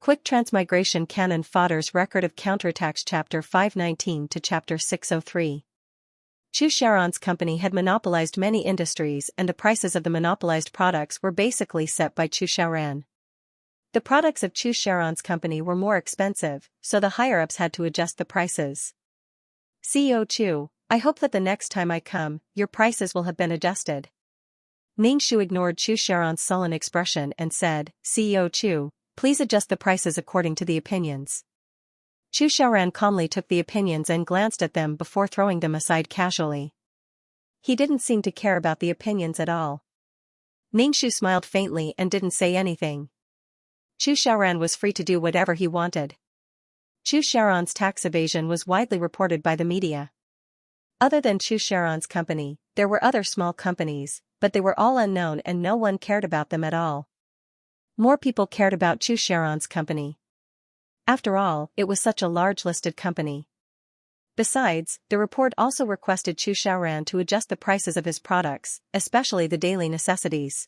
Quick Transmigration Canon Fodder's Record of Counterattacks Chapter 519 to Chapter 603. Xianxia's company had monopolized many industries and the prices of the monopolized products were basically set by Xianxia. The products of Xianxia's company were more expensive, so the higher-ups had to adjust the prices. CEO Chu, I hope that the next time I come, your prices will have been adjusted. Xianxia ignored Xianxia's sullen expression and said, CEO Chu, please adjust the prices according to the opinions. Xianxia calmly took the opinions and glanced at them before throwing them aside casually. He didn't seem to care about the opinions at all. Xianxia smiled faintly and didn't say anything. Xianxia was free to do whatever he wanted. Xianxia's tax evasion was widely reported by the media. Other than Xianxia's company, there were other small companies, but they were all unknown and no one cared about them at all. More people cared about Xianxia's company. After all, it was such a large listed company. Besides, the report also requested Xianxia to adjust the prices of his products, especially the daily necessities.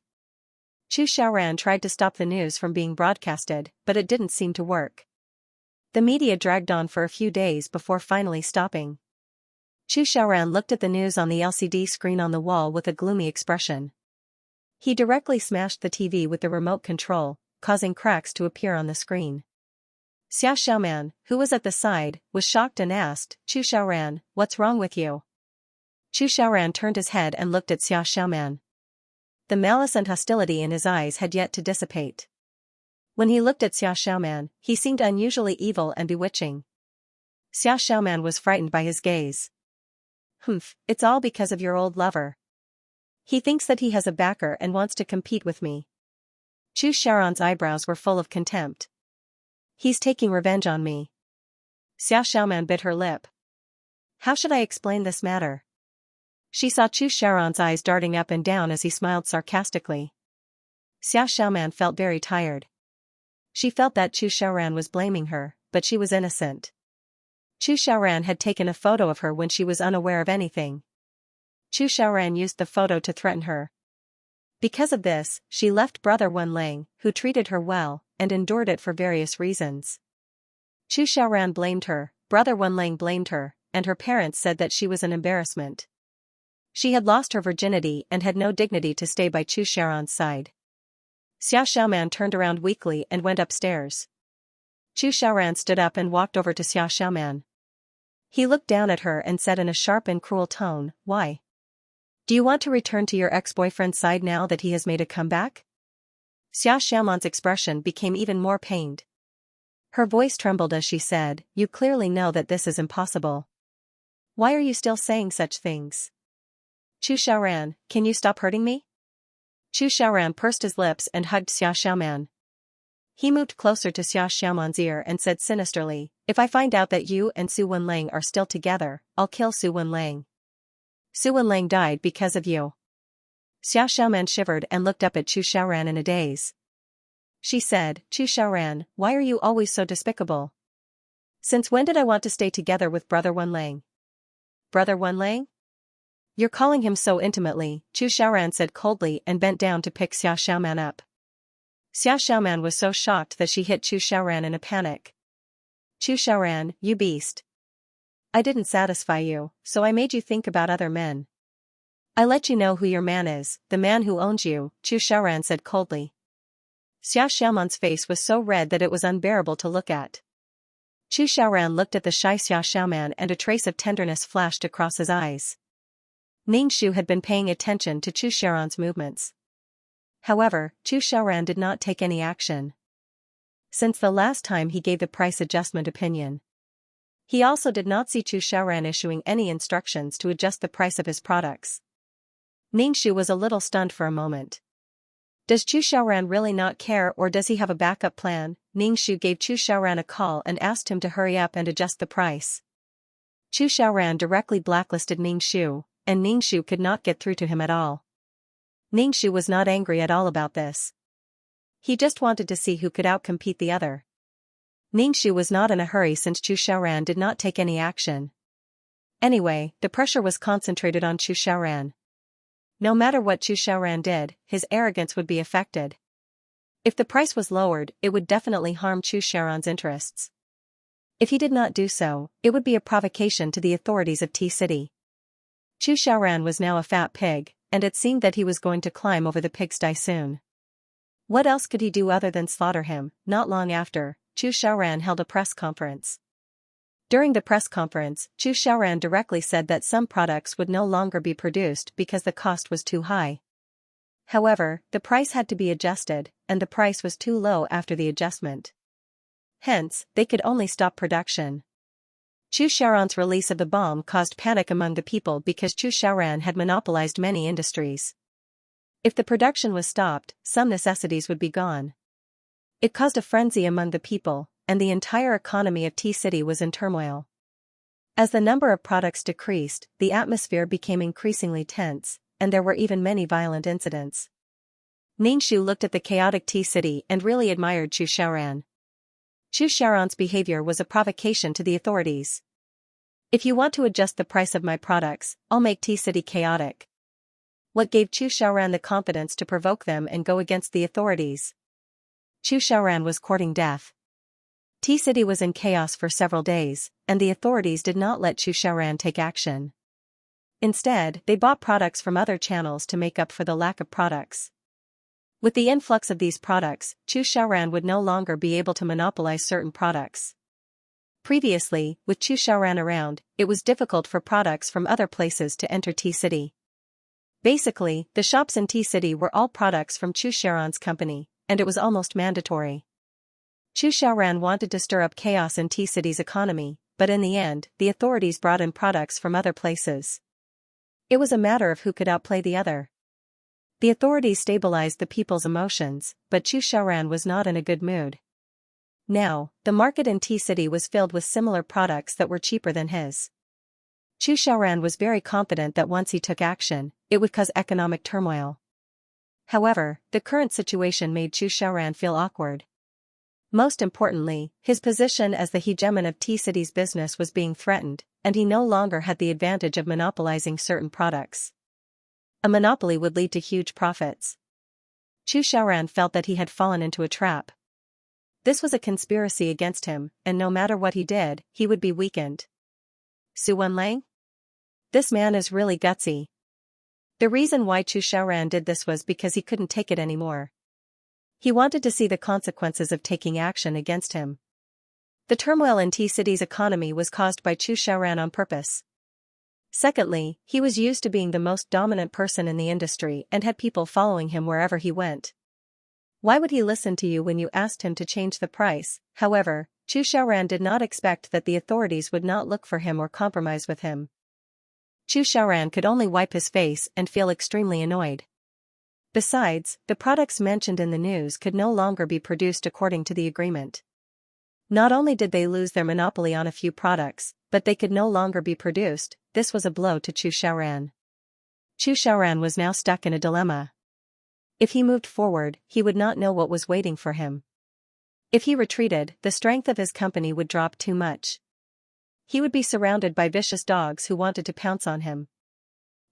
Xianxia tried to stop the news from being broadcasted, but it didn't seem to work. The media dragged on for a few days before finally stopping. Xianxia looked at the news on the LCD screen on the wall with a gloomy expression. He directly smashed the TV with the remote control, causing cracks to appear on the screen. Xiaoxiaoman, who was at the side, was shocked and asked, Xiaoxiaoran, what's wrong with you? Xiaoxiaoran turned his head and looked at Xiaoxiaoman. The malice and hostility in his eyes had yet to dissipate. When he looked at Xiaoxiaoman, he seemed unusually evil and bewitching. Xiaoxiaoman was frightened by his gaze. Humph, it's all because of your old lover. He thinks that he has a backer and wants to compete with me. Xiaoxiaoran's eyebrows were full of contempt. He's taking revenge on me. Xiaoxiaoman bit her lip. How should I explain this matter? She saw Xiaoxiaoran's eyes darting up and down as he smiled sarcastically. Xiaoxiaoman felt very tired. She felt that Xiaoxiaoran was blaming her, but she was innocent. Xiaoxiaoran had taken a photo of her when she was unaware of anything. Xiaoxiaoran used the photo to threaten her. Because of this, she left brother Wenlang, who treated her well, and endured it for various reasons. Xiaoxiaoran blamed her, brother Wenlang blamed her, and her parents said that she was an embarrassment. She had lost her virginity and had no dignity to stay by Xiaoxiaoran's side. Xiaoxiaoman turned around weakly and went upstairs. Xiaoxiaoran stood up and walked over to Xiaoxiaoman. He looked down at her and said in a sharp and cruel tone, Why? Do you want to return to your ex-boyfriend's side now that he has made a comeback? Xiaoxiaoman's expression became even more pained. Her voice trembled as she said, You clearly know that this is impossible. Why are you still saying such things? Xiaoxiaoran, can you stop hurting me? Xiaoxiaoran pursed his lips and hugged Xiaoxiaoman. He moved closer to Xiaoxiaoman's ear and said sinisterly, If I find out that you and Su Wenlang are still together, I'll kill Su Wenlang. Su Wenlang died because of you. Xiaoxiaoman shivered and looked up at Xiaoxiaoran in a daze. She said, Xiaoxiaoran, why are you always so despicable? Since when did I want to stay together with brother Wenlang? Brother Wenlang? You're calling him so intimately, Xiaoxiaoran said coldly and bent down to pick Xiaoxiaoman up. Xiaoxiaoman was so shocked that she hit Xiaoxiaoran in a panic. Xiaoxiaoran, you beast. I didn't satisfy you, so I made you think about other men. I let you know who your man is, the man who owns you, Xiaoxiaoran said coldly. Xiaoxiaoman's face was so red that it was unbearable to look at. Xiaoxiaoran looked at the shy Xiaoxiaoman and a trace of tenderness flashed across his eyes. Xianxia had been paying attention to Xiaoxiaoran's movements. However, Xiaoxiaoran did not take any action. Since the last time he gave the price adjustment opinion. He also did not see Xiaoxiaoran issuing any instructions to adjust the price of his products. Xianxia was a little stunned for a moment. Does Xiaoxiaoran really not care or does he have a backup plan? Xianxia gave Xiaoxiaoran a call and asked him to hurry up and adjust the price. Xiaoxiaoran directly blacklisted Xianxia, and Xianxia could not get through to him at all. Xianxia was not angry at all about this. He just wanted to see who could outcompete the other. Xianxia was not in a hurry since Xiaoxiaoran did not take any action. Anyway, the pressure was concentrated on Xiaoxiaoran. No matter what Xiaoxiaoran did, his arrogance would be affected. If the price was lowered, it would definitely harm Chu Sharon's interests. If he did not do so, it would be a provocation to the authorities of T-City. Chu Xiaoran was now a fat pig, and it seemed that he was going to climb over the pigsty soon. What else could he do other than slaughter him? Not long after, Chu Xiaoran held a press conference. During the press conference, Chu Xiaoran directly said that some products would no longer be produced because the cost was too high. However, the price had to be adjusted, and the price was too low after the adjustment. Hence, they could only stop production. Chu Xiaoran's release of the bomb caused panic among the people because Chu Xiaoran had monopolized many industries. If the production was stopped, some necessities would be gone. It caused a frenzy among the people, and the entire economy of T-City was in turmoil. As the number of products decreased, the atmosphere became increasingly tense, and there were even many violent incidents. Ningxu looked at the chaotic T-City and really admired Chu Xiaoran. Chu Xiaoran's behavior was a provocation to the authorities. If you want to adjust the price of my products, I'll make T-City chaotic. What gave Chu Xiaoran the confidence to provoke them and go against the authorities? Chu Xiaoran was courting death. T-City was in chaos for several days, and the authorities did not let Chu Xiaoran take action. Instead, they bought products from other channels to make up for the lack of products. With the influx of these products, Chu Xiaoran would no longer be able to monopolize certain products. Previously, with Chu Xiaoran around, it was difficult for products from other places to enter T-City. Basically, the shops in T-City were all products from Chu Xiaoran's company, and it was almost mandatory. Chu Xiaoran wanted to stir up chaos in T-City's economy, but in the end, the authorities brought in products from other places. It was a matter of who could outplay the other. The authorities stabilized the people's emotions, but Chu Xiaoran was not in a good mood. Now, the market in T-City was filled with similar products that were cheaper than his. Chu Xiaoran was very confident that once he took action, it would cause economic turmoil. However, the current situation made Chu Xiaoran feel awkward. Most importantly, his position as the hegemon of T-City's business was being threatened, and he no longer had the advantage of monopolizing certain products. A monopoly would lead to huge profits. Chu Xiaoran felt that he had fallen into a trap. This was a conspiracy against him, and no matter what he did, he would be weakened. Su Wenlang? This man is really gutsy. The reason why Chu Xiaoran did this was because he couldn't take it anymore. He wanted to see the consequences of taking action against him. The turmoil in T-City's economy was caused by Chu Xiaoran on purpose. Secondly, he was used to being the most dominant person in the industry and had people following him wherever he went. Why would he listen to you when you asked him to change the price? However, Chu Xiaoran did not expect that the authorities would not look for him or compromise with him. Chu Xiaoran could only wipe his face and feel extremely annoyed. Besides, the products mentioned in the news could no longer be produced according to the agreement. Not only did they lose their monopoly on a few products, but they could no longer be produced. This was a blow to Chu Xiaoran. Chu Xiaoran was now stuck in a dilemma. If he moved forward, he would not know what was waiting for him. If he retreated, the strength of his company would drop too much. He would be surrounded by vicious dogs who wanted to pounce on him.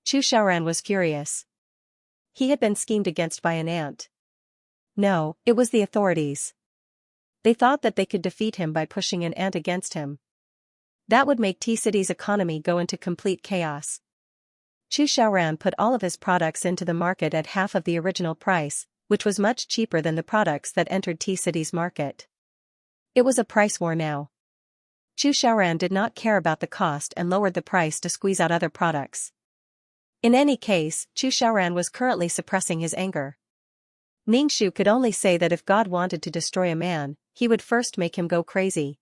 Chu Xiaoran was furious. He had been schemed against by an ant. No, it was the authorities. They thought that they could defeat him by pushing an ant against him. That would make T-City's economy go into complete chaos. Chu Xiaoran put all of his products into the market at half of the original price, which was much cheaper than the products that entered T-City's market. It was a price war now. Chu Xiaoran did not care about the cost and lowered the price to squeeze out other products. In any case, Chu Xiaoran was currently suppressing his anger. Ningxu could only say that if God wanted to destroy a man, he would first make him go crazy.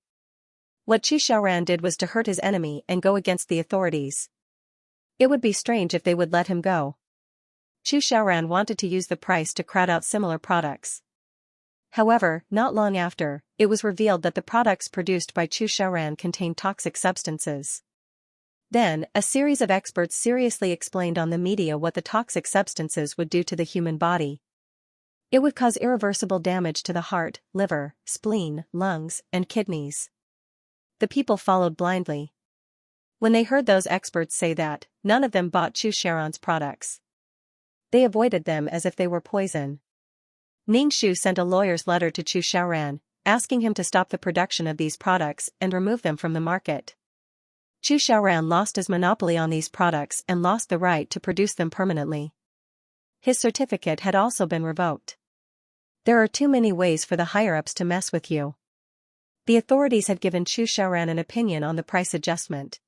What Chu Xiaoran did was to hurt his enemy and go against the authorities. It would be strange if they would let him go. Chu Xiaoran wanted to use the price to crowd out similar products. However, not long after, it was revealed that the products produced by Chu Xiaoran contained toxic substances. Then, a series of experts seriously explained on the media what the toxic substances would do to the human body. It would cause irreversible damage to the heart, liver, spleen, lungs, and kidneys. The people followed blindly. When they heard those experts say that, none of them bought Chu Xiaoran's products. They avoided them as if they were poison. Ningshu sent a lawyer's letter to Chu Xiaoran, asking him to stop the production of these products and remove them from the market. Chu Xiaoran lost his monopoly on these products and lost the right to produce them permanently. His certificate had also been revoked. There are too many ways for the higher-ups to mess with you. The authorities had given Chu Xiaoran an opinion on the price adjustment.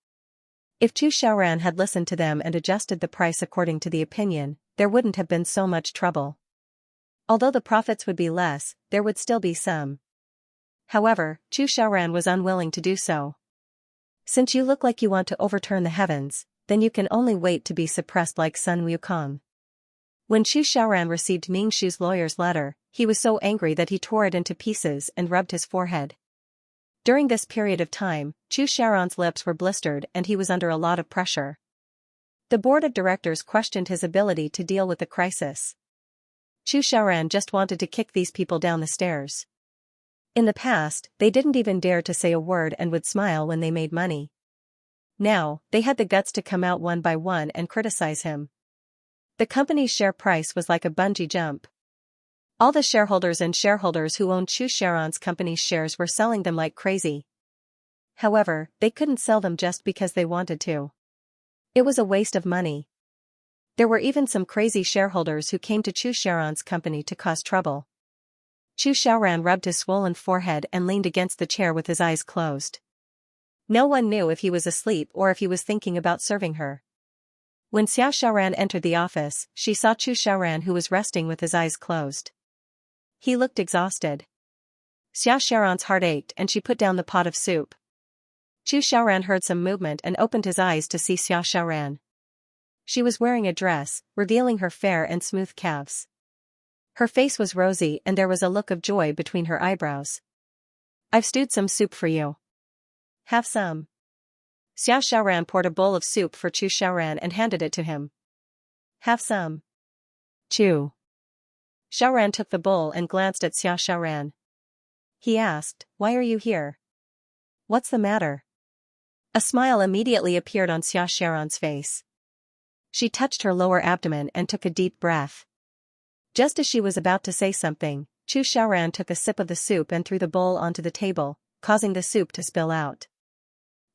If Chu Xiaoran had listened to them and adjusted the price according to the opinion, there wouldn't have been so much trouble. Although the profits would be less, there would still be some. However, Chu Xiaoran was unwilling to do so. Since you look like you want to overturn the heavens, then you can only wait to be suppressed like Sun Wukong. When Chu Xiaoran received Ningshu's lawyer's letter, he was so angry that he tore it into pieces and rubbed his forehead. During this period of time, Chu Xiaoran's lips were blistered and he was under a lot of pressure. The board of directors questioned his ability to deal with the crisis. Chu Xiaoran just wanted to kick these people down the stairs. In the past, they didn't even dare to say a word and would smile when they made money. Now, they had the guts to come out one by one and criticize him. The company's share price was like a bungee jump. All the shareholders who owned Chu Xiaoran's company's shares were selling them like crazy. However, they couldn't sell them just because they wanted to. It was a waste of money. There were even some crazy shareholders who came to Chu Xiaoran's company to cause trouble. Chu Xiaoran rubbed his swollen forehead and leaned against the chair with his eyes closed. No one knew if he was asleep or if he was thinking about serving her. When Xia Xiaoran entered the office, she saw Chu Xiaoran who was resting with his eyes closed. He looked exhausted. Xia Xiaoran's heart ached and she put down the pot of soup. Chu Xiaoran heard some movement and opened his eyes to see Xia Xiaoran. She was wearing a dress, revealing her fair and smooth calves. Her face was rosy and there was a look of joy between her eyebrows. "I've stewed some soup for you. Have some." Xia Xiaoran poured a bowl of soup for Chu Xiaoran and handed it to him. "Have some." Chu Xiaoran took the bowl and glanced at Xia Xiaoran. He asked, "Why are you here? What's the matter?" A smile immediately appeared on Xia Xiaoran's face. She touched her lower abdomen and took a deep breath. Just as she was about to say something, Chu Xiaoran took a sip of the soup and threw the bowl onto the table, causing the soup to spill out.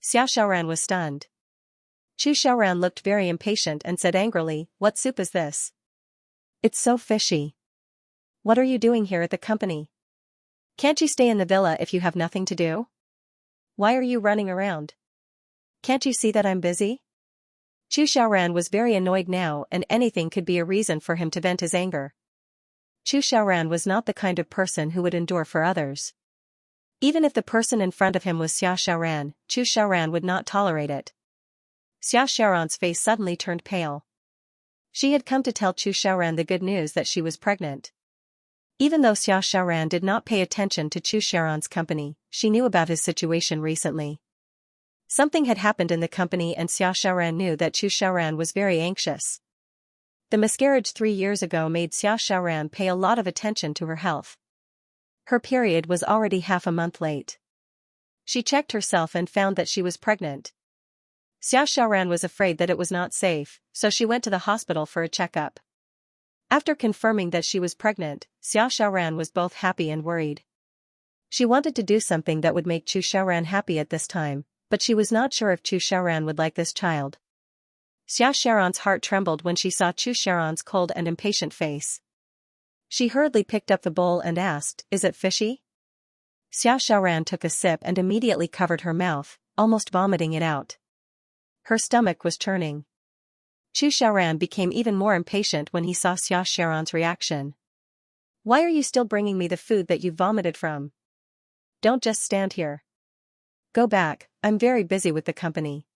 Xia Xiaoran was stunned. Chu Xiaoran looked very impatient and said angrily, "What soup is this? It's so fishy. What are you doing here at the company? Can't you stay in the villa if you have nothing to do? Why are you running around? Can't you see that I'm busy?" Chu Xiaoran was very annoyed now and anything could be a reason for him to vent his anger. Chu Xiaoran was not the kind of person who would endure for others. Even if the person in front of him was Xia Xiaoran, Chu Xiaoran would not tolerate it. Xia Xiaoran's face suddenly turned pale. She had come to tell Chu Xiaoran the good news that she was pregnant. Even though Xia Xiaoran did not pay attention to Chu Xiaoran's company, she knew about his situation recently. Something had happened in the company and Xia Xiaoran knew that Chu Xiaoran was very anxious. The miscarriage 3 years ago made Xia Xiaoran pay a lot of attention to her health. Her period was already half a month late. She checked herself and found that she was pregnant. Xia Xiaoran was afraid that it was not safe, so she went to the hospital for a checkup. After confirming that she was pregnant, Xia Xiaoran was both happy and worried. She wanted to do something that would make Chu Xiaoran happy at this time, but she was not sure if Chu Xiaoran would like this child. Xia Xiaoran's heart trembled when she saw Chu Xiaoran's cold and impatient face. She hurriedly picked up the bowl and asked, "Is it fishy?" Xia Xiaoran took a sip and immediately covered her mouth, almost vomiting it out. Her stomach was churning. Chu Xiaoran became even more impatient when he saw Xia Xiaoran's reaction. "Why are you still bringing me the food that you vomited from? Don't just stand here. Go back, I'm very busy with the company."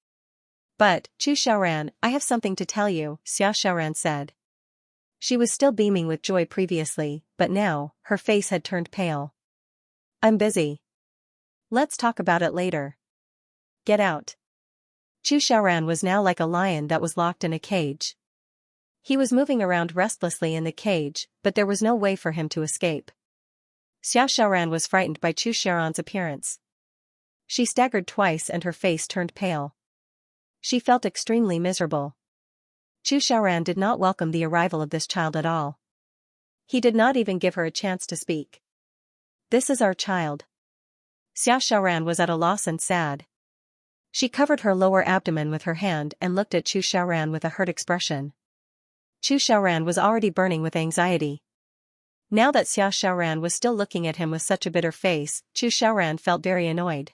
"But, Chu Xiaoran, I have something to tell you," Xia Xiaoran said. She was still beaming with joy previously, but now, her face had turned pale. "I'm busy. Let's talk about it later. Get out." Chu Xiaoran was now like a lion that was locked in a cage. He was moving around restlessly in the cage, but there was no way for him to escape. Xia Xiaoran was frightened by Chu Xiaoran's appearance. She staggered twice and her face turned pale. She felt extremely miserable. Chu Xiaoran did not welcome the arrival of this child at all. He did not even give her a chance to speak. This is our child. Xiaoran was at a loss and sad. She covered her lower abdomen with her hand and looked at Chu Xiaoran with a hurt expression. Chu Xiaoran was already burning with anxiety. Now that Xiaoran was still looking at him with such a bitter face, Chu Xiaoran felt very annoyed.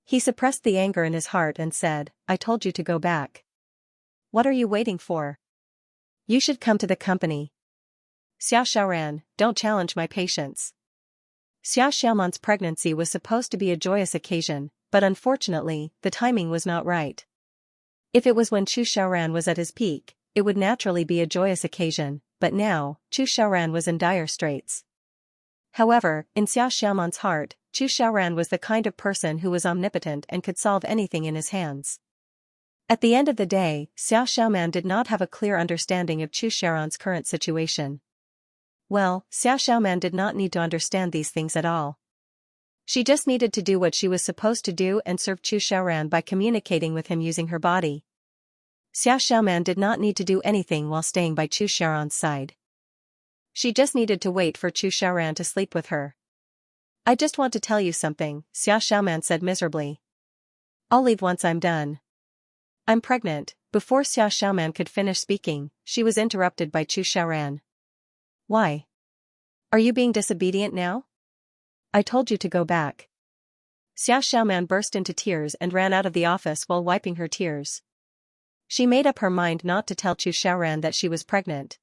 He suppressed the anger in his heart and said, "I told you to go back. What are you waiting for? You should come to the company." Xiaoran, don't challenge my patience. Xiaoman's pregnancy was supposed to be a joyous occasion, but unfortunately, the timing was not right. If it was when Chu Xiaoran was at his peak, it would naturally be a joyous occasion, but now, Chu Xiaoran was in dire straits. However, in Xiaoman's heart, Chu Xiaoran was the kind of person who was omnipotent and could solve anything in his hands. At the end of the day, Xiaoman did not have a clear understanding of Chu Xiaoran's current situation. Well, Xiaoman did not need to understand these things at all. She just needed to do what she was supposed to do and serve Chu Xiaoran by communicating with him using her body. Xiaoman did not need to do anything while staying by Chu Xiaoran's side. She just needed to wait for Chu Xiaoran to sleep with her. "I just want to tell you something," Xiaoman said miserably. "I'll leave once I'm done. I'm pregnant." Before Xiaoman could finish speaking, she was interrupted by Chu Xiaoran. "Why? Are you being disobedient now? I told you to go back." Xiaoman burst into tears and ran out of the office while wiping her tears. She made up her mind not to tell Chu Xiaoran that she was pregnant.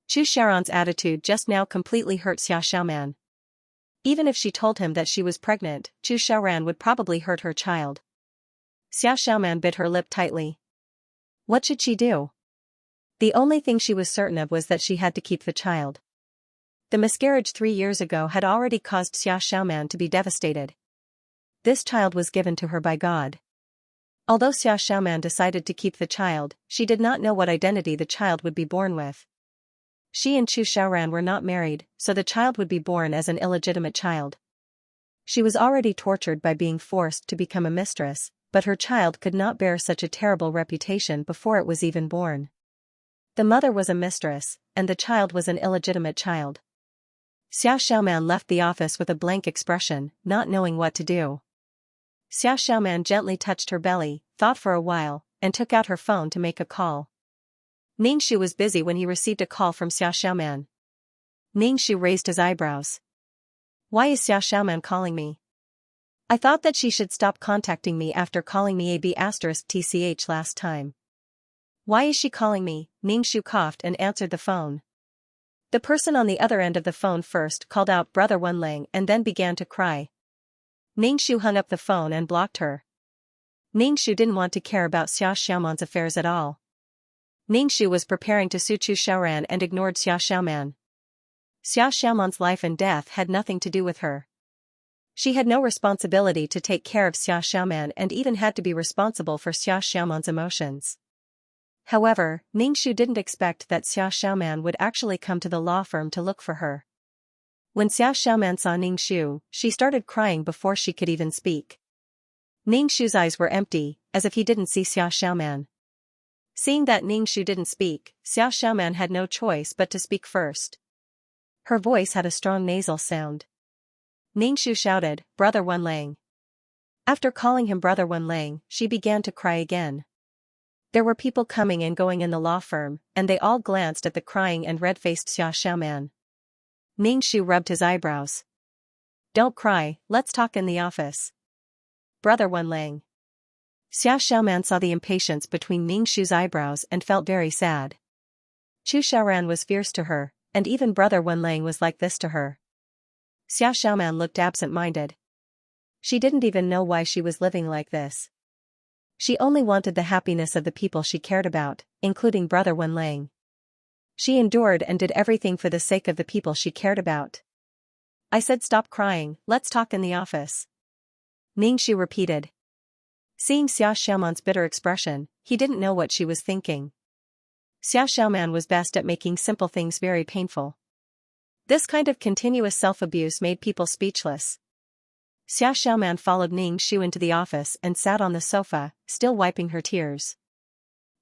Chu Xiaoran's attitude just now completely hurt Xiaoman. Even if she told him that she was pregnant, Chu Xiaoran would probably hurt her child. Xiaoman bit her lip tightly. What should she do? The only thing she was certain of was that she had to keep the child. The miscarriage 3 years ago had already caused Xiaoman to be devastated. This child was given to her by God. Although Xiaoman decided to keep the child, she did not know what identity the child would be born with. She and Chu Xiaoran were not married, so the child would be born as an illegitimate child. She was already tortured by being forced to become a mistress, but her child could not bear such a terrible reputation before it was even born. The mother was a mistress, and the child was an illegitimate child. Xiaoman left the office with a blank expression, not knowing what to do. Xiaoman gently touched her belly, thought for a while, and took out her phone to make a call. Ningxu was busy when he received a call from Xiaoman. Ningxu raised his eyebrows. "Why is Xiaoman calling me? I thought that she should stop contacting me after calling me AB*TCH last time. Why is she calling me?" Ningxu coughed and answered the phone. The person on the other end of the phone first called out Brother Wenlang and then began to cry. Ningxu hung up the phone and blocked her. Ningxu didn't want to care about Xiaoman's affairs at all. Ningxu was preparing to sue Chu Xiaoran and ignored Xiaoman. Xiaoman's life and death had nothing to do with her. She had no responsibility to take care of Xiaoman and even had to be responsible for Xiaoman's emotions. However, Ningxu didn't expect that Xiaoman would actually come to the law firm to look for her. When Xiaoman saw Ningxu, she started crying before she could even speak. Ningxu's eyes were empty, as if he didn't see Xiaoman. Seeing that Ningxu didn't speak, Xiaoman had no choice but to speak first. Her voice had a strong nasal sound. Ningxu shouted, "Brother Wenlang." After calling him Brother Wenlang, she began to cry again. There were people coming and going in the law firm, and they all glanced at the crying and red-faced Xiaoman. Ningxu rubbed his eyebrows. "Don't cry, let's talk in the office. Brother Wenlang." Xiaoman saw the impatience between Ningxu's eyebrows and felt very sad. Chu Xiaoran was fierce to her, and even Brother Wenlang was like this to her. Xiaoman looked absent-minded. She didn't even know why she was living like this. She only wanted the happiness of the people she cared about, including Brother Wenlang. She endured and did everything for the sake of the people she cared about. "I said stop crying, let's talk in the office," Ningxu repeated. Seeing Xiaoman's bitter expression, he didn't know what she was thinking. Xiaoman was best at making simple things very painful. This kind of continuous self-abuse made people speechless. Xiaoman followed Ningxu into the office and sat on the sofa, still wiping her tears.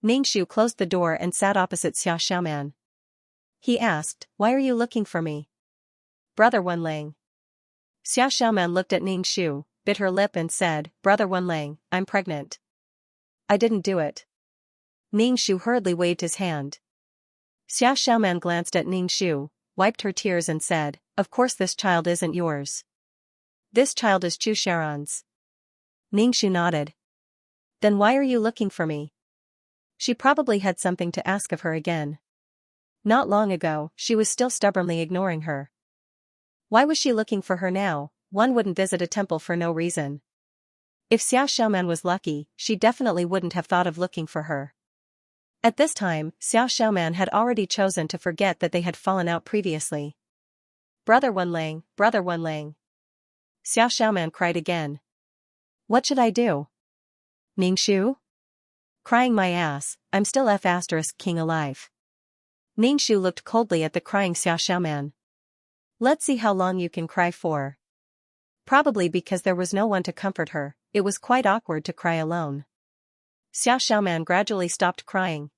Ningxu closed the door and sat opposite Xiaoman. He asked, why are you looking for me? Brother Wenlang. Xiao Xiaoman looked at Ning Shu, bit her lip and said, Brother Wenlang, I'm pregnant. I didn't do it. Ning Shu hurriedly waved his hand. Xiao Xiaoman glanced at Ning Shu, wiped her tears and said, of course this child isn't yours. This child is Chu Sharon's. Ning Shu nodded. Then why are you looking for me? She probably had something to ask of her again. Not long ago, she was still stubbornly ignoring her. Why was she looking for her now? One wouldn't visit a temple for no reason. If Xiao Xiaoman was lucky, she definitely wouldn't have thought of looking for her. At this time, Xiao Xiaoman had already chosen to forget that they had fallen out previously. Brother Wenlang, Brother Wenlang. Xiao Xiaoman cried again. What should I do? Ning Shu? Crying my ass, I'm still F***king alive. Ning Shu looked coldly at the crying Xiao Xiaoman. Let's see how long you can cry for. Probably because there was no one to comfort her, it was quite awkward to cry alone. Xiao Xiaoman gradually stopped crying.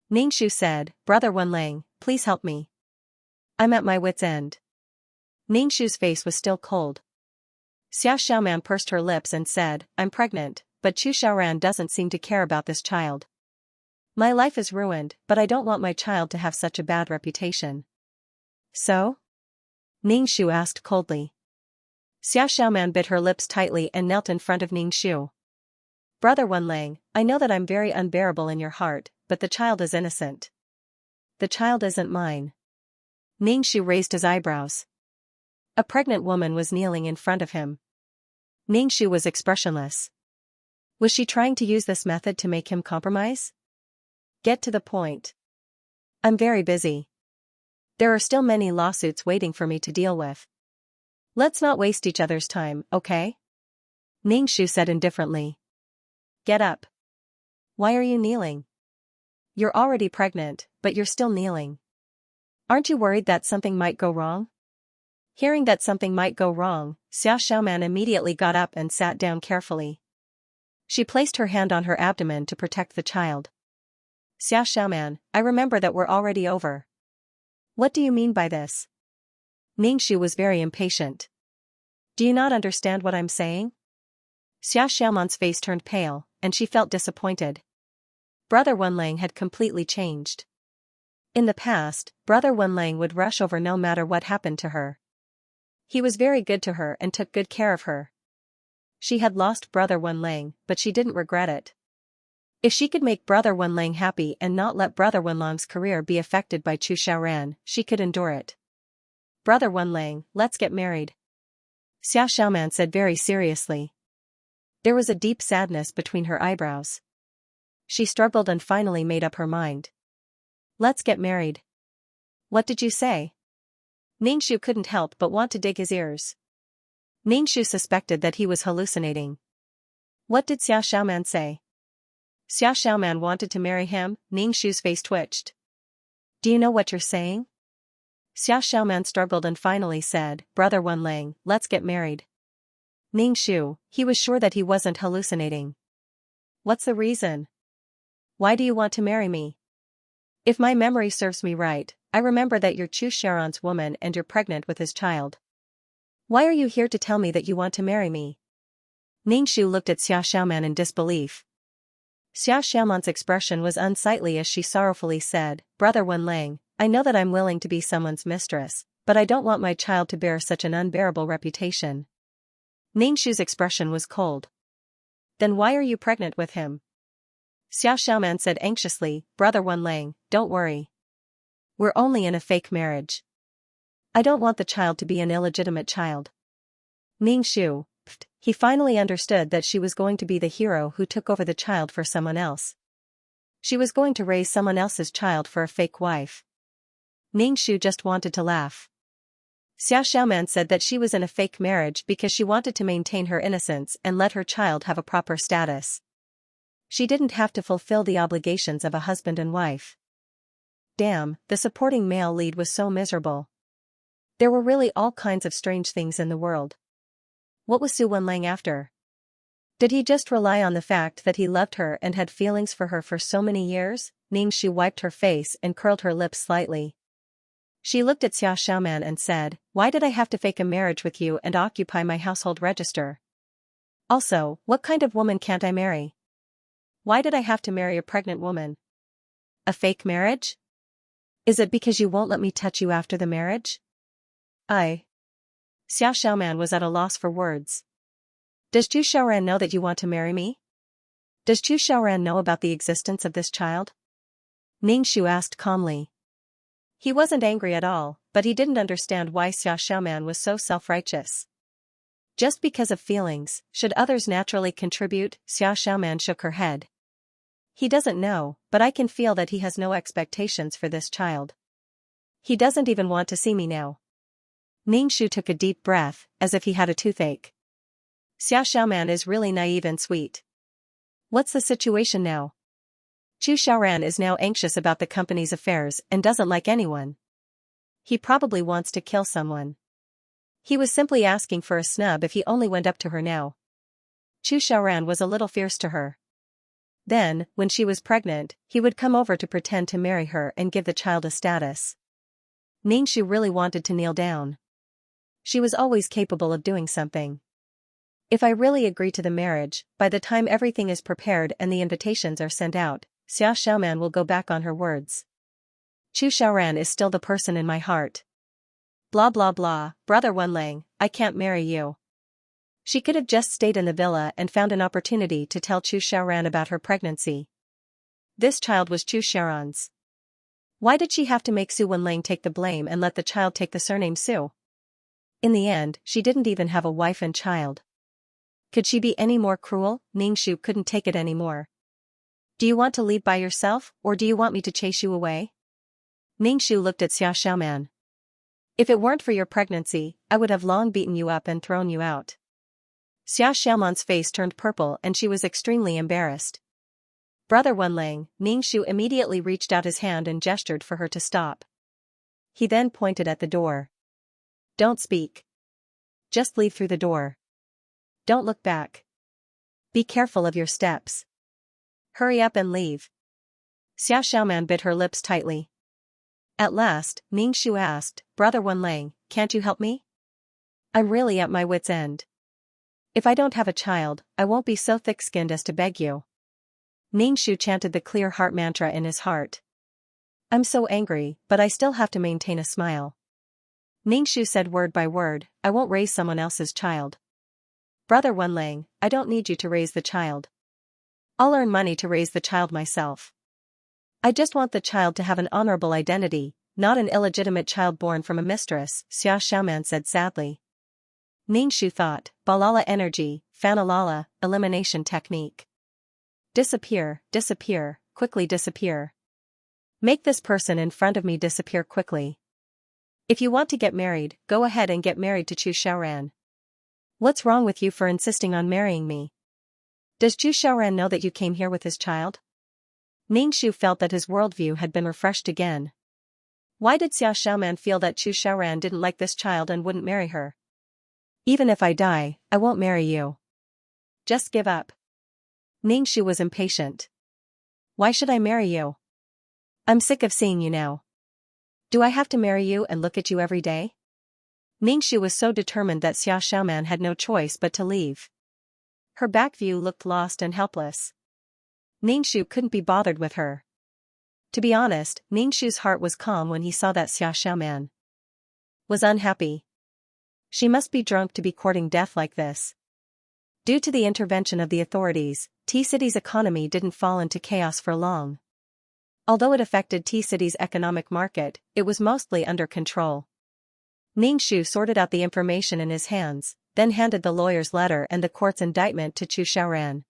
Ning Shu said, Brother Wenlang, please help me. I'm at my wit's end. Ning Shu's face was still cold. Xiao Xiaoman pursed her lips and said, I'm pregnant, but Chu Xiaoran doesn't seem to care about this child. My life is ruined, but I don't want my child to have such a bad reputation. So? Ning Shu asked coldly. Xiao Xiaoman bit her lips tightly and knelt in front of Ning Shu. Brother Wenlang, I know that I'm very unbearable in your heart, but the child is innocent. The child isn't mine. Ning Shu raised his eyebrows. A pregnant woman was kneeling in front of him. Ning Shu was expressionless. Was she trying to use this method to make him compromise? Get to the point. I'm very busy. There are still many lawsuits waiting for me to deal with. Let's not waste each other's time, okay? Ning Shu said indifferently. Get up. Why are you kneeling? You're already pregnant, but you're still kneeling. Aren't you worried that something might go wrong? Hearing that something might go wrong, Xiao Xiaoman immediately got up and sat down carefully. She placed her hand on her abdomen to protect the child. Xiao Xiaoman, I remember that we're already over. What do you mean by this? Ning Shu was very impatient. Do you not understand what I'm saying? Xiao Xiaoman's face turned pale, and she felt disappointed. Brother Wenlang had completely changed. In the past, Brother Wenlang would rush over no matter what happened to her. He was very good to her and took good care of her. She had lost Brother Wenlang, but she didn't regret it. If she could make Brother Wenlang happy and not let Brother Wenlang's career be affected by Chu Xiaoran, she could endure it. Brother Wenlang, let's get married. Xiao Xiaoman said very seriously. There was a deep sadness between her eyebrows. She struggled and finally made up her mind. Let's get married. What did you say? Ning Shu couldn't help but want to dig his ears. Ning Shu suspected that he was hallucinating. What did Xiao Xiaoman say? Xiao Xiaoman wanted to marry him. Ning Shu's face twitched. Do you know what you're saying? Xiao Xiaoman struggled and finally said, Brother Wenlang, let's get married. Ning Shu, he was sure that he wasn't hallucinating. What's the reason? Why do you want to marry me? If my memory serves me right, I remember that you're Chu Sharon's woman and you're pregnant with his child. Why are you here to tell me that you want to marry me? Ning Shu looked at Xiao Xiaoman in disbelief. Xiao Xiaoman's expression was unsightly as she sorrowfully said, Brother Wenlang, I know that I'm willing to be someone's mistress, but I don't want my child to bear such an unbearable reputation. Ning Shu's expression was cold. Then why are you pregnant with him? Xiao Xiaoman said anxiously, Brother Wenlang, don't worry. We're only in a fake marriage. I don't want the child to be an illegitimate child. Ning Shu, he finally understood that she was going to be the hero who took over the child for someone else. She was going to raise someone else's child for a fake wife. Ning Shu just wanted to laugh. Xiao Xiaoman said that she was in a fake marriage because she wanted to maintain her innocence and let her child have a proper status. She didn't have to fulfill the obligations of a husband and wife. Damn, the supporting male lead was so miserable. There were really all kinds of strange things in the world. What was Su Wenlang after? Did he just rely on the fact that he loved her and had feelings for her for so many years? Ning Shu wiped her face and curled her lips slightly. She looked at Xia Xiaoman and said, "Why did I have to fake a marriage with you and occupy my household register? Also, what kind of woman can't I marry? Why did I have to marry a pregnant woman? A fake marriage? Is it because you won't let me touch you after the marriage?" Xia Xiaoman was at a loss for words. Does Chu Xiaoran know that you want to marry me? Does Chu Xiaoran know about the existence of this child? Ningxu asked calmly. He wasn't angry at all, but he didn't understand why Xia Xiaoman was so self-righteous. Just because of feelings, should others naturally contribute? Xia Xiaoman shook her head. He doesn't know, but I can feel that he has no expectations for this child. He doesn't even want to see me now. Ningxu took a deep breath, as if he had a toothache. Xia Xiaoman is really naive and sweet. What's the situation now? Chu Xiaoran is now anxious about the company's affairs and doesn't like anyone. He probably wants to kill someone. He was simply asking for a snub if he only went up to her now. Chu Xiaoran was a little fierce to her. Then, when she was pregnant, he would come over to pretend to marry her and give the child a status. Ningxu really wanted to kneel down. She was always capable of doing something. If I really agree to the marriage, by the time everything is prepared and the invitations are sent out, Xia Xiaoman will go back on her words. Chu Xiaoran is still the person in my heart. Blah blah blah, brother Wenlang, I can't marry you. She could have just stayed in the villa and found an opportunity to tell Chu Xiaoran about her pregnancy. This child was Chu Xiaoran's. Why did she have to make Su Wenlang take the blame and let the child take the surname Su? In the end, she didn't even have a wife and child. Could she be any more cruel? Ningxu couldn't take it anymore. Do you want to leave by yourself, or do you want me to chase you away? Ningxu looked at Xia Xiaoman. If it weren't for your pregnancy, I would have long beaten you up and thrown you out. Xia Xiaoman's face turned purple and she was extremely embarrassed. Brother Wenlang, Ningxu immediately reached out his hand and gestured for her to stop. He then pointed at the door. Don't speak. Just leave through the door. Don't look back. Be careful of your steps. Hurry up and leave. Xia Xiaoman bit her lips tightly. At last, Ningxu asked, Brother Wenlang, can't you help me? I'm really at my wit's end. If I don't have a child, I won't be so thick-skinned as to beg you. Ningxu chanted the clear heart mantra in his heart. I'm so angry, but I still have to maintain a smile. Ningxu said word by word, I won't raise someone else's child. Brother Wenlang, I don't need you to raise the child. I'll earn money to raise the child myself. I just want the child to have an honorable identity, not an illegitimate child born from a mistress, Xia Xiaoman said sadly. Ningxu thought, Balala energy, Fanalala, elimination technique. Disappear, disappear, quickly disappear. Make this person in front of me disappear quickly. If you want to get married, go ahead and get married to Chu Xiaoran. What's wrong with you for insisting on marrying me? Does Chu Xiaoran know that you came here with his child? Ningxu felt that his worldview had been refreshed again. Why did Xia Xiaoman feel that Chu Xiaoran didn't like this child and wouldn't marry her? Even if I die, I won't marry you. Just give up. Ningxu was impatient. Why should I marry you? I'm sick of seeing you now. Do I have to marry you and look at you every day? Ningxu was so determined that Xia Xiaoman had no choice but to leave. Her back view looked lost and helpless. Ningxu couldn't be bothered with her. To be honest, Ningxu's heart was calm when he saw that Xia Xiaoman was unhappy. She must be drunk to be courting death like this. Due to the intervention of the authorities, T-City's economy didn't fall into chaos for long. Although it affected T-City's economic market, it was mostly under control. Ningxu sorted out the information in his hands, then handed the lawyer's letter and the court's indictment to Chu Xiaoran.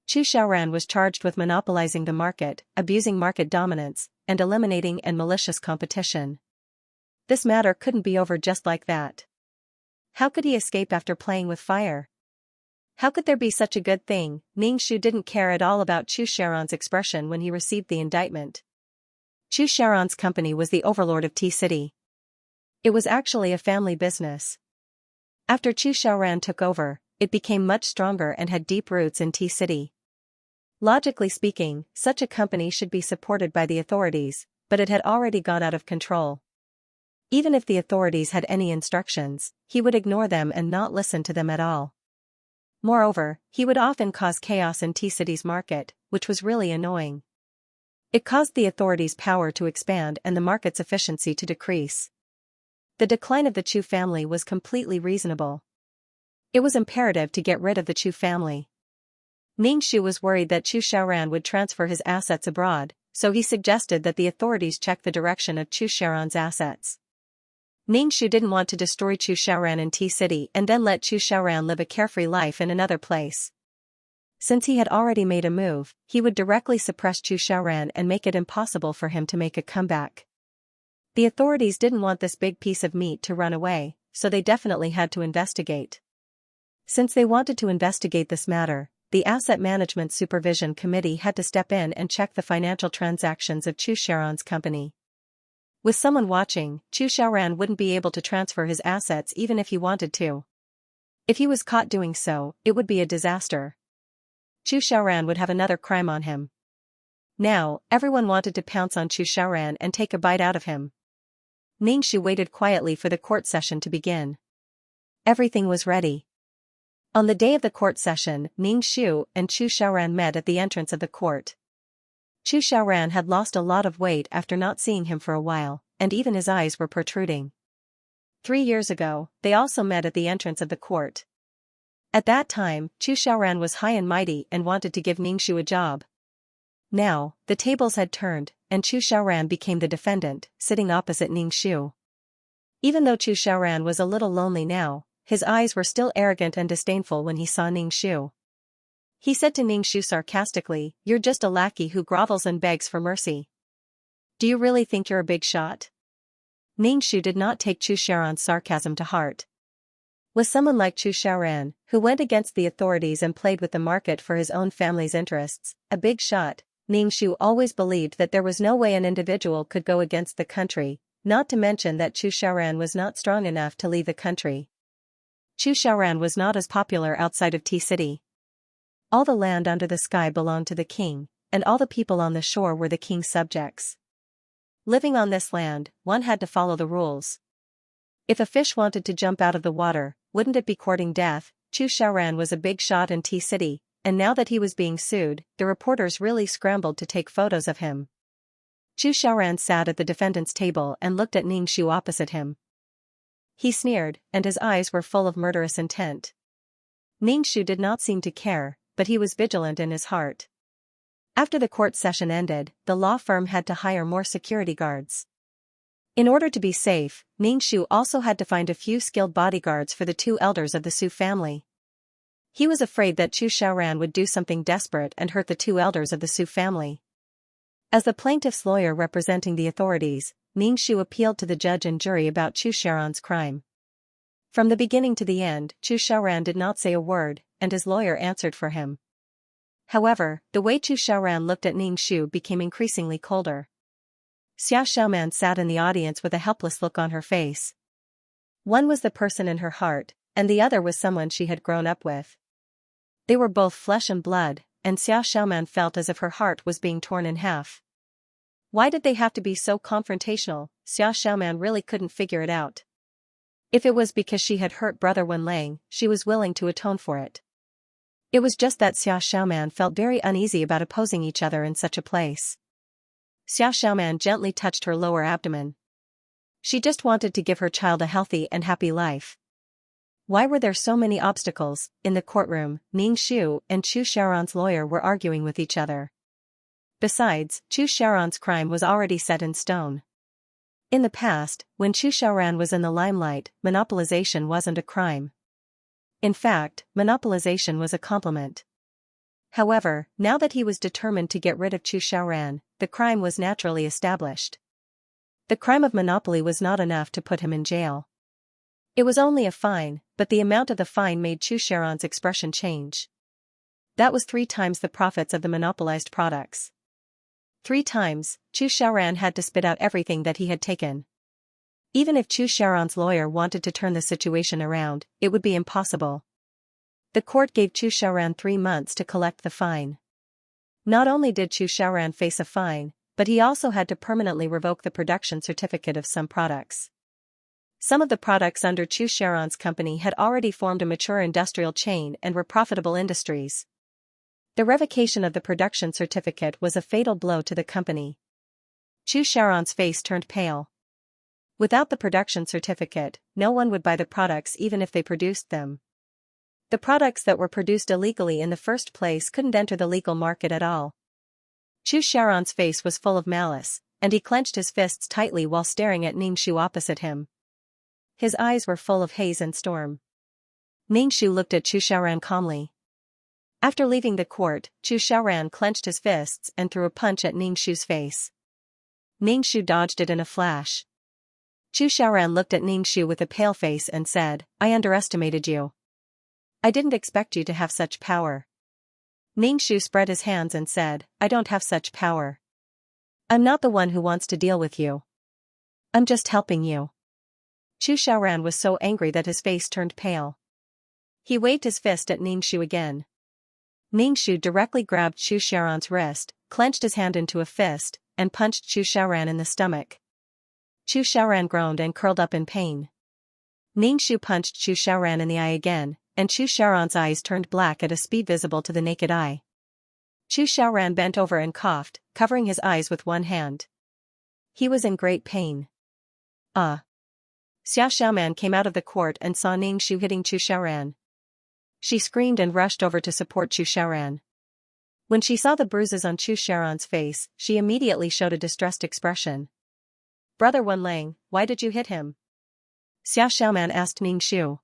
Chu Xiaoran was charged with monopolizing the market, abusing market dominance, and eliminating and malicious competition. This matter couldn't be over just like that. How could he escape after playing with fire? How could there be such a good thing? Ningxu didn't care at all about Chu Xiaoran's expression when he received the indictment. Chu Xiaoran's company was the overlord of T-City. It was actually a family business. After Chu Xiaoran took over, it became much stronger and had deep roots in T-City. Logically speaking, such a company should be supported by the authorities, but it had already gone out of control. Even if the authorities had any instructions, he would ignore them and not listen to them at all. Moreover, he would often cause chaos in T-City's market, which was really annoying. It caused the authorities' power to expand and the market's efficiency to decrease. The decline of the Chu family was completely reasonable. It was imperative to get rid of the Chu family. Ningxu was worried that Chu Xiaoran would transfer his assets abroad, so he suggested that the authorities check the direction of Chu Xiaoran's assets. Ningxu didn't want to destroy Chu Xiaoran in T-City and then let Chu Xiaoran live a carefree life in another place. Since he had already made a move, he would directly suppress Chu Xiaoran and make it impossible for him to make a comeback. The authorities didn't want this big piece of meat to run away, so they definitely had to investigate. Since they wanted to investigate this matter, the Asset Management Supervision Committee had to step in and check the financial transactions of Chu Xiaoran's company. With someone watching, Chu Xiaoran wouldn't be able to transfer his assets even if he wanted to. If he was caught doing so, it would be a disaster. Chu Xiaoran would have another crime on him. Now, everyone wanted to pounce on Chu Xiaoran and take a bite out of him. Ningxu waited quietly for the court session to begin. Everything was ready. On the day of the court session, Ningxu and Chu Xiaoran met at the entrance of the court. Chu Xiaoran had lost a lot of weight after not seeing him for a while, and even his eyes were protruding. 3 years ago, they also met at the entrance of the court. At that time, Chu Xiaoran was high and mighty and wanted to give Ningxu a job. Now, the tables had turned, and Chu Xiaoran became the defendant, sitting opposite Ningxu. Even though Chu Xiaoran was a little lonely now, his eyes were still arrogant and disdainful when he saw Ningxu. He said to Ningxu sarcastically, "You're just a lackey who grovels and begs for mercy. Do you really think you're a big shot?" Ningxu did not take Chu Xiaoran's sarcasm to heart. With someone like Chu Xiaoran, who went against the authorities and played with the market for his own family's interests, a big shot, Ningxu always believed that there was no way an individual could go against the country, not to mention that Chu Xiaoran was not strong enough to leave the country. Chu Xiaoran was not as popular outside of T-City. All the land under the sky belonged to the king, and all the people on the shore were the king's subjects. Living on this land, one had to follow the rules. If a fish wanted to jump out of the water, wouldn't it be courting death? Chu Xiaoran was a big shot in T-City, and now that he was being sued, the reporters really scrambled to take photos of him. Chu Xiaoran sat at the defendant's table and looked at Ningxu opposite him. He sneered, and his eyes were full of murderous intent. Ningxu did not seem to care, but he was vigilant in his heart. After the court session ended, the law firm had to hire more security guards. In order to be safe, Ningxu also had to find a few skilled bodyguards for the 2 elders of the Su family. He was afraid that Chu Xiaoran would do something desperate and hurt the 2 elders of the Su family. As the plaintiff's lawyer representing the authorities, Ningxu appealed to the judge and jury about Chu Xiaoran's crime. From the beginning to the end, Chu Xiaoran did not say a word, and his lawyer answered for him. However, the way Chu Xiaoran looked at Ningxu became increasingly colder. Xia Xiaoman sat in the audience with a helpless look on her face. One was the person in her heart, and the other was someone she had grown up with. They were both flesh and blood, and Xia Xiaoman felt as if her heart was being torn in half. Why did they have to be so confrontational? Xia Xiaoman really couldn't figure it out. If it was because she had hurt Brother Wenlang, she was willing to atone for it. It was just that Xia Xiaoman felt very uneasy about opposing each other in such a place. Xia Xiaoman gently touched her lower abdomen. She just wanted to give her child a healthy and happy life. Why were there so many obstacles? In the courtroom, Ningxu and Chu Xiaoran's lawyer were arguing with each other. Besides, Chu Xiaoran's crime was already set in stone. In the past, when Chu Xiaoran was in the limelight, monopolization wasn't a crime. In fact, monopolization was a compliment. However, now that he was determined to get rid of Chu Xiaoran, the crime was naturally established. The crime of monopoly was not enough to put him in jail. It was only a fine, but the amount of the fine made Chu Xiaoran's expression change. That was 3 times the profits of the monopolized products. 3 times, Chu Xiaoran had to spit out everything that he had taken. Even if Chu Xiaoran's lawyer wanted to turn the situation around, it would be impossible. The court gave Chu Xiaoran 3 months to collect the fine. Not only did Chu Xiaoran face a fine, but he also had to permanently revoke the production certificate of some products. Some of the products under Chu Sharon's company had already formed a mature industrial chain and were profitable industries. The revocation of the production certificate was a fatal blow to the company. Chu Sharon's face turned pale. Without the production certificate, no one would buy the products even if they produced them. The products that were produced illegally in the first place couldn't enter the legal market at all. Chu Sharon's face was full of malice, and he clenched his fists tightly while staring at Ningxu opposite him. His eyes were full of haze and storm. Ningxu looked at Chu Shaoran calmly. After leaving the court, Chu Shaoran clenched his fists and threw a punch at Ningxu's face. Ningxu dodged it in a flash. Chu Shaoran looked at Ningxu with a pale face and said, "I underestimated you. I didn't expect you to have such power." Ningxu spread his hands and said, "I don't have such power. I'm not the one who wants to deal with you. I'm just helping you." Chu Shaoran was so angry that his face turned pale. He waved his fist at Ningxu again. Ningxu directly grabbed Chu Shaoran's wrist, clenched his hand into a fist, and punched Chu Shaoran in the stomach. Chu Shaoran groaned and curled up in pain. Ningxu punched Chu Shaoran in the eye again, and Chu Shaoran's eyes turned black at a speed visible to the naked eye. Chu Shaoran bent over and coughed, covering his eyes with one hand. He was in great pain. Xia Xiaoman came out of the court and saw Ningxu hitting Chu Shaoran. She screamed and rushed over to support Chu Shaoran. When she saw the bruises on Chu Shaoran's face, she immediately showed a distressed expression. "Brother Wenlang, why did you hit him?" Xia Xiaoman asked Ningxu.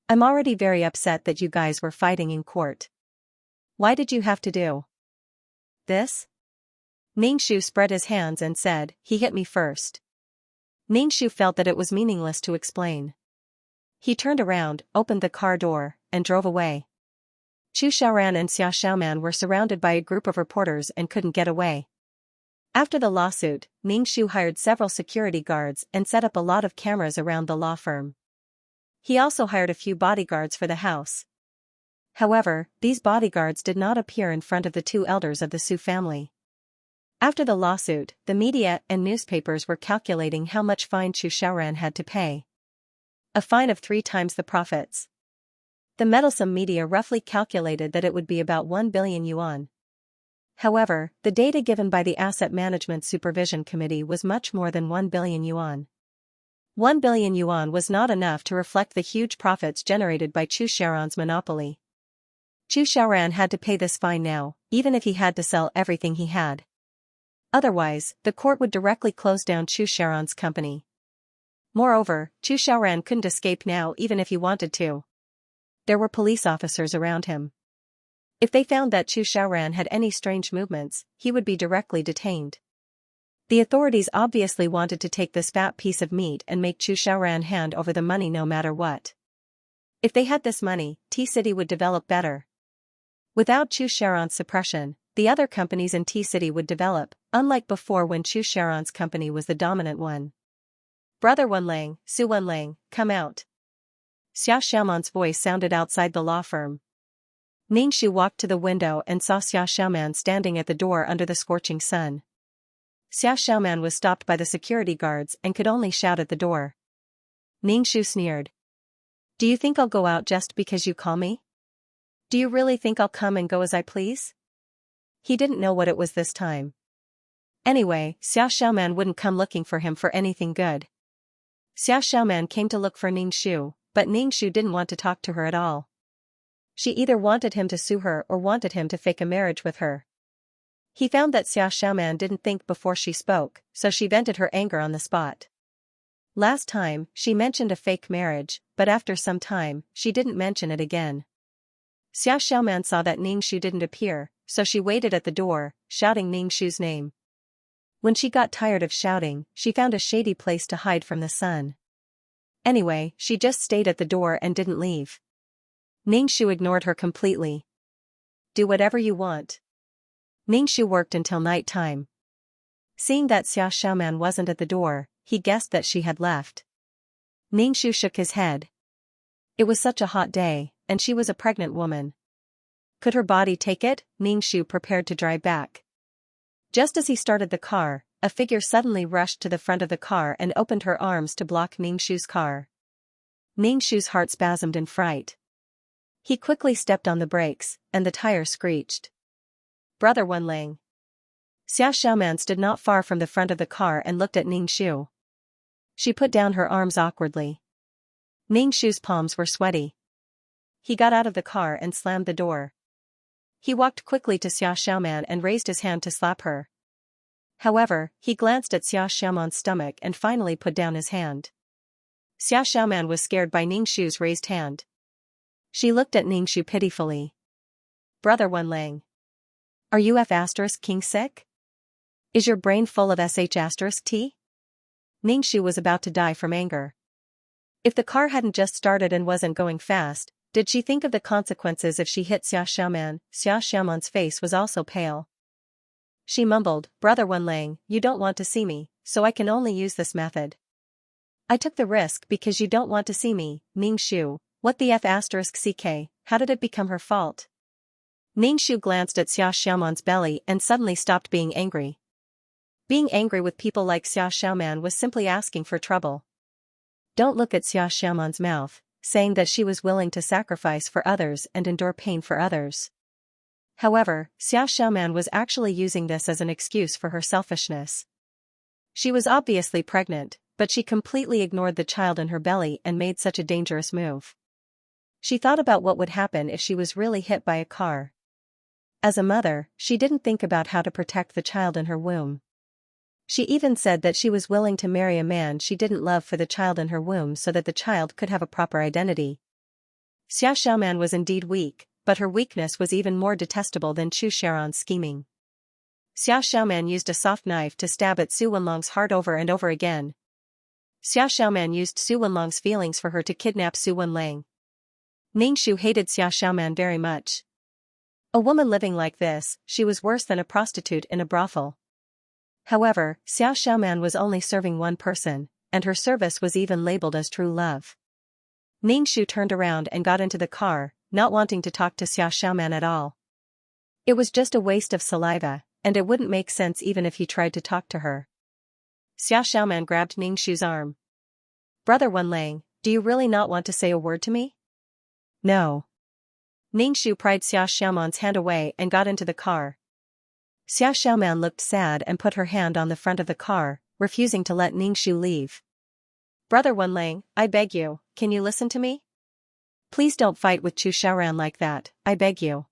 "I'm already very upset that you guys were fighting in court. Why did you have to do this?" Ningxu spread his hands and said, "He hit me first." Ningxu felt that it was meaningless to explain. He turned around, opened the car door, and drove away. Chu Shaoran and Xia Xiaoman were surrounded by a group of reporters and couldn't get away. After the lawsuit, Ningxu hired several security guards and set up a lot of cameras around the law firm. He also hired a few bodyguards for the house. However, these bodyguards did not appear in front of the two elders of the Su family. After the lawsuit, the media and newspapers were calculating how much fine Chu Shaoran had to pay. A fine of 3 times the profits. The meddlesome media roughly calculated that it would be about 1 billion yuan. However, the data given by the Asset Management Supervision Committee was much more than 1 billion yuan. 1 billion yuan was not enough to reflect the huge profits generated by Chu Shaoran's monopoly. Chu Shaoran had to pay this fine now, even if he had to sell everything he had. Otherwise, the court would directly close down Chu Shaoran's company. Moreover, Chu Shaoran couldn't escape now even if he wanted to. There were police officers around him. If they found that Chu Shaoran had any strange movements, he would be directly detained. The authorities obviously wanted to take this fat piece of meat and make Chu Shaoran hand over the money no matter what. If they had this money, T-City would develop better. Without Chu Shaoran's suppression, the other companies in T-City would develop, unlike before when Chu Shaoran's company was the dominant one. "Brother Wenlang, Su Wenlang, come out." Xia Xiaoman's voice sounded outside the law firm. Ningxu walked to the window and saw Xia Xiaoman standing at the door under the scorching sun. Xia Xiaoman was stopped by the security guards and could only shout at the door. Ningxu sneered. "Do you think I'll go out just because you call me? Do you really think I'll come and go as I please?" He didn't know what it was this time. Anyway, Xia Xiaoman wouldn't come looking for him for anything good. Xia Xiaoman came to look for Ningxu, but Ningxu didn't want to talk to her at all. She either wanted him to sue her or wanted him to fake a marriage with her. He found that Xia Xiaoman didn't think before she spoke, so she vented her anger on the spot. Last time, she mentioned a fake marriage, but after some time, she didn't mention it again. Xia Xiaoman saw that Ningxu didn't appear, so she waited at the door, shouting Ningxu's name. When she got tired of shouting, she found a shady place to hide from the sun. Anyway, she just stayed at the door and didn't leave. Ningxu ignored her completely. "Do whatever you want." Ningxu worked until night time. Seeing that Xia Xiaoman wasn't at the door, he guessed that she had left. Ningxu shook his head. It was such a hot day, and she was a pregnant woman. Could her body take it? Ningxu prepared to drive back. Just as he started the car, a figure suddenly rushed to the front of the car and opened her arms to block Ningxu's car. Ningxu's heart spasmed in fright. He quickly stepped on the brakes, and the tire screeched. Brother Wenling. Xia Xiaoman stood not far from the front of the car and looked at Ningxu. She put down her arms awkwardly. Ningxu's palms were sweaty. He got out of the car and slammed the door. He walked quickly to Xia Xiaoman and raised his hand to slap her. However, he glanced at Xia Xiaoman's stomach and finally put down his hand. Xia Xiaoman was scared by Ningxu's raised hand. She looked at Ningxu pitifully. Brother Wenling. Are you F*King sick? Is your brain full of *T? Ningxu was about to die from anger. If the car hadn't just started and wasn't going fast, did she think of the consequences if she hit Xia Xiaoman? Xia Xiaoman's face was also pale. She mumbled, Brother Wenling, you don't want to see me, so I can only use this method. I took the risk because you don't want to see me, Ningxu. What the F*ck? How did it become her fault? Ningxu glanced at Xia Xiaoman's belly and suddenly stopped being angry. Being angry with people like Xia Xiaoman was simply asking for trouble. Don't look at Xia Xiaoman's mouth, saying that she was willing to sacrifice for others and endure pain for others. However, Xia Xiaoman was actually using this as an excuse for her selfishness. She was obviously pregnant, but she completely ignored the child in her belly and made such a dangerous move. She thought about what would happen if she was really hit by a car. As a mother, she didn't think about how to protect the child in her womb. She even said that she was willing to marry a man she didn't love for the child in her womb so that the child could have a proper identity. Xia Xiaoman was indeed weak, but her weakness was even more detestable than Chu Sharon's scheming. Xia Xiaoman used a soft knife to stab at Su Wenlong's heart over and over again. Xia Xiaoman used Su Wenlong's feelings for her to kidnap Su Wenlang. Ningxu hated Xia Xiaoman very much. A woman living like this, she was worse than a prostitute in a brothel. However, Xia Xiaoman was only serving one person, and her service was even labeled as true love. Ningxu turned around and got into the car, not wanting to talk to Xia Xiaoman at all. It was just a waste of saliva, and it wouldn't make sense even if he tried to talk to her. Xia Xiaoman grabbed Ningxu's arm. Brother Wenlang, do you really not want to say a word to me? No. Ningxu pried Xia Xiaoman's hand away and got into the car. Xia Xiaoman looked sad and put her hand on the front of the car, refusing to let Ningxu leave. Brother Wenlang, I beg you, can you listen to me? Please don't fight with Chu Shaoran like that, I beg you.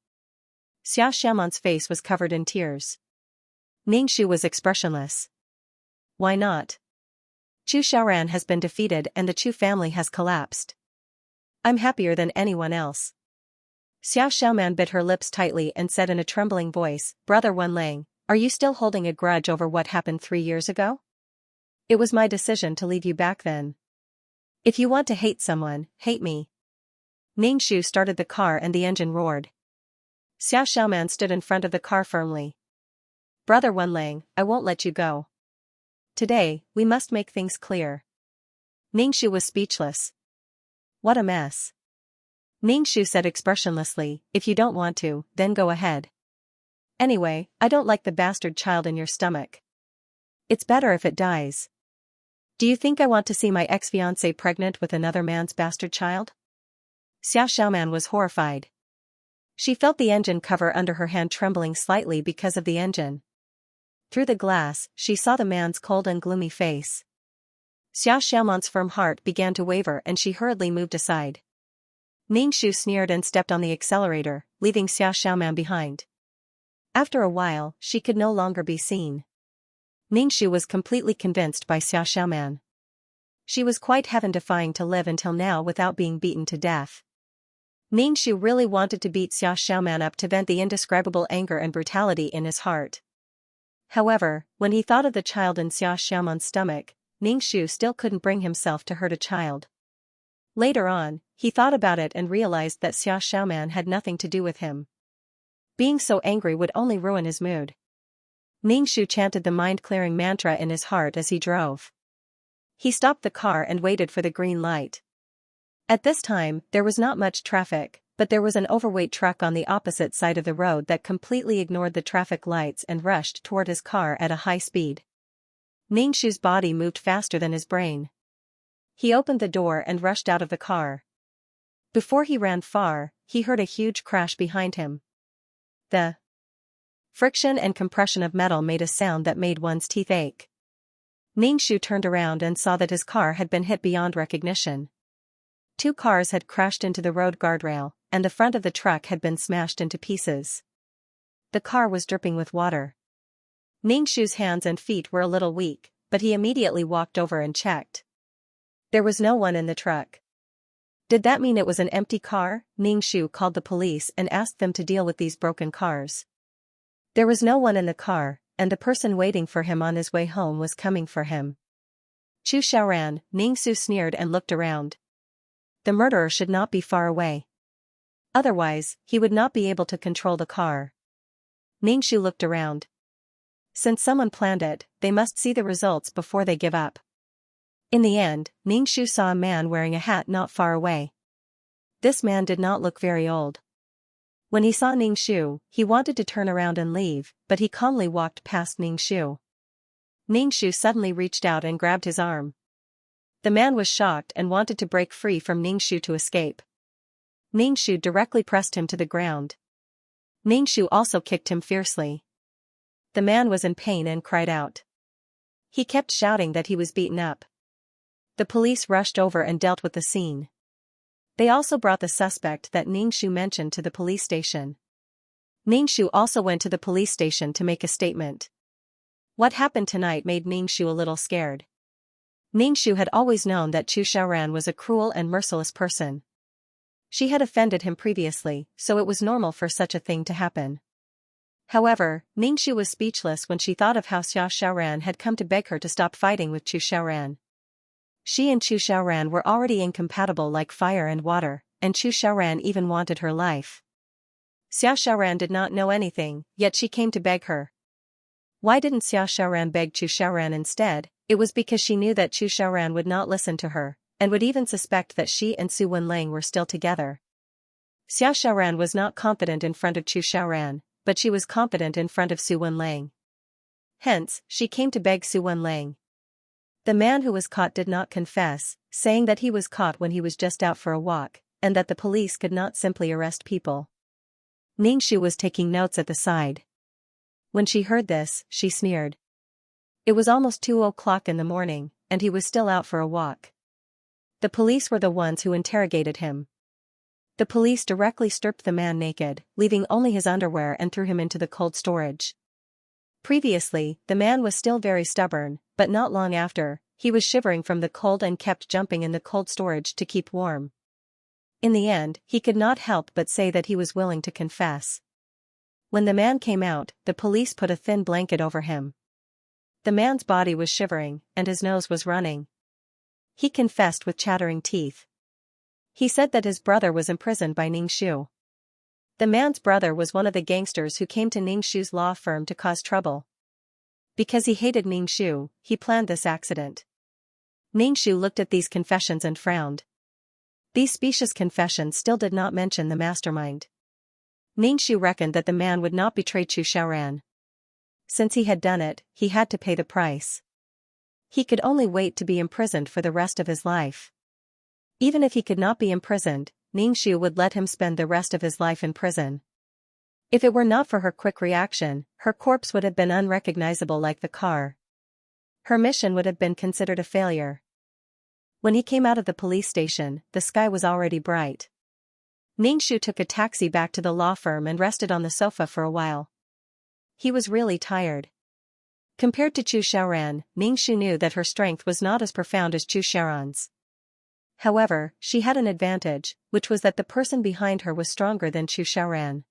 Xia Xiaoman's face was covered in tears. Ningxu was expressionless. Why not? Chu Shaoran has been defeated and the Chu family has collapsed. I'm happier than anyone else. Xia Xiaoman bit her lips tightly and said in a trembling voice, Brother Wenlang, are you still holding a grudge over what happened 3 years ago? It was my decision to leave you back then. If you want to hate someone, hate me. Ningxu started the car and the engine roared. Xia Xiaoman stood in front of the car firmly. Brother Wenlang, I won't let you go. Today, we must make things clear. Ningxu was speechless. What a mess. Ningxu said expressionlessly, if you don't want to, then go ahead. Anyway, I don't like the bastard child in your stomach. It's better if it dies. Do you think I want to see my ex-fiancée pregnant with another man's bastard child? Xia Xiaoman was horrified. She felt the engine cover under her hand trembling slightly because of the engine. Through the glass, she saw the man's cold and gloomy face. Xia Xiaoman's firm heart began to waver and she hurriedly moved aside. Ningxu sneered and stepped on the accelerator, leaving Xia Xiaoman behind. After a while, she could no longer be seen. Ningxu was completely convinced by Xia Xiaoman. She was quite heaven-defying to live until now without being beaten to death. Ningxu really wanted to beat Xia Xiaoman up to vent the indescribable anger and brutality in his heart. However, when he thought of the child in Xia Xiaoman's stomach, Ningxu still couldn't bring himself to hurt a child. Later on, he thought about it and realized that Xia Xiaoman had nothing to do with him. Being so angry would only ruin his mood. Ningxu chanted the mind-clearing mantra in his heart as he drove. He stopped the car and waited for the green light. At this time, there was not much traffic, but there was an overweight truck on the opposite side of the road that completely ignored the traffic lights and rushed toward his car at a high speed. Ningshu's body moved faster than his brain. He opened the door and rushed out of the car. Before he ran far, he heard a huge crash behind him. The friction and compression of metal made a sound that made one's teeth ache. Ningshu turned around and saw that his car had been hit beyond recognition. Two cars had crashed into the road guardrail, and the front of the truck had been smashed into pieces. The car was dripping with water. Ningshu's hands and feet were a little weak, but he immediately walked over and checked. There was no one in the truck. Did that mean it was an empty car? Ningshu called the police and asked them to deal with these broken cars. There was no one in the car, and the person waiting for him on his way home was coming for him. Chu Xiaoran, Ningshu sneered and looked around. The murderer should not be far away. Otherwise, he would not be able to control the car. Ningshu looked around. Since someone planned it, they must see the results before they give up. In the end, Ningshu saw a man wearing a hat not far away. This man did not look very old. When he saw Ningshu, he wanted to turn around and leave, but he calmly walked past Ningshu. Ningshu suddenly reached out and grabbed his arm. The man was shocked and wanted to break free from Ningshu to escape. Ningshu directly pressed him to the ground. Ningshu also kicked him fiercely. The man was in pain and cried out. He kept shouting that he was beaten up. The police rushed over and dealt with the scene. They also brought the suspect that Ningshu mentioned to the police station. Ningshu also went to the police station to make a statement. What happened tonight made Ningshu a little scared. Ningshu had always known that Chu Xiaoran was a cruel and merciless person. She had offended him previously, so it was normal for such a thing to happen. However, Ningshu was speechless when she thought of how Xia Xiaoran had come to beg her to stop fighting with Chu Xiaoran. She and Chu Xiaoran were already incompatible like fire and water, and Chu Xiaoran even wanted her life. Xia Xiaoran did not know anything, yet she came to beg her. Why didn't Xia Xiaoran beg Chu Xiaoran instead? It was because she knew that Chu Xiaoran would not listen to her, and would even suspect that she and Su Wenlang were still together. Xia Xiaoran was not confident in front of Chu Xiaoran, but she was confident in front of Su Wenlang. Hence, she came to beg Su Wenlang. The man who was caught did not confess, saying that he was caught when he was just out for a walk, and that the police could not simply arrest people. Ningshu was taking notes at the side. When she heard this, she sneered. It was almost 2 o'clock in the morning, and he was still out for a walk. The police were the ones who interrogated him. The police directly stripped the man naked, leaving only his underwear, and threw him into the cold storage. Previously, the man was still very stubborn, but not long after, he was shivering from the cold and kept jumping in the cold storage to keep warm. In the end, he could not help but say that he was willing to confess. When the man came out, the police put a thin blanket over him. The man's body was shivering, and his nose was running. He confessed with chattering teeth. He said that his brother was imprisoned by Ningshu. The man's brother was one of the gangsters who came to Ningshu's law firm to cause trouble. Because he hated Ningshu, he planned this accident. Ningshu looked at these confessions and frowned. These specious confessions still did not mention the mastermind. Ningshu reckoned that the man would not betray Chu Xiaoran. Since he had done it, he had to pay the price. He could only wait to be imprisoned for the rest of his life. Even if he could not be imprisoned, Ningshu would let him spend the rest of his life in prison. If it were not for her quick reaction, her corpse would have been unrecognizable like the car. Her mission would have been considered a failure. When he came out of the police station, the sky was already bright. Ningshu took a taxi back to the law firm and rested on the sofa for a while. He was really tired. Compared to Chu Xiaoran, Ningshu knew that her strength was not as profound as Chu Xiaoran's. However, she had an advantage, which was that the person behind her was stronger than Chu Xiaoran.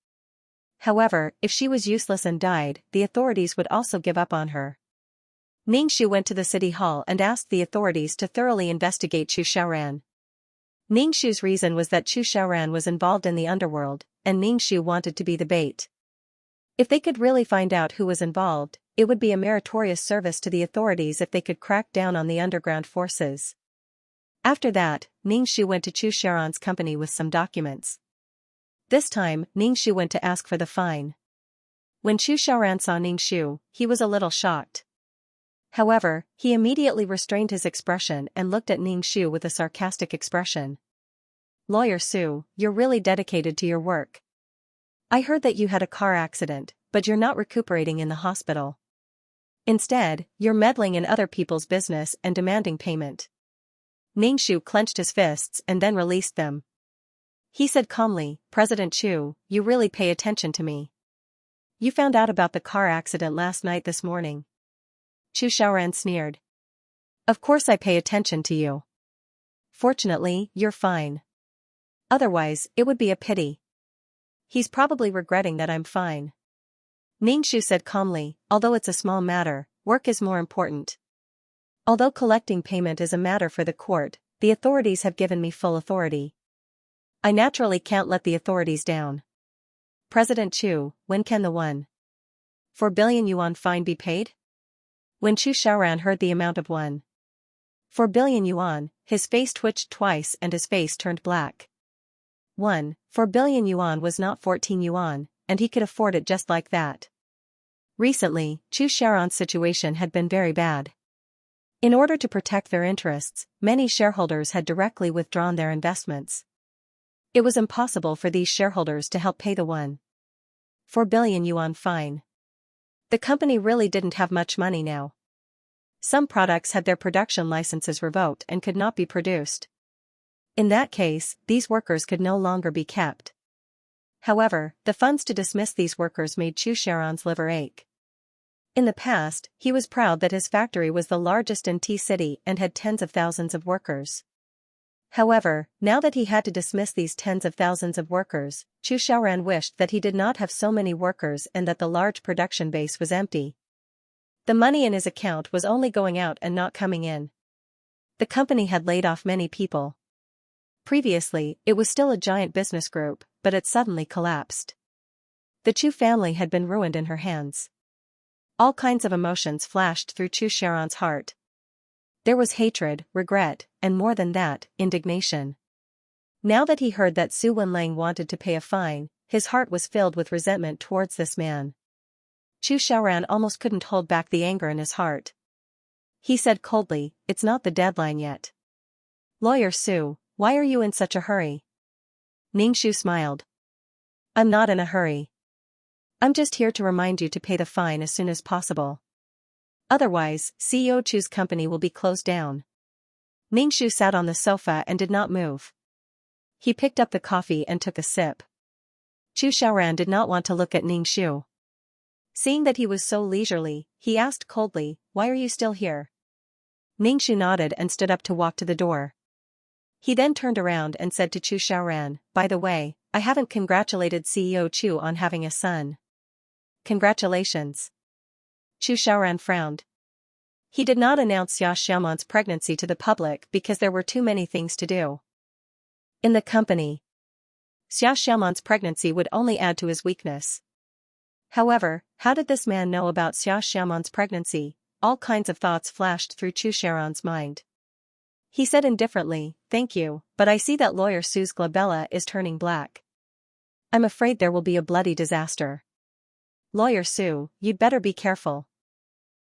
However, if she was useless and died, the authorities would also give up on her. Ningshu went to the city hall and asked the authorities to thoroughly investigate Chu Xiaoran. Ningshu's reason was that Chu Xiaoran was involved in the underworld, and Ningshu wanted to be the bait. If they could really find out who was involved, it would be a meritorious service to the authorities if they could crack down on the underground forces. After that, Ningshu went to Chu Xiaoran's company with some documents. This time, Ningshu went to ask for the fine. When Chu Xiaoran saw Ningshu, he was a little shocked. However, he immediately restrained his expression and looked at Ning Shu with a sarcastic expression. Lawyer Su, you're really dedicated to your work. I heard that you had a car accident, but you're not recuperating in the hospital. Instead, you're meddling in other people's business and demanding payment. Ning Shu clenched his fists and then released them. He said calmly, President Chu, you really pay attention to me. You found out about the car accident last night this morning. Chu Xiaoran sneered. Of course I pay attention to you. Fortunately, you're fine. Otherwise, it would be a pity. He's probably regretting that I'm fine. Ning Shu said calmly, although it's a small matter, work is more important. Although collecting payment is a matter for the court, the authorities have given me full authority. I naturally can't let the authorities down. President Chu, when can the 1.4 billion yuan fine be paid? When Chu Xiaoran heard the amount of 1.4 billion yuan, his face twitched twice and his face turned black. 1.4 billion yuan was not 14 yuan, and he could afford it just like that. Recently, Chu Xiaoran's situation had been very bad. In order to protect their interests, many shareholders had directly withdrawn their investments. It was impossible for these shareholders to help pay the 1.4 billion yuan fine. The company really didn't have much money now. Some products had their production licenses revoked and could not be produced. In that case, these workers could no longer be kept. However, the funds to dismiss these workers made Chu Xiaoran's liver ache. In the past, he was proud that his factory was the largest in T City and had tens of thousands of workers. However, now that he had to dismiss these tens of thousands of workers, Chu Xiaoran wished that he did not have so many workers and that the large production base was empty. The money in his account was only going out and not coming in. The company had laid off many people. Previously, it was still a giant business group, but it suddenly collapsed. The Chu family had been ruined in her hands. All kinds of emotions flashed through Chu Xiaoran's heart. There was hatred, regret, and more than that, indignation. Now that he heard that Su Wenlang wanted to pay a fine, his heart was filled with resentment towards this man. Chu Xiaoran almost couldn't hold back the anger in his heart. He said coldly, it's not the deadline yet. Lawyer Su, why are you in such a hurry? Ning Shu smiled. I'm not in a hurry. I'm just here to remind you to pay the fine as soon as possible. Otherwise, CEO Chu's company will be closed down. Ning Shu sat on the sofa and did not move. He picked up the coffee and took a sip. Chu Xiaoran did not want to look at Ning Shu. Seeing that he was so leisurely, he asked coldly, why are you still here? Ning Shu nodded and stood up to walk to the door. He then turned around and said to Chu Xiaoran, by the way, I haven't congratulated CEO Chu on having a son. Congratulations. Chu Xiaoran frowned. He did not announce Xia Xiaoman's pregnancy to the public because there were too many things to do. In the company, Xia Xiaoman's pregnancy would only add to his weakness. However, how did this man know about Xia Xiaoman's pregnancy? All kinds of thoughts flashed through Chu Xiaoran's mind. He said indifferently, thank you, but I see that Lawyer Su's glabella is turning black. I'm afraid there will be a bloody disaster. Lawyer Su, you'd better be careful.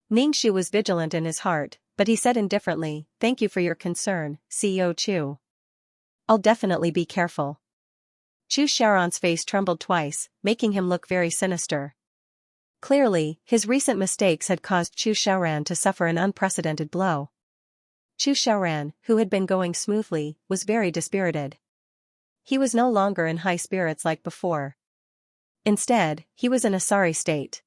Ning Shu was vigilant in his heart, but he said indifferently, thank you for your concern, CEO Chu. I'll definitely be careful. Chu Xiaoran's face trembled twice, making him look very sinister. Clearly, his recent mistakes had caused Chu Xiaoran to suffer an unprecedented blow. Chu Xiaoran, who had been going smoothly, was very dispirited. He was no longer in high spirits like before. Instead, he was in a sorry state.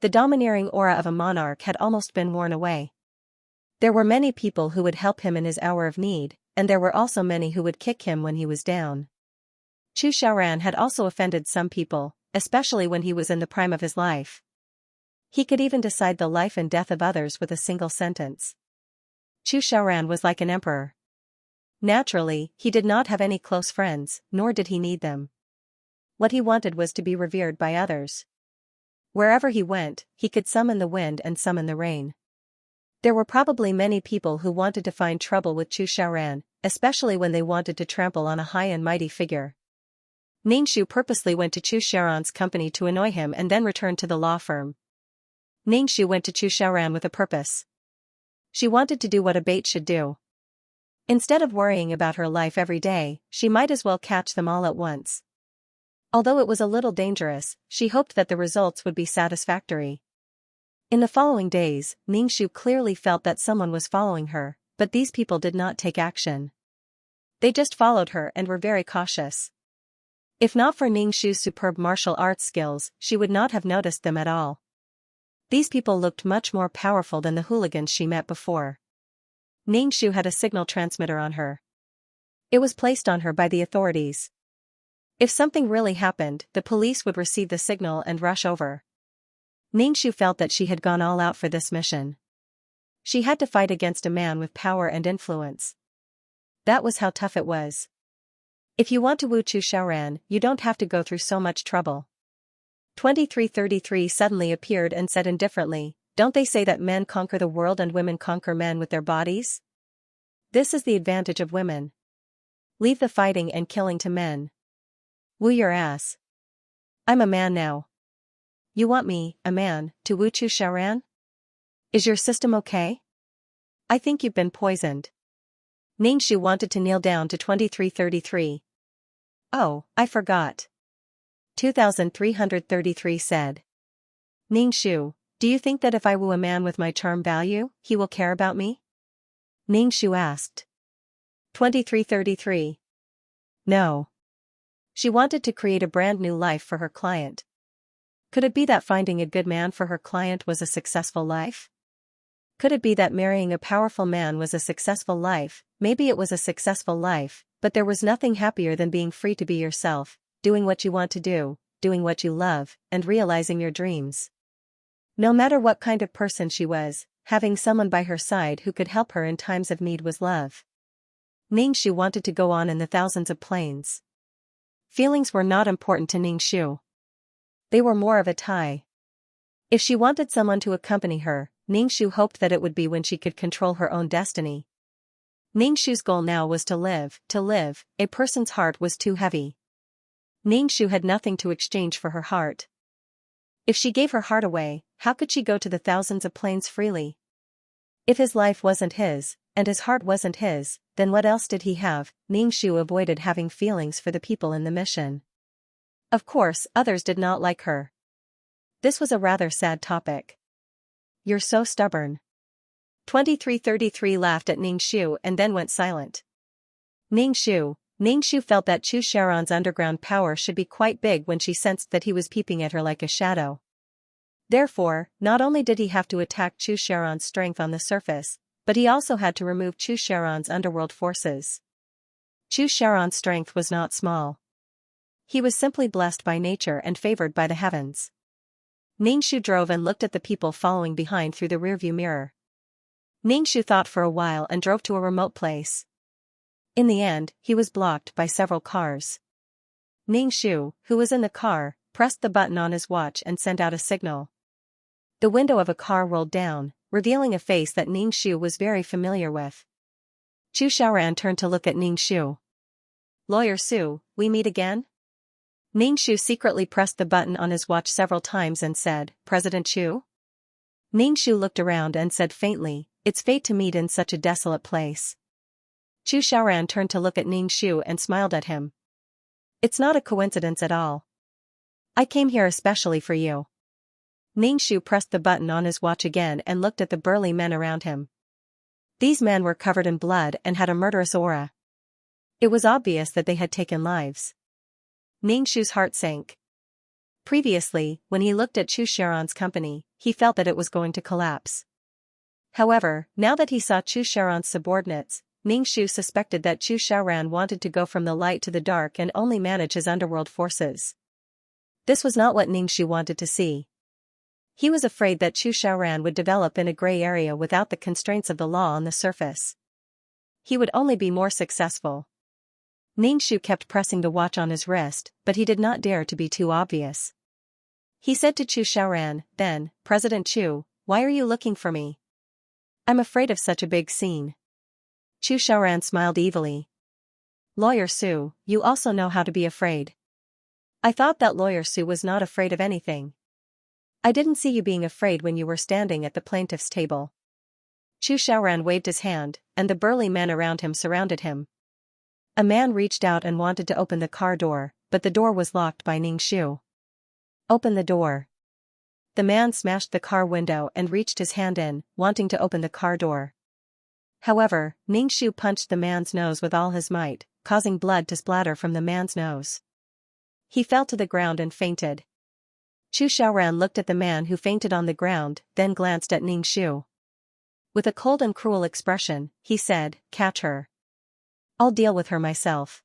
The domineering aura of a monarch had almost been worn away. There were many people who would help him in his hour of need, and there were also many who would kick him when he was down. Chu Xiaoran had also offended some people, especially when he was in the prime of his life. He could even decide the life and death of others with a single sentence. Chu Xiaoran was like an emperor. Naturally, he did not have any close friends, nor did he need them. What he wanted was to be revered by others. Wherever he went, he could summon the wind and summon the rain. There were probably many people who wanted to find trouble with Chu Xiaoran, especially when they wanted to trample on a high and mighty figure. Ning Shu purposely went to Chu Xiaoran's company to annoy him and then returned to the law firm. Ning went to Chu Xiaoran with a purpose. She wanted to do what a bait should do. Instead of worrying about her life every day, she might as well catch them all at once. Although it was a little dangerous, she hoped that the results would be satisfactory. In the following days, Ning clearly felt that someone was following her, but these people did not take action. They just followed her and were very cautious. If not for Ning superb martial arts skills, she would not have noticed them at all. These people looked much more powerful than the hooligans she met before. Ning had a signal transmitter on her. It was placed on her by the authorities. If something really happened, the police would receive the signal and rush over. Ning felt that she had gone all out for this mission. She had to fight against a man with power and influence. That was how tough it was. If you want to woo Chu Xiaoran, you don't have to go through so much trouble. 2333 suddenly appeared and said indifferently, "Don't they say that men conquer the world and women conquer men with their bodies? This is the advantage of women. Leave the fighting and killing to men. Woo your ass. I'm a man now. You want me, a man, to woo Chu Xiaoran? Is your system okay? I think you've been poisoned." Ning wanted to kneel down to 2333. "Oh, I forgot." 2333 said. "Ning, do you think that if I woo a man with my charm value, he will care about me?" Ning asked. 2333. No. She wanted to create a brand new life for her client. Could it be that finding a good man for her client was a successful life? Could it be that marrying a powerful man was a successful life? Maybe it was a successful life, but there was nothing happier than being free to be yourself, doing what you want to do, doing what you love, and realizing your dreams. No matter what kind of person she was, having someone by her side who could help her in times of need was love. Ning wanted to go on in the thousands of planes. Feelings were not important to Ning. They were more of a tie. If she wanted someone to accompany her, Ning hoped that it would be when she could control her own destiny. Ning goal now was to live. A person's heart was too heavy. Ning had nothing to exchange for her heart. If she gave her heart away, how could she go to the thousands of planes freely? If his life wasn't his, and his heart wasn't his, then what else did he have? Ning avoided having feelings for the people in the mission. Of course, others did not like her. This was a rather sad topic. "You're so stubborn." 2333 laughed at Ning and then went silent. Ning felt that Chu Xiaoran's underground power should be quite big when she sensed that he was peeping at her like a shadow. Therefore, not only did he have to attack Chu Xiaoran's strength on the surface, but he also had to remove Chu Xiaoran's underworld forces. Chu Xiaoran's strength was not small. He was simply blessed by nature and favored by the heavens. Ning drove and looked at the people following behind through the rearview mirror. Ning thought for a while and drove to a remote place. In the end, he was blocked by several cars. Ning who was in the car, pressed the button on his watch and sent out a signal. The window of a car rolled down, revealing a face that Ning was very familiar with. Chu Xiaoran turned to look at Ning. "Lawyer Su, we meet again?" Ning secretly pressed the button on his watch several times and said, "President Chu?" Ning looked around and said faintly, "It's fate to meet in such a desolate place." Chu Xiaoran turned to look at Ning and smiled at him. "It's not a coincidence at all. I came here especially for you." Ning pressed the button on his watch again and looked at the burly men around him. These men were covered in blood and had a murderous aura. It was obvious that they had taken lives. Ning heart sank. Previously, when he looked at Chu Xiaoran's company, he felt that it was going to collapse. However, now that he saw Chu Xiaoran's subordinates, Ning suspected that Chu Xiaoran wanted to go from the light to the dark and only manage his underworld forces. This was not what Ning wanted to see. He was afraid that Chu Xiaoran would develop in a gray area without the constraints of the law on the surface. He would only be more successful. Ning kept pressing the watch on his wrist, but he did not dare to be too obvious. He said to Chu Xiaoran, then, "President Chu, why are you looking for me? I'm afraid of such a big scene." Chu Xiaoran smiled evilly. "Lawyer Su, you also know how to be afraid." "I thought that Lawyer Su was not afraid of anything." I didn't see you being afraid when you were standing at the plaintiff's table. Chu Xiaoran waved his hand, and the burly men around him surrounded him. A man reached out and wanted to open the car door, but the door was locked by Ningxiu. Open the door. The man smashed the car window and reached his hand in, wanting to open the car door. However, Ningxiu punched the man's nose with all his might, causing blood to splatter from the man's nose. He fell to the ground and fainted. Chu Xiaoran looked at the man who fainted on the ground, then glanced at Ningxiu. With a cold and cruel expression, he said, "Catch her. I'll deal with her myself."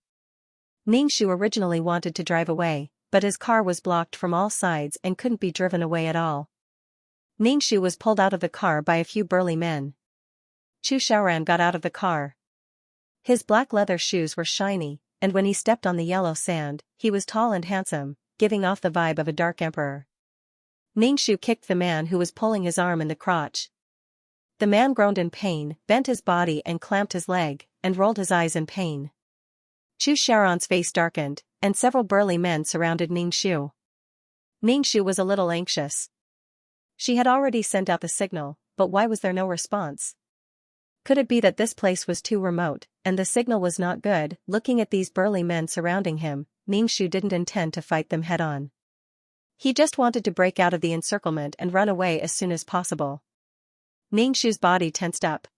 Ningxiu originally wanted to drive away, but his car was blocked from all sides and couldn't be driven away at all. Ningxiu was pulled out of the car by a few burly men. Chu Xiaoran got out of the car. His black leather shoes were shiny, and when he stepped on the yellow sand, he was tall and handsome, giving off the vibe of a dark emperor. Ningxiu kicked the man who was pulling his arm in the crotch. The man groaned in pain, bent his body and clamped his leg, and rolled his eyes in pain. Chu Xiaoran's face darkened, and several burly men surrounded Ningxiu. Ningxiu was a little anxious. She had already sent out the signal, but why was there no response? Could it be that this place was too remote, and the signal was not good? Looking at these burly men surrounding him, Ningxiu didn't intend to fight them head-on. He just wanted to break out of the encirclement and run away as soon as possible. Ningxiu's body tensed up.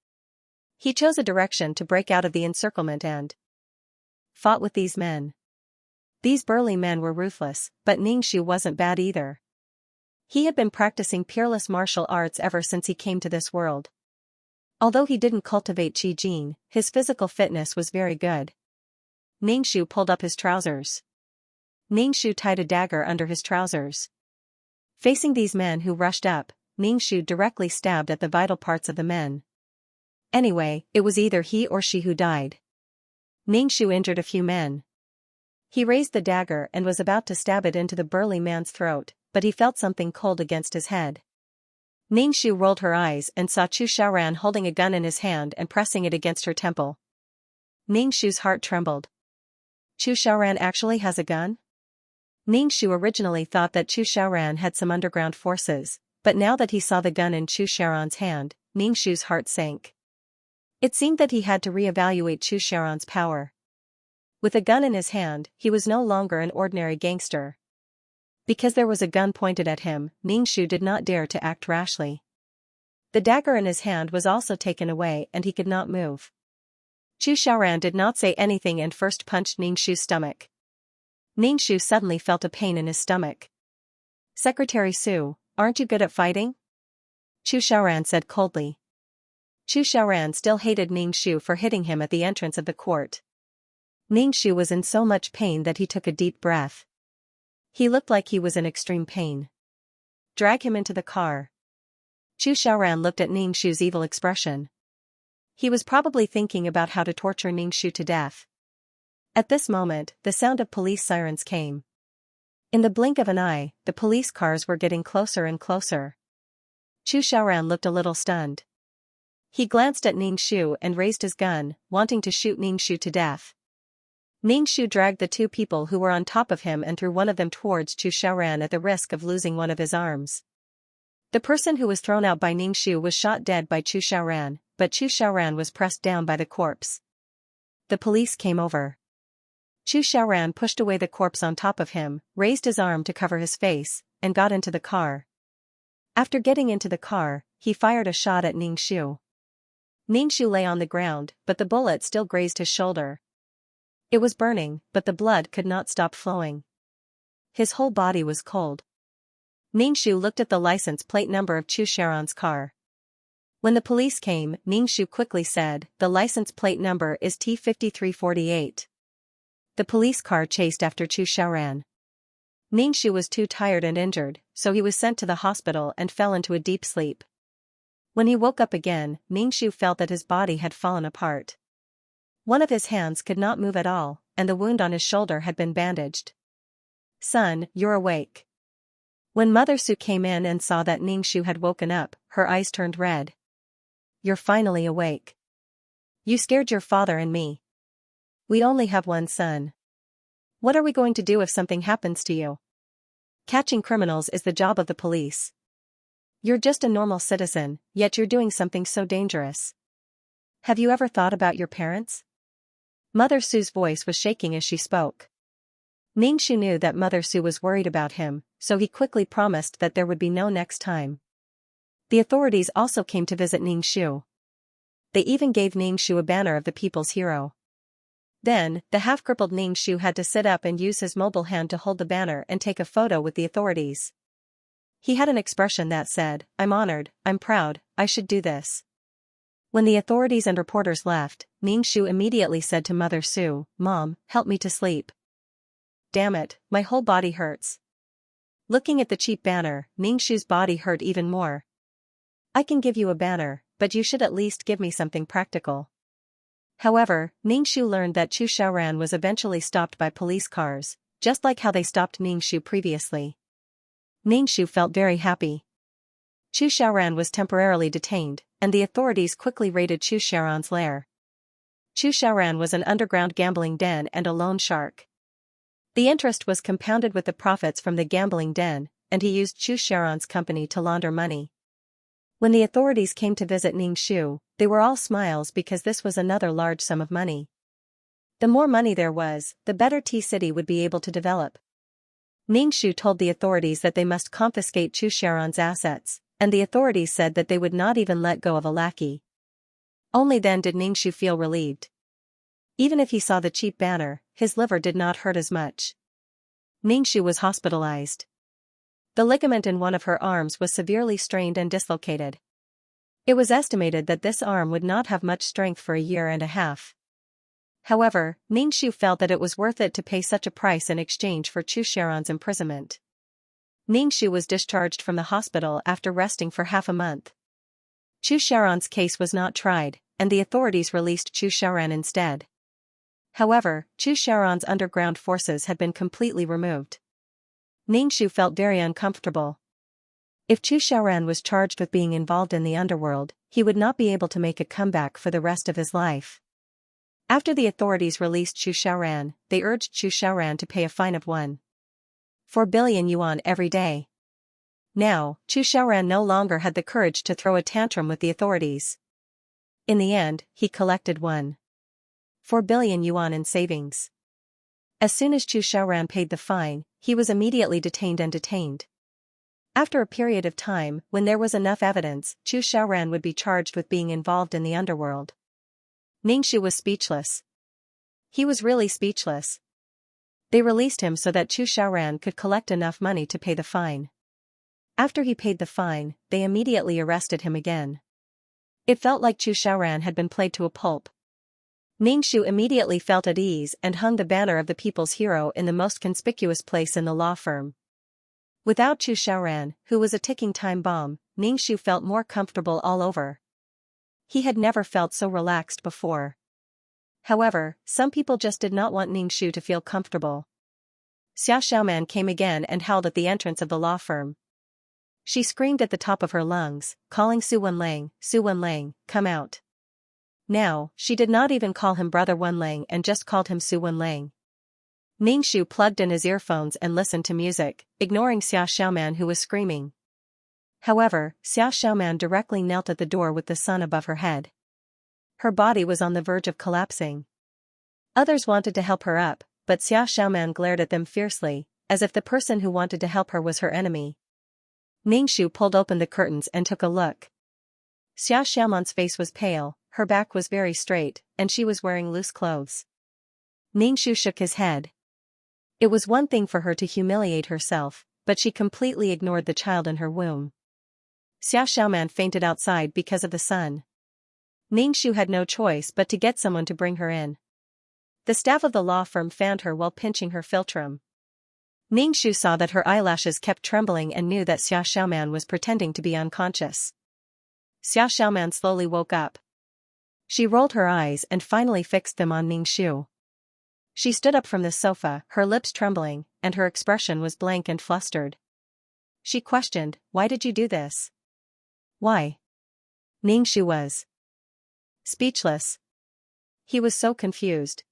He chose a direction to break out of the encirclement and fought with these men. These burly men were ruthless, but Ningxiu wasn't bad either. He had been practicing peerless martial arts ever since he came to this world. Although he didn't cultivate Qi Jin, his physical fitness was very good. Ningxiu pulled up his trousers. Ningxiu tied a dagger under his trousers. Facing these men who rushed up, Ningxiu directly stabbed at the vital parts of the men. Anyway, it was either he or she who died. Ningxiu injured a few men. He raised the dagger and was about to stab it into the burly man's throat, but he felt something cold against his head. Ningxiu rolled her eyes and saw Chu Xiaoran holding a gun in his hand and pressing it against her temple. Ningxiu's heart trembled. Chu Xiaoran actually has a gun? Ningxiu originally thought that Chu Xiaoran had some underground forces, but now that he saw the gun in Chu Xiaoran's hand, Ningxiu's heart sank. It seemed that he had to re-evaluate Chu Xiaoran's power. With a gun in his hand, he was no longer an ordinary gangster. Because there was a gun pointed at him, Ningxiu did not dare to act rashly. The dagger in his hand was also taken away and he could not move. Chu Xiaoran did not say anything and first punched Ningxiu's stomach. Ningxiu suddenly felt a pain in his stomach. "Secretary Su, aren't you good at fighting?" Chu Xiaoran said coldly. Chu Xiaoran still hated Ningxiu for hitting him at the entrance of the court. Ningxiu was in so much pain that he took a deep breath. He looked like he was in extreme pain. "Drag him into the car." Chu Xiaoran looked at Ningxiu's evil expression. He was probably thinking about how to torture Ningxiu to death. At this moment, the sound of police sirens came. In the blink of an eye, the police cars were getting closer and closer. Chu Xiaoran looked a little stunned. He glanced at Ningxiu and raised his gun, wanting to shoot Ningxiu to death. Ningxiu dragged the two people who were on top of him and threw one of them towards Chu Xiaoran at the risk of losing one of his arms. The person who was thrown out by Ningxiu was shot dead by Chu Xiaoran, but Chu Xiaoran was pressed down by the corpse. The police came over. Chu Xiaoran pushed away the corpse on top of him, raised his arm to cover his face, and got into the car. After getting into the car, he fired a shot at Ningxiu. Ningxiu lay on the ground, but the bullet still grazed his shoulder. It was burning, but the blood could not stop flowing. His whole body was cold. Ningxiu looked at the license plate number of Chu Xiaoran's car. When the police came, Ningxiu quickly said, "The license plate number is T5348. The police car chased after Chu Xiaoran. Ningxiu was too tired and injured, so he was sent to the hospital and fell into a deep sleep. When he woke up again, Ningxiu felt that his body had fallen apart. One of his hands could not move at all, and the wound on his shoulder had been bandaged. "Son, you're awake." When Mother Su came in and saw that Ningxiu had woken up, her eyes turned red. "You're finally awake. You scared your father and me. We only have one son. What are we going to do if something happens to you?" Catching criminals is the job of the police. You're just a normal citizen, yet you're doing something so dangerous. Have you ever thought about your parents? Mother Sue's voice was shaking as she spoke. Ningxu knew that Mother Sue was worried about him, so he quickly promised that there would be no next time. The authorities also came to visit Ningxu. They even gave Ningxu a banner of the people's hero. Then, the half-crippled Ningxu had to sit up and use his mobile hand to hold the banner and take a photo with the authorities. He had an expression that said, "I'm honored, I'm proud, I should do this." When the authorities and reporters left, Ningxu immediately said to Mother Sue, "Mom, help me to sleep. Damn it, my whole body hurts." Looking at the cheap banner, Ningxu's body hurt even more. "I can give you a banner, but you should at least give me something practical." However, Ningxu learned that Chu Xiaoran was eventually stopped by police cars, just like how they stopped Ningxu previously. Ningxu felt very happy. Chu Xiaoran was temporarily detained, and the authorities quickly raided Chu Xiaoran's lair. Chu Xiaoran was an underground gambling den and a loan shark. The interest was compounded with the profits from the gambling den, and he used Chu Xiaoran's company to launder money. When the authorities came to visit Ningxu, they were all smiles because this was another large sum of money. The more money there was, the better T-City would be able to develop. Ningxu told the authorities that they must confiscate Chu Xiaoran's assets, and the authorities said that they would not even let go of a lackey. Only then did Ningxu feel relieved. Even if he saw the cheap banner, his liver did not hurt as much. Ningxu was hospitalized. The ligament in one of her arms was severely strained and dislocated. It was estimated that this arm would not have much strength for a year and a half. However, Ningxu felt that it was worth it to pay such a price in exchange for Chu Xiaoran's imprisonment. Ningxu was discharged from the hospital after resting for half a month. Chu Xiaoran's case was not tried, and the authorities released Chu Xiaoran instead. However, Chu Xiaoran's underground forces had been completely removed. Ningxu felt very uncomfortable. If Chu Xiaoran was charged with being involved in the underworld, he would not be able to make a comeback for the rest of his life. After the authorities released Chu Xiaoran, they urged Chu Xiaoran to pay a fine of 1.4 billion yuan every day. Now, Chu Xiaoran no longer had the courage to throw a tantrum with the authorities. In the end, he collected 1.4 billion yuan in savings. As soon as Chu Xiaoran paid the fine, he was immediately detained. After a period of time, when there was enough evidence, Chu Xiaoran would be charged with being involved in the underworld. Ningxu was speechless. He was really speechless. They released him so that Chu Xiaoran could collect enough money to pay the fine. After he paid the fine, they immediately arrested him again. It felt like Chu Xiaoran had been played to a pulp. Ningxu immediately felt at ease and hung the banner of the people's hero in the most conspicuous place in the law firm. Without Chu Xiaoran, who was a ticking time bomb, Ningxu felt more comfortable all over. He had never felt so relaxed before. However, some people just did not want Ningxu to feel comfortable. Xia Xiaoman came again and howled at the entrance of the law firm. She screamed at the top of her lungs, calling Su Wenlang, come out. Now, she did not even call him Brother Wenlang and just called him Su Wenlang. Ningxu plugged in his earphones and listened to music, ignoring Xia Xiaoman who was screaming. However, Xia Xiaoman directly knelt at the door with the sun above her head. Her body was on the verge of collapsing. Others wanted to help her up, but Xia Xiaoman glared at them fiercely, as if the person who wanted to help her was her enemy. Ningxu pulled open the curtains and took a look. Xia Xiaoman's face was pale, her back was very straight, and she was wearing loose clothes. Ningxu shook his head. It was one thing for her to humiliate herself, but she completely ignored the child in her womb. Xia Xiaoman fainted outside because of the sun. Ningxu had no choice but to get someone to bring her in. The staff of the law firm fanned her while pinching her philtrum. Ningxu saw that her eyelashes kept trembling and knew that Xia Xiaoman was pretending to be unconscious. Xia Xiaoman slowly woke up. She rolled her eyes and finally fixed them on Ningxu. She stood up from the sofa, her lips trembling, and her expression was blank and flustered. She questioned, "Why did you do this?" "Why?" Ningxu was speechless. He was so confused.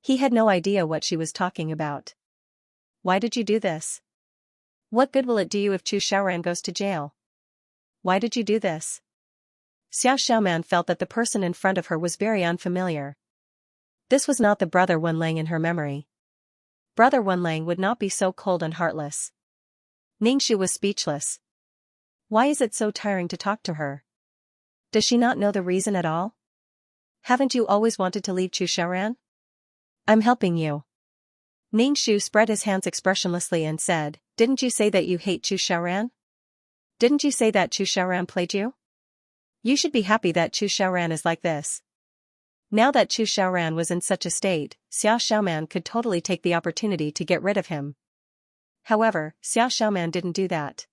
He had no idea what she was talking about. "Why did you do this?" What good will it do you if Chu Xiaoran goes to jail? Why did you do this? Xiao Xiaoman felt that the person in front of her was very unfamiliar. This was not the brother Wenlang in her memory. Brother Wenlang would not be so cold and heartless. Ningxu was speechless. Why is it so tiring to talk to her? Does she not know the reason at all? Haven't you always wanted to leave Chu Xiaoran? I'm helping you. Ningxu spread his hands expressionlessly and said, didn't you say that you hate Chu Xiaoran? Didn't you say that Chu Xiaoran played you? You should be happy that Chu Xiaoran is like this. Now that Chu Xiaoran was in such a state, Xiao Xiaoman could totally take the opportunity to get rid of him. However, Xiao Xiaoman didn't do that.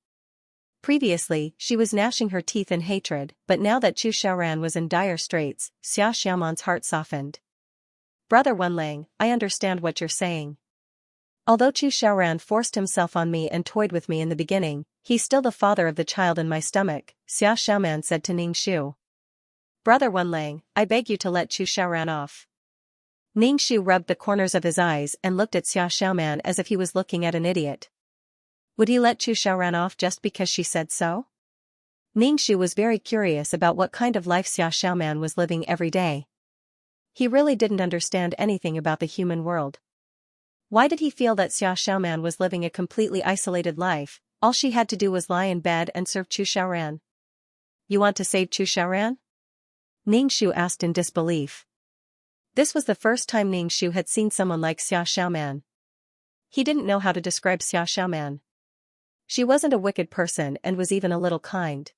Previously, she was gnashing her teeth in hatred, but now that Chu Xiaoran was in dire straits, Xiao Xiaoman's heart softened. Brother Wenlang, I understand what you're saying. Although Chu Xiaoran forced himself on me and toyed with me in the beginning, he's still the father of the child in my stomach, Xiao Xiaoman said to Ningxu. Brother Wenlang, I beg you to let Chu Xiaoran off. Ningxu rubbed the corners of his eyes and looked at Xiao Xiaoman as if he was looking at an idiot. Would he let Chu Xiaoran off just because she said so? Ningxu was very curious about what kind of life Xiao Xiaoman was living every day. He really didn't understand anything about the human world. Why did he feel that Xiao Xiaoman was living a completely isolated life? All she had to do was lie in bed and serve Chu Xiaoran. You want to save Chu Xiaoran? Ningxu asked in disbelief. This was the first time Ningxu had seen someone like Xiao Xiaoman. He didn't know how to describe Xiao Xiaoman. She wasn't a wicked person and was even a little kind.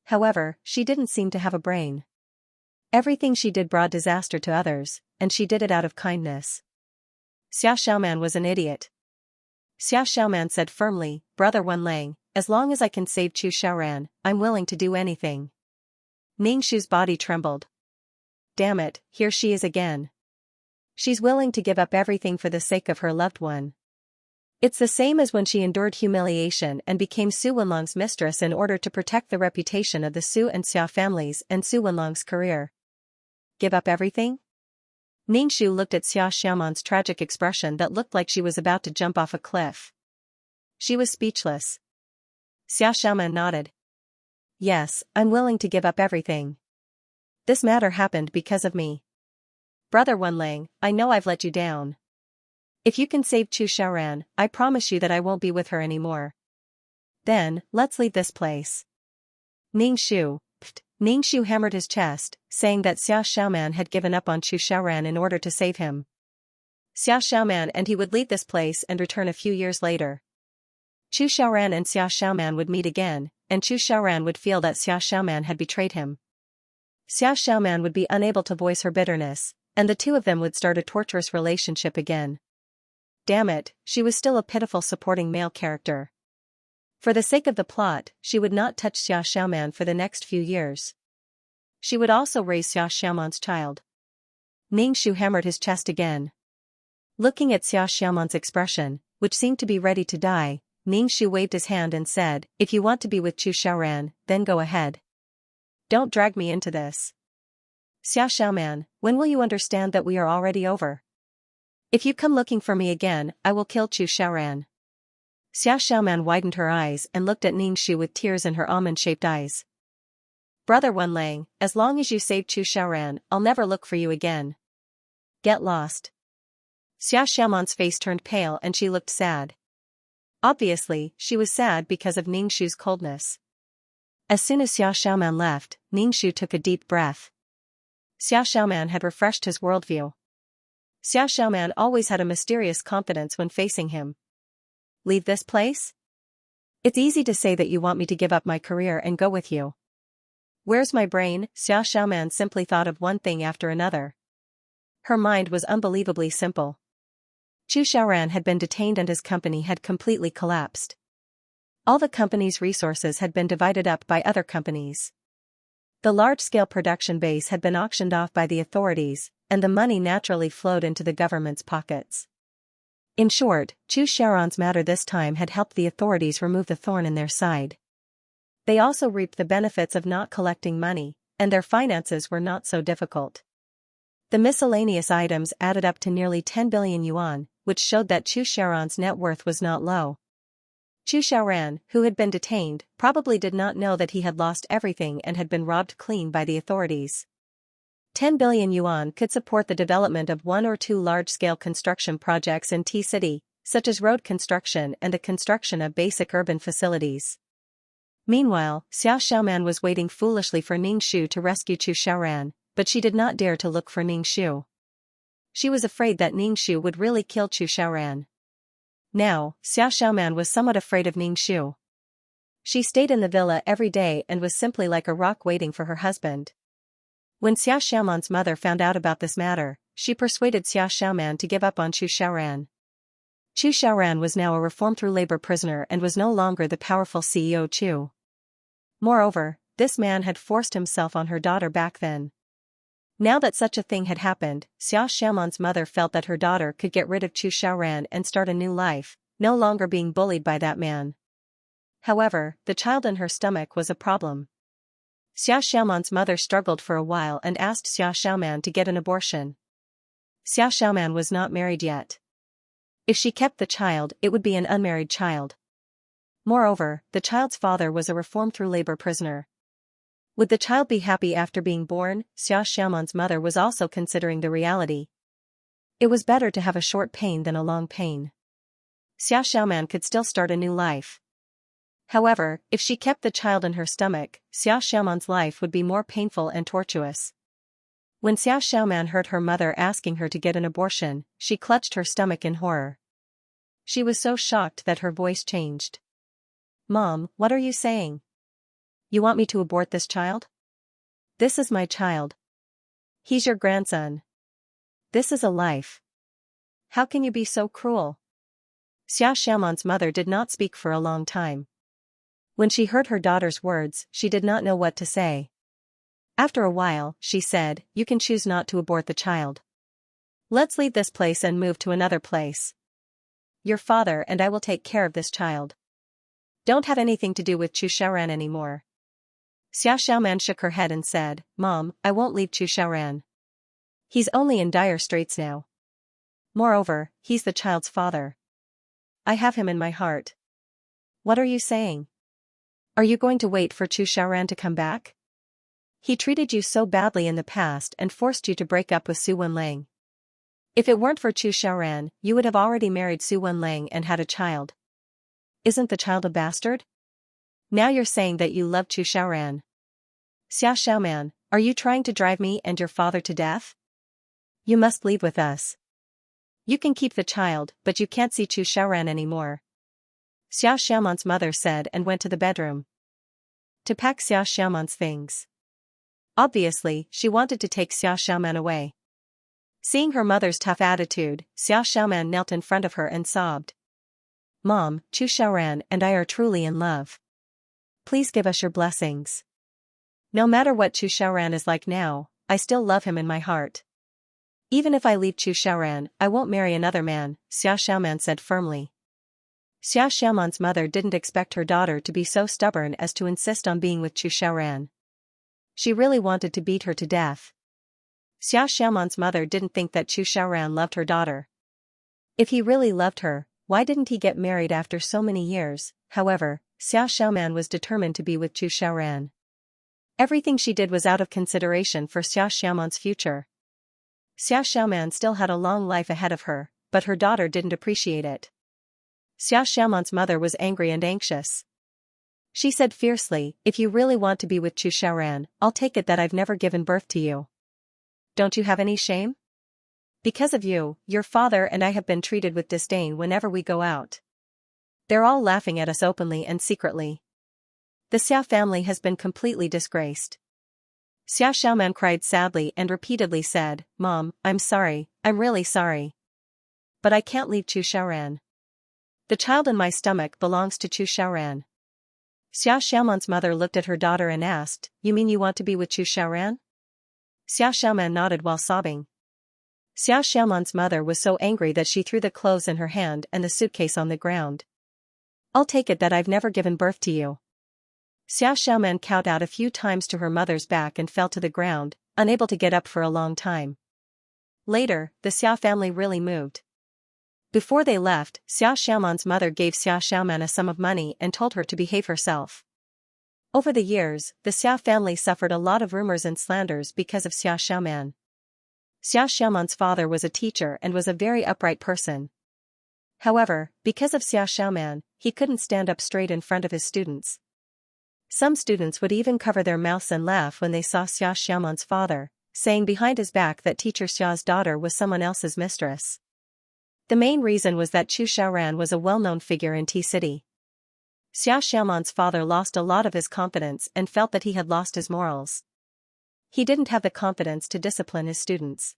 However, she didn't seem to have a brain. Everything she did brought disaster to others, and she did it out of kindness. Xiao Xiaoman was an idiot. Xiao Xiaoman said firmly, Brother Wenlang, as long as I can save Chu Xiaoran, I'm willing to do anything. Ningxu's body trembled. Damn it, here she is again. She's willing to give up everything for the sake of her loved one. It's the same as when she endured humiliation and became Su Wenlong's mistress in order to protect the reputation of the Su and Xiao families and Su Wenlong's career. Give up everything? Ningxu looked at Xiao Xiaoman's tragic expression that looked like she was about to jump off a cliff. She was speechless. Xiao Xiaoman nodded. Yes, I'm willing to give up everything. This matter happened because of me. Brother Wenlang, I know I've let you down. If you can save Chu Xiaoran, I promise you that I won't be with her anymore. Then, let's leave this place. Ningxu hammered his chest, saying that Xiao Xiaoman had given up on Chu Xiaoran in order to save him. Xiao Xiaoman and he would leave this place and return a few years later. Chu Xiaoran and Xiao Xiaoman would meet again, and Chu Xiaoran would feel that Xiao Xiaoman had betrayed him. Xiao Xiaoman would be unable to voice her bitterness, and the two of them would start a torturous relationship again. Damn it, she was still a pitiful supporting male character. For the sake of the plot, she would not touch Xiao Xiaoman for the next few years. She would also raise Xiao Xiaoman's child. Ningxu hammered his chest again. Looking at Xiao Xiaoman's expression, which seemed to be ready to die, Ningxu waved his hand and said, if you want to be with Chu Xiaoran, then go ahead. Don't drag me into this. Xiao Xiaoman, when will you understand that we are already over? If you come looking for me again, I will kill Chu Xiaoran. Xiao Xiaoman widened her eyes and looked at Ningxu with tears in her almond-shaped eyes. Brother Wenlang, as long as you save Chu Xiaoran, I'll never look for you again. Get lost. Xiao Xiaoman's face turned pale and she looked sad. Obviously, she was sad because of Ningxu's coldness. As soon as Xiao Xiaoman left, Ningxu took a deep breath. Xiao Xiaoman had refreshed his worldview. Xiao Xiaoman always had a mysterious confidence when facing him. Leave this place? It's easy to say that you want me to give up my career and go with you. Where's my brain? Xiao Xiaoman simply thought of one thing after another. Her mind was unbelievably simple. Chu Xiaoran had been detained and his company had completely collapsed. All the company's resources had been divided up by other companies. The large-scale production base had been auctioned off by the authorities, and the money naturally flowed into the government's pockets. In short, Chu Xiaoran's matter this time had helped the authorities remove the thorn in their side. They also reaped the benefits of not collecting money, and their finances were not so difficult. The miscellaneous items added up to nearly 10 billion yuan, which showed that Chu Xiaoran's net worth was not low. Chu Xiaoran, who had been detained, probably did not know that he had lost everything and had been robbed clean by the authorities. 10 billion yuan could support the development of 1 or 2 large-scale construction projects in T-City, such as road construction and the construction of basic urban facilities. Meanwhile, Xiao Xiaoman was waiting foolishly for Ning Shu to rescue Chu Xiaoran, but she did not dare to look for Ning Shu. She was afraid that Ning Shu would really kill Chu Xiaoran. Now, Xiao Xiaoman was somewhat afraid of Ning Shu. She stayed in the villa every day and was simply like a rock waiting for her husband. When Xiao Xiaoman's mother found out about this matter, she persuaded Xiao Xiaoman to give up on Chu Xiaoran. Chu Xiaoran was now a reformed-through labor prisoner and was no longer the powerful CEO Chu. Moreover, this man had forced himself on her daughter back then. Now that such a thing had happened, Xiao Xiaoman's mother felt that her daughter could get rid of Chu Xiaoran and start a new life, no longer being bullied by that man. However, the child in her stomach was a problem. Xiao Xiaoman's mother struggled for a while and asked Xiao Xiaoman to get an abortion. Xiao Xiaoman was not married yet. If she kept the child, it would be an unmarried child. Moreover, the child's father was a reformed-through labor prisoner. Would the child be happy after being born? Xiao Xiaoman's mother was also considering the reality. It was better to have a short pain than a long pain. Xiao Xiaoman could still start a new life. However, if she kept the child in her stomach, Xiao Xiaoman's life would be more painful and tortuous. When Xiao Xiaoman heard her mother asking her to get an abortion, she clutched her stomach in horror. She was so shocked that her voice changed. "Mom, what are you saying? You want me to abort this child? This is my child. He's your grandson. This is a life. How can you be so cruel?" Xiao Xiaoman's mother did not speak for a long time. When she heard her daughter's words, she did not know what to say. After a while, she said, "You can choose not to abort the child. Let's leave this place and move to another place. Your father and I will take care of this child. Don't have anything to do with Chu Xiaoran anymore." Xiao Xiaoman shook her head and said, "Mom, I won't leave Chu Xiaoran. He's only in dire straits now. Moreover, he's the child's father. I have him in my heart." "What are you saying? Are you going to wait for Chu Xiaoran to come back? He treated you so badly in the past and forced you to break up with Su Wenlang. If it weren't for Chu Xiaoran, you would have already married Su Wenlang and had a child. Isn't the child a bastard? Now you're saying that you love Chu Xiaoran. Xiao Xiaoman, are you trying to drive me and your father to death? You must leave with us. You can keep the child, but you can't see Chu Xiaoran anymore." Xiao Xiaoman's mother said and went to the bedroom to pack Xiao Xiaoman's things. Obviously, she wanted to take Xiao Xiaoman away. Seeing her mother's tough attitude, Xiao Xiaoman knelt in front of her and sobbed. "Mom, Chu Xiaoran and I are truly in love. Please give us your blessings. No matter what Chu Xiaoran is like now, I still love him in my heart. Even if I leave Chu Xiaoran, I won't marry another man," Xiao Xiaoman said firmly. Xiao Xiaoman's mother didn't expect her daughter to be so stubborn as to insist on being with Chu Xiaoran. She really wanted to beat her to death. Xiao Xiaoman's mother didn't think that Chu Xiaoran loved her daughter. If he really loved her, why didn't he get married after so many years? However, Xiao Xiaoman was determined to be with Chu Xiaoran. Everything she did was out of consideration for Xiao Xiaoman's future. Xiao Xiaoman still had a long life ahead of her, but her daughter didn't appreciate it. Xiao Xiaoman's mother was angry and anxious. She said fiercely, "If you really want to be with Chu Xiaoran, I'll take it that I've never given birth to you. Don't you have any shame? Because of you, your father and I have been treated with disdain whenever we go out. They're all laughing at us openly and secretly. The Xiao family has been completely disgraced." Xiao Xiaoman cried sadly and repeatedly said, "Mom, I'm sorry, I'm really sorry. But I can't leave Chu Xiaoran. The child in my stomach belongs to Chu Xiaoran." Xiao Xiaoman's mother looked at her daughter and asked, "You mean you want to be with Chu Xiaoran?" Xiao Xiaoman nodded while sobbing. Xiao Xiaoman's mother was so angry that she threw the clothes in her hand and the suitcase on the ground. "I'll take it that I've never given birth to you." Xiao Xiaoman kowed out a few times to her mother's back and fell to the ground, unable to get up for a long time. Later, the Xiao family really moved. Before they left, Xiao Xiaoman's mother gave Xiao Xiaoman a sum of money and told her to behave herself. Over the years, the Xiao family suffered a lot of rumors and slanders because of Xiao Xiaoman. Xiao Xiaoman's father was a teacher and was a very upright person. However, because of Xiao Xiaoman, he couldn't stand up straight in front of his students. Some students would even cover their mouths and laugh when they saw Xiao Xiaoman's father, saying behind his back that teacher Xiao's daughter was someone else's mistress. The main reason was that Chu Xiaoran was a well-known figure in T-City. Xiao Xiaoman's father lost a lot of his confidence and felt that he had lost his morals. He didn't have the confidence to discipline his students.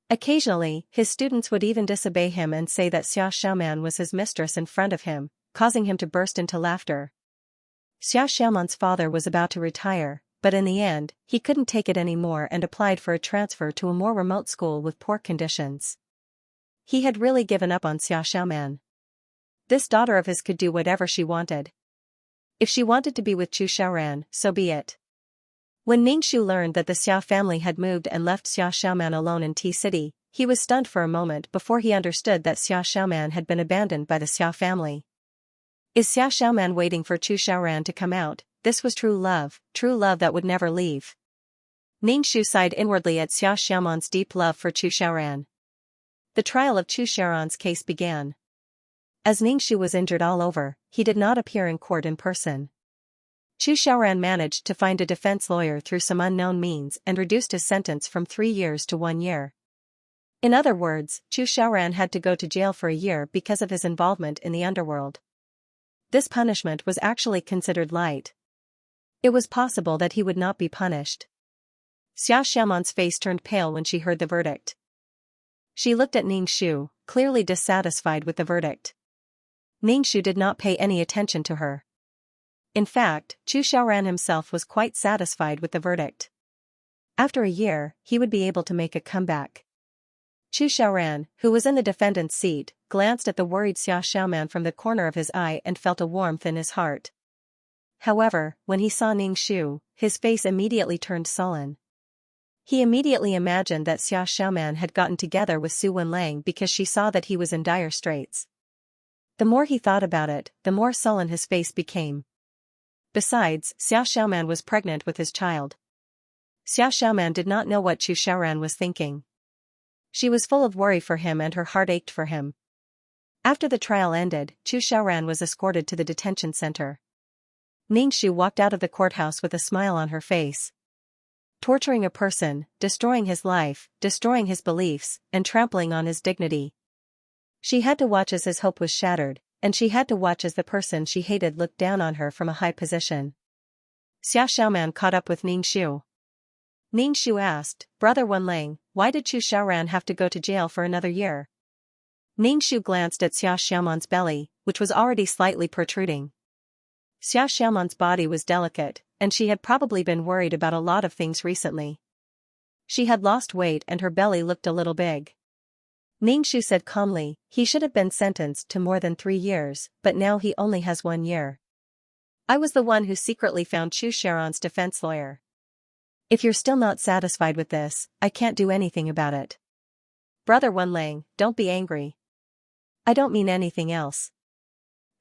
Occasionally, his students would even disobey him and say that Xiao Xiaoman was his mistress in front of him, causing him to burst into laughter. Xiao Xiaoman's father was about to retire, but in the end, he couldn't take it anymore and applied for a transfer to a more remote school with poor conditions. He had really given up on Xiao Xiaoman. This daughter of his could do whatever she wanted. If she wanted to be with Chu Xiaoran, so be it. When Ningxu learned that the Xiao family had moved and left Xiao Xiaoman alone in T-City, he was stunned for a moment before he understood that Xiao Xiaoman had been abandoned by the Xiao family. Is Xiao Xiaoman waiting for Chu Xiaoran to come out? This was true love that would never leave. Ningxu sighed inwardly at Xiao Xiaoman's deep love for Chu Xiaoran. The trial of Chu Xiaoran's case began. As Ningxu was injured all over, he did not appear in court in person. Chu Xiaoran managed to find a defense lawyer through some unknown means and reduced his sentence from 3 years to 1 year. In other words, Chu Xiaoran had to go to jail for a year because of his involvement in the underworld. This punishment was actually considered light. It was possible that he would not be punished. Xiao Xiaoman's face turned pale when she heard the verdict. She looked at Ningxu, clearly dissatisfied with the verdict. Ningxu did not pay any attention to her. In fact, Chu Xiaoran himself was quite satisfied with the verdict. After a year, he would be able to make a comeback. Chu Xiaoran, who was in the defendant's seat, glanced at the worried Xiao Xiaoman from the corner of his eye and felt a warmth in his heart. However, when he saw Ningxu, his face immediately turned sullen. He immediately imagined that Xiao Xiaoman had gotten together with Su Wenlang because she saw that he was in dire straits. The more he thought about it, the more sullen his face became. Besides, Xiao Xiaoman was pregnant with his child. Xiao Xiaoman did not know what Chu Xiaoran was thinking. She was full of worry for him and her heart ached for him. After the trial ended, Chu Xiaoran was escorted to the detention center. Ningxu walked out of the courthouse with a smile on her face. Torturing a person, destroying his life, destroying his beliefs, and trampling on his dignity. She had to watch as his hope was shattered, and she had to watch as the person she hated looked down on her from a high position. Xiao Xiaoman caught up with Ningxu. Ningxu asked, "Brother Wenlang, why did Chu Xiaoran have to go to jail for another year?" Ningxu glanced at Xiao Xiaoman's belly, which was already slightly protruding. Xiao Xiaoman's body was delicate, and she had probably been worried about a lot of things recently. She had lost weight and her belly looked a little big. Ningxu said calmly, "He should have been sentenced to more than 3 years, but now he only has 1 year. I was the one who secretly found Chu Xiaoran's defense lawyer. If you're still not satisfied with this, I can't do anything about it. Brother Wenlang, don't be angry. I don't mean anything else."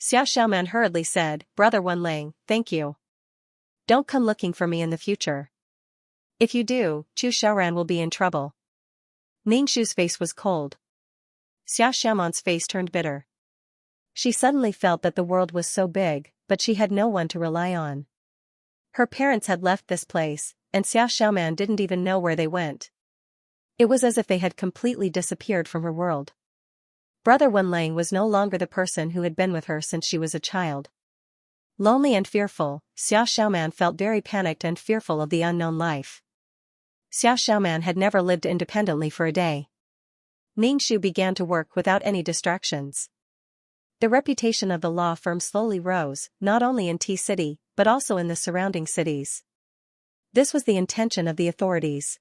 Xiao Xiaoman hurriedly said, "Brother Wenlang, thank you. Don't come looking for me in the future. If you do, Chu Xiaoran will be in trouble." Ningxu's face was cold. Xiao Xiaoman's face turned bitter. She suddenly felt that the world was so big, but she had no one to rely on. Her parents had left this place, and Xiao Xiaoman didn't even know where they went. It was as if they had completely disappeared from her world. Brother Wenlang was no longer the person who had been with her since she was a child. Lonely and fearful, Xiao Xiaoman felt very panicked and fearful of the unknown life. Xiao Xiaoman had never lived independently for a day. Ningxu began to work without any distractions. The reputation of the law firm slowly rose, not only in T-City, but also in the surrounding cities. This was the intention of the authorities.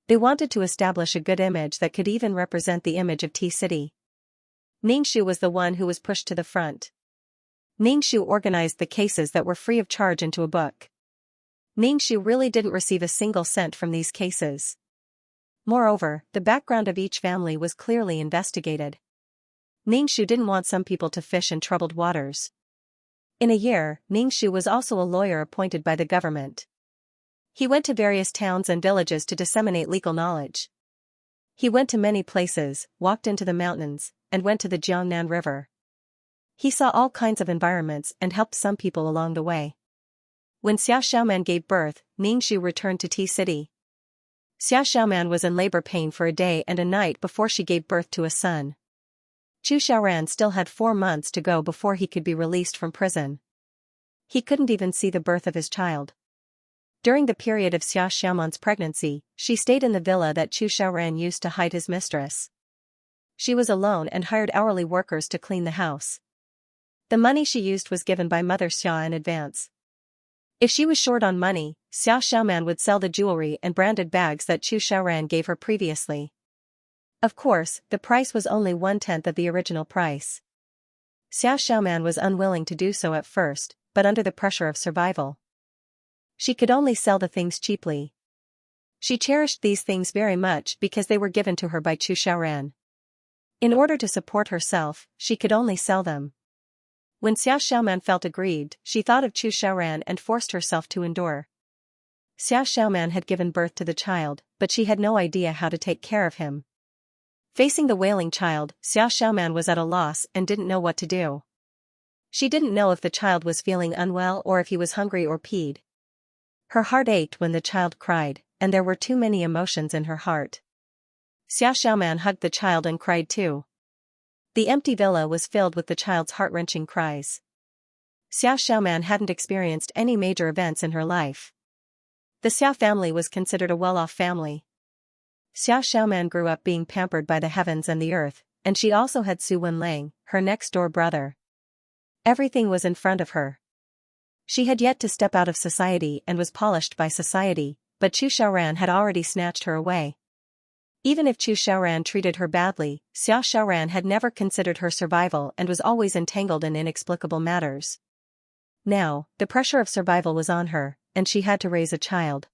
They wanted to establish a good image that could even represent the image of T-City. Ningxu was the one who was pushed to the front. Ningxu organized the cases that were free of charge into a book. Ningxu really didn't receive a single cent from these cases. Moreover, the background of each family was clearly investigated. Ningxu didn't want some people to fish in troubled waters. In a year, Ningxu was also a lawyer appointed by the government. He went to various towns and villages to disseminate legal knowledge. He went to many places, walked into the mountains, and went to the Jiangnan River. He saw all kinds of environments and helped some people along the way. When Xia Xiaoman gave birth, Ningxu returned to Tea City. Xia Xiaoman was in labor pain for a day and a night before she gave birth to a son. Chu Xiaoran still had 4 months to go before he could be released from prison. He couldn't even see the birth of his child. During the period of Xia Xiaoman's pregnancy, she stayed in the villa that Chu Xiaoran used to hide his mistress. She was alone and hired hourly workers to clean the house. The money she used was given by Mother Xia in advance. If she was short on money, Xia Xiaoman would sell the jewelry and branded bags that Chu Xiaoran gave her previously. Of course, the price was only 1/10 of the original price. Xia Xiaoman was unwilling to do so at first, but under the pressure of survival, she could only sell the things cheaply. She cherished these things very much because they were given to her by Chu Xiaoran. In order to support herself, she could only sell them. When Xia Xiaoman felt aggrieved, she thought of Chu Xiaoran and forced herself to endure. Xia Xiaoman had given birth to the child, but she had no idea how to take care of him. Facing the wailing child, Xia Xiaoman was at a loss and didn't know what to do. She didn't know if the child was feeling unwell or if he was hungry or peed. Her heart ached when the child cried, and there were too many emotions in her heart. Xia Xiaoman hugged the child and cried too. The empty villa was filled with the child's heart-wrenching cries. Xia Xiaoman hadn't experienced any major events in her life. The Xia family was considered a well-off family. Xia Xiaoman grew up being pampered by the heavens and the earth, and she also had Su Wenlang, her next-door brother. Everything was in front of her. She had yet to step out of society and was polished by society, but Chu Xiaoran had already snatched her away. Even if Chu Xiaoran treated her badly, Xia Xiaoran had never considered her survival and was always entangled in inexplicable matters. Now, the pressure of survival was on her, and she had to raise a child.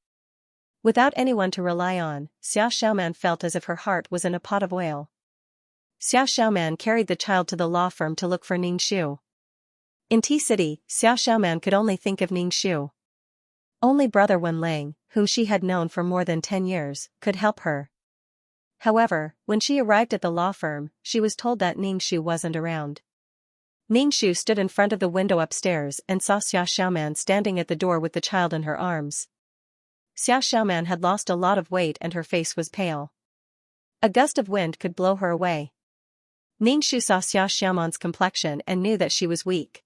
Without anyone to rely on, Xia Xiaoman felt as if her heart was in a pot of oil. Xia Xiaoman carried the child to the law firm to look for Ningxu. In Tea City, Xia Xiaoman could only think of Ningxu. Only brother Wenlang, whom she had known for more than 10 years, could help her. However, when she arrived at the law firm, she was told that Ningxu wasn't around. Ningxu stood in front of the window upstairs and saw Xia Xiaoman standing at the door with the child in her arms. Xia Xiaoman had lost a lot of weight and her face was pale. A gust of wind could blow her away. Ningxu saw Xia Xiaoman's complexion and knew that she was weak.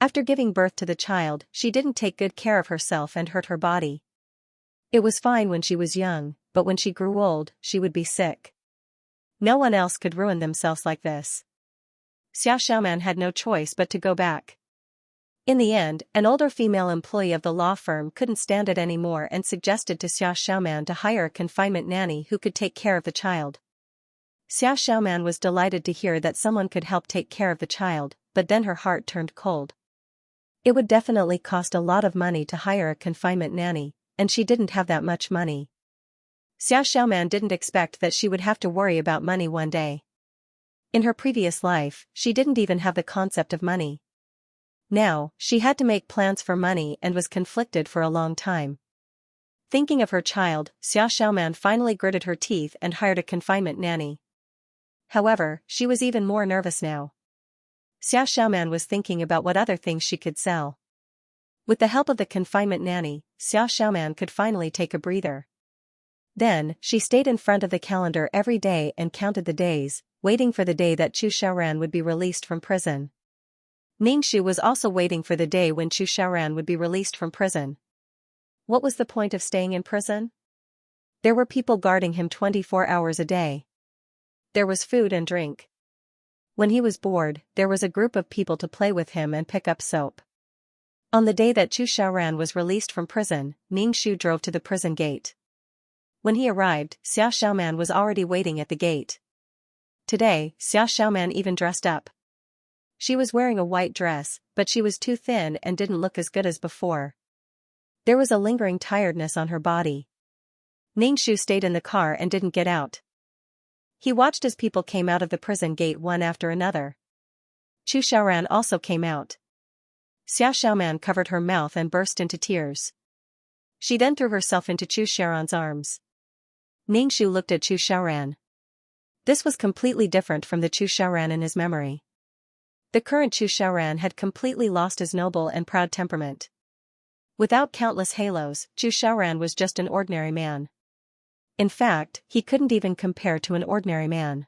After giving birth to the child, she didn't take good care of herself and hurt her body. It was fine when she was young, but when she grew old, she would be sick. No one else could ruin themselves like this. Xia Xiaoman had no choice but to go back. In the end, an older female employee of the law firm couldn't stand it anymore and suggested to Xia Xiaoman to hire a confinement nanny who could take care of the child. Xia Xiaoman was delighted to hear that someone could help take care of the child, but then her heart turned cold. It would definitely cost a lot of money to hire a confinement nanny, and she didn't have that much money. Xia Xiaoman didn't expect that she would have to worry about money one day. In her previous life, she didn't even have the concept of money. Now, she had to make plans for money and was conflicted for a long time. Thinking of her child, Xia Xiaoman finally gritted her teeth and hired a confinement nanny. However, she was even more nervous now. Xia Xiaoman was thinking about what other things she could sell. With the help of the confinement nanny, Xia Xiaoman could finally take a breather. Then, she stayed in front of the calendar every day and counted the days, waiting for the day that Chu Xiaoran would be released from prison. Ningxu was also waiting for the day when Chu Xiaoran would be released from prison. What was the point of staying in prison? There were people guarding him 24 hours a day. There was food and drink. When he was bored, there was a group of people to play with him and pick up soap. On the day that Chu Xiaoran was released from prison, Ningxu drove to the prison gate. When he arrived, Xia Xiaoman was already waiting at the gate. Today, Xia Xiaoman even dressed up. She was wearing a white dress, but she was too thin and didn't look as good as before. There was a lingering tiredness on her body. Ningxu stayed in the car and didn't get out. He watched as people came out of the prison gate one after another. Chu Xiaoran also came out. Xia Xiaoman covered her mouth and burst into tears. She then threw herself into Chu Xiaoran's arms. Ningxu looked at Chu Xiaoran. This was completely different from the Chu Xiaoran in his memory. The current Chu Xiaoran had completely lost his noble and proud temperament. Without countless halos, Chu Xiaoran was just an ordinary man. In fact, he couldn't even compare to an ordinary man.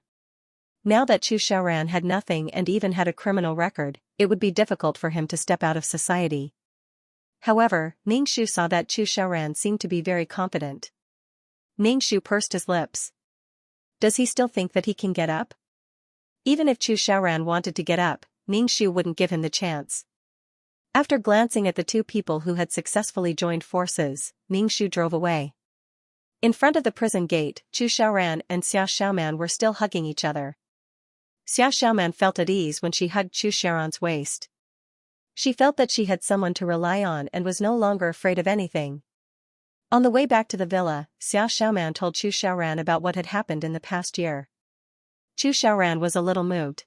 Now that Chu Xiaoran had nothing and even had a criminal record, it would be difficult for him to step out of society. However, Ningxu saw that Chu Xiaoran seemed to be very confident. Ningxu pursed his lips. Does he still think that he can get up? Even if Chu Xiaoran wanted to get up, Ningxu wouldn't give him the chance. After glancing at the two people who had successfully joined forces, Ningxu drove away. In front of the prison gate, Chu Xiaoran and Xia Xiaoman were still hugging each other. Xia Xiaoman felt at ease when she hugged Chu Xiaoran's waist. She felt that she had someone to rely on and was no longer afraid of anything. On the way back to the villa, Xia Xiaoman told Chu Xiaoran about what had happened in the past year. Chu Xiaoran was a little moved.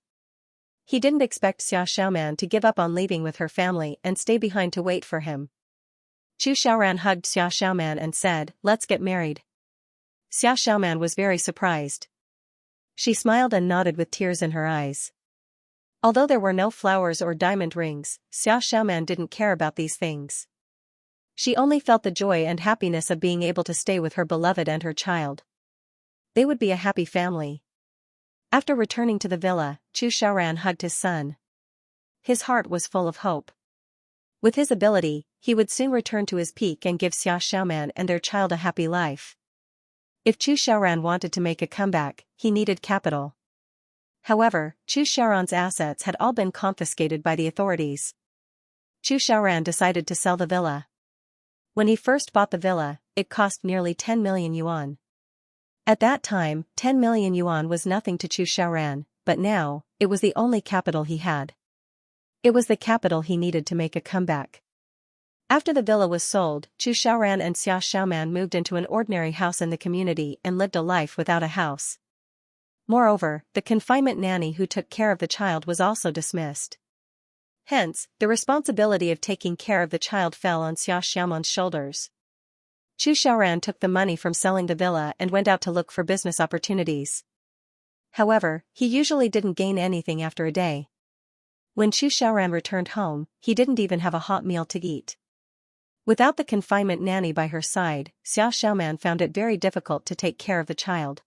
He didn't expect Xia Xiaoman to give up on leaving with her family and stay behind to wait for him. Chu Xiaoran hugged Xia Xiaoman and said, "Let's get married." Xia Xiaoman was very surprised. She smiled and nodded with tears in her eyes. Although there were no flowers or diamond rings, Xia Xiaoman didn't care about these things. She only felt the joy and happiness of being able to stay with her beloved and her child. They would be a happy family. After returning to the villa, Chu Xiaoran hugged his son. His heart was full of hope. With his ability, he would soon return to his peak and give Xia Xiaoman and their child a happy life. If Chu Xiaoran wanted to make a comeback, he needed capital. However, Chu Xiaoran's assets had all been confiscated by the authorities. Chu Xiaoran decided to sell the villa. When he first bought the villa, it cost nearly 10 million yuan. At that time, 10 million yuan was nothing to Chu Xiaoran, but now, it was the only capital he had. It was the capital he needed to make a comeback. After the villa was sold, Chu Xiaoran and Xia Xiaoman moved into an ordinary house in the community and lived a life without a house. Moreover, the confinement nanny who took care of the child was also dismissed. Hence, the responsibility of taking care of the child fell on Xia Xiaoman's shoulders. Chu Xiaoran took the money from selling the villa and went out to look for business opportunities. However, he usually didn't gain anything after a day. When Chu Xiaoran returned home, he didn't even have a hot meal to eat. Without the confinement nanny by her side, Xia Xiaoman found it very difficult to take care of the child.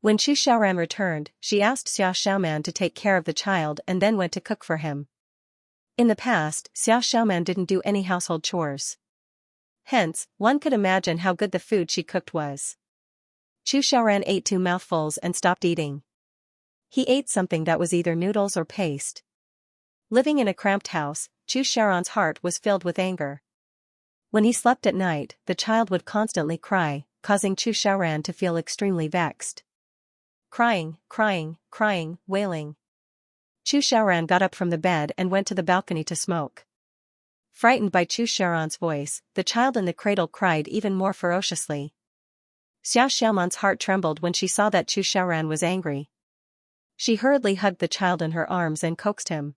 When Chu Xiaoran returned, she asked Xia Xiaoman to take care of the child and then went to cook for him. In the past, Xia Xiaoman didn't do any household chores. Hence, one could imagine how good the food she cooked was. Chu Xiaoran ate 2 mouthfuls and stopped eating. He ate something that was either noodles or paste. Living in a cramped house, Chu Xiaoran's heart was filled with anger. When he slept at night, the child would constantly cry, causing Chu Xiaoran to feel extremely vexed. Crying, crying, crying, wailing. Chu Xiaoran got up from the bed and went to the balcony to smoke. Frightened by Chu Xiaoran's voice, the child in the cradle cried even more ferociously. Xia Xiaoman's heart trembled when she saw that Chu Xiaoran was angry. She hurriedly hugged the child in her arms and coaxed him.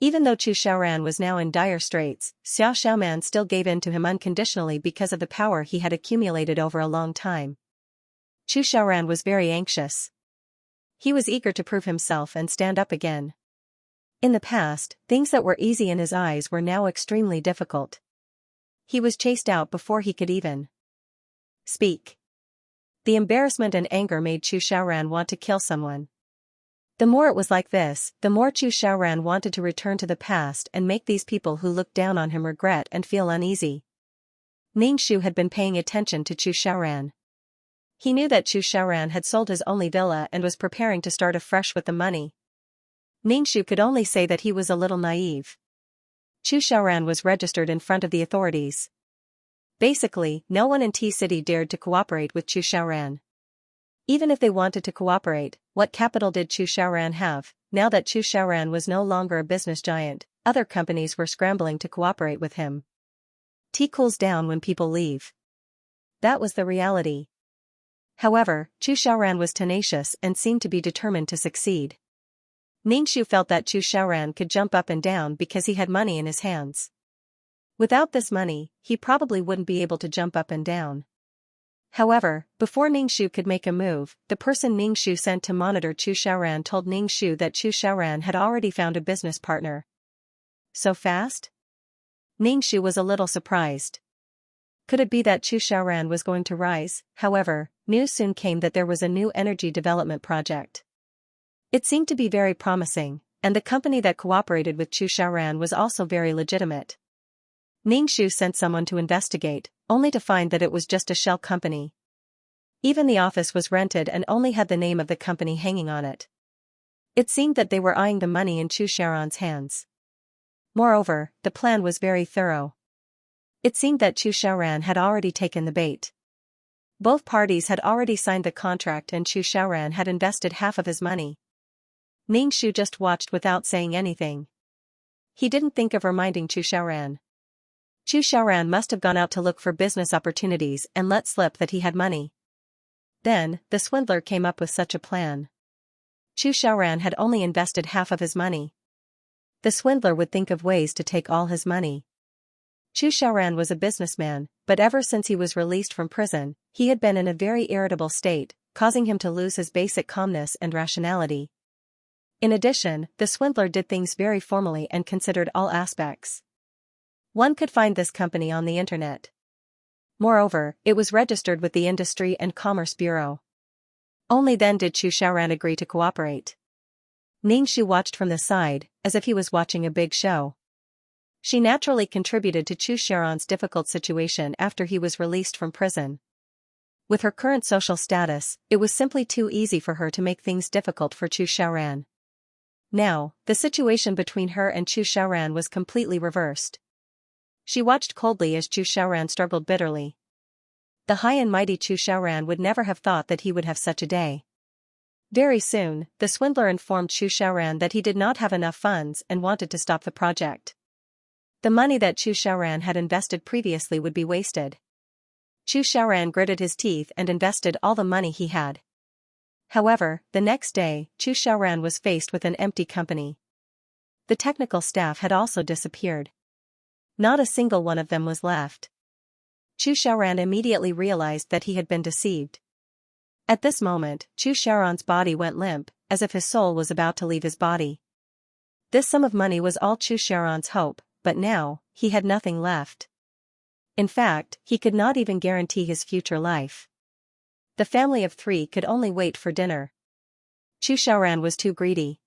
Even though Chu Xiaoran was now in dire straits, Xia Xiaoman still gave in to him unconditionally because of the power he had accumulated over a long time. Chu Xiaoran was very anxious. He was eager to prove himself and stand up again. In the past, things that were easy in his eyes were now extremely difficult. He was chased out before he could even speak. The embarrassment and anger made Chu Xiaoran want to kill someone. The more it was like this, the more Chu Xiaoran wanted to return to the past and make these people who looked down on him regret and feel uneasy. Ningxu had been paying attention to Chu Xiaoran. He knew that Chu Xiaoran had sold his only villa and was preparing to start afresh with the money. Ningxu could only say that he was a little naive. Chu Xiaoran was registered in front of the authorities. Basically, no one in T-City dared to cooperate with Chu Xiaoran. Even if they wanted to cooperate, what capital did Chu Xiaoran have? Now that Chu Xiaoran was no longer a business giant, other companies were scrambling to cooperate with him. Tea cools down when people leave. That was the reality. However, Chu Xiaoran was tenacious and seemed to be determined to succeed. Ningxu felt that Chu Xiaoran could jump up and down because he had money in his hands. Without this money, he probably wouldn't be able to jump up and down. However, before Ningxu could make a move, the person Ningxu sent to monitor Chu Xiaoran told Ningxu that Chu Xiaoran had already found a business partner. So fast? Ningxu was a little surprised. Could it be that Chu Xiaoran was going to rise? However, news soon came that there was a new energy development project. It seemed to be very promising, and the company that cooperated with Chu Xiaoran was also very legitimate. Ningxu sent someone to investigate, only to find that it was just a shell company. Even the office was rented and only had the name of the company hanging on it. It seemed that they were eyeing the money in Chu Xiaoran's hands. Moreover, the plan was very thorough. It seemed that Chu Xiaoran had already taken the bait. Both parties had already signed the contract and Chu Xiaoran had invested half of his money. Ningxu just watched without saying anything. He didn't think of reminding Chu Xiaoran. Chu Xiaoran must have gone out to look for business opportunities and let slip that he had money. Then, the swindler came up with such a plan. Chu Xiaoran had only invested half of his money. The swindler would think of ways to take all his money. Chu Xiaoran was a businessman, but ever since he was released from prison, he had been in a very irritable state, causing him to lose his basic calmness and rationality. In addition, the swindler did things very formally and considered all aspects. One could find this company on the internet. Moreover, it was registered with the Industry and Commerce Bureau. Only then did Chu Xiaoran agree to cooperate. Ningxu watched from the side, as if he was watching a big show. She naturally contributed to Chu Xiaoran's difficult situation after he was released from prison. With her current social status, it was simply too easy for her to make things difficult for Chu Xiaoran. Now, the situation between her and Chu Xiaoran was completely reversed. She watched coldly as Chu Xiaoran struggled bitterly. The high and mighty Chu Xiaoran would never have thought that he would have such a day. Very soon, the swindler informed Chu Xiaoran that he did not have enough funds and wanted to stop the project. The money that Chu Xiaoran had invested previously would be wasted. Chu Xiaoran gritted his teeth and invested all the money he had. However, the next day, Chu Xiaoran was faced with an empty company. The technical staff had also disappeared. Not a single one of them was left. Chu Xiaoran immediately realized that he had been deceived. At this moment, Chu Xiaoran's body went limp, as if his soul was about to leave his body. This sum of money was all Chu Xiaoran's hope, but now, he had nothing left. In fact, he could not even guarantee his future life. The family of three could only wait for dinner. Chu Xiaoran was too greedy.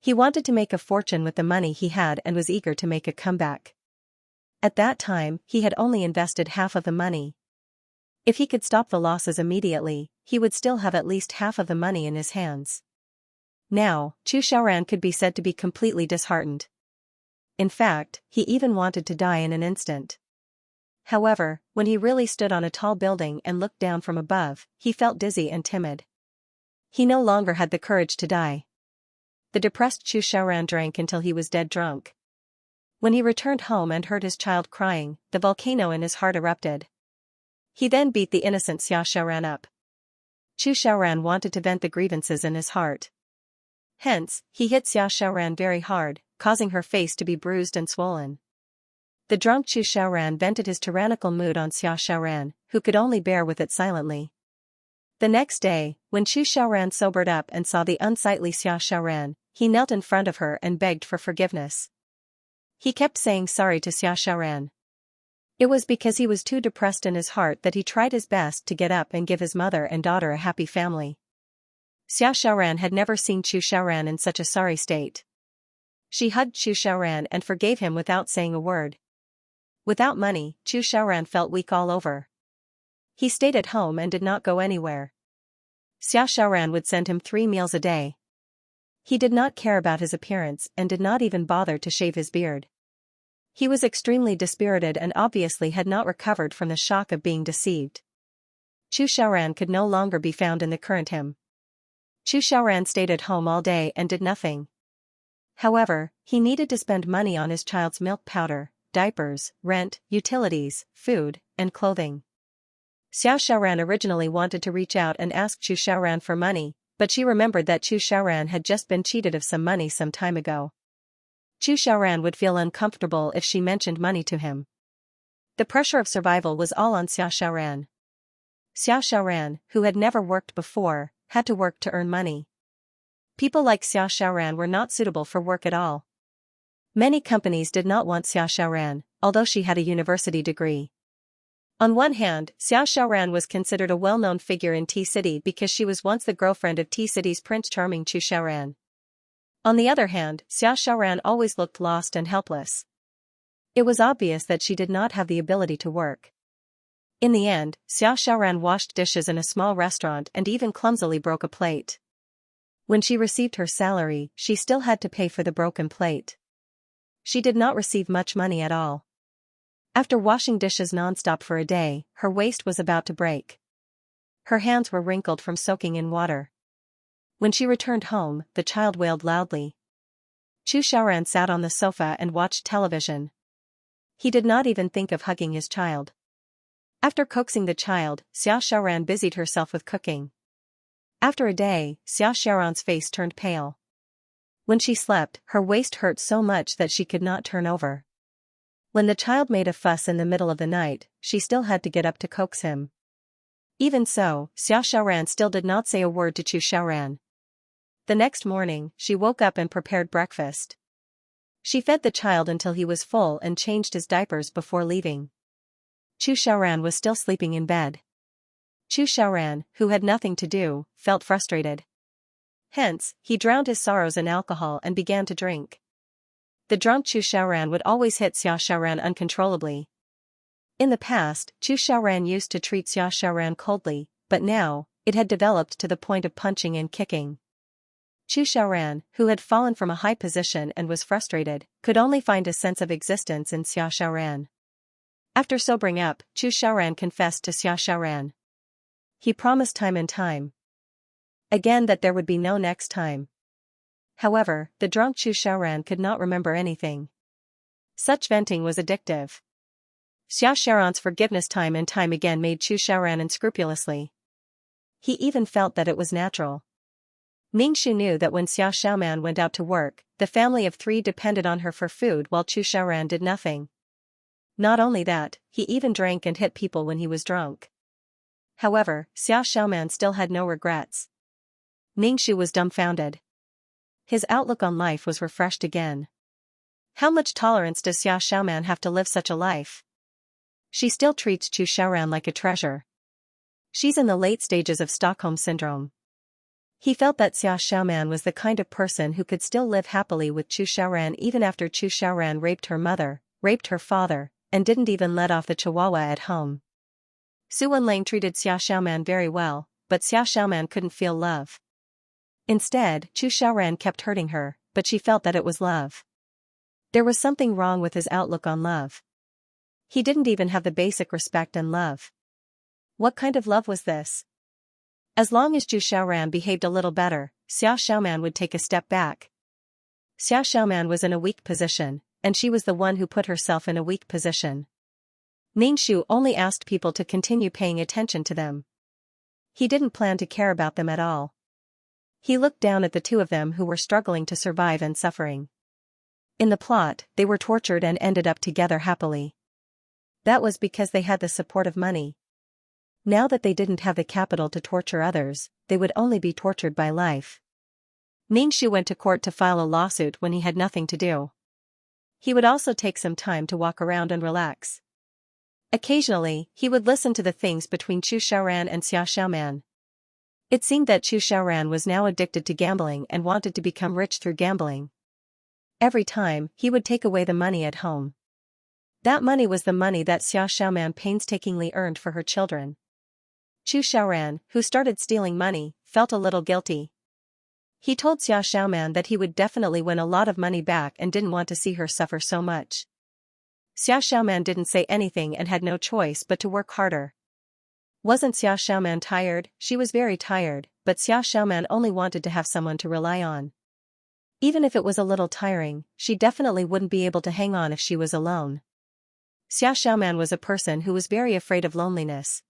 He wanted to make a fortune with the money he had and was eager to make a comeback. At that time, he had only invested half of the money. If he could stop the losses immediately, he would still have at least half of the money in his hands. Now, Chu Xiaoran could be said to be completely disheartened. In fact, he even wanted to die in an instant. However, when he really stood on a tall building and looked down from above, he felt dizzy and timid. He no longer had the courage to die. The depressed Chu Xiaoran drank until he was dead drunk. When he returned home and heard his child crying, the volcano in his heart erupted. He then beat the innocent Xiaoran up. Chu Xiaoran wanted to vent the grievances in his heart. Hence, he hit Xiaoran very hard, causing her face to be bruised and swollen. The drunk Chu Xiaoran vented his tyrannical mood on Xiaoran, who could only bear with it silently. The next day, when Chu Xiaoran sobered up and saw the unsightly Xiaoran, he knelt in front of her and begged for forgiveness. He kept saying sorry to Xiaoran. It was because he was too depressed in his heart that he tried his best to get up and give his mother and daughter a happy family. Xiaoran had never seen Chu Xiaoran in such a sorry state. She hugged Chu Xiaoran and forgave him without saying a word. Without money, Chu Xiaoran felt weak all over. He stayed at home and did not go anywhere. Xiaoran would send him 3 meals a day. He did not care about his appearance and did not even bother to shave his beard. He was extremely dispirited and obviously had not recovered from the shock of being deceived. Chu Xiaoran could no longer be found in the current him. Chu Xiaoran stayed at home all day and did nothing. However, he needed to spend money on his child's milk powder, diapers, rent, utilities, food, and clothing. Xiao Xiaoran originally wanted to reach out and ask Chu Xiaoran for money, but she remembered that Chu Xiaoran had just been cheated of some money some time ago. Chu Xiaoran would feel uncomfortable if she mentioned money to him. The pressure of survival was all on Xiao Xiaoran. Xiao Xiaoran, who had never worked before, had to work to earn money. People like Xiao Xiaoran were not suitable for work at all. Many companies did not want Xiao Xiaoran, although she had a university degree. On one hand, Xiao Xiaoran was considered a well-known figure in T-City because she was once the girlfriend of T-City's Prince Charming Chu Xiaoran. On the other hand, Xiao Xiaoran always looked lost and helpless. It was obvious that she did not have the ability to work. In the end, Xiao Xiaoran washed dishes in a small restaurant and even clumsily broke a plate. When she received her salary, she still had to pay for the broken plate. She did not receive much money at all. After washing dishes non-stop for a day, her waist was about to break. Her hands were wrinkled from soaking in water. When she returned home, the child wailed loudly. Chu Xiaoran sat on the sofa and watched television. He did not even think of hugging his child. After coaxing the child, Xiao Xiaoran busied herself with cooking. After a day, Xiao Xiaoran's face turned pale. When she slept, her waist hurt so much that she could not turn over. When the child made a fuss in the middle of the night, she still had to get up to coax him. Even so, Xiao Xiaoran still did not say a word to Chu Xiaoran. The next morning, she woke up and prepared breakfast. She fed the child until he was full and changed his diapers before leaving. Chu Xiaoran was still sleeping in bed. Chu Xiaoran, who had nothing to do, felt frustrated. Hence, he drowned his sorrows in alcohol and began to drink. The drunk Chu Xiaoran would always hit Xiao Xiaoran uncontrollably. In the past, Chu Xiaoran used to treat Xiao Xiaoran coldly, but now, it had developed to the point of punching and kicking. Chu Xiaoran, who had fallen from a high position and was frustrated, could only find a sense of existence in Xiao Xiaoran. After sobering up, Chu Xiaoran confessed to Xiao Xiaoran. He promised time and time again that there would be no next time. However, the drunk Chu Xiaoran could not remember anything. Such venting was addictive. Xiao Xiaoran's forgiveness time and time again made Chu Xiaoran unscrupulously. He even felt that it was natural. Ningxu knew that when Xiao Xiaoman went out to work, the family of 3 depended on her for food while Chu Xiaoran did nothing. Not only that, he even drank and hit people when he was drunk. However, Xiao Xiaoman still had no regrets. Ningxu was dumbfounded. His outlook on life was refreshed again. How much tolerance does Xiao Xiaoman have to live such a life? She still treats Chu Xiaoran like a treasure. She's in the late stages of Stockholm Syndrome. He felt that Xiao Xiaoman was the kind of person who could still live happily with Chu Xiaoran even after Chu Xiaoran raped her mother, raped her father, and didn't even let off the chihuahua at home. Su Wenlang treated Xiao Xiaoman very well, but Xiao Xiaoman couldn't feel love. Instead, Chu Xiaoran kept hurting her, but she felt that it was love. There was something wrong with his outlook on love. He didn't even have the basic respect and love. What kind of love was this? As long as Chu Xiaoran behaved a little better, Xiao Xiaoman would take a step back. Xiao Xiaoman was in a weak position, and she was the one who put herself in a weak position. Ningxu only asked people to continue paying attention to them. He didn't plan to care about them at all. He looked down at the 2 of them who were struggling to survive and suffering. In the plot, they were tortured and ended up together happily. That was because they had the support of money. Now that they didn't have the capital to torture others, they would only be tortured by life. Ningxu went to court to file a lawsuit when he had nothing to do. He would also take some time to walk around and relax. Occasionally, he would listen to the things between Chu Xiaoran and Xiao Xiaoman. It seemed that Chu Xiaoran was now addicted to gambling and wanted to become rich through gambling. Every time, he would take away the money at home. That money was the money that Xiao Xiaoman painstakingly earned for her children. Chu Xiaoran, who started stealing money, felt a little guilty. He told Xiao Xiaoman that he would definitely win a lot of money back and didn't want to see her suffer so much. Xiao Xiaoman didn't say anything and had no choice but to work harder. Wasn't Xiao Xiaoman tired? She was very tired, but Xiao Xiaoman only wanted to have someone to rely on. Even if it was a little tiring, she definitely wouldn't be able to hang on if she was alone. Xiao Xiaoman was a person who was very afraid of loneliness.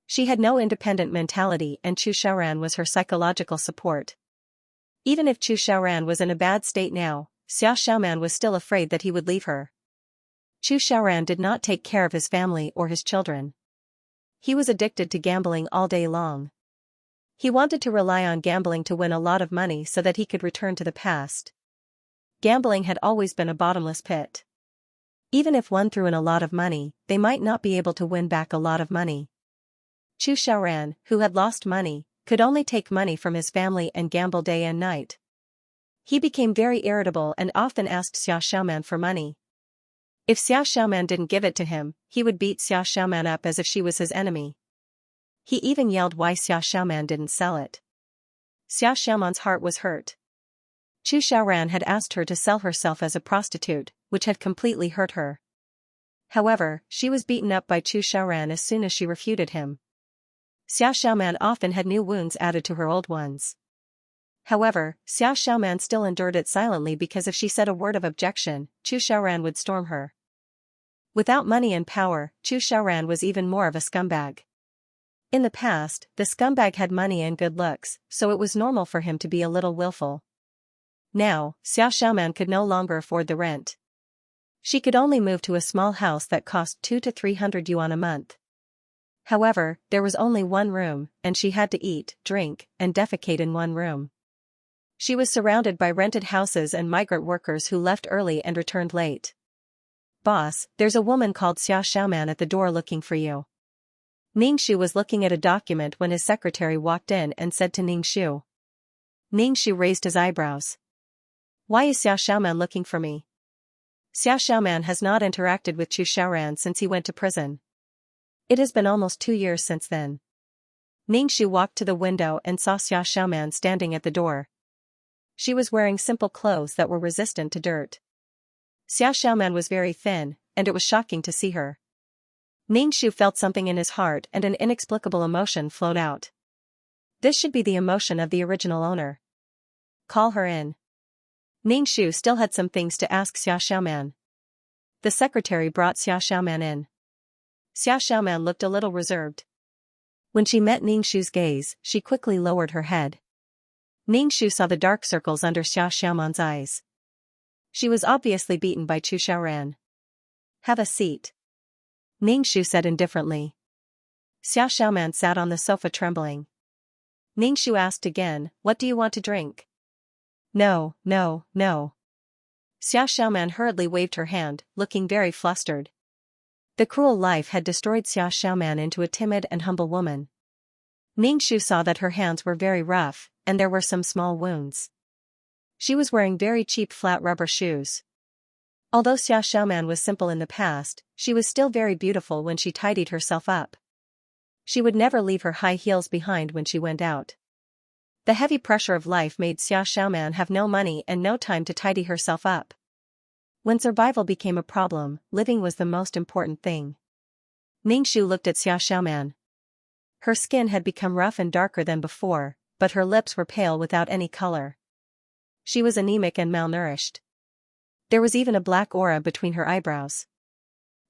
She had no independent mentality and Chu Xiaoran was her psychological support. Even if Chu Xiaoran was in a bad state now, Xiao Xiaoman was still afraid that he would leave her. Chu Xiaoran did not take care of his family or his children. He was addicted to gambling all day long. He wanted to rely on gambling to win a lot of money so that he could return to the past. Gambling had always been a bottomless pit. Even if one threw in a lot of money, they might not be able to win back a lot of money. Chu Xiaoran, who had lost money, could only take money from his family and gamble day and night. He became very irritable and often asked Xiao Xiaoman for money. If Xiao Xiaoman didn't give it to him, he would beat Xiao Xiaoman up as if she was his enemy. He even yelled why Xiao Xiaoman didn't sell it. Xiao Xiaoman's heart was hurt. Chu Xiaoran had asked her to sell herself as a prostitute, which had completely hurt her. However, she was beaten up by Chu Xiaoran as soon as she refuted him. Xiao Xiaoman often had new wounds added to her old ones. However, Xiao Xiaoman still endured it silently because if she said a word of objection, Chu Xiaoran would storm her. Without money and power, Chu Xiaoran was even more of a scumbag. In the past, the scumbag had money and good looks, so it was normal for him to be a little willful. Now, Xiao Xiaoman could no longer afford the rent. She could only move to a small house that cost 200 to 300 yuan a month. However, there was only one room, and she had to eat, drink, and defecate in one room. She was surrounded by rented houses and migrant workers who left early and returned late. "Boss, there's a woman called Xiao Xiaoman at the door looking for you." Ningxu was looking at a document when his secretary walked in and said to Ningxu. Ningxu raised his eyebrows. "Why is Xiao Xiaoman looking for me?" Xiao Xiaoman has not interacted with Chu Xiaoran since he went to prison. It has been almost 2 years since then. Ningxu walked to the window and saw Xiao Xiaoman standing at the door. She was wearing simple clothes that were resistant to dirt. Xiao Xiaoman was very thin, and it was shocking to see her. Ningxu felt something in his heart and an inexplicable emotion flowed out. This should be the emotion of the original owner. Call her in. Ningxu still had some things to ask Xiao Xiaoman. The secretary brought Xiao Xiaoman in. Xiao Xiaoman looked a little reserved. When she met Ningxu's gaze, she quickly lowered her head. Ningxu saw the dark circles under Xiao Xiaoman's eyes. She was obviously beaten by Chu Xiaoran. "Have a seat," Ningxu said indifferently. Xiao Xiaoman sat on the sofa trembling. Ningxu asked again, "What do you want to drink?" No. Xiao Xiaoman hurriedly waved her hand, looking very flustered. The cruel life had destroyed Xiao Xiaoman into a timid and humble woman. Ningxu saw that her hands were very rough, and there were some small wounds. She was wearing very cheap flat rubber shoes. Although Xiao Xiaoman was simple in the past, she was still very beautiful when she tidied herself up. She would never leave her high heels behind when she went out. The heavy pressure of life made Xiao Xiaoman have no money and no time to tidy herself up. When survival became a problem, living was the most important thing. Ningxu looked at Xiao Xiaoman. Her skin had become rough and darker than before, but her lips were pale without any color. She was anemic and malnourished. There was even a black aura between her eyebrows.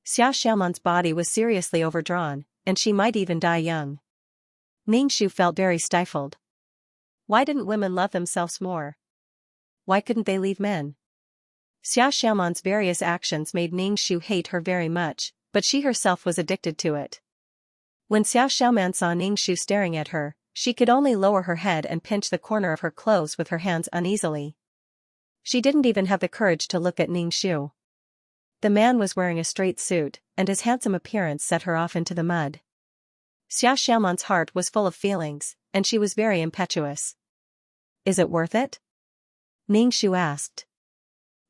Xiao Xiaoman's body was seriously overdrawn, and she might even die young. Ningxu felt very stifled. Why didn't women love themselves more? Why couldn't they leave men? Xiao Xiaoman's various actions made Ningxu hate her very much, but she herself was addicted to it. When Xiao Xiaoman saw Ningxu staring at her, she could only lower her head and pinch the corner of her clothes with her hands uneasily. She didn't even have the courage to look at Ningxu. The man was wearing a straight suit, and his handsome appearance set her off into the mud. Xiao Xiaoman's heart was full of feelings, and she was very impetuous. "Is it worth it?" Ningxu asked.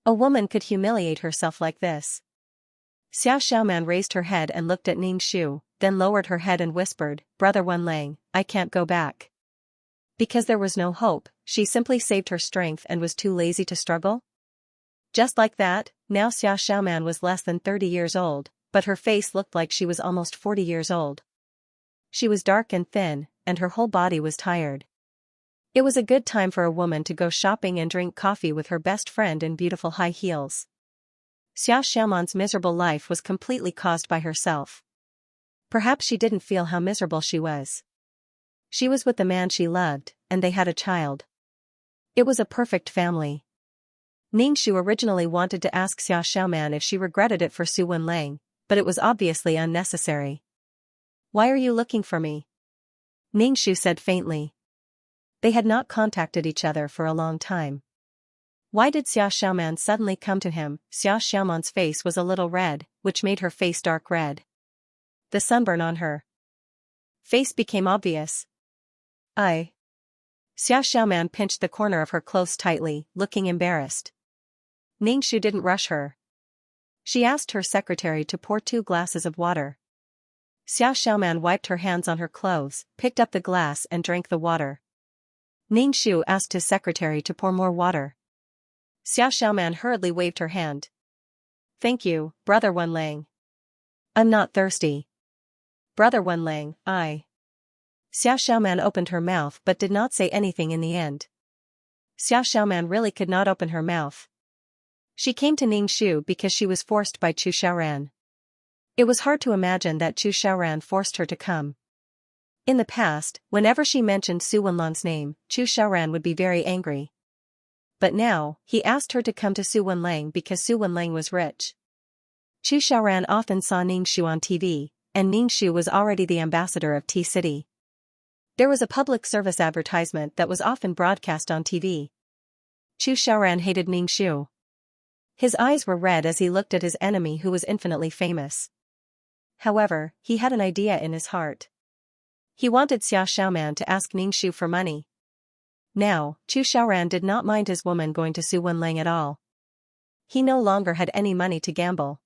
A woman could humiliate herself like this. Xiao Xiaoman raised her head and looked at Ningxu, then lowered her head and whispered, "Brother Wenlang, I can't go back." Because there was no hope, she simply saved her strength and was too lazy to struggle? Just like that, now Xiao Xiaoman was less than 30 years old, but her face looked like she was almost 40 years old. She was dark and thin, and her whole body was tired. It was a good time for a woman to go shopping and drink coffee with her best friend in beautiful high heels. Xiao Xiaoman's miserable life was completely caused by herself. Perhaps she didn't feel how miserable she was. She was with the man she loved, and they had a child. It was a perfect family. Ningxu originally wanted to ask Xiaoxiaoman if she regretted it for Su Wenlang, but it was obviously unnecessary. "Why are you looking for me?" Ningxu said faintly. They had not contacted each other for a long time. Why did Xiaoxiaoman suddenly come to him? Xiaoxiaoman's face was a little red, which made her face dark red. The sunburn on her face became obvious. Xiaoxiaoman pinched the corner of her clothes tightly, looking embarrassed. Ningxu didn't rush her. She asked her secretary to pour 2 glasses of water. Xiaoxiaoman wiped her hands on her clothes, picked up the glass and drank the water. Ningxu asked his secretary to pour more water. Xiaoxiaoman hurriedly waved her hand. "Thank you, Brother Wenlang. I'm not thirsty." "Brother Wenlang, Xiaoxiaoman opened her mouth but did not say anything in the end. Xiaoxiaoman really could not open her mouth. She came to Ningxu because she was forced by Chu Xiaoran. It was hard to imagine that Chu Xiaoran forced her to come. In the past, whenever she mentioned Su Wenlang's name, Chu Xiaoran would be very angry. But now, he asked her to come to Su Wenlang because Su Wenlang was rich. Chu Xiaoran often saw Ningxu on TV, and Ningxu was already the ambassador of Tea City. There was a public service advertisement that was often broadcast on TV. Chu Xiaoran hated Ningxu. His eyes were red as he looked at his enemy who was infinitely famous. However, he had an idea in his heart. He wanted Xiaoxiaoman to ask Ningxu for money. Now, Chu Xiaoran did not mind his woman going to Su Wenlang at all. He no longer had any money to gamble.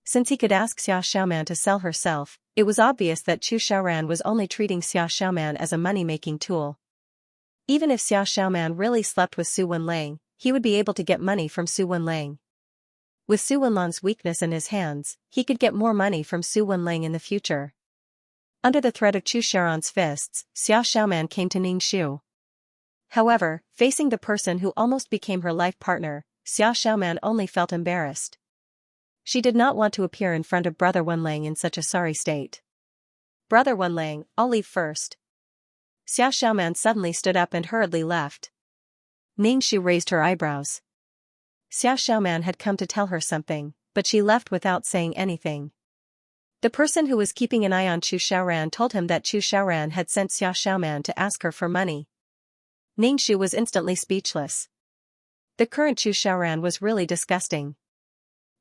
Since he could ask Xiaoxiaoman to sell herself, it was obvious that Chu Xiaoran was only treating Xiaoxiaoman as a money-making tool. Even if Xiaoxiaoman really slept with Su Wenlang, he would be able to get money from Su Wenlang. With Su Wenlang's weakness in his hands, he could get more money from Su Wenlang in the future. Under the threat of Chu Xiaoran's fists, Xiaoxiaoman came to Ningxu. However, facing the person who almost became her life partner, Xiaoxiaoman only felt embarrassed. She did not want to appear in front of Brother Wenlang in such a sorry state. "Brother Wenlang, I'll leave first." Xiaoxiaoman suddenly stood up and hurriedly left. Ningxu raised her eyebrows. Xiaoxiaoman had come to tell her something, but she left without saying anything. The person who was keeping an eye on Chu Xiaoran told him that Chu Xiaoran had sent Xiaoxiaoman to ask her for money. Ningxu was instantly speechless. The current Chu Xiaoran was really disgusting.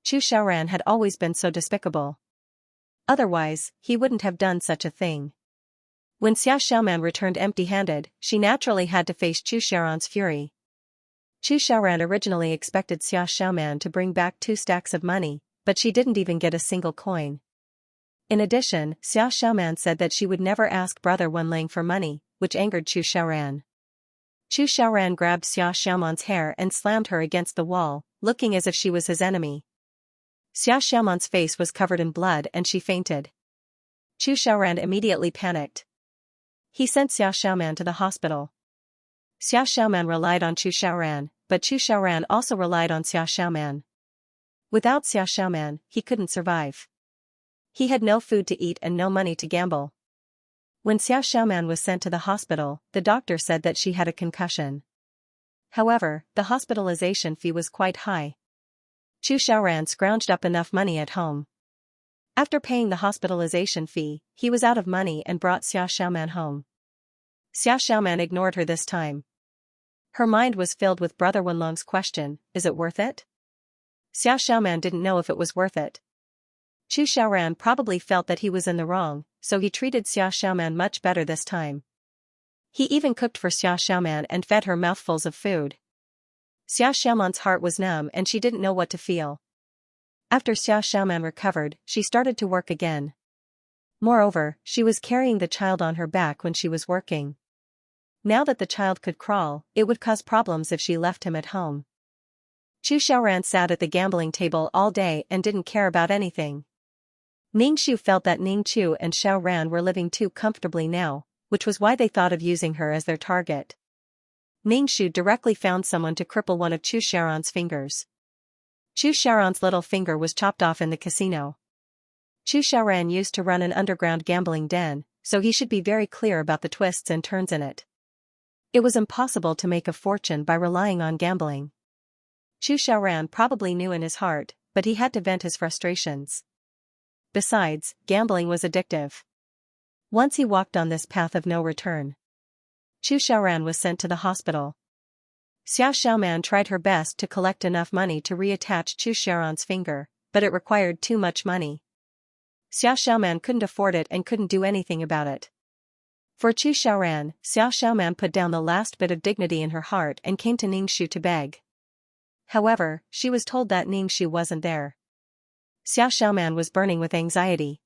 Chu Xiaoran had always been so despicable. Otherwise, he wouldn't have done such a thing. When Xiaoxiaoman returned empty-handed, she naturally had to face Chu Xiaoran's fury. Chu Xiaoran originally expected Xiaoxiaoman to bring back 2 stacks of money, but she didn't even get a single coin. In addition, Xiaoxiaoman said that she would never ask Brother Wenlang for money, which angered Chu Xiaoran. Chu Xiaoran grabbed Xiaoxiaoman's hair and slammed her against the wall, looking as if she was his enemy. Xiaoxiaoman's face was covered in blood and she fainted. Chu Xiaoran immediately panicked. He sent Xiaoxiaoman to the hospital. Xiaoxiaoman relied on Chu Xiaoran, but Chu Xiaoran also relied on Xiaoxiaoman. Without Xiaoxiaoman, he couldn't survive. He had no food to eat and no money to gamble. When Xiaoxiaoman was sent to the hospital, the doctor said that she had a concussion. However, the hospitalization fee was quite high. Chu Xiaoran scrounged up enough money at home. After paying the hospitalization fee, he was out of money and brought Xiaoxiaoman home. Xiaoxiaoman ignored her this time. Her mind was filled with Brother Wenlang's question, "Is it worth it?" Xiaoxiaoman didn't know if it was worth it. Chu Xiaoran probably felt that he was in the wrong, so he treated Xiaoxiaoman much better this time. He even cooked for Xiaoxiaoman and fed her mouthfuls of food. Xiaoxiaoman's heart was numb and she didn't know what to feel. After Xiaoxiaoman recovered, she started to work again. Moreover, she was carrying the child on her back when she was working. Now that the child could crawl, it would cause problems if she left him at home. Chu Xiaoran sat at the gambling table all day and didn't care about anything. Ningxu felt that Ningxu and Xiaoran were living too comfortably now, which was why they thought of using her as their target. Ningxu directly found someone to cripple one of Chu Xiaoran's fingers. Chu Xiaoran's little finger was chopped off in the casino. Chu Xiaoran used to run an underground gambling den, so he should be very clear about the twists and turns in it. It was impossible to make a fortune by relying on gambling. Chu Xiaoran probably knew in his heart, but he had to vent his frustrations. Besides, gambling was addictive. Once he walked on this path of no return. Chu Xiaoran was sent to the hospital. Xiao Xiaoman tried her best to collect enough money to reattach Chu Xiaoran's finger, but it required too much money. Xiao Xiaoman couldn't afford it and couldn't do anything about it. For Chu Xiaoran, Xiao Xiaoman put down the last bit of dignity in her heart and came to Ningxu to beg. However, she was told that Ningxu wasn't there. Xiao Xiaoman was burning with anxiety.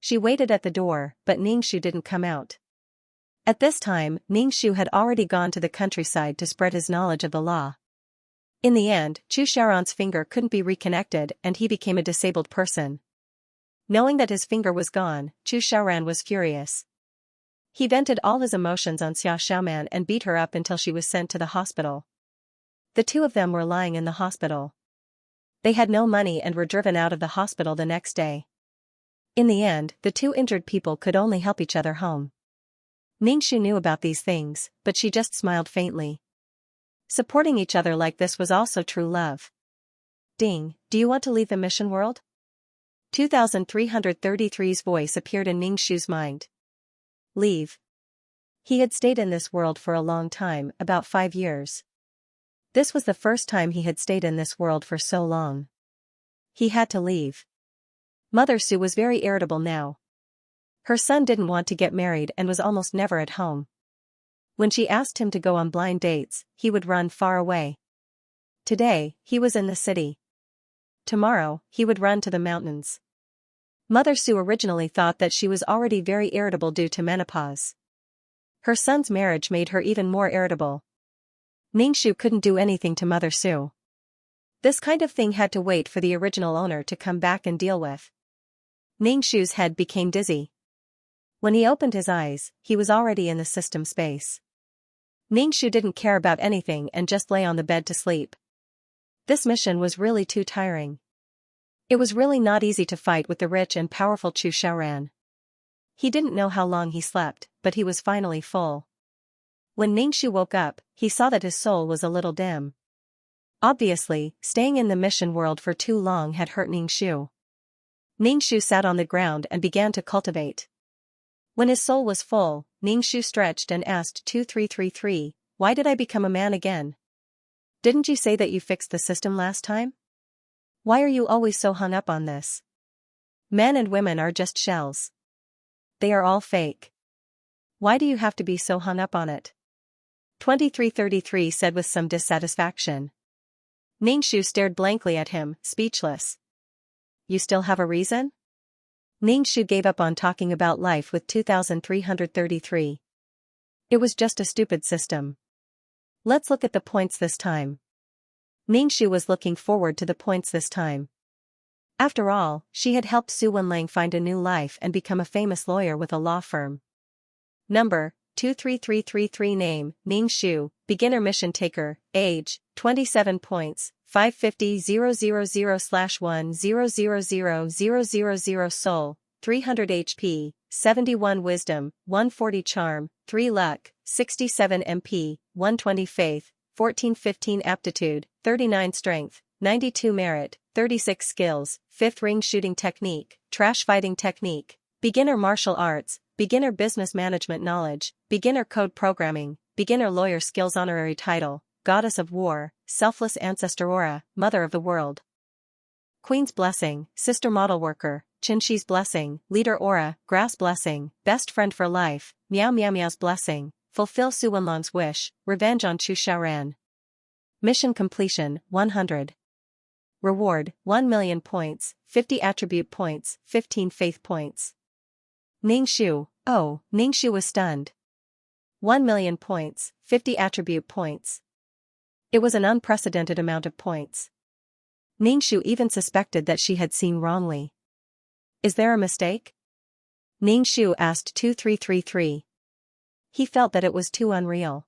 She waited at the door, but Ningxu didn't come out. At this time, Ningxu had already gone to the countryside to spread his knowledge of the law. In the end, Chu Xiaoran's finger couldn't be reconnected and he became a disabled person. Knowing that his finger was gone, Chu Xiaoran was furious. He vented all his emotions on Xiao Xiaoman and beat her up until she was sent to the hospital. The two of them were lying in the hospital. They had no money and were driven out of the hospital the next day. In the end, the two injured people could only help each other home. Ningxu knew about these things, but she just smiled faintly. Supporting each other like this was also true love. Ding, do you want to leave the mission world? 2333's voice appeared in Ningxu's mind. Leave. He had stayed in this world for a long time, about 5 years. This was the first time he had stayed in this world for so long. He had to leave. Mother Su was very irritable now. Her son didn't want to get married and was almost never at home. When she asked him to go on blind dates, he would run far away. Today, he was in the city. Tomorrow, he would run to the mountains. Mother Su originally thought that she was already very irritable due to menopause. Her son's marriage made her even more irritable. Ningxu couldn't do anything to Mother Su. This kind of thing had to wait for the original owner to come back and deal with. Ningxu's head became dizzy. When he opened his eyes, he was already in the system space. Ningxu didn't care about anything and just lay on the bed to sleep. This mission was really too tiring. It was really not easy to fight with the rich and powerful Chu Xiaoran. He didn't know how long he slept, but he was finally full. When Ningxu woke up, he saw that his soul was a little dim. Obviously, staying in the mission world for too long had hurt Ningxu. Ningxu sat on the ground and began to cultivate. When his soul was full, Ningxu stretched and asked 2333, "Why did I become a man again? Didn't you say that you fixed the system last time? Why are you always so hung up on this? Men and women are just shells. They are all fake. Why do you have to be so hung up on it?" 2333 said with some dissatisfaction. Ningxu stared blankly at him, speechless. "You still have a reason?" Ningxu gave up on talking about life with 2333. It was just a stupid system. Let's look at the points this time. Ningxu was looking forward to the points this time. After all, she had helped Su Wenlang find a new life and become a famous lawyer with a law firm. Number, 23333 Name, Ningxu, Beginner Mission Taker, Age, 27 points, 550,000/1000000 Soul, 300 HP, 71 Wisdom, 140 Charm, 3 Luck, 67 MP, 120 Faith, 1415 Aptitude, 39 Strength, 92 Merit, 36 Skills, 5th Ring Shooting Technique, Trash Fighting Technique, Beginner Martial Arts, Beginner Business Management Knowledge, Beginner Code Programming, Beginner Lawyer Skills Honorary Title, Goddess of War, Selfless Ancestor Aura, Mother of the World. Queen's Blessing, Sister Model Worker, Qinshi's Blessing, Leader Aura, Grass Blessing, Best Friend for Life, Meow Meow Meow's Blessing, Fulfill Su Wenlong's Wish, Revenge on Chu Xiaoran. Mission Completion, 100. Reward, 1,000,000 points, 50 Attribute points, 15 Faith points. Ningxu, oh, Ningxu was stunned. 1,000,000 points, 50 Attribute points. It was an unprecedented amount of points. Ningxu even suspected that she had seen wrongly. Is there a mistake? Ningxu asked 2333. He felt that it was too unreal.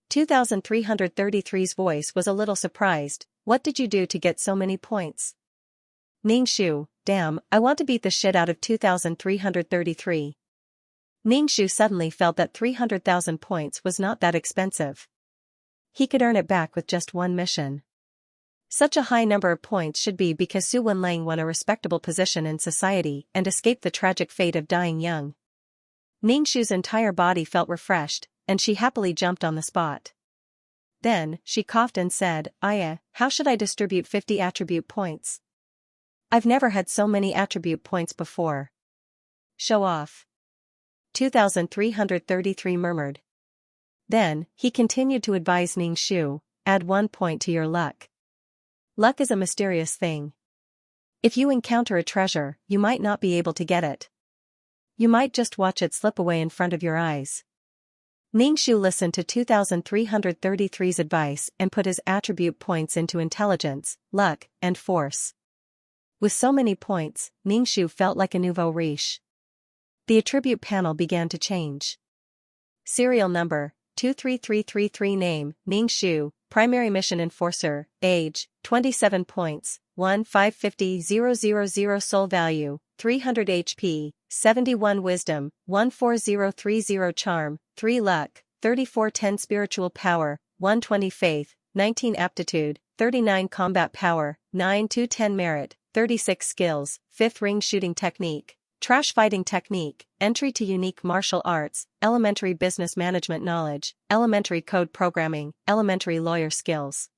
2333's voice was a little surprised. What did you do to get so many points? Ningshu, damn, I want to beat the shit out of 2,333. Ningshu suddenly felt that 300,000 points was not that expensive. He could earn it back with just one mission. Such a high number of points should be because Su Wenlang won a respectable position in society and escaped the tragic fate of dying young. Ningshu's entire body felt refreshed, and she happily jumped on the spot. Then, she coughed and said, how should I distribute 50 attribute points? I've never had so many attribute points before. Show off. 2,333 murmured. Then, he continued to advise Ningshu, add 1 point to your luck. Luck is a mysterious thing. If you encounter a treasure, you might not be able to get it. You might just watch it slip away in front of your eyes. Ningshu listened to 2,333's advice and put his attribute points into intelligence, luck, and force. With so many points, Ningshu felt like a nouveau riche. The attribute panel began to change. Serial number, 23333 name, Ningshu, primary mission enforcer, age, 27 points, 1550000 soul value, 300 HP, 71 wisdom, 14030 charm, 3 luck, 3410 spiritual power, 120 faith, 19 aptitude, 39 combat power, 9 to 10 merit, 36 skills, 5th ring shooting technique, trash fighting technique, entry to unique martial arts, elementary business management knowledge, elementary code programming, elementary lawyer skills.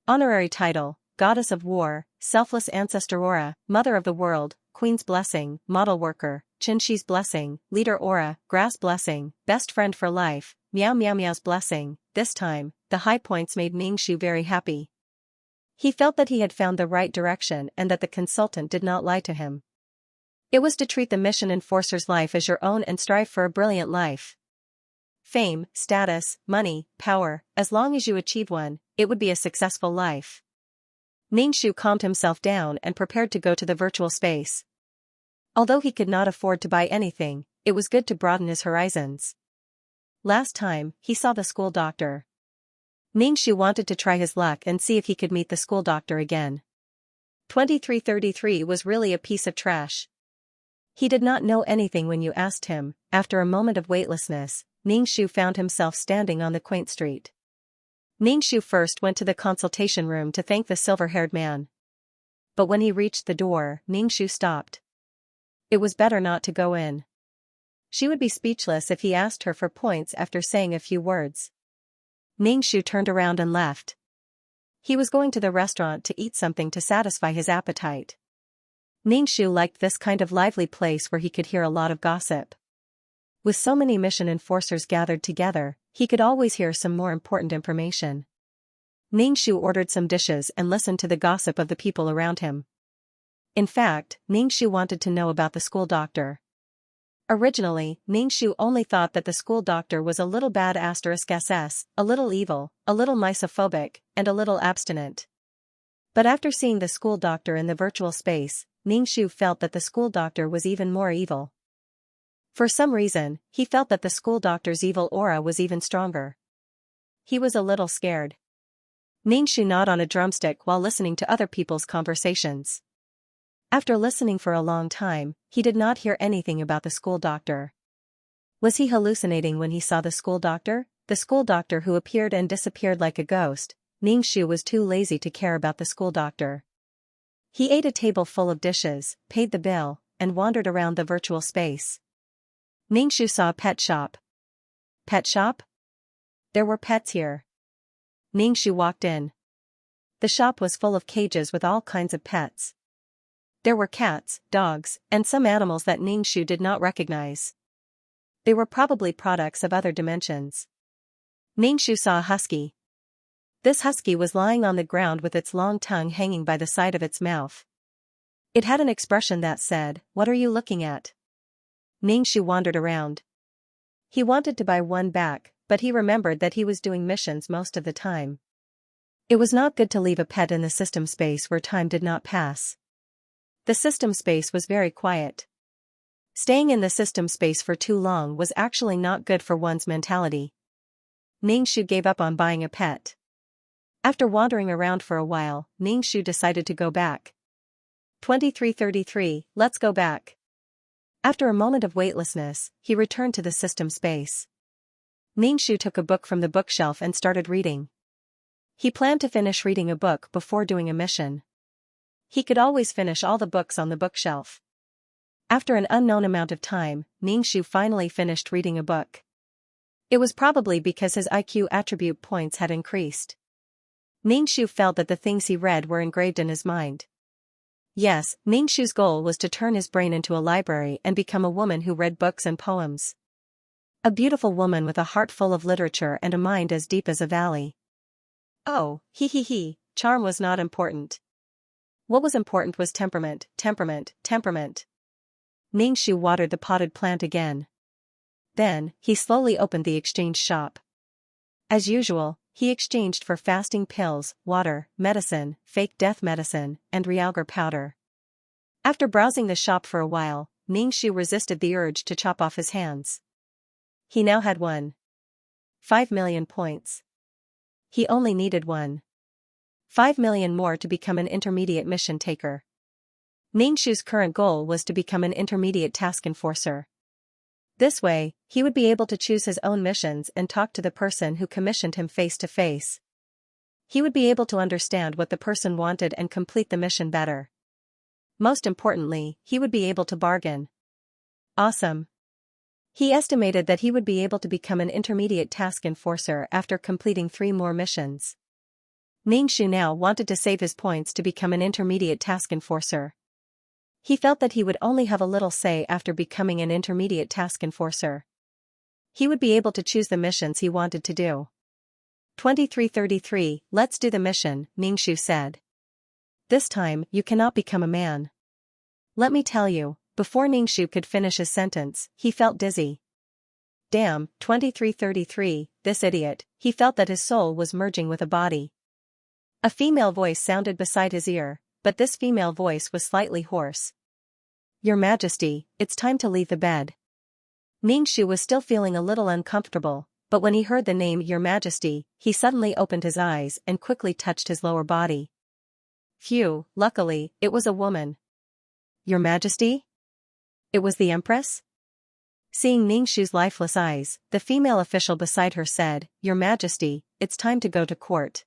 Honorary title, Goddess of War, Selfless Ancestor Aura, Mother of the World, Queen's Blessing, Model Worker, Qinshi's Blessing, Leader Aura, Grass Blessing, Best Friend for Life, Meow Meow Meow's Blessing. This time, the high points made Ningshu very happy. He felt that he had found the right direction and that the consultant did not lie to him. It was to treat the mission enforcer's life as your own and strive for a brilliant life. Fame, status, money, power, as long as you achieve one, it would be a successful life. Ningshu calmed himself down and prepared to go to the virtual space. Although he could not afford to buy anything, it was good to broaden his horizons. Last time, he saw the school doctor. Ningshu wanted to try his luck and see if he could meet the school doctor again. 2333 was really a piece of trash. He did not know anything when you asked him. After a moment of weightlessness, Ningshu found himself standing on the quaint street. Ningshu first went to the consultation room to thank the silver-haired man. But when he reached the door, Ningshu stopped. It was better not to go in. She would be speechless if he asked her for points after saying a few words. Ningshu turned around and left. He was going to the restaurant to eat something to satisfy his appetite. Ningshu liked this kind of lively place where he could hear a lot of gossip. With so many mission enforcers gathered together, he could always hear some more important information. Ningshu ordered some dishes and listened to the gossip of the people around him. In fact, Ningshu wanted to know about the school doctor. Originally, Ningshu only thought that the school doctor was a little bad *SS, a little evil, a little misophobic, and a little abstinent. But after seeing the school doctor in the virtual space, Ningshu felt that the school doctor was even more evil. For some reason, he felt that the school doctor's evil aura was even stronger. He was a little scared. Ningshu gnawed on a drumstick while listening to other people's conversations. After listening for a long time, he did not hear anything about the school doctor. Was he hallucinating when he saw the school doctor? The school doctor who appeared and disappeared like a ghost? Ningshu was too lazy to care about the school doctor. He ate a table full of dishes, paid the bill, and wandered around the virtual space. Ningshu saw a pet shop. Pet shop? There were pets here. Ningshu walked in. The shop was full of cages with all kinds of pets. There were cats, dogs, and some animals that Ningshu did not recognize. They were probably products of other dimensions. Ningshu saw a husky. This husky was lying on the ground with its long tongue hanging by the side of its mouth. It had an expression that said, "What are you looking at?" Ningshu wandered around. He wanted to buy one back, but he remembered that he was doing missions most of the time. It was not good to leave a pet in the system space where time did not pass. The system space was very quiet. Staying in the system space for too long was actually not good for one's mentality. Ningshu gave up on buying a pet. After wandering around for a while, Ningshu decided to go back. 2333, let's go back. After a moment of weightlessness, he returned to the system space. Ningxu took a book from the bookshelf and started reading. He planned to finish reading a book before doing a mission. He could always finish all the books on the bookshelf. After an unknown amount of time, Ningxu finally finished reading a book. It was probably because his IQ attribute points had increased. Ningxu felt that the things he read were engraved in his mind. Yes, Ningxu's goal was to turn his brain into a library and become a woman who read books and poems. A beautiful woman with a heart full of literature and a mind as deep as a valley. Oh, charm was not important. What was important was temperament. Ningxu watered the potted plant again. Then, he slowly opened the exchange shop. As usual, he exchanged for fasting pills, water, medicine, fake death medicine, and realgar powder. After browsing the shop for a while, Ningxu resisted the urge to chop off his hands. He now had 5 million points. He only needed 5 million more to become an intermediate mission taker. Ningxu's current goal was to become an intermediate task enforcer. This way, he would be able to choose his own missions and talk to the person who commissioned him face to face. He would be able to understand what the person wanted and complete the mission better. Most importantly, he would be able to bargain. Awesome. He estimated that he would be able to become an intermediate task enforcer after completing 3 more missions. Ningxu now wanted to save his points to become an intermediate task enforcer. He felt that he would only have a little say after becoming an intermediate task enforcer. He would be able to choose the missions he wanted to do. 2333, let's do the mission, Ningxu said. This time, you cannot become a man. Let me tell you, before Ningxu could finish his sentence, he felt dizzy. Damn, 2333, this idiot, he felt that his soul was merging with a body. A female voice sounded beside his ear, but this female voice was slightly hoarse. Your Majesty, it's time to leave the bed. Ningxu was still feeling a little uncomfortable, but when he heard the name Your Majesty, he suddenly opened his eyes and quickly touched his lower body. Phew, luckily, it was a woman. Your Majesty? It was the Empress? Seeing Ningxu's lifeless eyes, the female official beside her said, Your Majesty, it's time to go to court.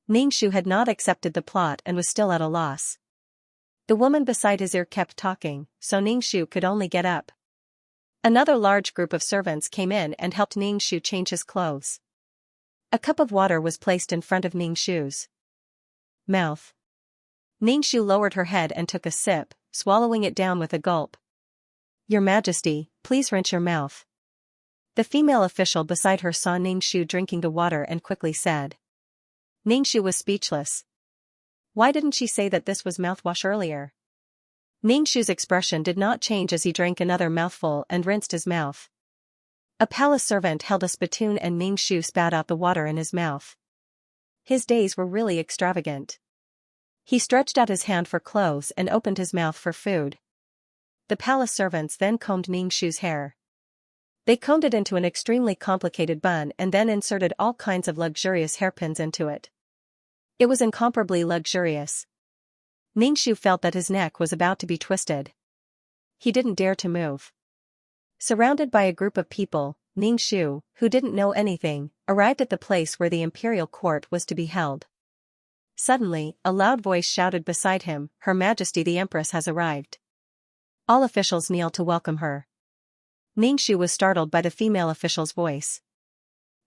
Ningxu had not accepted the plot and was still at a loss. The woman beside his ear kept talking, so Ningxu could only get up. Another large group of servants came in and helped Ningxu change his clothes. A cup of water was placed in front of Ningxu's mouth. Ningxu lowered her head and took a sip, swallowing it down with a gulp. Your Majesty, please rinse your mouth. The female official beside her saw Ningxu drinking the water and quickly said. Ningxu was speechless. Why didn't she say that this was mouthwash earlier? Ningxu's expression did not change as he drank another mouthful and rinsed his mouth. A palace servant held a spittoon and Ningxu spat out the water in his mouth. His days were really extravagant. He stretched out his hand for clothes and opened his mouth for food. The palace servants then combed Ningxu's hair. They combed it into an extremely complicated bun and then inserted all kinds of luxurious hairpins into it. It was incomparably luxurious. Ningxu felt that his neck was about to be twisted. He didn't dare to move. Surrounded by a group of people, Ningxu, who didn't know anything, arrived at the place where the imperial court was to be held. Suddenly, a loud voice shouted beside him, Her Majesty the Empress has arrived. All officials kneel to welcome her. Ningxu was startled by the female official's voice.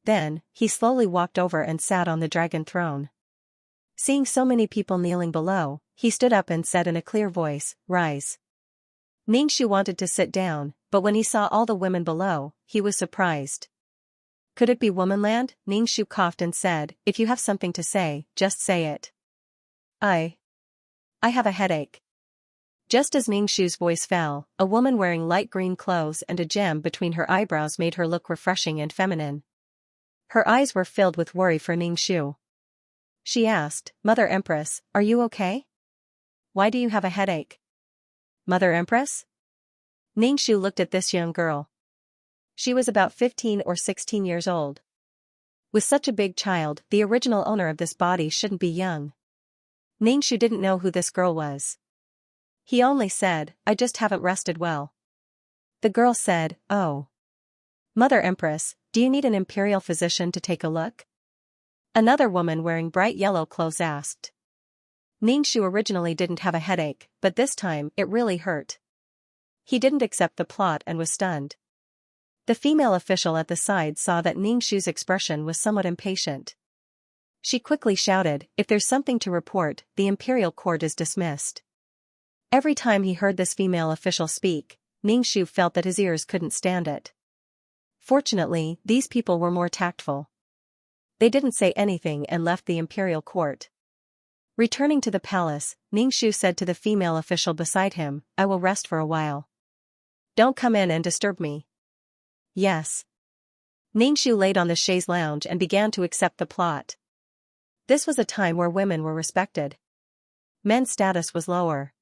Then, he slowly walked over and sat on the dragon throne. Seeing so many people kneeling below, he stood up and said in a clear voice, Rise. Ningxu wanted to sit down, but when he saw all the women below, he was surprised. Could it be womanland? Ningxu coughed and said, If you have something to say, just say it. I have a headache. Just as Ningxu's voice fell, a woman wearing light green clothes and a gem between her eyebrows made her look refreshing and feminine. Her eyes were filled with worry for Ningxu. She asked, Mother Empress, are you okay? Why do you have a headache? Mother Empress? Ningxu looked at this young girl. She was about 15 or 16 years old. With such a big child, the original owner of this body shouldn't be young. Ningxu didn't know who this girl was. He only said, "I just haven't rested well." The girl said, "Oh. Mother Empress, do you need an imperial physician to take a look?" Another woman wearing bright yellow clothes asked. Ningxu originally didn't have a headache, but this time it really hurt. He didn't accept the plot and was stunned. The female official at the side saw that Ningxu's expression was somewhat impatient. She quickly shouted, "If there's something to report, the imperial court is dismissed." Every time he heard this female official speak, Ningxu felt that his ears couldn't stand it. Fortunately, these people were more tactful. They didn't say anything and left the imperial court. Returning to the palace, Ningxu said to the female official beside him, "I will rest for a while. Don't come in and disturb me." "Yes." Ningxu laid on the chaise lounge and began to accept the plot. This was a time where women were respected. Men's status was lower.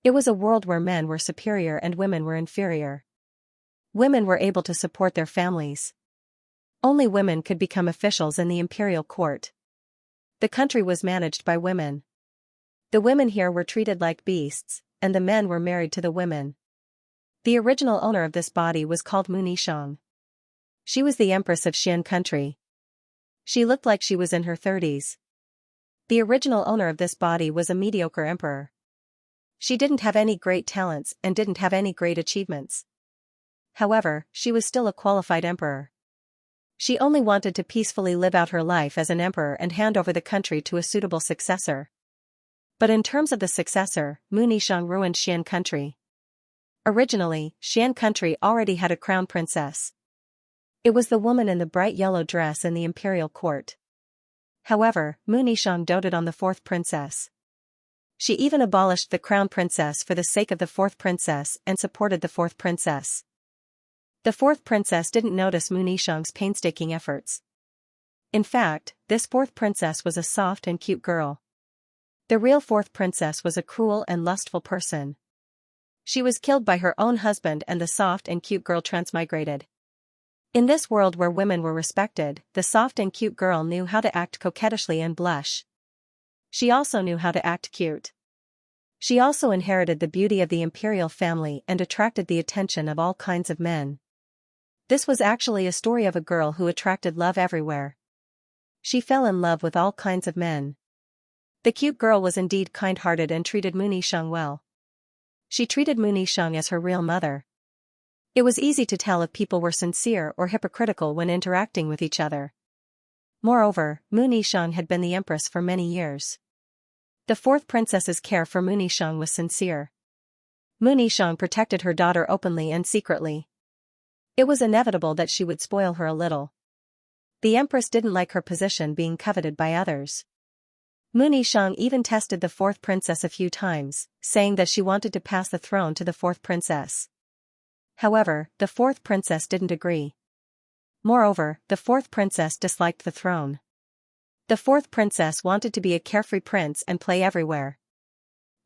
It was a world where men were superior and women were inferior. Women were able to support their families. Only women could become officials in the imperial court. The country was managed by women. The women here were treated like beasts, and the men were married to the women. The original owner of this body was called Munishang. She was the empress of Xian country. She looked like she was in her 30s. The original owner of this body was a mediocre emperor. She didn't have any great talents and didn't have any great achievements. However, she was still a qualified emperor. She only wanted to peacefully live out her life as an emperor and hand over the country to a suitable successor. But in terms of the successor, Munishang ruined Xian country. Originally, Xian country already had a crown princess. It was the woman in the bright yellow dress in the imperial court. However, Munishang doted on the fourth princess. She even abolished the crown princess for the sake of the fourth princess and supported the fourth princess. The fourth princess didn't notice Munishang's painstaking efforts. In fact, this fourth princess was a soft and cute girl. The real fourth princess was a cruel and lustful person. She was killed by her own husband and the soft and cute girl transmigrated. In this world where women were respected, the soft and cute girl knew how to act coquettishly and blush. She also knew how to act cute. She also inherited the beauty of the imperial family and attracted the attention of all kinds of men. This was actually a story of a girl who attracted love everywhere. She fell in love with all kinds of men. The cute girl was indeed kind-hearted and treated Munishang well. She treated Munishang as her real mother. It was easy to tell if people were sincere or hypocritical when interacting with each other. Moreover, Munishang had been the empress for many years. The fourth princess's care for Munishang was sincere. Munishang protected her daughter openly and secretly. It was inevitable that she would spoil her a little. The empress didn't like her position being coveted by others. Munishang even tested the fourth princess a few times, saying that she wanted to pass the throne to the fourth princess. However, the fourth princess didn't agree. Moreover, the fourth princess disliked the throne. The fourth princess wanted to be a carefree prince and play everywhere.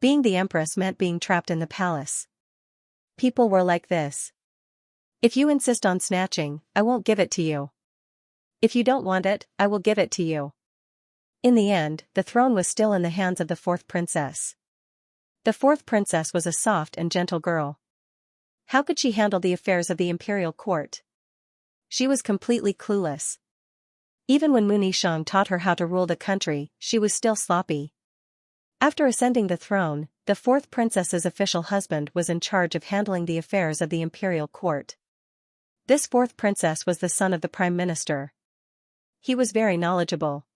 Being the empress meant being trapped in the palace. People were like this. If you insist on snatching, I won't give it to you. If you don't want it, I will give it to you. In the end, the throne was still in the hands of the fourth princess. The fourth princess was a soft and gentle girl. How could she handle the affairs of the imperial court? She was completely clueless. Even when Munishang taught her how to rule the country, she was still sloppy. After ascending the throne, the fourth princess's official husband was in charge of handling the affairs of the imperial court. This fourth princess was the son of the prime minister. He was very knowledgeable.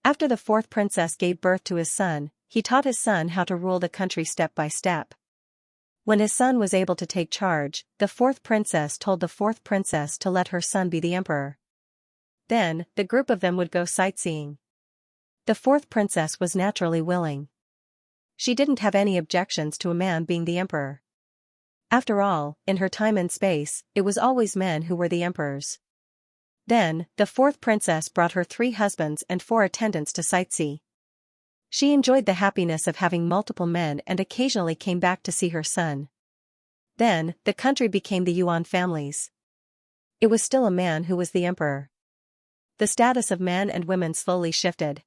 After the fourth princess gave birth to his son, he taught his son how to rule the country step by step. When his son was able to take charge, the fourth princess told the fourth princess to let her son be the emperor. Then, the group of them would go sightseeing. The fourth princess was naturally willing. She didn't have any objections to a man being the emperor. After all, in her time and space, it was always men who were the emperors. Then, the fourth princess brought her 3 husbands and 4 attendants to sightsee. She enjoyed the happiness of having multiple men and occasionally came back to see her son. Then, the country became the Yuan families. It was still a man who was the emperor. The status of men and women slowly shifted.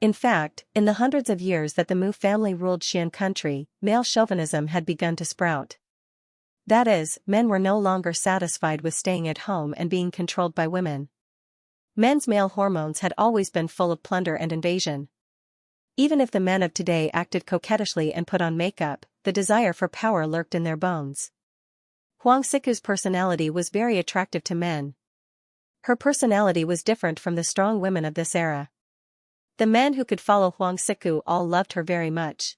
In fact, in the hundreds of years that the Mu family ruled Xian country, male chauvinism had begun to sprout. That is, men were no longer satisfied with staying at home and being controlled by women. Men's male hormones had always been full of plunder and invasion. Even if the men of today acted coquettishly and put on makeup, the desire for power lurked in their bones. Huang Siku's personality was very attractive to men. Her personality was different from the strong women of this era. The men who could follow Huang Siku all loved her very much.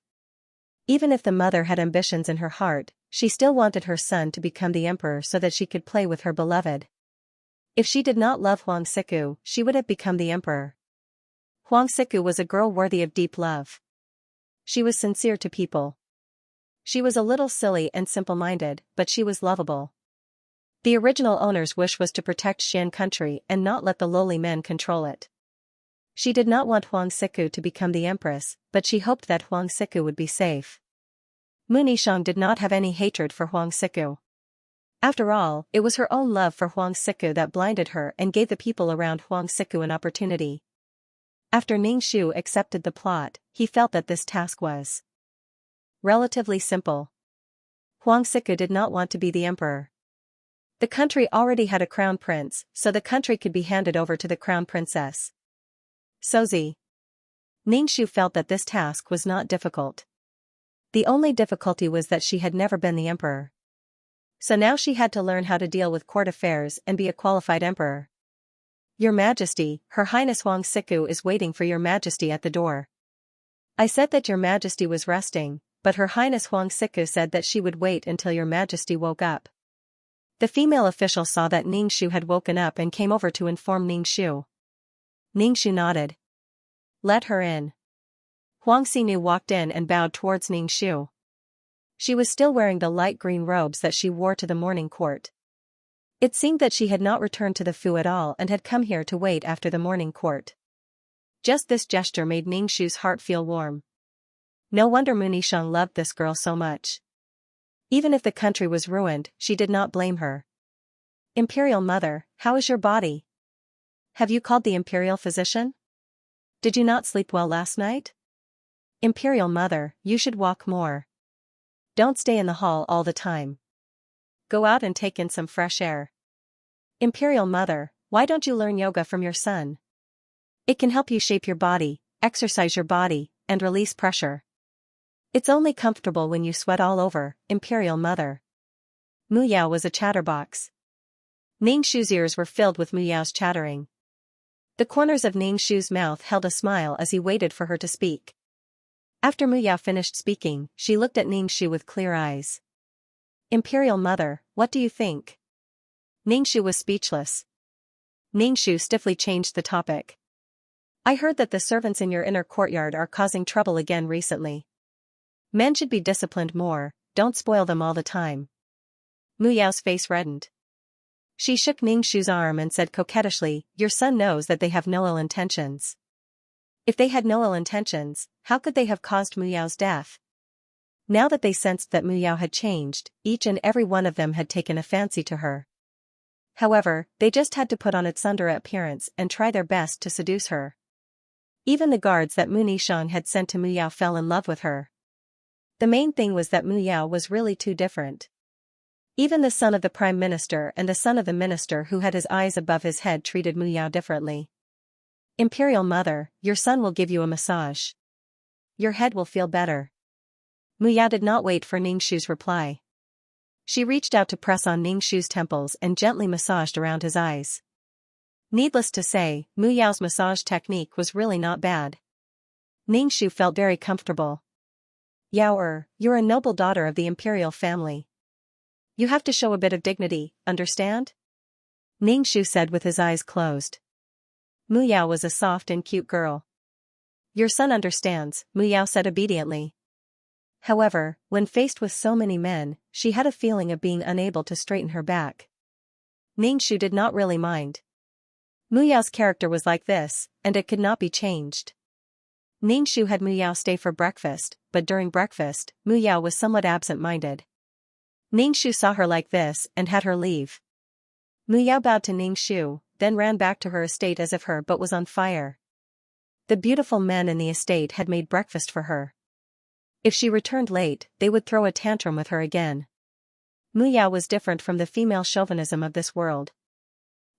Even if the mother had ambitions in her heart, she still wanted her son to become the emperor so that she could play with her beloved. If she did not love Huang Siku, she would have become the emperor. Huang Siku was a girl worthy of deep love. She was sincere to people. She was a little silly and simple-minded, but she was lovable. The original owner's wish was to protect Xian country and not let the lowly men control it. She did not want Huang Siku to become the empress, but she hoped that Huang Siku would be safe. Mu Nishang did not have any hatred for Huang Siku. After all, it was her own love for Huang Siku that blinded her and gave the people around Huang Siku an opportunity. After Ningxu accepted the plot, he felt that this task was relatively simple. Huang Siku did not want to be the emperor. The country already had a crown prince, so the country could be handed over to the crown princess. Sozi. Ningxu felt that this task was not difficult. The only difficulty was that she had never been the emperor. So now she had to learn how to deal with court affairs and be a qualified emperor. Your Majesty, Her Highness Huang Siku is waiting for Your Majesty at the door. I said that Your Majesty was resting, but Her Highness Huang Siku said that she would wait until Your Majesty woke up. The female official saw that Ningxu had woken up and came over to inform Ningxu. Ningxu nodded. Let her in. Huang Xinu walked in and bowed towards Ningxu. She was still wearing the light green robes that she wore to the morning court. It seemed that she had not returned to the Fu at all and had come here to wait after the morning court. Just this gesture made Ningxu's heart feel warm. No wonder Mu Nishang loved this girl so much. Even if the country was ruined, she did not blame her. Imperial Mother, how is your body? Have you called the imperial physician? Did you not sleep well last night? Imperial Mother, you should walk more. Don't stay in the hall all the time. Go out and take in some fresh air. Imperial Mother, why don't you learn yoga from your son? It can help you shape your body, exercise your body, and release pressure. It's only comfortable when you sweat all over, Imperial Mother. Mu Yao was a chatterbox. Ningxu's ears were filled with Mu Yao's chattering. The corners of Ningxu's mouth held a smile as he waited for her to speak. After Mu Yao finished speaking, she looked at Ningxu with clear eyes. Imperial Mother, what do you think? Ningxu was speechless. Ningxu stiffly changed the topic. I heard that the servants in your inner courtyard are causing trouble again recently. Men should be disciplined more, don't spoil them all the time. Mu Yao's face reddened. She shook Ningxu's arm and said coquettishly, your son knows that they have no ill intentions. If they had no ill intentions, how could they have caused Mu Yao's death? Now that they sensed that Mu Yao had changed, each and every one of them had taken a fancy to her. However, they just had to put on a tsundere appearance and try their best to seduce her. Even the guards that Mu Nishang had sent to Mu Yao fell in love with her. The main thing was that Mu Yao was really too different. Even the son of the prime minister and the son of the minister who had his eyes above his head treated Mu Yao differently. Imperial Mother, your son will give you a massage. Your head will feel better. Mu Yao did not wait for Ningxu's reply. She reached out to press on Ningxu's temples and gently massaged around his eyes. Needless to say, Mu Yao's massage technique was really not bad. Ningxu felt very comfortable. Yao, you're a noble daughter of the imperial family. You have to show a bit of dignity, understand? Ningxu said with his eyes closed. Mu Yao was a soft and cute girl. Your son understands, Mu Yao said obediently. However, when faced with so many men, she had a feeling of being unable to straighten her back. Ningxu did not really mind. Mu Yao's character was like this, and it could not be changed. Ningxu had Mu Yao stay for breakfast, but during breakfast, Mu Yao was somewhat absent-minded. Ningxu saw her like this and had her leave. Mu Yao bowed to Ningxu, then ran back to her estate as if her boat was on fire. The beautiful men in the estate had made breakfast for her. If she returned late, they would throw a tantrum with her again. Muya was different from the female chauvinism of this world.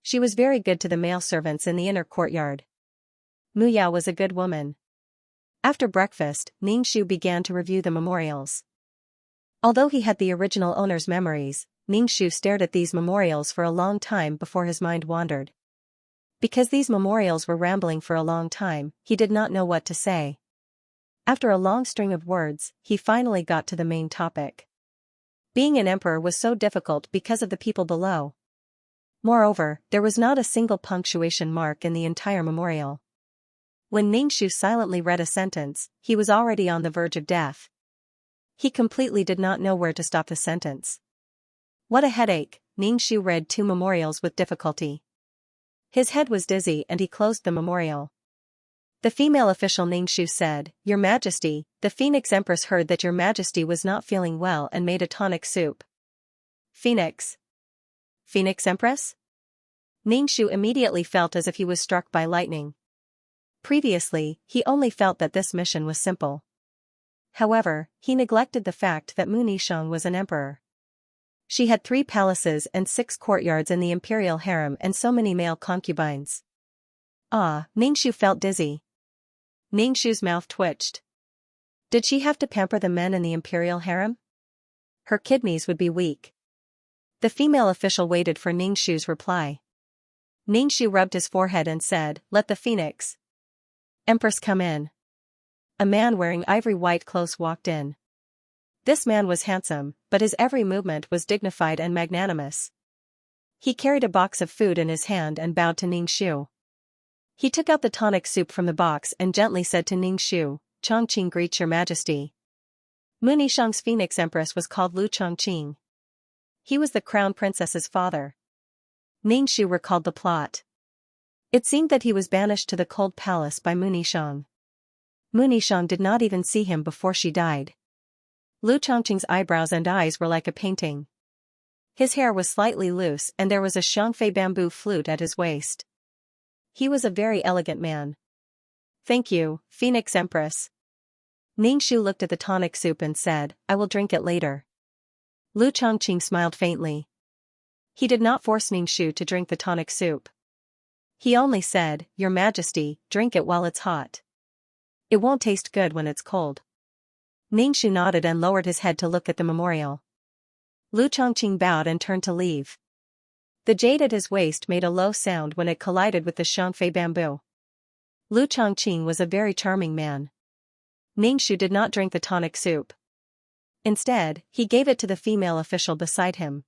She was very good to the male servants in the inner courtyard. Muya was a good woman. After breakfast, Ningxu began to review the memorials. Although he had the original owner's memories, Ningxu stared at these memorials for a long time before his mind wandered. Because these memorials were rambling for a long time, he did not know what to say. After a long string of words, he finally got to the main topic. Being an emperor was so difficult because of the people below. Moreover, there was not a single punctuation mark in the entire memorial. When Ningxu silently read a sentence, he was already on the verge of death. He completely did not know where to stop the sentence. What a headache! Ningxu read 2 memorials with difficulty. His head was dizzy and he closed the memorial. The female official Ningxu said, "Your Majesty, the Phoenix Empress heard that your Majesty was not feeling well and made a tonic soup." Phoenix? Phoenix Empress? Ningxu immediately felt as if he was struck by lightning. Previously, he only felt that this mission was simple. However, he neglected the fact that Mu Nishang was an emperor. She had 3 palaces and 6 courtyards in the imperial harem and so many male concubines. Ningxu felt dizzy. Ningxu's mouth twitched. Did she have to pamper the men in the imperial harem? Her kidneys would be weak. The female official waited for Ningxu's reply. Ningxu rubbed his forehead and said, "Let the Phoenix Empress come in." A man wearing ivory white clothes walked in. This man was handsome, but his every movement was dignified and magnanimous. He carried a box of food in his hand and bowed to Ningxu. He took out the tonic soup from the box and gently said to Ningxu, "Chongqing greets your Majesty." Mu Nishang's Phoenix Empress was called Lu Chongqing. He was the crown princess's father. Ningxu recalled the plot. It seemed that he was banished to the cold palace by Mu Nishang. Mu Nishang did not even see him before she died. Lu Chongqing's eyebrows and eyes were like a painting. His hair was slightly loose and there was a Xianxia bamboo flute at his waist. He was a very elegant man. "Thank you, Phoenix Empress." Ningxu looked at the tonic soup and said, "I will drink it later." Lu Chongqing smiled faintly. He did not force Ningxu to drink the tonic soup. He only said, "Your Majesty, drink it while it's hot. It won't taste good when it's cold." Ningxu nodded and lowered his head to look at the memorial. Lu Chongqing bowed and turned to leave. The jade at his waist made a low sound when it collided with the Xianxia bamboo. Lu Chongqing was a very charming man. Ningxu did not drink the tonic soup. Instead, he gave it to the female official beside him.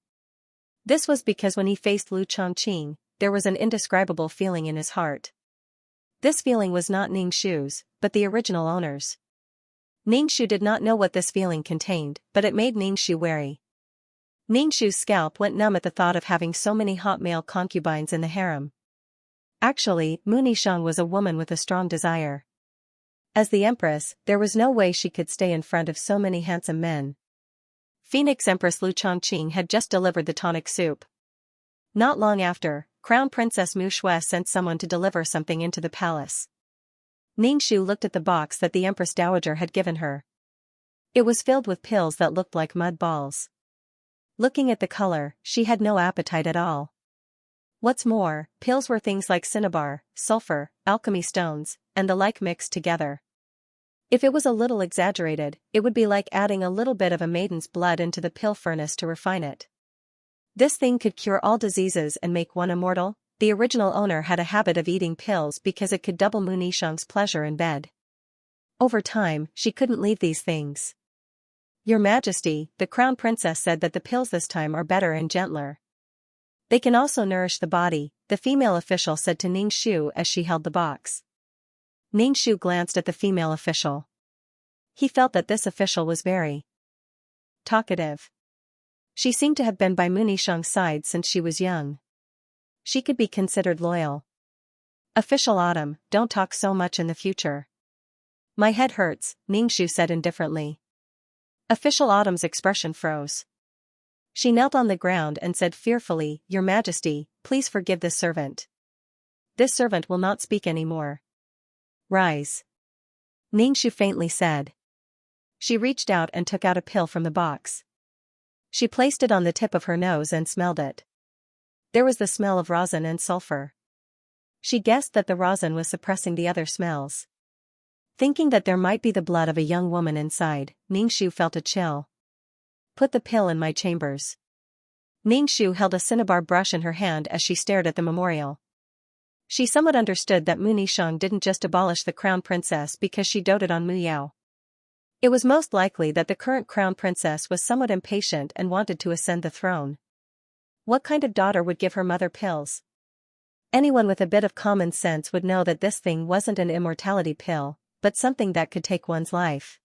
This was because when he faced Lu Chongqing, there was an indescribable feeling in his heart. This feeling was not Ningxu's, but the original owner's. Ningxu did not know what this feeling contained, but it made Ningxu wary. Ningxu's scalp went numb at the thought of having so many hot male concubines in the harem. Actually, Mu Nishang was a woman with a strong desire. As the empress, there was no way she could stay in front of so many handsome men. Phoenix Empress Lu Chongqing had just delivered the tonic soup. Not long after, Crown Princess Mu Shui sent someone to deliver something into the palace. Ningxu looked at the box that the Empress Dowager had given her. It was filled with pills that looked like mud balls. Looking at the color, she had no appetite at all. What's more, pills were things like cinnabar, sulfur, alchemy stones, and the like mixed together. If it was a little exaggerated, it would be like adding a little bit of a maiden's blood into the pill furnace to refine it. This thing could cure all diseases and make one immortal. The original owner had a habit of eating pills because it could double Mu Nishang's pleasure in bed. Over time, she couldn't leave these things. "Your Majesty," the crown princess said that the pills this time are better and gentler. "They can also nourish the body," the female official said to Ningxu as she held the box. Ningxu glanced at the female official. He felt that this official was very talkative. She seemed to have been by Mu Nishang's side since she was young. She could be considered loyal. "Official Autumn, don't talk so much in the future." "My head hurts," Ningxu said indifferently. Official Autumn's expression froze. She knelt on the ground and said fearfully, "Your Majesty, please forgive this servant. This servant will not speak anymore." Rise. Ningxu faintly said. She reached out and took out a pill from the box. She placed it on the tip of her nose and smelled it. There was the smell of rosin and sulfur. She guessed that the rosin was suppressing the other smells. Thinking that there might be the blood of a young woman inside, Ningxu felt a chill. Put the pill in my chambers. Ningxu held a cinnabar brush in her hand as she stared at the memorial. She somewhat understood that Mu Nishang didn't just abolish the crown princess because she doted on Mu Yao. It was most likely that the current crown princess was somewhat impatient and wanted to ascend the throne. What kind of daughter would give her mother pills? Anyone with a bit of common sense would know that this thing wasn't an immortality pill, but something that could take one's life.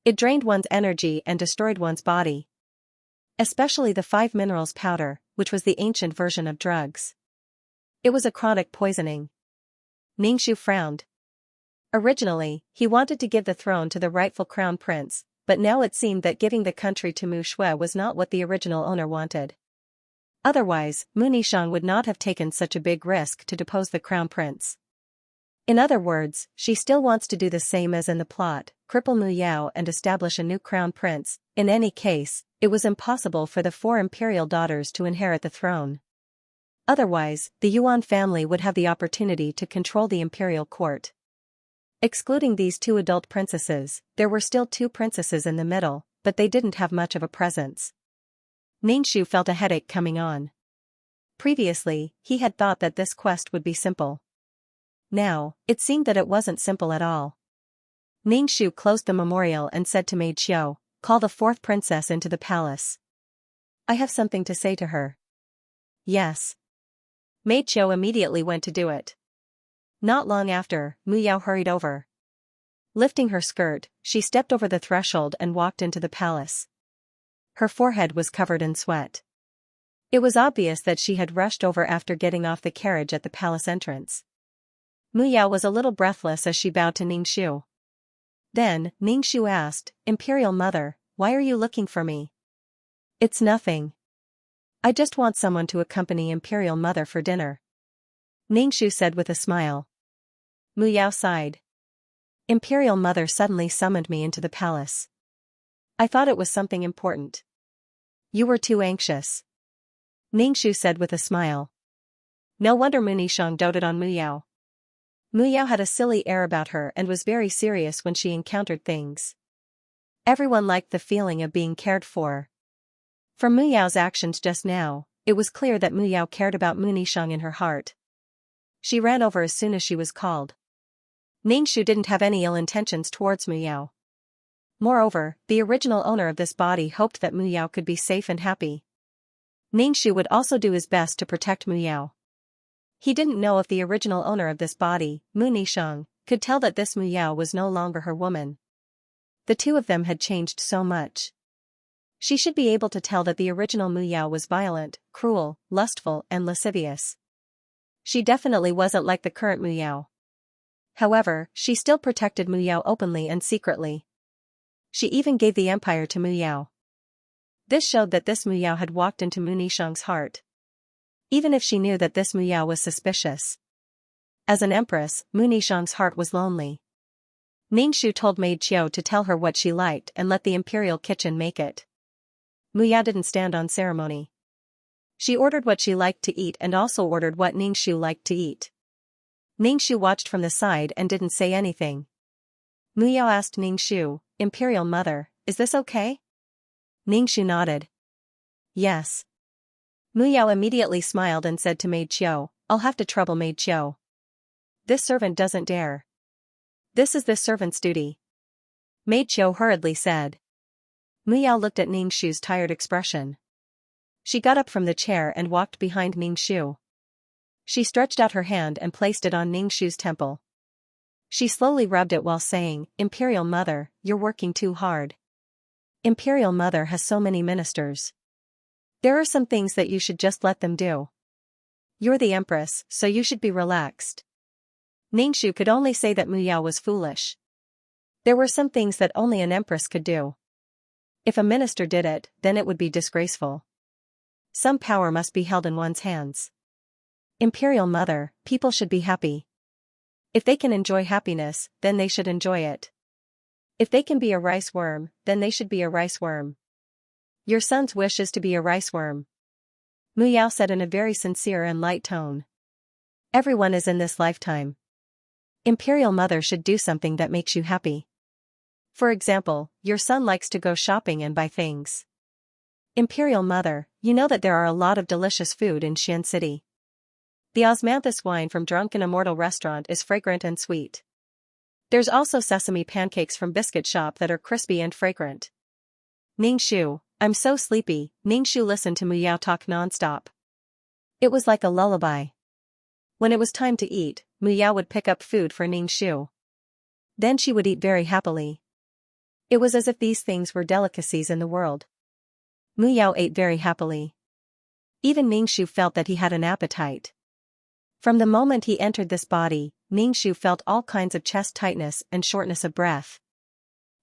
It drained one's energy and destroyed one's body. Especially the 5 minerals powder, which was the ancient version of drugs. It was a chronic poisoning. Ningxu frowned. Originally, he wanted to give the throne to the rightful crown prince, but now it seemed that giving the country to Mu Shui was not what the original owner wanted. Otherwise, Mu Nishang would not have taken such a big risk to depose the crown prince. In other words, she still wants to do the same as in the plot, cripple Mu Yao and establish a new crown prince. In any case, it was impossible for the 4 imperial daughters to inherit the throne. Otherwise, the Yuan family would have the opportunity to control the imperial court. Excluding these 2 adult princesses, there were still 2 princesses in the middle, but they didn't have much of a presence. Ningxu felt a headache coming on. Previously, he had thought that this quest would be simple. Now, it seemed that it wasn't simple at all. Ningxu closed the memorial and said to Maid Xiao, "Call the 4th princess into the palace. I have something to say to her." Yes. Maid Xiao immediately went to do it. Not long after, Mu Yao hurried over. Lifting her skirt, she stepped over the threshold and walked into the palace. Her forehead was covered in sweat. It was obvious that she had rushed over after getting off the carriage at the palace entrance. Mu Yao was a little breathless as she bowed to Ningxu. Then, Ningxu asked, "Imperial Mother, why are you looking for me?" "It's nothing. I just want someone to accompany Imperial Mother for dinner," Ningxu said with a smile. Mu Yao sighed. "Imperial Mother suddenly summoned me into the palace. I thought it was something important." "You were too anxious," Ningxu said with a smile. No wonder Mu Nishang doted on Mu Yao. Mu Yao had a silly air about her and was very serious when she encountered things. Everyone liked the feeling of being cared for. From Mu Yao's actions just now, it was clear that Mu Yao cared about Mu Nishang in her heart. She ran over as soon as she was called. Ningxu didn't have any ill intentions towards Mu Yao. Moreover, the original owner of this body hoped that Mu Yao could be safe and happy. Ningxu would also do his best to protect Mu Yao. He didn't know if the original owner of this body, Mu Nishang, could tell that this Mu Yao was no longer her woman. The 2 of them had changed so much. She should be able to tell that the original Mu Yao was violent, cruel, lustful, and lascivious. She definitely wasn't like the current Mu Yao. However, she still protected Mu Yao openly and secretly. She even gave the empire to Mu Yao. This showed that this Mu Yao had walked into Mu Nishang's heart. Even if she knew that this Mu Yao was suspicious. As an empress, Mu Nishang's heart was lonely. Ningxu told Maid Xiao to tell her what she liked and let the imperial kitchen make it. Mu Yao didn't stand on ceremony. She ordered what she liked to eat and also ordered what Ningxu liked to eat. Ningxu watched from the side and didn't say anything. Mu Yao asked Ningxu, "Imperial Mother, is this okay?" Ningxu nodded. "Yes." Mu Yao immediately smiled and said to Maid Xiao, "I'll have to trouble Maid Xiao. This servant doesn't dare." "This is this servant's duty," Maid Xiao hurriedly said. Mu Yao looked at Ningxu's tired expression. She got up from the chair and walked behind Ningxu. She stretched out her hand and placed it on Ningxu's temple. She slowly rubbed it while saying, "Imperial Mother, you're working too hard. Imperial Mother has so many ministers. There are some things that you should just let them do. You're the empress, so you should be relaxed." Ningxu could only say that Mu Yao was foolish. There were some things that only an empress could do. If a minister did it, then it would be disgraceful. Some power must be held in one's hands. Imperial Mother, people should be happy. If they can enjoy happiness, then they should enjoy it. If they can be a rice worm, then they should be a rice worm. Your son's wish is to be a rice worm. Mu Yao said in a very sincere and light tone. Everyone is in this lifetime. Imperial Mother should do something that makes you happy. For example, your son likes to go shopping and buy things. Imperial Mother, you know that there are a lot of delicious food in Xian City. The osmanthus wine from Drunken Immortal restaurant is fragrant and sweet. There's also sesame pancakes from Biscuit Shop that are crispy and fragrant. Ningxu, I'm so sleepy. Ningxu listened to Mu Yao talk non-stop. It was like a lullaby. When it was time to eat, Mu Yao would pick up food for Ningxu. Then she would eat very happily. It was as if these things were delicacies in the world. Mu Yao ate very happily. Even Ningxu felt that he had an appetite. From the moment he entered this body, Ningxu felt all kinds of chest tightness and shortness of breath.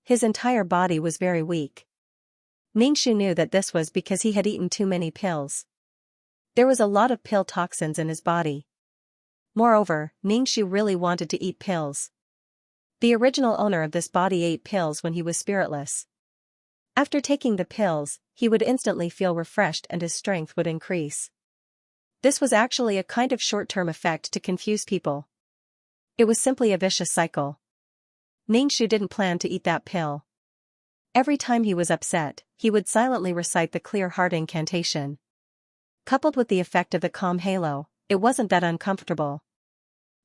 His entire body was very weak. Ningxu knew that this was because he had eaten too many pills. There was a lot of pill toxins in his body. Moreover, Ningxu really wanted to eat pills. The original owner of this body ate pills when he was spiritless. After taking the pills, he would instantly feel refreshed and his strength would increase. This was actually a kind of short-term effect to confuse people. It was simply a vicious cycle. Ningxu didn't plan to eat that pill. Every time he was upset, he would silently recite the clear heart incantation. Coupled with the effect of the calm halo, it wasn't that uncomfortable.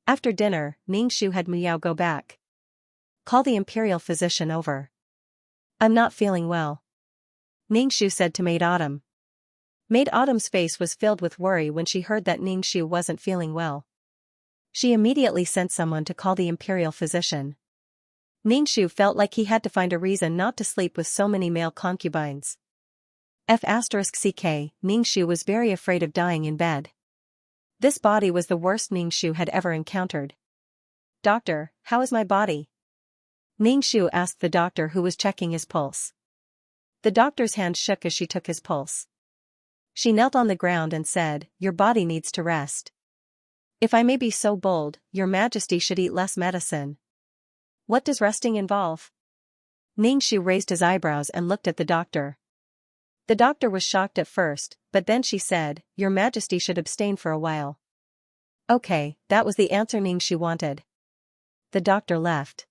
After dinner, Ningxu had Mu Yao go back. Call the imperial physician over. I'm not feeling well. Ningxu said to Maid Autumn. Maid Autumn's face was filled with worry when she heard that Ningxu wasn't feeling well. She immediately sent someone to call the imperial physician. Ningxu felt like he had to find a reason not to sleep with so many male concubines. *CK, Ningxu was very afraid of dying in bed. This body was the worst Ningxu had ever encountered. Doctor, how is my body? Ningxu asked the doctor who was checking his pulse. The doctor's hand shook as she took his pulse. She knelt on the ground and said, Your body needs to rest. If I may be so bold, Your Majesty should eat less medicine. What does resting involve? Ningxu raised his eyebrows and looked at the doctor. The doctor was shocked at first, but then she said, Your Majesty should abstain for a while. Okay, that was the answer Ningxu wanted. The doctor left.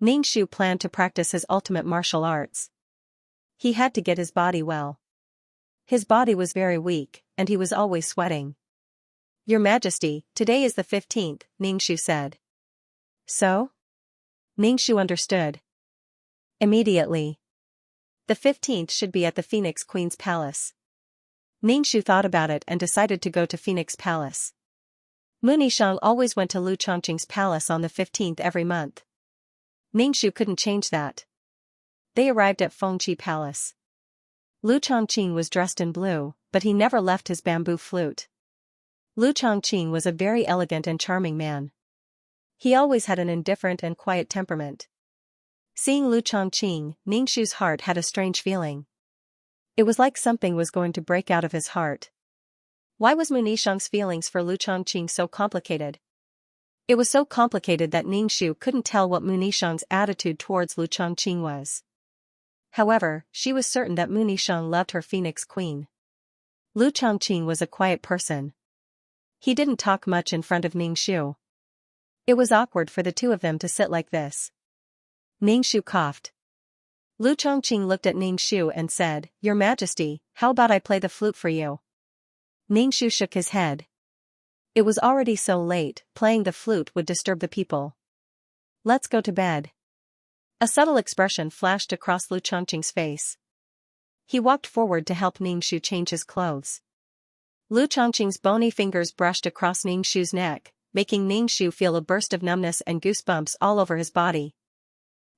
Ningxu planned to practice his ultimate martial arts. He had to get his body well. His body was very weak, and he was always sweating. Your Majesty, today is the 15th, Ningxu said. So? Ningxu understood. Immediately. The 15th should be at the Phoenix Queen's palace. Ningxu thought about it and decided to go to Phoenix Palace. Mu Nishang always went to Lu Chongqing's palace on the 15th every month. Ningxu couldn't change that. They arrived at Fengqi Palace. Lu Chongqing was dressed in blue, but he never left his bamboo flute. Lu Chongqing was a very elegant and charming man. He always had an indifferent and quiet temperament. Seeing Lu Chongqing, Ningxu's heart had a strange feeling. It was like something was going to break out of his heart. Why was Mu Nishang's feelings for Lu Chongqing so complicated? It was so complicated that Ningxu couldn't tell what Mu Nishang's attitude towards Lu Chongqing was. However, she was certain that Mu Nishang loved her Phoenix Queen. Lu Chongqing was a quiet person. He didn't talk much in front of Ningxu. It was awkward for the two of them to sit like this. Ningxu coughed. Lu Chongqing looked at Ningxu and said, Your Majesty, how about I play the flute for you? Ningxu shook his head. It was already so late, playing the flute would disturb the people. Let's go to bed. A subtle expression flashed across Lu Chongqing's face. He walked forward to help Ningxu change his clothes. Lu Chongqing's bony fingers brushed across Ningxu's neck, making Ningxu feel a burst of numbness and goosebumps all over his body.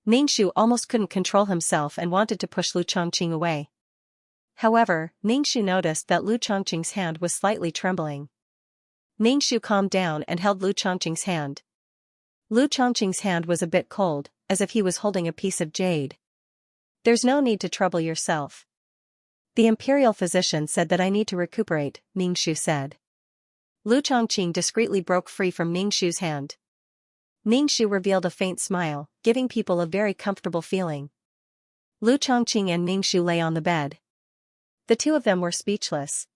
Ningxu almost couldn't control himself and wanted to push Lu Chongqing away. However, Ningxu noticed that Lu Chongqing's hand was slightly trembling. Ningxu calmed down and held Lu Chongqing's hand. Lu Chongqing's hand was a bit cold, as if he was holding a piece of jade. There's no need to trouble yourself. The imperial physician said that I need to recuperate, Ningxu said. Lu Chongqing discreetly broke free from Ningxu's hand. Ningxu revealed a faint smile, giving people a very comfortable feeling. Lu Chongqing and Ningxu lay on the bed. The two of them were speechless.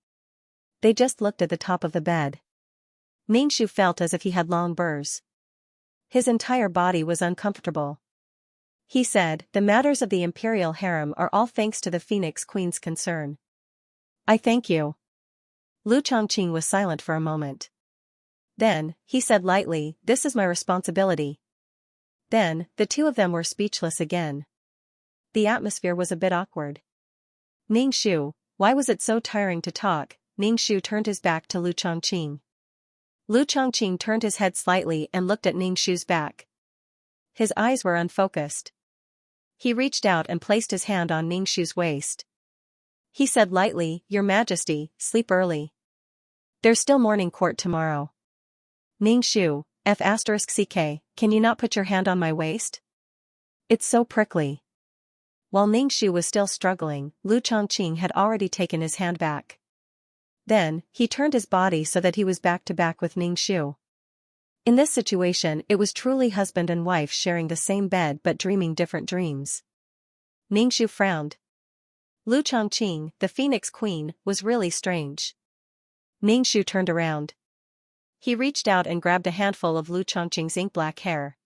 They just looked at the top of the bed. Ningxu felt as if he had long burrs. His entire body was uncomfortable. He said, "The matters of the imperial harem are all thanks to the Phoenix Queen's concern." "I thank you." Lu Chongqing was silent for a moment. Then, he said lightly, "This is my responsibility." Then, the two of them were speechless again. The atmosphere was a bit awkward. "Ningxu, why was it so tiring to talk?" Ningxu turned his back to Lu Chongqing. Lu Chongqing turned his head slightly and looked at Ningxu's back. His eyes were unfocused. He reached out and placed his hand on Ningxu's waist. He said lightly, "Your Majesty, sleep early. There's still morning court tomorrow." "Ningxu, F*ck, can you not put your hand on my waist? It's so prickly." While Ningxu was still struggling, Lu Chongqing had already taken his hand back. Then, he turned his body so that he was back to back with Ningxu. In this situation, it was truly husband and wife sharing the same bed but dreaming different dreams. Ningxu frowned. Lu Chongqing, the Phoenix Queen, was really strange. Ningxu turned around. He reached out and grabbed a handful of Lu Chongqing's ink-black hair.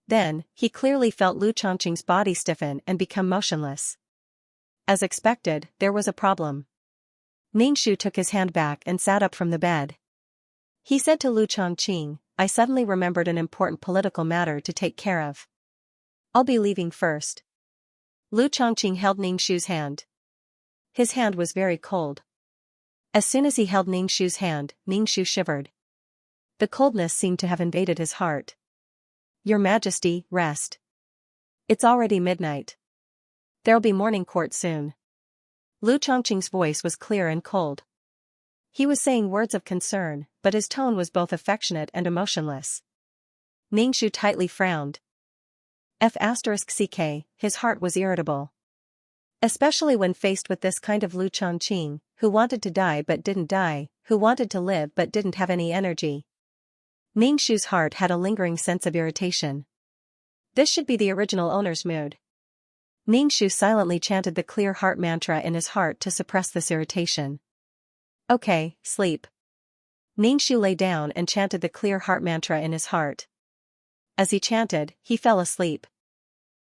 Then, he clearly felt Lu Chongqing's body stiffen and become motionless. As expected, there was a problem. Ningxu took his hand back and sat up from the bed. He said to Lu Chongqing, "I suddenly remembered an important political matter to take care of. I'll be leaving first." Lu Chongqing held Ningxu's hand. His hand was very cold. As soon as he held Ningxu's hand, Ningxu shivered. The coldness seemed to have invaded his heart. "Your Majesty, rest. It's already midnight. There'll be morning court soon." Lu Chongqing's voice was clear and cold. He was saying words of concern, but his tone was both affectionate and emotionless. Ningxu tightly frowned. F*ck, his heart was irritable. Especially when faced with this kind of Lu Chongqing, who wanted to die but didn't die, who wanted to live but didn't have any energy. Ningxu's heart had a lingering sense of irritation. This should be the original owner's mood. Ningxu silently chanted the clear heart mantra in his heart to suppress this irritation. "Okay, sleep." Ningxu lay down and chanted the clear heart mantra in his heart. As he chanted, he fell asleep.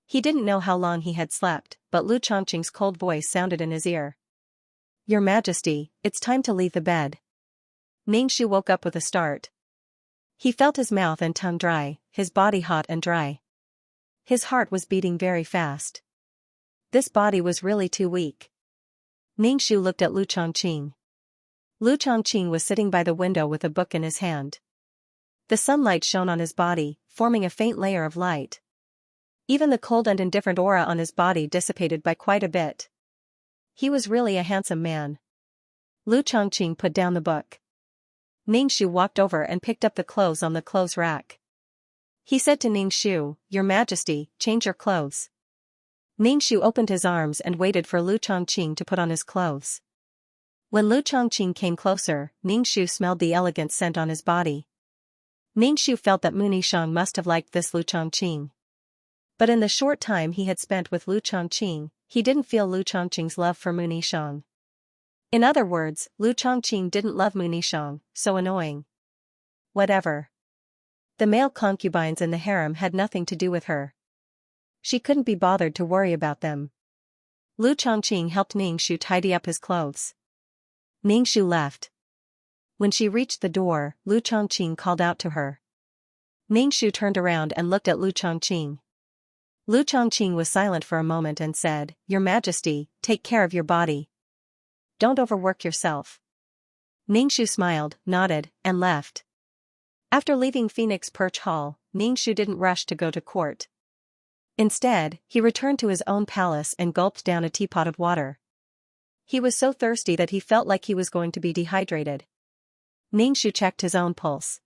He didn't know how long he had slept, but Lu Chongqing's cold voice sounded in his ear. "Your Majesty, it's time to leave the bed." Ningxu woke up with a start. He felt his mouth and tongue dry, his body hot and dry. His heart was beating very fast. This body was really too weak. Ningxu looked at Lu Chongqing. Lu Chongqing was sitting by the window with a book in his hand. The sunlight shone on his body, forming a faint layer of light. Even the cold and indifferent aura on his body dissipated by quite a bit. He was really a handsome man. Lu Chongqing put down the book. Ningxu walked over and picked up the clothes on the clothes rack. He said to Ningxu, "Your Majesty, change your clothes." Ningxu opened his arms and waited for Lu Chongqing to put on his clothes. When Lu Chongqing came closer, Ningxu smelled the elegant scent on his body. Ningxu felt that Munishang must have liked this Lu Chongqing. But in the short time he had spent with Lu Chongqing, he didn't feel Lu Chongqing's love for Munishang. In other words, Lu Chongqing didn't love Munishang, so annoying. Whatever. The male concubines in the harem had nothing to do with her. She couldn't be bothered to worry about them. Lu Chongqing helped Ningxu tidy up his clothes. Ningxu left. When she reached the door, Lu Chongqing called out to her. Ningxu turned around and looked at Lu Chongqing. Lu Chongqing was silent for a moment and said, "Your Majesty, take care of your body. Don't overwork yourself." Ningxu smiled, nodded, and left. After leaving Phoenix Perch Hall, Ningxu didn't rush to go to court. Instead, he returned to his own palace and gulped down a teapot of water. He was so thirsty that he felt like he was going to be dehydrated. Ningxu checked his own pulse.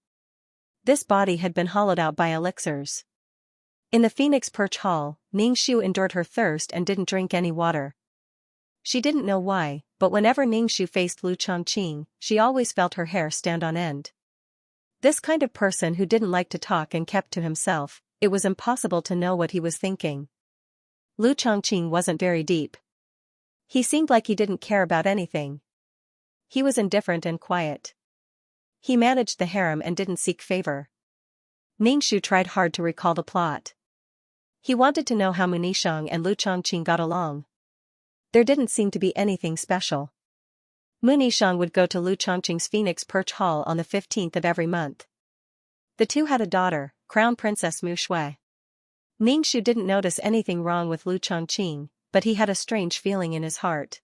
This body had been hollowed out by elixirs. In the Phoenix Perch Hall, Ningxu endured her thirst and didn't drink any water. She didn't know why, but whenever Ningxu faced Lu Chongqing, she always felt her hair stand on end. This kind of person who didn't like to talk and kept to himself, it was impossible to know what he was thinking. Lu Chongqing wasn't very deep. He seemed like he didn't care about anything. He was indifferent and quiet. He managed the harem and didn't seek favor. Ningxu tried hard to recall the plot. He wanted to know how Mu Nishang and Lu Chongqing got along. There didn't seem to be anything special. Mu Nishang would go to Lu Chongqing's Phoenix Perch Hall on the 15th of every month. The two had a daughter, Crown Princess Mu Shui. Ningxu didn't notice anything wrong with Lu Chongqing, but he had a strange feeling in his heart.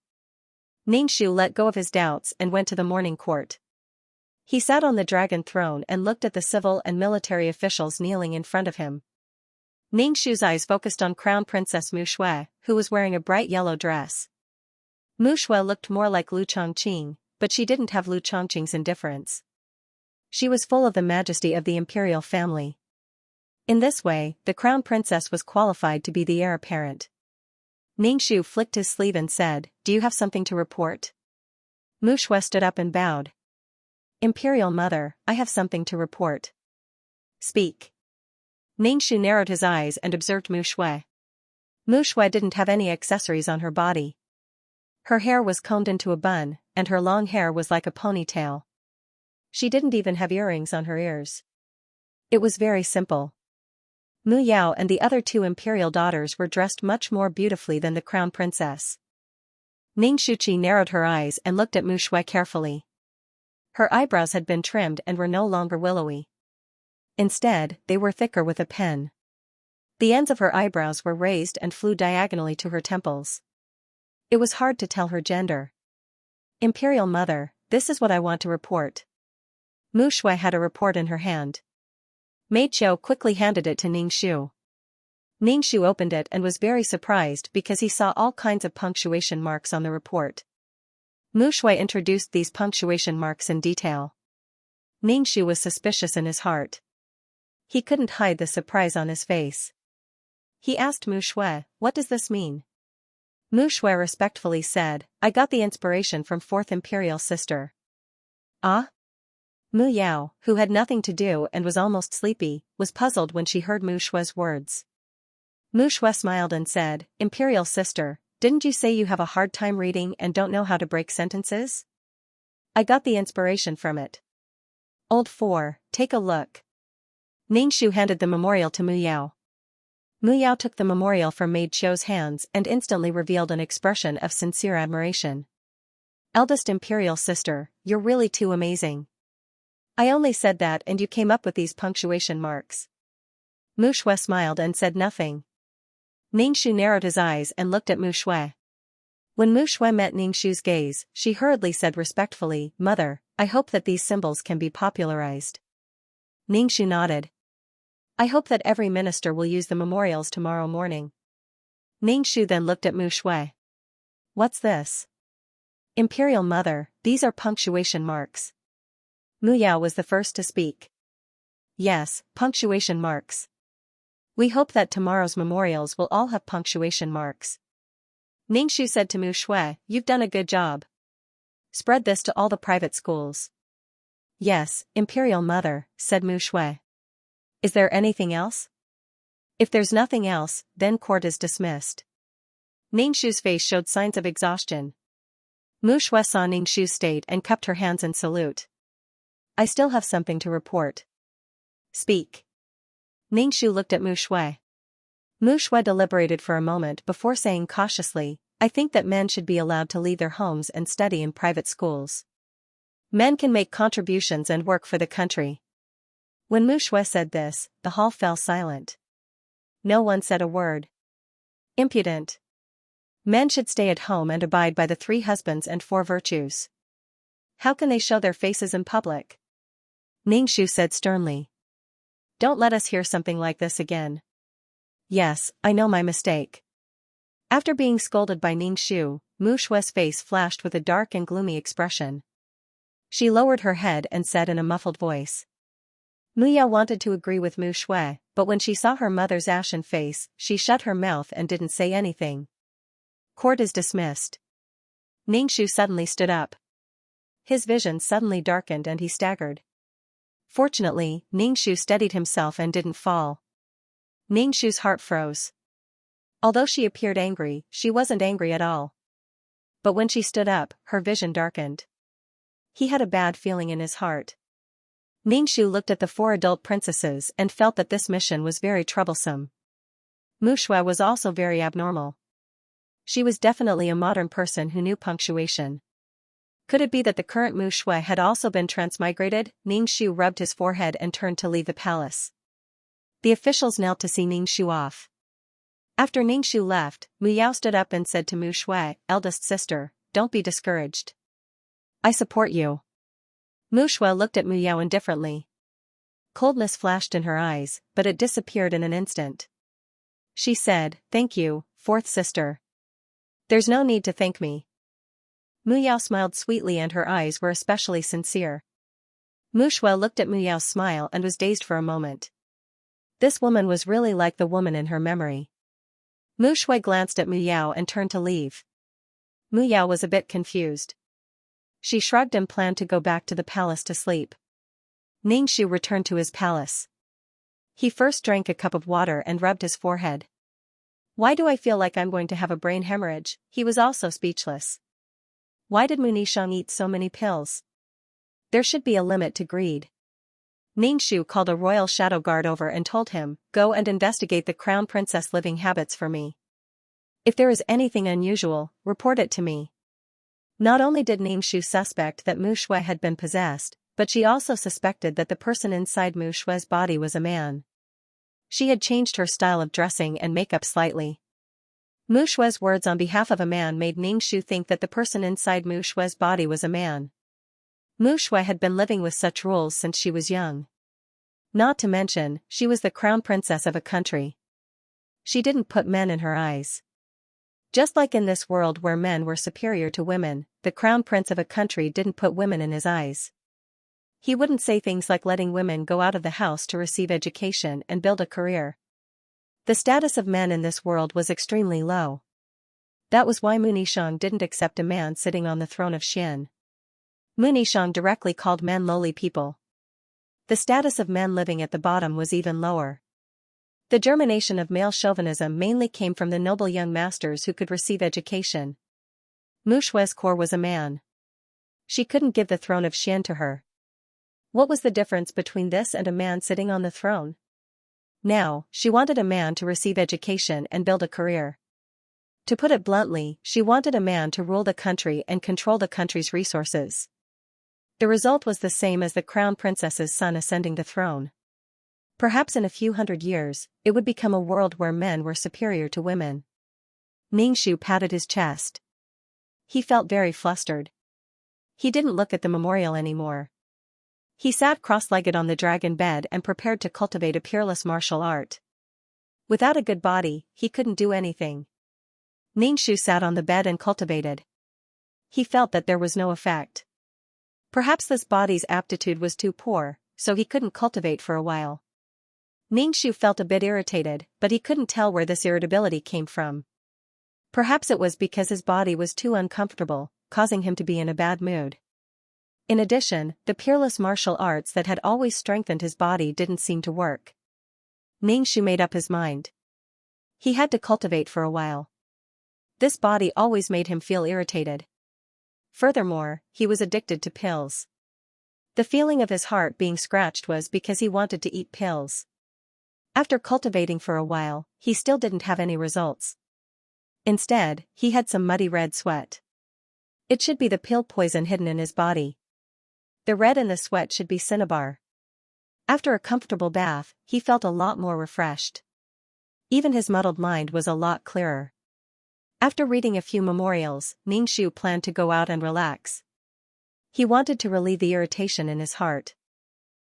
Ningxu let go of his doubts and went to the morning court. He sat on the dragon throne and looked at the civil and military officials kneeling in front of him. Ningxu's eyes focused on Crown Princess Mu Shui, who was wearing a bright yellow dress. Mu Shui looked more like Lu Chongqing, but she didn't have Lu Chongqing's indifference. She was full of the majesty of the imperial family. In this way, the crown princess was qualified to be the heir apparent. Ningxu flicked his sleeve and said, "Do you have something to report?" Mu Shui stood up and bowed. "Imperial Mother, I have something to report." "Speak." Ningxu narrowed his eyes and observed Mu Shui. Mu Shui didn't have any accessories on her body. Her hair was combed into a bun, and her long hair was like a ponytail. She didn't even have earrings on her ears. It was very simple. Mu Yao and the other two imperial daughters were dressed much more beautifully than the crown princess. Ningxu narrowed her eyes and looked at Mu Shui carefully. Her eyebrows had been trimmed and were no longer willowy. Instead, they were thicker with a pen. The ends of her eyebrows were raised and flew diagonally to her temples. It was hard to tell her gender. "Imperial Mother, this is what I want to report." Mu Shui had a report in her hand. Mei Qiu quickly handed it to Ningxu. Ningxu opened it and was very surprised because he saw all kinds of punctuation marks on the report. Mu Shui introduced these punctuation marks in detail. Ningxu was suspicious in his heart. He couldn't hide the surprise on his face. He asked Mu Shui, "What does this mean?" Mu Shui respectfully said, "I got the inspiration from fourth imperial sister." "Ah?" Mu Yao, who had nothing to do and was almost sleepy, was puzzled when she heard Mu Shui's words. Mu Shui smiled and said, "Imperial sister, didn't you say you have a hard time reading and don't know how to break sentences? I got the inspiration from it. Old 4, take a look." Ningxu handed the memorial to Mu Yao. Mu Yao took the memorial from Mei Qiu's hands and instantly revealed an expression of sincere admiration. "Eldest imperial sister, you're really too amazing. I only said that and you came up with these punctuation marks." Mu Shui smiled and said nothing. Ningxu narrowed his eyes and looked at Mu Shui. When Mu Shui met Ningxu's gaze, she hurriedly said respectfully, "Mother, I hope that these symbols can be popularized." Ningxu nodded. "I hope that every minister will use the memorials tomorrow morning." Ningxu then looked at Mu Shui. "What's this?" "Imperial Mother, these are punctuation marks." Mu Yao was the first to speak. "Yes, punctuation marks. We hope that tomorrow's memorials will all have punctuation marks." Ningxu said to Mu Shui, "You've done a good job. Spread this to all the private schools." "Yes, Imperial Mother," said Mu Shui. "Is there anything else?" "If there's nothing else, then court is dismissed." Ningxu's face showed signs of exhaustion. Mu Shui saw Ningxu's state and cupped her hands in salute. "I still have something to report." "Speak." Ningxu looked at Mu Shui. Mu Shui deliberated for a moment before saying cautiously, "I think that men should be allowed to leave their homes and study in private schools. Men can make contributions and work for the country." When Mu Shui said this, the hall fell silent. No one said a word. Impudent. Men should stay at home and abide by the 3 husbands and 4 virtues. How can they show their faces in public? Ningxu said sternly. "Don't let us hear something like this again." "Yes, I know my mistake." After being scolded by Ningxu, Mu Shui's face flashed with a dark and gloomy expression. She lowered her head and said in a muffled voice. Mu Yao wanted to agree with Mu Shui, but when she saw her mother's ashen face, she shut her mouth and didn't say anything. "Court is dismissed." Ningxu suddenly stood up. His vision suddenly darkened and he staggered. Fortunately, Ningxu steadied himself and didn't fall. Ningxu's heart froze. Although she appeared angry, she wasn't angry at all. But when she stood up, her vision darkened. He had a bad feeling in his heart. Ningxu looked at the 4 adult princesses and felt that this mission was very troublesome. Mu Shui was also very abnormal. She was definitely a modern person who knew punctuation. Could it be that the current Mu Shui had also been transmigrated? Ningxu rubbed his forehead and turned to leave the palace. The officials knelt to see Ningxu off. After Ningxu left, Mu Yao stood up and said to Mu Shui, eldest sister, don't be discouraged. I support you. Mu Shui looked at Mu Yao indifferently. Coldness flashed in her eyes, but it disappeared in an instant. She said, thank you, fourth sister. There's no need to thank me. Mu Yao smiled sweetly and her eyes were especially sincere. Mu Shui looked at Mu Yao's smile and was dazed for a moment. This woman was really like the woman in her memory. Mu Shui glanced at Mu Yao and turned to leave. Mu Yao was a bit confused. She shrugged and planned to go back to the palace to sleep. Ningxu returned to his palace. He first drank a cup of water and rubbed his forehead. Why do I feel like I'm going to have a brain hemorrhage? He was also speechless. Why did Mu Nishang eat so many pills? There should be a limit to greed. Ningxu called a royal shadow guard over and told him, go and investigate the crown princess living habits for me. If there is anything unusual, report it to me. Not only did Ningxu suspect that Mu Shui had been possessed, but she also suspected that the person inside Mu Shui's body was a man. She had changed her style of dressing and makeup slightly. Mu Shui's words on behalf of a man made Ningxu think that the person inside Mu Shui's body was a man. Mu Shui had been living with such rules since she was young. Not to mention, she was the crown princess of a country. She didn't put men in her eyes. Just like in this world where men were superior to women, the crown prince of a country didn't put women in his eyes. He wouldn't say things like letting women go out of the house to receive education and build a career. The status of men in this world was extremely low. That was why Mu Nishang didn't accept a man sitting on the throne of Xian. Mu Nishang directly called men lowly people. The status of men living at the bottom was even lower. The germination of male chauvinism mainly came from the noble young masters who could receive education. Mu Shui's core was a man. She couldn't give the throne of Xian to her. What was the difference between this and a man sitting on the throne? Now, she wanted a man to receive education and build a career. To put it bluntly, she wanted a man to rule the country and control the country's resources. The result was the same as the crown princess's son ascending the throne. Perhaps in a few hundred years, it would become a world where men were superior to women. Ningxu patted his chest. He felt very flustered. He didn't look at the memorial anymore. He sat cross-legged on the dragon bed and prepared to cultivate a peerless martial art. Without a good body, he couldn't do anything. Ningxu sat on the bed and cultivated. He felt that there was no effect. Perhaps this body's aptitude was too poor, so he couldn't cultivate for a while. Ningxu felt a bit irritated, but he couldn't tell where this irritability came from. Perhaps it was because his body was too uncomfortable, causing him to be in a bad mood. In addition, the peerless martial arts that had always strengthened his body didn't seem to work. Ningxu made up his mind. He had to cultivate for a while. This body always made him feel irritated. Furthermore, he was addicted to pills. The feeling of his heart being scratched was because he wanted to eat pills. After cultivating for a while, he still didn't have any results. Instead, he had some muddy red sweat. It should be the pill poison hidden in his body. The red in the sweat should be cinnabar. After a comfortable bath, he felt a lot more refreshed. Even his muddled mind was a lot clearer. After reading a few memorials, Ningxu planned to go out and relax. He wanted to relieve the irritation in his heart.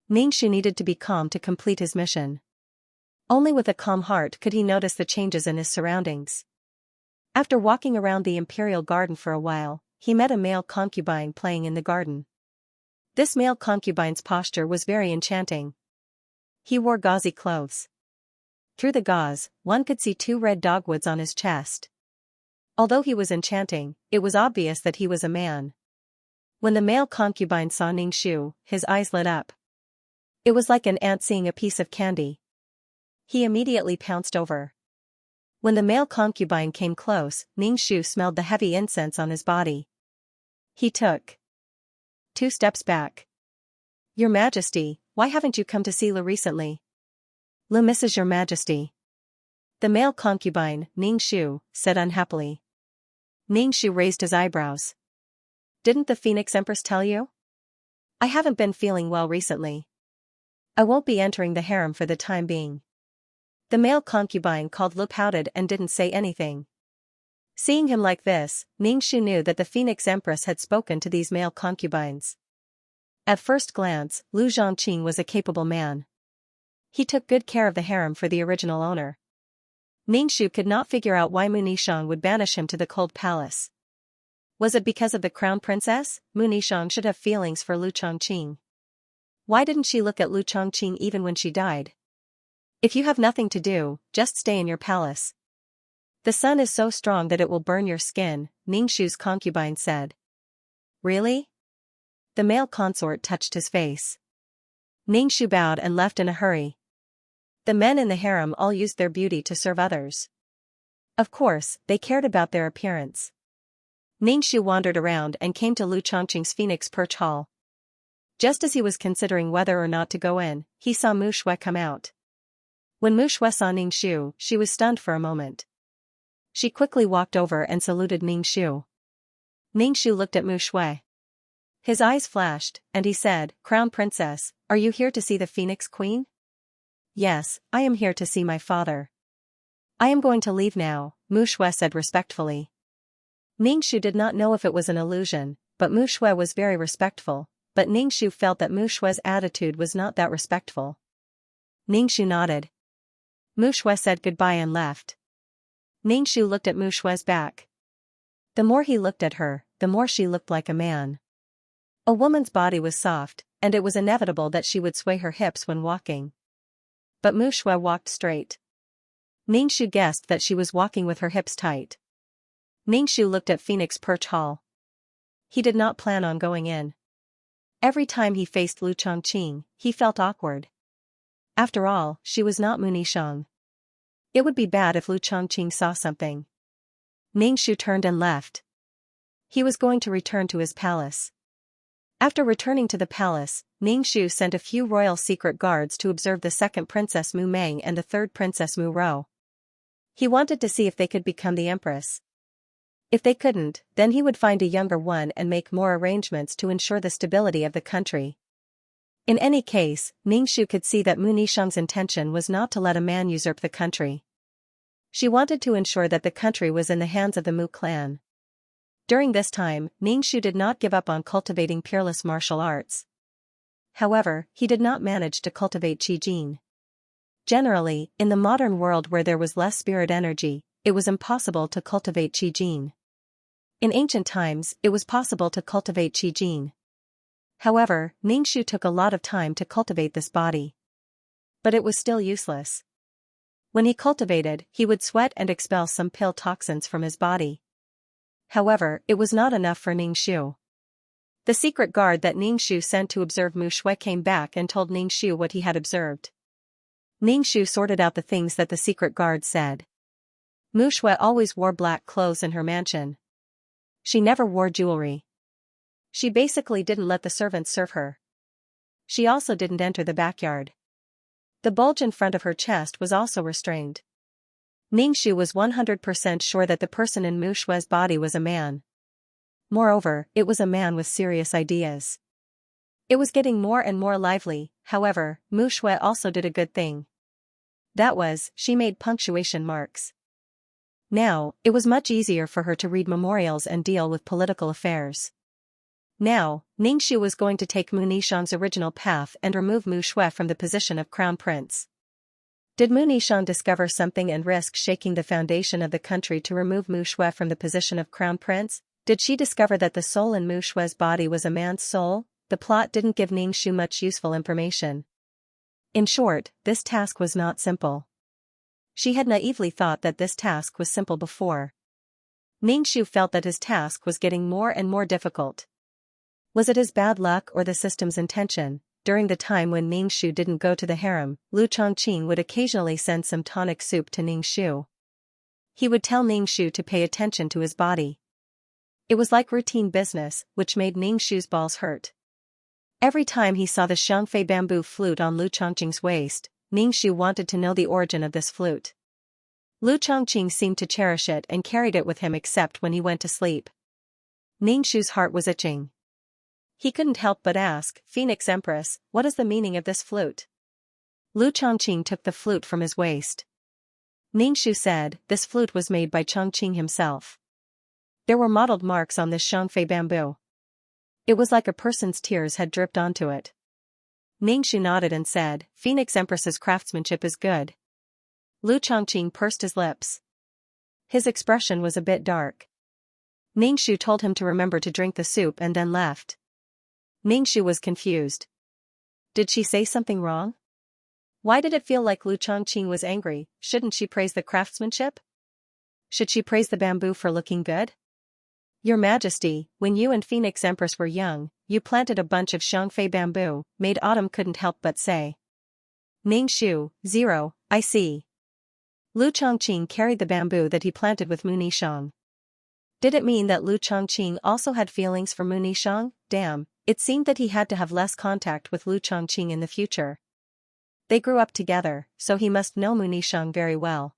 Ningxu needed to be calm to complete his mission. Only with a calm heart could he notice the changes in his surroundings. After walking around the imperial garden for a while, he met a male concubine playing in the garden. This male concubine's posture was very enchanting. He wore gauzy clothes. Through the gauze, one could see 2 red dogwoods on his chest. Although he was enchanting, it was obvious that he was a man. When the male concubine saw Ningxu, his eyes lit up. It was like an ant seeing a piece of candy. He immediately pounced over. When the male concubine came close, Ningxu smelled the heavy incense on his body. He took 2 steps back. Your Majesty, why haven't you come to see Lu recently? Lu misses your Majesty. The male concubine, Ningxu, said unhappily. Ningxu raised his eyebrows. Didn't the Phoenix Empress tell you? I haven't been feeling well recently. I won't be entering the harem for the time being. The male concubine called Lu pouted and didn't say anything. Seeing him like this, Ningxu knew that the Phoenix Empress had spoken to these male concubines. At first glance, Lu Zhongqing was a capable man. He took good care of the harem for the original owner. Ningxu could not figure out why Mu Nishang would banish him to the cold palace. Was it because of the crown princess? Mu Nishang should have feelings for Lu Chongqing. Why didn't she look at Lu Chongqing even when she died? If you have nothing to do, just stay in your palace. The sun is so strong that it will burn your skin, Ningxu's concubine said. Really? The male consort touched his face. Ningxu bowed and left in a hurry. The men in the harem all used their beauty to serve others. Of course, they cared about their appearance. Ningxu wandered around and came to Lu Chongqing's Phoenix Perch Hall. Just as he was considering whether or not to go in, he saw Mu Shui come out. When Mu Shui saw Ningxu, she was stunned for a moment. She quickly walked over and saluted Ningxu. Ningxu looked at Mu Shui. His eyes flashed, and he said, Crown Princess, are you here to see the Phoenix Queen? Yes, I am here to see my father. I am going to leave now, Mu Shui said respectfully. Ningxu did not know if it was an illusion, but Mu Shui was very respectful, but Ningxu felt that Mu Shui's attitude was not that respectful. Ningxu nodded. Mu Shui said goodbye and left. Ningxu looked at Mu Shui's back. The more he looked at her, the more she looked like a man. A woman's body was soft, and it was inevitable that she would sway her hips when walking. But Mu Shui walked straight. Ningxu guessed that she was walking with her hips tight. Ningxu looked at Phoenix Perch Hall. He did not plan on going in. Every time he faced Lu Chongqing, he felt awkward. After all, she was not Mu Nishang. It would be bad if Lu Chongqing saw something. Ningxu turned and left. He was going to return to his palace. After returning to the palace, Ningxu sent a few royal secret guards to observe the second Princess Mu Meng and the third Princess Mu Rou. He wanted to see if they could become the empress. If they couldn't, then he would find a younger one and make more arrangements to ensure the stability of the country. In any case, Ningxu could see that Mu Nishang's intention was not to let a man usurp the country. She wanted to ensure that the country was in the hands of the Mu clan. During this time, Ningxu did not give up on cultivating peerless martial arts. However, he did not manage to cultivate Qi Jin. Generally, in the modern world where there was less spirit energy, it was impossible to cultivate Qi Jin. In ancient times, it was possible to cultivate Qi Jin. However, Ningxu took a lot of time to cultivate this body. But it was still useless. When he cultivated, he would sweat and expel some pill toxins from his body. However, it was not enough for Ningxu. The secret guard that Ningxu sent to observe Mu Shui came back and told Ningxu what he had observed. Ningxu sorted out the things that the secret guard said. Mu Shui always wore black clothes in her mansion. She never wore jewelry. She basically didn't let the servants serve her. She also didn't enter the backyard. The bulge in front of her chest was also restrained. Ningxu was 100% sure that the person in Mu Shui's body was a man. Moreover, it was a man with serious ideas. It was getting more and more lively. However, Mu Shui also did a good thing. That was, she made punctuation marks. Now, it was much easier for her to read memorials and deal with political affairs. Now, Ningxu was going to take Mu Nishang's original path and remove Mu Shui from the position of crown prince. Did Mu Nishang discover something and risk shaking the foundation of the country to remove Mu Shui from the position of crown prince? Did she discover that the soul in Mu Shui's body was a man's soul? The plot didn't give Ningxu much useful information. In short, this task was not simple. She had naively thought that this task was simple before. Ningxu felt that his task was getting more and more difficult. Was it his bad luck or the system's intention? during the time when Ningxu didn't go to the harem, Lu Chongqing would occasionally send some tonic soup to Ningxu. He would tell Ningxu to pay attention to his body. It was like routine business, which made Ningxu's balls hurt. Every time he saw the Xianxia bamboo flute on Lu Chongqing's waist, Ningxu wanted to know the origin of this flute. Lu Chongqing seemed to cherish it and carried it with him except when he went to sleep. Ningxu's heart was itching. He couldn't help but ask, "Phoenix Empress, what is the meaning of this flute?" Lu Chongqing took the flute from his waist. Ningxu said, "This flute was made by Chongqing himself. There were mottled marks on this Xianxia bamboo. It was like a person's tears had dripped onto it." Ningxu nodded and said, "Phoenix Empress's craftsmanship is good." Lu Chongqing pursed his lips. His expression was a bit dark. Ningxu told him to remember to drink the soup and then left. Ningxu was confused. Did she say something wrong? Why did it feel like Lu Chongqing was angry? Shouldn't she praise the craftsmanship? Should she praise the bamboo for looking good? "Your Majesty, when you and Phoenix Empress were young, you planted a bunch of Xianxia bamboo," Maid Autumn couldn't help but say. Ningxu, 0, I see. Lu Chongqing carried the bamboo that he planted with Mu Nishang. Did it mean that Lu Chongqing also had feelings for Mu Nishang? Damn, it seemed that he had to have less contact with Lu Chongqing in the future. They grew up together, so he must know Mu Nishang very well.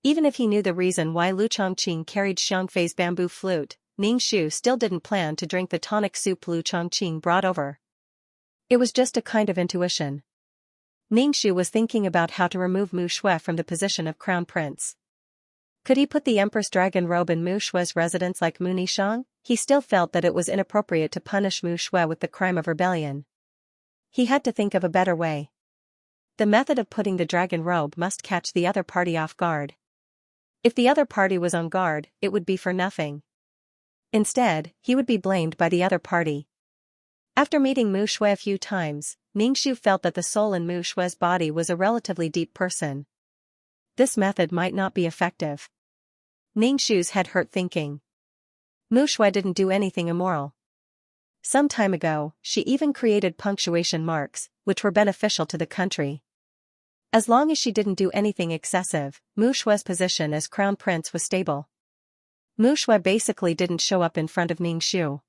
Even if he knew the reason why Lu Chongqing carried Xianxia's bamboo flute, Ningxu still didn't plan to drink the tonic soup Lu Chongqing brought over. It was just a kind of intuition. Ningxu was thinking about how to remove Mu Shui from the position of crown prince. Could he put the Empress Dragon robe in Mu Shui's residence like Mu Nishang? He still felt that it was inappropriate to punish Mu Shui with the crime of rebellion. He had to think of a better way. The method of putting the dragon robe must catch the other party off guard. If the other party was on guard, it would be for nothing. Instead, he would be blamed by the other party. After meeting Mu Shui a few times, Ningxu felt that the soul in Mu Shui's body was a relatively deep person. This method might not be effective. Ningxu's head hurt thinking. Mu Shui didn't do anything immoral. Some time ago, she even created punctuation marks, which were beneficial to the country. As long as she didn't do anything excessive, Mu Shui's position as crown prince was stable. Mu Shui basically didn't show up in front of Ningxu.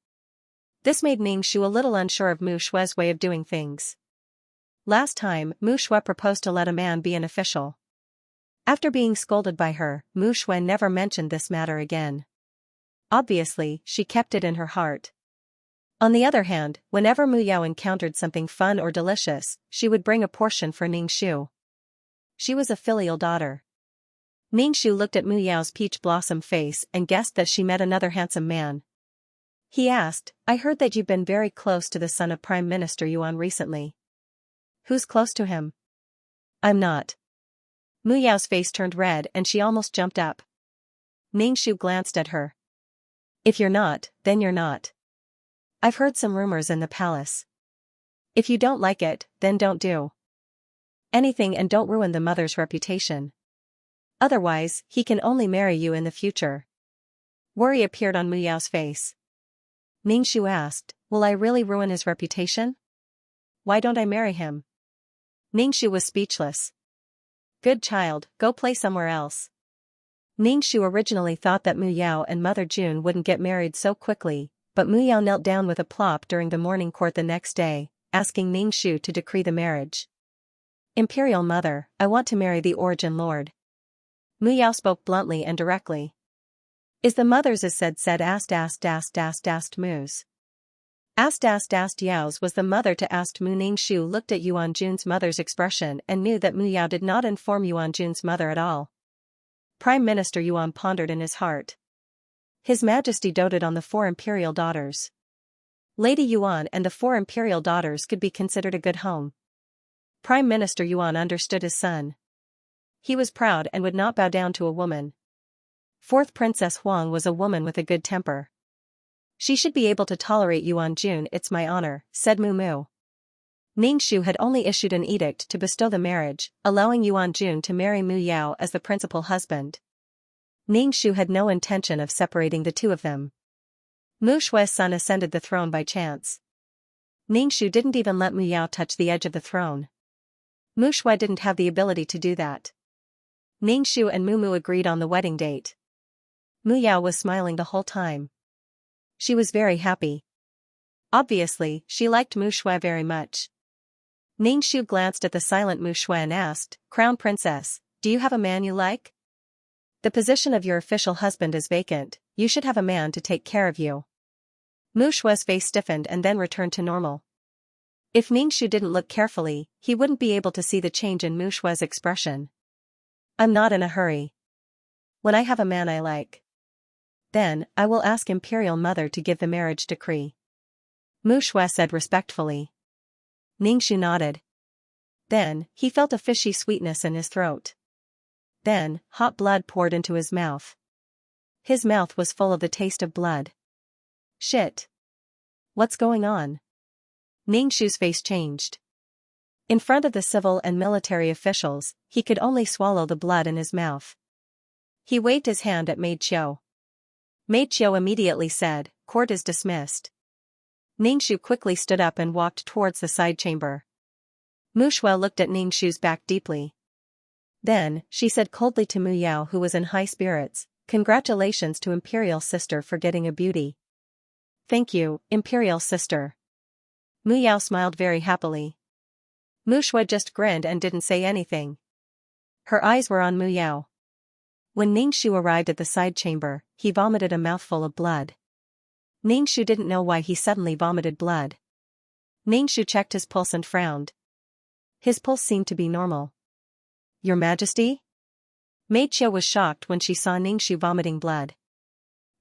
This made Ningxu a little unsure of Mu Shui's way of doing things. Last time, Mu Shui proposed to let a man be an official. After being scolded by her, Mu Shui never mentioned this matter again. Obviously, she kept it in her heart. On the other hand, whenever Mu Yao encountered something fun or delicious, she would bring a portion for Ningxu. She was a filial daughter. Ningxu looked at Mu Yao's peach blossom face and guessed that she met another handsome man. He asked, "I heard that you've been very close to the son of Prime Minister Yuan recently." "Who's close to him?" "I'm not." Mu Yao's face turned red and she almost jumped up. Ningxu glanced at her. "If you're not, then you're not. I've heard some rumors in the palace. If you don't like it, then don't do anything and don't ruin the mother's reputation. Otherwise, he can only marry you in the future." Worry appeared on Mu Yao's face. Ningxu asked, "Will I really ruin his reputation? Why don't I marry him?" Ningxu was speechless. "Good child, go play somewhere else." Ningxu originally thought that Mu Yao and Mother June wouldn't get married so quickly, but Mu Yao knelt down with a plop during the morning court the next day, asking Ningxu to decree the marriage. "Imperial Mother, I want to marry the Origin Lord." Mu Yao spoke bluntly and directly. "Is the mother's as said asked Mu's. Asked Yao's was the mother to asked Mu. Ningxu looked at Yuan Jun's mother's expression and knew that Mu Yao did not inform Yuan Jun's mother at all. Prime Minister Yuan pondered in his heart. His Majesty doted on the 4 imperial daughters. Lady Yuan and the 4 imperial daughters could be considered a good home. Prime Minister Yuan understood his son. He was proud and would not bow down to a woman. 4th Princess Huang was a woman with a good temper. "She should be able to tolerate Yuan Jun, it's my honor," said Mu Mu. Ningxu had only issued an edict to bestow the marriage, allowing Yuan Jun to marry Mu Yao as the principal husband. Ningxu had no intention of separating the two of them. Mu Shui's son ascended the throne by chance. Ningxu didn't even let Mu Yao touch the edge of the throne. Mu Shui didn't have the ability to do that. Ningxu and Mu agreed on the wedding date. Mu Yao was smiling the whole time. She was very happy. Obviously, she liked Mu Shui very much. Ningxu glanced at the silent Mu Shui and asked, "Crown Princess, do you have a man you like? The position of your official husband is vacant, you should have a man to take care of you." Mu Shui's face stiffened and then returned to normal. If Ningxu didn't look carefully, he wouldn't be able to see the change in Mu Shui's expression. "I'm not in a hurry. When I have a man I like, then I will ask Imperial Mother to give the marriage decree," Mu Shui said respectfully. Ningxu nodded. Then, he felt a fishy sweetness in his throat. Then, hot blood poured into his mouth. His mouth was full of the taste of blood. Shit. What's going on? Ningxu's face changed. In front of the civil and military officials, he could only swallow the blood in his mouth. He waved his hand at Maid Qiu. Maid Qiu immediately said, "Court is dismissed." Ningxu quickly stood up and walked towards the side chamber. Mu Shui looked at Ningxu's back deeply. Then, she said coldly to Mu Yao, who was in high spirits, "Congratulations to Imperial Sister for getting a beauty." "Thank you, Imperial Sister." Mu Yao smiled very happily. Mu Shui just grinned and didn't say anything. Her eyes were on Mu Yao. When Ningxu arrived at the side chamber, he vomited a mouthful of blood. Ningxu didn't know why he suddenly vomited blood. Ningxu checked his pulse and frowned. His pulse seemed to be normal. "Your Majesty?" Maid Qiu was shocked when she saw Ningxu vomiting blood.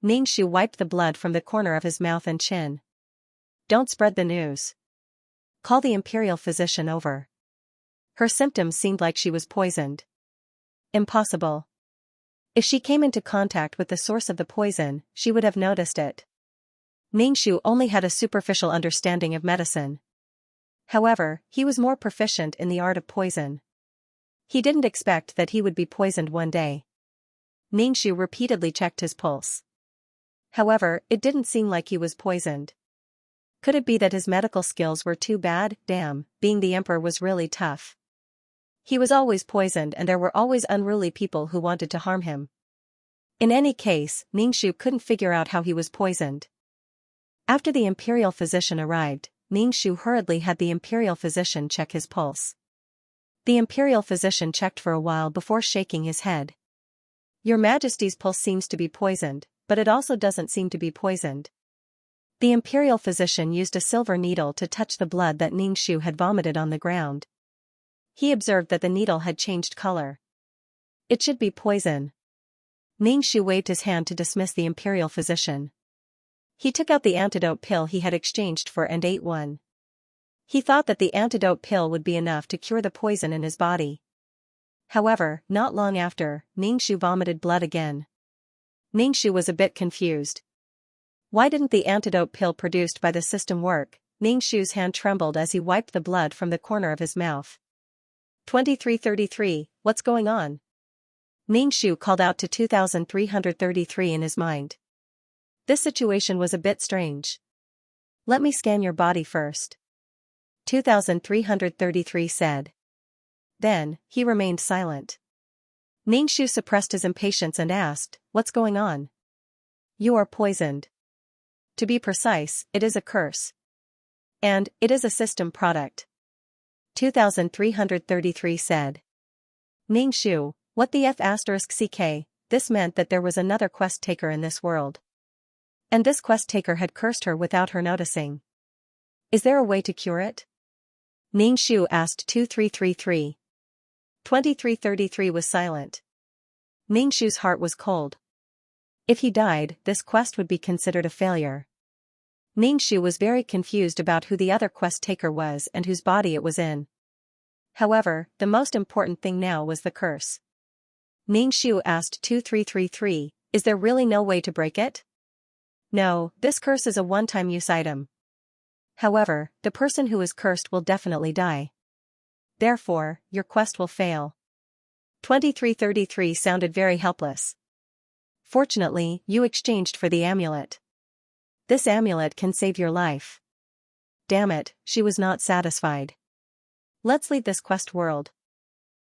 Ningxu wiped the blood from the corner of his mouth and chin. "Don't spread the news. Call the imperial physician over." Her symptoms seemed like she was poisoned. Impossible. If she came into contact with the source of the poison, she would have noticed it. Ningxu only had a superficial understanding of medicine. However, he was more proficient in the art of poison. He didn't expect that he would be poisoned one day. Ningxu repeatedly checked his pulse. However, it didn't seem like he was poisoned. Could it be that his medical skills were too bad? Damn, being the emperor was really tough. He was always poisoned and there were always unruly people who wanted to harm him. In any case, Ningxu couldn't figure out how he was poisoned. After the imperial physician arrived, Ningxu hurriedly had the imperial physician check his pulse. The imperial physician checked for a while before shaking his head. "Your Majesty's pulse seems to be poisoned, but it also doesn't seem to be poisoned." The imperial physician used a silver needle to touch the blood that Ningxu had vomited on the ground. He observed that the needle had changed color. "It should be poison." Ningxu waved his hand to dismiss the imperial physician. He took out the antidote pill he had exchanged for and ate one. He thought that the antidote pill would be enough to cure the poison in his body. However, not long after, Ningxu vomited blood again. Ningxu was a bit confused. Why didn't the antidote pill produced by the system work? Ningxu's hand trembled as he wiped the blood from the corner of his mouth. 2333, what's going on? Ningxu called out to 2333 in his mind. This situation was a bit strange. "Let me scan your body first," 2333 said. Then, he remained silent. Ningxu suppressed his impatience and asked, "What's going on?" "You are poisoned. To be precise, it is a curse. And, it is a system product," 2333 said. Ningxu, what the F***ck, this meant that there was another quest taker in this world. And this quest taker had cursed her without her noticing. Is there a way to cure it? Ningxu asked 2333. 2333 was silent. Ningxu's heart was cold. If he died, this quest would be considered a failure. Ningxu was very confused about who the other quest taker was and whose body it was in. However, the most important thing now was the curse. Ningxu asked 2333, "Is there really no way to break it?" "No, this curse is a one-time use item. However, the person who is cursed will definitely die. Therefore, your quest will fail." 2333 sounded very helpless. "Fortunately, you exchanged for the amulet. This amulet can save your life." Damn it, she was not satisfied. Let's leave this quest world.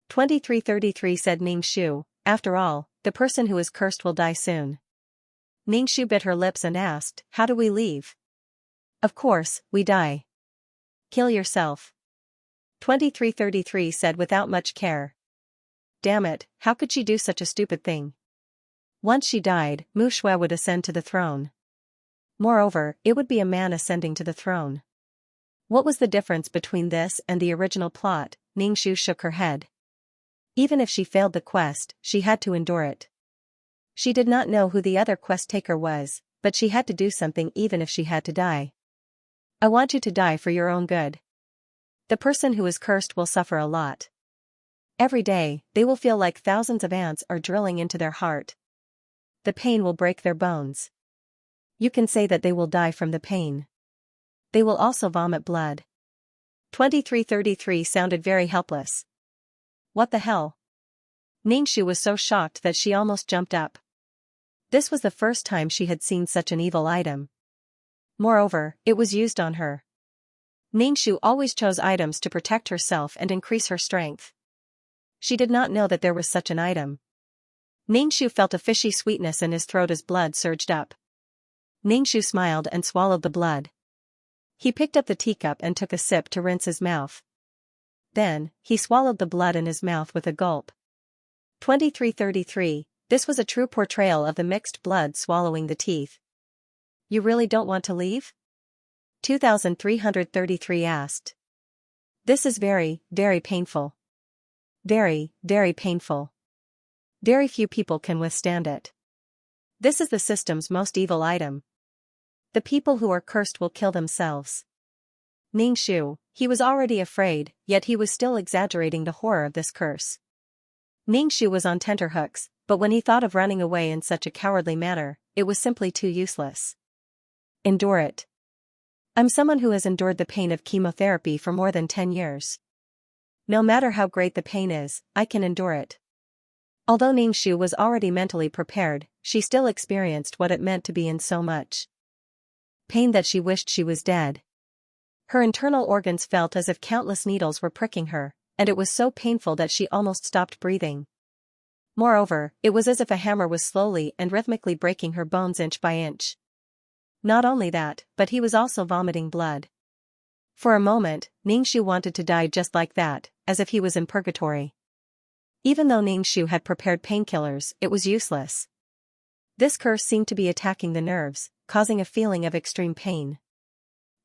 2333 said Ningxu, after all, the person who is cursed will die soon. Ningxu bit her lips and asked, how do we leave? Of course, we die. Kill yourself. 2333 said without much care. Damn it, how could she do such a stupid thing? Once she died, Mu Shui would ascend to the throne. Moreover, it would be a man ascending to the throne. What was the difference between this and the original plot? Ningxu shook her head. Even if she failed the quest, she had to endure it. She did not know who the other quest taker was, but she had to do something even if she had to die. I want you to die for your own good. The person who is cursed will suffer a lot. Every day, they will feel like thousands of ants are drilling into their heart. The pain will break their bones. You can say that they will die from the pain. They will also vomit blood. 2333 sounded very helpless. What the hell? Ningxu was so shocked that she almost jumped up. This was the first time she had seen such an evil item. Moreover, it was used on her. Ningxu always chose items to protect herself and increase her strength. She did not know that there was such an item. Ningxu felt a fishy sweetness in his throat as blood surged up. Ningxu smiled and swallowed the blood. He picked up the teacup and took a sip to rinse his mouth. Then, he swallowed the blood in his mouth with a gulp. 2333, this was a true portrayal of the mixed blood swallowing the teeth. You really don't want to leave? 2333 asked. This is very, very painful. Very, very painful. Very few people can withstand it. This is the system's most evil item. The people who are cursed will kill themselves. Ningxu, he was already afraid, yet he was still exaggerating the horror of this curse. Ningxu was on tenterhooks, but when he thought of running away in such a cowardly manner, it was simply too useless. Endure it. I'm someone who has endured the pain of chemotherapy for more than 10 years. No matter how great the pain is, I can endure it. Although Ningxu was already mentally prepared, she still experienced what it meant to be in so much pain that she wished she was dead. Her internal organs felt as if countless needles were pricking her, and it was so painful that she almost stopped breathing. Moreover, it was as if a hammer was slowly and rhythmically breaking her bones inch by inch. Not only that, but he was also vomiting blood. For a moment, Ningxu wanted to die just like that, as if he was in purgatory. Even though Ningxu had prepared painkillers, it was useless. This curse seemed to be attacking the nerves, causing a feeling of extreme pain.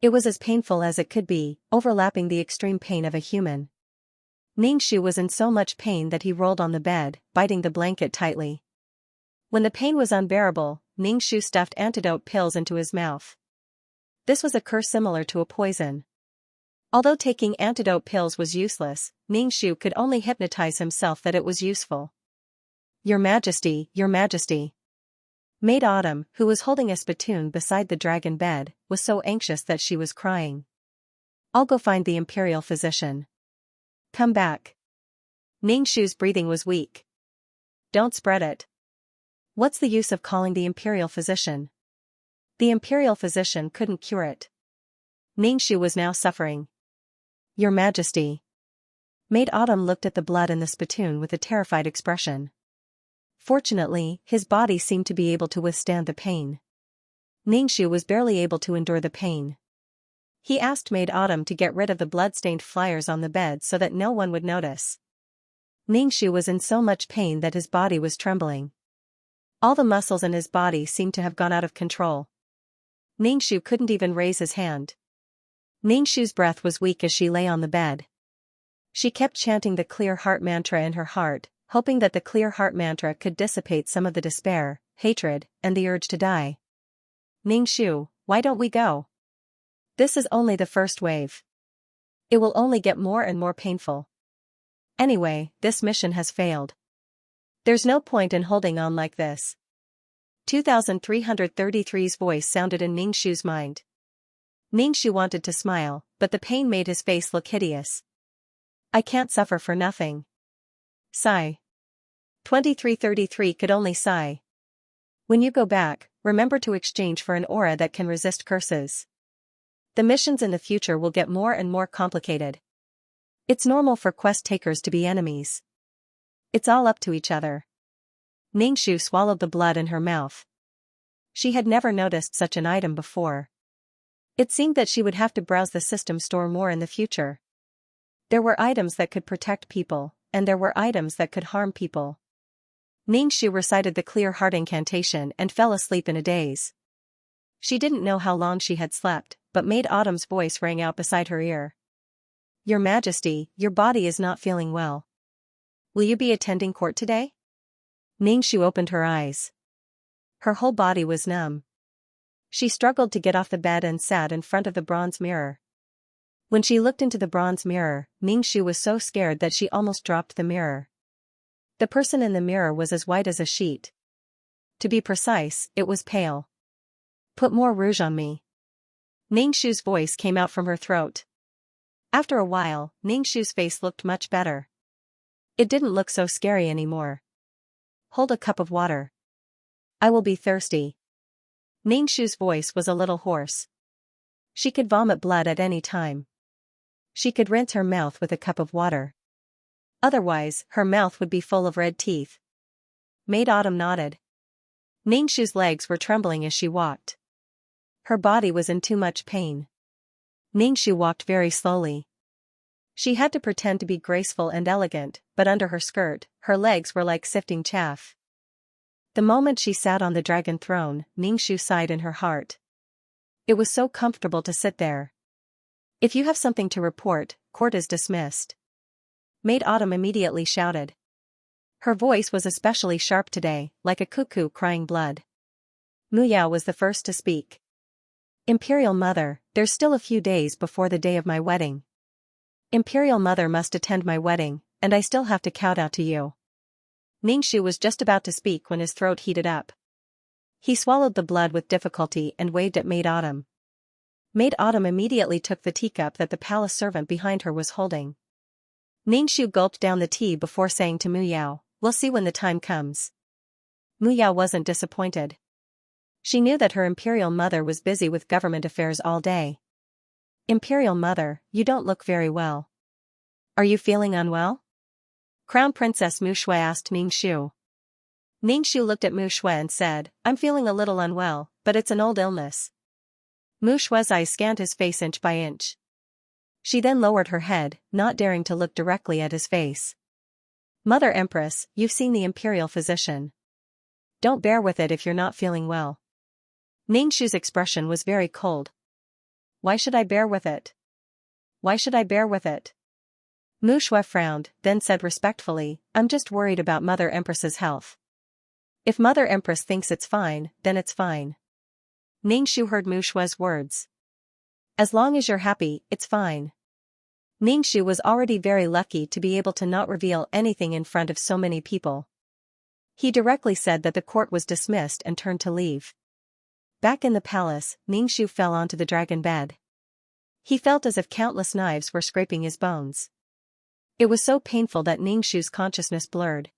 It was as painful as it could be, overlapping the extreme pain of a human. Ningxu was in so much pain that he rolled on the bed, biting the blanket tightly. When the pain was unbearable, Ningxu stuffed antidote pills into his mouth. This was a curse similar to a poison. Although taking antidote pills was useless, Ningxu could only hypnotize himself that it was useful. Your Majesty, Your Majesty. Maid Autumn, who was holding a spittoon beside the dragon bed, was so anxious that she was crying. I'll go find the imperial physician. Come back. Ningxu's breathing was weak. Don't spread it. What's the use of calling the imperial physician? The imperial physician couldn't cure it. Ningxu was now suffering. Your Majesty. Maid Autumn looked at the blood in the spittoon with a terrified expression. Fortunately, his body seemed to be able to withstand the pain. Ningxu was barely able to endure the pain. He asked Maid Autumn to get rid of the blood-stained flyers on the bed so that no one would notice. Ningxu was in so much pain that his body was trembling. All the muscles in his body seemed to have gone out of control. Ningxu couldn't even raise his hand. Ningxu's breath was weak as she lay on the bed. She kept chanting the clear heart mantra in her heart, hoping that the clear heart mantra could dissipate some of the despair, hatred, and the urge to die. Ningxu, why don't we go? This is only the first wave. It will only get more and more painful. Anyway, this mission has failed. There's no point in holding on like this. 2333's voice sounded in Ningxu's mind. Ningxu wanted to smile, but the pain made his face look hideous. I can't suffer for nothing. Sigh. 2333 could only sigh. When you go back, remember to exchange for an aura that can resist curses. The missions in the future will get more and more complicated. It's normal for quest takers to be enemies. It's all up to each other. Ningxu swallowed the blood in her mouth. She had never noticed such an item before. It seemed that she would have to browse the system store more in the future. There were items that could protect people, and there were items that could harm people. Ningxu recited the clear heart incantation and fell asleep in a daze. She didn't know how long she had slept, but Maid Autumn's voice rang out beside her ear. Your Majesty, your body is not feeling well. Will you be attending court today? Ningxu opened her eyes. Her whole body was numb. She struggled to get off the bed and sat in front of the bronze mirror. When she looked into the bronze mirror, Ningxu was so scared that she almost dropped the mirror. The person in the mirror was as white as a sheet. To be precise, it was pale. Put more rouge on me. Ningxu's voice came out from her throat. After a while, Ningxu's face looked much better. It didn't look so scary anymore. Hold a cup of water. I will be thirsty. Ningxu's voice was a little hoarse. She could vomit blood at any time. She could rinse her mouth with a cup of water. Otherwise, her mouth would be full of red teeth. Maid Autumn nodded. Ningxu's legs were trembling as she walked. Her body was in too much pain. Ningxu walked very slowly. She had to pretend to be graceful and elegant, but under her skirt, her legs were like sifting chaff. The moment she sat on the dragon throne, Ningxu sighed in her heart. It was so comfortable to sit there. If you have something to report, court is dismissed. Maid Autumn immediately shouted. Her voice was especially sharp today, like a cuckoo crying blood. Mu Yao was the first to speak. Imperial Mother, there's still a few days before the day of my wedding. Imperial Mother must attend my wedding, and I still have to kowtow to you. Ningxu was just about to speak when his throat heated up. He swallowed the blood with difficulty and waved at Maid Autumn. Maid Autumn immediately took the teacup that the palace servant behind her was holding. Ningxu gulped down the tea before saying to Mu Yao, we'll see when the time comes. Mu Yao wasn't disappointed. She knew that her Imperial Mother was busy with government affairs all day. Imperial Mother, you don't look very well. Are you feeling unwell? Crown Princess Mu Shui asked Ningxu. Ningxu looked at Mu Shui and said, I'm feeling a little unwell, but it's an old illness. Mu Shui's eyes scanned his face inch by inch. She then lowered her head, not daring to look directly at his face. Mother Empress, you've seen the imperial physician. Don't bear with it if you're not feeling well. Ningxu's expression was very cold. Why should I bear with it? Why should I bear with it? Mu Shui frowned, then said respectfully, I'm just worried about Mother Empress's health. If Mother Empress thinks it's fine, then it's fine. Ningxu heard Mu Shui's words. As long as you're happy, it's fine. Ningxu was already very lucky to be able to not reveal anything in front of so many people. He directly said that the court was dismissed and turned to leave. Back in the palace, Ningxu fell onto the dragon bed. He felt as if countless knives were scraping his bones. It was so painful that Ningxu's consciousness blurred.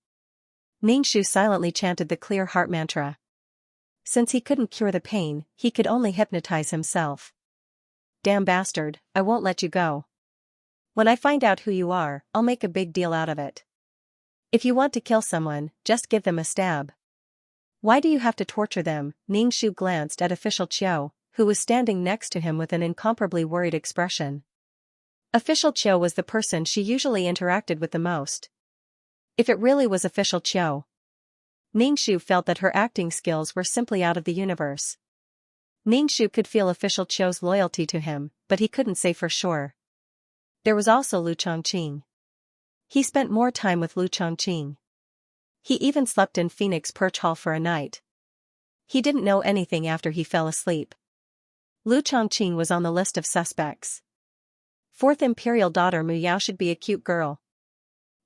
Ningxu silently chanted the clear heart mantra. Since he couldn't cure the pain, he could only hypnotize himself. Damn bastard, I won't let you go. When I find out who you are, I'll make a big deal out of it. If you want to kill someone, just give them a stab. Why do you have to torture them? Ningxu glanced at Official Qiu, who was standing next to him with an incomparably worried expression. Official Qiu was the person she usually interacted with the most. If it really was Official Qiu. Ningxu felt that her acting skills were simply out of the universe. Ningxu could feel Official Qiu's loyalty to him, but he couldn't say for sure. There was also Lu Chongqing. He spent more time with Lu Chongqing. He even slept in Phoenix Perch Hall for a night. He didn't know anything after he fell asleep. Lu Chongqing was on the list of suspects. Fourth Imperial daughter Mu Yao should be a cute girl.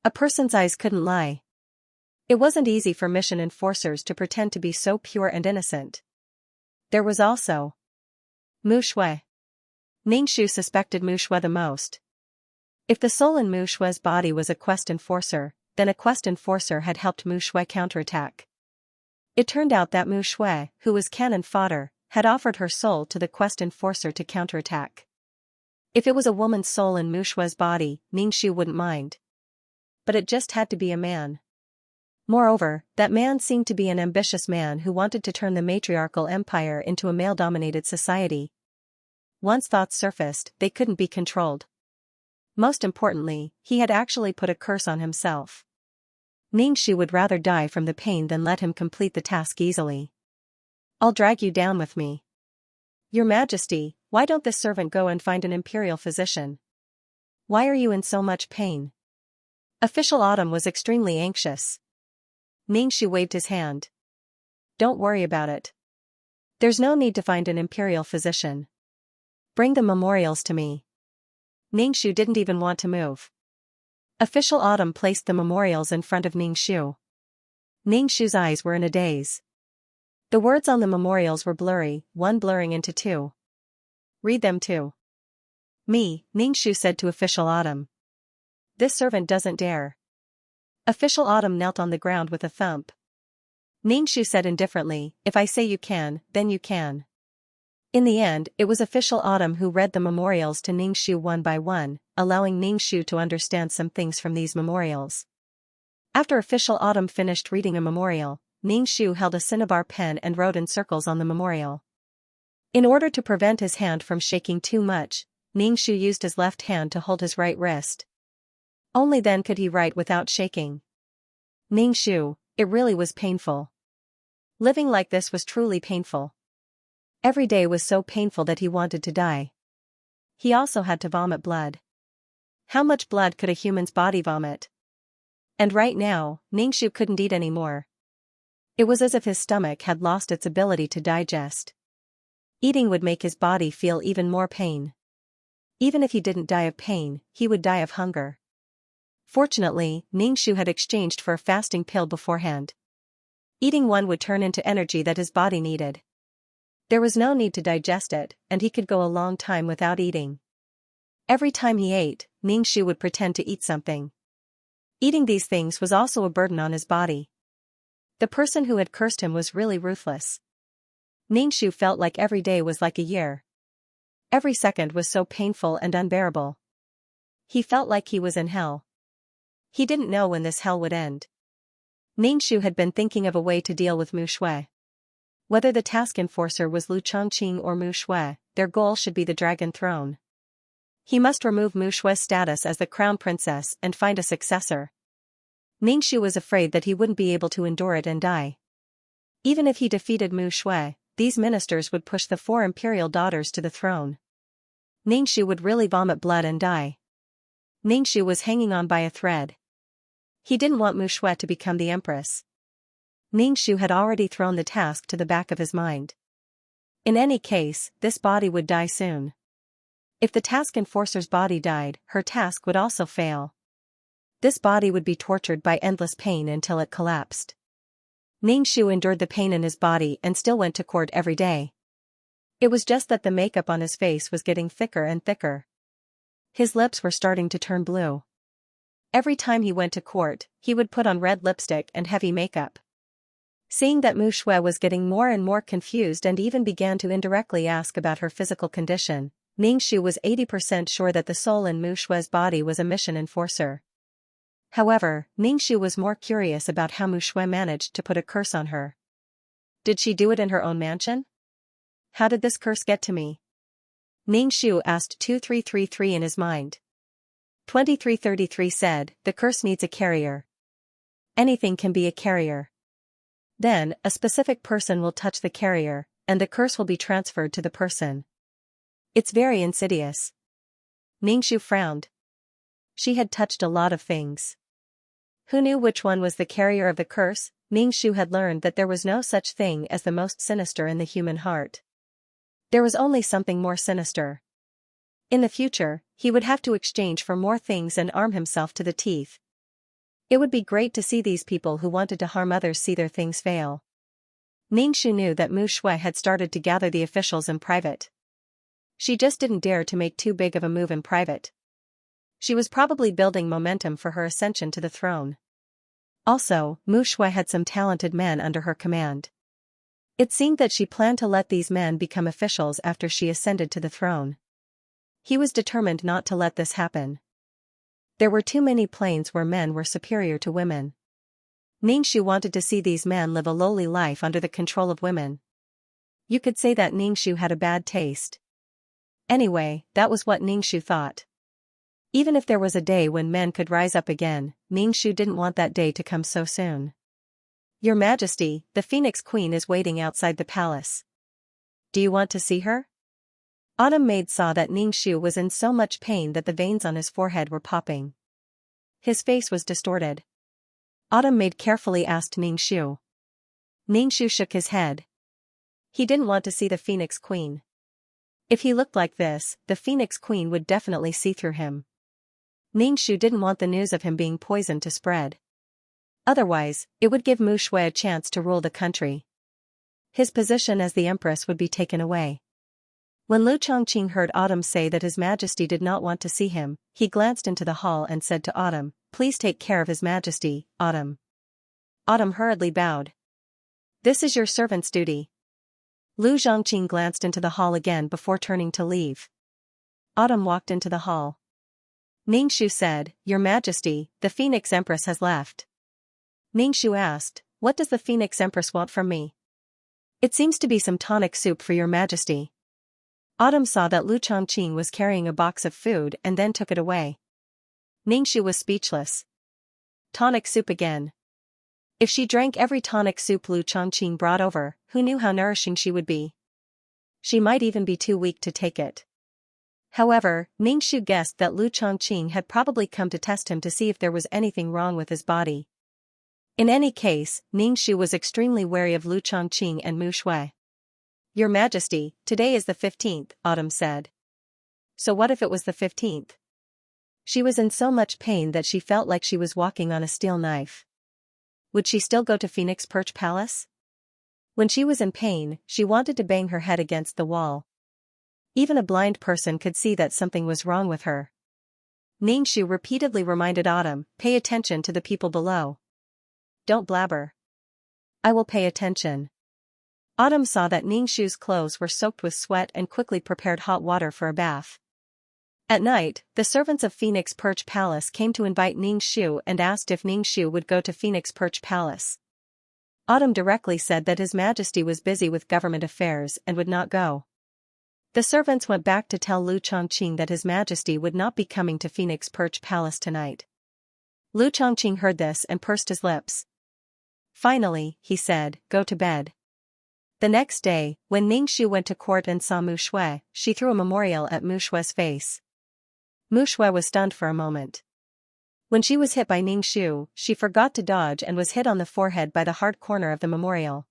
A person's eyes couldn't lie. It wasn't easy for mission enforcers to pretend to be so pure and innocent. There was also Mu Shui. Ningxu suspected Mu Shui the most. If the soul in Mu Shui's body was a quest enforcer, then a quest enforcer had helped Mu Shui counterattack. It turned out that Mu Shui, who was cannon fodder, had offered her soul to the quest and force her to counterattack. If it was a woman's soul in Mu Shue's body, Ningxu wouldn't mind. But it just had to be a man. Moreover, that man seemed to be an ambitious man who wanted to turn the matriarchal empire into a male-dominated society. Once thoughts surfaced, they couldn't be controlled. Most importantly, he had actually put a curse on himself. Ningxu would rather die from the pain than let him complete the task easily. "I'll drag you down with me. Your Majesty, why don't this servant go and find an imperial physician? Why are you in so much pain?" Official Autumn was extremely anxious. Ningxu waved his hand. "Don't worry about it. There's no need to find an imperial physician. Bring the memorials to me." Ningxu didn't even want to move. Official Autumn placed the memorials in front of Ningxu. Ningxu's eyes were in a daze. The words on the memorials were blurry, one blurring into two. "Read them too." "Me," Ningxu said to Official Autumn. "This servant doesn't dare." Official Autumn knelt on the ground with a thump. Ningxu said indifferently, "If I say you can, then you can." In the end, it was Official Autumn who read the memorials to Ningxu one by one, allowing Ningxu to understand some things from these memorials. After Official Autumn finished reading a memorial, Ningxu held a cinnabar pen and wrote in circles on the memorial. In order to prevent his hand from shaking too much, Ningxu used his left hand to hold his right wrist. Only then could he write without shaking. Ningxu, it really was painful. Living like this was truly painful. Every day was so painful that he wanted to die. He also had to vomit blood. How much blood could a human's body vomit? And right now, Ningxu couldn't eat anymore. It was as if his stomach had lost its ability to digest. Eating would make his body feel even more pain. Even if he didn't die of pain, he would die of hunger. Fortunately, Ningxu had exchanged for a fasting pill beforehand. Eating one would turn into energy that his body needed. There was no need to digest it, and he could go a long time without eating. Every time he ate, Ningxu would pretend to eat something. Eating these things was also a burden on his body. The person who had cursed him was really ruthless. Ningxu felt like every day was like a year. Every second was so painful and unbearable. He felt like he was in hell. He didn't know when this hell would end. Ningxu had been thinking of a way to deal with Mu Shui. Whether the task enforcer was Lu Chongqing or Mu Shui, their goal should be the Dragon Throne. He must remove Mu Shui's status as the crown princess and find a successor. Ningxu was afraid that he wouldn't be able to endure it and die. Even if he defeated Mu Shui, these ministers would push the 4 imperial daughters to the throne. Ningxu would really vomit blood and die. Ningxu was hanging on by a thread. He didn't want Mu Shui to become the empress. Ningxu had already thrown the task to the back of his mind. In any case, this body would die soon. If the task enforcer's body died, her task would also fail. This body would be tortured by endless pain until it collapsed. Ningxu endured the pain in his body and still went to court every day. It was just that the makeup on his face was getting thicker and thicker. His lips were starting to turn blue. Every time he went to court, he would put on red lipstick and heavy makeup. Seeing that Mu Shui was getting more and more confused and even began to indirectly ask about her physical condition, Ningxu was 80% sure that the soul in Mu Shui's body was a mission enforcer. However, Ningxu was more curious about how Mu Shui managed to put a curse on her. Did she do it in her own mansion? How did this curse get to me? Ningxu asked 2333 in his mind. 2333 said, the curse needs a carrier. Anything can be a carrier. Then, a specific person will touch the carrier, and the curse will be transferred to the person. It's very insidious. Ningxu frowned. She had touched a lot of things. Who knew which one was the carrier of the curse? Ningxu had learned that there was no such thing as the most sinister in the human heart. There was only something more sinister. In the future, he would have to exchange for more things and arm himself to the teeth. It would be great to see these people who wanted to harm others see their things fail. Ningxu knew that Mu Shui had started to gather the officials in private. She just didn't dare to make too big of a move in private. She was probably building momentum for her ascension to the throne. Also, Mu Shui had some talented men under her command. It seemed that she planned to let these men become officials after she ascended to the throne. He was determined not to let this happen. There were too many planes where men were superior to women. Ningxu wanted to see these men live a lowly life under the control of women. You could say that Ningxu had a bad taste. Anyway, that was what Ningxu thought. Even if there was a day when men could rise up again, Ningxu didn't want that day to come so soon. Your Majesty, the Phoenix Queen is waiting outside the palace. Do you want to see her? Autumn Maid saw that Ningxu was in so much pain that the veins on his forehead were popping. His face was distorted. Autumn Maid carefully asked Ningxu. Ningxu shook his head. He didn't want to see the Phoenix Queen. If he looked like this, the Phoenix Queen would definitely see through him. Ningxu didn't want the news of him being poisoned to spread. Otherwise, it would give Mu Shui a chance to rule the country. His position as the empress would be taken away. When Lu Chongqing heard Autumn say that His Majesty did not want to see him, he glanced into the hall and said to Autumn, "Please take care of His Majesty, Autumn." Autumn hurriedly bowed. "This is your servant's duty." Lu Zhongqing glanced into the hall again before turning to leave. Autumn walked into the hall. Ningxu said, "Your Majesty, the Phoenix Empress has left." Ningxu asked, "What does the Phoenix Empress want from me?" "It seems to be some tonic soup for your Majesty." Autumn saw that Lu Chongqing was carrying a box of food and then took it away. Ningxu was speechless. Tonic soup again. If she drank every tonic soup Lu Chongqing brought over, who knew how nourishing she would be? She might even be too weak to take it. However, Ningxu guessed that Lu Chongqing had probably come to test him to see if there was anything wrong with his body. In any case, Ningxu was extremely wary of Lu Chongqing and Mu Shui. "Your Majesty, today is the 15th, Autumn said." So what if it was the 15th? She was in so much pain that she felt like she was walking on a steel knife. Would she still go to Phoenix Perch Palace? When she was in pain, she wanted to bang her head against the wall. Even a blind person could see that something was wrong with her. Ningxu repeatedly reminded Autumn, "Pay attention to the people below. Don't blabber." "I will pay attention." Autumn saw that Ningxu's clothes were soaked with sweat and quickly prepared hot water for a bath. At night, the servants of Phoenix Perch Palace came to invite Ningxu and asked if Ningxu would go to Phoenix Perch Palace. Autumn directly said that His Majesty was busy with government affairs and would not go. The servants went back to tell Lu Chongqing that His Majesty would not be coming to Phoenix Perch Palace tonight. Lu Chongqing heard this and pursed his lips. Finally, he said, "Go to bed." The next day, when Ningxu went to court and saw Mu Shui, she threw a memorial at Mu Shui's face. Mu Shui was stunned for a moment. When she was hit by Ningxu, she forgot to dodge and was hit on the forehead by the hard corner of the memorial.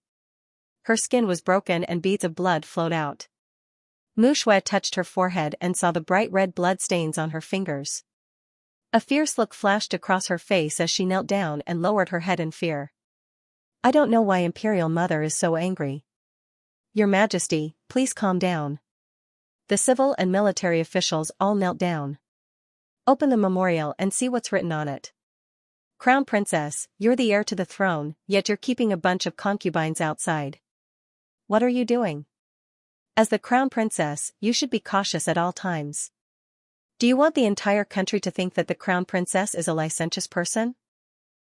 Her skin was broken and beads of blood flowed out. Mu Shui touched her forehead and saw the bright red blood stains on her fingers. A fierce look flashed across her face as she knelt down and lowered her head in fear. "I don't know why Imperial Mother is so angry." "Your Majesty, please calm down." The civil and military officials all knelt down. "Open the memorial and see what's written on it." "Crown Princess, you're the heir to the throne, yet you're keeping a bunch of concubines outside. What are you doing? As the Crown Princess, you should be cautious at all times. Do you want the entire country to think that the Crown Princess is a licentious person?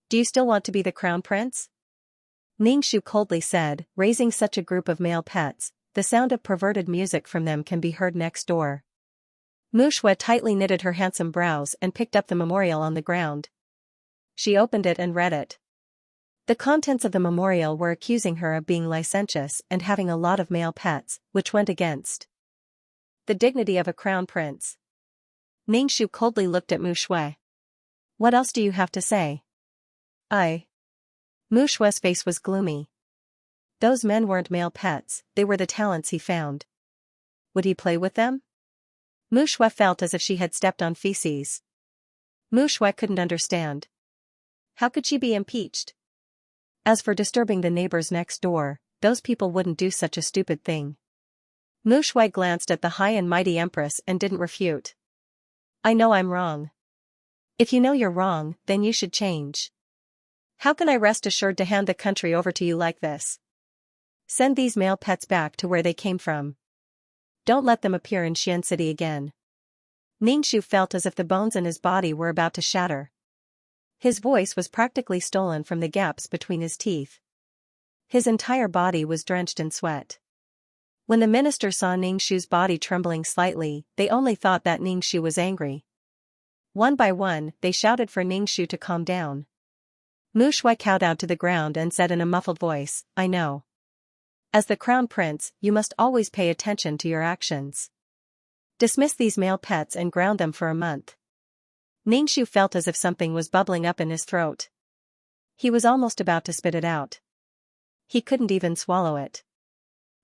Do you still want to be the Crown Prince?" Ningxu coldly said, "Raising such a group of male pets, the sound of perverted music from them can be heard next door." Mu Shui tightly knitted her handsome brows and picked up the memorial on the ground. She opened it and read it. The contents of the memorial were accusing her of being licentious and having a lot of male pets, which went against the dignity of a crown prince. Ningxu coldly looked at Mu Shui. "What else do you have to say?" Mu Shui's face was gloomy. Those men weren't male pets, they were the talents he found. Would he play with them? Mu Shui felt as if she had stepped on feces. Mu Shui couldn't understand. How could she be impeached? As for disturbing the neighbors next door, those people wouldn't do such a stupid thing. Mu Shui glanced at the high and mighty empress and didn't refute. "I know I'm wrong." "If you know you're wrong, then you should change. How can I rest assured to hand the country over to you like this?" Send these male pets back to where they came from. Don't let them appear in Xian City again. Ningxu felt as if the bones in his body were about to shatter. His voice was practically stolen from the gaps between his teeth. His entire body was drenched in sweat. When the minister saw Ningxu's body trembling slightly, they only thought that Ningxu was angry. One by one, they shouted for Ningxu to calm down. Mu Shui kowtowed to the ground and said in a muffled voice, "I know. As the crown prince, you must always pay attention to your actions. Dismiss these male pets and ground them for a month." Ningxu felt as if something was bubbling up in his throat. He was almost about to spit it out. He couldn't even swallow it.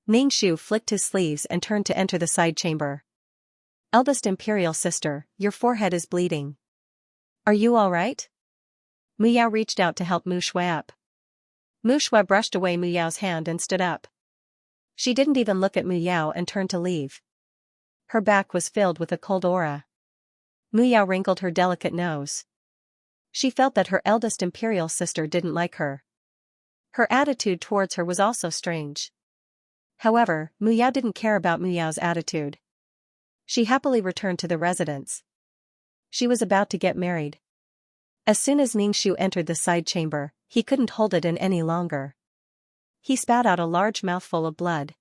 Ningxu flicked his sleeves and turned to enter the side chamber. "Eldest imperial sister, your forehead is bleeding. Are you all right?" Mu Yao reached out to help Mu Shui up. Mu Shui brushed away Mu Yao's hand and stood up. She didn't even look at Mu Yao and turned to leave. Her back was filled with a cold aura. Mu Yao wrinkled her delicate nose. She felt that her eldest imperial sister didn't like her. Her attitude towards her was also strange. However, Mu Yao didn't care about Mu Yao's attitude. She happily returned to the residence. She was about to get married. As soon as Ningxu entered the side chamber, he couldn't hold it in any longer. He spat out a large mouthful of blood.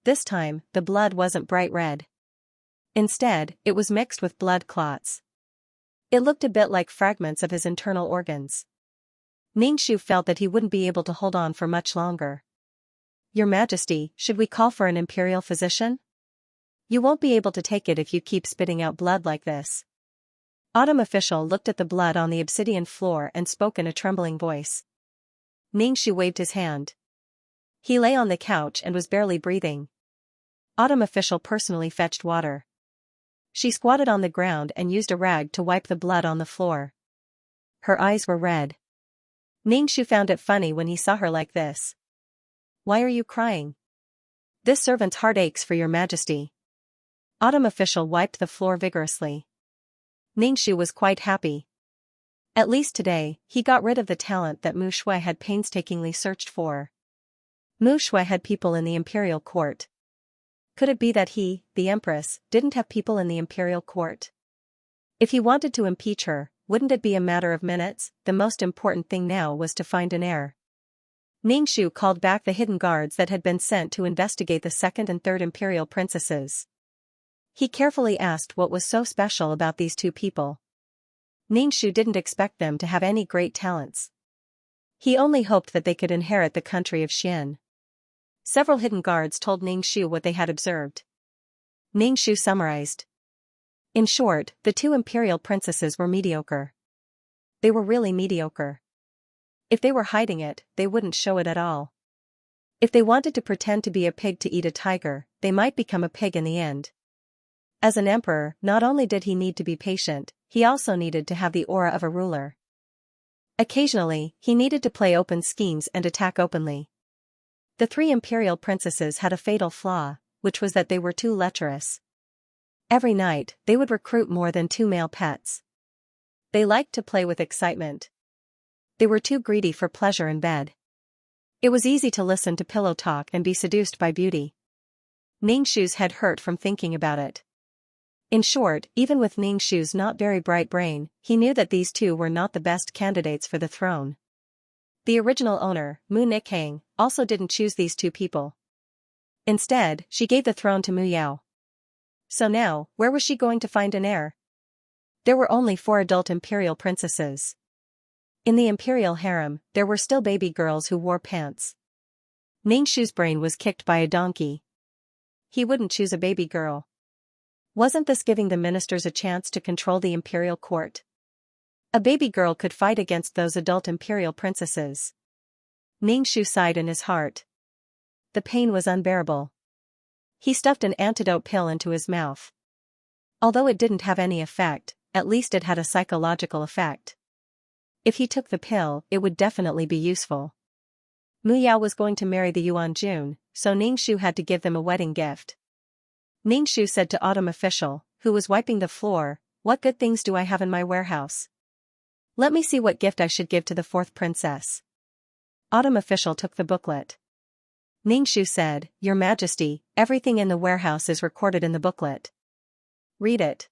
This time, the blood wasn't bright red. Instead, it was mixed with blood clots. It looked a bit like fragments of his internal organs. Ningxu felt that he wouldn't be able to hold on for much longer. "Your Majesty, should we call for an imperial physician? You won't be able to take it if you keep spitting out blood like this." Autumn official looked at the blood on the obsidian floor and spoke in a trembling voice. Ningxu waved his hand. He lay on the couch and was barely breathing. Autumn official personally fetched water. She squatted on the ground and used a rag to wipe the blood on the floor. Her eyes were red. Ningxu found it funny when he saw her like this. "Why are you crying?" "This servant's heart aches for your Majesty." Autumn official wiped the floor vigorously. Ningxu was quite happy. At least today, he got rid of the talent that Mu Shui had painstakingly searched for. Mu Shui had people in the imperial court. Could it be that he, the empress, didn't have people in the imperial court? If he wanted to impeach her, wouldn't it be a matter of minutes? The most important thing now was to find an heir. Ningxu called back the hidden guards that had been sent to investigate the second and third imperial princesses. He carefully asked what was so special about these two people. Ningxu didn't expect them to have any great talents. He only hoped that they could inherit the country of Xian. Several hidden guards told Ningxu what they had observed. Ningxu summarized. In short, the two imperial princesses were mediocre. They were really mediocre. If they were hiding it, they wouldn't show it at all. If they wanted to pretend to be a pig to eat a tiger, they might become a pig in the end. As an emperor, not only did he need to be patient, he also needed to have the aura of a ruler. Occasionally, he needed to play open schemes and attack openly. The three imperial princesses had a fatal flaw, which was that they were too lecherous. Every night, they would recruit more than 2 male pets. They liked to play with excitement. They were too greedy for pleasure in bed. It was easy to listen to pillow talk and be seduced by beauty. Ningxu's head hurt from thinking about it. In short, even with Ningxu's not very bright brain, he knew that these two were not the best candidates for the throne. The original owner, Mu Nikhang, also didn't choose these two people. Instead, she gave the throne to Mu Yao. So now, where was she going to find an heir? There were only 4 adult imperial princesses. In the imperial harem, there were still baby girls who wore pants. Ningxu's brain was kicked by a donkey. He wouldn't choose a baby girl. Wasn't this giving the ministers a chance to control the imperial court? A baby girl could fight against those adult imperial princesses. Ningxu sighed in his heart. The pain was unbearable. He stuffed an antidote pill into his mouth. Although it didn't have any effect, at least it had a psychological effect. If he took the pill, it would definitely be useful. Mu Yao was going to marry the Yuan Jun, so Ningxu had to give them a wedding gift. Ningxu said to Autumn official, who was wiping the floor, "What good things do I have in my warehouse? Let me see what gift I should give to the 4th princess." Autumn official took the booklet. Ningshu said, Your Majesty, everything in the warehouse is recorded in the booklet. Read it.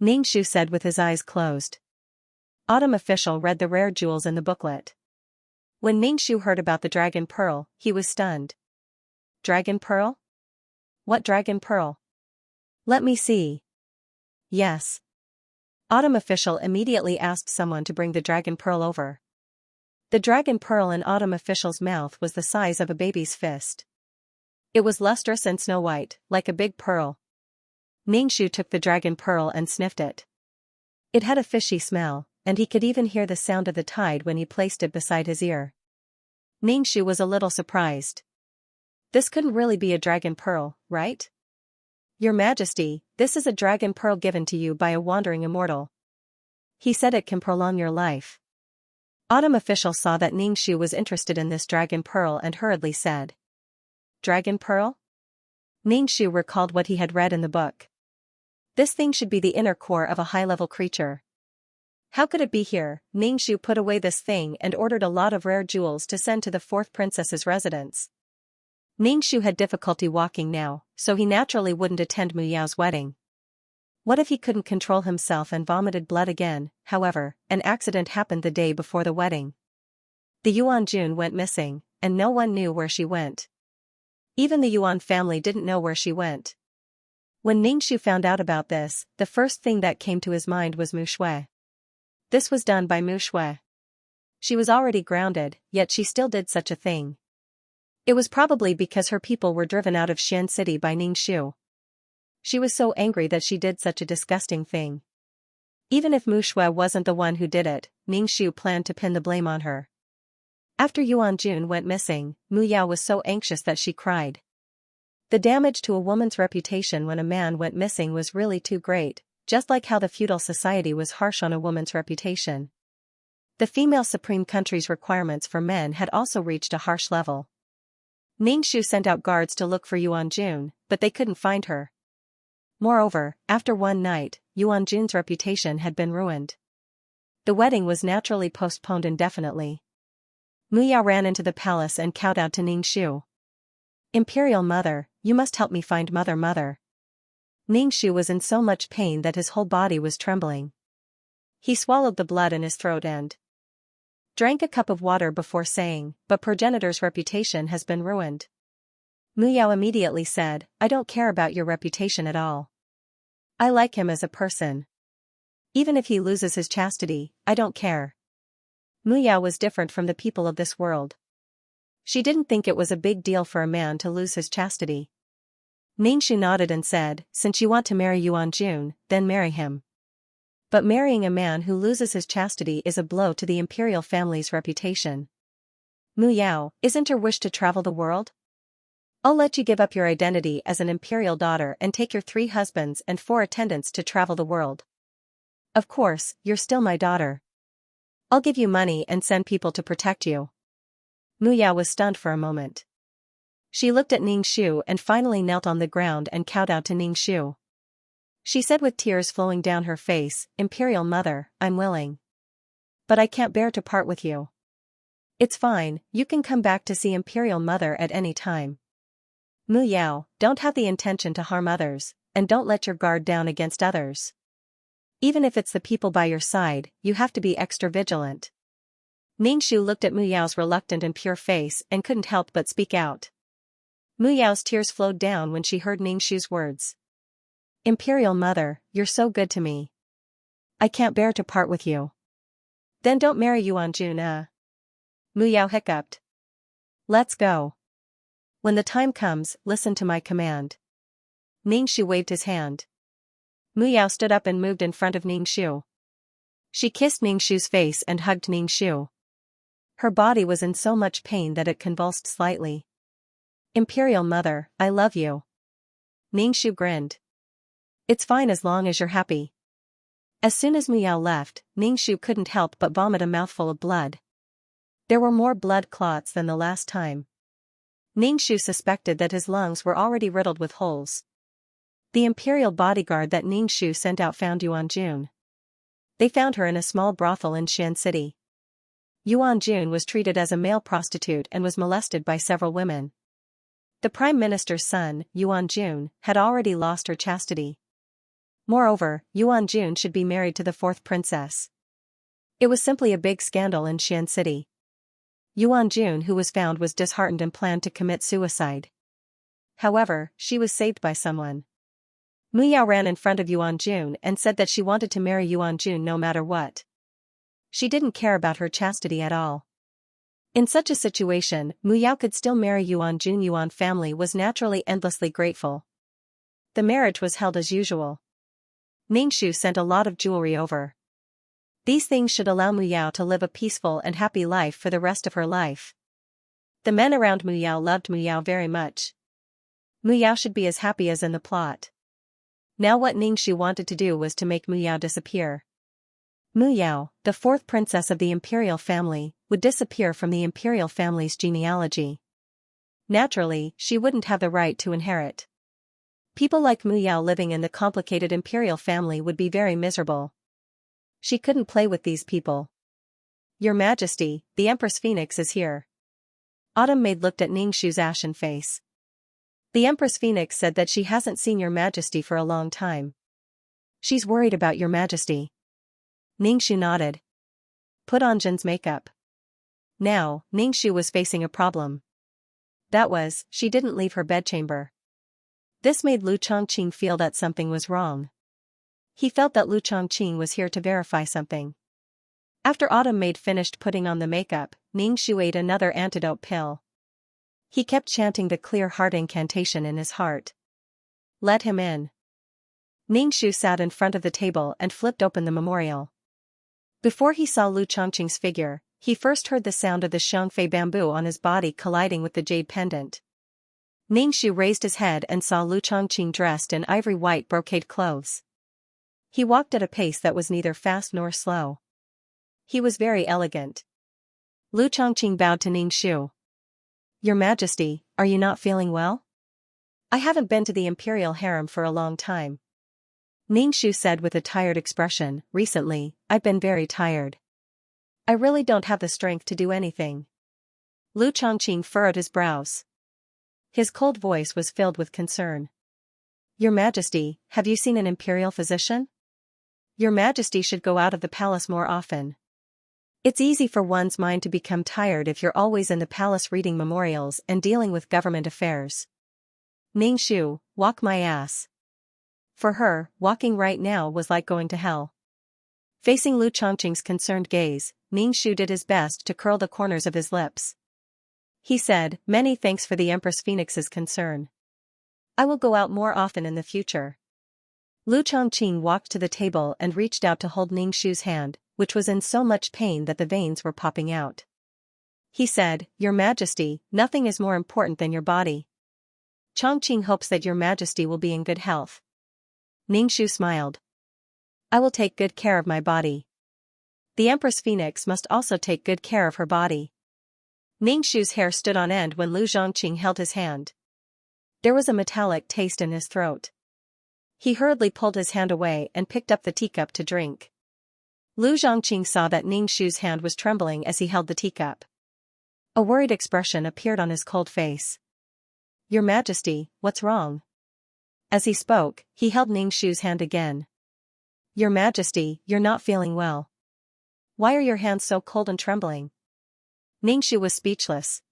Ningshu said with his eyes closed. Autumn official read the rare jewels in the booklet. When Ningshu heard about the dragon pearl, he was stunned. Dragon pearl? What dragon pearl? Let me see. Yes. Autumn official immediately asked someone to bring the dragon pearl over. The dragon pearl in Autumn official's mouth was the size of a baby's fist. It was lustrous and snow-white, like a big pearl. Ningshu took the dragon pearl and sniffed it. It had a fishy smell, and he could even hear the sound of the tide when he placed it beside his ear. Ningshu was a little surprised. This couldn't really be a dragon pearl, right? Your Majesty, this is a dragon pearl given to you by a wandering immortal. He said it can prolong your life. Autumn official saw that Ningshu was interested in this dragon pearl and hurriedly said. Dragon pearl? Ningshu recalled what he had read in the book. This thing should be the inner core of a high-level creature. How could it be here? Ningshu put away this thing and ordered a lot of rare jewels to send to the fourth princess's residence. Ningshu had difficulty walking now, so he naturally wouldn't attend Mu Yao's wedding. What if he couldn't control himself and vomited blood again? However, an accident happened the day before the wedding. The Yuan Jun went missing, and no one knew where she went. Even the Yuan family didn't know where she went. When Ningshu found out about this, the first thing that came to his mind was Mu Shui. This was done by Mu Shui. She was already grounded, yet she still did such a thing. It was probably because her people were driven out of Xian City by Ningshu. She was so angry that she did such a disgusting thing. Even if Mu Shui wasn't the one who did it, Ningshu planned to pin the blame on her. After Yuan Jun went missing, Mu Yao was so anxious that she cried. The damage to a woman's reputation when a man went missing was really too great, just like how the feudal society was harsh on a woman's reputation. The female supreme country's requirements for men had also reached a harsh level. Ningshu sent out guards to look for Yuan Jun, but they couldn't find her. Moreover, after one night, Yuan Jun's reputation had been ruined. The wedding was naturally postponed indefinitely. Mu Yao ran into the palace and kowtowed to Ningshu. Imperial Mother, you must help me find Mother. Ningshu was in so much pain that his whole body was trembling. He swallowed the blood in his throat and drank a cup of water before saying, but progenitor's reputation has been ruined. Mu Yao immediately said, I don't care about your reputation at all. I like him as a person. Even if he loses his chastity, I don't care. Mu Yao was different from the people of this world. She didn't think it was a big deal for a man to lose his chastity. Ningshu nodded and said, since you want to marry Yuan Jun, then marry him. But marrying a man who loses his chastity is a blow to the imperial family's reputation. Mu Yao, isn't your wish to travel the world? I'll let you give up your identity as an imperial daughter and take your 3 husbands and 4 attendants to travel the world. Of course, you're still my daughter. I'll give you money and send people to protect you. Mu Yao was stunned for a moment. She looked at Ningshu and finally knelt on the ground and kowtowed to Ningshu. She said with tears flowing down her face, Imperial Mother, I'm willing. But I can't bear to part with you. It's fine, you can come back to see Imperial Mother at any time. Mu Yao, don't have the intention to harm others, and don't let your guard down against others. Even if it's the people by your side, you have to be extra vigilant. Ningshu looked at Mu Yao's reluctant and pure face and couldn't help but speak out. Mu Yao's tears flowed down when she heard Ningshu's words. Imperial Mother, you're so good to me. I can't bear to part with you. Then don't marry Yuan Jun. Mu Yao hiccuped. Let's go. When the time comes, listen to my command. Ningshu waved his hand. Mu Yao stood up and moved in front of Ningshu. She kissed Ningshu's face and hugged Ningshu. Her body was in so much pain that it convulsed slightly. Imperial Mother, I love you. Ningshu grinned. It's fine as long as you're happy. As soon as Mu Yao left, Ningshu couldn't help but vomit a mouthful of blood. There were more blood clots than the last time. Ningshu suspected that his lungs were already riddled with holes. The imperial bodyguard that Ningshu sent out found Yuan Jun. They found her in a small brothel in Xian City. Yuan Jun was treated as a male prostitute and was molested by several women. The Prime Minister's son, Yuan Jun, had already lost her chastity. Moreover, Yuan Jun should be married to the fourth princess. It was simply a big scandal in Xian City. Yuan Jun, who was found, was disheartened and planned to commit suicide. However, she was saved by someone. Mu Yao ran in front of Yuan Jun and said that she wanted to marry Yuan Jun no matter what. She didn't care about her chastity at all. In such a situation, Mu Yao could still marry Yuan Jun. Yuan family was naturally endlessly grateful. The marriage was held as usual. Ningxu sent a lot of jewelry over. These things should allow Mu Yao to live a peaceful and happy life for the rest of her life. The men around Mu Yao loved Mu Yao very much. Mu Yao should be as happy as in the plot. Now what Ningxu wanted to do was to make Mu Yao disappear. Mu Yao, the fourth princess of the imperial family, would disappear from the imperial family's genealogy. Naturally, she wouldn't have the right to inherit. People like Mu Yao living in the complicated imperial family would be very miserable. She couldn't play with these people. Your Majesty, the Empress Phoenix is here. Autumn Maid looked at Ningxu's ashen face. The Empress Phoenix said that she hasn't seen Your Majesty for a long time. She's worried about Your Majesty. Ningxu nodded. Put on Jin's makeup. Now, Ningxu was facing a problem. That was, she didn't leave her bedchamber. This made Lu Chongqing feel that something was wrong. He felt that Lu Chongqing was here to verify something. After Autumn Maid finished putting on the makeup, Ningxu ate another antidote pill. He kept chanting the clear heart incantation in his heart. Let him in. Ningxu sat in front of the table and flipped open the memorial. Before he saw Lu Chongqing's figure, he first heard the sound of the Xiangfei bamboo on his body colliding with the jade pendant. Ningxu raised his head and saw Lu Chongqing dressed in ivory white brocade clothes. He walked at a pace that was neither fast nor slow. He was very elegant. Lu Chongqing bowed to Ningxu. Your Majesty, are you not feeling well? I haven't been to the imperial harem for a long time. Ningxu said with a tired expression, recently, I've been very tired. I really don't have the strength to do anything. Lu Chongqing furrowed his brows. His cold voice was filled with concern. Your Majesty, have you seen an imperial physician? Your Majesty should go out of the palace more often. It's easy for one's mind to become tired if you're always in the palace reading memorials and dealing with government affairs. Ningxu, walk my ass. For her, walking right now was like going to hell. Facing Lu Chongqing's concerned gaze, Ningxu did his best to curl the corners of his lips. He said, many thanks for the Empress Phoenix's concern. I will go out more often in the future. Lu Chongqing walked to the table and reached out to hold Ningxu's hand, which was in so much pain that the veins were popping out. He said, Your Majesty, nothing is more important than your body. Chongqing hopes that Your Majesty will be in good health. Ningxu smiled. I will take good care of my body. The Empress Phoenix must also take good care of her body. Ningxu's hair stood on end when Lu Zhongqing held his hand. There was a metallic taste in his throat. He hurriedly pulled his hand away and picked up the teacup to drink. Lu Zhongqing saw that Ningxu's hand was trembling as he held the teacup. A worried expression appeared on his cold face. Your Majesty, what's wrong? As he spoke, he held Ningxu's hand again. Your Majesty, you're not feeling well. Why are your hands so cold and trembling? Ningxu was speechless.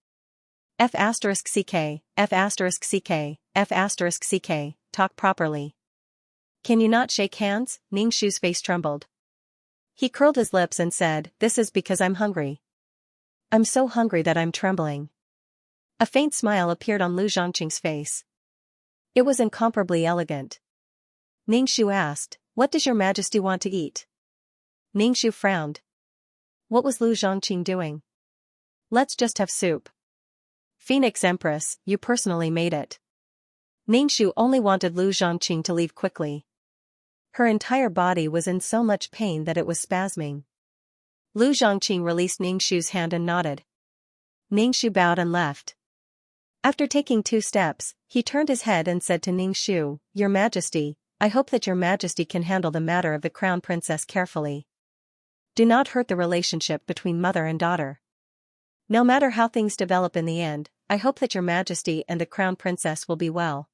F***ck, F***ck, F***ck, talk properly. Can you not shake hands? Ningxu's face trembled. He curled his lips and said, This is because I'm hungry. I'm so hungry that I'm trembling. A faint smile appeared on Lu Zhongqing's face. It was incomparably elegant. Ningxu asked, What does Your Majesty want to eat? Ningxu frowned. What was Lu Zhongqing doing? Let's just have soup. Phoenix Empress, you personally made it. Ningxu only wanted Lu Zhongqing to leave quickly. Her entire body was in so much pain that it was spasming. Lu Zhongqing released Ningxu's hand and nodded. Ningxu bowed and left. After taking 2 steps, he turned his head and said to Ningxu, Your Majesty, I hope that Your Majesty can handle the matter of the crown princess carefully. Do not hurt the relationship between mother and daughter. No matter how things develop in the end, I hope that your majesty and the crown princess will be well.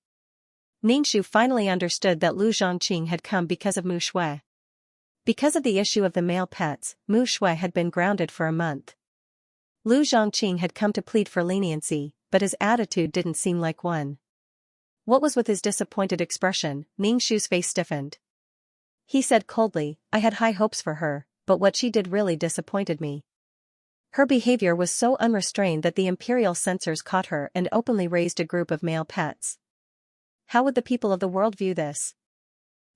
Ningxu finally understood that Lu Zhongqing had come because of Mu Shui. Because of the issue of the male pets, Mu Shui had been grounded for a month. Lu Zhongqing had come to plead for leniency, but his attitude didn't seem like one. What was with his disappointed expression? Ningxu's face stiffened. He said coldly, I had high hopes for her, but what she did really disappointed me. Her behavior was so unrestrained that the imperial censors caught her and openly raised a group of male pets. How would the people of the world view this?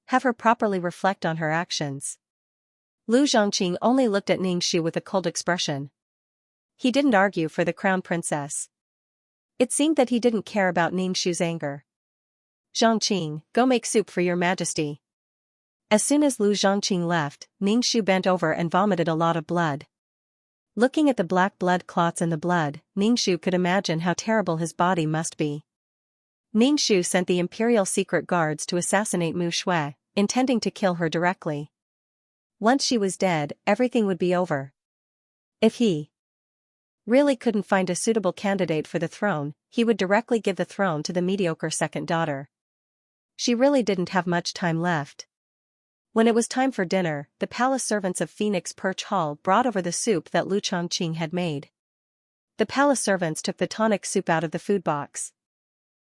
Have her properly reflect on her actions. Lu Zhongqing only looked at Ningxu with a cold expression. He didn't argue for the crown princess. It seemed that he didn't care about Ningxu's anger. Zhongqing, go make soup for your majesty. As soon as Lu Zhongqing left, Ningxu bent over and vomited a lot of blood. Looking at the black blood clots in the blood, Ningxu could imagine how terrible his body must be. Ningxu sent the imperial secret guards to assassinate Mu Shui, intending to kill her directly. Once she was dead, everything would be over. If he really couldn't find a suitable candidate for the throne, he would directly give the throne to the mediocre second daughter. She really didn't have much time left. When it was time for dinner, the palace servants of Phoenix Perch Hall brought over the soup that Lu Zhongqing had made. The palace servants took the tonic soup out of the food box.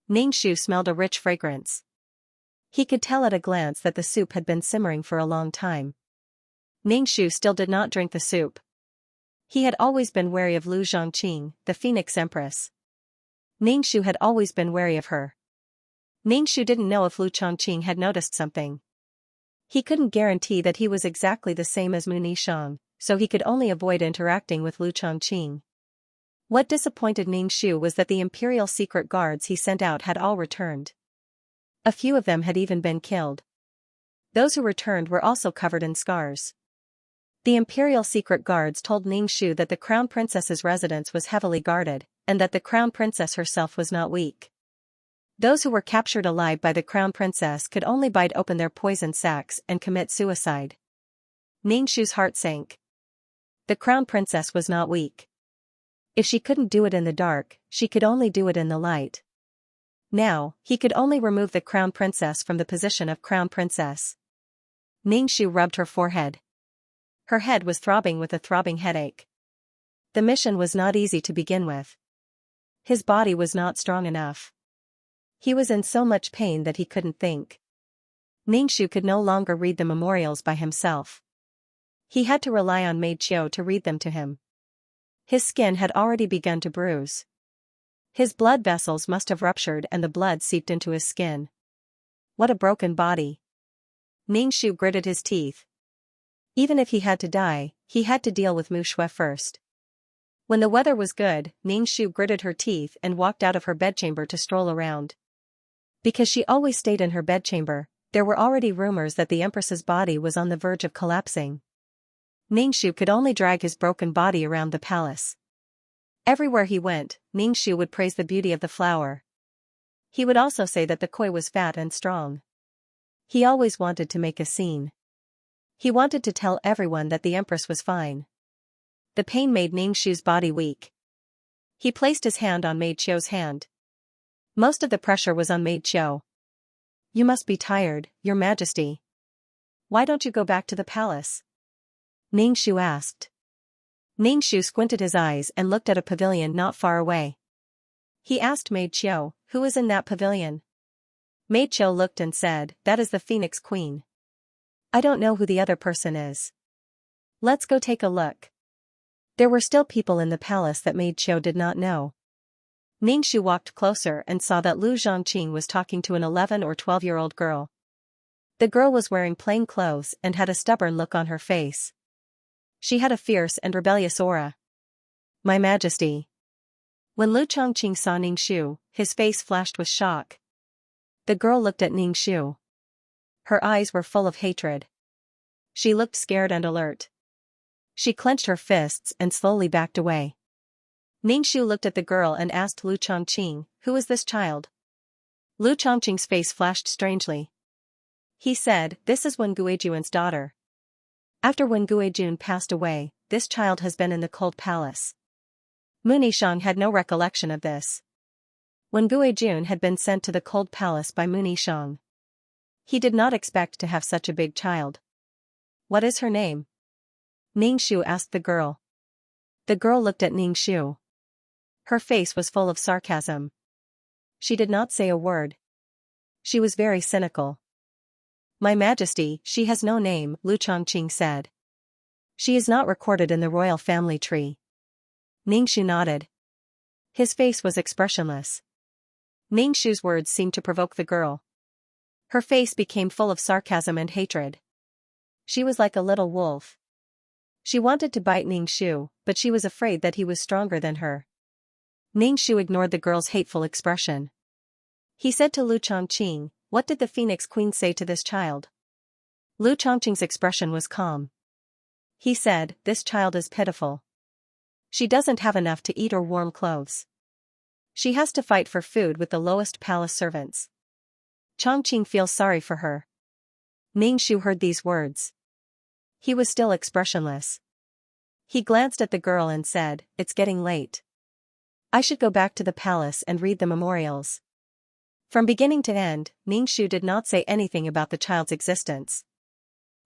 Ningxu smelled a rich fragrance. He could tell at a glance that the soup had been simmering for a long time. Ningxu still did not drink the soup. He had always been wary of Lu Zhongqing, the Phoenix Empress. Ningxu had always been wary of her. Ningxu didn't know if Lu Zhongqing had noticed something. He couldn't guarantee that he was exactly the same as Mu Nishang, so he could only avoid interacting with Lu Zhongqing. What disappointed Ningxu was that the imperial secret guards he sent out had all returned. A few of them had even been killed. Those who returned were also covered in scars. The imperial secret guards told Ningxu that the crown princess's residence was heavily guarded, and that the crown princess herself was not weak. Those who were captured alive by the crown princess could only bite open their poison sacs and commit suicide. Ningxu's heart sank. The crown princess was not weak. If she couldn't do it in the dark, she could only do it in the light. Now, he could only remove the crown princess from the position of crown princess. Ningxu rubbed her forehead. Her head was throbbing with a throbbing headache. The mission was not easy to begin with. His body was not strong enough. He was in so much pain that he couldn't think. Ningxu could no longer read the memorials by himself. He had to rely on Maid Chiu to read them to him. His skin had already begun to bruise. His blood vessels must have ruptured and the blood seeped into his skin. What a broken body. Ningxu gritted his teeth. Even if he had to die, he had to deal with Mu Shui first. When the weather was good, Ningxu gritted her teeth and walked out of her bedchamber to stroll around. Because she always stayed in her bedchamber, there were already rumors that the Empress's body was on the verge of collapsing. Ningxu could only drag his broken body around the palace. Everywhere he went, Ningxu would praise the beauty of the flower. He would also say that the koi was fat and strong. He always wanted to make a scene. He wanted to tell everyone that the Empress was fine. The pain made Ningxu's body weak. He placed his hand on Maid Chiu's hand. Most of the pressure was on Maid Chiu. You must be tired, Your Majesty. Why don't you go back to the palace? Ningxu asked. Ningxu squinted his eyes and looked at a pavilion not far away. He asked Maid Chiu, who is in that pavilion? Maid Chiu looked and said, that is the Phoenix Queen. I don't know who the other person is. Let's go take a look. There were still people in the palace that Maid Chiu did not know. Ningxu walked closer and saw that Lu Zhongqing was talking to an 11 or 12-year-old girl. The girl was wearing plain clothes and had a stubborn look on her face. She had a fierce and rebellious aura. My Majesty. When Lu Zhongqing saw Ningxu, his face flashed with shock. The girl looked at Ningxu. Her eyes were full of hatred. She looked scared and alert. She clenched her fists and slowly backed away. Ningxu looked at the girl and asked Lu Zhongqing, who is this child? Lu Zhongqing's face flashed strangely. He said, this is Wen Guijun's daughter. After Wen Guijun passed away, this child has been in the cold palace. Mu Nishang had no recollection of this. When Guijun had been sent to the cold palace by Mu Nishang, he did not expect to have such a big child. What is her name? Ningxu asked the girl. The girl looked at Ningxu. Her face was full of sarcasm. She did not say a word. She was very cynical. My Majesty, she has no name, Lu Chongqing said. She is not recorded in the royal family tree. Ningxu nodded. His face was expressionless. Ningxu's words seemed to provoke the girl. Her face became full of sarcasm and hatred. She was like a little wolf. She wanted to bite Ningxu, but she was afraid that he was stronger than her. Ningxu ignored the girl's hateful expression. He said to Lu Chongqing, "What did the Phoenix Queen say to this child?" Lu Chongqing's expression was calm. He said, "This child is pitiful. She doesn't have enough to eat or warm clothes. She has to fight for food with the lowest palace servants. Chongqing feels sorry for her." Ningxu heard these words. He was still expressionless. He glanced at the girl and said, "It's getting late. I should go back to the palace and read the memorials." From beginning to end, Ningxu did not say anything about the child's existence.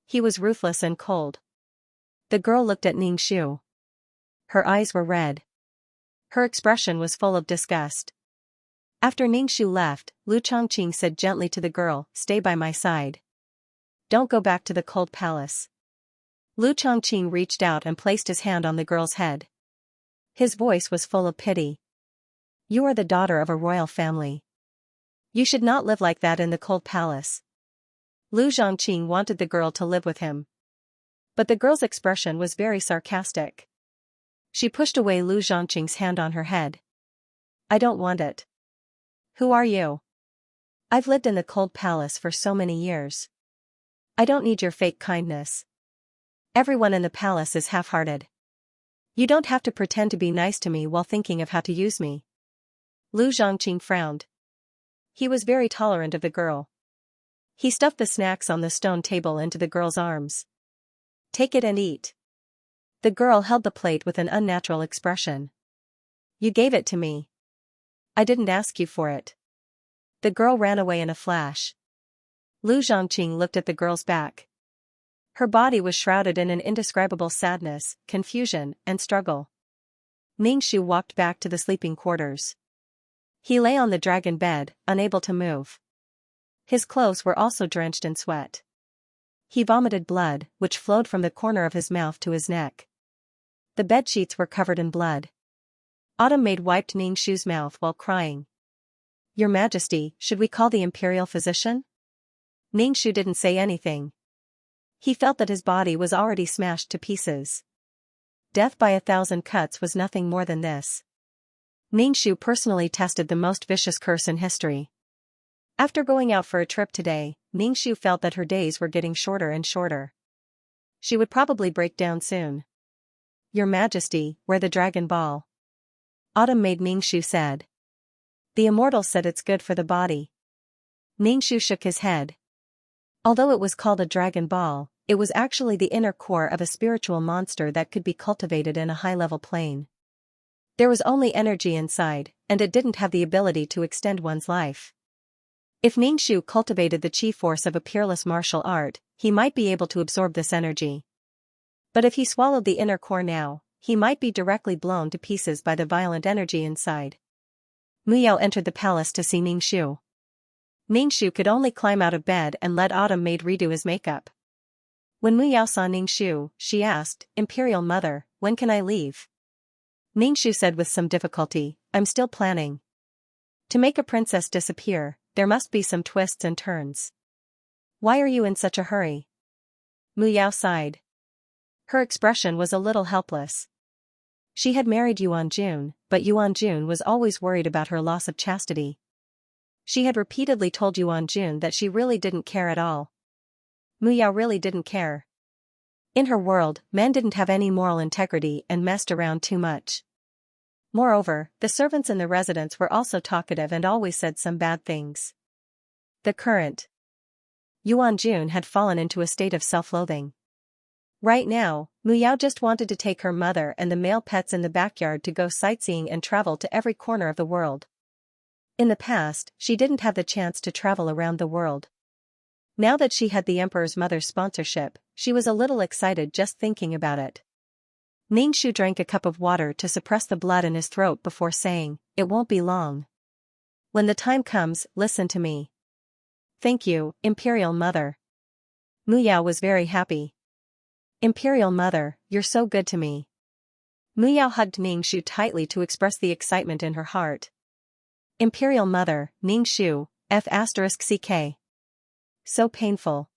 He was ruthless and cold. The girl looked at Ningxu. Her eyes were red. Her expression was full of disgust. After Ningxu left, Lu Chongqing said gently to the girl, "Stay by my side. Don't go back to the cold palace." Lu Chongqing reached out and placed his hand on the girl's head. His voice was full of pity. "You are the daughter of a royal family. You should not live like that in the cold palace." Lu Zhongqing wanted the girl to live with him. But the girl's expression was very sarcastic. She pushed away Lu Zhongqing's hand on her head. "I don't want it. Who are you? I've lived in the cold palace for so many years. I don't need your fake kindness. Everyone in the palace is half-hearted. You don't have to pretend to be nice to me while thinking of how to use me." Lu Zhongqing frowned. He was very tolerant of the girl. He stuffed the snacks on the stone table into the girl's arms. "Take it and eat." The girl held the plate with an unnatural expression. "You gave it to me. I didn't ask you for it." The girl ran away in a flash. Lu Zhongqing looked at the girl's back. Her body was shrouded in an indescribable sadness, confusion, and struggle. Ningxu walked back to the sleeping quarters. He lay on the dragon bed, unable to move. His clothes were also drenched in sweat. He vomited blood, which flowed from the corner of his mouth to his neck. The bedsheets were covered in blood. Autumn Maid wiped Ningxu's mouth while crying. "Your Majesty, should we call the imperial physician?" Ningxu didn't say anything. He felt that his body was already smashed to pieces. Death by 1,000 cuts was nothing more than this. Ningxu personally tested the most vicious curse in history. After going out for a trip today, Ningxu felt that her days were getting shorter and shorter. She would probably break down soon. "Your Majesty, wear the dragon ball." Autumn Maid Ningxu said. "The immortals said it's good for the body." Ningxu shook his head. Although it was called a dragon ball, it was actually the inner core of a spiritual monster that could be cultivated in a high-level plane. There was only energy inside, and it didn't have the ability to extend one's life. If Ningxu cultivated the chi force of a peerless martial art, he might be able to absorb this energy. But if he swallowed the inner core now, he might be directly blown to pieces by the violent energy inside. Mu Yao entered the palace to see Ningxu. Ningxu could only climb out of bed and let Autumn Maid redo his makeup. When Mu Yao saw Ningxu, she asked, "Imperial Mother, when can I leave?" Ningxu said with some difficulty, "I'm still planning. To make a princess disappear, there must be some twists and turns. Why are you in such a hurry?" Mu Yao sighed. Her expression was a little helpless. She had married Yuan Jun, but Yuan Jun was always worried about her loss of chastity. She had repeatedly told Yuan Jun that she really didn't care at all. Mu Yao really didn't care. In her world, men didn't have any moral integrity and messed around too much. Moreover, the servants in the residence were also talkative and always said some bad things. The current Yuan Jun had fallen into a state of self-loathing. Right now, Mu Yao just wanted to take her mother and the male pets in the backyard to go sightseeing and travel to every corner of the world. In the past, she didn't have the chance to travel around the world. Now that she had the Emperor's mother's sponsorship, she was a little excited just thinking about it. Ningxu drank a cup of water to suppress the blood in his throat before saying, "It won't be long. When the time comes, listen to me." "Thank you, Imperial Mother." Mu Yao was very happy. "Imperial Mother, you're so good to me." Mu Yao hugged Ningxu tightly to express the excitement in her heart. "Imperial Mother, Ningxu, F***ck. So painful."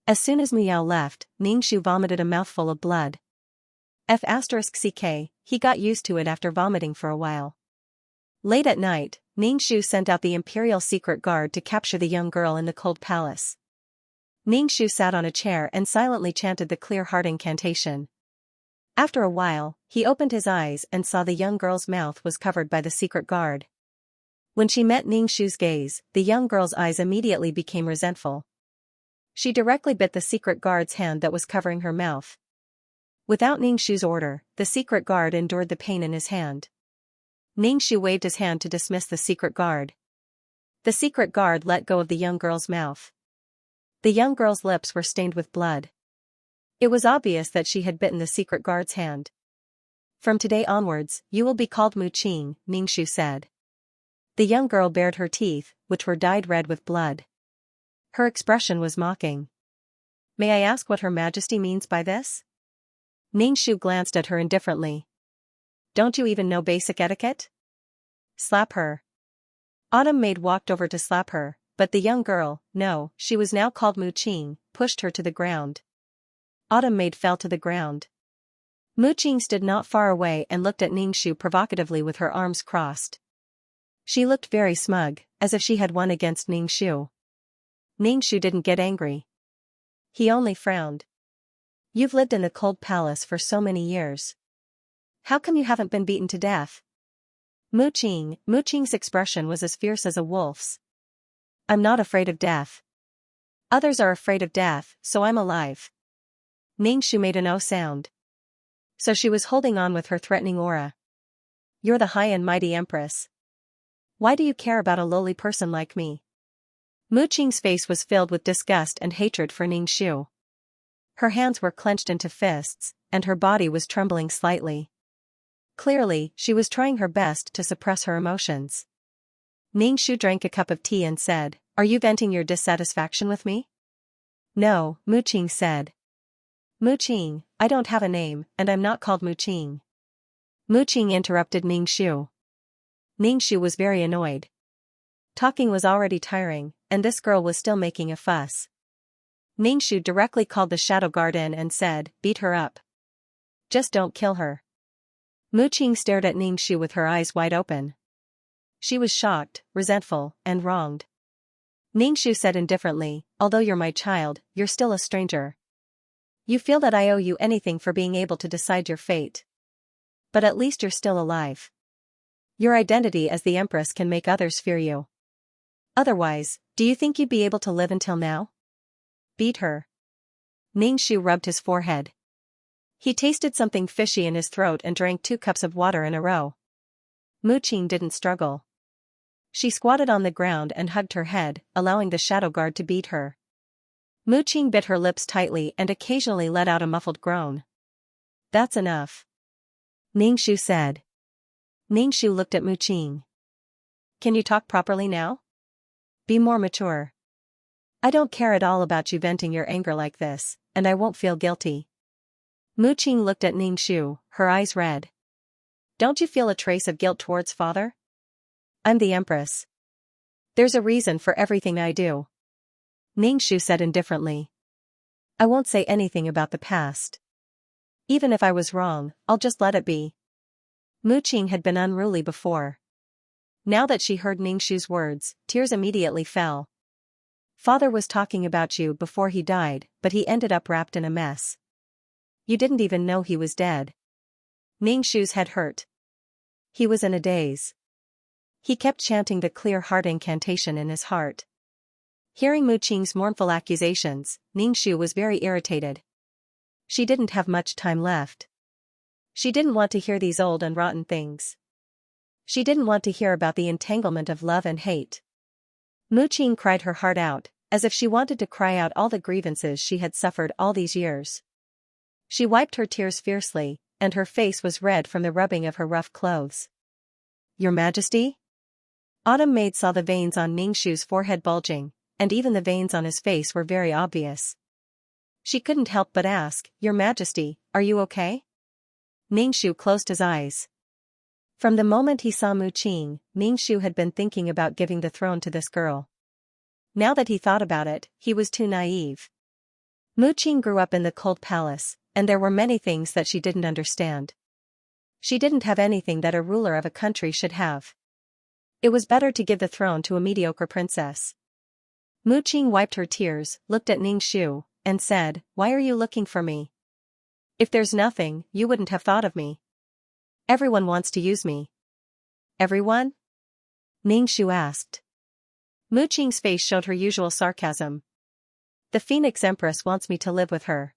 As soon as Mu Yao left, Ningxu vomited a mouthful of blood. F***ck, he got used to it after vomiting for a while. Late at night, Ningxu sent out the Imperial Secret Guard to capture the young girl in the cold palace. Ningxu sat on a chair and silently chanted the clear heart incantation. After a while, he opened his eyes and saw the young girl's mouth was covered by the secret guard. When she met Ningxu's gaze, the young girl's eyes immediately became resentful. She directly bit the secret guard's hand that was covering her mouth. Without Ningxu's order, the secret guard endured the pain in his hand. Ningxu waved his hand to dismiss the secret guard. The secret guard let go of the young girl's mouth. The young girl's lips were stained with blood. It was obvious that she had bitten the secret guard's hand. "From today onwards, you will be called Mu Qing," Ningxu said. The young girl bared her teeth, which were dyed red with blood. Her expression was mocking. "May I ask what Her Majesty means by this?" Ningxu glanced at her indifferently. "Don't you even know basic etiquette? Slap her." Autumn Maid walked over to slap her, but the young girl, no, she was now called Mu Qing, pushed her to the ground. Autumn Maid fell to the ground. Mu Qing stood not far away and looked at Ningxu provocatively with her arms crossed. She looked very smug, as if she had won against Ningxu. Ningxu didn't get angry. He only frowned. "You've lived in the cold palace for so many years. How come you haven't been beaten to death?" Mu Qing's expression was as fierce as a wolf's. "I'm not afraid of death. Others are afraid of death, so I'm alive." Ningxu made a no sound. So she was holding on with her threatening aura. "You're the high and mighty empress. Why do you care about a lowly person like me?" Mu Qing's face was filled with disgust and hatred for Ningxu. Her hands were clenched into fists, and her body was trembling slightly. Clearly, she was trying her best to suppress her emotions. Ningxu drank a cup of tea and said, "Are you venting your dissatisfaction with me?" "No," Mu Qing said. "Mu Qing, I don't have a name, and I'm not called Mu Qing." Mu Qing interrupted Ningxu. Ningxu was very annoyed. Talking was already tiring, and this girl was still making a fuss. Ningxu directly called the shadow guard in and said, "Beat her up. Just don't kill her." Mu Qing stared at Ningxu with her eyes wide open. She was shocked, resentful, and wronged. Ningxu said indifferently, "Although you're my child, you're still a stranger. You feel that I owe you anything for being able to decide your fate. But at least you're still alive. Your identity as the Empress can make others fear you. Otherwise, do you think you'd be able to live until now? Beat her." Ningxu rubbed his forehead. He tasted something fishy in his throat and drank 2 cups of water in a row. Mu Qing didn't struggle. She squatted on the ground and hugged her head, allowing the shadow guard to beat her. Mu Qing bit her lips tightly and occasionally let out a muffled groan. "That's enough," Ningxu said. Ningxu looked at Mu Qing. "Can you talk properly now? Be more mature. I don't care at all about you venting your anger like this, and I won't feel guilty." Mu Qing looked at Ningxu, her eyes red. "Don't you feel a trace of guilt towards father? I'm the Empress. There's a reason for everything I do." Ningxu said indifferently. "I won't say anything about the past. Even if I was wrong, I'll just let it be." Mu Qing had been unruly before. Now that she heard Ningxu's words, tears immediately fell. "Father was talking about you before he died, but he ended up wrapped in a mess. You didn't even know he was dead." Ningxu's head hurt. He was in a daze. He kept chanting the clear heart incantation in his heart. Hearing Mu Qing's mournful accusations, Ningxu was very irritated. She didn't have much time left. She didn't want to hear these old and rotten things. She didn't want to hear about the entanglement of love and hate. Mu Qing cried her heart out, as if she wanted to cry out all the grievances she had suffered all these years. She wiped her tears fiercely, and her face was red from the rubbing of her rough clothes. "Your Majesty?" Autumn Maid saw the veins on Ningxu's forehead bulging, and even the veins on his face were very obvious. She couldn't help but ask, "Your Majesty, are you okay?" Ningxu closed his eyes. From the moment he saw Mu Qing, Ningxu had been thinking about giving the throne to this girl. Now that he thought about it, he was too naive. Mu Qing grew up in the cold palace, and there were many things that she didn't understand. She didn't have anything that a ruler of a country should have. It was better to give the throne to a mediocre princess. Mu Qing wiped her tears, looked at Ningxu, and said, "Why are you looking for me? If there's nothing, you wouldn't have thought of me. Everyone wants to use me." "Everyone?" Ningxu asked. Mu Qing's face showed her usual sarcasm. "The Phoenix Empress wants me to live with her.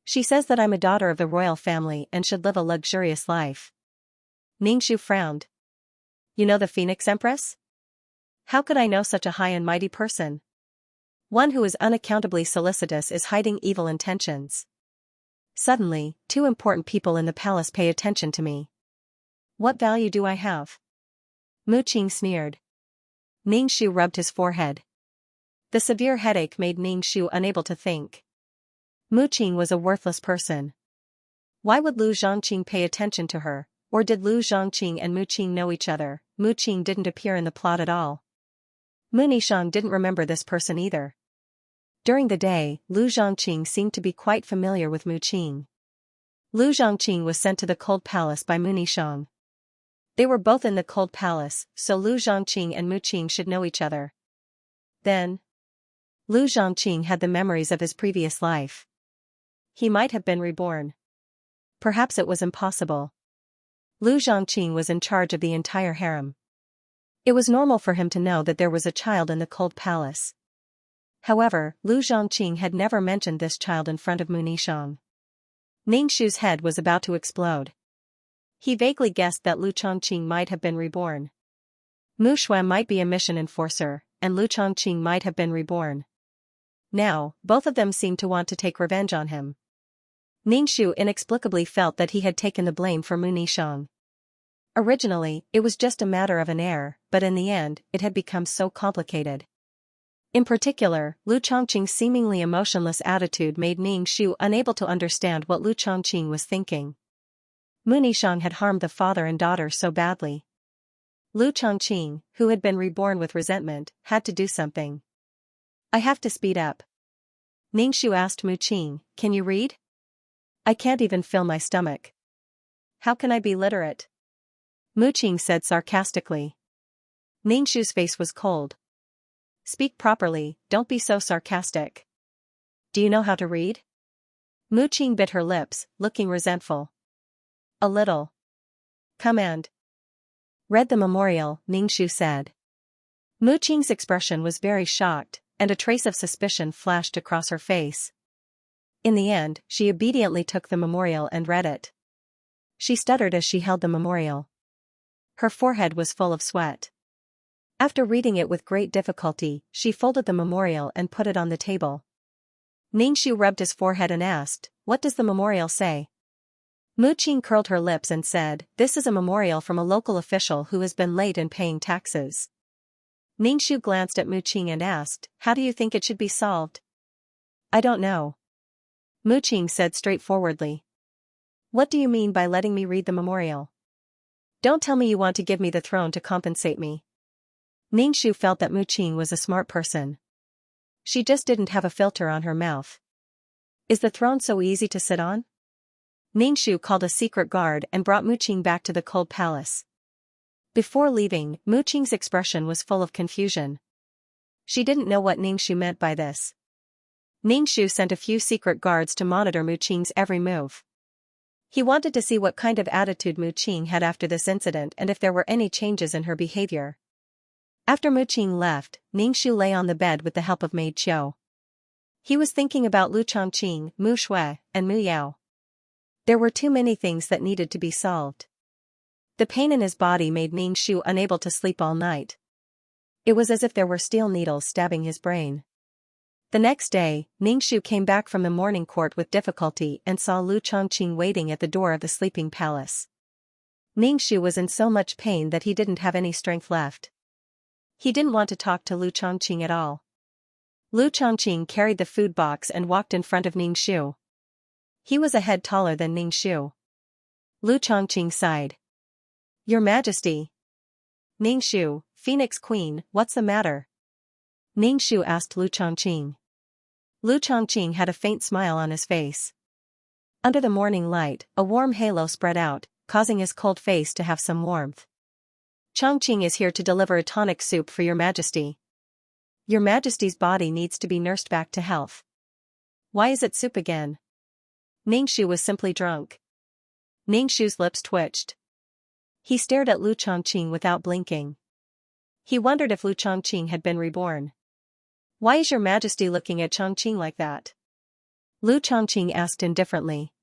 She says that I'm a daughter of the royal family and should live a luxurious life." Ningxu frowned. "You know the Phoenix Empress? How could I know such a high and mighty person? One who is unaccountably solicitous is hiding evil intentions. Suddenly, two important people in the palace pay attention to me. What value do I have?" Mu Qing sneered. Ningxu rubbed his forehead. The severe headache made Ningxu unable to think. Mu Qing was a worthless person. Why would Lu Zhongqing pay attention to her, or did Lu Zhongqing and Mu Qing know each other? Mu Qing didn't appear in the plot at all. Mu Nishang didn't remember this person either. During the day, Lu Zhongqing seemed to be quite familiar with Mu Qing. Lu Zhongqing was sent to the cold palace by Mu Nishang. They were both in the cold palace, so Lu Zhongqing and Mu Qing should know each other. Then, Lu Zhongqing had the memories of his previous life. He might have been reborn. Perhaps it was impossible. Lu Zhongqing was in charge of the entire harem. It was normal for him to know that there was a child in the cold palace. However, Lu Zhongqing had never mentioned this child in front of Mu Nishang. Ningxu's head was about to explode. He vaguely guessed that Lu Chongqing might have been reborn. Mu Shuan might be a mission enforcer, and Lu Chongqing might have been reborn. Now, both of them seemed to want to take revenge on him. Ningxu inexplicably felt that he had taken the blame for Mu Nishang. Originally, it was just a matter of an error, but in the end, it had become so complicated. In particular, Lu Chongqing's seemingly emotionless attitude made Ningxu unable to understand what Lu Chongqing was thinking. Mu Nishang had harmed the father and daughter so badly. Lu Chongqing, who had been reborn with resentment, had to do something. "I have to speed up." Ningxu asked Mu Qing, "Can you read? I can't even fill my stomach. How can I be literate?" Mu Qing said sarcastically. Ningxu's face was cold. "Speak properly, don't be so sarcastic. Do you know how to read?" Mu Qing bit her lips, looking resentful. "A little." "Command." "Read the memorial," Ningxu said. Mu Qing's expression was very shocked, and a trace of suspicion flashed across her face. In the end, she obediently took the memorial and read it. She stuttered as she held the memorial. Her forehead was full of sweat. After reading it with great difficulty, she folded the memorial and put it on the table. Ningxu rubbed his forehead and asked, "What does the memorial say?" Mu Qing curled her lips and said, "This is a memorial from a local official who has been late in paying taxes." Ningxu glanced at Mu Qing and asked, "How do you think it should be solved?" "I don't know." Mu Qing said straightforwardly. "What do you mean by letting me read the memorial? Don't tell me you want to give me the throne to compensate me." Ningxu felt that Mu Qing was a smart person. She just didn't have a filter on her mouth. "Is the throne so easy to sit on?" Ningxu called a secret guard and brought Mu Qing back to the cold palace. Before leaving, Mu Qing's expression was full of confusion. She didn't know what Ningxu meant by this. Ningxu sent a few secret guards to monitor Mu Qing's every move. He wanted to see what kind of attitude Mu Qing had after this incident and if there were any changes in her behavior. After Mu Qing left, Ningxu lay on the bed with the help of maid Qiu. He was thinking about Lu Chongqing, Mu Shui, and Mu Yao. There were too many things that needed to be solved. The pain in his body made Ning Shu unable to sleep all night. It was as if there were steel needles stabbing his brain. The next day, Ning Shu came back from the morning court with difficulty and saw Lu Chongqing waiting at the door of the sleeping palace. Ning Shu was in so much pain that he didn't have any strength left. He didn't want to talk to Lu Chongqing at all. Lu Chongqing carried the food box and walked in front of Ning Shu. He was a head taller than Ning Shu. Lu Chongqing sighed. "Your Majesty." "Ning Shu, Phoenix Queen, what's the matter?" Ning Shu asked Lu Chongqing. Lu Chongqing had a faint smile on his face. Under the morning light, a warm halo spread out, causing his cold face to have some warmth. "Chongqing is here to deliver a tonic soup for your Majesty. Your Majesty's body needs to be nursed back to health." "Why is it soup again?" Ning Shu was simply drunk. Ning Shu's lips twitched. He stared at Lu Chongqing without blinking. He wondered if Lu Chongqing had been reborn. "Why is your Majesty looking at Chongqing like that?" Lu Chongqing asked indifferently.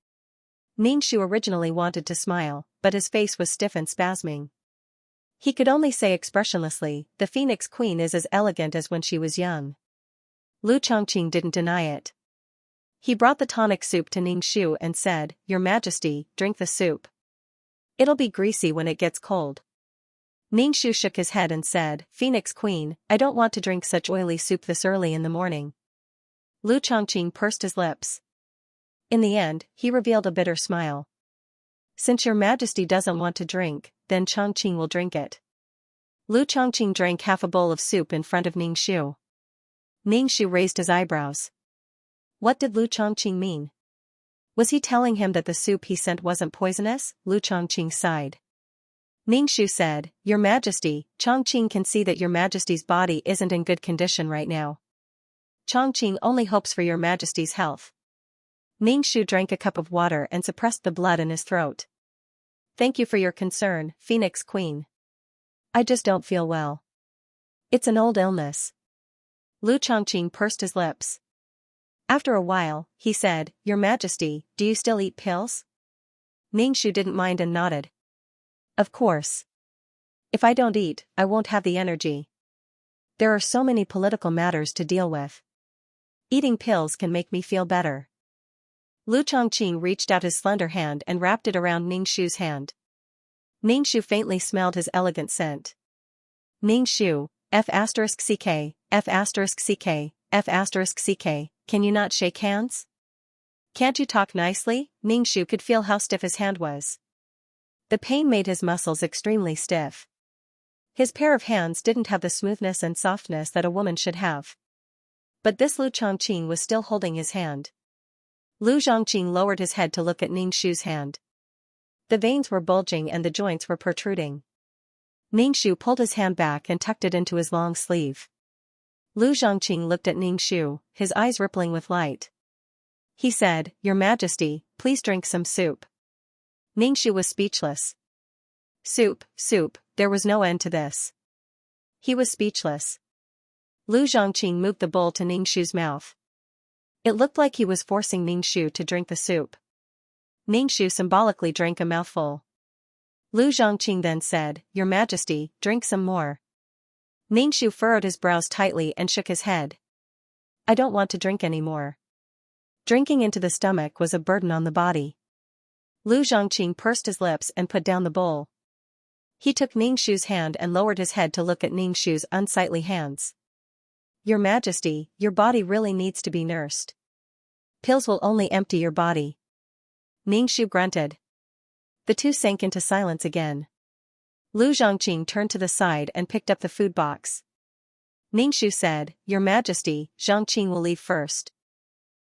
Ning Shu originally wanted to smile, but his face was stiff and spasming. He could only say expressionlessly, "The Phoenix Queen is as elegant as when she was young." Lu Chongqing didn't deny it. He brought the tonic soup to Ning Shu and said, "Your Majesty, drink the soup. It'll be greasy when it gets cold." Ning Shu shook his head and said, "Phoenix Queen, I don't want to drink such oily soup this early in the morning." Lu Chongqing pursed his lips. In the end, he revealed a bitter smile. "Since your Majesty doesn't want to drink, then Chongqing will drink it." Lu Chongqing drank half a bowl of soup in front of Ning Shu. Ning Shu raised his eyebrows. What did Lu Chongqing mean? Was he telling him that the soup he sent wasn't poisonous? Lu Chongqing sighed. Ning Shu said, "Your Majesty, Chongqing can see that your Majesty's body isn't in good condition right now. Chongqing only hopes for your Majesty's health." Ning Shu drank a cup of water and suppressed the blood in his throat. "Thank you for your concern, Phoenix Queen. I just don't feel well. It's an old illness." Lu Chongqing pursed his lips. After a while, he said, "Your Majesty, do you still eat pills?" Ning Shu didn't mind and nodded. "Of course. If I don't eat, I won't have the energy. There are so many political matters to deal with. Eating pills can make me feel better." Lu Chongqing reached out his slender hand and wrapped it around Ning Shu's hand. Ning Shu faintly smelled his elegant scent. "Ning Shu, F*CK, F*CK, F*CK, can you not shake hands? Can't you talk nicely?" Ning Shu could feel how stiff his hand was. The pain made his muscles extremely stiff. His pair of hands didn't have the smoothness and softness that a woman should have. But this Lu Chongqing was still holding his hand. Lu Zhongqing lowered his head to look at Ning Shu's hand. The veins were bulging and the joints were protruding. Ning Shu pulled his hand back and tucked it into his long sleeve. Lu Zhongqing looked at Ning Shu, his eyes rippling with light. He said, "Your Majesty, please drink some soup." Ning Shu was speechless. Soup, soup, there was no end to this. He was speechless. Lu Zhongqing moved the bowl to Ning Shu's mouth. It looked like he was forcing Ning Shu to drink the soup. Ning Shu symbolically drank a mouthful. Lu Zhongqing then said, "Your Majesty, drink some more." Ning Shu furrowed his brows tightly and shook his head. "I don't want to drink any more." Drinking into the stomach was a burden on the body. Lu Zhongqing pursed his lips and put down the bowl. He took Ning Shu's hand and lowered his head to look at Ning Shu's unsightly hands. "Your Majesty, your body really needs to be nursed. Pills will only empty your body." Ning Shu grunted. The two sank into silence again. Lu Zhongqing turned to the side and picked up the food box. Ning Shu said, "Your Majesty, Zhongqing will leave first."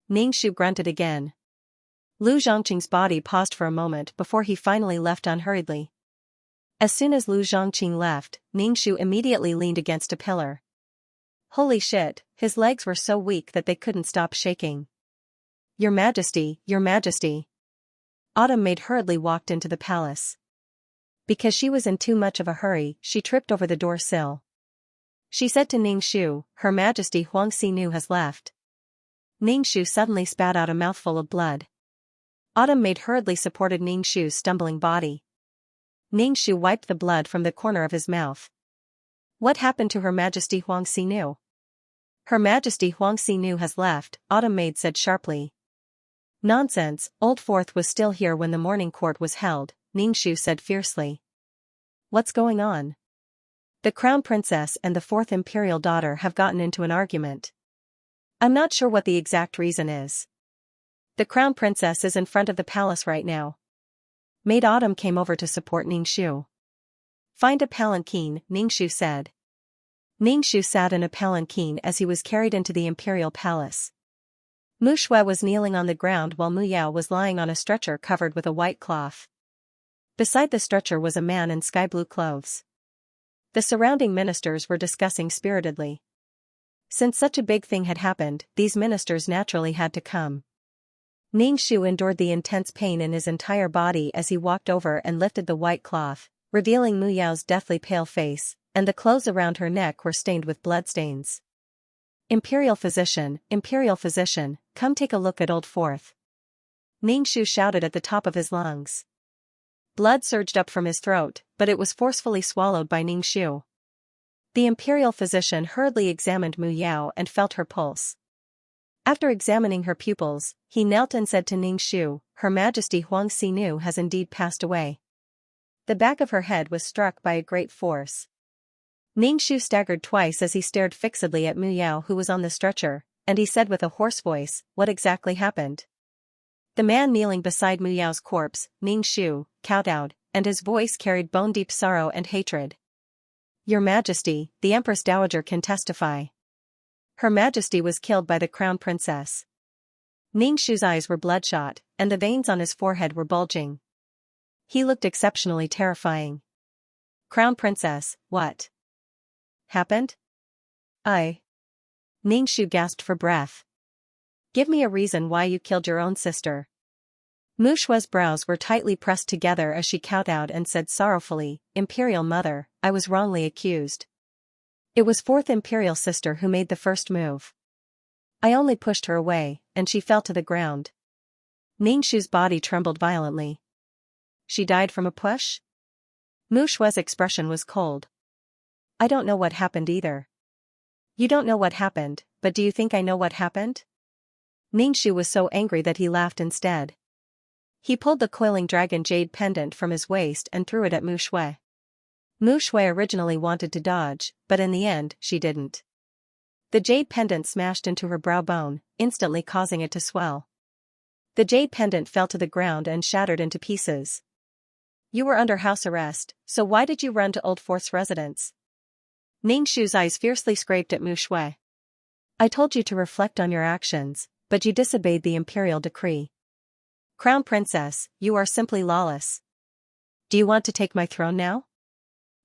Ning Shu grunted again. Lu Zhongqing's body paused for a moment before he finally left unhurriedly. As soon as Lu Zhongqing left, Ning Shu immediately leaned against a pillar. Holy shit, his legs were so weak that they couldn't stop shaking. "Your Majesty, your Majesty." Autumn Maid hurriedly walked into the palace. Because she was in too much of a hurry, she tripped over the door sill. She said to Ning Shu, "Her Majesty Huangxi Nu has left." Ningxu suddenly spat out a mouthful of blood. Autumn Maid hurriedly supported Ningxu's stumbling body. Ningxu wiped the blood from the corner of his mouth. What happened to Her Majesty Huang Xinu? Her Majesty Huang Xinu has left, Autumn Maid said sharply. Nonsense, Old Fourth was still here when the morning court was held, Ningxu said fiercely. What's going on? The Crown Princess and the fourth imperial daughter have gotten into an argument. I'm not sure what the exact reason is. The Crown Princess is in front of the palace right now. Maid Autumn came over to support Ningxu. Find a palanquin, Ningxu said. Ningxu sat in a palanquin as he was carried into the imperial palace. Mu Shui was kneeling on the ground while Mu Yao was lying on a stretcher covered with a white cloth. Beside the stretcher was a man in sky-blue clothes. The surrounding ministers were discussing spiritedly. Since such a big thing had happened, these ministers naturally had to come. Ningxu endured the intense pain in his entire body as he walked over and lifted the white cloth, revealing Mu Yao's deathly pale face, and the clothes around her neck were stained with bloodstains. Imperial physician, come take a look at Old Fourth. Ningxu shouted at the top of his lungs. Blood surged up from his throat, but it was forcefully swallowed by Ningxu. The imperial physician hurriedly examined Mu Yao and felt her pulse. After examining her pupils, he knelt and said to Ningxu, Her Majesty Huang Xinu has indeed passed away. The back of her head was struck by a great force. Ningxu staggered twice as he stared fixedly at Mu Yao, who was on the stretcher, and he said with a hoarse voice, What exactly happened? The man kneeling beside Mu Yao's corpse, Ningxu, kowtowed, and his voice carried bone-deep sorrow and hatred. Your Majesty, the Empress Dowager can testify. Her Majesty was killed by the Crown Princess. Ningxu's eyes were bloodshot, and the veins on his forehead were bulging. He looked exceptionally terrifying. Crown Princess, what happened? Ningxu gasped for breath. Give me a reason why you killed your own sister. Mu Shui's brows were tightly pressed together as she kowtowed and said sorrowfully, Imperial Mother, I was wrongly accused. It was fourth imperial sister who made the first move. I only pushed her away, and she fell to the ground. Ningxu's body trembled violently. She died from a push? Mu Shui's expression was cold. I don't know what happened either. You don't know what happened, but do you think I know what happened? Ningxu was so angry that he laughed instead. He pulled the coiling dragon jade pendant from his waist and threw it at Mu Shui. Mu Shui originally wanted to dodge, but in the end, she didn't. The jade pendant smashed into her brow bone, instantly causing it to swell. The jade pendant fell to the ground and shattered into pieces. You were under house arrest, so why did you run to Old Fourth's residence? Ningxu's eyes fiercely scraped at Mu Shui. I told you to reflect on your actions, but you disobeyed the imperial decree. Crown Princess, you are simply lawless. Do you want to take my throne now?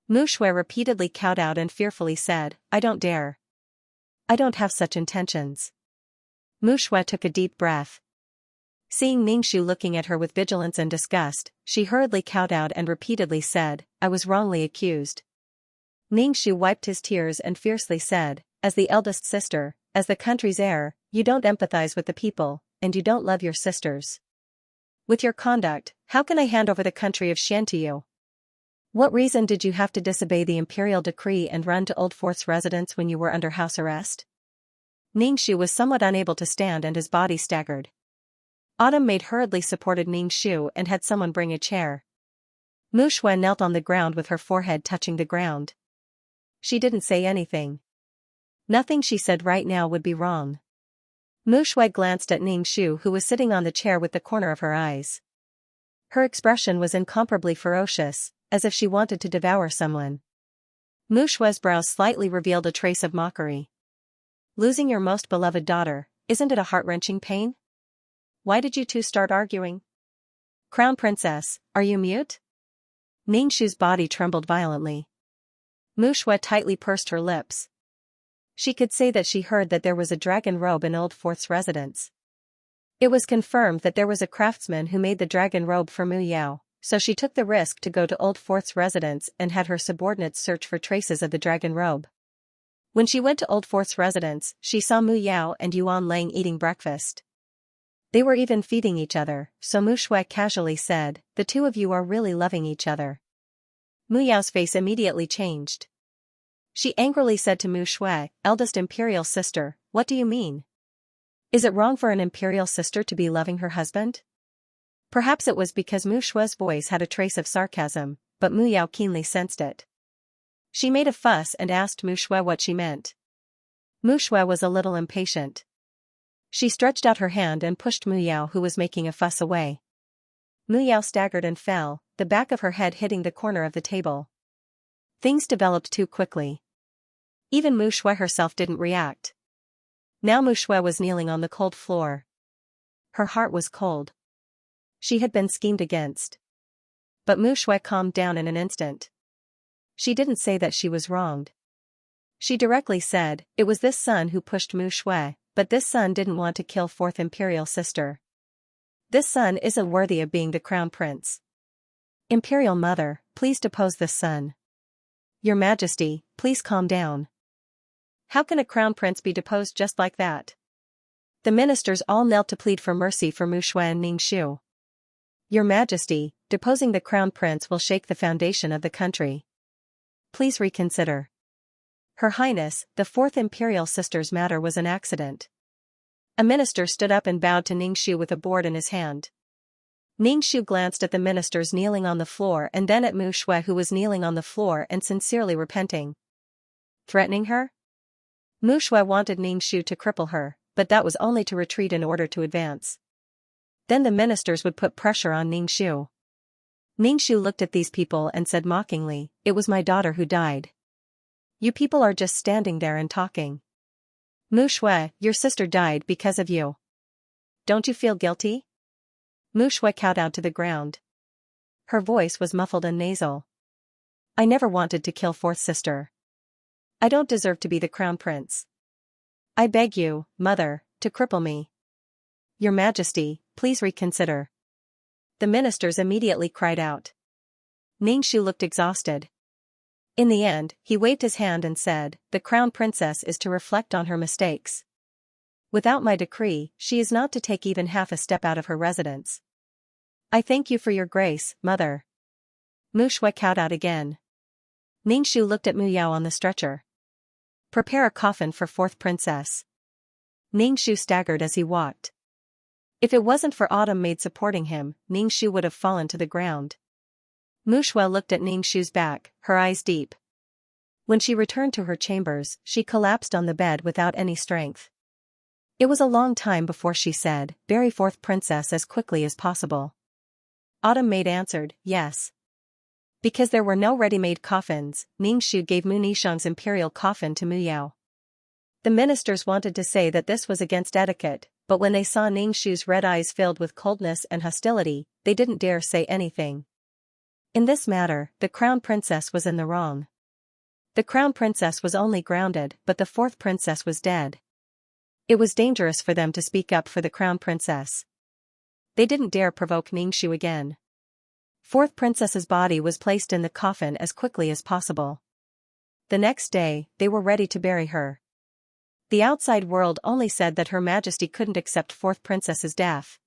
Mu Shui repeatedly kowtowed and fearfully said, I don't dare. I don't have such intentions. Mu Shui took a deep breath. Seeing Ningxu looking at her with vigilance and disgust, she hurriedly kowtowed and repeatedly said, I was wrongly accused. Ningxu wiped his tears and fiercely said, as the eldest sister, as the country's heir, you don't empathize with the people, and you don't love your sisters. With your conduct, how can I hand over the country of Xian to you? What reason did you have to disobey the imperial decree and run to Old Fourth's residence when you were under house arrest? Ningxu was somewhat unable to stand and his body staggered. Autumn Maid hurriedly supported Ningxu and had someone bring a chair. Mu Shui knelt on the ground with her forehead touching the ground. She didn't say anything. Nothing she said right now would be wrong. Mu Shui glanced at Ningxu, who was sitting on the chair with the corner of her eyes. Her expression was incomparably ferocious, as if she wanted to devour someone. Mu Shui's brows slightly revealed a trace of mockery. Losing your most beloved daughter, isn't it a heart-wrenching pain? Why did you two start arguing? Crown Princess, are you mute? Ningxu's body trembled violently. Mu Shui tightly pursed her lips. She could say that she heard that there was a dragon robe in Old Fourth's residence. It was confirmed that there was a craftsman who made the dragon robe for Mu Yao, so she took the risk to go to Old Fourth's residence and had her subordinates search for traces of the dragon robe. When she went to Old Fort's residence, she saw Mu Yao and Yuan Lang eating breakfast. They were even feeding each other, so Mu Shui casually said, "The two of you are really loving each other." Mu Yao's face immediately changed. She angrily said to Mu Shui, "Eldest imperial sister, what do you mean? Is it wrong for an imperial sister to be loving her husband?" Perhaps it was because Mu Shui's voice had a trace of sarcasm, but Mu Yao keenly sensed it. She made a fuss and asked Mu Shui what she meant. Mu Shui was a little impatient. She stretched out her hand and pushed Mu Yao, who was making a fuss, away. Mu Yao staggered and fell, the back of her head hitting the corner of the table. Things developed too quickly. Even Mu Shui herself didn't react. Now Mu Shui was kneeling on the cold floor. Her heart was cold. She had been schemed against. But Mu Shui calmed down in an instant. She didn't say that she was wronged. She directly said, "It was this son who pushed Mu Shui, but this son didn't want to kill fourth imperial sister. This son isn't worthy of being the crown prince. Imperial mother, please depose this son. Your Majesty, please calm down. How can a crown prince be deposed just like that?" The ministers all knelt to plead for mercy for Mu Shui and Ningxu. "Your Majesty, deposing the crown prince will shake the foundation of the country. Please reconsider. Her Highness, the fourth imperial sister's matter was an accident." A minister stood up and bowed to Ningxu with a board in his hand. Ningxu glanced at the ministers kneeling on the floor and then at Mu Shui, who was kneeling on the floor and sincerely repenting. Threatening her? Mu Shui wanted Ningxu to cripple her, but that was only to retreat in order to advance. Then the ministers would put pressure on Ningxu. Ningxu looked at these people and said mockingly, "It was my daughter who died. You people are just standing there and talking. Mu Shui, your sister died because of you. Don't you feel guilty?" Mu Shui kowtowed to the ground. Her voice was muffled and nasal. "I never wanted to kill fourth sister. I don't deserve to be the crown prince. I beg you, mother, to cripple me. Your Majesty, please reconsider." The ministers immediately cried out. Ningxu looked exhausted. In the end, he waved his hand and said, "The crown princess is to reflect on her mistakes. Without my decree, she is not to take even half a step out of her residence. I thank you for your grace, mother." Mu Shui kowtowed again. Ningxu looked at Mu Yao on the stretcher. "Prepare a coffin for fourth princess." Ningxu staggered as he walked. If it wasn't for Autumn Maid supporting him, Ningxu would have fallen to the ground. Mu Shui looked at Ningxu's back, her eyes deep. When she returned to her chambers, she collapsed on the bed without any strength. It was a long time before she said, "Bury fourth princess as quickly as possible." Autumn Maid answered, "Yes." Because there were no ready-made coffins, Ningxu gave Mu Nishang's imperial coffin to Mu Yao. The ministers wanted to say that this was against etiquette, but when they saw Ningxu's red eyes filled with coldness and hostility, they didn't dare say anything. In this matter, the crown princess was in the wrong. The crown princess was only grounded, but the fourth princess was dead. It was dangerous for them to speak up for the crown princess. They didn't dare provoke Ningxu again. Fourth princess's body was placed in the coffin as quickly as possible. The next day, they were ready to bury her. The outside world only said that Her Majesty couldn't accept fourth princess's death.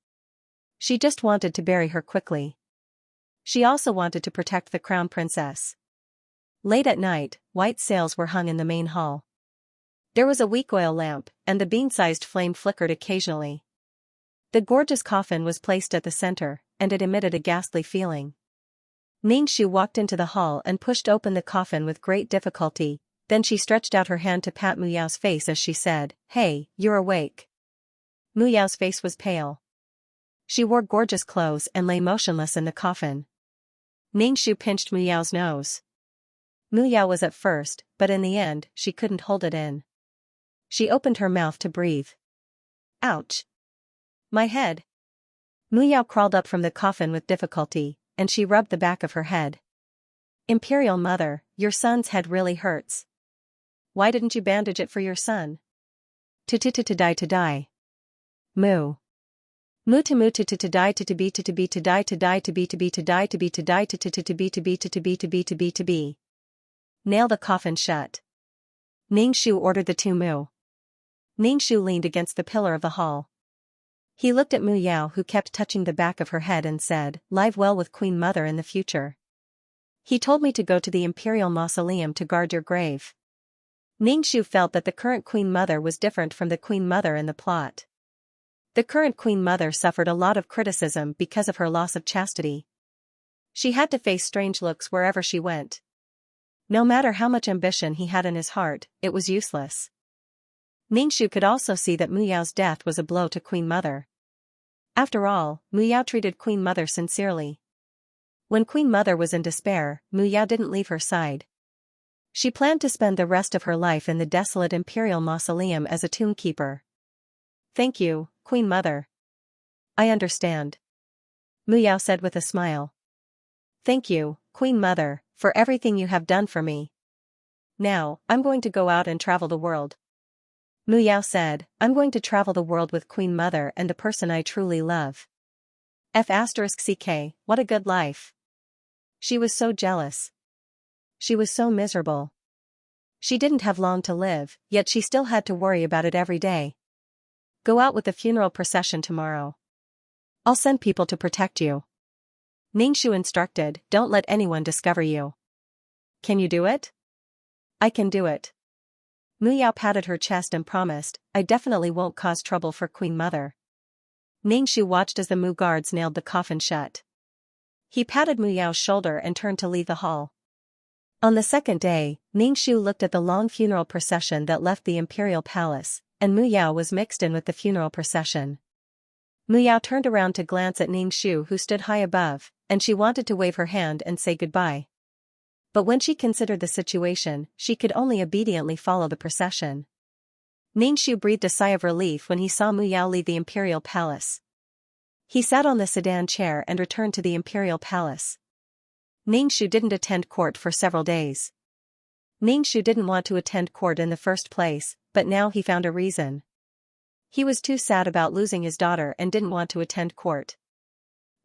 She just wanted to bury her quickly. She also wanted to protect the crown princess. Late at night, white sails were hung in the main hall. There was a weak oil lamp, and the bean-sized flame flickered occasionally. The gorgeous coffin was placed at the center, and it emitted a ghastly feeling. Ningxu walked into the hall and pushed open the coffin with great difficulty, then she stretched out her hand to pat Mu Yao's face as she said, "Hey, you're awake." Mu Yao's face was pale. She wore gorgeous clothes and lay motionless in the coffin. Ningxu pinched Mu Yao's nose. Mu Yao was at first, but in the end, she couldn't hold it in. She opened her mouth to breathe. "Ouch! My head." Mu Yao crawled up from the coffin with difficulty, and she rubbed the back of her head. "Imperial Mother, your son's head really hurts. Why didn't you bandage it for your son?" To die. Mu. Mu to die to be to be to die to die to be to be to die to be to die to be to be to be to be to be to be. Nail the coffin shut. Ningshu ordered the two Mu. Ningshu leaned against the pillar of the hall. He looked at Mu Yao, who kept touching the back of her head, and said, "Live well with Queen Mother in the future. He told me to go to the Imperial Mausoleum to guard your grave." Ningshu felt that the current Queen Mother was different from the Queen Mother in the plot. The current Queen Mother suffered a lot of criticism because of her loss of chastity. She had to face strange looks wherever she went. No matter how much ambition he had in his heart, it was useless. Ningshu could also see that Mu Yao's death was a blow to Queen Mother. After all, Mu Yao treated Queen Mother sincerely. When Queen Mother was in despair, Mu Yao didn't leave her side. She planned to spend the rest of her life in the desolate Imperial Mausoleum as a tombkeeper. "Thank you, Queen Mother. I understand," Mu Yao said with a smile. "Thank you, Queen Mother, for everything you have done for me. Now, I'm going to go out and travel the world." Mu Yao said, "I'm going to travel the world with Queen Mother and the person I truly love." *CK, what a good life. She was so jealous. She was so miserable. She didn't have long to live, yet she still had to worry about it every day. "Go out with the funeral procession tomorrow. I'll send people to protect you," Ningshu instructed. "Don't let anyone discover you." "Can you do it?" "I can do it." Mu Yao patted her chest and promised, "I definitely won't cause trouble for Queen Mother." Ningshu watched as the Mu guards nailed the coffin shut. He patted Mu Yao's shoulder and turned to leave the hall. On the second day, Ningshu looked at the long funeral procession that left the imperial palace, and Mu Yao was mixed in with the funeral procession. Mu Yao turned around to glance at Ningshu, who stood high above, and she wanted to wave her hand and say goodbye. But when she considered the situation, she could only obediently follow the procession. Ningshu breathed a sigh of relief when he saw Mu Yao leave the imperial palace. He sat on the sedan chair and returned to the imperial palace. Ningshu didn't attend court for several days. Ningshu didn't want to attend court in the first place, but now he found a reason. He was too sad about losing his daughter and didn't want to attend court.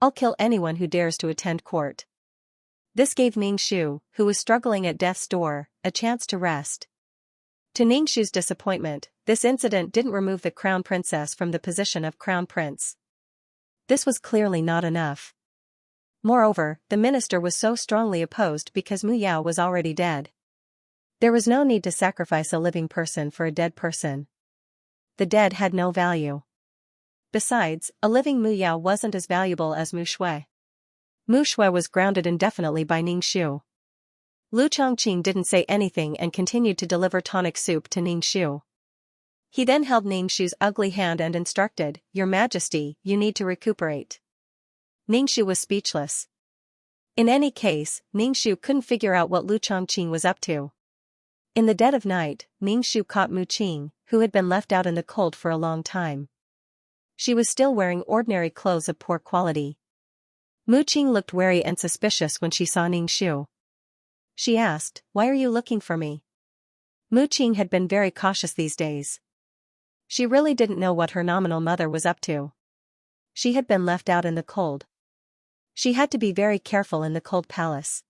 "I'll kill anyone who dares to attend court." This gave Ningshu, who was struggling at death's door, a chance to rest. To Ningshu's disappointment, this incident didn't remove the crown princess from the position of crown prince. This was clearly not enough. Moreover, the minister was so strongly opposed because Mu Yao was already dead. There was no need to sacrifice a living person for a dead person. The dead had no value. Besides, a living Mu Yao wasn't as valuable as Mu Shui. Mu Shui was grounded indefinitely by Ningshu. Lu Chongqing didn't say anything and continued to deliver tonic soup to Ningshu. He then held Ningshu's ugly hand and instructed, "Your Majesty, you need to recuperate." Ningshu was speechless. In any case, Ningshu couldn't figure out what Lu Chongqing was up to. In the dead of night, Ningshu caught Mu Qing, who had been left out in the cold for a long time. She was still wearing ordinary clothes of poor quality. Mu Qing looked wary and suspicious when she saw Ningshu. She asked, "Why are you looking for me?" Mu Qing had been very cautious these days. She really didn't know what her nominal mother was up to. She had been left out in the cold. She had to be very careful in the cold palace.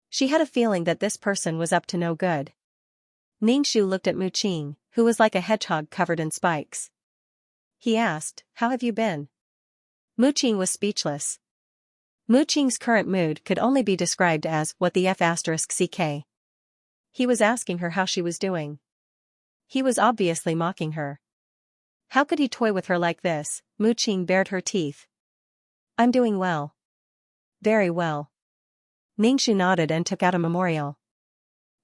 She had a feeling that this person was up to no good. Ningshu looked at Mu Qing, who was like a hedgehog covered in spikes. He asked, "How have you been?" Mu Qing was speechless. Mu Qing's current mood could only be described as, "What the f***ck?" He was asking her how she was doing. He was obviously mocking her. How could he toy with her like this? Mu Qing bared her teeth. "I'm doing well." "Very well." Ningshu nodded and took out a memorial.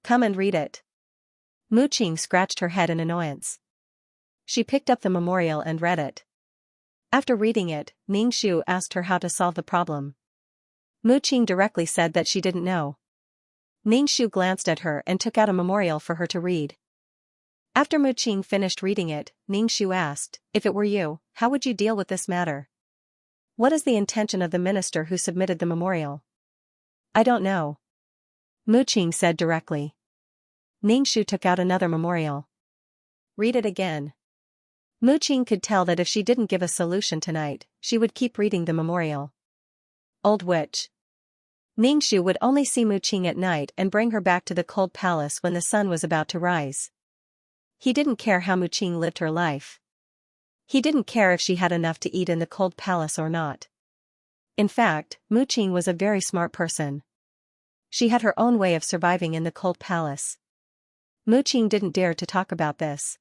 "Come and read it." Mu Qing scratched her head in annoyance. She picked up the memorial and read it. After reading it, Ningshu asked her how to solve the problem. Mu Qing directly said that she didn't know. Ningshu glanced at her and took out a memorial for her to read. After Mu Qing finished reading it, Ningshu asked, "If it were you, how would you deal with this matter? What is the intention of the minister who submitted the memorial?" "I don't know," Mu Qing said directly. Ningshu took out another memorial. "Read it again." Mu Qing could tell that if she didn't give a solution tonight, she would keep reading the memorial. "Old witch." Ningxu would only see Mu Qing at night and bring her back to the cold palace when the sun was about to rise. He didn't care how Mu Qing lived her life. He didn't care if she had enough to eat in the cold palace or not. In fact, Mu Qing was a very smart person. She had her own way of surviving in the cold palace. Mu Qing didn't dare to talk about this.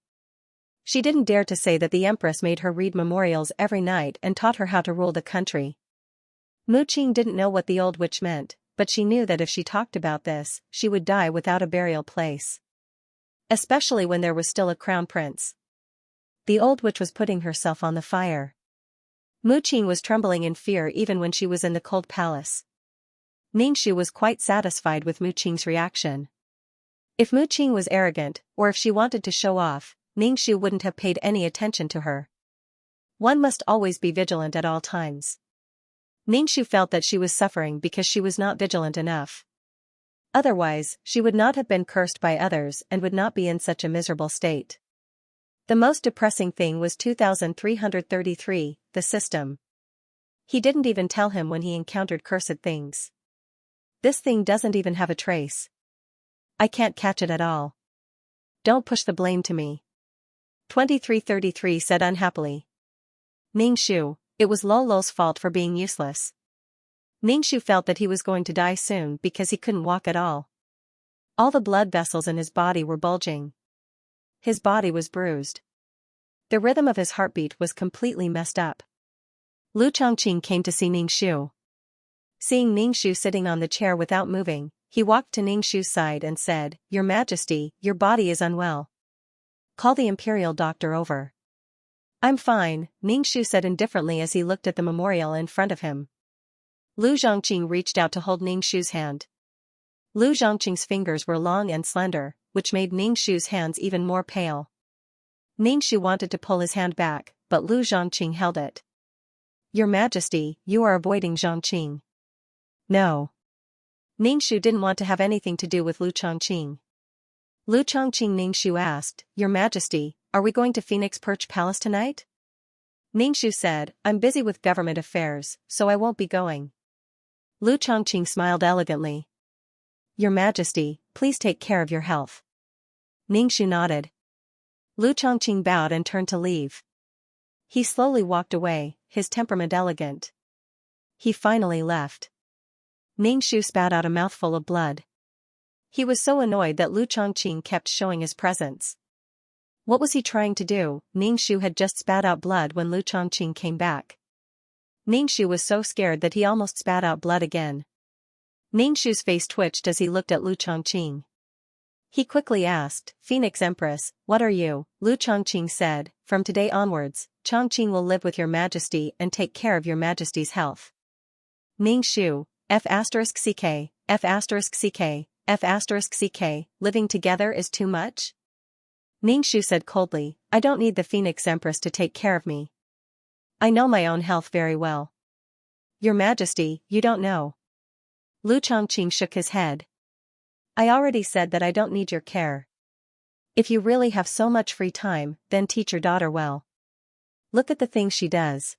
She didn't dare to say that the empress made her read memorials every night and taught her how to rule the country. Mu Qing didn't know what the old witch meant, but she knew that if she talked about this, she would die without a burial place. Especially when there was still a crown prince. The old witch was putting herself on the fire. Mu Qing was trembling in fear even when she was in the cold palace. Ningxu was quite satisfied with Mu Qing's reaction. If Mu Qing was arrogant, or if she wanted to show off, Ningxu wouldn't have paid any attention to her. One must always be vigilant at all times. Ningxu felt that she was suffering because she was not vigilant enough. Otherwise, she would not have been cursed by others and would not be in such a miserable state. The most depressing thing was 2333, the system. He didn't even tell him when he encountered cursed things. This thing doesn't even have a trace. I can't catch it at all. Don't push the blame to me. 2333 said unhappily. Ningxu, it was Lolo's fault for being useless. Ningxu felt that he was going to die soon because he couldn't walk at all. All the blood vessels in his body were bulging. His body was bruised. The rhythm of his heartbeat was completely messed up. Lu Chongqing came to see Ningxu. Seeing Ningxu sitting on the chair without moving, he walked to Ningxu's side and said, "Your Majesty, your body is unwell. Call the imperial doctor over." "I'm fine," Ningxu said indifferently as he looked at the memorial in front of him. Lu Zhongqing reached out to hold Ningxu's hand. Lu Zhongqing's fingers were long and slender, which made Ningxu's hands even more pale. Ningxu wanted to pull his hand back, but Lu Zhongqing held it. "Your Majesty, you are avoiding Zhongqing." "No." Ningxu didn't want to have anything to do with Lu Chongqing. Lu Chongqing Ningxu asked, "Your Majesty, are we going to Phoenix Perch Palace tonight?" Ningxu said, "I'm busy with government affairs, so I won't be going." Lu Chongqing smiled elegantly. "Your Majesty, please take care of your health." Ningxu nodded. Lu Chongqing bowed and turned to leave. He slowly walked away, his temperament elegant. He finally left. Ningxu spat out a mouthful of blood. He was so annoyed that Lu Chongqing kept showing his presence. What was he trying to do? Ningxu had just spat out blood when Lu Chongqing came back. Ningxu was so scared that he almost spat out blood again. Ningxu's face twitched as he looked at Lu Chongqing. He quickly asked, "Phoenix Empress, what are you?" Lu Chongqing said, "From today onwards, Chongqing will live with your Majesty and take care of your Majesty's health." Ningxu, F*ck, F*ck, F*ck, living together is too much? Ningxu said coldly, "I don't need the Phoenix Empress to take care of me. I know my own health very well." "Your Majesty, you don't know." Lu Chongqing shook his head. "I already said that I don't need your care. If you really have so much free time, then teach your daughter well. Look at the things she does."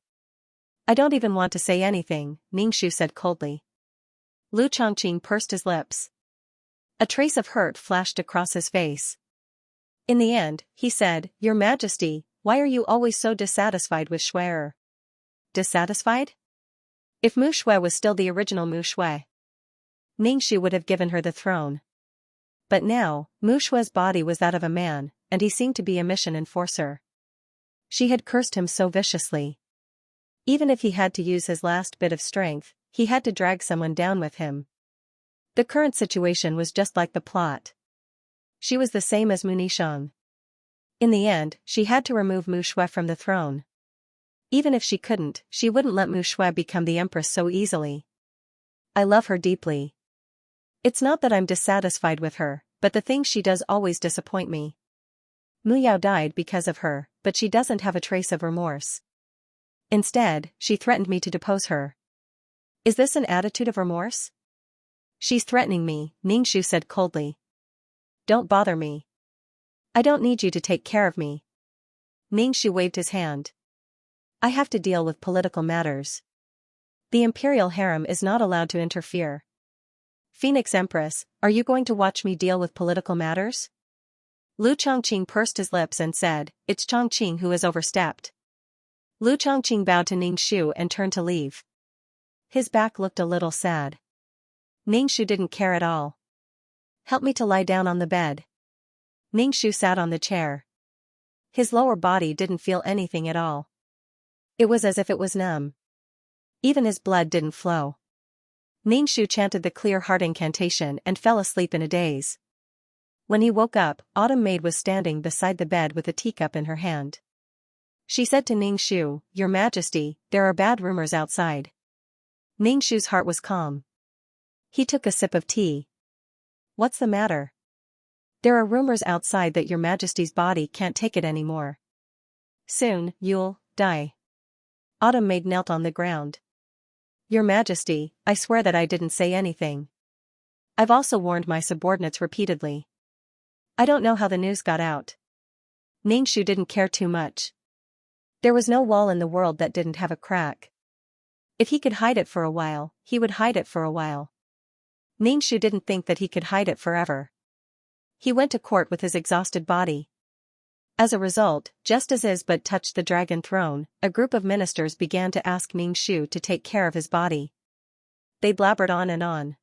"I don't even want to say anything," Ningxu said coldly. Lu Chongqing pursed his lips. A trace of hurt flashed across his face. In the end, he said, "Your Majesty, why are you always so dissatisfied with Shui? Dissatisfied? If Mu Shui was still the original Mu Shui, Ningxu would have given her the throne. But now, Mu Shui's body was that of a man, and he seemed to be a mission enforcer. She had cursed him so viciously. Even if he had to use his last bit of strength, he had to drag someone down with him. The current situation was just like the plot. She was the same as Mu Nishang. In the end, she had to remove Mu Shui from the throne. Even if she couldn't, she wouldn't let Mu Shui become the empress so easily. I love her deeply. It's not that I'm dissatisfied with her, but the things she does always disappoint me. Mu Yao died because of her, but she doesn't have a trace of remorse. Instead, she threatened me to depose her. Is this an attitude of remorse? She's threatening me, Ningxu said coldly. Don't bother me. I don't need you to take care of me. Ningxu waved his hand. I have to deal with political matters. The imperial harem is not allowed to interfere. Phoenix Empress, are you going to watch me deal with political matters? Lu Chongqing pursed his lips and said, it's Chongqing who has overstepped. Lu Chongqing bowed to Ningxu and turned to leave. His back looked a little sad. Ningxu didn't care at all. Help me to lie down on the bed. Ningxu sat on the chair. His lower body didn't feel anything at all. It was as if it was numb. Even his blood didn't flow. Ningxu chanted the clear heart incantation and fell asleep in a daze. When he woke up, Autumn Maid was standing beside the bed with a teacup in her hand. She said to Ningxu, Your Majesty, there are bad rumors outside. Ningxu's heart was calm. He took a sip of tea. What's the matter? There are rumors outside that Your Majesty's body can't take it anymore. Soon, you'll die. Autumn Maid knelt on the ground. Your Majesty, I swear that I didn't say anything. I've also warned my subordinates repeatedly. I don't know how the news got out. Ningxu didn't care too much. There was no wall in the world that didn't have a crack. If he could hide it for a while, he would hide it for a while. Ningxu didn't think that he could hide it forever. He went to court with his exhausted body. As a result, just as Isbut touched the dragon throne, a group of ministers began to ask Ningxu to take care of his body. They blabbered on and on.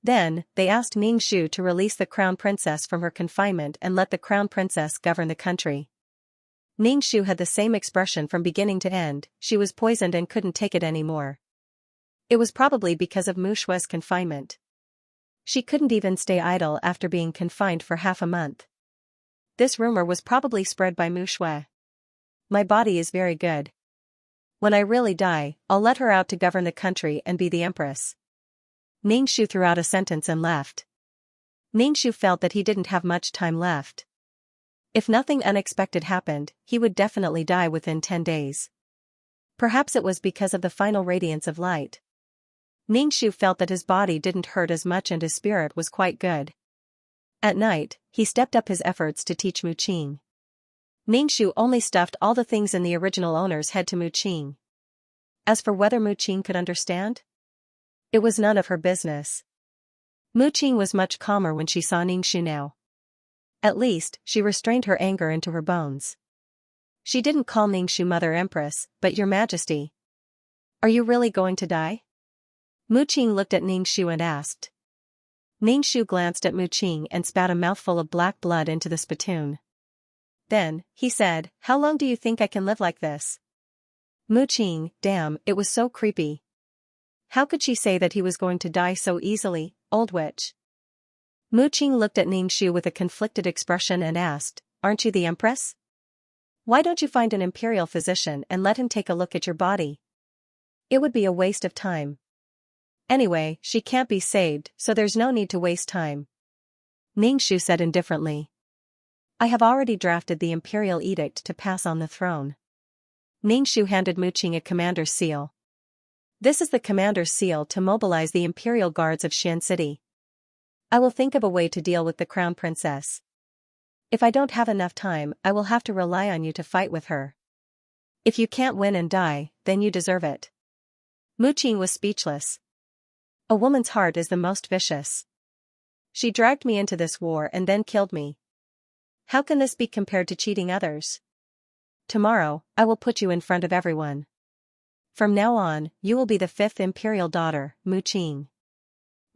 Then, they asked Ningxu to release the crown princess from her confinement and let the crown princess govern the country. Ningxu had the same expression from beginning to end, she was poisoned and couldn't take it anymore. It was probably because of Mu Shue's confinement. She couldn't even stay idle after being confined for half a month. This rumor was probably spread by Mu Shue. My body is very good. When I really die, I'll let her out to govern the country and be the empress. Ningxu threw out a sentence and left. Ningxu felt that he didn't have much time left. If nothing unexpected happened, he would definitely die within 10 days. Perhaps it was because of the final radiance of light. Ningxu felt that his body didn't hurt as much and his spirit was quite good. At night, he stepped up his efforts to teach Mu Qing. Ningxu only stuffed all the things in the original owner's head to Mu Qing. As for whether Mu Qing could understand, it was none of her business. Mu Qing was much calmer when she saw Ningxu now. At least, she restrained her anger into her bones. She didn't call Ningxu Mother Empress, but Your Majesty. Are you really going to die? Mu Qing looked at Ningxu and asked. Ningxu glanced at Mu Qing and spat a mouthful of black blood into the spittoon. Then, he said, How long do you think I can live like this? Mu Qing, damn, it was so creepy. How could she say that he was going to die so easily, old witch? Mu Qing looked at Ningxu with a conflicted expression and asked, Aren't you the empress? Why don't you find an imperial physician and let him take a look at your body? It would be a waste of time. Anyway, she can't be saved, so there's no need to waste time. Ningxu said indifferently. I have already drafted the imperial edict to pass on the throne. Ningxu handed Mu Qing a commander's seal. This is the commander's seal to mobilize the imperial guards of Xian City. I will think of a way to deal with the crown princess. If I don't have enough time, I will have to rely on you to fight with her. If you can't win and die, then you deserve it. Mu Qing was speechless. A woman's heart is the most vicious. She dragged me into this war and then killed me. How can this be compared to cheating others? Tomorrow, I will put you in front of everyone. From now on, you will be the 5th imperial daughter, Mu Qing.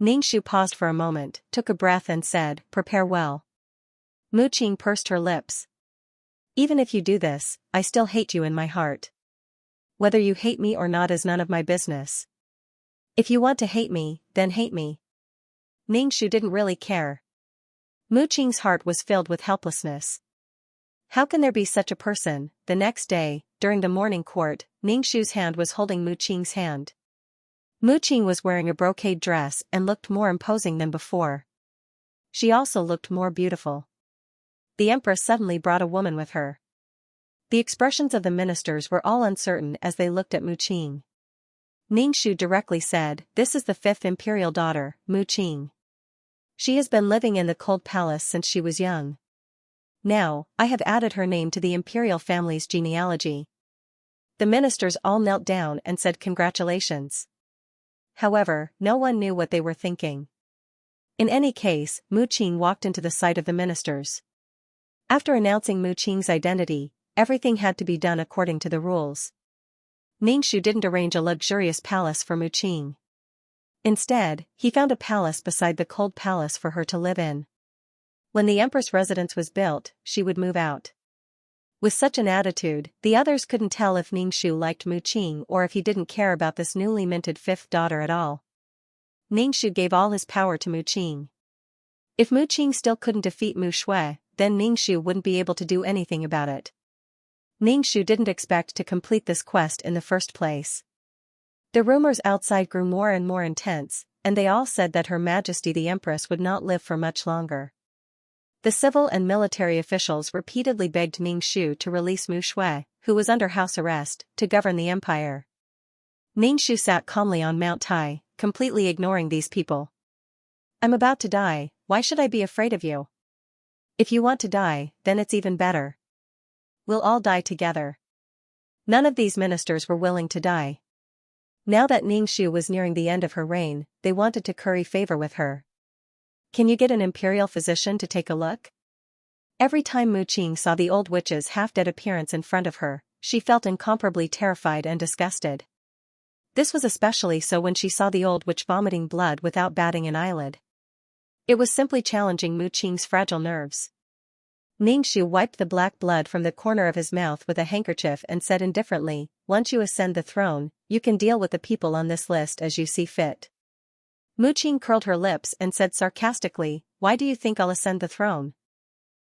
Ningxu paused for a moment, took a breath and said, Prepare well. Mu Qing pursed her lips. Even if you do this, I still hate you in my heart. Whether you hate me or not is none of my business. If you want to hate me, then hate me. Ningxu didn't really care. Mu Qing's heart was filled with helplessness. How can there be such a person? The next day, during the morning court, Ningxu's hand was holding Mu Qing's hand. Mu Qing was wearing a brocade dress and looked more imposing than before. She also looked more beautiful. The empress suddenly brought a woman with her. The expressions of the ministers were all uncertain as they looked at Mu Qing. Ningxu directly said, This is the 5th imperial daughter, Mu Qing. She has been living in the cold palace since she was young. Now, I have added her name to the imperial family's genealogy. The ministers all knelt down and said congratulations. However, no one knew what they were thinking. In any case, Mu Qing walked into the sight of the ministers. After announcing Mu Qing's identity, everything had to be done according to the rules. Ningxu didn't arrange a luxurious palace for Mu Qing. Instead, he found a palace beside the cold palace for her to live in. When the empress residence was built, she would move out. With such an attitude, the others couldn't tell if Ningxu liked Mu Qing or if he didn't care about this newly minted fifth daughter at all. Ningxu gave all his power to Mu Qing. If Mu Qing still couldn't defeat Mu Shui, then Ningxu wouldn't be able to do anything about it. Ningxu didn't expect to complete this quest in the first place. The rumors outside grew more and more intense, and they all said that Her Majesty the Empress would not live for much longer. The civil and military officials repeatedly begged Ningxu to release Mu Shui, who was under house arrest, to govern the empire. Ningxu sat calmly on Mount Tai, completely ignoring these people. "I'm about to die, why should I be afraid of you? If you want to die, then it's even better. We'll all die together." None of these ministers were willing to die. Now that Ningxu was nearing the end of her reign, they wanted to curry favor with her. "Can you get an imperial physician to take a look?" Every time Mu Qing saw the old witch's half-dead appearance in front of her, she felt incomparably terrified and disgusted. This was especially so when she saw the old witch vomiting blood without batting an eyelid. It was simply challenging Mu Qing's fragile nerves. Ningxu wiped the black blood from the corner of his mouth with a handkerchief and said indifferently, "Once you ascend the throne, you can deal with the people on this list as you see fit." Mu Qing curled her lips and said sarcastically, "Why do you think I'll ascend the throne?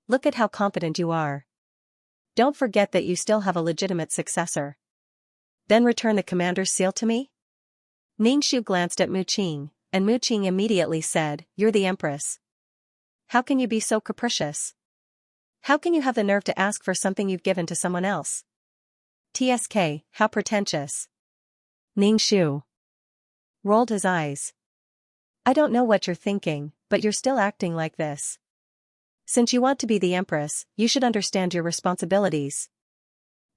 Look at how competent you are. Don't forget that you still have a legitimate successor. Then return the commander's seal to me?" Ningxu glanced at Mu Qing, and Mu Qing immediately said, "You're the empress. How can you be so capricious? How can you have the nerve to ask for something you've given to someone else? TSK, how pretentious." Ningxu rolled his eyes. "I don't know what you're thinking, but you're still acting like this. Since you want to be the empress, you should understand your responsibilities."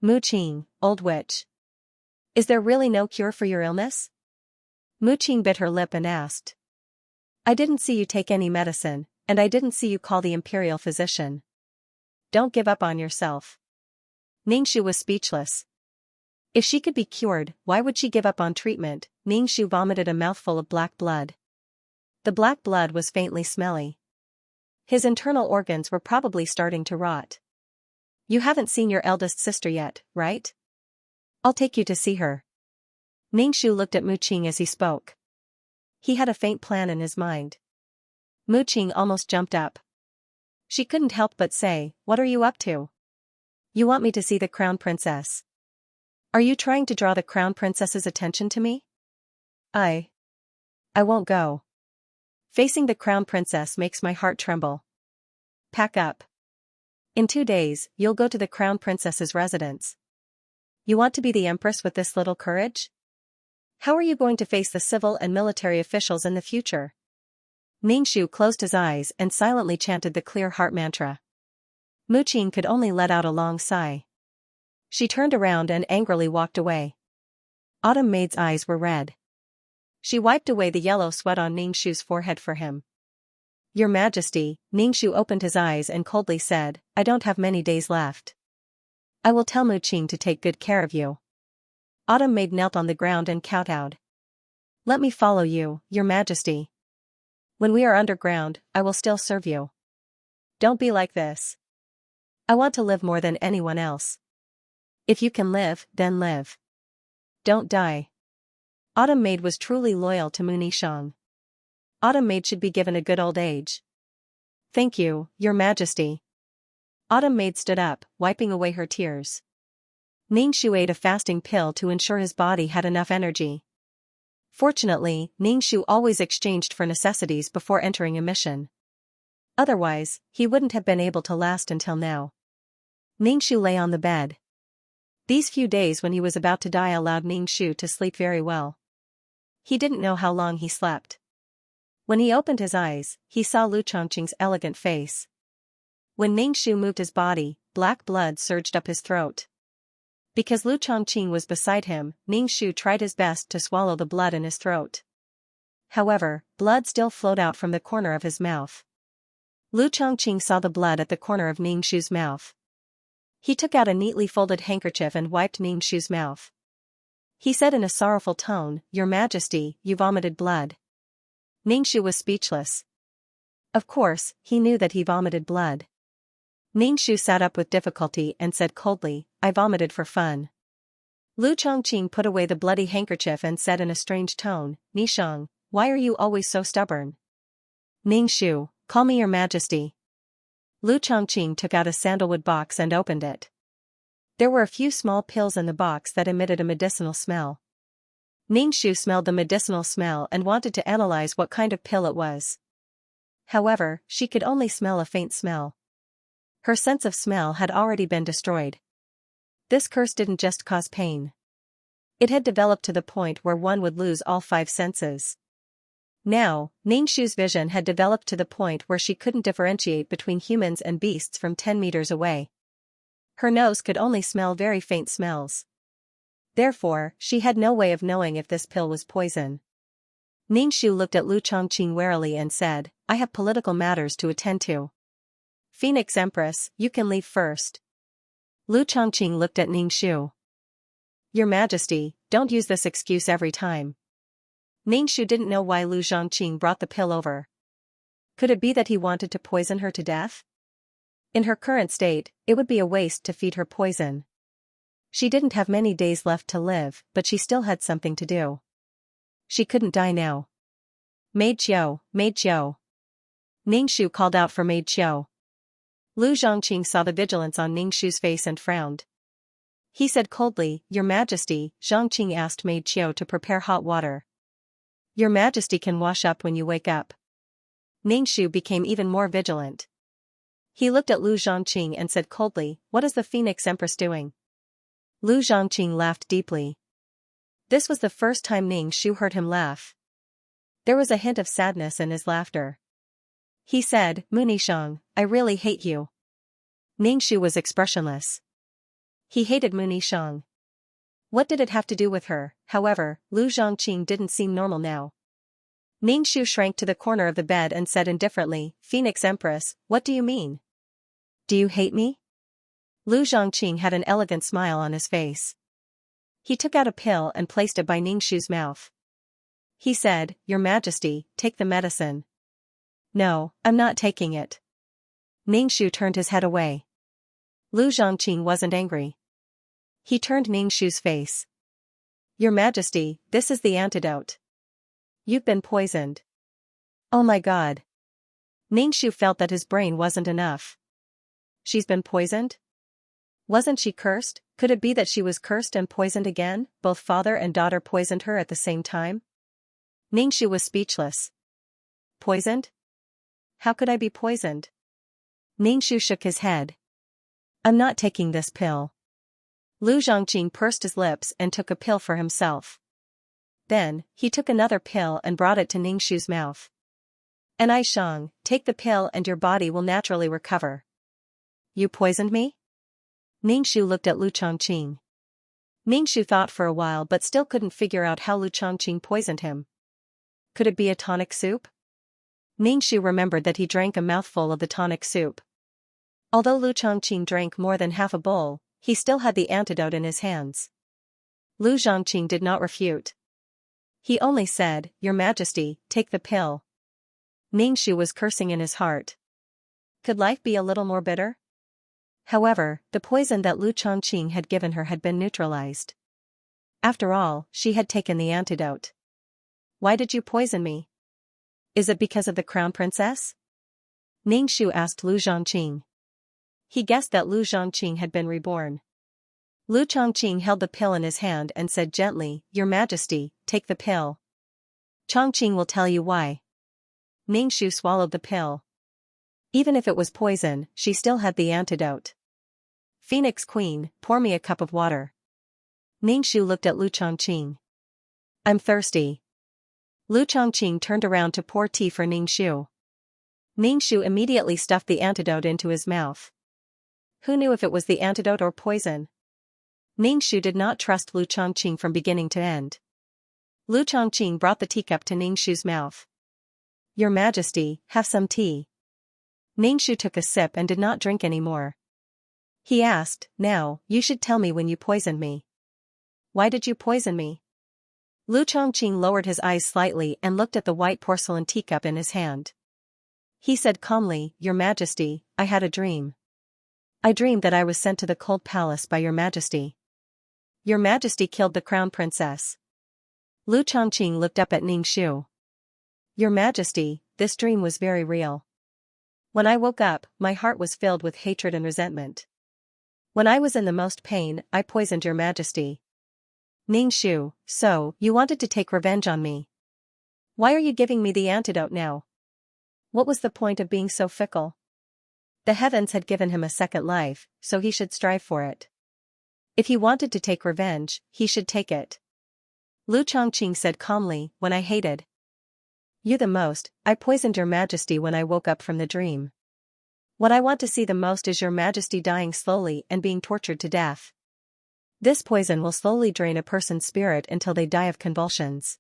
Mu Qing, old witch. Is there really no cure for your illness? Mu Qing bit her lip and asked. "I didn't see you take any medicine, and I didn't see you call the imperial physician. Don't give up on yourself." Ningxu was speechless. If she could be cured, why would she give up on treatment? Ningxu vomited a mouthful of black blood. The black blood was faintly smelly. His internal organs were probably starting to rot. "You haven't seen your eldest sister yet, right? I'll take you to see her." Ningxu looked at Mu Qing as he spoke. He had a faint plan in his mind. Mu Qing almost jumped up. She couldn't help but say, "What are you up to? You want me to see the crown princess? Are you trying to draw the crown princess's attention to me?" I won't go. Facing the crown princess makes my heart tremble. Pack up. In 2 days, you'll go to the crown princess's residence. You want to be the empress with this little courage? How are you going to face the civil and military officials in the future? Ningxu closed his eyes and silently chanted the clear heart mantra. Mu Qing could only let out a long sigh. She turned around and angrily walked away. Autumn Maid's eyes were red. She wiped away the yellow sweat on Ningxu's forehead for him. "Your Majesty," Ningxu opened his eyes and coldly said, "I don't have many days left. I will tell Mu Qing to take good care of you." Autumn Maid knelt on the ground and kowtowed. "Let me follow you, Your Majesty. When we are underground, I will still serve you. Don't be like this. I want to live more than anyone else. If you can live, then live. Don't die." Autumn Maid was truly loyal to Mu Nishang. Autumn Maid should be given a good old age. "Thank you, Your Majesty." Autumn Maid stood up, wiping away her tears. Ningxu ate a fasting pill to ensure his body had enough energy. Fortunately, Ningxu always exchanged for necessities before entering a mission. Otherwise, he wouldn't have been able to last until now. Ningxu lay on the bed. These few days when he was about to die allowed Ningxu to sleep very well. He didn't know how long he slept. When he opened his eyes, he saw Lu Chongqing's elegant face. When Ningxu moved his body, black blood surged up his throat. Because Lu Chongqing was beside him, Ningxu tried his best to swallow the blood in his throat. However, blood still flowed out from the corner of his mouth. Lu Chongqing saw the blood at the corner of Ningxu's mouth. He took out a neatly folded handkerchief and wiped Ningxu's mouth. He said in a sorrowful tone, "Your Majesty, you vomited blood." Ningxu was speechless. Of course, he knew that he vomited blood. Ningxu sat up with difficulty and said coldly, "I vomited for fun." Lu Chongqing put away the bloody handkerchief and said in a strange tone, "Nishang, why are you always so stubborn?" "Ningxu, call me your Majesty." Lu Chongqing took out a sandalwood box and opened it. There were a few small pills in the box that emitted a medicinal smell. Ningxu smelled the medicinal smell and wanted to analyze what kind of pill it was. However, she could only smell a faint smell. Her sense of smell had already been destroyed. This curse didn't just cause pain. It had developed to the point where one would lose all 5 senses. Now, Ningxu's vision had developed to the point where she couldn't differentiate between humans and beasts from 10 meters away. Her nose could only smell very faint smells. Therefore, she had no way of knowing if this pill was poison. Ningxu looked at Lu Chongqing warily and said, "I have political matters to attend to. Phoenix Empress, you can leave first." Lu Chongqing looked at Ningxu. "Your Majesty, don't use this excuse every time." Ningxu didn't know why Lu Chongqing brought the pill over. Could it be that he wanted to poison her to death? In her current state, it would be a waste to feed her poison. She didn't have many days left to live, but she still had something to do. She couldn't die now. "Maid Qiu, Maid Qiu." Ningxu called out for Maid Qiu. Lu Zhongqing saw the vigilance on Ningxu's face and frowned. He said coldly, "Your Majesty," Zhongqing asked Maid Qiu to prepare hot water. "Your Majesty can wash up when you wake up." Ningxu became even more vigilant. He looked at Lu Zhongqing and said coldly, "What is the Phoenix Empress doing?" Lu Zhongqing laughed deeply. This was the first time Ningxu heard him laugh. There was a hint of sadness in his laughter. He said, "Munishang, I really hate you." Ningxu was expressionless. He hated Munishang. What did it have to do with her? However, Lu Zhongqing didn't seem normal now. Ningxu shrank to the corner of the bed and said indifferently, "Phoenix Empress, what do you mean? Do you hate me?" Lu Zhongqing had an elegant smile on his face. He took out a pill and placed it by Ningxu's mouth. He said, "Your Majesty, take the medicine." "No, I'm not taking it." Ningxu turned his head away. Lu Zhongqing wasn't angry. He turned Ningxu's face. "Your Majesty, this is the antidote. You've been poisoned." Oh my God. Ningxu felt that his brain wasn't enough. She's been poisoned? Wasn't she cursed? Could it be that she was cursed and poisoned again? Both father and daughter poisoned her at the same time? Ningxu was speechless. Poisoned? How could I be poisoned? Ningxu shook his head. "I'm not taking this pill." Lu Zhongqing pursed his lips and took a pill for himself. Then, he took another pill and brought it to Ningxu's mouth. "And I Shang, take the pill and your body will naturally recover." "You poisoned me?" Ningxu looked at Lu Chongqing. Ningxu thought for a while but still couldn't figure out how Lu Chongqing poisoned him. Could it be a tonic soup? Ningxu remembered that he drank a mouthful of the tonic soup. Although Lu Chongqing drank more than half a bowl, he still had the antidote in his hands. Lu Zhongqing did not refute. He only said, "Your Majesty, take the pill." Ningxu was cursing in his heart. Could life be a little more bitter? However, the poison that Lu Chongqing had given her had been neutralized. After all, she had taken the antidote. "Why did you poison me? Is it because of the crown princess?" Ningxu asked Lu Zhongqing. He guessed that Lu Zhongqing had been reborn. Lu Chongqing held the pill in his hand and said gently, "Your Majesty, take the pill. Chongqing will tell you why." Ningxu swallowed the pill. Even if it was poison, she still had the antidote. "Phoenix Queen, pour me a cup of water." Ningxu looked at Lu Chongqing. "I'm thirsty." Lu Chongqing turned around to pour tea for Ningxu. Ningxu immediately stuffed the antidote into his mouth. Who knew if it was the antidote or poison? Ningxu did not trust Lu Chongqing from beginning to end. Lu Chongqing brought the teacup to Ningshu's mouth. Your Majesty, have some tea. Ningshu took a sip and did not drink any more. He asked, now, you should tell me when you poisoned me. Why did you poison me? Lu Chongqing lowered his eyes slightly and looked at the white porcelain teacup in his hand. He said calmly, Your Majesty, I had a dream. I dreamed that I was sent to the cold palace by Your Majesty. Your Majesty killed the crown princess. Lu Chongqing looked up at Ningshu. Your Majesty, this dream was very real. When I woke up, my heart was filled with hatred and resentment. When I was in the most pain, I poisoned Your Majesty. Ningshu, so, you wanted to take revenge on me. Why are you giving me the antidote now? What was the point of being so fickle? The heavens had given him a second life, so he should strive for it. If he wanted to take revenge, he should take it. Lu Chongqing said calmly, when I hated you the most, I poisoned Your Majesty when I woke up from the dream. What I want to see the most is Your Majesty dying slowly and being tortured to death. This poison will slowly drain a person's spirit until they die of convulsions.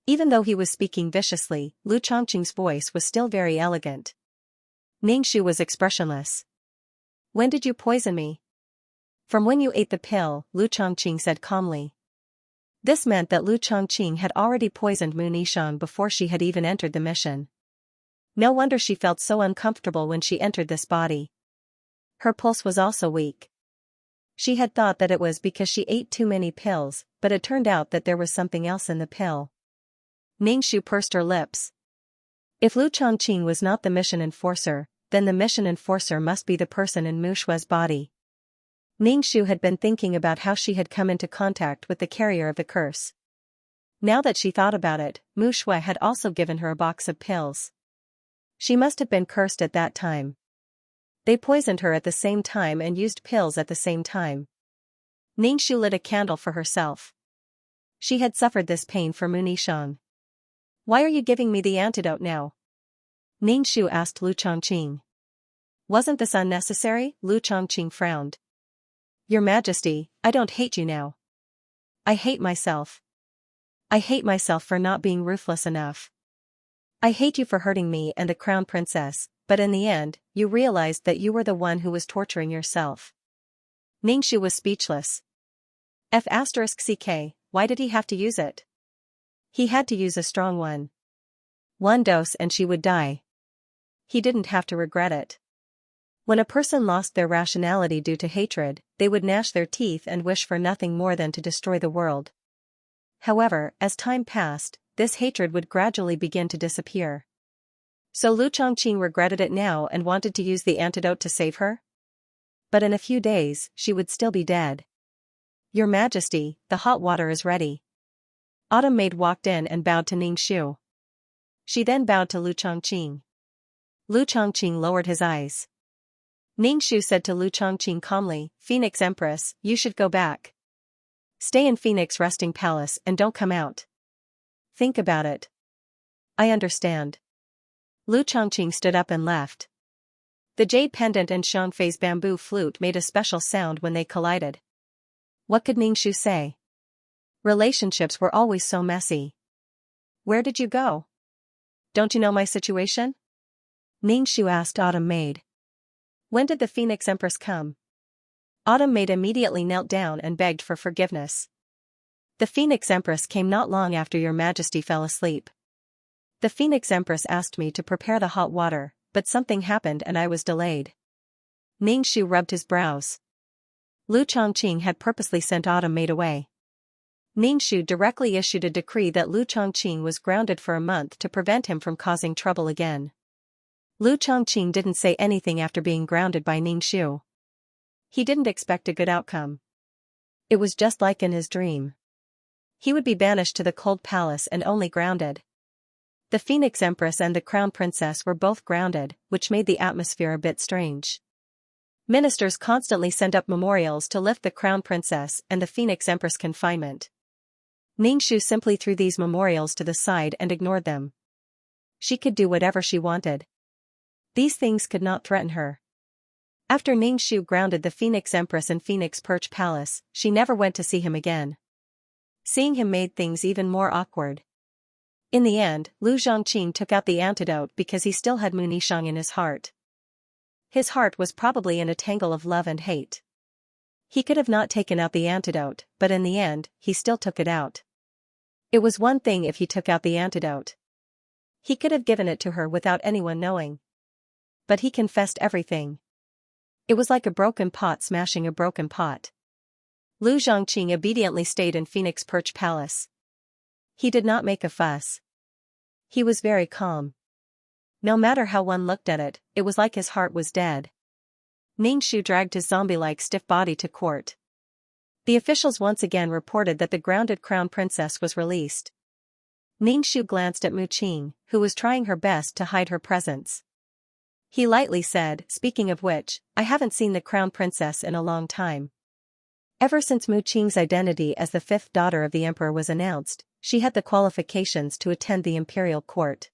Even though he was speaking viciously, Lu Chongqing's voice was still very elegant. Ningshu was expressionless. When did you poison me? From when you ate the pill, Lu Chongqing said calmly. This meant that Lu Chongqing had already poisoned Mu Nishang before she had even entered the mission. No wonder she felt so uncomfortable when she entered this body. Her pulse was also weak. She had thought that it was because she ate too many pills, but it turned out that there was something else in the pill. Ningshu pursed her lips. If Lu Chongqing was not the mission enforcer, then the mission enforcer must be the person in Mu Shue's body. Ningshu had been thinking about how she had come into contact with the carrier of the curse. Now that she thought about it, Mu Shue had also given her a box of pills. She must have been cursed at that time. They poisoned her at the same time and used pills at the same time. Ningshu lit a candle for herself. She had suffered this pain for Mu Nishang. Why are you giving me the antidote now? Ningshu asked Lu Chongqing. Wasn't this unnecessary? Lu Chongqing frowned. Your Majesty, I don't hate you now. I hate myself. I hate myself for not being ruthless enough. I hate you for hurting me and the crown princess, but in the end, you realized that you were the one who was torturing yourself. Ningshu was speechless. F***ck, why did he have to use it? He had to use a strong one. One dose and she would die. He didn't have to regret it. When a person lost their rationality due to hatred, they would gnash their teeth and wish for nothing more than to destroy the world. However, as time passed, this hatred would gradually begin to disappear. So Lu Chongqing regretted it now and wanted to use the antidote to save her? But in a few days, she would still be dead. Your Majesty, the hot water is ready. Autumn Maid walked in and bowed to Ningshu. She then bowed to Lu Chongqing. Lu Chongqing lowered his eyes. Ningshu said to Lu Chongqing calmly, Phoenix Empress, you should go back. Stay in Phoenix Resting Palace and don't come out. Think about it. I understand. Lu Chongqing stood up and left. The jade pendant and Xianfei's bamboo flute made a special sound when they collided. What could Ningshu say? Relationships were always so messy. Where did you go? Don't you know my situation? Ningshu asked Autumn Maid. When did the Phoenix Empress come? Autumn Maid immediately knelt down and begged for forgiveness. The Phoenix Empress came not long after Your Majesty fell asleep. The Phoenix Empress asked me to prepare the hot water, but something happened and I was delayed. Ningshu rubbed his brows. Lu Chongqing had purposely sent Autumn Maid away. Ningshu directly issued a decree that Lu Chongqing was grounded for a month to prevent him from causing trouble again. Lu Chongqing didn't say anything after being grounded by Ningshu. He didn't expect a good outcome. It was just like in his dream. He would be banished to the cold palace and only grounded. The Phoenix Empress and the Crown Princess were both grounded, which made the atmosphere a bit strange. Ministers constantly sent up memorials to lift the Crown Princess and the Phoenix Empress confinement. Ningshu simply threw these memorials to the side and ignored them. She could do whatever she wanted. These things could not threaten her. After Ningshu grounded the Phoenix Empress in Phoenix Perch Palace, she never went to see him again. Seeing him made things even more awkward. In the end, Lu Zhongqing took out the antidote because he still had Mu Nishang in his heart. His heart was probably in a tangle of love and hate. He could have not taken out the antidote, but in the end, he still took it out. It was one thing if he took out the antidote. He could have given it to her without anyone knowing. But he confessed everything. It was like a broken pot smashing a broken pot. Lu Zhongqing obediently stayed in Phoenix Perch Palace. He did not make a fuss. He was very calm. No matter how one looked at it, it was like his heart was dead. Ningxu dragged his zombie-like stiff body to court. The officials once again reported that the grounded crown princess was released. Ningxu glanced at Mu Qing, who was trying her best to hide her presence. He lightly said, "Speaking of which, I haven't seen the crown princess in a long time." Ever since Mu Qing's identity as the fifth daughter of the emperor was announced, she had the qualifications to attend the imperial court.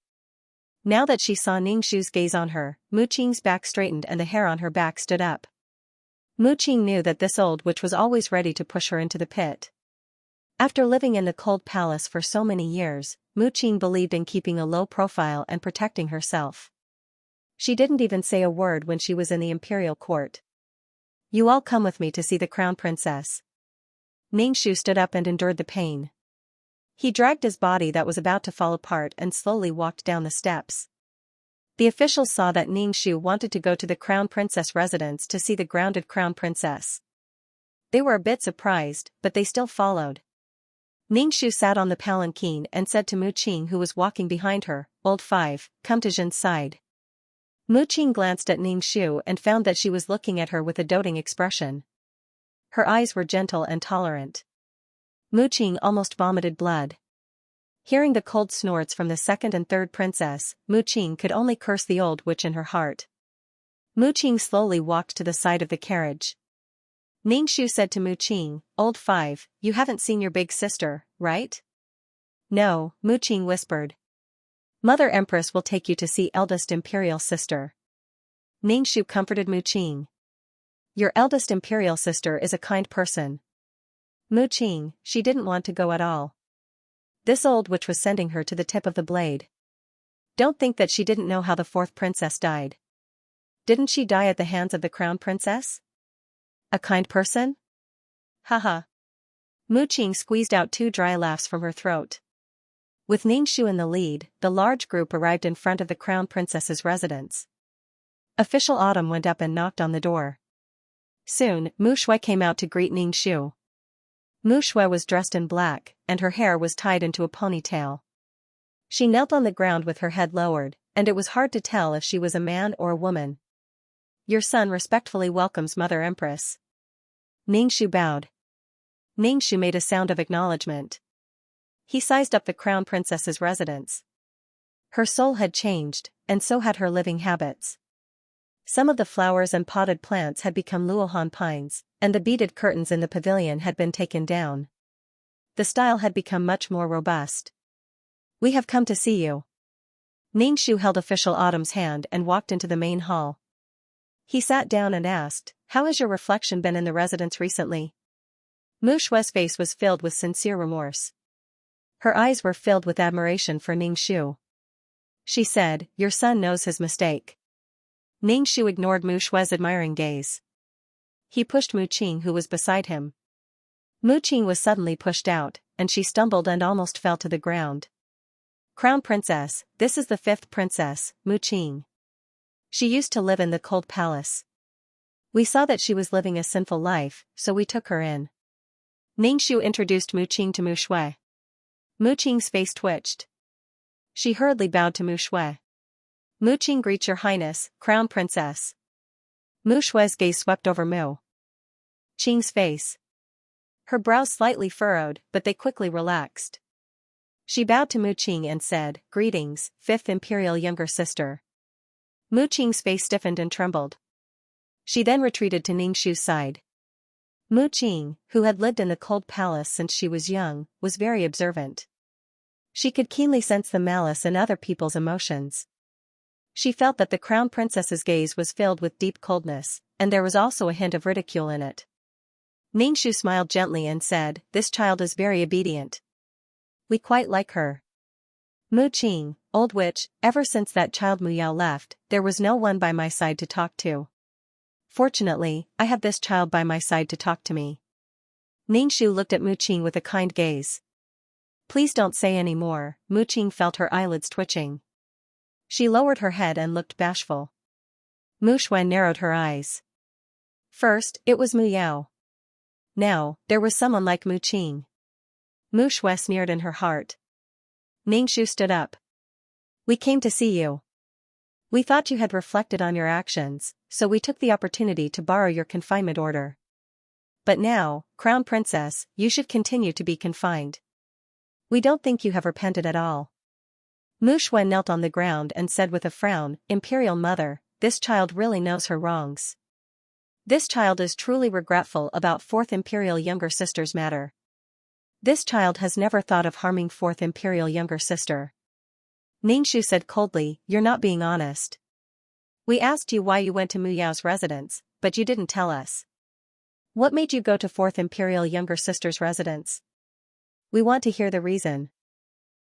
Now that she saw Ningxu's gaze on her, Mu Qing's back straightened and the hair on her back stood up. Mu Qing knew that this old witch was always ready to push her into the pit. After living in the cold palace for so many years, Mu Qing believed in keeping a low profile and protecting herself. She didn't even say a word when she was in the imperial court. "You all come with me to see the crown princess." Ningxu stood up and endured the pain. He dragged his body that was about to fall apart and slowly walked down the steps. The officials saw that Ningxu wanted to go to the crown princess residence to see the grounded crown princess. They were a bit surprised, but they still followed. Ningxu sat on the palanquin and said to Mu Qing, who was walking behind her, "Old 5, come to Jin's side." Mu Qing glanced at Ningxu and found that she was looking at her with a doting expression. Her eyes were gentle and tolerant. Mu Qing almost vomited blood. Hearing the cold snorts from the second and third princess, Mu Qing could only curse the old witch in her heart. Mu Qing slowly walked to the side of the carriage. Ningxu said to Mu Qing, "Old 5, you haven't seen your big sister, right?" "No," Mu Qing whispered. "Mother Empress will take you to see eldest imperial sister." Ningxu comforted Mu Qing. "Your eldest imperial sister is a kind person." Mu Qing, she didn't want to go at all. This old witch was sending her to the tip of the blade. Don't think that she didn't know how the fourth princess died. Didn't she die at the hands of the crown princess? A kind person? Haha. Mu Qing squeezed out 2 dry laughs from her throat. With Ningxu in the lead, the large group arrived in front of the crown princess's residence. Official Autumn went up and knocked on the door. Soon, Mu Shui came out to greet Ningxu. Mu Shui was dressed in black, and her hair was tied into a ponytail. She knelt on the ground with her head lowered, and it was hard to tell if she was a man or a woman. "Your son respectfully welcomes Mother Empress." Ningxu bowed. Ningxu made a sound of acknowledgement. He sized up the crown princess's residence. Her soul had changed, and so had her living habits. Some of the flowers and potted plants had become Luohan pines, and the beaded curtains in the pavilion had been taken down. The style had become much more robust. "We have come to see you." Ningxu held official Autumn's hand and walked into the main hall. He sat down and asked, "How has your reflection been in the residence recently?" Mu Shui's face was filled with sincere remorse. Her eyes were filled with admiration for Ningxu. She said, "Your son knows his mistake." Ningxu ignored Mu Shui's admiring gaze. He pushed Mu Qing, who was beside him. Mu Qing was suddenly pushed out, and she stumbled and almost fell to the ground. "Crown Princess, this is the 5th princess, Mu Qing. She used to live in the cold palace. We saw that she was living a sinful life, so we took her in." Ningxu introduced Mu Qing to Mu Shui. Mu Qing's face twitched. She hurriedly bowed to Mu Shui. "Mu Qing greets your highness, Crown Princess." Mu Shui's gaze swept over Mu Qing's face. Her brows slightly furrowed, but they quickly relaxed. She bowed to Mu Qing and said, "Greetings, 5th imperial younger sister." Mu Qing's face stiffened and trembled. She then retreated to Ningxu's side. Mu Qing, who had lived in the cold palace since she was young, was very observant. She could keenly sense the malice in other people's emotions. She felt that the crown princess's gaze was filled with deep coldness, and there was also a hint of ridicule in it. Ningxu smiled gently and said, "This child is very obedient. We quite like her." Mu Qing, old witch, ever since that child Mu Yao left, there was no one by my side to talk to. Fortunately, I have this child by my side to talk to me. Ningxu looked at Mu Qing with a kind gaze. "Please don't say any more." Mu Qing felt her eyelids twitching. She lowered her head and looked bashful. Mu Shui narrowed her eyes. First, it was Mu Yao. Now, there was someone like Mu Qing. Mu Shui sneered in her heart. Ningxu stood up. "We came to see you. We thought you had reflected on your actions, so we took the opportunity to borrow your confinement order. But now, Crown Princess, you should continue to be confined. We don't think you have repented at all." Mu Shui knelt on the ground and said with a frown, "Imperial Mother, this child really knows her wrongs. This child is truly regretful about 4th Imperial younger sister's matter. This child has never thought of harming 4th Imperial younger sister." Ningxu said coldly, "You're not being honest. We asked you why you went to Mu Yao's residence, but you didn't tell us. What made you go to 4th Imperial younger sister's residence? We want to hear the reason."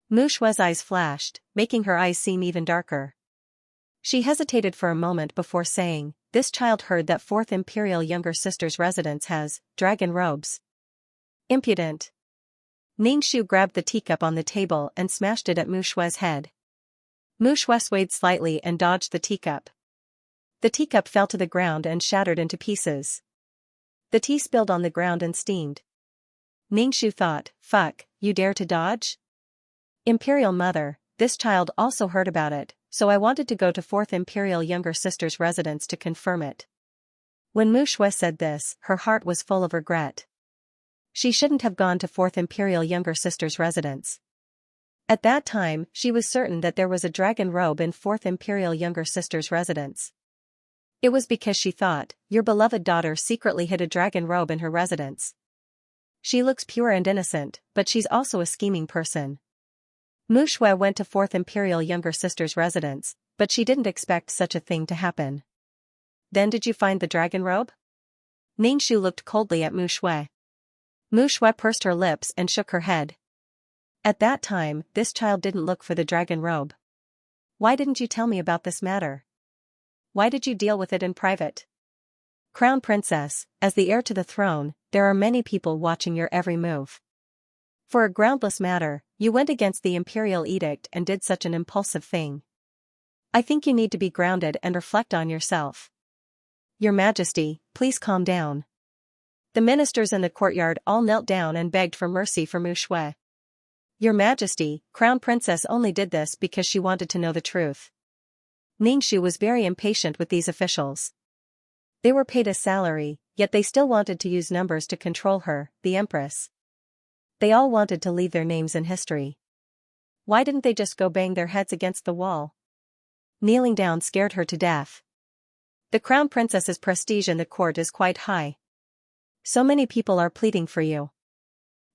Mu Shui's eyes flashed, making her eyes seem even darker. She hesitated for a moment before saying, "This child heard that 4th Imperial younger sister's residence has dragon robes. Impudent." Ningxu grabbed the teacup on the table and smashed it at Mu Shui's head. Mu Shui swayed slightly and dodged the teacup. The teacup fell to the ground and shattered into pieces. The tea spilled on the ground and steamed. Ningxu thought, "Fuck, you dare to dodge? Imperial Mother, this child also heard about it, so I wanted to go to 4th Imperial younger sister's residence to confirm it." When Mu Shui said this, her heart was full of regret. She shouldn't have gone to 4th Imperial younger sister's residence. At that time, she was certain that there was a dragon robe in 4th Imperial younger sister's residence. It was because she thought, "Your beloved daughter secretly hid a dragon robe in her residence. She looks pure and innocent, but she's also a scheming person." Mu Shui went to 4th Imperial younger sister's residence, but she didn't expect such a thing to happen. "Then did you find the dragon robe?" Ningxu looked coldly at Mu Shui. Mu Shui pursed her lips and shook her head. "At that time, this child didn't look for the dragon robe. Why didn't you tell me about this matter? Why did you deal with it in private? Crown Princess, as the heir to the throne, there are many people watching your every move. For a groundless matter, you went against the imperial edict and did such an impulsive thing. I think you need to be grounded and reflect on yourself. Your Majesty, please calm down." The ministers in the courtyard all knelt down and begged for mercy for Mu Shui. "Your Majesty, Crown Princess only did this because she wanted to know the truth." Ningxu was very impatient with these officials. They were paid a salary, yet they still wanted to use numbers to control her, the Empress. They all wanted to leave their names in history. Why didn't they just go bang their heads against the wall? Kneeling down scared her to death. The Crown Princess's prestige in the court is quite high. So many people are pleading for you.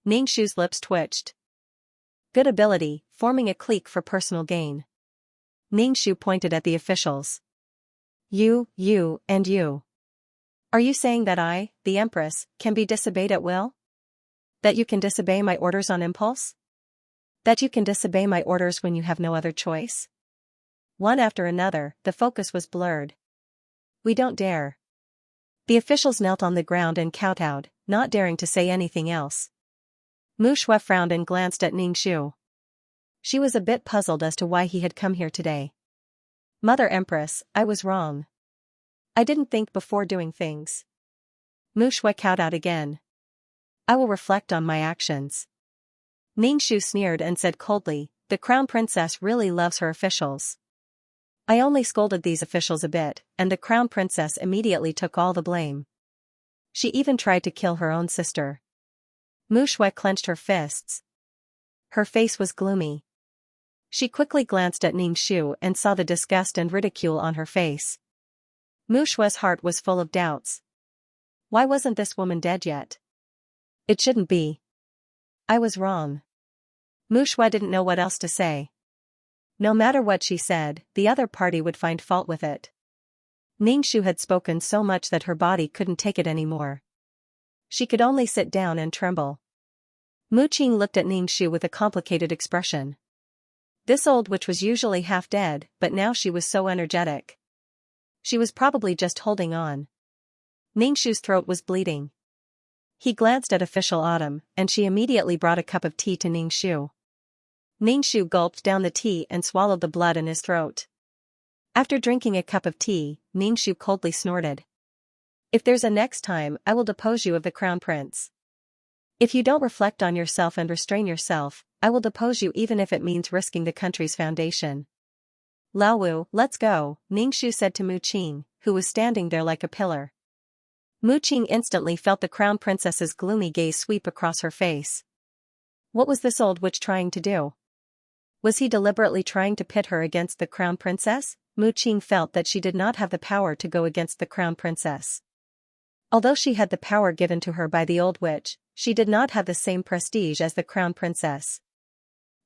Ningxu's lips twitched. Good ability, forming a clique for personal gain. Ningxu pointed at the officials. You, and you. Are you saying that I, the Empress, can be disobeyed at will? That you can disobey my orders on impulse? That you can disobey my orders when you have no other choice? One after another, the focus was blurred. We don't dare. The officials knelt on the ground and kowtowed, not daring to say anything else. Mu Shui frowned and glanced at Ningxu. She was a bit puzzled as to why he had come here today. Mother Empress, I was wrong. I didn't think before doing things. Mu Shui kowtowed again. I will reflect on my actions. Ningxu sneered and said coldly, the Crown Princess really loves her officials. I only scolded these officials a bit, and the Crown Princess immediately took all the blame. She even tried to kill her own sister. Mu Shui clenched her fists. Her face was gloomy. She quickly glanced at Ningxu and saw the disgust and ridicule on her face. Mu Shui's heart was full of doubts. Why wasn't this woman dead yet? It shouldn't be. I was wrong. Mu Shui didn't know what else to say. No matter what she said, the other party would find fault with it. Ningxu had spoken so much that her body couldn't take it anymore. She could only sit down and tremble. Mu Qing looked at Ningxu with a complicated expression. This old witch was usually half dead, but now she was so energetic. She was probably just holding on. Ningxu's throat was bleeding. He glanced at official Autumn, and she immediately brought a cup of tea to Ningxu. Ningxu gulped down the tea and swallowed the blood in his throat. After drinking a cup of tea, Ningxu coldly snorted. If there's a next time, I will depose you of the crown prince. If you don't reflect on yourself and restrain yourself, I will depose you even if it means risking the country's foundation. Lao Wu, let's go, Ningxu said to Mu Qing, who was standing there like a pillar. Mu Qing instantly felt the crown princess's gloomy gaze sweep across her face. What was this old witch trying to do? Was he deliberately trying to pit her against the crown princess? Mu Qing felt that she did not have the power to go against the crown princess. Although she had the power given to her by the old witch, she did not have the same prestige as the crown princess.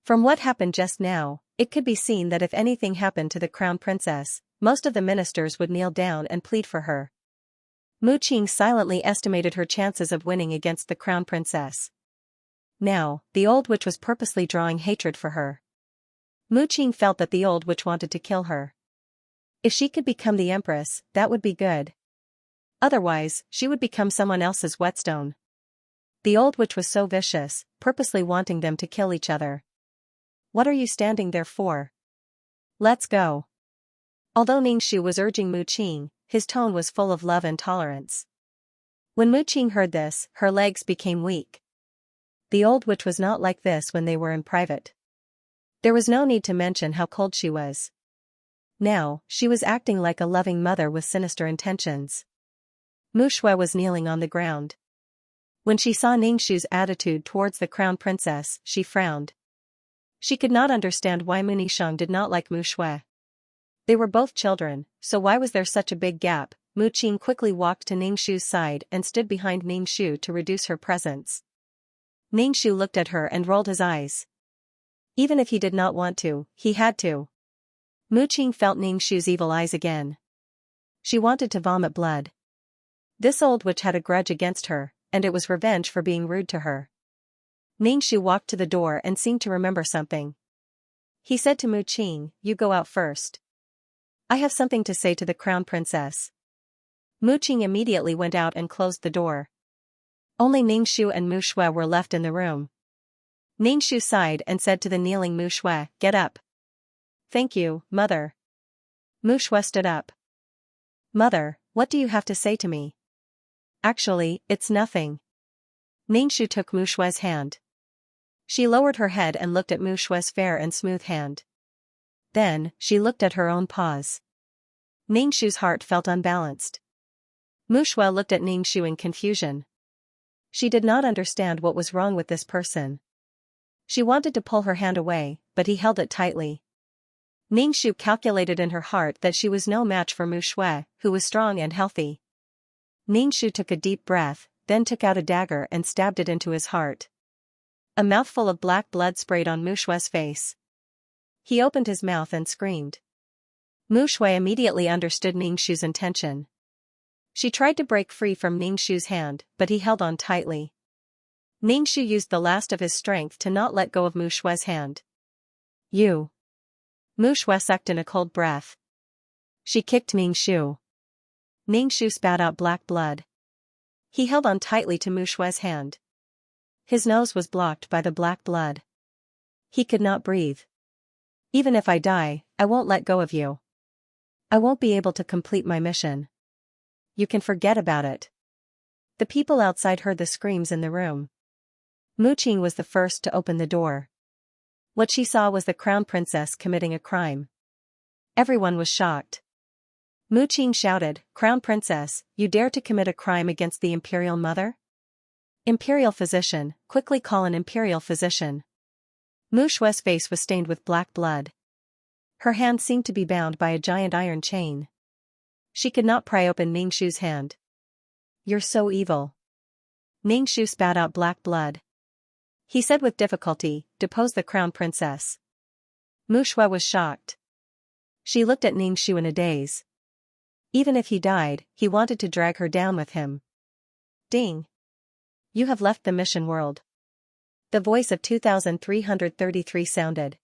From what happened just now, it could be seen that if anything happened to the crown princess, most of the ministers would kneel down and plead for her. Mu Qing silently estimated her chances of winning against the crown princess. Now, the old witch was purposely drawing hatred for her. Mu Qing felt that the old witch wanted to kill her. If she could become the empress, that would be good. Otherwise, she would become someone else's whetstone. The old witch was so vicious, purposely wanting them to kill each other. What are you standing there for? Let's go. Although Ningxu was urging Mu Qing, his tone was full of love and tolerance. When Mu Qing heard this, her legs became weak. The old witch was not like this when they were in private. There was no need to mention how cold she was. Now, she was acting like a loving mother with sinister intentions. Mu Shui was kneeling on the ground. When she saw Ningxu's attitude towards the crown princess, she frowned. She could not understand why Mu Nisheng did not like Mu Shui. They were both children, so why was there such a big gap? Mu Qing quickly walked to Ningxu's side and stood behind Ningxu to reduce her presence. Ningxu looked at her and rolled his eyes. Even if he did not want to, he had to. Mu Qing felt Ningxu's evil eyes again. She wanted to vomit blood. This old witch had a grudge against her, and it was revenge for being rude to her. Ningxu walked to the door and seemed to remember something. He said to Mu Qing, "You go out first. I have something to say to the crown princess." Mu Qing immediately went out and closed the door. Only Ningxu and Mu Shui were left in the room. Ningxu sighed and said to the kneeling Mu Shui, "Get up." "Thank you, mother." Mu Shui stood up. "Mother, what do you have to say to me?" "Actually, it's nothing." Ningxu took Mu Shui's hand. She lowered her head and looked at Mu Shui's fair and smooth hand. Then, she looked at her own paws. Ningxu's heart felt unbalanced. Mu Shui looked at Ningxu in confusion. She did not understand what was wrong with this person. She wanted to pull her hand away, but he held it tightly. Ningxu calculated in her heart that she was no match for Mu Shui, who was strong and healthy. Ningxu took a deep breath, then took out a dagger and stabbed it into his heart. A mouthful of black blood sprayed on Mu Shui's face. He opened his mouth and screamed. Mu Shui immediately understood Ningxu's intention. She tried to break free from Ningxu's hand, but he held on tightly. Ningxu used the last of his strength to not let go of Mu Shui's hand. "You." Mu Shui sucked in a cold breath. She kicked Ningxu. Ningxu spat out black blood. He held on tightly to Mu Shui's hand. His nose was blocked by the black blood. He could not breathe. "Even if I die, I won't let go of you. I won't be able to complete my mission. You can forget about it." The people outside heard the screams in the room. Mu Qing was the first to open the door. What she saw was the crown princess committing a crime. Everyone was shocked. Mu Qing shouted, "Crown princess, you dare to commit a crime against the imperial mother? Imperial physician, quickly call an imperial physician." Mu Shui's face was stained with black blood. Her hand seemed to be bound by a giant iron chain. She could not pry open Ningxu's hand. "You're so evil." Ningxu spat out black blood. He said with difficulty, "Depose the crown princess." Mu Shui was shocked. She looked at Ningxu in a daze. Even if he died, he wanted to drag her down with him. Ding! you have left the mission world. The voice of 2333 sounded.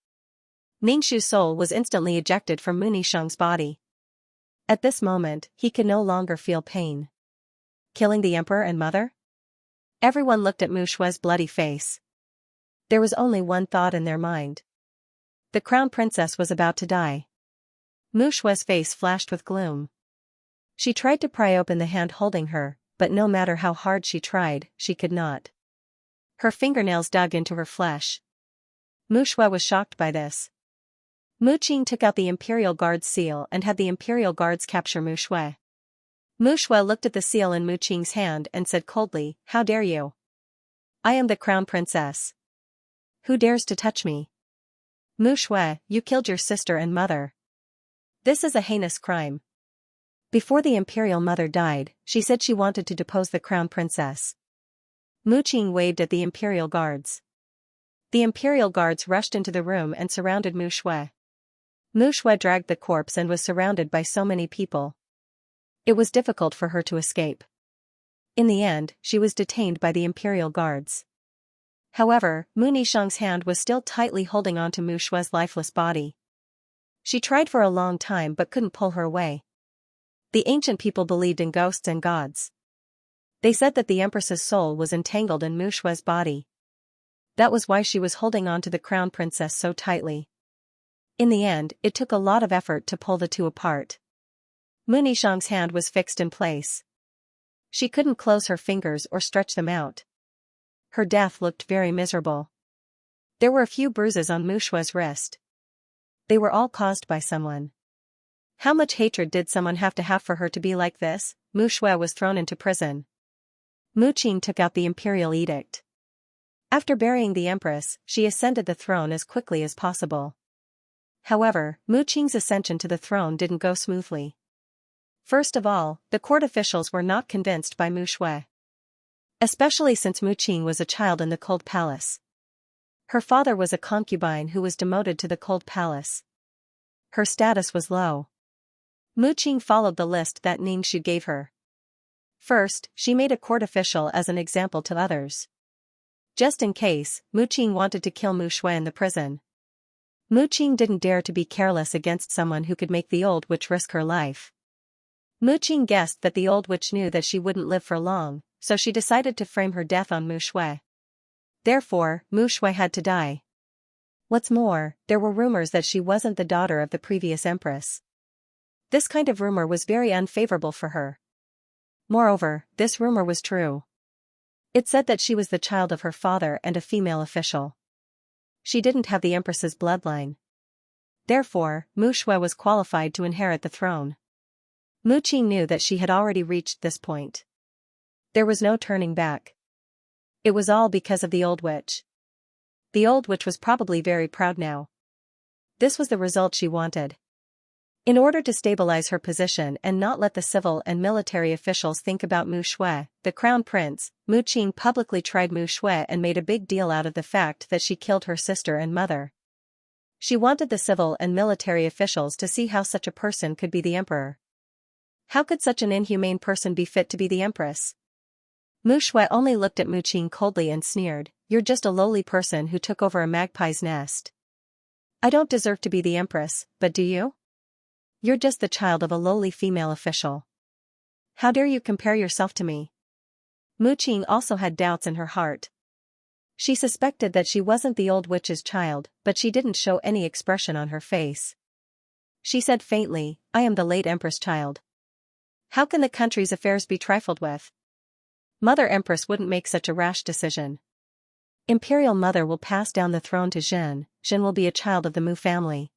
Ningxu's soul was instantly ejected from Mu Nishang's body. At this moment, he could no longer feel pain. Killing the emperor and mother? Everyone looked at Mu Shue's bloody face. There was only one thought in their mind. The crown princess was about to die. Mu Shue's face flashed with gloom. She tried to pry open the hand holding her, but no matter how hard she tried, she could not. Her fingernails dug into her flesh. Mu Shue was shocked by this. Mu Qing took out the Imperial Guard's seal and had the Imperial Guards capture Mu Shue. Mu Shue looked at the seal in Mu Qing's hand and said coldly, "How dare you? I am the crown princess. Who dares to touch me? Mu Shue, you killed your sister and mother. This is a heinous crime." Before the imperial mother died, she said she wanted to depose the crown princess. Mu Qing waved at the imperial guards. The imperial guards rushed into the room and surrounded Mu Shue. Mu Shue dragged the corpse and was surrounded by so many people. It was difficult for her to escape. In the end, she was detained by the imperial guards. However, Mu Nishang's hand was still tightly holding onto Mu Shue's lifeless body. She tried for a long time but couldn't pull her away. The ancient people believed in ghosts and gods. They said that the empress's soul was entangled in Mu Shue's body. That was why she was holding on to the crown princess so tightly. In the end, it took a lot of effort to pull the two apart. Mu Nishang's hand was fixed in place. She couldn't close her fingers or stretch them out. Her death looked very miserable. There were a few bruises on Mu Shue's wrist. They were all caused by someone. How much hatred did someone have to have for her to be like this? Mu Shue was thrown into prison. Mu Qing took out the imperial edict. After burying the empress, she ascended the throne as quickly as possible. However, Mu Qing's ascension to the throne didn't go smoothly. First of all, the court officials were not convinced by Mu Shue. Especially since Mu Qing was a child in the Cold Palace. Her father was a concubine who was demoted to the Cold Palace. Her status was low. Mu Qing followed the list that Ningxu gave her. First, she made a court official as an example to others. Just in case, Mu Qing wanted to kill Mu Shue in the prison. Mu Qing didn't dare to be careless against someone who could make the old witch risk her life. Mu Qing guessed that the old witch knew that she wouldn't live for long, so she decided to frame her death on Mu Shue. Therefore, Mu Shue had to die. What's more, there were rumors that she wasn't the daughter of the previous empress. This kind of rumor was very unfavorable for her. Moreover, this rumor was true. It said that she was the child of her father and a female official. She didn't have the empress's bloodline. Therefore, Mu Shue was qualified to inherit the throne. Mu Qing knew that she had already reached this point. There was no turning back. It was all because of the old witch. The old witch was probably very proud now. This was the result she wanted. In order to stabilize her position and not let the civil and military officials think about Mu Shue, the crown prince, Mu Qing publicly tried Mu Shue and made a big deal out of the fact that she killed her sister and mother. She wanted the civil and military officials to see how such a person could be the emperor. How could such an inhumane person be fit to be the empress? Mu Shue only looked at Mu Qing coldly and sneered, "You're just a lowly person who took over a magpie's nest. I don't deserve to be the empress, but do you? You're just the child of a lowly female official. How dare you compare yourself to me?" Mu Qing also had doubts in her heart. She suspected that she wasn't the old witch's child, but she didn't show any expression on her face. She said faintly, "I am the late empress' child. How can the country's affairs be trifled with? Mother Empress wouldn't make such a rash decision. Imperial Mother will pass down the throne to Zhen. Zhen will be a child of the Mu family.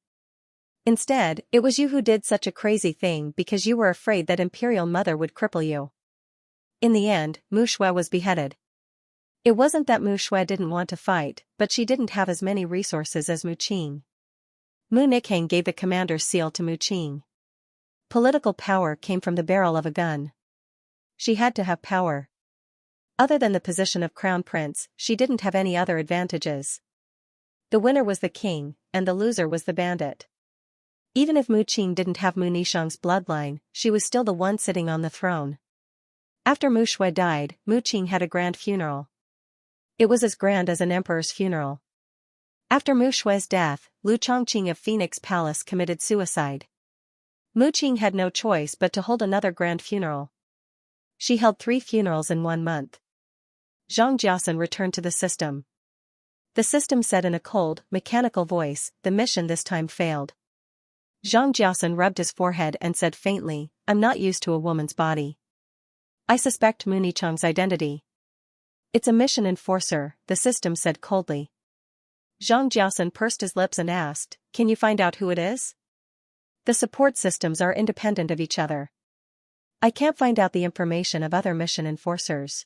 Instead, it was you who did such a crazy thing because you were afraid that Imperial Mother would cripple you." In the end, Mu Shue was beheaded. It wasn't that Mu Shue didn't want to fight, but she didn't have as many resources as Mu Qing. Mu Nikhang gave the commander's seal to Mu Qing. Political power came from the barrel of a gun. She had to have power. Other than the position of crown prince, she didn't have any other advantages. The winner was the king, and the loser was the bandit. Even if Mu Qing didn't have Mu Nishang's bloodline, she was still the one sitting on the throne. After Mu Shui died, Mu Qing had a grand funeral. It was as grand as an emperor's funeral. After Mu Shui's death, Lu Chongqing of Phoenix Palace committed suicide. Mu Qing had no choice but to hold another grand funeral. She held 3 funerals in 1 month. Zhang Jiasun returned to the system. The system said in a cold, mechanical voice, the mission this time failed. Zhang Jiasun rubbed his forehead and said faintly, I'm not used to a woman's body. I suspect Mu Nichang's identity. It's a mission enforcer, the system said coldly. Zhang Jiasun pursed his lips and asked, can you find out who it is? The support systems are independent of each other. I can't find out the information of other mission enforcers.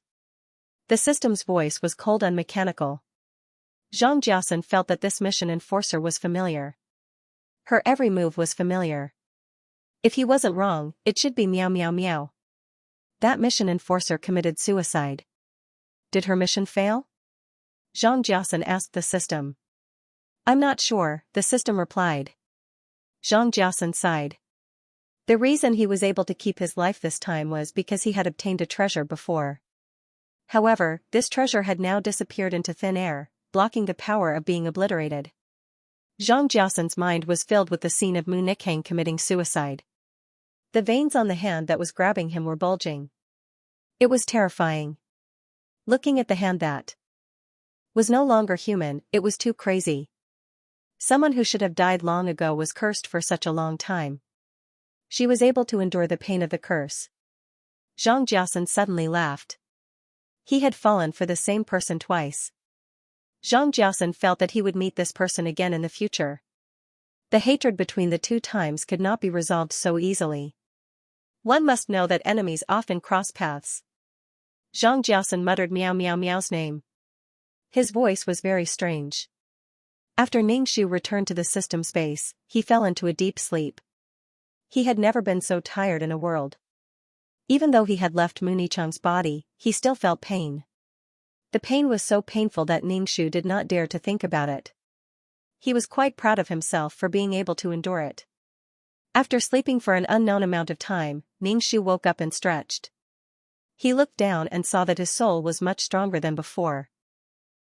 The system's voice was cold and mechanical. Zhang Jiasun felt that this mission enforcer was familiar. Her every move was familiar. If he wasn't wrong, it should be meow meow meow. That mission enforcer committed suicide. Did her mission fail? Zhang Jiasun asked the system. I'm not sure, the system replied. Zhang Jiasun sighed. The reason he was able to keep his life this time was because he had obtained a treasure before. However, this treasure had now disappeared into thin air, blocking the power of being obliterated. Zhang Jiasun's mind was filled with the scene of Mu Nichang committing suicide. The veins on the hand that was grabbing him were bulging. It was terrifying. Looking at the hand that was no longer human, it was too crazy. Someone who should have died long ago was cursed for such a long time. She was able to endure the pain of the curse. Zhang Jiasun suddenly laughed. He had fallen for the same person twice. Zhang Jiasun felt that he would meet this person again in the future. The hatred between the 2 times could not be resolved so easily. One must know that enemies often cross paths. Zhang Jiasun muttered Meow Meow Meow's name. His voice was very strange. After Ningxu returned to the system space, he fell into a deep sleep. He had never been so tired in a world. Even though he had left Mu Nichang's body, he still felt pain. The pain was so painful that Ningxu did not dare to think about it. He was quite proud of himself for being able to endure it. After sleeping for an unknown amount of time, Ningxu woke up and stretched. He looked down and saw that his soul was much stronger than before.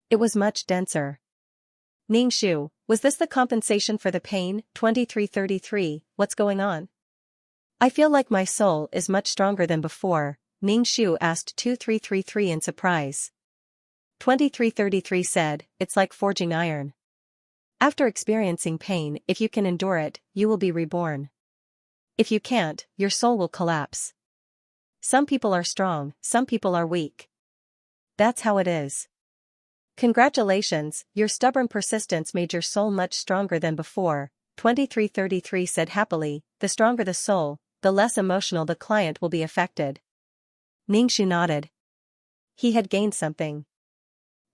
It was much denser. Ningxu, was this the compensation for the pain? 2333, what's going on? I feel like my soul is much stronger than before, Ningxu asked 2333 in surprise. 2333 said, it's like forging iron. After experiencing pain, if you can endure it, you will be reborn. If you can't, your soul will collapse. Some people are strong, some people are weak. That's how it is. Congratulations, your stubborn persistence made your soul much stronger than before, 2333 said happily, the stronger the soul, the less emotional the client will be affected. Ningxu nodded. He had gained something.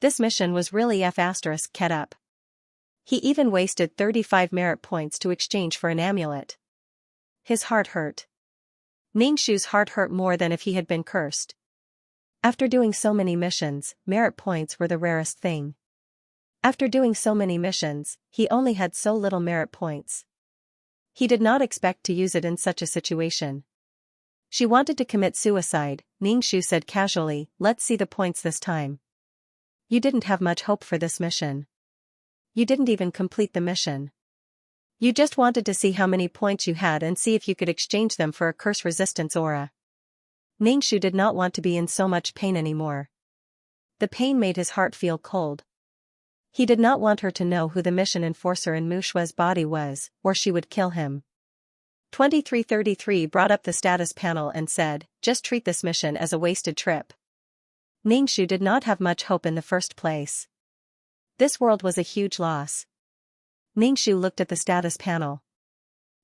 This mission was really F***ket up. He even wasted 35 merit points to exchange for an amulet. His heart hurt. Ningxu's heart hurt more than if he had been cursed. After doing so many missions, merit points were the rarest thing. After doing so many missions, he only had so little merit points. He did not expect to use it in such a situation. She wanted to commit suicide, Ningxu said casually, let's see the points this time. You didn't have much hope for this mission. You didn't even complete the mission. You just wanted to see how many points you had and see if you could exchange them for a curse resistance aura. Ningxu did not want to be in so much pain anymore. The pain made his heart feel cold. He did not want her to know who the mission enforcer in Mu Shui's body was, or she would kill him. 2333 brought up the status panel and said, just treat this mission as a wasted trip. Ningxu did not have much hope in the first place. This world was a huge loss. Ningxu looked at the status panel.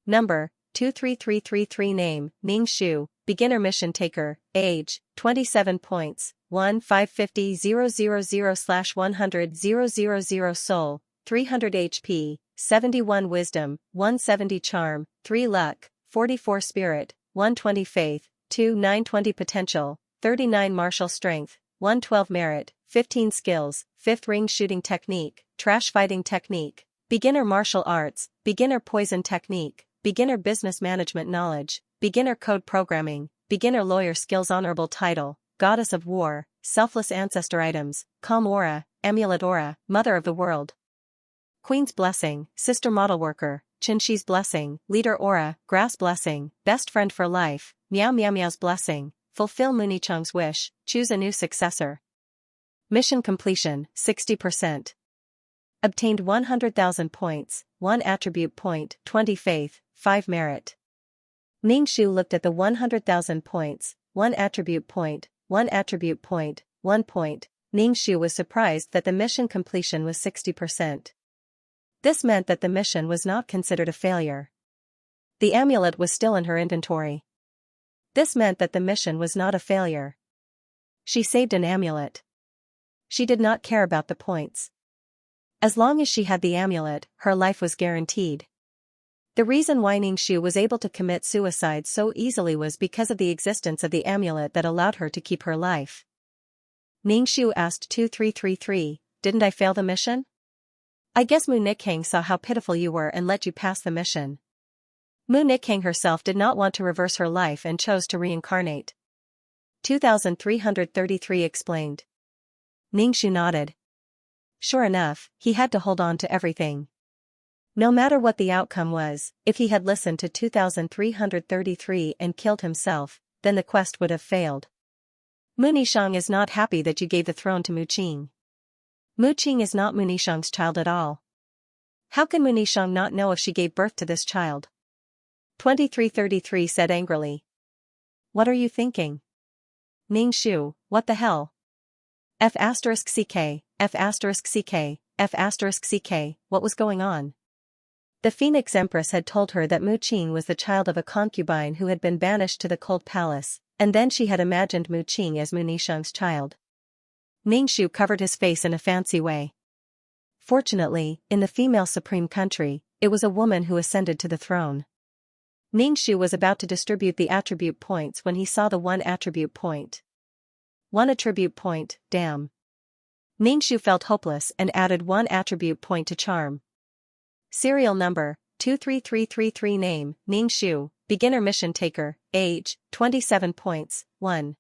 Number, 23333 Name, Ningxu, Beginner Mission Taker, Age, 27 points, 1-550-000/100-000 Soul, 300 HP, 71 Wisdom, 170 Charm, 3 Luck, 44 Spirit, 120 Faith, 920 Potential, 39 Martial Strength, 112 Merit, 15 Skills, 5th Ring Shooting Technique, Trash Fighting Technique, Beginner Martial Arts, Beginner Poison Technique, Beginner Business Management Knowledge, Beginner Code Programming, beginner lawyer skills honorable title, goddess of war, selfless ancestor items, calm aura, amulet aura, mother of the world. Queen's blessing, sister model worker, Xianxia's blessing, leader aura, grass blessing, best friend for life, Miao Miao Miao's blessing, fulfill Munichong's wish, choose a new successor. Mission completion, 60%. Obtained 100,000 points, 1 attribute point, 20 faith, 5 merit. Ningxu looked at the 100,000 points, 1 attribute point, 1 attribute point, 1 point. Ningxu was surprised that the mission completion was 60%. This meant that the mission was not considered a failure. The amulet was still in her inventory. This meant that the mission was not a failure. She saved an amulet. She did not care about the points. As long as she had the amulet, her life was guaranteed. The reason why Ningxu was able to commit suicide so easily was because of the existence of the amulet that allowed her to keep her life. Ningxu asked 2333, didn't I fail the mission? I guess Mu Nikhang saw how pitiful you were and let you pass the mission. Mu Nikhang herself did not want to reverse her life and chose to reincarnate. 2333 explained. Ningxu nodded. Sure enough, he had to hold on to everything. No matter what the outcome was, if he had listened to 2333 and killed himself, then the quest would have failed. Mu Nixiang is not happy that you gave the throne to Mu Qing. Mu Qing is not Mu Nixiang's child at all. How can Mu Nixiang not know if she gave birth to this child? 2333 said angrily. What are you thinking? Ningxu, what the hell? F*CK, F*CK, what was going on? The Phoenix Empress had told her that Mu Qing was the child of a concubine who had been banished to the cold palace, and then she had imagined Mu Qing as Mu Nixiang's child. Ningxu covered his face in a fancy way. Fortunately, in the female supreme country, it was a woman who ascended to the throne. Ningxu was about to distribute the attribute points when he saw the 1 attribute point. 1 attribute point, damn. Ningxu felt hopeless and added 1 attribute point to charm. Serial number, 23333 name, Ningxu, beginner mission taker, age, 27 points, 1.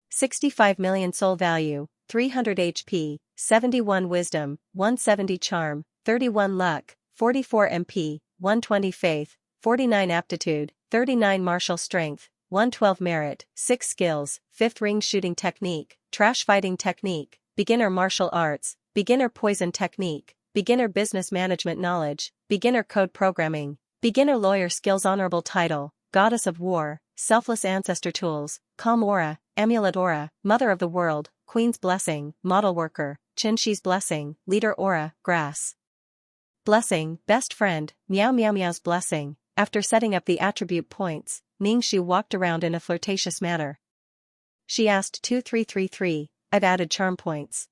65 million soul value, 300 HP, 71 wisdom, 170 charm, 31 luck, 44 MP, 120 faith, 49 aptitude, 39 martial strength, 112 merit, 6 skills, 5th ring shooting technique, trash fighting technique, beginner martial arts, beginner poison technique, beginner business management knowledge, beginner code programming, beginner lawyer skills honorable title, goddess of war, selfless ancestor tools, calm aura, amulet aura, mother of the world, queen's blessing, model worker, Xianxia's blessing, leader aura, grass blessing, best friend, Miao Miao Miao's blessing. After setting up the attribute points, Ningxu walked around in a flirtatious manner. She asked 2333, I've added charm points.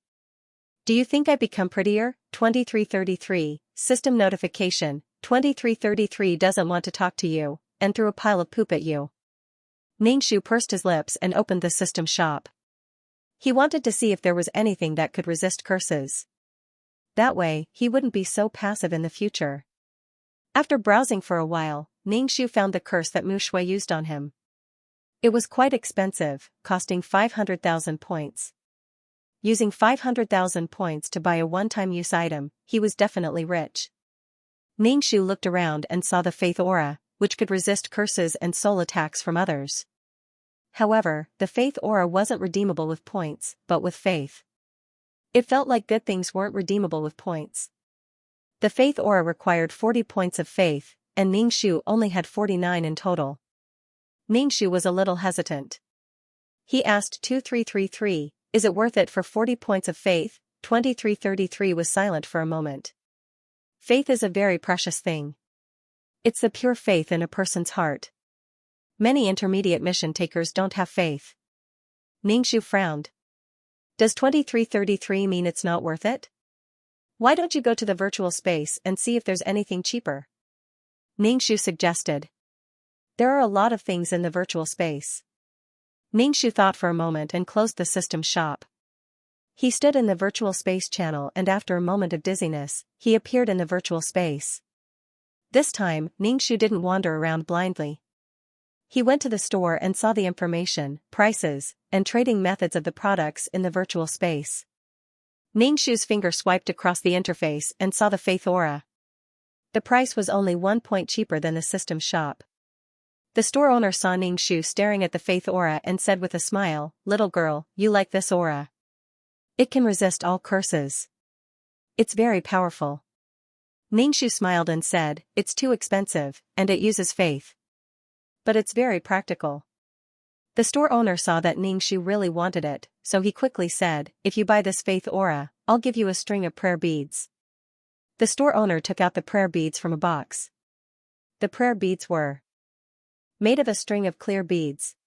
Do you think I become prettier? 2333, system notification, 2333 doesn't want to talk to you, and threw a pile of poop at you. Ningxu pursed his lips and opened the system shop. He wanted to see if there was anything that could resist curses. That way, he wouldn't be so passive in the future. After browsing for a while, Ningxu found the curse that Mu Shui used on him. It was quite expensive, costing 500,000 points. Using 500,000 points to buy a one-time use item, he was definitely rich. Ningxu looked around and saw the faith aura, which could resist curses and soul attacks from others. However, the faith aura wasn't redeemable with points, but with faith. It felt like good things weren't redeemable with points. The faith aura required 40 points of faith, and Ningxu only had 49 in total. Ningxu was a little hesitant. He asked 2333, is it worth it for 40 points of faith? 2333 was silent for a moment. Faith is a very precious thing. It's the pure faith in a person's heart. Many intermediate mission takers don't have faith. Ningxu frowned. Does 2333 mean it's not worth it? Why don't you go to the virtual space and see if there's anything cheaper? Ningxu suggested. There are a lot of things in the virtual space. Ningxu thought for a moment and closed the system shop. He stood in the virtual space channel and after a moment of dizziness, he appeared in the virtual space. This time, Ningxu didn't wander around blindly. He went to the store and saw the information, prices, and trading methods of the products in the virtual space. Ningshu's finger swiped across the interface and saw the Faith Aura. The price was only 1 point cheaper than the system shop. The store owner saw Ningshu staring at the Faith Aura and said with a smile, "Little girl, you like this aura? It can resist all curses. It's very powerful." Ningshu smiled and said, "It's too expensive, and it uses faith. But it's very practical." The store owner saw that Ningshu really wanted it, so he quickly said, "If you buy this Faith Aura, I'll give you a string of prayer beads." The store owner took out the prayer beads from a box. The prayer beads were made of a string of clear beads.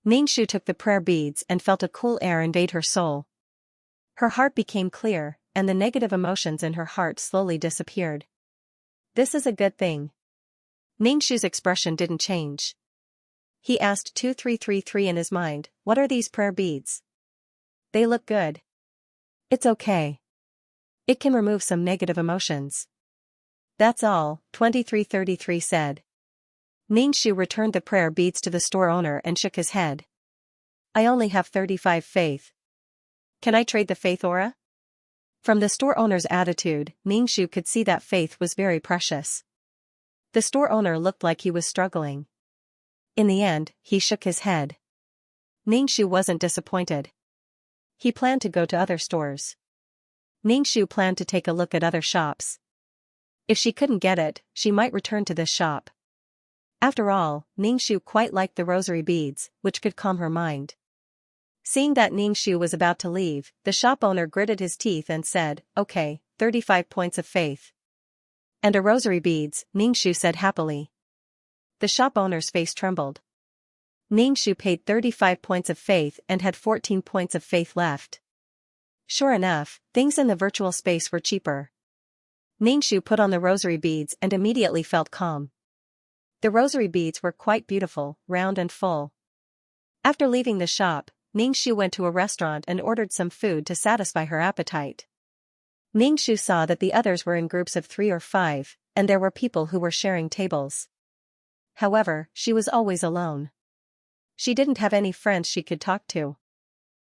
Ningshu took the prayer beads and felt a cool air invade her soul. Her heart became clear, and the negative emotions in her heart slowly disappeared. "This is a good thing." Ningshu's expression didn't change. He asked 2333 in his mind, "What are these prayer beads? They look good." "It's okay. It can remove some negative emotions." "That's all," 2333 said. Ningshu returned the prayer beads to the store owner and shook his head. "I only have 35 faith. Can I trade the Faith Aura?" From the store owner's attitude, Ningshu could see that faith was very precious. The store owner looked like he was struggling. In the end, he shook his head. Ningshu wasn't disappointed. He planned to go to other stores. Ningshu planned to take a look at other shops. If she couldn't get it, she might return to this shop. After all, Ningshu quite liked the rosary beads, which could calm her mind. Seeing that Ningshu was about to leave, the shop owner gritted his teeth and said, "Okay, 35 points of faith. And a rosary beads," Ningshu said happily. The shop owner's face trembled. Ningshu paid 35 points of faith and had 14 points of faith left. Sure enough, things in the virtual space were cheaper. Ningshu put on the rosary beads and immediately felt calm. The rosary beads were quite beautiful, round and full. After leaving the shop, Ningshu went to a restaurant and ordered some food to satisfy her appetite. Ningshu saw that the others were in groups of 3 or 5, and there were people who were sharing tables. However, she was always alone. She didn't have any friends she could talk to.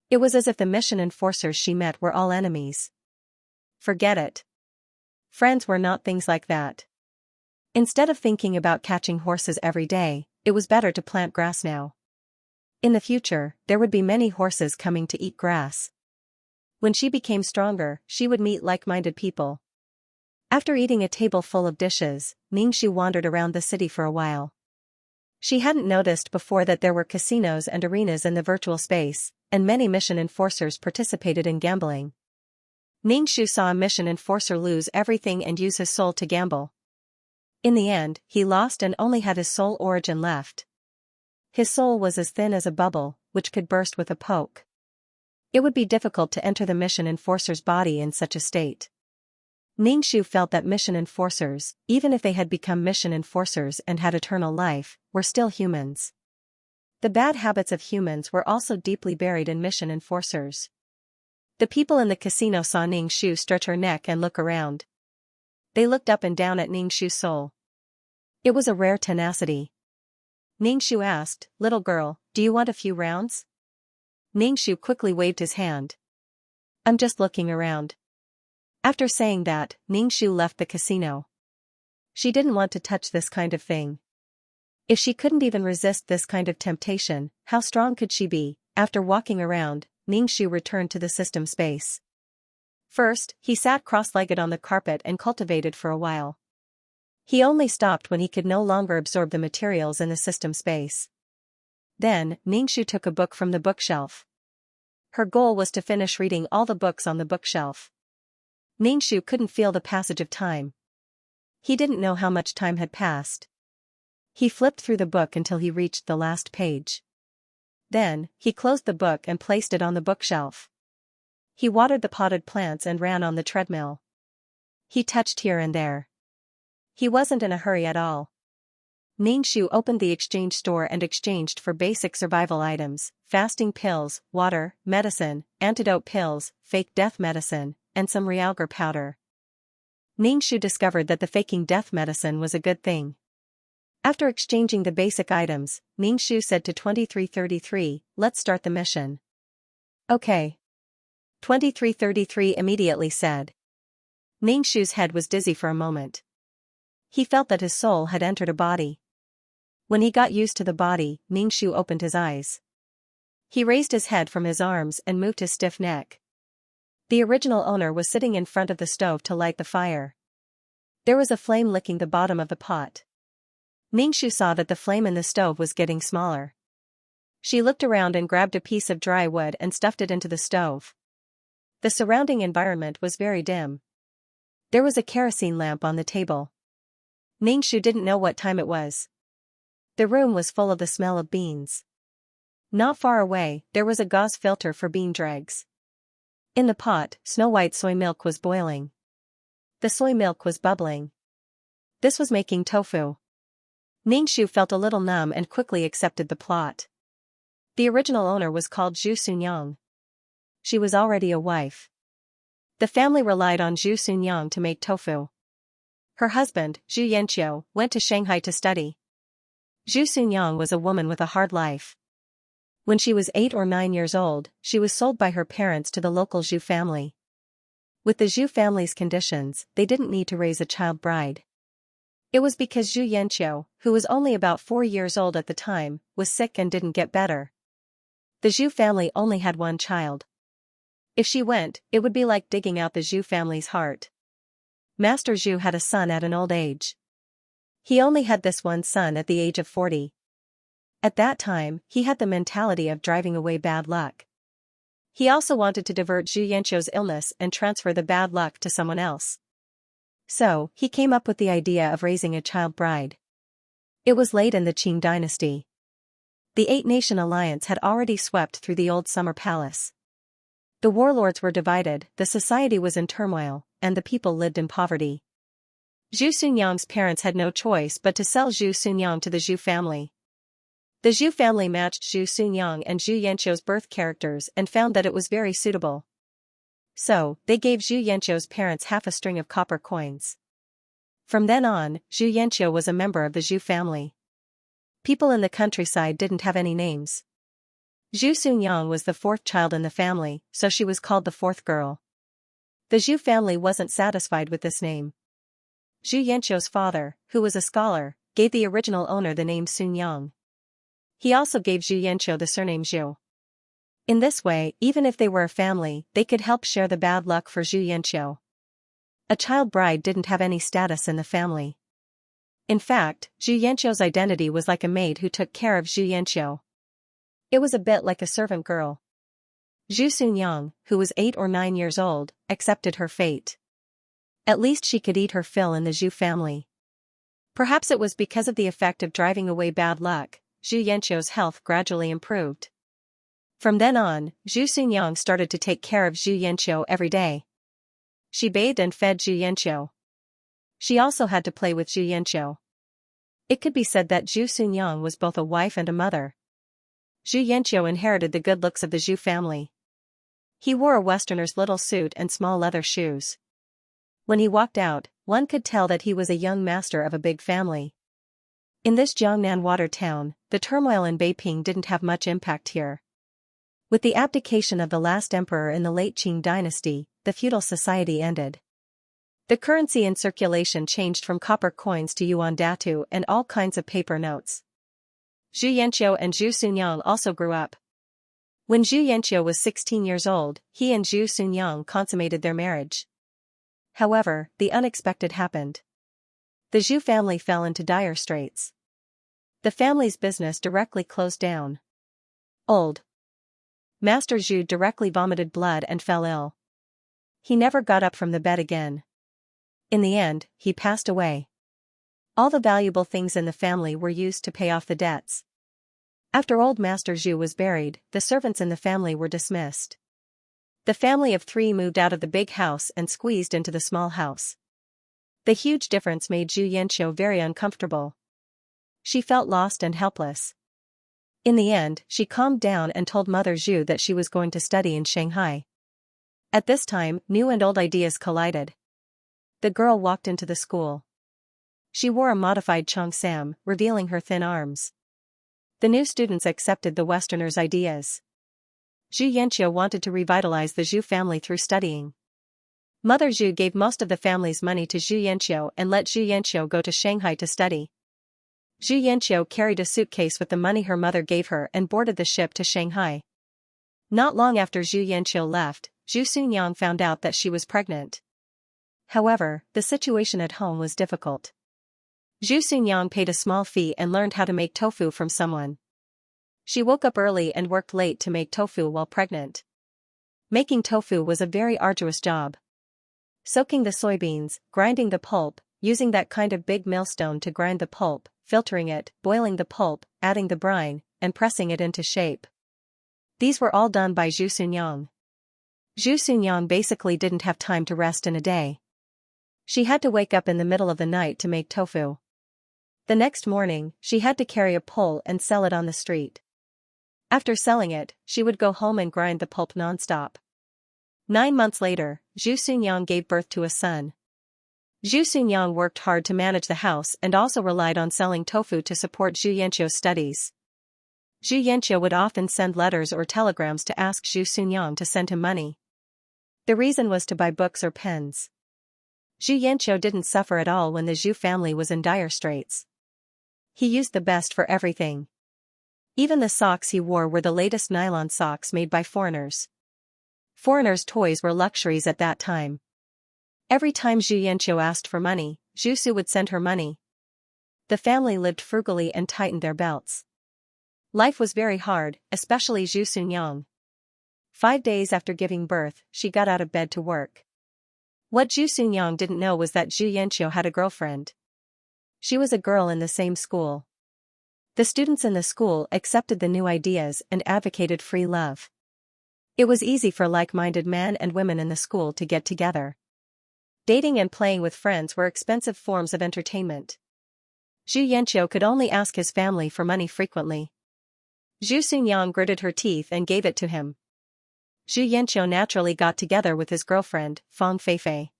It was as if the mission enforcers she met were all enemies. Forget it. Friends were not things like that. Instead of thinking about catching horses every day, it was better to plant grass now. In the future, there would be many horses coming to eat grass. When she became stronger, she would meet like-minded people. After eating a table full of dishes, Ningshu wandered around the city for a while. She hadn't noticed before that there were casinos and arenas in the virtual space, and many mission enforcers participated in gambling. Ningshu saw a mission enforcer lose everything and use his soul to gamble. In the end, he lost and only had his soul origin left. His soul was as thin as a bubble, which could burst with a poke. It would be difficult to enter the mission enforcer's body in such a state. Ningshu felt that mission enforcers, even if they had become mission enforcers and had eternal life, were still humans. The bad habits of humans were also deeply buried in mission enforcers. The people in the casino saw Ningshu stretch her neck and look around. They looked up and down at Ningshu's soul. It was a rare tenacity. Ningshu asked, "Little girl, do you want a few rounds?" Ningshu quickly waved his hand. "I'm just looking around." After saying that, Ningshu left the casino. She didn't want to touch this kind of thing. If she couldn't even resist this kind of temptation, how strong could she be? After walking around, Ningshu returned to the system space. First, he sat cross-legged on the carpet and cultivated for a while. He only stopped when he could no longer absorb the materials in the system space. Then, Ningshu took a book from the bookshelf. Her goal was to finish reading all the books on the bookshelf. Ningshu couldn't feel the passage of time. He didn't know how much time had passed. He flipped through the book until he reached the last page. Then, he closed the book and placed it on the bookshelf. He watered the potted plants and ran on the treadmill. He touched here and there. He wasn't in a hurry at all. Ningshu opened the exchange store and exchanged for basic survival items, fasting pills, water, medicine, antidote pills, fake death medicine, and some realgar powder. Ningshu discovered that the faking death medicine was a good thing. After exchanging the basic items, Ming Shu said to 2333, "Let's start the mission." "Okay." 2333 immediately said. Ming Shu's head was dizzy for a moment. He felt that his soul had entered a body. When he got used to the body, Ming Shu opened his eyes. He raised his head from his arms and moved his stiff neck. The original owner was sitting in front of the stove to light the fire. There was a flame licking the bottom of the pot. Ming Shu saw that the flame in the stove was getting smaller. She looked around and grabbed a piece of dry wood and stuffed it into the stove. The surrounding environment was very dim. There was a kerosene lamp on the table. Ming Shu didn't know what time it was. The room was full of the smell of beans. Not far away, there was a gauze filter for bean dregs. In the pot, snow-white soy milk was boiling. The soy milk was bubbling. This was making tofu. Ming Shu felt a little numb and quickly accepted the plot. The original owner was called Zhu Sunyang. She was already a wife. The family relied on Zhu Sunyang to make tofu. Her husband, Zhu Yanqiu, went to Shanghai to study. Zhu Sunyang was a woman with a hard life. When she was 8 or 9 years old, she was sold by her parents to the local Zhu family. With the Zhu family's conditions, they didn't need to raise a child bride. It was because Zhu Yanqiu, who was only about 4 years old at the time, was sick and didn't get better. The Zhu family only had one child. If she went, it would be like digging out the Zhu family's heart. Master Zhu had a son at an old age. He only had this one son at the age of 40. At that time, he had the mentality of driving away bad luck. He also wanted to divert Zhu Yanqiu's illness and transfer the bad luck to someone else. So, he came up with the idea of raising a child bride. It was late in the Qing dynasty. The Eight-Nation Alliance had already swept through the old summer palace. The warlords were divided, the society was in turmoil, and the people lived in poverty. Zhu Sunyang's parents had no choice but to sell Zhu Sunyang to the Zhu family. The Zhu family matched Zhu Sunyang and Zhu Yanqiu's birth characters and found that it was very suitable. So, they gave Zhu Yanqiu's parents half a string of copper coins. From then on, Zhu Yanqiu was a member of the Zhu family. People in the countryside didn't have any names. Zhu Sunyang was the 4th child in the family, so she was called the 4th girl. The Zhu family wasn't satisfied with this name. Zhu Yanqiu's father, who was a scholar, gave the original owner the name Sunyang. He also gave Zhu Yanqiu the surname Zhu. In this way, even if they were a family, they could help share the bad luck for Zhu Yanqiu. A child bride didn't have any status in the family. In fact, Zhu Yanqiu's identity was like a maid who took care of Zhu Yanqiu. It was a bit like a servant girl. Zhu Sunyang, who was 8 or 9 years old, accepted her fate. At least she could eat her fill in the Zhu family. Perhaps it was because of the effect of driving away bad luck, Zhu Yanqiu's health gradually improved. From then on, Zhu Sunyang started to take care of Zhu Yanqiu every day. She bathed and fed Zhu Yanqiu. She also had to play with Zhu Yanqiu. It could be said that Zhu Sunyang was both a wife and a mother. Zhu Yanqiu inherited the good looks of the Zhu family. He wore a Westerner's little suit and small leather shoes. When he walked out, one could tell that he was a young master of a big family. In this Jiangnan water town, the turmoil in Beiping didn't have much impact here. With the abdication of the last emperor in the late Qing dynasty, the feudal society ended. The currency in circulation changed from copper coins to yuan datu and all kinds of paper notes. Zhu Yanqiu and Zhu Sunyang also grew up. When Zhu Yanqiu was 16 years old, he and Zhu Sunyang consummated their marriage. However, the unexpected happened. The Zhu family fell into dire straits. The family's business directly closed down. Old Master Zhu directly vomited blood and fell ill. He never got up from the bed again. In the end, he passed away. All the valuable things in the family were used to pay off the debts. After old Master Zhu was buried, the servants in the family were dismissed. The family of 3 moved out of the big house and squeezed into the small house. The huge difference made Zhu Yanqiu very uncomfortable. She felt lost and helpless. In the end, she calmed down and told Mother Zhu that she was going to study in Shanghai. At this time, new and old ideas collided. The girl walked into the school. She wore a modified cheongsam, revealing her thin arms. The new students accepted the Westerners' ideas. Xianxia wanted to revitalize the Zhu family through studying. Mother Zhu gave most of the family's money to Xianxia and let Xianxia go to Shanghai to study. Xianxia carried a suitcase with the money her mother gave her and boarded the ship to Shanghai. Not long after Xianxia left, Zhu Xunyang found out that she was pregnant. However, the situation at home was difficult. Zhu Xunyang paid a small fee and learned how to make tofu from someone. She woke up early and worked late to make tofu while pregnant. Making tofu was a very arduous job. Soaking the soybeans, grinding the pulp, using that kind of big millstone to grind the pulp, filtering it, boiling the pulp, adding the brine, and pressing it into shape. These were all done by Zhu Xunyang. Zhu Xunyang basically didn't have time to rest in a day. She had to wake up in the middle of the night to make tofu. The next morning, she had to carry a pole and sell it on the street. After selling it, she would go home and grind the pulp non-stop. 9 months later, Zhu Xunyang gave birth to a son. Zhu Xunyang worked hard to manage the house and also relied on selling tofu to support Xianxia's studies. Xianxia would often send letters or telegrams to ask Zhu Xunyang to send him money. The reason was to buy books or pens. Xianxia didn't suffer at all when the Zhu family was in dire straits. He used the best for everything. Even the socks he wore were the latest nylon socks made by foreigners. Foreigners' toys were luxuries at that time. Every time Xianxia asked for money, Zhu Su would send her money. The family lived frugally and tightened their belts. Life was very hard, especially Zhu Xunyang. 5 days after giving birth, she got out of bed to work. What Zhu Xunyang didn't know was that Xianxia had a girlfriend. She was a girl in the same school. The students in the school accepted the new ideas and advocated free love. It was easy for like-minded men and women in the school to get together. Dating and playing with friends were expensive forms of entertainment. Xianxia could only ask his family for money frequently. Zhu Xunyang gritted her teeth and gave it to him. Xianxia naturally got together with his girlfriend, Fang Feifei.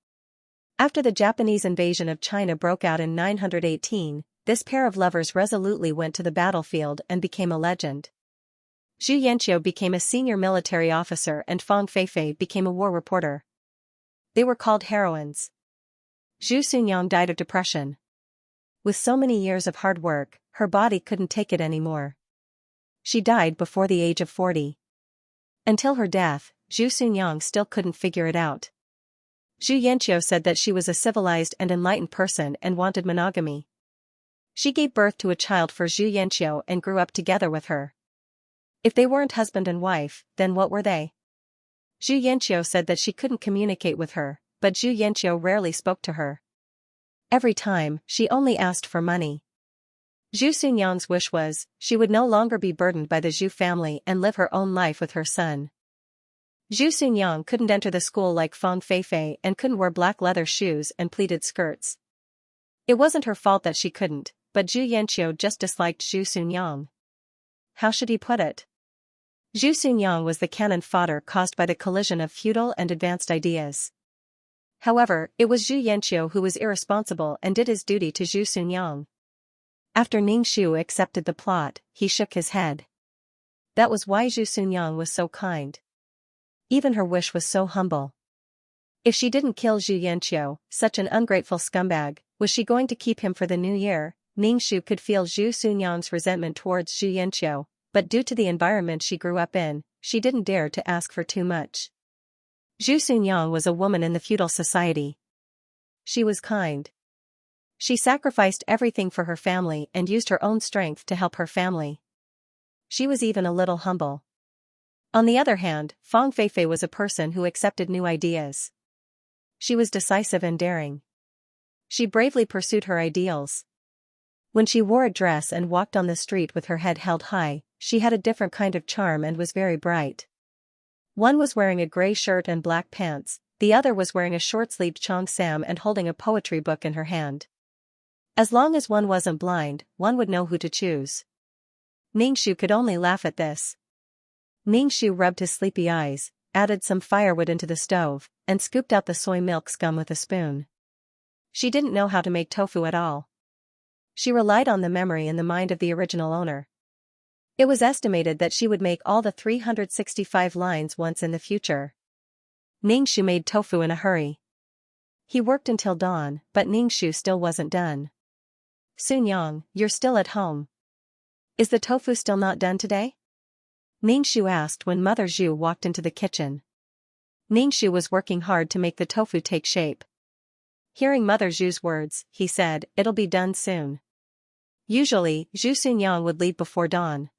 After the Japanese invasion of China broke out in 918, this pair of lovers resolutely went to the battlefield and became a legend. Xianxia became a senior military officer and Fang Feifei became a war reporter. They were called heroines. Zhu Xunyang died of depression. With so many years of hard work, her body couldn't take it anymore. She died before the age of 40. Until her death, Zhu Xunyang still couldn't figure it out. Xianxia said that she was a civilized and enlightened person and wanted monogamy. She gave birth to a child for Xianxia and grew up together with her. If they weren't husband and wife, then what were they? Xianxia said that she couldn't communicate with her, but Xianxia rarely spoke to her. Every time, she only asked for money. Zhu Xunyang's wish was, she would no longer be burdened by the Zhu family and live her own life with her son. Zhu Xunyang couldn't enter the school like Fang Feifei and couldn't wear black leather shoes and pleated skirts. It wasn't her fault that she couldn't, but Xianxia just disliked Zhu Xunyang. How should he put it? Zhu Xunyang was the cannon fodder caused by the collision of feudal and advanced ideas. However, it was Xianxia who was irresponsible and did his duty to Zhu Xunyang. After Ningxu accepted the plot, he shook his head. That was why Zhu Xunyang was so kind. Even her wish was so humble. If she didn't kill Xianxia, such an ungrateful scumbag, was she going to keep him for the new year? Ningxu could feel Zhu Xunyang's resentment towards Xianxia, but due to the environment she grew up in, she didn't dare to ask for too much. Zhu Xunyang was a woman in the feudal society. She was kind. She sacrificed everything for her family and used her own strength to help her family. She was even a little humble. On the other hand, Fang Feifei was a person who accepted new ideas. She was decisive and daring. She bravely pursued her ideals. When she wore a dress and walked on the street with her head held high, she had a different kind of charm and was very bright. One was wearing a gray shirt and black pants, the other was wearing a short-sleeved cheongsam and holding a poetry book in her hand. As long as one wasn't blind, one would know who to choose. Ningxu could only laugh at this. Ningxu rubbed his sleepy eyes, added some firewood into the stove, and scooped out the soy milk scum with a spoon. She didn't know how to make tofu at all. She relied on the memory and the mind of the original owner. It was estimated that she would make all the 365 lines once in the future. Ningxu made tofu in a hurry. He worked until dawn, but Ningxu still wasn't done. Sunyang, you're still at home. Is the tofu still not done today? Ningxu asked when Mother Zhu walked into the kitchen. Ningxu was working hard to make the tofu take shape. Hearing Mother Zhu's words, he said, "It'll be done soon." Usually, Zhu Sunyang would leave before dawn.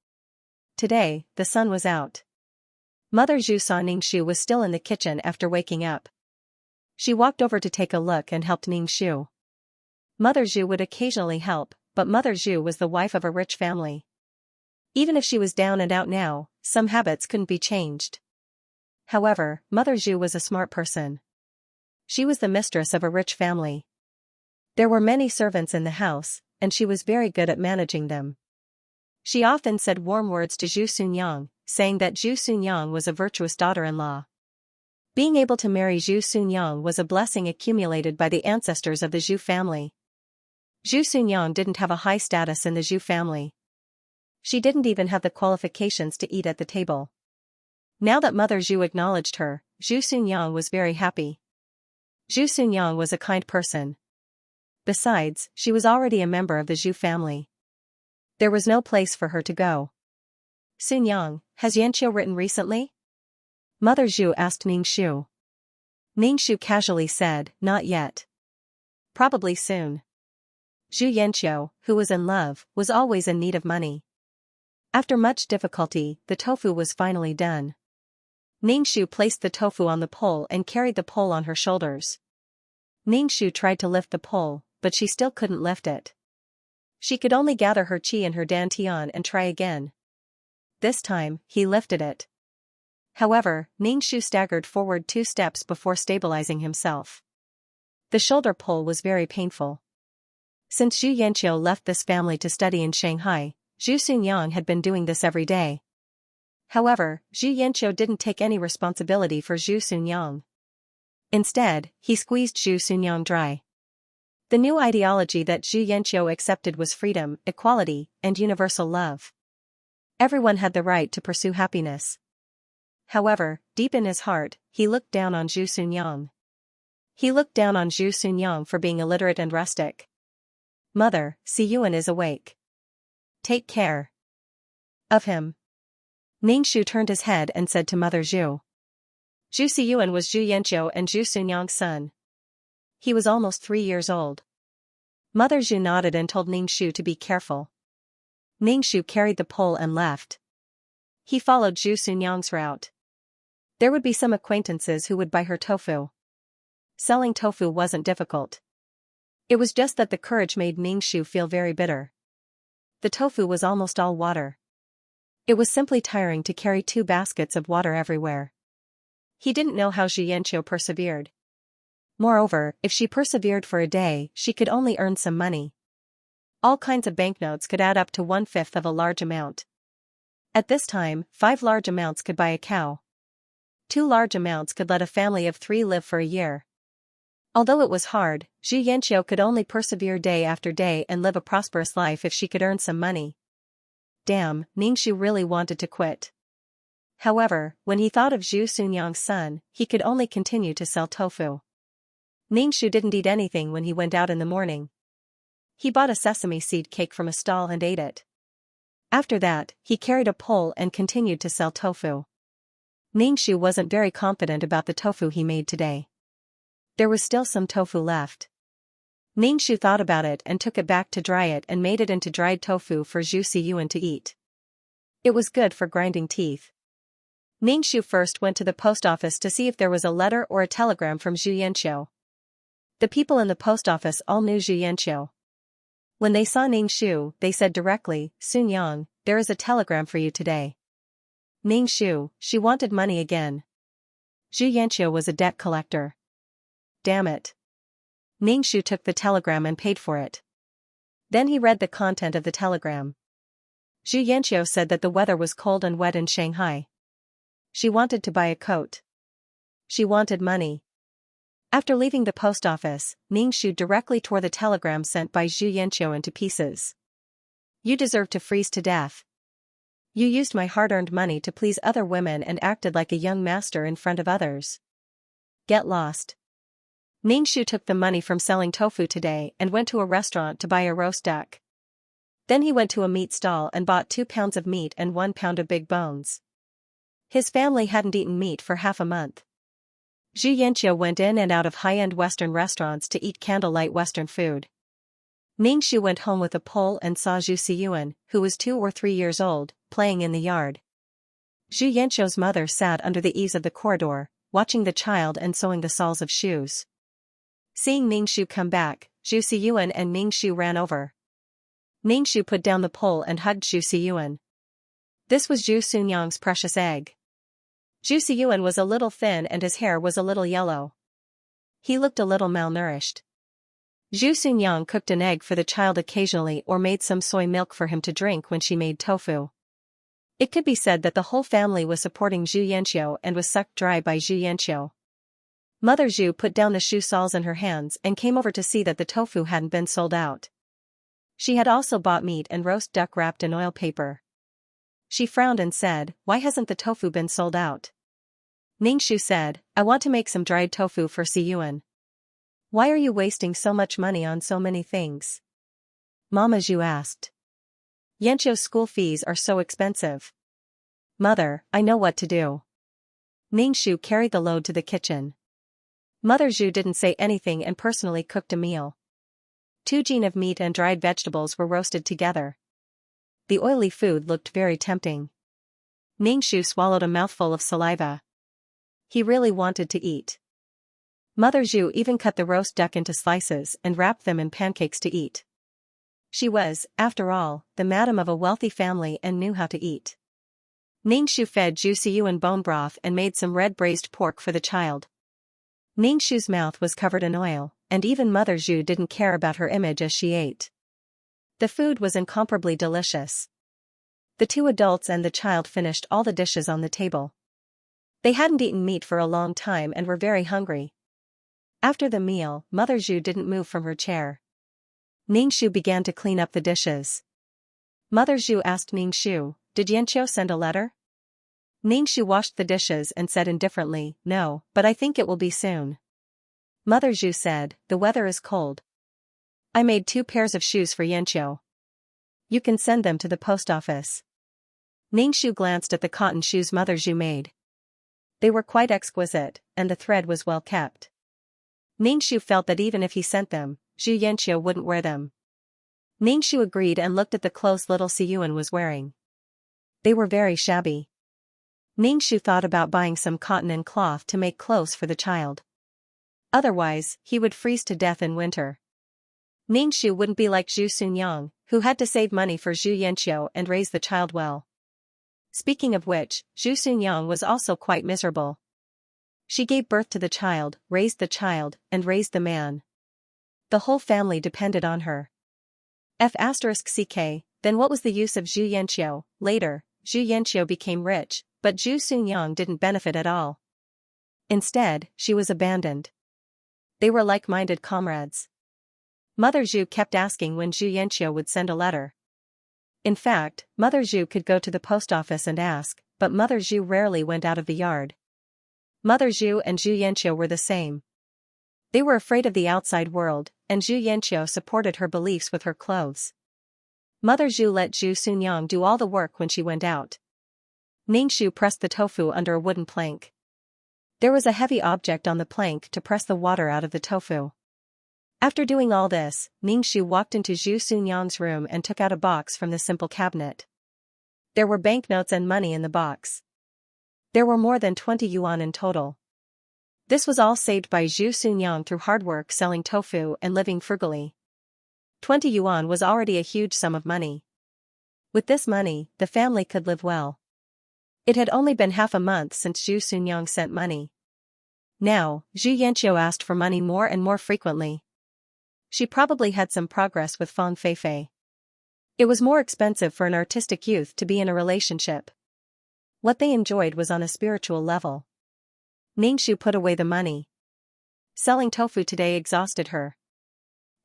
Today, the sun was out. Mother Zhu saw Ningxu was still in the kitchen after waking up. She walked over to take a look and helped Ningxu. Mother Zhu would occasionally help, but Mother Zhu was the wife of a rich family. Even if she was down and out now, some habits couldn't be changed. However, Mother Zhu was a smart person. She was the mistress of a rich family. There were many servants in the house, and she was very good at managing them. She often said warm words to Zhu Sunyang, saying that Zhu Sunyang was a virtuous daughter-in-law. Being able to marry Zhu Sunyang was a blessing accumulated by the ancestors of the Zhu family. Zhu Sunyang didn't have a high status in the Zhu family. She didn't even have the qualifications to eat at the table. Now that Mother Zhu acknowledged her, Zhu Sunyang was very happy. Zhu Sunyang was a kind person. Besides, she was already a member of the Zhu family. There was no place for her to go. "Sunyang, has Xianxia written recently?" Mother Zhu asked Ningxu. Ningxu casually said, "Not yet. Probably soon." Zhu Yanqiu, who was in love, was always in need of money. After much difficulty, the tofu was finally done. Ningxu placed the tofu on the pole and carried the pole on her shoulders. Ningxu tried to lift the pole, but she still couldn't lift it. She could only gather her qi in her dantian and try again. This time, he lifted it. However, Ningxu staggered forward 2 steps before stabilizing himself. The shoulder pull was very painful. Since Zhu Yanqiu left this family to study in Shanghai, Zhu Sunyang had been doing this every day. However, Zhu Yanqiu didn't take any responsibility for Zhu Sunyang. Instead, he squeezed Zhu Sunyang dry. The new ideology that Zhu Yanqiu accepted was freedom, equality, and universal love. Everyone had the right to pursue happiness. However, deep in his heart, he looked down on Zhu Sunyang. He looked down on Zhu Sunyang for being illiterate and rustic. "Mother, Siyuan is awake. Take care of him." Ningxu turned his head and said to Mother Zhu. Zhu Siyuan was Zhu Yanqiu and Zhu Sunyang's son. He was almost 3 years old. Mother Zhu nodded and told Ningxu to be careful. Ningxu carried the pole and left. He followed Zhu Sunyang's route. There would be some acquaintances who would buy her tofu. Selling tofu wasn't difficult. It was just that the courage made Ningxu feel very bitter. The tofu was almost all water. It was simply tiring to carry 2 baskets of water everywhere. He didn't know how Zhu Yanqiu persevered. Moreover, if she persevered for a day, she could only earn some money. All kinds of banknotes could add up to 1/5 of a large amount. At this time, 5 large amounts could buy a cow. 2 large amounts could let a family of 3 live for a year. Although it was hard, Zhu Yanqiu could only persevere day after day and live a prosperous life if she could earn some money. Damn, Ningxu really wanted to quit. However, when he thought of Zhu Sunyang's son, he could only continue to sell tofu. Ningxu didn't eat anything when he went out in the morning. He bought a sesame seed cake from a stall and ate it. After that, he carried a pole and continued to sell tofu. Ningxu wasn't very confident about the tofu he made today. There was still some tofu left. Ningxu thought about it and took it back to dry it and made it into dried tofu for Zhu Siyuan to eat. It was good for grinding teeth. Ningxu first went to the post office to see if there was a letter or a telegram from Zhu Yanqiu. The people in the post office all knew Zhu Yanqiu. When they saw Ningxu, they said directly, "Sunyang, there is a telegram for you today." Ningxu, she wanted money again. Zhu Yanqiu was a debt collector. Damn it. Ningxu took the telegram and paid for it. Then he read the content of the telegram. Zhu Yanqiu said that the weather was cold and wet in Shanghai. She wanted to buy a coat. She wanted money. After leaving the post office, Xianxia directly tore the telegram sent by Xianxia into pieces. You deserve to freeze to death. You used my hard-earned money to please other women and acted like a young master in front of others. Get lost. Xianxia took the money from selling tofu today and went to a restaurant to buy a roast duck. Then he went to a meat stall and bought 2 pounds of meat and 1 pound of big bones. His family hadn't eaten meat for half a month. Xianxia went in and out of high-end Western restaurants to eat candlelight Western food. Xianxia went home with a pole and saw Zhu Xiyuan, who was 2 or 3 years old, playing in the yard. Xianxia's mother sat under the eaves of the corridor, watching the child and sewing the soles of shoes. Seeing Xianxia come back, Zhu Xiyuan and Xianxia ran over. Xianxia put down the pole and hugged Zhu Xiyuan. This was Zhu Xunyang's precious egg. Zhu Xiyuan was a little thin and his hair was a little yellow. He looked a little malnourished. Zhu Xunyang cooked an egg for the child occasionally or made some soy milk for him to drink when she made tofu. It could be said that the whole family was supporting Xianxia and was sucked dry by Xianxia. Mother Zhu put down the shoe soles in her hands and came over to see that the tofu hadn't been sold out. She had also bought meat and roast duck wrapped in oil paper. She frowned and said, "Why hasn't the tofu been sold out?" Xianxia said, "I want to make some dried tofu for Xiyuan." "Why are you wasting so much money on so many things?" Mama Zhu asked. "Yanqiu's school fees are so expensive." "Mother, I know what to do." Xianxia carried the load to the kitchen. Mother Zhu didn't say anything and personally cooked a meal. 2 jin of meat and dried vegetables were roasted together. The oily food looked very tempting. Xianxia swallowed a mouthful of saliva. He really wanted to eat. Mother Zhu even cut the roast duck into slices and wrapped them in pancakes to eat. She was, after all, the madam of a wealthy family and knew how to eat. Xianxia fed Zhu Xiyuan bone broth and made some red braised pork for the child. Xianxia's mouth was covered in oil, and even Mother Zhu didn't care about her image as she ate. The food was incomparably delicious. The 2 adults and the child finished all the dishes on the table. They hadn't eaten meat for a long time and were very hungry. After the meal, Mother Zhu didn't move from her chair. Xianxia began to clean up the dishes. Mother Zhu asked Xianxia, "Did Yanqiu send a letter?" Xianxia washed the dishes and said indifferently, "No, but I think it will be soon." Mother Zhu said, "The weather is cold. I made 2 pairs of shoes for Yanqiu. You can send them to the post office." Xianxia glanced at the cotton shoes Mother Zhu made. They were quite exquisite, and the thread was well kept. Xianxia felt that even if he sent them, Xianxia wouldn't wear them. Xianxia agreed and looked at the clothes little Xiyuan was wearing. They were very shabby. Xianxia thought about buying some cotton and cloth to make clothes for the child. Otherwise, he would freeze to death in winter. Xianxia wouldn't be like Zhu Xunyang, who had to save money for Xianxia and raise the child well. Speaking of which, Zhu Xunyang was also quite miserable. She gave birth to the child, and raised the man. The whole family depended on her. F***ck, then what was the use of Zhu Yanqiu? Later, Zhu Yanqiu became rich, but Zhu Xunyang didn't benefit at all. Instead, she was abandoned. They were like-minded comrades. Mother Zhu kept asking when Zhu Yanqiu would send a letter. In fact, Mother Zhu could go to the post office and ask, but Mother Zhu rarely went out of the yard. Mother Zhu and Zhu Yanqiu were the same. They were afraid of the outside world, and Zhu Yanqiu supported her beliefs with her clothes. Mother Zhu let Zhu Xunyang do all the work when she went out. Xianxia pressed the tofu under a wooden plank. There was a heavy object on the plank to press the water out of the tofu. After doing all this, Xianxia walked into Zhu Xunyang's room and took out a box from the simple cabinet. There were banknotes and money in the box. There were more than 20 yuan in total. This was all saved by Zhu Xunyang through hard work selling tofu and living frugally. 20 yuan was already a huge sum of money. With this money, the family could live well. It had only been half a month since Zhu Xunyang sent money. Now, Zhu Yanqiu asked for money more and more frequently. She probably had some progress with Fang Feifei. It was more expensive for an artistic youth to be in a relationship. What they enjoyed was on a spiritual level. Xianxia put away the money. Selling tofu today exhausted her.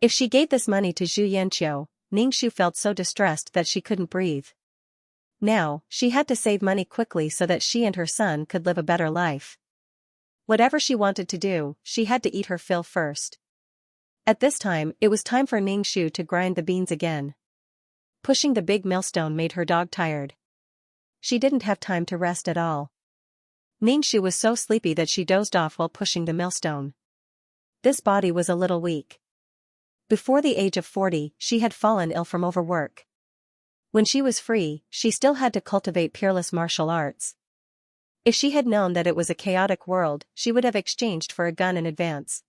If she gave this money to Xianxia, Ningxu felt so distressed that she couldn't breathe. Now, she had to save money quickly so that she and her son could live a better life. Whatever she wanted to do, she had to eat her fill first. At this time, it was time for Ningxu to grind the beans again. Pushing the big millstone made her dog tired. She didn't have time to rest at all. Ningxu was so sleepy that she dozed off while pushing the millstone. This body was a little weak. Before the age of 40, she had fallen ill from overwork. When she was free, she still had to cultivate peerless martial arts. If she had known that it was a chaotic world, she would have exchanged for a gun in advance.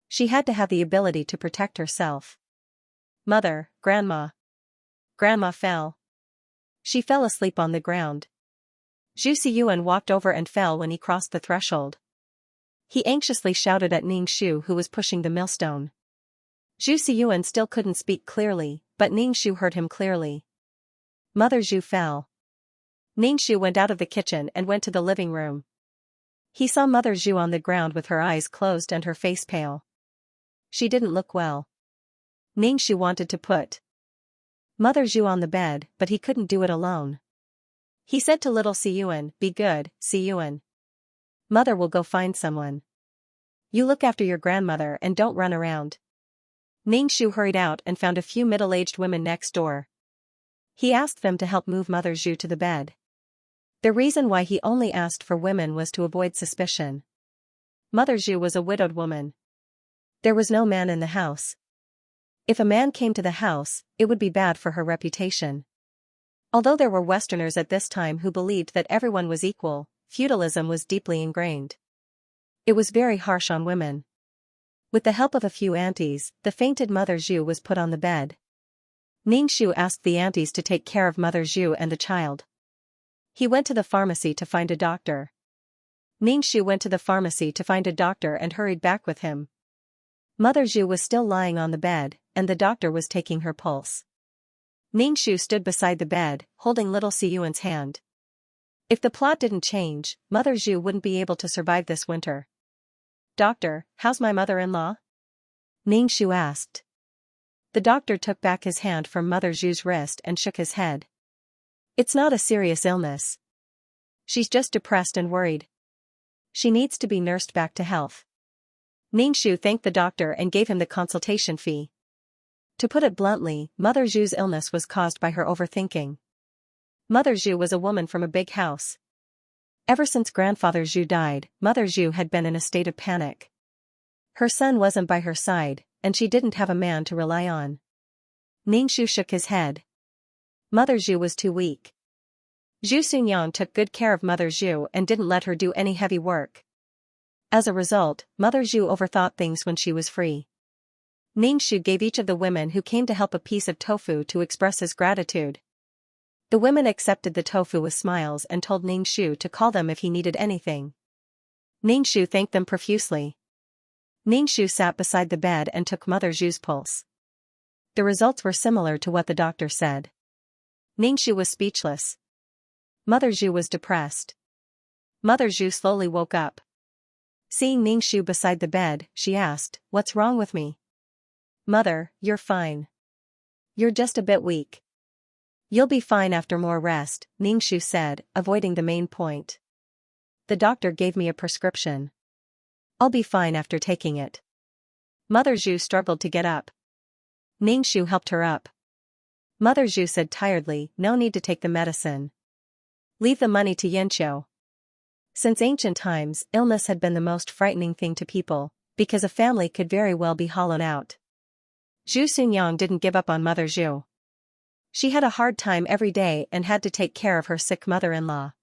She had to have the ability to protect herself. Mother, Grandma. Grandma fell. She fell asleep on the ground. Zhu Xiyuan walked over and fell when he crossed the threshold. He anxiously shouted at Ningxu, who was pushing the millstone. Zhu Xiyuan still couldn't speak clearly, but Ningxu heard him clearly. Mother Zhu fell. Ningxu went out of the kitchen and went to the living room. He saw Mother Zhu on the ground with her eyes closed and her face pale. She didn't look well. Ningxu wanted to put Mother Zhu on the bed, but he couldn't do it alone. He said to little Xiyuan, "Be good, Xiyuan. Mother will go find someone. You look after your grandmother and don't run around." Ningxu hurried out and found a few middle-aged women next door. He asked them to help move Mother Zhu to the bed. The reason why he only asked for women was to avoid suspicion. Mother Zhu was a widowed woman. There was no man in the house. If a man came to the house, it would be bad for her reputation. Although there were Westerners at this time who believed that everyone was equal, feudalism was deeply ingrained. It was very harsh on women. With the help of a few aunties, the fainted Mother Zhu was put on the bed. Ningxu asked the aunties to take care of Mother Zhu and the child. He went to the pharmacy to find a doctor. Ningxu went to the pharmacy to find a doctor and hurried back with him. Mother Zhu was still lying on the bed, and the doctor was taking her pulse. Ningxu stood beside the bed, holding little Xiyuan's hand. If the plot didn't change, Mother Zhu wouldn't be able to survive this winter. "Doctor, how's my mother-in-law?" Ningxu asked. The doctor took back his hand from Mother Zhu's wrist and shook his head. "It's not a serious illness. She's just depressed and worried. She needs to be nursed back to health." Ningxu thanked the doctor and gave him the consultation fee. To put it bluntly, Mother Zhu's illness was caused by her overthinking. Mother Zhu was a woman from a big house. Ever since Grandfather Zhu died, Mother Zhu had been in a state of panic. Her son wasn't by her side, and she didn't have a man to rely on. Ningxu shook his head. Mother Zhu was too weak. Zhu Xunyang took good care of Mother Zhu and didn't let her do any heavy work. As a result, Mother Zhu overthought things when she was free. Ningxu gave each of the women who came to help a piece of tofu to express his gratitude. The women accepted the tofu with smiles and told Ningxu to call them if he needed anything. Ningxu thanked them profusely. Ningxu sat beside the bed and took Mother Zhu's pulse. The results were similar to what the doctor said. Ningxu was speechless. Mother Zhu was depressed. Mother Zhu slowly woke up. Seeing Ningxu beside the bed, she asked, "What's wrong with me?" "Mother, you're fine. You're just a bit weak. You'll be fine after more rest," Ningxu said, avoiding the main point. "The doctor gave me a prescription. I'll be fine after taking it." Mother Zhu struggled to get up. Ningxu helped her up. Mother Zhu said tiredly, "No need to take the medicine. Leave the money to Xianxia." Since ancient times, illness had been the most frightening thing to people, because a family could very well be hollowed out. Zhu Xunyang didn't give up on Mother Zhu. She had a hard time every day and had to take care of her sick mother-in-law.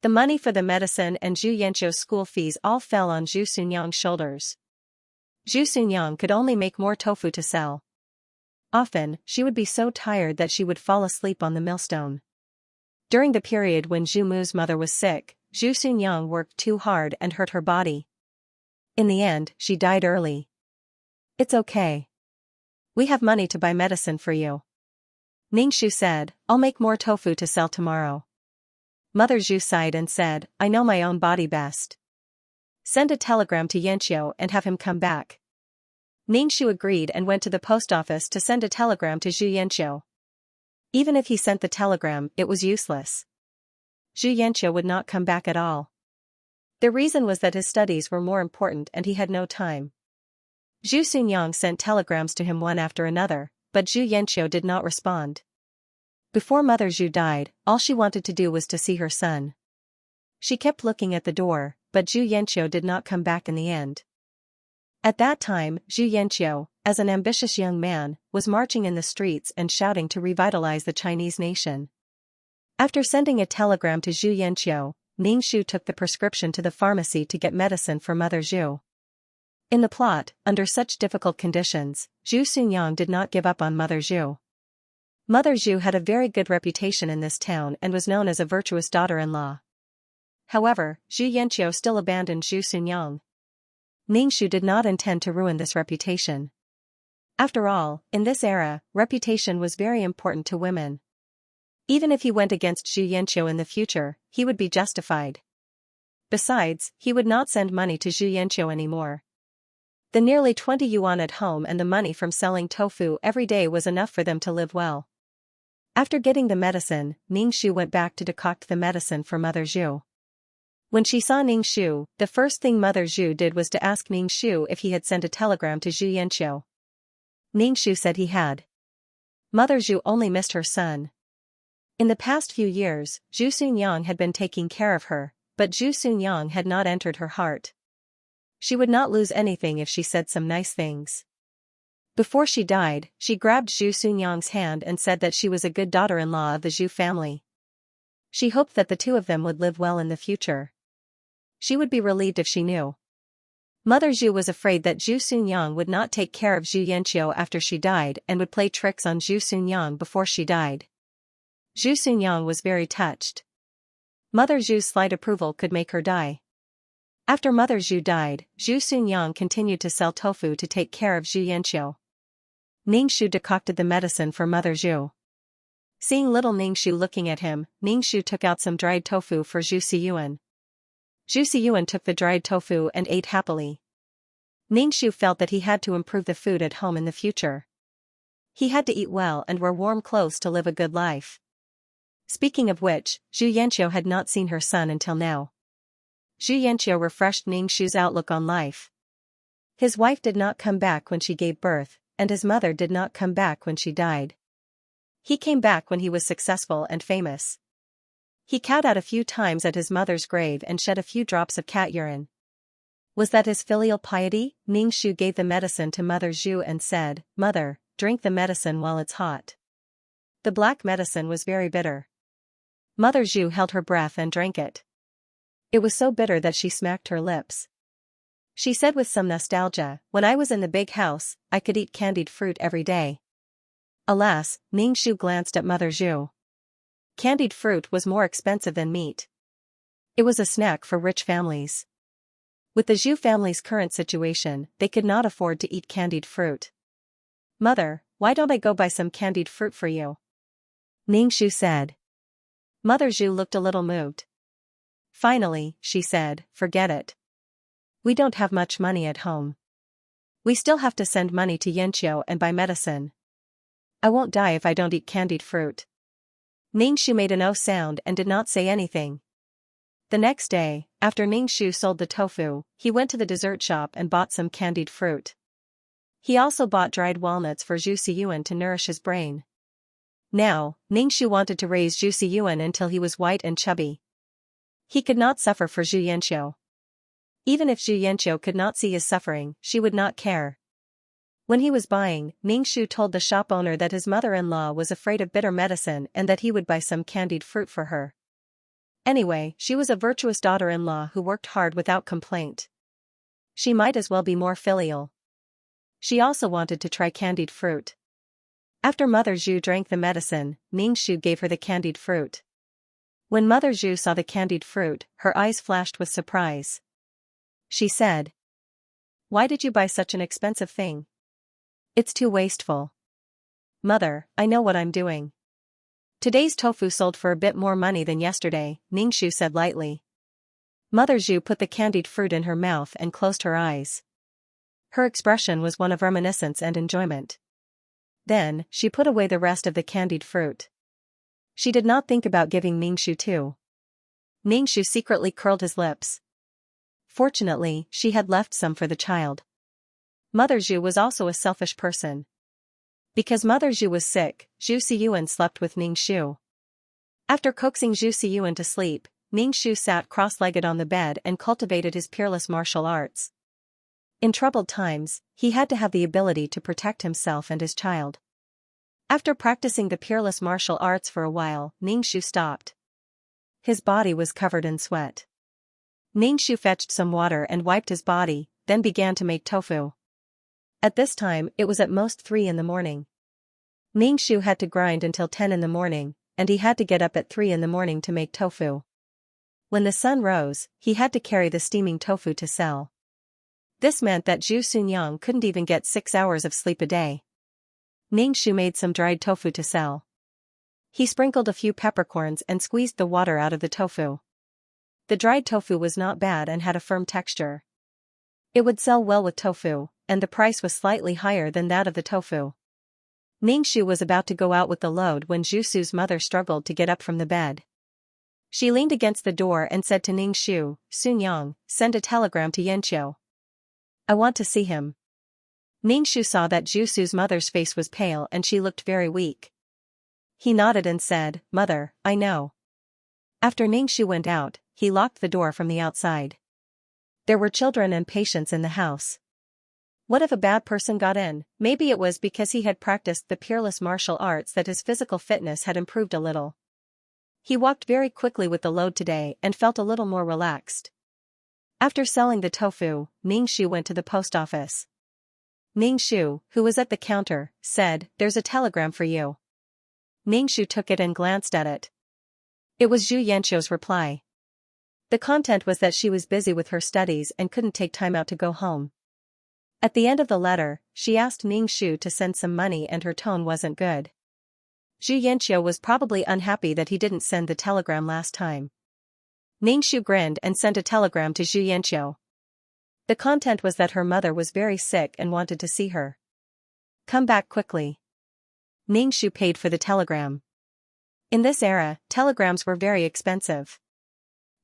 The money for the medicine and Zhu Yanqiu's school fees all fell on Zhu Xunyang's shoulders. Zhu Xunyang could only make more tofu to sell. Often, she would be so tired that she would fall asleep on the millstone. During the period when Zhu Mu's mother was sick, Zhu Xunyang worked too hard and hurt her body. In the end, she died early. "It's okay. We have money to buy medicine for you." Ningxu said, "I'll make more tofu to sell tomorrow." Mother Zhu sighed and said, "I know my own body best. Send a telegram to Xianxia and have him come back. Ningxu agreed and went to the post office to send a telegram to Xianxia. Even if he sent the telegram, it was useless. Xianxia would not come back at all. The reason was that his studies were more important and he had no time. Zhu Xunyang sent telegrams to him one after another, but Xianxia did not respond. Before Mother Zhu died, all she wanted to do was to see her son. She kept looking at the door, but Xianxia did not come back in the end. At that time, Xianxia, as an ambitious young man, was marching in the streets and shouting to revitalize the Chinese nation. After sending a telegram to Xianxia, Ningxu took the prescription to the pharmacy to get medicine for Mother Zhu. In the plot, under such difficult conditions, Zhu Xunyang did not give up on Mother Zhu. Mother Zhu had a very good reputation in this town and was known as a virtuous daughter-in-law. However, Xianxia still abandoned Zhu Xunyang. Ningxu did not intend to ruin this reputation. After all, in this era, reputation was very important to women. Even if he went against Xianxia in the future, he would be justified. Besides, he would not send money to Xianxia anymore. The nearly 20 yuan at home and the money from selling tofu every day was enough for them to live well. After getting the medicine, Ningxu went back to decoct the medicine for Mother Zhu. When she saw Ningxu, the first thing Mother Zhu did was to ask Ningxu if he had sent a telegram to Xianxia. Ningxu said he had. Mother Zhu only missed her son. In the past few years, Zhu Xunyang had been taking care of her, but Zhu Xunyang had not entered her heart. She would not lose anything if she said some nice things. Before she died, she grabbed Zhu Xunyang's hand and said that she was a good daughter-in-law of the Zhu family. She hoped that the two of them would live well in the future. She would be relieved if she knew. Mother Zhu was afraid that Zhu Xunyang would not take care of Xianxia after she died and would play tricks on Zhu Xunyang before she died. Zhu Xunyang was very touched. Mother Zhu's slight approval could make her die. After Mother Zhu died, Zhu Xunyang continued to sell tofu to take care of Xianxia. Ningxu decocted the medicine for Mother Zhu. Seeing little Ningxu looking at him, Ningxu took out some dried tofu for Zhu Xiyuan. Zhu Xiyuan took the dried tofu and ate happily. Ningxu felt that he had to improve the food at home in the future. He had to eat well and wear warm clothes to live a good life. Speaking of which, Xianxia had not seen her son until now. Xianxia refreshed Ningxu's outlook on life. His wife did not come back when she gave birth, and his mother did not come back when she died. He came back when he was successful and famous. He kowed out a few times at his mother's grave and shed a few drops of cat urine. Was that his filial piety? Ningxu gave the medicine to Mother Zhu and said, "Mother, drink the medicine while it's hot." The black medicine was very bitter. Mother Zhu held her breath and drank it. It was so bitter that she smacked her lips. She said with some nostalgia, "When I was in the big house, I could eat candied fruit every day." Alas, Ningxu glanced at Mother Zhu. Candied fruit was more expensive than meat. It was a snack for rich families. With the Zhu family's current situation, they could not afford to eat candied fruit. "Mother, why don't I go buy some candied fruit for you?" Ningxu said. Mother Zhu looked a little moved. Finally, she said, "Forget it. We don't have much money at home. We still have to send money to Xianxia and buy medicine. I won't die if I don't eat candied fruit." Ningxu made a no sound and did not say anything. The next day, after Ningxu sold the tofu, he went to the dessert shop and bought some candied fruit. He also bought dried walnuts for Zhu Xiyuan to nourish his brain. Now, Ningxu wanted to raise Zhu Xiyuan until he was white and chubby. He could not suffer for Zhu Yanxiu. Even if Zhu Yanxiu could not see his suffering, she would not care. When he was buying, Ningxu told the shop owner that his mother-in-law was afraid of bitter medicine and that he would buy some candied fruit for her. Anyway, she was a virtuous daughter-in-law who worked hard without complaint. She might as well be more filial. She also wanted to try candied fruit. After Mother Zhu drank the medicine, Ningxu gave her the candied fruit. When Mother Zhu saw the candied fruit, her eyes flashed with surprise. She said, "Why did you buy such an expensive thing? It's too wasteful." "Mother, I know what I'm doing. Today's tofu sold for a bit more money than yesterday," Ningxu said lightly. Mother Zhu put the candied fruit in her mouth and closed her eyes. Her expression was one of reminiscence and enjoyment. Then, she put away the rest of the candied fruit. She did not think about giving Ningxu too. Ningxu secretly curled his lips. Fortunately, she had left some for the child. Mother Zhu was also a selfish person. Because Mother Zhu was sick, Zhu Xiyuan slept with Ningxu. After coaxing Zhu Xiyuan to sleep, Ningxu sat cross-legged on the bed and cultivated his peerless martial arts. In troubled times, he had to have the ability to protect himself and his child. After practicing the peerless martial arts for a while, Ningxu stopped. His body was covered in sweat. Ningxu fetched some water and wiped his body, then began to make tofu. At this time, it was at most 3 in the morning. Ningxu had to grind until 10 in the morning, and he had to get up at 3 in the morning to make tofu. When the sun rose, he had to carry the steaming tofu to sell. This meant that Zhu Xunyang couldn't even get 6 hours of sleep a day. Ningxu made some dried tofu to sell. He sprinkled a few peppercorns and squeezed the water out of the tofu. The dried tofu was not bad and had a firm texture. It would sell well with tofu, and the price was slightly higher than that of the tofu. Ningxu was about to go out with the load when Zhu Su's mother struggled to get up from the bed. She leaned against the door and said to Ningxu, "Xunyang, send a telegram to Xianxia. I want to see him." Ningxu saw that Zhu Su's mother's face was pale and she looked very weak. He nodded and said, "Mother, I know." After Ningxu went out, he locked the door from the outside. There were children and patients in the house. What if a bad person got in? Maybe it was because he had practiced the peerless martial arts that his physical fitness had improved a little. He walked very quickly with the load today and felt a little more relaxed. After selling the tofu, Ningxu went to the post office. Ningxu, who was at the counter, said, "There's a telegram for you." Ningxu took it and glanced at it. It was Zhu Yanqiu's reply. The content was that she was busy with her studies and couldn't take time out to go home. At the end of the letter, she asked Ningxu to send some money and her tone wasn't good. Zhu Yanqia was probably unhappy that he didn't send the telegram last time. Ningxu grinned and sent a telegram to Zhu Yanqia. The content was that her mother was very sick and wanted to see her. "Come back quickly." Ningxu paid for the telegram. In this era, telegrams were very expensive.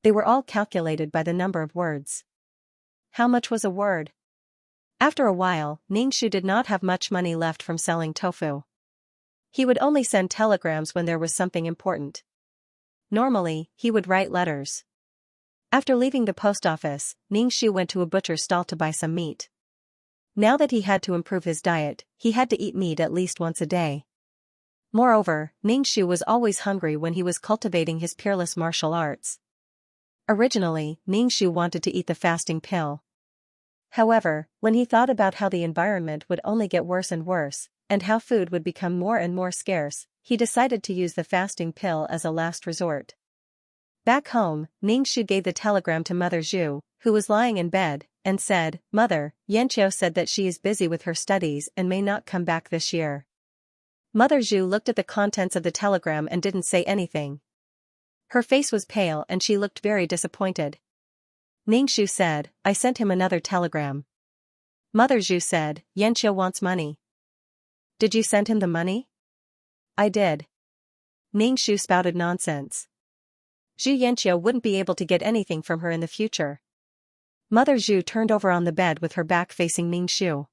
They were all calculated by the number of words. How much was a word? After a while, Ningxu did not have much money left from selling tofu. He would only send telegrams when there was something important. Normally, he would write letters. After leaving the post office, Ningxu went to a butcher's stall to buy some meat. Now that he had to improve his diet, he had to eat meat at least once a day. Moreover, Ningxu was always hungry when he was cultivating his peerless martial arts. Originally, Ningxu wanted to eat the fasting pill. However, when he thought about how the environment would only get worse and worse, and how food would become more and more scarce, he decided to use the fasting pill as a last resort. Back home, Ningxu gave the telegram to Mother Zhu, who was lying in bed, and said, "Mother, Yanqiu said that she is busy with her studies and may not come back this year." Mother Zhu looked at the contents of the telegram and didn't say anything. Her face was pale and she looked very disappointed. Ningxu said, "I sent him another telegram." Mother Zhu said, "Yanqiu wants money." "Did you send him the money?" "I did." Ningxu spouted nonsense. Zhu Yanqiu wouldn't be able to get anything from her in the future. Mother Zhu turned over on the bed with her back facing Ningxu.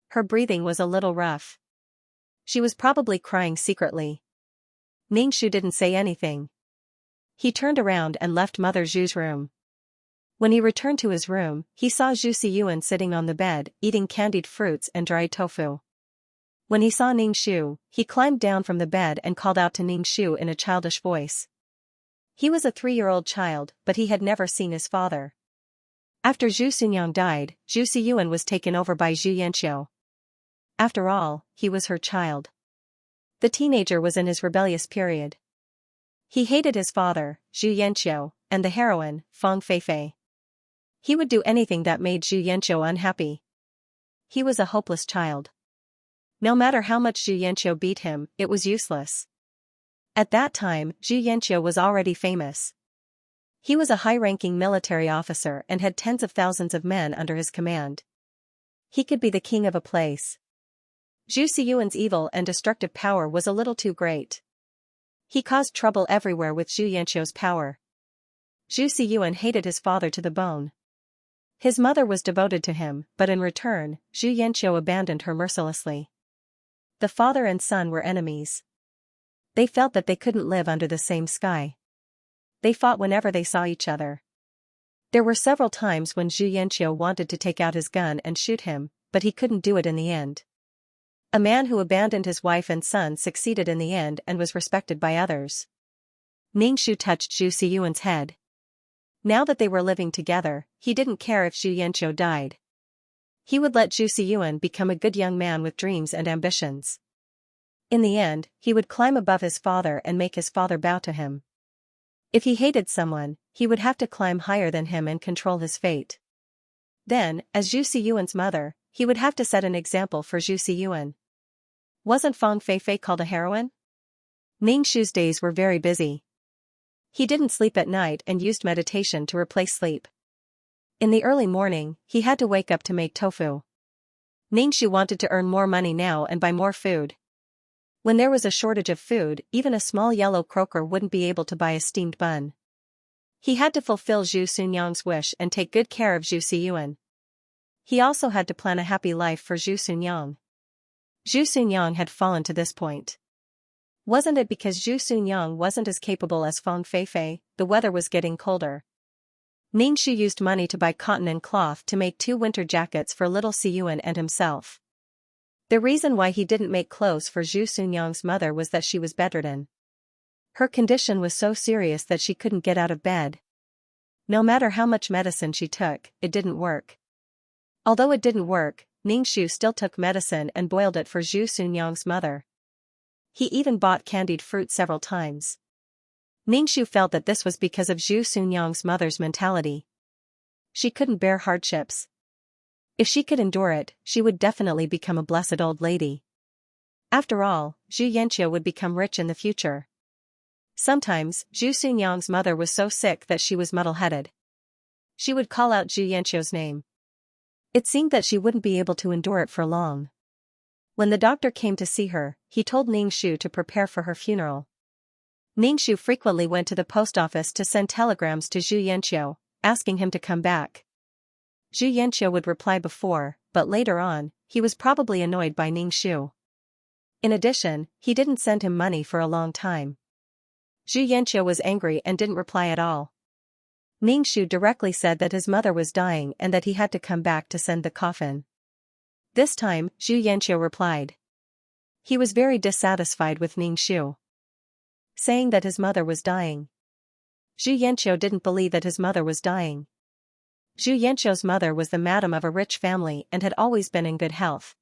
Her breathing was a little rough. She was probably crying secretly. Ningxu didn't say anything. He turned around and left Mother Zhu's room. When he returned to his room, he saw Zhu Xiyuan sitting on the bed, eating candied fruits and dried tofu. When he saw Ningxu, he climbed down from the bed and called out to Ningxu in a childish voice. He was a 3-year-old child, but he had never seen his father. After Zhu Xunyang died, Zhu Xiyuan was taken over by Zhu Yanqiu. After all, he was her child. The teenager was in his rebellious period. He hated his father, Zhu Yanqiu, and the heroine, Fang Feifei. He would do anything that made Zhu Yanqiu unhappy. He was a hopeless child. No matter how much Zhu Yanqiu beat him, it was useless. At that time, Zhu Yanqiu was already famous. He was a high-ranking military officer and had tens of thousands of men under his command. He could be the king of a place. Zhu Xiyuan's evil and destructive power was a little too great. He caused trouble everywhere with Zhu Yanqiu's power. Zhu Xiyuan hated his father to the bone. His mother was devoted to him, but in return, Zhu Yanqiu abandoned her mercilessly. The father and son were enemies. They felt that they couldn't live under the same sky. They fought whenever they saw each other. There were several times when Zhu Yanqiu wanted to take out his gun and shoot him, but he couldn't do it in the end. A man who abandoned his wife and son succeeded in the end and was respected by others. Ningxu touched Zhu Xiyuan's head. Now that they were living together, he didn't care if Zhu Yanqiu died. He would let Zhu Xiyuan become a good young man with dreams and ambitions. In the end, he would climb above his father and make his father bow to him. If he hated someone, he would have to climb higher than him and control his fate. Then, as Zhu Xiyuan's mother, he would have to set an example for Zhu Xiyuan. Wasn't Fang Feifei called a heroine? Ningxu's days were very busy. He didn't sleep at night and used meditation to replace sleep. In the early morning, he had to wake up to make tofu. Ningxu wanted to earn more money now and buy more food. When there was a shortage of food, even a small yellow croaker wouldn't be able to buy a steamed bun. He had to fulfill Zhu Xunyang's wish and take good care of Zhu Xiyuan. He also had to plan a happy life for Zhu Xunyang. Zhu Xunyang had fallen to this point. Wasn't it because Zhu Xunyang wasn't as capable as Fang Feifei? The weather was getting colder. Ningxu used money to buy cotton and cloth to make 2 winter jackets for little Xiyuan and himself. The reason why he didn't make clothes for Zhu Xunyang's mother was that she was bedridden. Her condition was so serious that she couldn't get out of bed. No matter how much medicine she took, it didn't work. Although it didn't work, Ningxu still took medicine and boiled it for Zhu Xunyang's mother. He even bought candied fruit several times. Ningxu felt that this was because of Zhu Xunyang's mother's mentality. She couldn't bear hardships. If she could endure it, she would definitely become a blessed old lady. After all, Zhu Yanqiu would become rich in the future. Sometimes, Zhu Xunyang's mother was so sick that she was muddle-headed. She would call out Zhu Yanqiu's name. It seemed that she wouldn't be able to endure it for long. When the doctor came to see her, he told Ningxu to prepare for her funeral. Ningxu frequently went to the post office to send telegrams to Zhu Yanqiu, asking him to come back. Zhu Yanqiu would reply before, but later on, he was probably annoyed by Ningxu. In addition, he didn't send him money for a long time. Zhu Yanqiu was angry and didn't reply at all. Ningxu directly said that his mother was dying and that he had to come back to send the coffin. This time, Zhu Yanqiu replied. He was very dissatisfied with Ningxu, saying that his mother was dying. Zhu Yanqiu didn't believe that his mother was dying. Zhu Yanqiu's mother was the madam of a rich family and had always been in good health.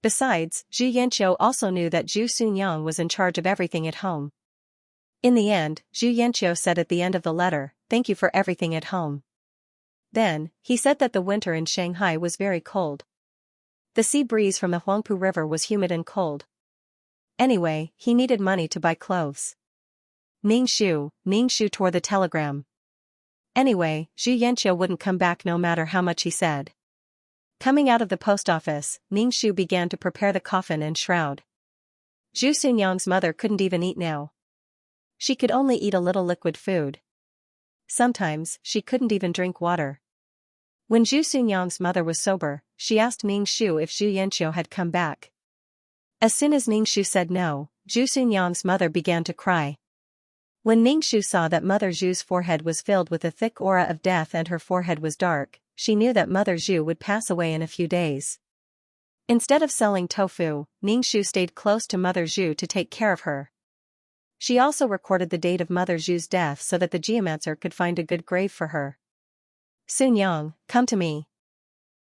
Besides, Zhu Yanqiu also knew that Zhu Xunyang was in charge of everything at home. In the end, Zhu Yanqiu said at the end of the letter, "Thank you for everything at home." Then, he said that the winter in Shanghai was very cold. The sea breeze from the Huangpu River was humid and cold. Anyway, he needed money to buy clothes. Ningxu tore the telegram. Anyway, Zhu Yanqiu wouldn't come back no matter how much he said. Coming out of the post office, Ningxu began to prepare the coffin and shroud. Zhu Xunyang's mother couldn't even eat now. She could only eat a little liquid food. Sometimes, she couldn't even drink water. When Zhu Xunyang's mother was sober, she asked Ningxu if Zhu Yanqiu had come back. As soon as Ningxu said no, Zhu Xunyang's mother began to cry. When Ningxu saw that Mother Zhu's forehead was filled with a thick aura of death and her forehead was dark, she knew that Mother Zhu would pass away in a few days. Instead of selling tofu, Ningxu stayed close to Mother Zhu to take care of her. She also recorded the date of Mother Zhu's death so that the geomancer could find a good grave for her. "Xunyang, come to me."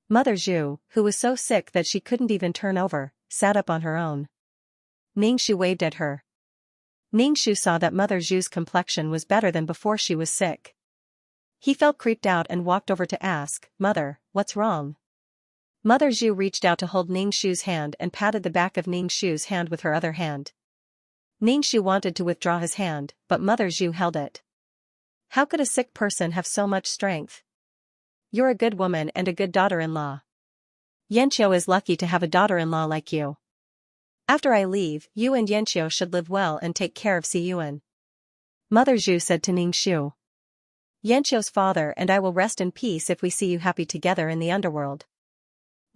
Mother Zhu, who was so sick that she couldn't even turn over, sat up on her own. Ningxu waved at her. Ningxu saw that Mother Zhu's complexion was better than before she was sick. He felt creeped out and walked over to ask, "Mother, what's wrong?" Mother Zhu reached out to hold Ningxu's hand and patted the back of Ningxu's hand with her other hand. Ningxu wanted to withdraw his hand, but Mother Zhu held it. How could a sick person have so much strength? You're a good woman and a good daughter-in-law. Xianxia is lucky to have a daughter-in-law like you. After I leave, you and Xianxia should live well and take care of Xiyuan. Mother Zhu said to Ningxu. Yanqiu's father and I will rest in peace if we see you happy together in the underworld.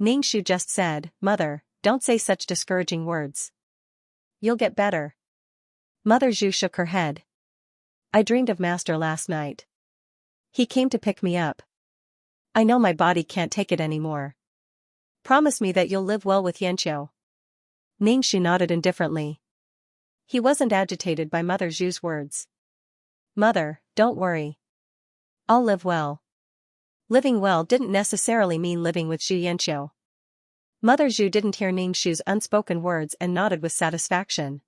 Ningxu just said, Mother, don't say such discouraging words. You'll get better. Mother Zhu shook her head. I dreamed of Master last night. He came to pick me up. I know my body can't take it anymore. Promise me that you'll live well with Yanqiu. Ningxu nodded indifferently. He wasn't agitated by Mother Zhu's words. Mother, don't worry. I'll live well. Living well didn't necessarily mean living with Zhu Yanqiu. Mother Zhu didn't hear Ningxu's unspoken words and nodded with satisfaction.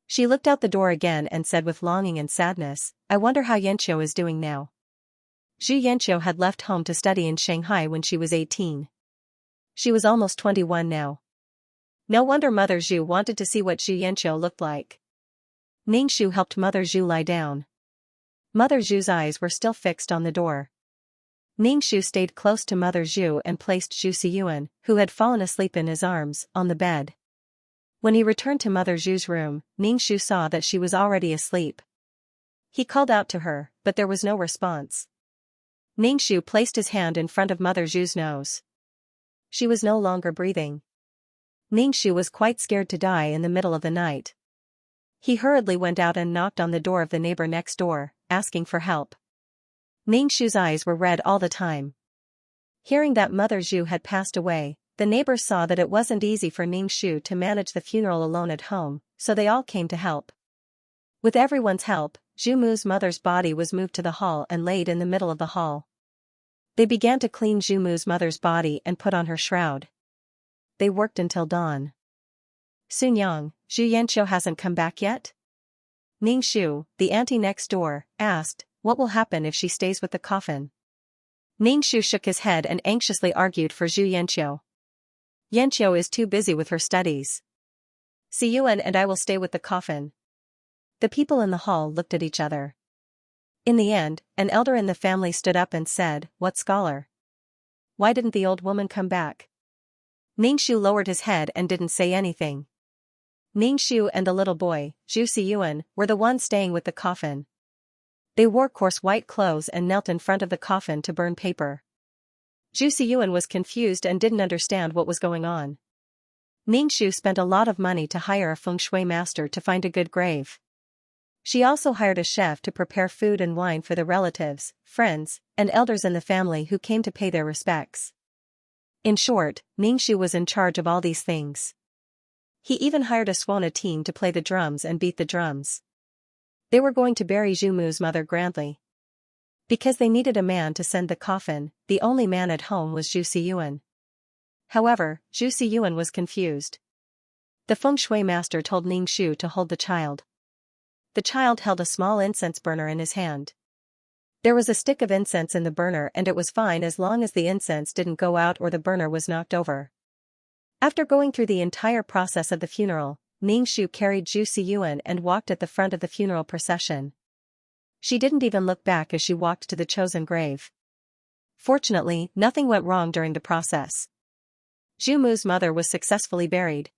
She looked out the door again and said with longing and sadness, I wonder how Yanqiu is doing now. Zhu Yanqiu had left home to study in Shanghai when she was 18. She was almost 21 now. No wonder Mother Zhu wanted to see what Zhu Yanqiu looked like. Ningxu helped Mother Zhu lie down. Mother Zhu's eyes were still fixed on the door. Ningxu stayed close to Mother Zhu and placed Zhu Xiyuan, who had fallen asleep in his arms, on the bed. When he returned to Mother Zhu's room, Ningxu saw that she was already asleep. He called out to her, but there was no response. Ningxu placed his hand in front of Mother Zhu's nose. She was no longer breathing. Ningxu was quite scared to die in the middle of the night. He hurriedly went out and knocked on the door of the neighbor next door, asking for help. Ningxu's eyes were red all the time. Hearing that Mother Zhu had passed away, the neighbors saw that it wasn't easy for Ningxu to manage the funeral alone at home, so they all came to help. With everyone's help, Zhu Mu's mother's body was moved to the hall and laid in the middle of the hall. They began to clean Zhu Mu's mother's body and put on her shroud. They worked until dawn. Sunyang, Zhu Yanqiu hasn't come back yet? Ningxu, the auntie next door, asked, what will happen if she stays with the coffin? Ningxu shook his head and anxiously argued for Zhu Yanqiu. Yanqiu is too busy with her studies. Xiyuan and I will stay with the coffin. The people in the hall looked at each other. In the end, an elder in the family stood up and said, what scholar? Why didn't the old woman come back? Ningxu lowered his head and didn't say anything. Ningxu and the little boy, Zhu Xiyuan, were the ones staying with the coffin. They wore coarse white clothes and knelt in front of the coffin to burn paper. Zhu Xiyuan was confused and didn't understand what was going on. Ningxu spent a lot of money to hire a feng shui master to find a good grave. She also hired a chef to prepare food and wine for the relatives, friends, and elders in the family who came to pay their respects. In short, Ningxu was in charge of all these things. He even hired a Swana team to play the drums and beat the drums. They were going to bury Zhu Mu's mother grandly. Because they needed a man to send the coffin, the only man at home was Zhu Xiyuan. However, Zhu Xiyuan was confused. The feng shui master told Ningxu to hold the child. The child held a small incense burner in his hand. There was a stick of incense in the burner and it was fine as long as the incense didn't go out or the burner was knocked over. After going through the entire process of the funeral, Ningxu carried Zhu Xiyuan and walked at the front of the funeral procession. She didn't even look back as she walked to the chosen grave. Fortunately, nothing went wrong during the process. Zhu Mu's mother was successfully buried.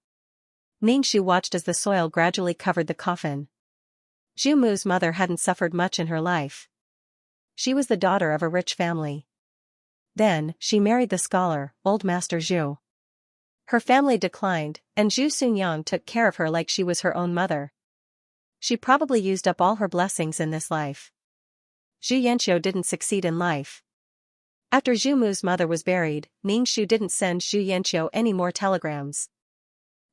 Ningxu watched as the soil gradually covered the coffin. Zhu Mu's mother hadn't suffered much in her life. She was the daughter of a rich family. Then, she married the scholar, old Master Zhu. Her family declined, and Zhu Sunyang took care of her like she was her own mother. She probably used up all her blessings in this life. Zhu Yanqiu didn't succeed in life. After Zhu Mu's mother was buried, Ningxu didn't send Zhu Yanqiu any more telegrams.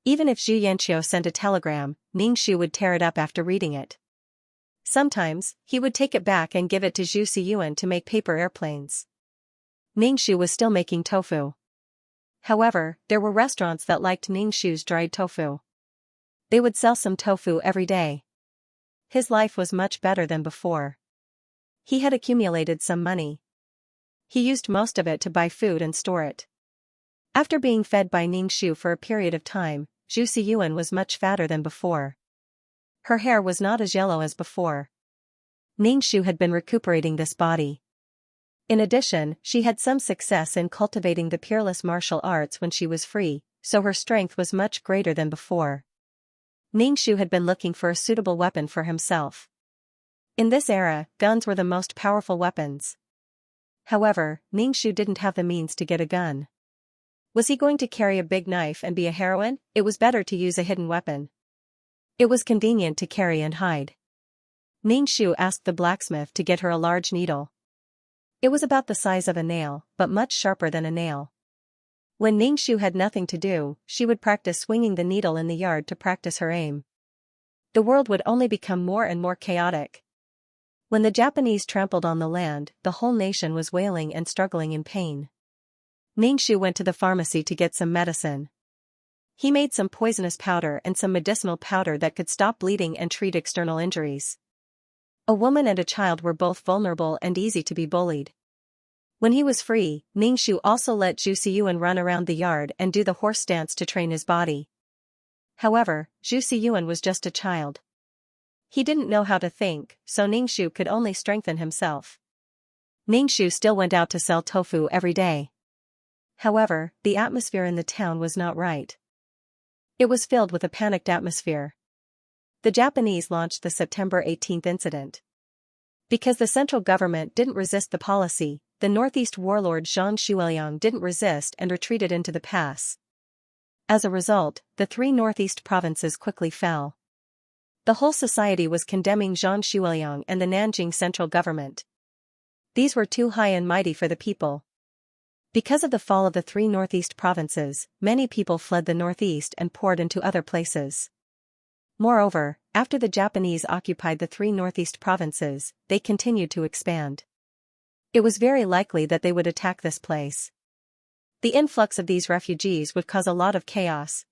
Even if Zhu Yanqiu sent a telegram, Ningxu would tear it up after reading it. Sometimes, he would take it back and give it to Zhu Xiyuan to make paper airplanes. Ningxu was still making tofu. However, there were restaurants that liked Ningxu's dried tofu. They would sell some tofu every day. His life was much better than before. He had accumulated some money. He used most of it to buy food and store it. After being fed by Ningxu for a period of time, Zhu Xiyuan was much fatter than before. Her hair was not as yellow as before. Ningxu had been recuperating this body. In addition, she had some success in cultivating the peerless martial arts when she was free, so her strength was much greater than before. Ningxu had been looking for a suitable weapon for himself. In this era, guns were the most powerful weapons. However, Ningxu didn't have the means to get a gun. Was he going to carry a big knife and be a heroine? It was better to use a hidden weapon. It was convenient to carry and hide. Ningxu asked the blacksmith to get her a large needle. It was about the size of a nail, but much sharper than a nail. When Ningxu had nothing to do, she would practice swinging the needle in the yard to practice her aim. The world would only become more and more chaotic. When the Japanese trampled on the land, the whole nation was wailing and struggling in pain. Ningxu went to the pharmacy to get some medicine. He made some poisonous powder and some medicinal powder that could stop bleeding and treat external injuries. A woman and a child were both vulnerable and easy to be bullied. When he was free, Ningxu also let Zhu Siyuan run around the yard and do the horse dance to train his body. However, Zhu Siyuan was just a child. He didn't know how to think, so Ningxu could only strengthen himself. Ningxu still went out to sell tofu every day. However, the atmosphere in the town was not right. It was filled with a panicked atmosphere. The Japanese launched the September 18th incident. Because the central government didn't resist the policy, the northeast warlord Zhang Xueliang didn't resist and retreated into the pass. As a result, the three northeast provinces quickly fell. The whole society was condemning Zhang Xueliang and the Nanjing central government. These were too high and mighty for the people. Because of the fall of the three northeast provinces, many people fled the northeast and poured into other places. Moreover, after the Japanese occupied the three northeast provinces, they continued to expand. It was very likely that they would attack this place. The influx of these refugees would cause a lot of chaos.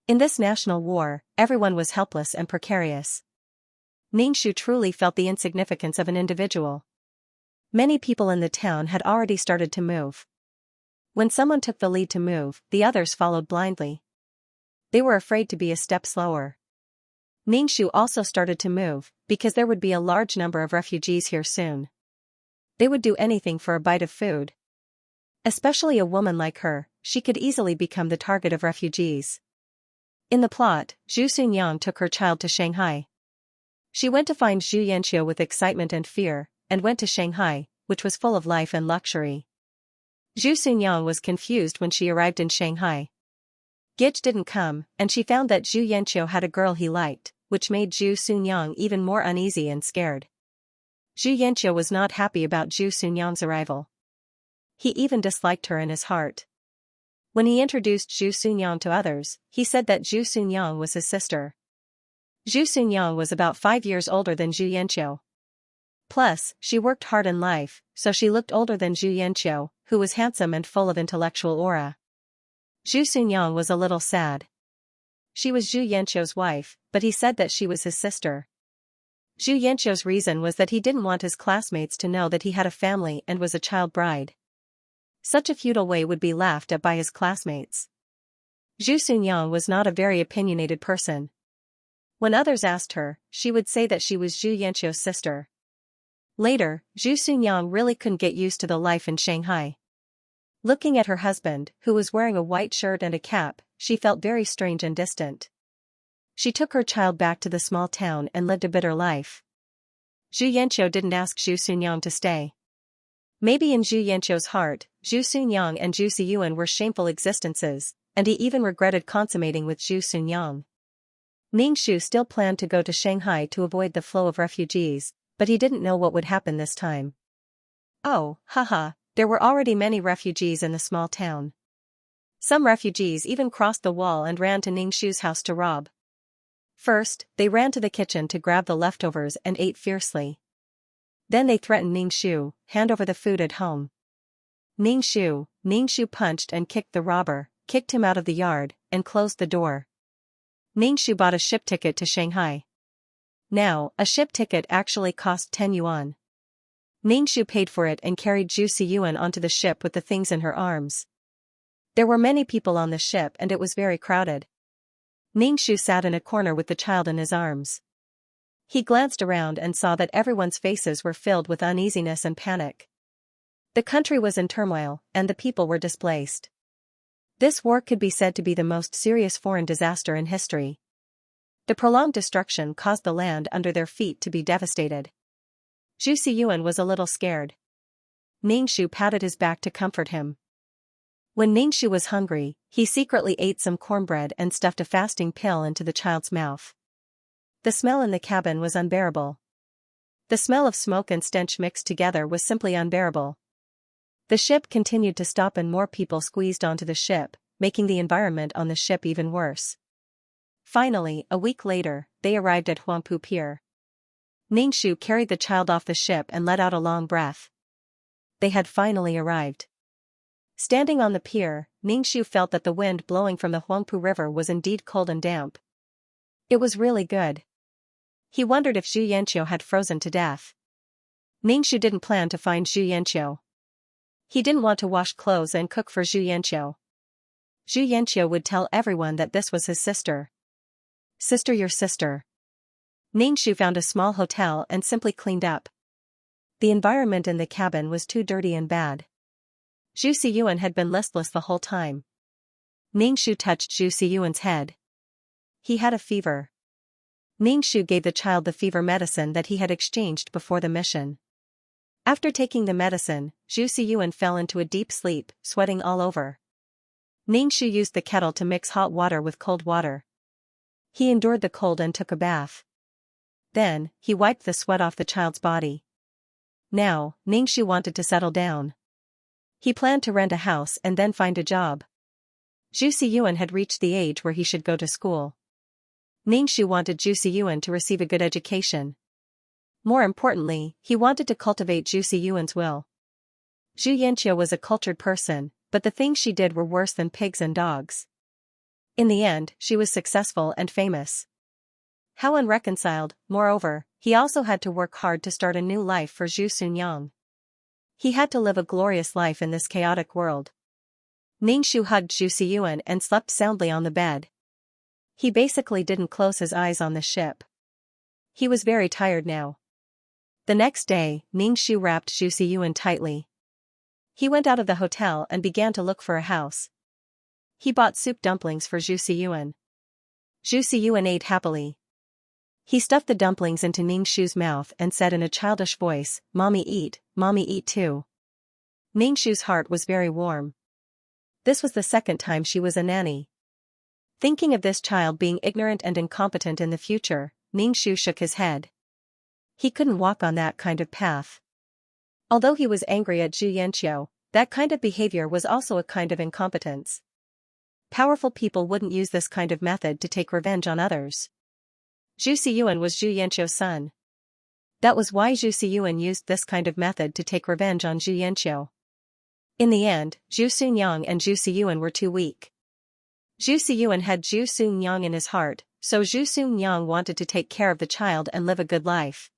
In this national war, everyone was helpless and precarious. Ningxu truly felt the insignificance of an individual. Many people in the town had already started to move. When someone took the lead to move, the others followed blindly. They were afraid to be a step slower. Ningxu also started to move, because there would be a large number of refugees here soon. They would do anything for a bite of food. Especially a woman like her, she could easily become the target of refugees. In the plot, Zhu Xunyang took her child to Shanghai. She went to find Zhu Yanqiu with excitement and fear, and went to Shanghai, which was full of life and luxury. Zhu Xunyang was confused when she arrived in Shanghai. Gage didn't come, and she found that Zhu Yanqiu had a girl he liked, which made Zhu Xunyang even more uneasy and scared. Zhu Yanqiu was not happy about Zhu Xunyang's arrival. He even disliked her in his heart. When he introduced Zhu Xunyang to others, he said that Zhu Xunyang was his sister. Zhu Xunyang was about 5 years older than Zhu Yanqiu. Plus, she worked hard in life, so she looked older than Zhu Yanqiu, who was handsome and full of intellectual aura. Zhu Xunyang was a little sad. She was Zhu Yanqiu's wife, but he said that she was his sister. Zhu Yanqiu's reason was that he didn't want his classmates to know that he had a family and was a child bride. Such a futile way would be laughed at by his classmates. Zhu Xunyang was not a very opinionated person. When others asked her, she would say that she was Zhu Yanqiu's sister. Later, Zhu Xunyang really couldn't get used to the life in Shanghai. Looking at her husband, who was wearing a white shirt and a cap, she felt very strange and distant. She took her child back to the small town and lived a bitter life. Zhu Yanqiu didn't ask Zhu Xunyang to stay. Maybe in Zhu Yanqiu's heart, Zhu Xunyang and Zhu Siyuan were shameful existences, and he even regretted consummating with Zhu Xunyang. Ningxu still planned to go to Shanghai to avoid the flow of refugees, but he didn't know what would happen this time. Oh, haha, there were already many refugees in the small town. Some refugees even crossed the wall and ran to Ningxu's house to rob. First, they ran to the kitchen to grab the leftovers and ate fiercely. Then they threatened Ningxu, hand over the food at home. Ningxu punched and kicked the robber, kicked him out of the yard, and closed the door. Ningxu bought a ship ticket to Shanghai. Now, a ship ticket actually cost 10 yuan. Ningxu paid for it and carried Zhu Siyuan onto the ship with the things in her arms. There were many people on the ship and it was very crowded. Ningxu sat in a corner with the child in his arms. He glanced around and saw that everyone's faces were filled with uneasiness and panic. The country was in turmoil, and the people were displaced. This war could be said to be the most serious foreign disaster in history. The prolonged destruction caused the land under their feet to be devastated. Zhu Xiyuan was a little scared. Ningxu patted his back to comfort him. When Ningxu was hungry, he secretly ate some cornbread and stuffed a fasting pill into the child's mouth. The smell in the cabin was unbearable. The smell of smoke and stench mixed together was simply unbearable. The ship continued to stop and more people squeezed onto the ship, making the environment on the ship even worse. Finally, a week later, they arrived at Huangpu Pier. Ningxu carried the child off the ship and let out a long breath. They had finally arrived. Standing on the pier, Ningxu felt that the wind blowing from the Huangpu River was indeed cold and damp. It was really good. He wondered if Xianxia had frozen to death. Ningxu didn't plan to find Xianxia. He didn't want to wash clothes and cook for Xianxia. Xianxia would tell everyone that this was his sister. Sister, your sister. Ningxu found a small hotel and simply cleaned up. The environment in the cabin was too dirty and bad. Zhu Xiyuan had been listless the whole time. Ningxu touched Zhu Xiyuan's head. He had a fever. Ningxu gave the child the fever medicine that he had exchanged before the mission. After taking the medicine, Zhu Xiyuan fell into a deep sleep, sweating all over. Ningxu used the kettle to mix hot water with cold water. He endured the cold and took a bath. Then, he wiped the sweat off the child's body. Now, Ningxu wanted to settle down. He planned to rent a house and then find a job. Zhu Xiyuan had reached the age where he should go to school. Ningxu wanted Zhu Xiyuan to receive a good education. More importantly, he wanted to cultivate Zhu Xiyuan's will. Xianxia was a cultured person, but the things she did were worse than pigs and dogs. In the end, she was successful and famous. How unreconciled, moreover, he also had to work hard to start a new life for Zhu Xunyang. He had to live a glorious life in this chaotic world. Ningxu hugged Zhu Xiyuan and slept soundly on the bed. He basically didn't close his eyes on the ship. He was very tired now. The next day, Ningxu wrapped Zhu Xiyuan tightly. He went out of the hotel and began to look for a house. He bought soup dumplings for Zhu Xiyuan. Zhu Xiyuan ate happily. He stuffed the dumplings into Ningxu's mouth and said in a childish voice, Mommy eat too. Ningxu's heart was very warm. This was the second time she was a nanny. Thinking of this child being ignorant and incompetent in the future, Ningxu shook his head. He couldn't walk on that kind of path. Although he was angry at Xianxia, that kind of behavior was also a kind of incompetence. Powerful people wouldn't use this kind of method to take revenge on others. Zhu Xiyuan was Xianxia's son. That was why Zhu Xiyuan used this kind of method to take revenge on Xianxia. In the end, Zhu Xunyang and Zhu Xiyuan were too weak. Zhu Xiyuan had Zhu Xunyang in his heart, so Zhu Xunyang wanted to take care of the child and live a good life.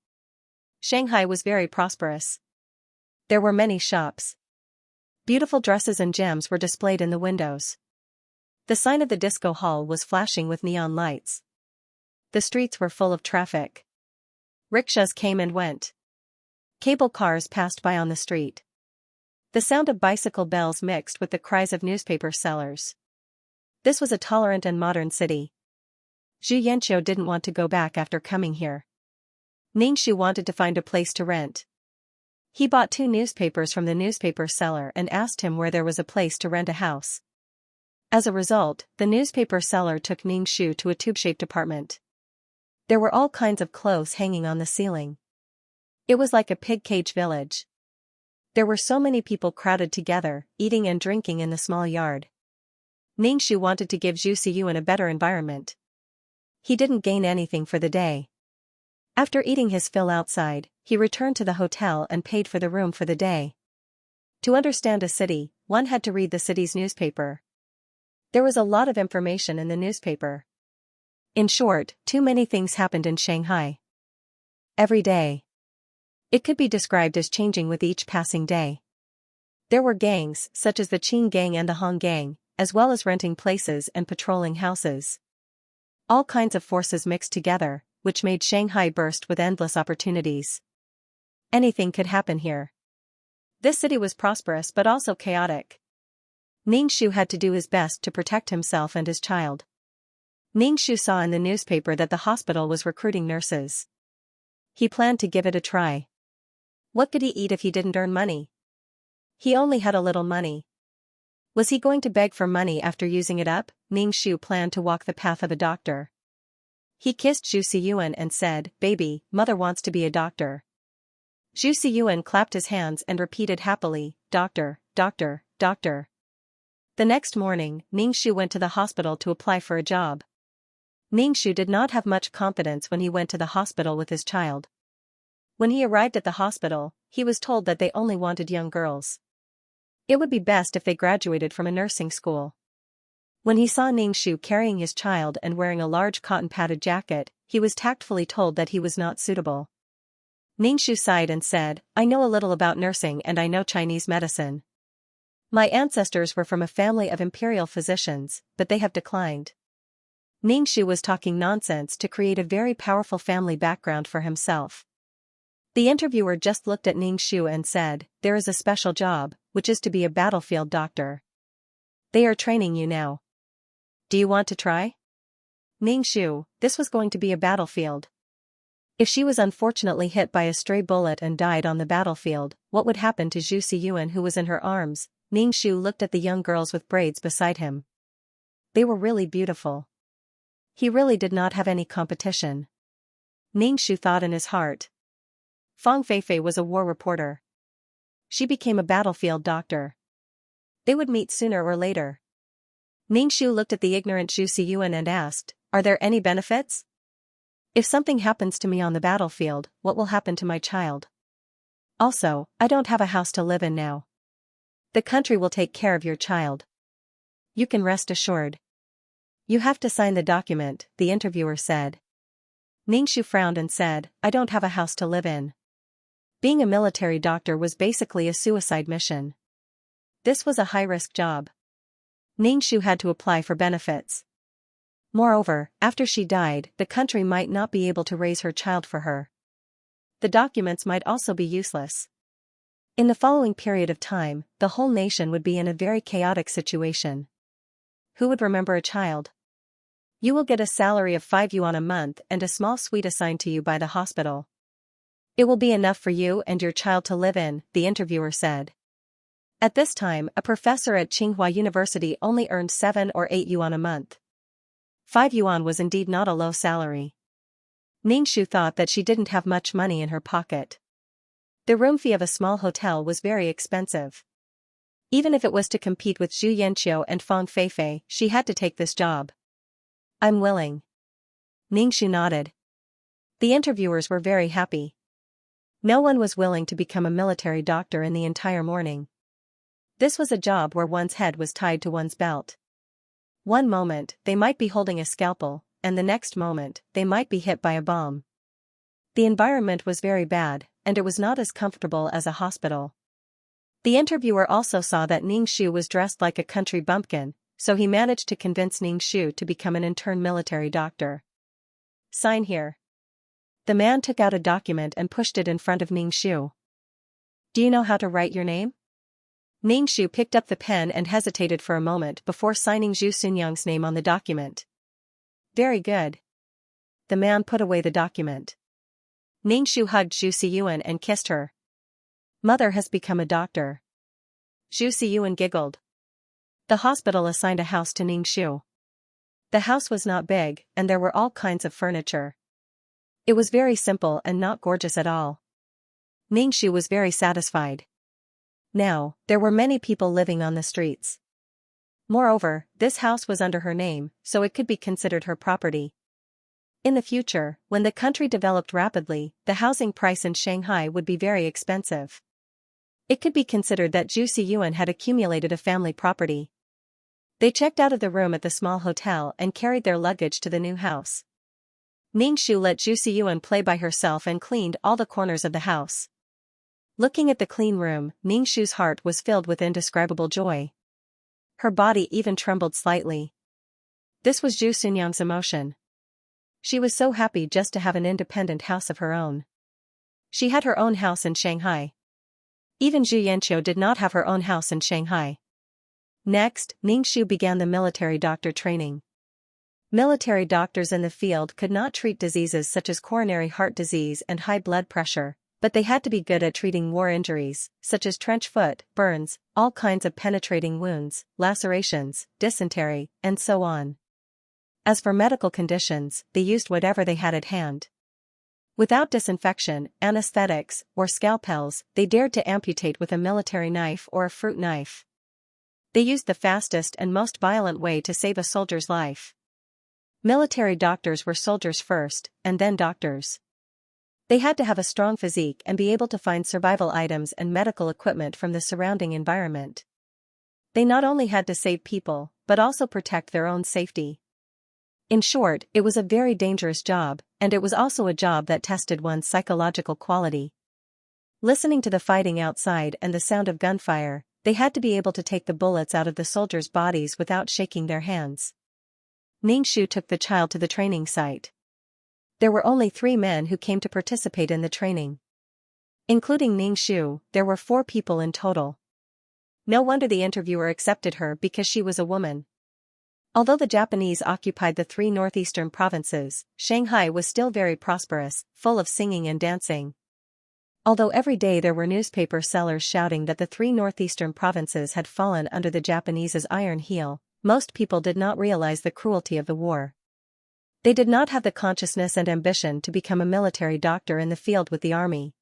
Shanghai was very prosperous. There were many shops. Beautiful dresses and gems were displayed in the windows. The sign of the disco hall was flashing with neon lights. The streets were full of traffic. Rickshaws came and went. Cable cars passed by on the street. The sound of bicycle bells mixed with the cries of newspaper sellers. This was a tolerant and modern city. Xianxia didn't want to go back after coming here. Ningxu wanted to find a place to rent. He bought 2 newspapers from the newspaper seller and asked him where there was a place to rent a house. As a result, the newspaper seller took Ningxu to a tube-shaped apartment. There were all kinds of clothes hanging on the ceiling. It was like a pig cage village. There were so many people crowded together, eating and drinking in the small yard. Ningxu wanted to give Zhu Xiyuan a better environment. He didn't gain anything for the day. After eating his fill outside, he returned to the hotel and paid for the room for the day. To understand a city, one had to read the city's newspaper. There was a lot of information in the newspaper. In short, too many things happened in Shanghai. Every day. It could be described as changing with each passing day. There were gangs, such as the Qing gang and the Hong gang, as well as renting places and patrolling houses. All kinds of forces mixed together, which made Shanghai burst with endless opportunities. Anything could happen here. This city was prosperous but also chaotic. Ningxu had to do his best to protect himself and his child. Ningxu saw in the newspaper that the hospital was recruiting nurses. He planned to give it a try. What could he eat if he didn't earn money? He only had a little money. Was he going to beg for money after using it up? Ningxu planned to walk the path of a doctor. He kissed Zhu Siyuan and said, "Baby, mother wants to be a doctor." Zhu Siyuan clapped his hands and repeated happily, "Doctor, doctor, doctor." The next morning, Ningxu went to the hospital to apply for a job. Ningxu did not have much confidence when he went to the hospital with his child. When he arrived at the hospital, he was told that they only wanted young girls. It would be best if they graduated from a nursing school. When he saw Ningxu carrying his child and wearing a large cotton-padded jacket, he was tactfully told that he was not suitable. Ningxu sighed and said, "I know a little about nursing and I know Chinese medicine. My ancestors were from a family of imperial physicians, but they have declined." Ningxu was talking nonsense to create a very powerful family background for himself. The interviewer just looked at Ningxu and said, "There is a special job, which is to be a battlefield doctor. They are training you now. Do you want to try?" Ningxu, this was going to be a battlefield. If she was unfortunately hit by a stray bullet and died on the battlefield, what would happen to Zhu Siyuan who was in her arms? Ningxu looked at the young girls with braids beside him. They were really beautiful. He really did not have any competition. Ningxu thought in his heart. Fang Feifei was a war reporter. She became a battlefield doctor. They would meet sooner or later. Ningxu looked at the ignorant Zhu Siyuan and asked, "Are there any benefits? If something happens to me on the battlefield, what will happen to my child? Also, I don't have a house to live in now. The country will take care of your child. You can rest assured." "You have to sign the document," the interviewer said. Ningxu frowned and said, "I don't have a house to live in." Being a military doctor was basically a suicide mission. This was a high-risk job. Ningxu had to apply for benefits. Moreover, after she died, the country might not be able to raise her child for her. The documents might also be useless. In the following period of time, the whole nation would be in a very chaotic situation. Who would remember a child? "You will get a salary of 5 yuan a month and a small suite assigned to you by the hospital. It will be enough for you and your child to live in," the interviewer said. At this time, a professor at Tsinghua University only earned 7 or 8 yuan a month. 5 yuan was indeed not a low salary. Ningxu thought that she didn't have much money in her pocket. The room fee of a small hotel was very expensive. Even if it was to compete with Zhu Yanqiu and Fang Feifei, she had to take this job. "I'm willing." Ningxu nodded. The interviewers were very happy. No one was willing to become a military doctor in the entire morning. This was a job where one's head was tied to one's belt. One moment, they might be holding a scalpel, and the next moment, they might be hit by a bomb. The environment was very bad, and it was not as comfortable as a hospital. The interviewer also saw that Ningxu was dressed like a country bumpkin, so he managed to convince Ningxu to become an intern military doctor. "Sign here." The man took out a document and pushed it in front of Ningxu. "Do you know how to write your name?" Ningxu picked up the pen and hesitated for a moment before signing Zhu Sunyang's name on the document. "Very good." The man put away the document. Ningxu hugged Zhu Siyuan and kissed her. "Mother has become a doctor." Zhu Siyuan giggled. The hospital assigned a house to Ningxu. The house was not big, and there were all kinds of furniture. It was very simple and not gorgeous at all. Ningxu was very satisfied. Now, there were many people living on the streets. Moreover, this house was under her name, so it could be considered her property. In the future, when the country developed rapidly, the housing price in Shanghai would be very expensive. It could be considered that Zhu Siyuan had accumulated a family property. They checked out of the room at the small hotel and carried their luggage to the new house. Ningxu let Zhu Siyuan play by herself and cleaned all the corners of the house. Looking at the clean room, Ningxu's heart was filled with indescribable joy. Her body even trembled slightly. This was Zhu Sunyang's emotion. She was so happy just to have an independent house of her own. She had her own house in Shanghai. Even Xianxia did not have her own house in Shanghai. Next, Ningxu began the military doctor training. Military doctors in the field could not treat diseases such as coronary heart disease and high blood pressure, but they had to be good at treating war injuries, such as trench foot, burns, all kinds of penetrating wounds, lacerations, dysentery, and so on. As for medical conditions, they used whatever they had at hand. Without disinfection, anesthetics, or scalpels, they dared to amputate with a military knife or a fruit knife. They used the fastest and most violent way to save a soldier's life. Military doctors were soldiers first, and then doctors. They had to have a strong physique and be able to find survival items and medical equipment from the surrounding environment. They not only had to save people, but also protect their own safety. In short, it was a very dangerous job, and it was also a job that tested one's psychological quality. Listening to the fighting outside and the sound of gunfire, they had to be able to take the bullets out of the soldiers' bodies without shaking their hands. Ningxu took the child to the training site. There were only 3 men who came to participate in the training. Including Ningxu, there were 4 people in total. No wonder the interviewer accepted her because she was a woman. Although the Japanese occupied the 3 northeastern provinces, Shanghai was still very prosperous, full of singing and dancing. Although every day there were newspaper sellers shouting that the 3 northeastern provinces had fallen under the Japanese's iron heel, most people did not realize the cruelty of the war. They did not have the consciousness and ambition to become a military doctor in the field with the army.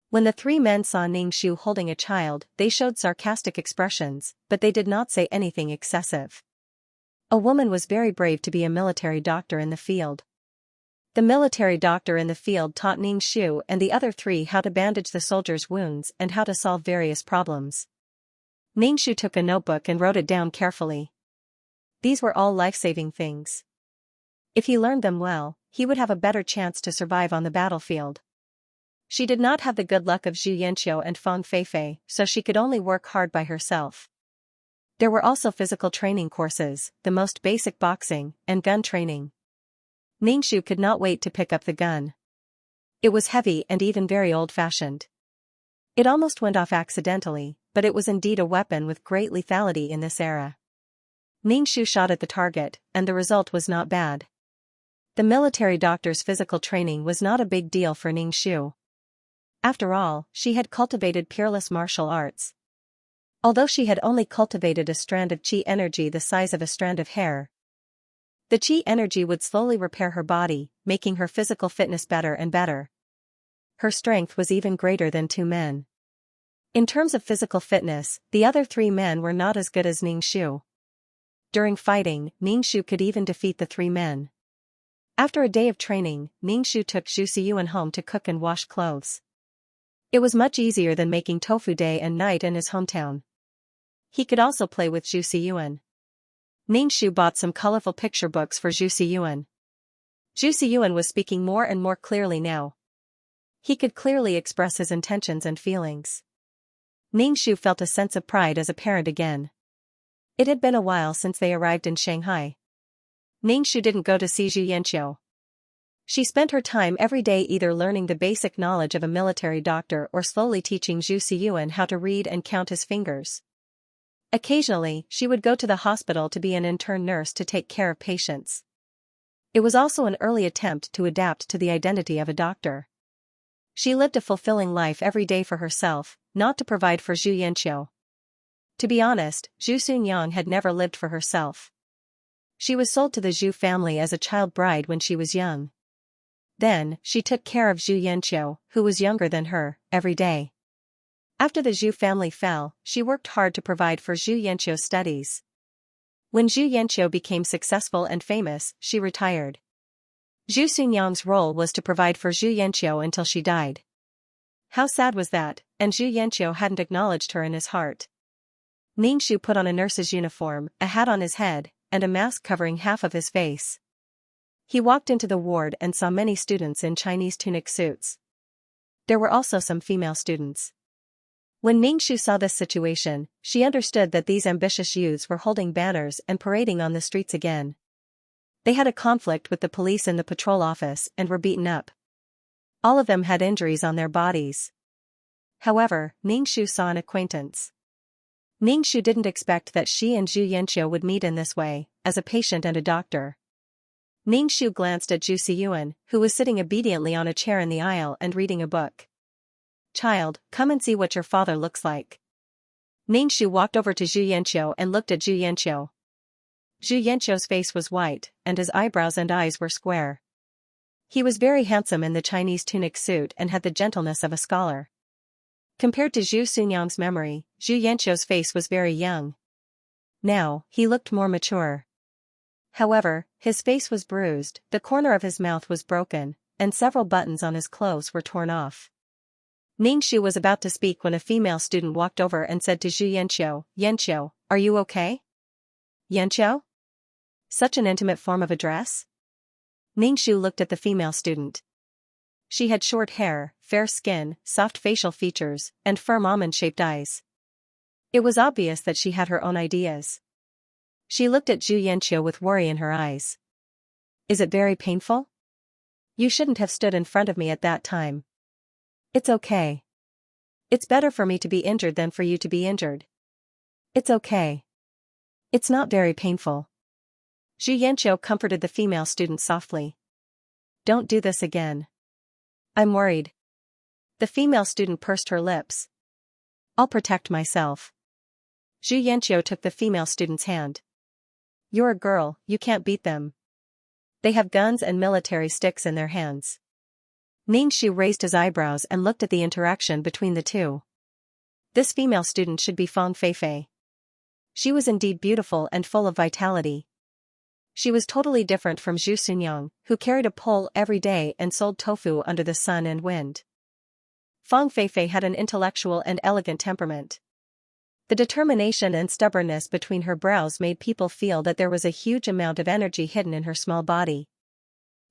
When the 3 men saw Ningxu holding a child, they showed sarcastic expressions, but they did not say anything excessive. A woman was very brave to be a military doctor in the field. The military doctor in the field taught Ningxu and the other 3 how to bandage the soldiers' wounds and how to solve various problems. Ningxu took a notebook and wrote it down carefully. These were all life-saving things. If he learned them well, he would have a better chance to survive on the battlefield. She did not have the good luck of Zhu Yanqiu and Fang Feifei, so she could only work hard by herself. There were also physical training courses, the most basic boxing, and gun training. Ningxu could not wait to pick up the gun. It was heavy and even very old-fashioned. It almost went off accidentally, but it was indeed a weapon with great lethality in this era. Ningxu shot at the target, and the result was not bad. The military doctor's physical training was not a big deal for Ningxu. After all, she had cultivated peerless martial arts. Although she had only cultivated a strand of qi energy the size of a strand of hair, the qi energy would slowly repair her body, making her physical fitness better and better. Her strength was even greater than 2 men. In terms of physical fitness, the other 3 men were not as good as Ningxu. During fighting, Ningxu could even defeat the 3 men. After a day of training, Ningxu took Zhu Xiyuan home to cook and wash clothes. It was much easier than making tofu day and night in his hometown. He could also play with Zhu Xiyuan. Ningxu bought some colorful picture books for Zhu Xiyuan. Zhu Xiyuan was speaking more and more clearly now. He could clearly express his intentions and feelings. Ningxu felt a sense of pride as a parent again. It had been a while since they arrived in Shanghai. Ningxu didn't go to see Zhu Yanqiu. She spent her time every day either learning the basic knowledge of a military doctor or slowly teaching Zhu Xiyuan how to read and count his fingers. Occasionally, she would go to the hospital to be an intern nurse to take care of patients. It was also an early attempt to adapt to the identity of a doctor. She lived a fulfilling life every day for herself, not to provide for Zhu Yanqiu. To be honest, Zhu Xunyang had never lived for herself. She was sold to the Zhu family as a child bride when she was young. Then, she took care of Zhu Yanqiu, who was younger than her, every day. After the Zhu family fell, she worked hard to provide for Zhu Yanqiu's studies. When Zhu Yanqiu became successful and famous, she retired. Zhu Xunyang's role was to provide for Zhu Yanqiu until she died. How sad was that, and Zhu Yanqiu hadn't acknowledged her in his heart. Ningxu put on a nurse's uniform, a hat on his head, and a mask covering half of his face. He walked into the ward and saw many students in Chinese tunic suits. There were also some female students. When Ningxu saw this situation, she understood that these ambitious youths were holding banners and parading on the streets again. They had a conflict with the police in the patrol office and were beaten up. All of them had injuries on their bodies. However, Ningshu saw an acquaintance. Ningshu didn't expect that she and Xianxia would meet in this way, as a patient and a doctor. Ningshu glanced at Zhu Siyuan, who was sitting obediently on a chair in the aisle and reading a book. "Child, come and see what your father looks like." Ningshu walked over to Zhu Yanqiu and looked at Zhu Yanqiu. Zhu Yanqiu's face was white, and his eyebrows and eyes were square. He was very handsome in the Chinese tunic suit and had the gentleness of a scholar. Compared to Zhu Sunyang's memory, Zhu Yanqiu's face was very young. Now, he looked more mature. However, his face was bruised, the corner of his mouth was broken, and several buttons on his clothes were torn off. Ningshu was about to speak when a female student walked over and said to Zhu Yanqiu, "Yanqiu, are you okay?" "Yanqiu?" Such an intimate form of address? Ningshu looked at the female student. She had short hair, fair skin, soft facial features, and firm almond-shaped eyes. It was obvious that she had her own ideas. She looked at Zhu Yanqiu with worry in her eyes. "Is it very painful? You shouldn't have stood in front of me at that time." "It's okay. It's better for me to be injured than for you to be injured." "It's okay. It's not very painful." Zhu Yanqiu comforted the female student softly. "Don't do this again. I'm worried." The female student pursed her lips. "I'll protect myself." Zhu Yanqiu took the female student's hand. "You're a girl, you can't beat them. They have guns and military sticks in their hands." Ningshu raised his eyebrows and looked at the interaction between the two. This female student should be Fang Feifei. She was indeed beautiful and full of vitality. She was totally different from Zhu Sunyang, who carried a pole every day and sold tofu under the sun and wind. Fang Feifei had an intellectual and elegant temperament. The determination and stubbornness between her brows made people feel that there was a huge amount of energy hidden in her small body.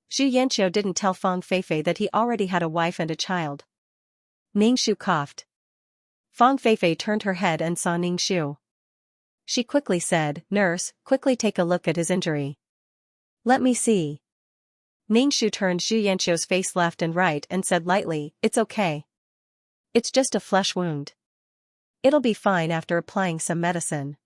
Zhu Yanqiu didn't tell Fang Feifei that he already had a wife and a child. Ningshu coughed. Fang Feifei turned her head and saw Ningshu. She quickly said, "Nurse, quickly take a look at his injury." "Let me see." Ningshu turned Zhu Yanqiu's face left and right and said lightly, "It's okay. It's just a flesh wound. It'll be fine after applying some medicine."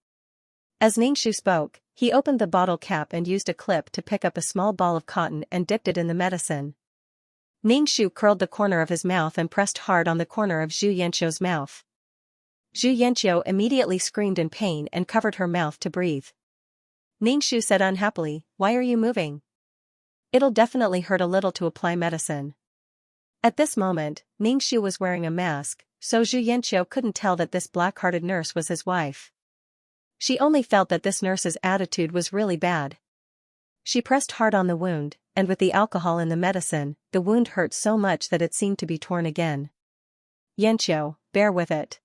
As Ningshu spoke, he opened the bottle cap and used a clip to pick up a small ball of cotton and dipped it in the medicine. Ningshu curled the corner of his mouth and pressed hard on the corner of Zhu Yanqiu's mouth. Zhu Yanqiu immediately screamed in pain and covered her mouth to breathe. Ningshu said unhappily, "Why are you moving? It'll definitely hurt a little to apply medicine." At this moment, Ningshu was wearing a mask, so Zhu Yanqiu couldn't tell that this black-hearted nurse was his wife. She only felt that this nurse's attitude was really bad. She pressed hard on the wound, and with the alcohol in the medicine, the wound hurt so much that it seemed to be torn again. "Yanqiu, bear with it."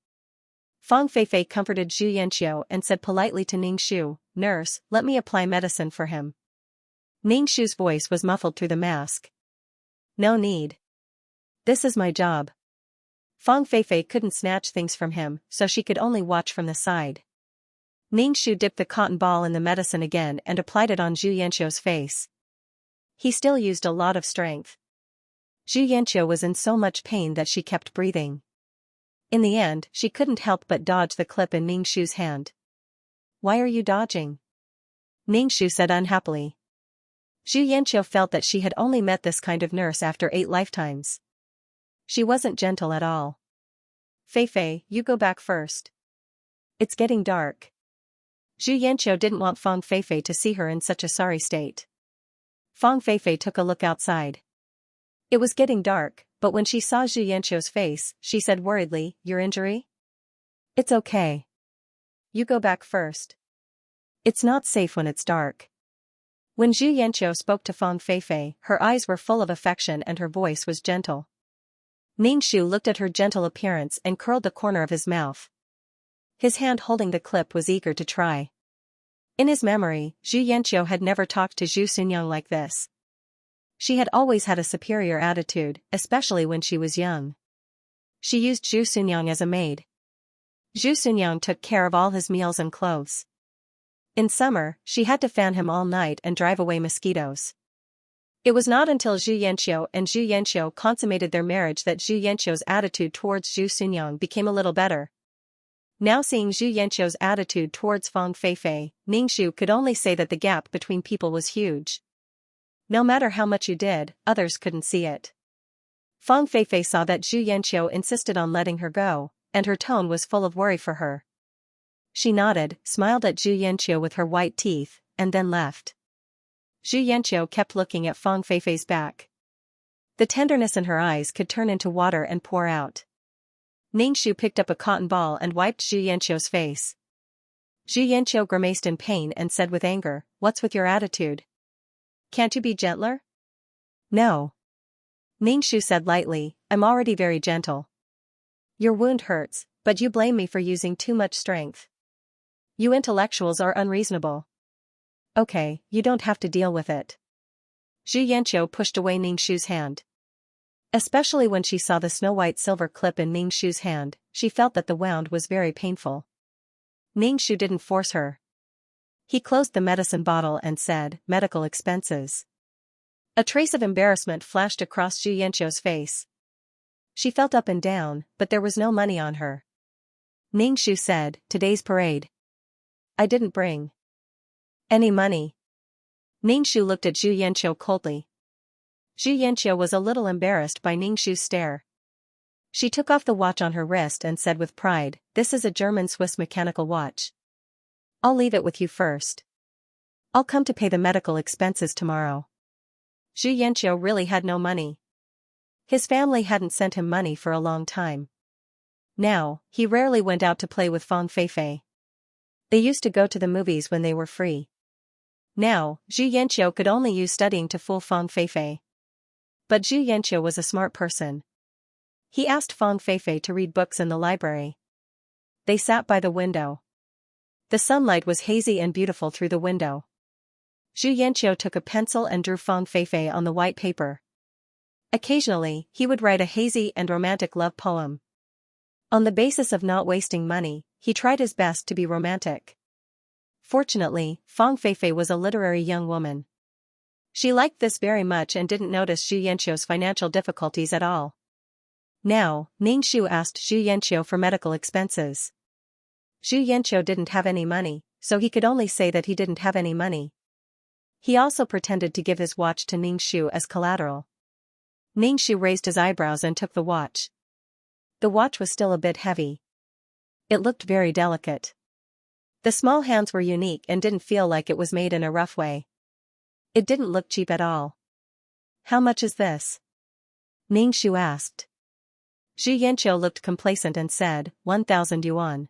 Fang Feifei comforted Zhu Yanqiu and said politely to Ningshu, "Nurse, let me apply medicine for him." Ningshu's voice was muffled through the mask. "No need. This is my job." Fang Feifei couldn't snatch things from him, so she could only watch from the side. Ningshu dipped the cotton ball in the medicine again and applied it on Zhu Yanqiu's face. He still used a lot of strength. Zhu Yanqiu was in so much pain that she kept breathing. In the end, she couldn't help but dodge the clip in Ningshu's hand. "Why are you dodging?" Ningshu said unhappily. Zhu Yanqiu felt that she had only met this kind of nurse after 8 lifetimes. She wasn't gentle at all. "Feifei, you go back first. It's getting dark." Zhu Yanqiu didn't want Fang Feifei to see her in such a sorry state. Fang Feifei took a look outside. It was getting dark, but when she saw Zhu Yanqiu's face, she said worriedly, "Your injury?" "It's okay. You go back first. It's not safe when it's dark." When Zhu Yanqiu spoke to Fang Feifei, her eyes were full of affection and her voice was gentle. Ningshu looked at her gentle appearance and curled the corner of his mouth. His hand holding the clip was eager to try. In his memory, Zhu Yanqiu had never talked to Zhu Sunyang like this. She had always had a superior attitude, especially when she was young. She used Zhu Sunyang as a maid. Zhu Sunyang took care of all his meals and clothes. In summer, she had to fan him all night and drive away mosquitoes. It was not until Zhu Yanxiu and Zhu Yanxiu consummated their marriage that Zhu Yanxiu's attitude towards Zhu Xunyang became a little better. Now seeing Zhu Yanxiu's attitude towards Fang Feifei, Ningxu could only say that the gap between people was huge. No matter how much you did, others couldn't see it. Fang Feifei saw that Zhu Yanxiu insisted on letting her go, and her tone was full of worry for her. She nodded, smiled at Zhu Yanxiu with her white teeth, and then left. Zhu Yanxiu kept looking at Fang Feifei's back. The tenderness in her eyes could turn into water and pour out. Ningxu picked up a cotton ball and wiped Zhu Yanxiu's face. Zhu Yanxiu grimaced in pain and said with anger, "What's with your attitude? Can't you be gentler?" "No." Ningxu said lightly, "I'm already very gentle. Your wound hurts, but you blame me for using too much strength. You intellectuals are unreasonable. Okay, you don't have to deal with it." Zhu Yanxiu pushed away Ningxu's hand. Especially when she saw the snow-white silver clip in Ningxu's hand, she felt that the wound was very painful. Ningxu didn't force her. He closed the medicine bottle and said, "Medical expenses." A trace of embarrassment flashed across Zhu Yanxiu's face. She felt up and down, but there was no money on her. Ningxu said, "Today's parade. I didn't bring any money." Ningxu looked at Zhu Yanxiu coldly. Zhu Yanxiu was a little embarrassed by Ningxu's stare. She took off the watch on her wrist and said with pride, "This is a German-Swiss mechanical watch. I'll leave it with you first. I'll come to pay the medical expenses tomorrow." Zhu Yanxiu really had no money. His family hadn't sent him money for a long time. Now, he rarely went out to play with Fang Feifei. They used to go to the movies when they were free. Now, Zhu Yanxiu could only use studying to fool Fang Feifei. But Zhu Yanxiu was a smart person. He asked Fang Feifei to read books in the library. They sat by the window. The sunlight was hazy and beautiful through the window. Zhu Yanxiu took a pencil and drew Fang Feifei on the white paper. Occasionally, he would write a hazy and romantic love poem. On the basis of not wasting money, he tried his best to be romantic. Fortunately, Fang Feifei was a literary young woman. She liked this very much and didn't notice Zhu Yanxiu's financial difficulties at all. Now, Ningxu asked Zhu Yanxiu for medical expenses. Zhu Yanxiu didn't have any money, so he could only say that he didn't have any money. He also pretended to give his watch to Ningxu as collateral. Ningxu raised his eyebrows and took the watch. The watch was still a bit heavy. It looked very delicate. The small hands were unique and didn't feel like it was made in a rough way. It didn't look cheap at all. "How much is this?" Ningxu asked. Zhu Yanxiu looked complacent and said, 1,000 yuan.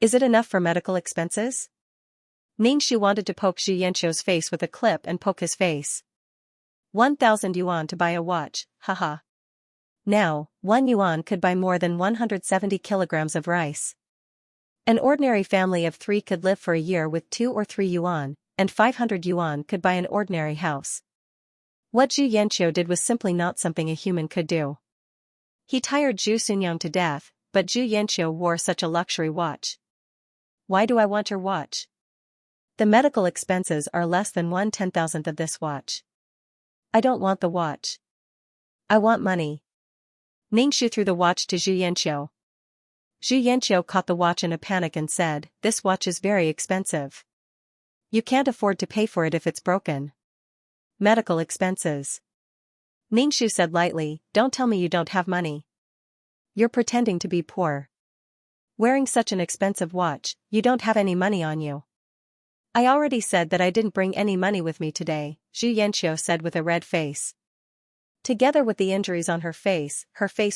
"Is it enough for medical expenses?" Ningxu wanted to poke Zhu Yanxiu's face with a clip and poke his face. 1,000 yuan to buy a watch, haha. Now, 1 yuan could buy more than 170 kilograms of rice. An ordinary family of 3 could live for a year with 2 or 3 yuan, and 500 yuan could buy an ordinary house. What Zhu Yanxiu did was simply not something a human could do. He tired Zhu Xunyang to death, but Zhu Yanxiu wore such a luxury watch. "Why do I want your watch? The medical expenses are less than 1/10,000th of this watch. I don't want the watch. I want money." Ningxu threw the watch to Zhu Yanxiu. Zhu Yanxiu caught the watch in a panic and said, "This watch is very expensive. You can't afford to pay for it if it's broken. Medical expenses." Ningxu said lightly, "Don't tell me you don't have money. You're pretending to be poor. Wearing such an expensive watch, you don't have any money on you." "I already said that I didn't bring any money with me today," Zhu Yanxiu said with a red face. Together with the injuries on her face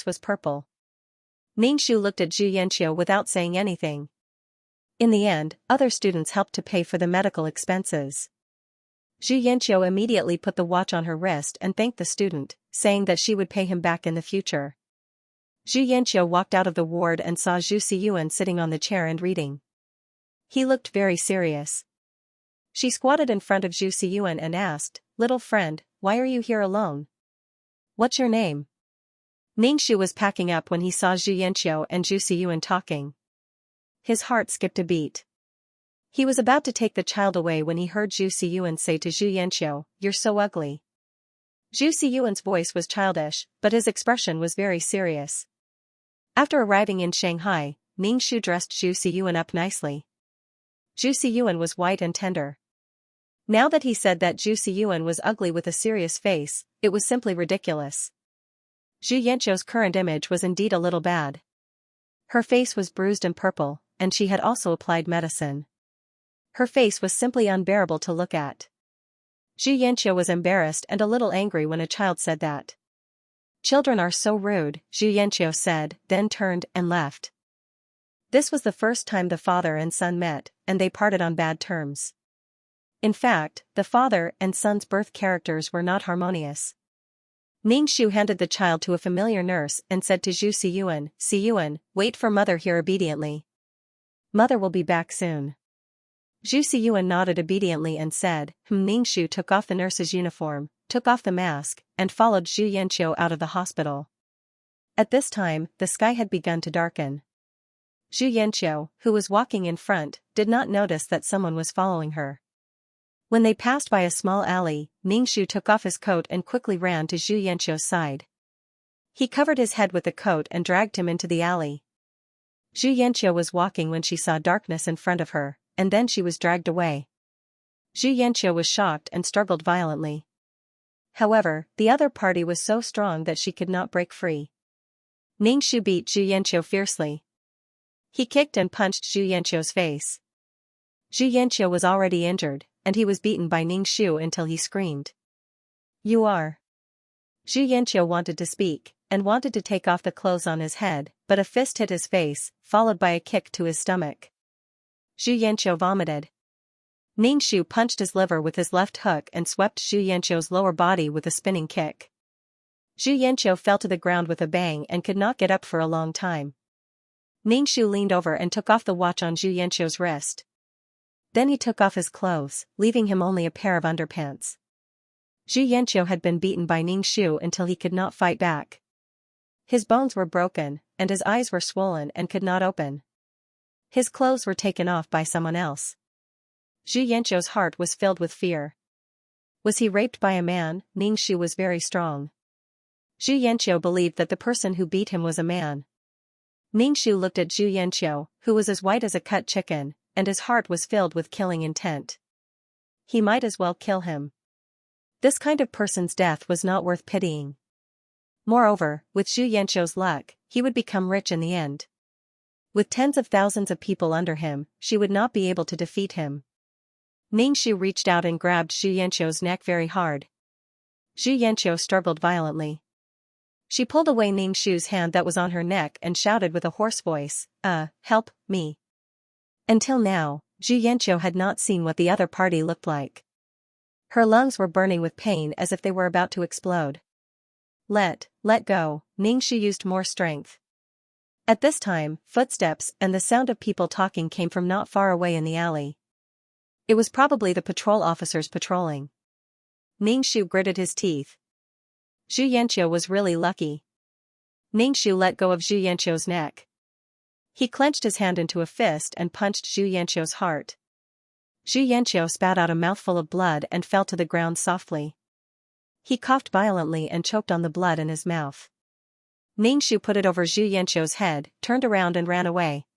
was purple. Ningxu looked at Zhu Yanxiu without saying anything. In the end, other students helped to pay for the medical expenses. Zhu Yanxiu immediately put the watch on her wrist and thanked the student, saying that she would pay him back in the future. Zhu Yanxiu walked out of the ward and saw Zhu Siyuan sitting on the chair and reading. He looked very serious. She squatted in front of Zhu Siyuan and asked, "Little friend, why are you here alone? What's your name?" Ningxu was packing up when he saw Zhu Yanxiu and Zhu Siyuan talking. His heart skipped a beat. He was about to take the child away when he heard Zhu Xiyuan say to Zhu Yanqiu, "You're so ugly." Zhu Xiyuan's voice was childish, but his expression was very serious. After arriving in Shanghai, Ning Shu dressed Zhu Xiyuan up nicely. Zhu Xiyuan was white and tender. Now that he said that Zhu Xiyuan was ugly with a serious face, it was simply ridiculous. Zhu Yanqiu's current image was indeed a little bad. Her face was bruised and purple, and she had also applied medicine. Her face was simply unbearable to look at. Zhu Yanqiu was embarrassed and a little angry when a child said that. "Children are so rude," Zhu Yanqiu said, then turned and left. This was the first time the father and son met, and they parted on bad terms. In fact, the father and son's birth characters were not harmonious. Ning Shu handed the child to a familiar nurse and said to Zhu Xiyuan, "Xiyuan, wait for mother here obediently. Mother will be back soon." Zhu Xiyuan nodded obediently and said, Ning Shu took off the nurse's uniform, took off the mask, and followed Zhu Yanqiu out of the hospital. At this time, the sky had begun to darken. Zhu Yanqiu, who was walking in front, did not notice that someone was following her. When they passed by a small alley, Ning Shu took off his coat and quickly ran to Zhu Yanqiu's side. He covered his head with the coat and dragged him into the alley. Zhu Yanqiu was walking when she saw darkness in front of her, and then she was dragged away. Zhu Yanqiu was shocked and struggled violently. However, the other party was so strong that she could not break free. Ning Shu beat Zhu Yanqiu fiercely. He kicked and punched Zhu Yanqiu's face. Zhu Yanqiu was already injured, and he was beaten by Ning Shu until he screamed. "You are..." Zhu Yanqiu wanted to speak, and wanted to take off the clothes on his head, but a fist hit his face, followed by a kick to his stomach. Zhu Yanqiu vomited. Ning Shu punched his liver with his left hook and swept Zhu Yanqiu's lower body with a spinning kick. Zhu Yanqiu fell to the ground with a bang and could not get up for a long time. Ning Shu leaned over and took off the watch on Zhu Yanqiu's wrist. Then he took off his clothes, leaving him only a pair of underpants. Zhu Yanqiu had been beaten by Ning Shu until he could not fight back. His bones were broken, and his eyes were swollen and could not open. His clothes were taken off by someone else. Zhu Yanqiu's heart was filled with fear. Was he raped by a man? Ning Shu was very strong. Zhu Yanqiu believed that the person who beat him was a man. Ning Shu looked at Zhu Yanqiu, who was as white as a cut chicken, and his heart was filled with killing intent. He might as well kill him. This kind of person's death was not worth pitying. Moreover, with Zhu Yanqiu's luck, he would become rich in the end. With tens of thousands of people under him, she would not be able to defeat him. Ning Shu reached out and grabbed Zhu Yanqiu's neck very hard. Zhu Yanqiu struggled violently. She pulled away Ning Shu's hand that was on her neck and shouted with a hoarse voice, help me." Until now, Zhu Yanqiu had not seen what the other party looked like. Her lungs were burning with pain as if they were about to explode. Let go," Ning Shu used more strength. At this time, footsteps and the sound of people talking came from not far away in the alley. It was probably the patrol officers patrolling. Ning Shu gritted his teeth. Zhu Yanqiu was really lucky. Ning Shu let go of Zhu Yanqiu's neck. He clenched his hand into a fist and punched Zhu Yanqiu's heart. Zhu Yanqiu spat out a mouthful of blood and fell to the ground softly. He coughed violently and choked on the blood in his mouth. Ning Shu put it over Zhu Yanqiu's head, turned around and ran away.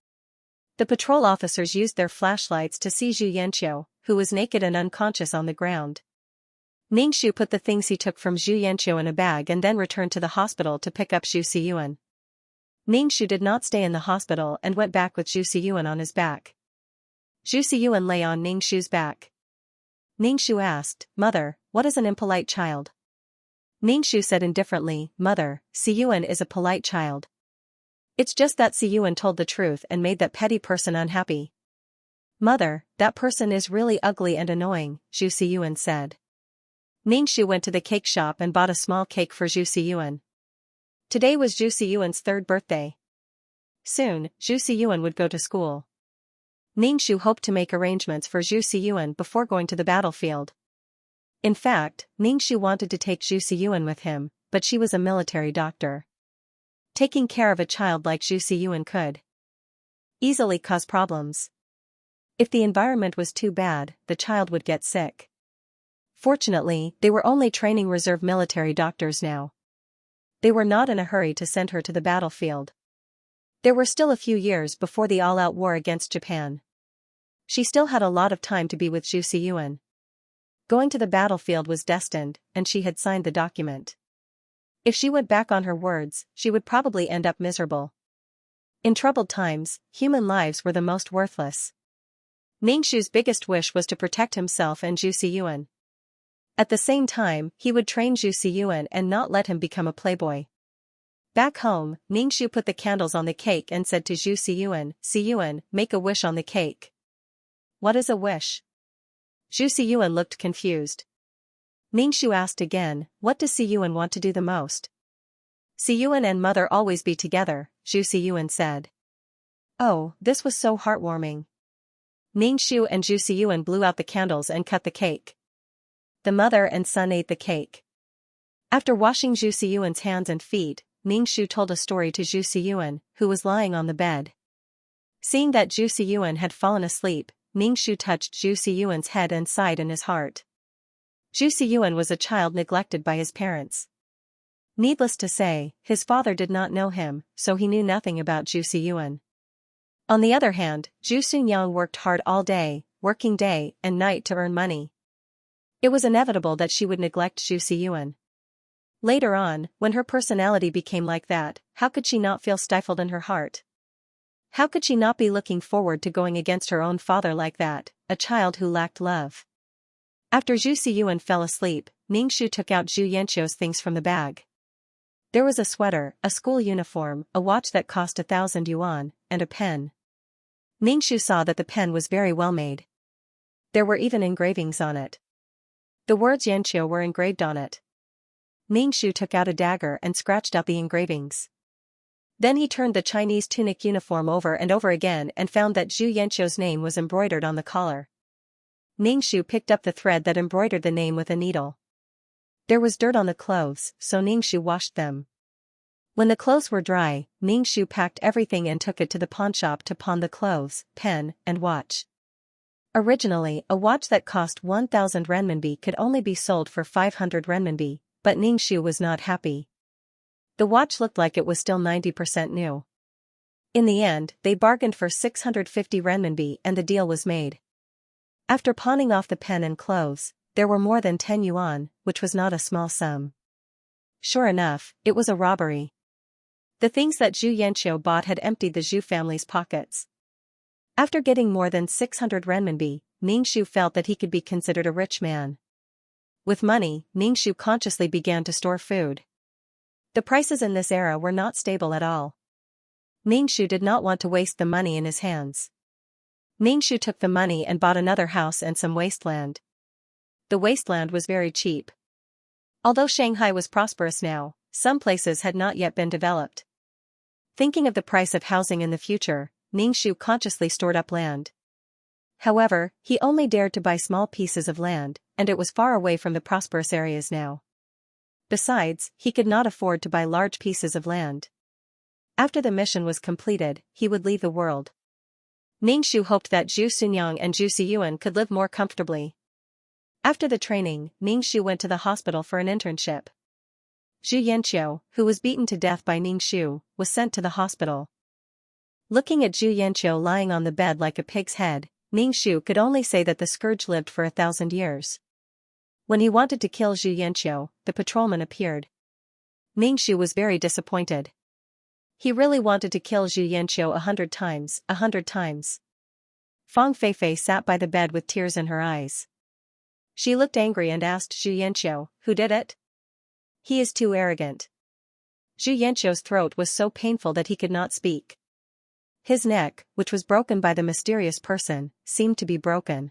The patrol officers used their flashlights to see Zhu Yanqiu, who was naked and unconscious on the ground. Ning Shu put the things he took from Zhu Yanqiu in a bag and then returned to the hospital to pick up Zhu Xiyuan. Ning Shu did not stay in the hospital and went back with Zhu Xiyuan on his back. Zhu Xiyuan lay on Ning Shu's back. Ning Shu asked, "Mother, what is an impolite child?" Ning Shu said indifferently, "Mother, Xiyuan is a polite child. It's just that Xiyuan told the truth and made that petty person unhappy." "Mother, that person is really ugly and annoying," Zhu Xiyuan said. Ning Shu went to the cake shop and bought a small cake for Zhu Xiyuan. Today was Zhu Xiyuan's 3rd birthday. Soon, Zhu Xiyuan would go to school. Ning Shu hoped to make arrangements for Zhu Xiyuan before going to the battlefield. In fact, Ning Shu wanted to take Zhu Xiyuan with him, but she was a military doctor. Taking care of a child like Zhu Xiyuan could easily cause problems. If the environment was too bad, the child would get sick. Fortunately, they were only training reserve military doctors now. They were not in a hurry to send her to the battlefield. There were still a few years before the all-out war against Japan. She still had a lot of time to be with Zhu Xiyuan. Going to the battlefield was destined, and she had signed the document. If she went back on her words, she would probably end up miserable. In troubled times, human lives were the most worthless. Ningxu's biggest wish was to protect himself and Zhu Xiyuan. At the same time, he would train Zhu Xiyuan and not let him become a playboy. Back home, Ningxu put the candles on the cake and said to Zhu Xiyuan, "Xiyuan, make a wish on the cake." "What is a wish?" Zhu Xiyuan looked confused. Ningxu asked again, "What does Xiyuan want to do the most?" "Xiyuan and mother always be together," Zhu Xiyuan said. Oh, this was so heartwarming. Ningxu and Zhu Xiyuan blew out the candles and cut the cake. The mother and son ate the cake. After washing Zhu Xiyuan's hands and feet, Ningxu told a story to Zhu Xiyuan, who was lying on the bed. Seeing that Zhu Xiyuan had fallen asleep, Ningxu touched Zhu Xiyuan's head and sighed in his heart. Zhu Xiyuan was a child neglected by his parents. Needless to say, his father did not know him, so he knew nothing about Zhu Xiyuan. On the other hand, Zhu Xunyang worked hard all day, working day and night to earn money. It was inevitable that she would neglect Zhu Xiyuan. Later on, when her personality became like that, how could she not feel stifled in her heart? How could she not be looking forward to going against her own father like that, a child who lacked love? After Zhu Xiyuan fell asleep, Ningxu took out Zhu Yanqiu's things from the bag. There was a sweater, a school uniform, a watch that cost 1,000 yuan, and a pen. Ningxu saw that the pen was very well made. There were even engravings on it. The words Xianxia were engraved on it. Ningxu took out a dagger and scratched out the engravings. Then he turned the Chinese tunic uniform over and over again and found that Zhu Yanqiu's name was embroidered on the collar. Ningxu picked up the thread that embroidered the name with a needle. There was dirt on the clothes, so Ningxu washed them. When the clothes were dry, Ningxu packed everything and took it to the pawnshop to pawn the clothes, pen, and watch. Originally, a watch that cost 1,000 renminbi could only be sold for 500 renminbi, but Ningxu was not happy. The watch looked like it was still 90% new. In the end, they bargained for 650 renminbi and the deal was made. After pawning off the pen and clothes, there were more than 10 yuan, which was not a small sum. Sure enough, it was a robbery. The things that Zhu Yanqiu bought had emptied the Zhu family's pockets. After getting more than 600 renminbi, Ningxu felt that he could be considered a rich man. With money, Ningxu consciously began to store food. The prices in this era were not stable at all. Ningxu did not want to waste the money in his hands. Ningxu took the money and bought another house and some wasteland. The wasteland was very cheap. Although Shanghai was prosperous now, some places had not yet been developed. Thinking of the price of housing in the future, Ningxu consciously stored up land. However, he only dared to buy small pieces of land, and it was far away from the prosperous areas now. Besides, he could not afford to buy large pieces of land. After the mission was completed, he would leave the world. Ningxu hoped that Zhu Xunyang and Zhu Xiyuan could live more comfortably. After the training, Ningxu went to the hospital for an internship. Zhu Yanqiu, who was beaten to death by Ningxu, was sent to the hospital. Looking at Zhu Yanqiu lying on the bed like a pig's head, Ningxu could only say that the scourge lived for 1,000 years. When he wanted to kill Zhu Yanqiu, the patrolman appeared. Ningxu was very disappointed. He really wanted to kill Zhu Yanqiu 100 times, 100 times. Fang Feifei sat by the bed with tears in her eyes. She looked angry and asked Zhu Yanqiu, "Who did it?" "He is too arrogant." Zhu Yanqiu's throat was so painful that he could not speak. His neck, which was broken by the mysterious person, seemed to be broken.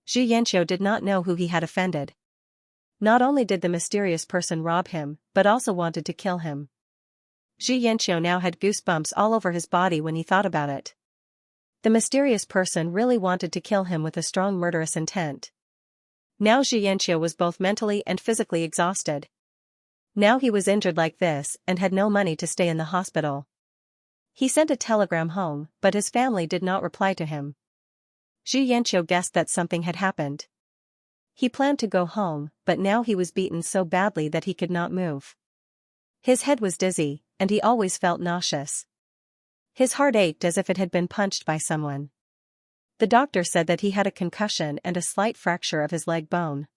Zhu Yanqiu did not know who he had offended. Not only did the mysterious person rob him, but also wanted to kill him. Zhu Yanqiu now had goosebumps all over his body when he thought about it. The mysterious person really wanted to kill him with a strong murderous intent. Now Zhu Yanqiu was both mentally and physically exhausted. Now he was injured like this and had no money to stay in the hospital. He sent a telegram home, but his family did not reply to him. Zhu Yanqiu guessed that something had happened. He planned to go home, but now he was beaten so badly that he could not move. His head was dizzy, and he always felt nauseous. His heart ached as if it had been punched by someone. The doctor said that he had a concussion and a slight fracture of his leg bone.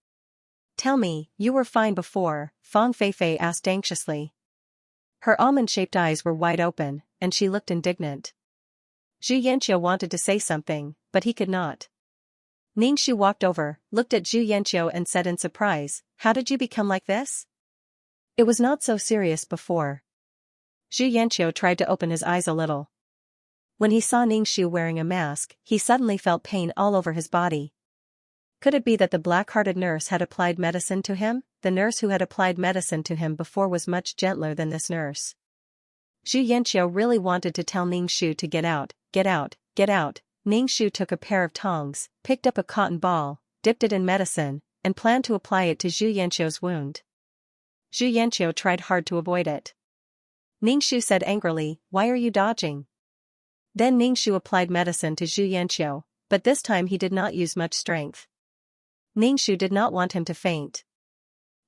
"Tell me, you were fine before?" Fang Feifei asked anxiously. Her almond-shaped eyes were wide open, and she looked indignant. Zhu Yanqiu wanted to say something, but he could not. Ningxu walked over, looked at Zhu Yanqiu and said in surprise, "How did you become like this? It was not so serious before." Zhu Yanqiu tried to open his eyes a little. When he saw Ningxu wearing a mask, he suddenly felt pain all over his body. Could it be that the black-hearted nurse had applied medicine to him? The nurse who had applied medicine to him before was much gentler than this nurse. Zhu Yanqiu really wanted to tell Ningxu to get out, get out, get out. Ningxu took a pair of tongs, picked up a cotton ball, dipped it in medicine, and planned to apply it to Zhu Yanqiu's wound. Zhu Yanqiu tried hard to avoid it. Ningxu said angrily, "Why are you dodging?" Then Ningxu applied medicine to Zhu Yanqiu, but this time he did not use much strength. Ningxu did not want him to faint.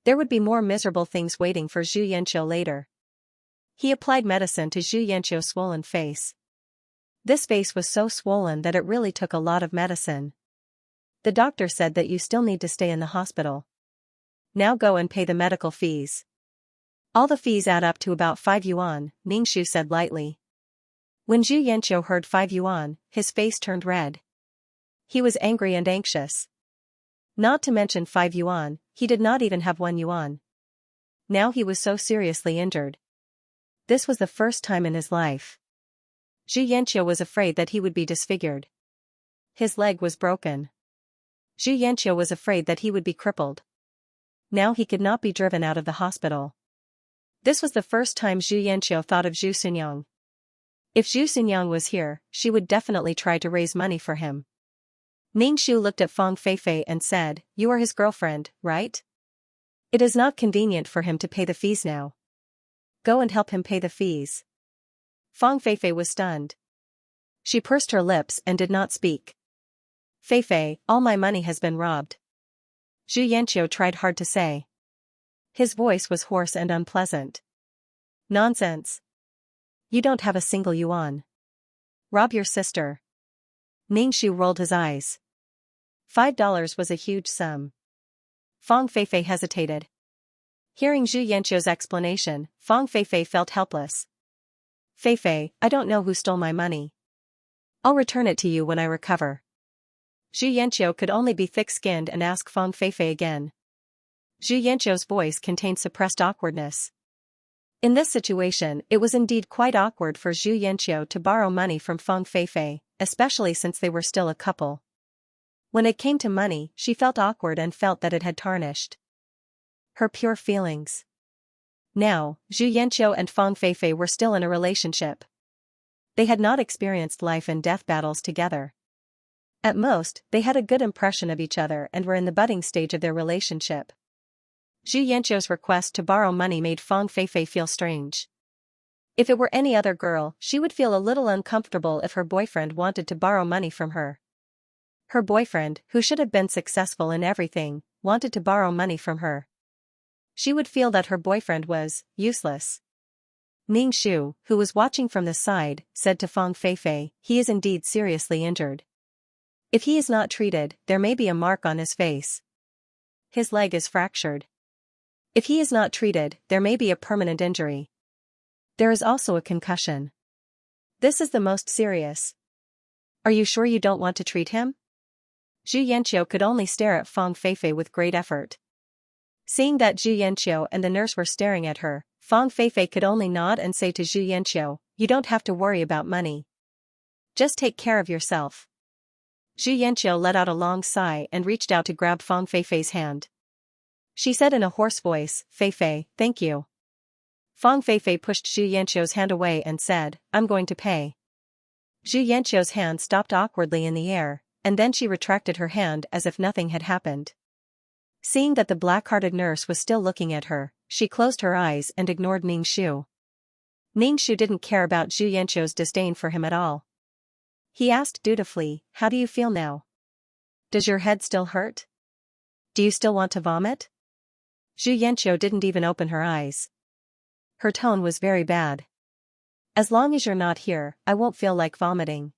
There would be more miserable things waiting for Zhu Yanqiu later. He applied medicine to Zhu Yanqiu's swollen face. This face was so swollen that it really took a lot of medicine. The doctor said that you still need to stay in the hospital. Now go and pay the medical fees. All the fees add up to about 5 yuan, Ningxu said lightly. When Zhu Yanqiu heard 5 yuan, his face turned red. He was angry and anxious. Not to mention 5 yuan, he did not even have 1 yuan. Now he was so seriously injured. This was the first time in his life. Zhu Yanqiu was afraid that he would be disfigured. His leg was broken. Zhu Yanqiu was afraid that he would be crippled. Now he could not be driven out of the hospital. This was the first time Zhu Yanqiu thought of Zhu Xunyang. If Zhu Xunyang was here, she would definitely try to raise money for him. Ningxu looked at Fang Feifei and said, "You are his girlfriend, right? It is not convenient for him to pay the fees now. Go and help him pay the fees." Fang Feifei was stunned. She pursed her lips and did not speak. "Feifei, all my money has been robbed." Zhu Yanqiu tried hard to say. His voice was hoarse and unpleasant. "Nonsense. You don't have a single yuan. Rob your sister." Ningxu rolled his eyes. $5 was a huge sum. Fang Feifei hesitated. Hearing Zhu Yanqiu's explanation, Fang Feifei felt helpless. "Feifei, I don't know who stole my money. I'll return it to you when I recover." Zhu Yanqiu could only be thick-skinned and ask Fang Feifei again. Zhu Yanqiu's voice contained suppressed awkwardness. In this situation, it was indeed quite awkward for Zhu Yanqiu to borrow money from Fang Feifei, especially since they were still a couple. When it came to money, she felt awkward and felt that it had tarnished her pure feelings. Now, Zhu Yanqiu and Fang Feifei were still in a relationship. They had not experienced life and death battles together. At most, they had a good impression of each other and were in the budding stage of their relationship. Zhu Yanqiu's request to borrow money made Fang Feifei feel strange. If it were any other girl, she would feel a little uncomfortable if her boyfriend wanted to borrow money from her. Her boyfriend, who should have been successful in everything, wanted to borrow money from her. She would feel that her boyfriend was useless. Ningxu, who was watching from the side, said to Fang Feifei, "He is indeed seriously injured. If he is not treated, there may be a mark on his face. His leg is fractured. If he is not treated, there may be a permanent injury. There is also a concussion. This is the most serious. Are you sure you don't want to treat him?" Zhu Yanqiu could only stare at Fang Feifei with great effort. Seeing that Zhu Yanqiu and the nurse were staring at her, Fang Feifei could only nod and say to Zhu Yanqiu, "You don't have to worry about money. Just take care of yourself." Zhu Yanqiu let out a long sigh and reached out to grab Fang Feifei's hand. She said in a hoarse voice, "Feifei, thank you." Fang Feifei pushed Zhu Yanqiu's hand away and said, "I'm going to pay." Zhu Yanqiu's hand stopped awkwardly in the air, and then she retracted her hand as if nothing had happened. Seeing that the black-hearted nurse was still looking at her, she closed her eyes and ignored Ningxu. Ningxu didn't care about Zhu Yanqiu's disdain for him at all. He asked dutifully, "How do you feel now?" Does your head still hurt? Do you still want to vomit? Xianxia didn't even open her eyes. Her tone was very bad. As long as you're not here, I won't feel like vomiting.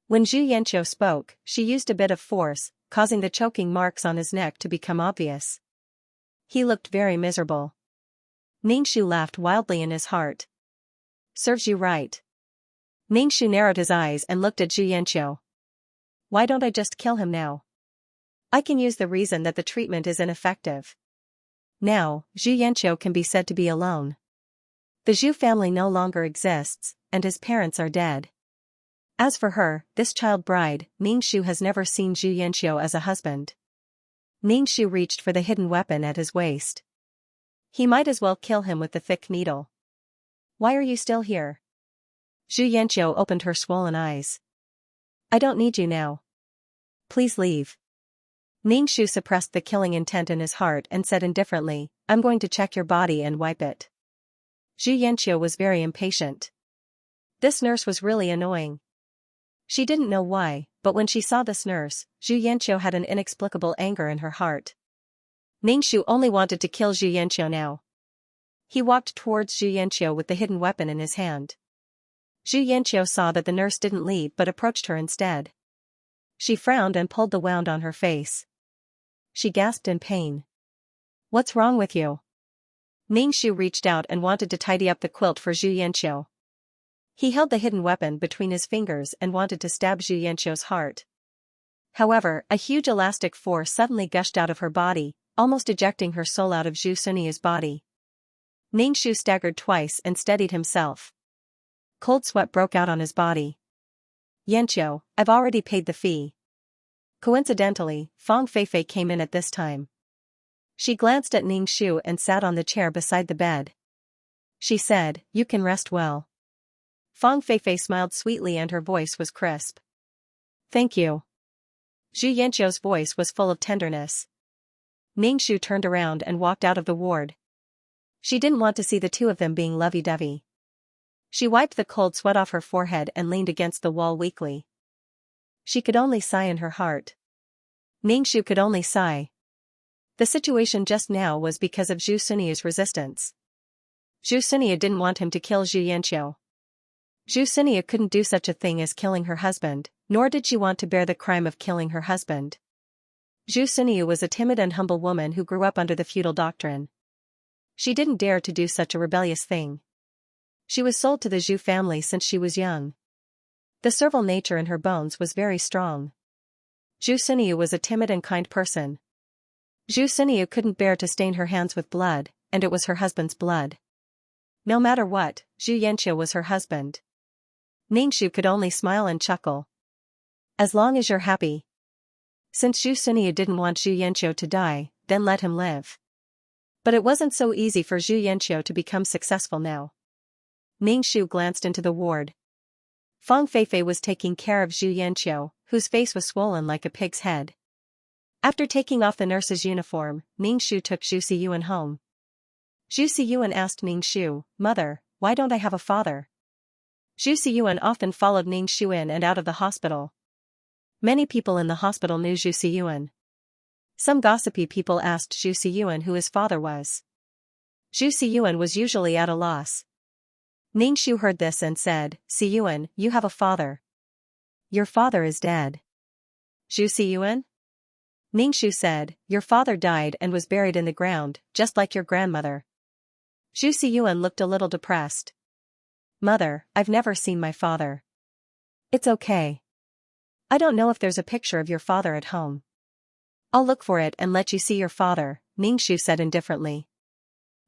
When Xianxia spoke, she used a bit of force, causing the choking marks on his neck to become obvious. He looked very miserable. Ningxu laughed wildly in his heart. Serves you right. Ningxu narrowed his eyes and looked at Xianxia. Why don't I just kill him now? I can use the reason that the treatment is ineffective. Now, Xianxia can be said to be alone. The Zhu family no longer exists, and his parents are dead. As for her, this child bride, Ningxu has never seen Xianxia as a husband. Ningxu reached for the hidden weapon at his waist. He might as well kill him with the thick needle. Why are you still here? Xianxia opened her swollen eyes. I don't need you now. Please leave. Ningxu suppressed the killing intent in his heart and said indifferently, I'm going to check your body and wipe it. Xianxia was very impatient. This nurse was really annoying. She didn't know why, but when she saw this nurse, Xianxia had an inexplicable anger in her heart. Ningxu only wanted to kill Xianxia now. He walked towards Xianxia with the hidden weapon in his hand. Xianxia saw that the nurse didn't leave but approached her instead. She frowned and pulled the wound on her face. She gasped in pain. What's wrong with you? Ningxu reached out and wanted to tidy up the quilt for Xianxia. He held the hidden weapon between his fingers and wanted to stab Xianxia's heart. However, a huge elastic force suddenly gushed out of her body, almost ejecting her soul out of Zhu Sunia's body. Ningxu staggered twice and steadied himself. Cold sweat broke out on his body. Yanqiu, I've already paid the fee. Coincidentally, Fang Feifei came in at this time. She glanced at Ningxu and sat on the chair beside the bed. She said, You can rest well. Fang Feifei smiled sweetly and her voice was crisp. Thank you. Zhu Yanqiu's voice was full of tenderness. Ningxu turned around and walked out of the ward. She didn't want to see the two of them being lovey-dovey. She wiped the cold sweat off her forehead and leaned against the wall weakly. She could only sigh in her heart. Ningxu could only sigh. The situation just now was because of Zhu Sunia's resistance. Zhu Sunia didn't want him to kill Zhu Yanqiu. Zhu Sunia couldn't do such a thing as killing her husband, nor did she want to bear the crime of killing her husband. Zhu Sunia was a timid and humble woman who grew up under the feudal doctrine. She didn't dare to do such a rebellious thing. She was sold to the Zhu family since she was young. The servile nature in her bones was very strong. Zhu Sunia was a timid and kind person. Zhu Sunia couldn't bear to stain her hands with blood, and it was her husband's blood. No matter what, Zhu Yanqiu was her husband. Ningxu could only smile and chuckle. As long as you're happy. Since Zhu Sunia didn't want Zhu Yanqiu to die, then let him live. But it wasn't so easy for Zhu Yanqiu to become successful now. Ningxu glanced into the ward. Fang Feifei was taking care of Zhu Yanqiu, whose face was swollen like a pig's head. After taking off the nurse's uniform, Ningxu took Zhu Siyuan home. Zhu Siyuan asked Ningxu, Mother, why don't I have a father? Zhu Siyuan often followed Ningxu in and out of the hospital. Many people in the hospital knew Zhu Siyuan. Some gossipy people asked Zhu Siyuan who his father was. Zhu Siyuan was usually at a loss. Ningxu heard this and said, Siyuan, you have a father. Your father is dead. Zhu Siyuan? Ningxu said, Your father died and was buried in the ground, just like your grandmother. Zhu Siyuan looked a little depressed. Mother, I've never seen my father. It's okay. I don't know if there's a picture of your father at home. I'll look for it and let you see your father, Ningxu said indifferently.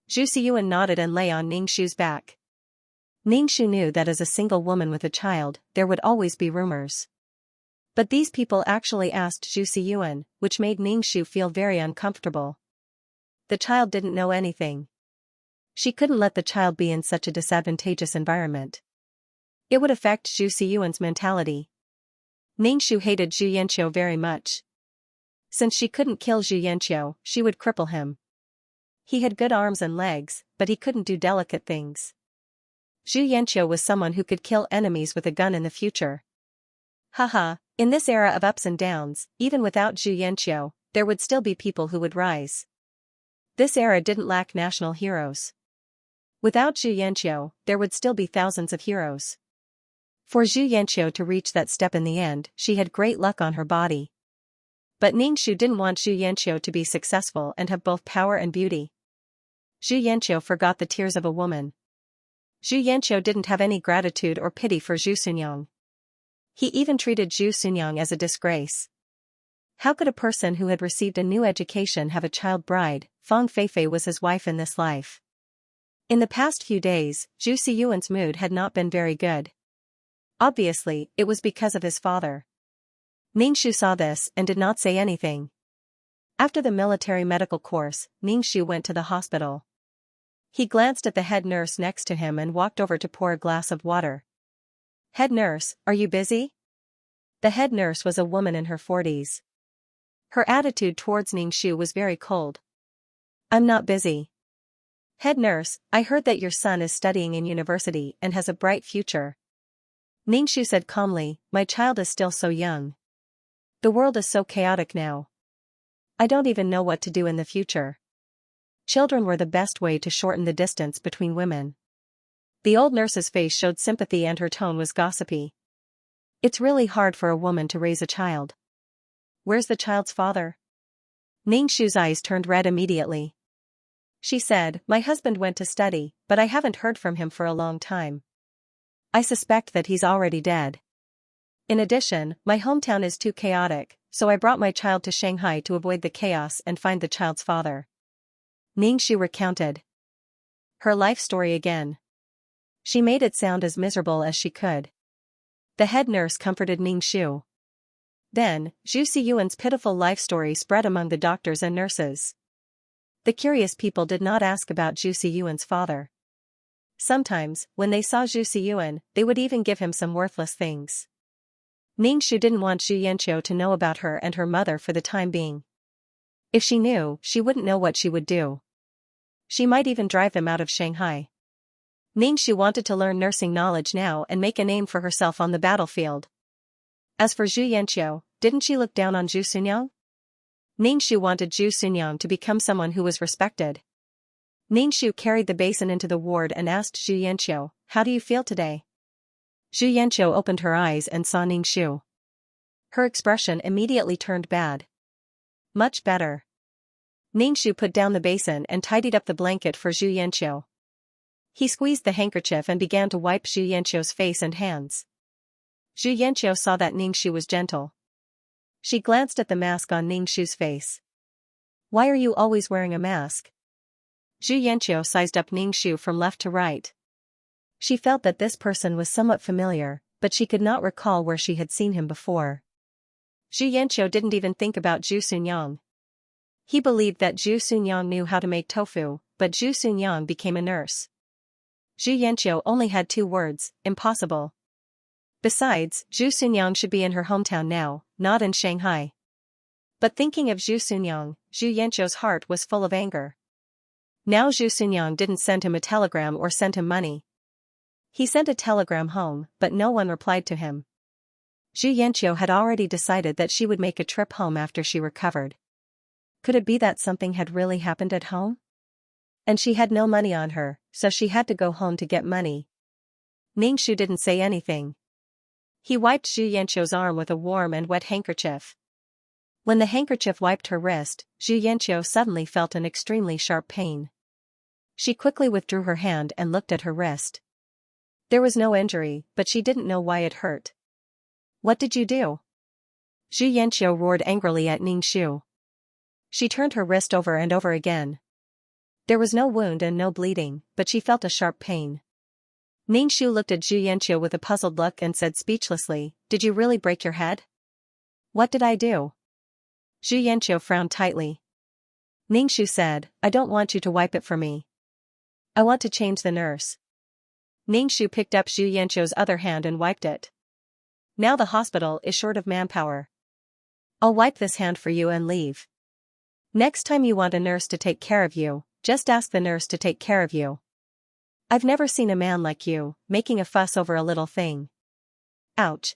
Zhu Siyuan nodded and lay on Ningxu's back. Ningxu knew that as a single woman with a child, there would always be rumors. But these people actually asked Zhu Siyuan, which made Ningxu feel very uncomfortable. The child didn't know anything. She couldn't let the child be in such a disadvantageous environment. It would affect Zhu Siyuan's mentality. Ningxu hated Zhu Yanqiu very much. Since she couldn't kill Zhu Yanqiu, she would cripple him. He had good arms and legs, but he couldn't do delicate things. Zhu Yanqiu was someone who could kill enemies with a gun in the future. Haha, In this era of ups and downs, even without Xianxia, there would still be people who would rise. This era didn't lack national heroes. Without Xianxia, there would still be thousands of heroes. For Xianxia to reach that step in the end, she had great luck on her body. But Ningxu didn't want Xianxia to be successful and have both power and beauty. Xianxia forgot the tears of a woman. Xianxia didn't have any gratitude or pity for Zhu Xunyang. He even treated Zhu Xunyang as a disgrace. How could a person who had received a new education have a child bride? Fang Feifei was his wife in this life. In the past few days, Zhu Xiyuan's mood had not been very good. Obviously, it was because of his father. Ningxu saw this and did not say anything. After the military medical course, Ningxu went to the hospital. He glanced at the head nurse next to him and walked over to pour a glass of water. "Head nurse, are you busy?" The head nurse was a woman in her 40s. Her attitude towards Ningxu was very cold. "I'm not busy." "Head nurse, I heard that your son is studying in university and has a bright future." Ningxu said calmly, "My child is still so young. The world is so chaotic now. I don't even know what to do in the future." Children were the best way to shorten the distance between women. The old nurse's face showed sympathy and her tone was gossipy. "It's really hard for a woman to raise a child." "Where's the child's father?" Ningxu's eyes turned red immediately. She said, "My husband went to study, but I haven't heard from him for a long time. I suspect that he's already dead. In addition, my hometown is too chaotic, so I brought my child to Shanghai to avoid the chaos and find the child's father." Ningxu recounted her life story again. She made it sound as miserable as she could. The head nurse comforted Ningxu. Then, Zhu Xiyuan's pitiful life story spread among the doctors and nurses. The curious people did not ask about Zhu Xiyuan's father. Sometimes, when they saw Zhu Xiyuan, they would even give him some worthless things. Ningxu didn't want Xianxia to know about her and her mother for the time being. If she knew, she wouldn't know what she would do. She might even drive them out of Shanghai. Ningxu wanted to learn nursing knowledge now and make a name for herself on the battlefield. As for Xianxia, didn't she look down on Zhu Xunyang? Ningxu wanted Zhu Xunyang to become someone who was respected. Ningxu carried the basin into the ward and asked Xianxia, "How do you feel today?" Xianxia opened her eyes and saw Ningxu. Her expression immediately turned bad. "Much better." Ningxu put down the basin and tidied up the blanket for Xianxia. He squeezed the handkerchief and began to wipe Xianxia's face and hands. Xianxia saw that Ningxu was gentle. She glanced at the mask on Ningxu's face. "Why are you always wearing a mask?" Xianxia sized up Ningxu from left to right. She felt that this person was somewhat familiar, but she could not recall where she had seen him before. Xianxia didn't even think about Zhu Xunyang. He believed that Zhu Xunyang knew how to make tofu, but Zhu Xunyang became a nurse. Xianxia only had 2 words, impossible. Besides, Zhu Xunyang should be in her hometown now, not in Shanghai. But thinking of Zhu Xunyang, Xianxia's heart was full of anger. Now Zhu Xunyang didn't send him a telegram or send him money. He sent a telegram home, but no one replied to him. Xianxia had already decided that she would make a trip home after she recovered. Could it be that something had really happened at home? And she had no money on her, so she had to go home to get money. Ningxu didn't say anything. He wiped Xianxia's arm with a warm and wet handkerchief. When the handkerchief wiped her wrist, Xianxia suddenly felt an extremely sharp pain. She quickly withdrew her hand and looked at her wrist. There was no injury, but she didn't know why it hurt. "What did you do?" Xianxia roared angrily at Ningxu. She turned her wrist over and over again. There was no wound and no bleeding, but she felt a sharp pain. Ningxu looked at Xianxia with a puzzled look and said speechlessly, "Did you really break your head?" "What did I do?" Xianxia frowned tightly. Ningxu said, "I don't want you to wipe it for me. I want to change the nurse." Ningxu picked up Xianxia's other hand and wiped it. "Now the hospital is short of manpower. I'll wipe this hand for you and leave. Next time you want a nurse to take care of you, just ask the nurse to take care of you. I've never seen a man like you, making a fuss over a little thing." Ouch.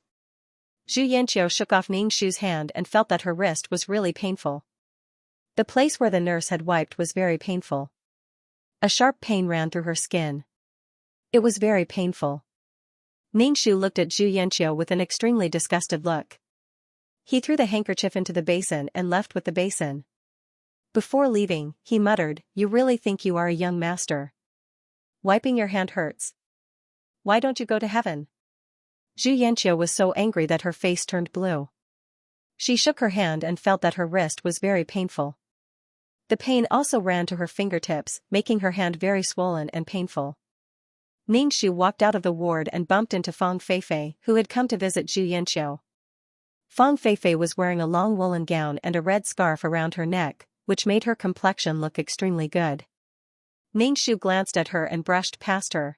Zhu Yanqiu shook off Ning Shu's hand and felt that her wrist was really painful. The place where the nurse had wiped was very painful. A sharp pain ran through her skin. It was very painful. Ning Shu looked at Zhu Yanqiu with an extremely disgusted look. He threw the handkerchief into the basin and left with the basin. Before leaving, he muttered, "You really think you are a young master? Wiping your hand hurts. Why don't you go to heaven?" Zhu Yanqiu was so angry that her face turned blue. She shook her hand and felt that her wrist was very painful. The pain also ran to her fingertips, making her hand very swollen and painful. Ning Shu walked out of the ward and bumped into Fang Feifei, who had come to visit Zhu Yanqiu. Fang Feifei was wearing a long woolen gown and a red scarf around her neck, which made her complexion look extremely good. Ning Shu glanced at her and brushed past her.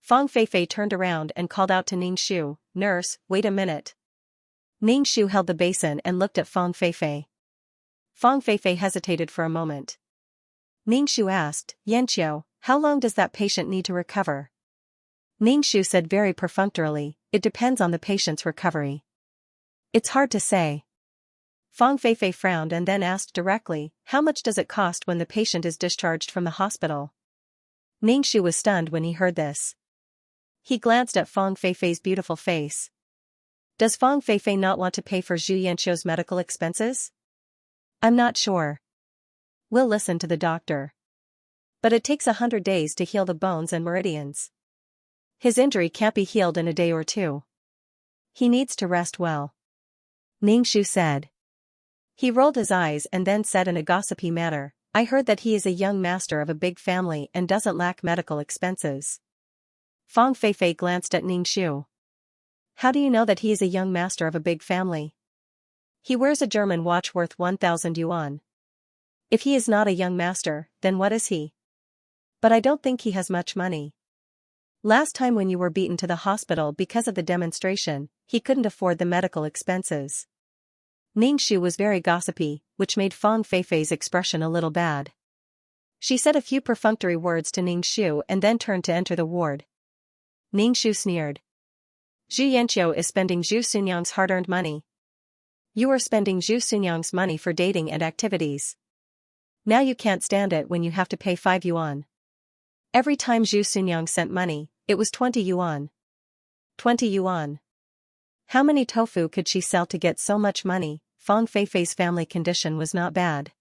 Fang Feifei turned around and called out to Ning Shu, "Nurse, wait a minute." Ning Shu held the basin and looked at Fang Feifei. Fang Feifei hesitated for a moment. Ning Shu asked, "Yanqiu, how long does that patient need to recover?" Ning Shu said very perfunctorily, "It depends on the patient's recovery. It's hard to say." Fang Feifei frowned and then asked directly, "How much does it cost when the patient is discharged from the hospital?" Ning Shu was stunned when he heard this. He glanced at Fang Feifei's beautiful face. Does Fang Feifei not want to pay for Zhu Yanqiu's medical expenses? I'm not sure. We'll listen to the doctor. But it takes 100 days to heal the bones and meridians. His injury can't be healed in a day or two. He needs to rest well. Ning Shu said. He rolled his eyes and then said in a gossipy manner, "I heard that he is a young master of a big family and doesn't lack medical expenses." Fang Feifei glanced at Ning Shu. "How do you know that he is a young master of a big family? He wears a German watch worth 1,000 yuan. If he is not a young master, then what is he? But I don't think he has much money. Last time when you were beaten to the hospital because of the demonstration, he couldn't afford the medical expenses." Ning Shu was very gossipy, which made Fang Feifei's expression a little bad. She said a few perfunctory words to Ning Shu and then turned to enter the ward. Ning Shu sneered. "Zhu Yanqiu is spending Zhu Sunyang's hard-earned money. You are spending Zhu Sunyang's money for dating and activities. Now you can't stand it when you have to pay 5 yuan. Every time Zhu Sunyang sent money, it was 20 yuan. 20 yuan. How many tofu could she sell to get so much money? Fang Feifei's family condition was not bad.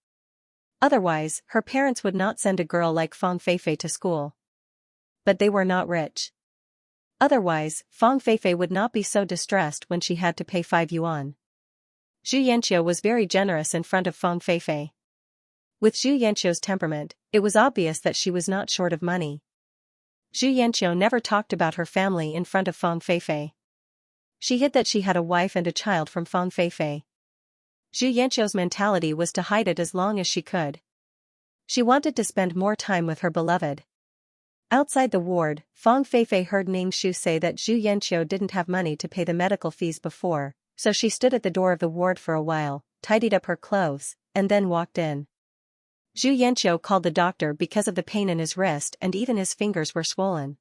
Otherwise, her parents would not send a girl like Fang Feifei to school. But they were not rich. Otherwise, Fang Feifei would not be so distressed when she had to pay 5 yuan. Zhu Yanqiu was very generous in front of Fang Feifei. With Zhu Yanqiu's temperament, it was obvious that she was not short of money. Zhu Yanqiu never talked about her family in front of Fang Feifei. She hid that she had a wife and a child from Fang Feifei. Zhu Yanqiu's mentality was to hide it as long as she could. She wanted to spend more time with her beloved. Outside the ward, Fang Feifei heard Ning Shu say that Zhu Yanqiu didn't have money to pay the medical fees before, so she stood at the door of the ward for a while, tidied up her clothes, and then walked in. Zhu Yanqiu called the doctor because of the pain in his wrist and even his fingers were swollen.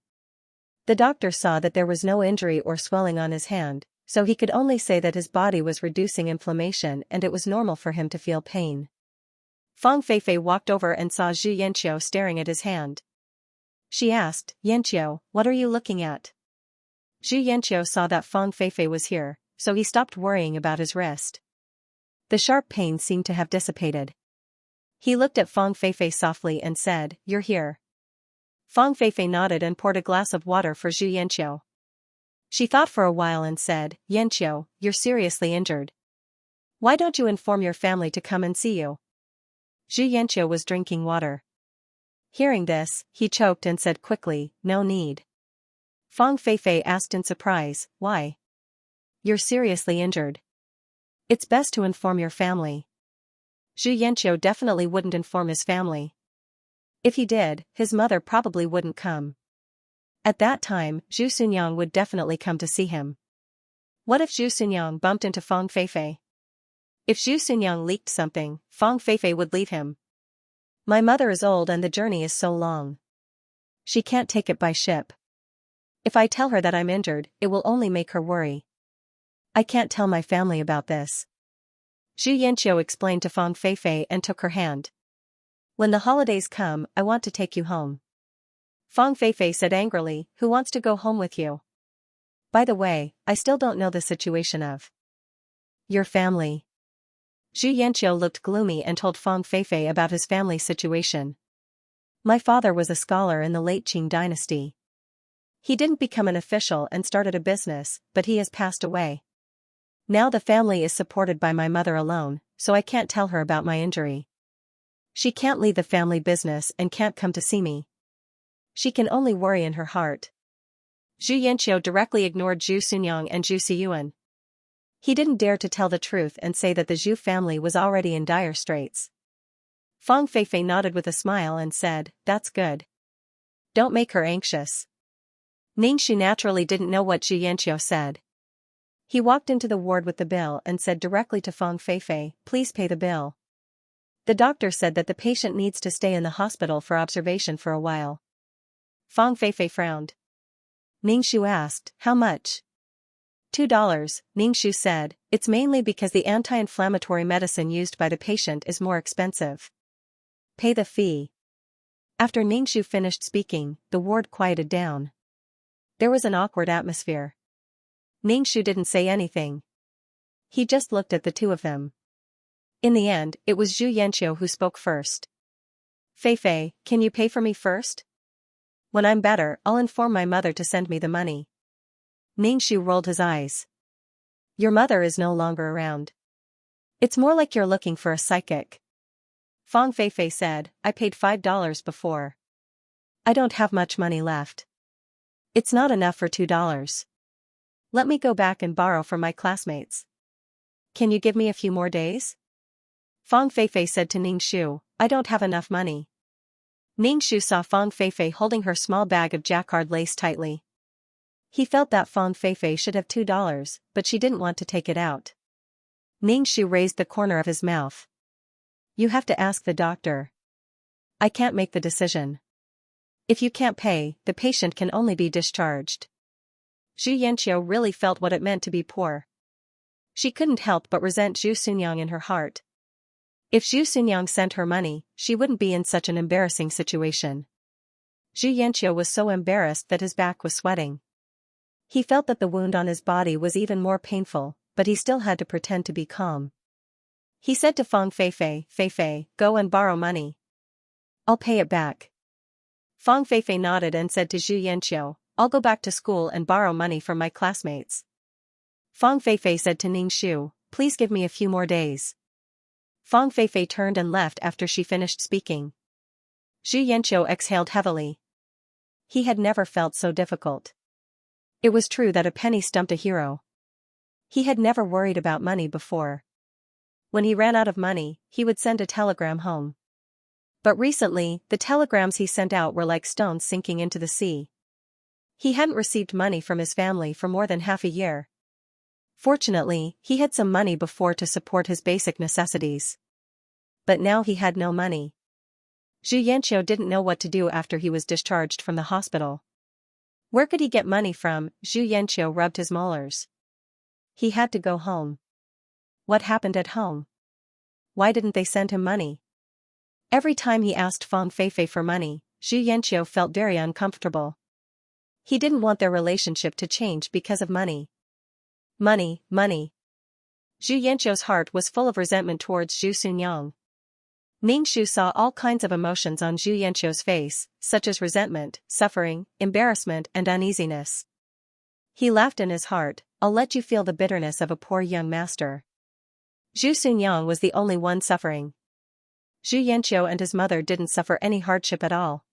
The doctor saw that there was no injury or swelling on his hand, so he could only say that his body was reducing inflammation and it was normal for him to feel pain. Fang Feifei walked over and saw Zhu Yanqiu staring at his hand. She asked, "Yanqiu, what are you looking at?" Zhu Yanqiu saw that Fang Feifei was here, so he stopped worrying about his wrist. The sharp pain seemed to have dissipated. He looked at Fang Feifei softly and said, "You're here." Fang Feifei nodded and poured a glass of water for Zhu Yanqiu. She thought for a while and said, "Yanqiu, you're seriously injured. Why don't you inform your family to come and see you?" Zhu Yanqiu was drinking water. Hearing this, he choked and said quickly, "No need." Fang Feifei asked in surprise, "Why? You're seriously injured. It's best to inform your family." Zhu Yanqiu definitely wouldn't inform his family. If he did, his mother probably wouldn't come. At that time, Zhu Sunyang would definitely come to see him. What if Zhu Sunyang bumped into Fang Feifei? If Zhu Sunyang leaked something, Fang Feifei would leave him. My mother is old and the journey is so long. She can't take it by ship. If I tell her that I'm injured, it will only make her worry. I can't tell my family about this. Xianxia explained to Fang Feifei and took her hand. When the holidays come, I want to take you home. Fang Feifei said angrily, who wants to go home with you? By the way, I still don't know the situation of your family. Xianxia looked gloomy and told Fang Feifei about his family situation. My father was a scholar in the late Qing dynasty. He didn't become an official and started a business, but he has passed away. Now the family is supported by my mother alone, so I can't tell her about my injury. She can't leave the family business and can't come to see me. She can only worry in her heart. Zhu Yanqiu directly ignored Zhu Sunyang and Zhu Siyuan. He didn't dare to tell the truth and say that the Zhu family was already in dire straits. Fang Feifei nodded with a smile and said, "That's good. Don't make her anxious." Ningxu naturally didn't know what Zhu Yanqiu said. He walked into the ward with the bill and said directly to Fang Feifei, "Please pay the bill." The doctor said that the patient needs to stay in the hospital for observation for a while. Fang Feifei frowned. Ningxu asked, "How much?" $2, Ningxu said. "It's mainly because the anti-inflammatory medicine used by the patient is more expensive. Pay the fee." After Ningxu finished speaking, the ward quieted down. There was an awkward atmosphere. Ningxu didn't say anything. He just looked at the two of them. In the end, it was Zhu Yanqiu who spoke first. "Feifei, can you pay for me first? When I'm better, I'll inform my mother to send me the money." Ningxu rolled his eyes. "Your mother is no longer around. It's more like you're looking for a psychic." Fang Feifei said, "I paid $5 before. I don't have much money left. It's not enough for $2. Let me go back and borrow from my classmates. Can you give me a few more days?" Fang Feifei said to Ningxu, "I don't have enough money." Ningxu saw Fang Feifei holding her small bag of jacquard lace tightly. He felt that Fang Feifei should have $2, but she didn't want to take it out. Ningxu raised the corner of his mouth. "You have to ask the doctor. I can't make the decision. If you can't pay, the patient can only be discharged." Zhu Yanqiu really felt what it meant to be poor. She couldn't help but resent Zhu Sunyang in her heart. If Zhu Sunyang sent her money, she wouldn't be in such an embarrassing situation. Zhu Yanqiu was so embarrassed that his back was sweating. He felt that the wound on his body was even more painful, but he still had to pretend to be calm. He said to Fang Feifei, "Feifei, go and borrow money. I'll pay it back." Fang Feifei nodded and said to Zhu Yanqiu, "I'll go back to school and borrow money from my classmates." Fang Feifei said to Ningxu, "Please give me a few more days." Fang Feifei turned and left after she finished speaking. Zhu Yanqiu exhaled heavily. He had never felt so difficult. It was true that a penny stumped a hero. He had never worried about money before. When he ran out of money, he would send a telegram home. But recently, the telegrams he sent out were like stones sinking into the sea. He hadn't received money from his family for more than half a year. Fortunately, he had some money before to support his basic necessities. But now he had no money. Zhu Yanqiu didn't know what to do after he was discharged from the hospital. Where could he get money from? Zhu Yanqiu rubbed his molars. He had to go home. What happened at home? Why didn't they send him money? Every time he asked Fang Feifei for money, Zhu Yanqiu felt very uncomfortable. He didn't want their relationship to change because of money. Money, money. Zhu Yanqiu's heart was full of resentment towards Zhu Sunyang. Ningxu saw all kinds of emotions on Zhu Yanqiu's face, such as resentment, suffering, embarrassment and uneasiness. He laughed in his heart, "I'll let you feel the bitterness of a poor young master." Zhu Sunyang was the only one suffering. Zhu Yanqiu and his mother didn't suffer any hardship at all.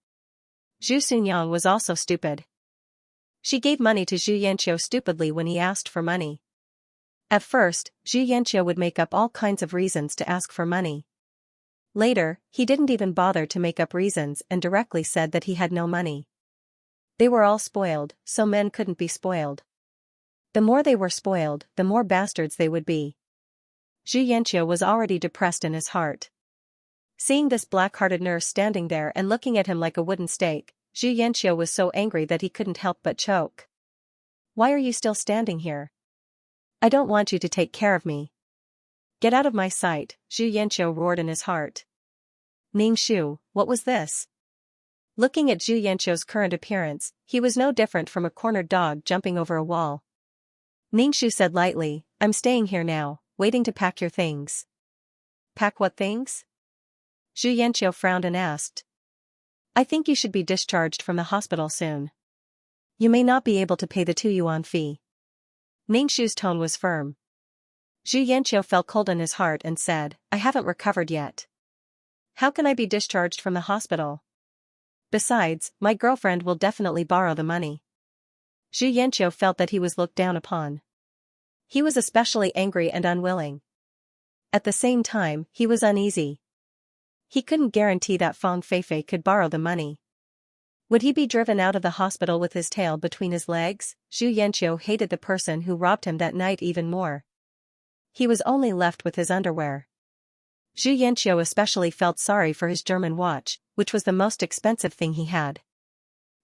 Zhu Sunyang was also stupid. She gave money to Zhu Yanqiu stupidly when he asked for money. At first, Zhu Yanqiu would make up all kinds of reasons to ask for money. Later, he didn't even bother to make up reasons and directly said that he had no money. They were all spoiled, so men couldn't be spoiled. The more they were spoiled, the more bastards they would be. Zhu Yanqiu was already depressed in his heart. Seeing this black-hearted nurse standing there and looking at him like a wooden stake, Zhu Yanqiu was so angry that he couldn't help but choke. "Why are you still standing here? I don't want you to take care of me. Get out of my sight, Xianxia roared in his heart. Ningxu, what was this? Looking at Xianxia's current appearance, he was no different from a cornered dog jumping over a wall. Ningxu said lightly, I'm staying here now, waiting to pack your things. Pack what things? Xianxia frowned and asked. I think you should be discharged from the hospital soon. You may not be able to pay the 2 yuan fee. Ningxu's tone was firm. Xianxia felt cold in his heart and said, I haven't recovered yet. How can I be discharged from the hospital? Besides, my girlfriend will definitely borrow the money. Xianxia felt that he was looked down upon. He was especially angry and unwilling. At the same time, he was uneasy. He couldn't guarantee that Fang Feifei could borrow the money. Would he be driven out of the hospital with his tail between his legs? Xianxia hated the person who robbed him that night even more. He was only left with his underwear. Xianxia especially felt sorry for his German watch, which was the most expensive thing he had.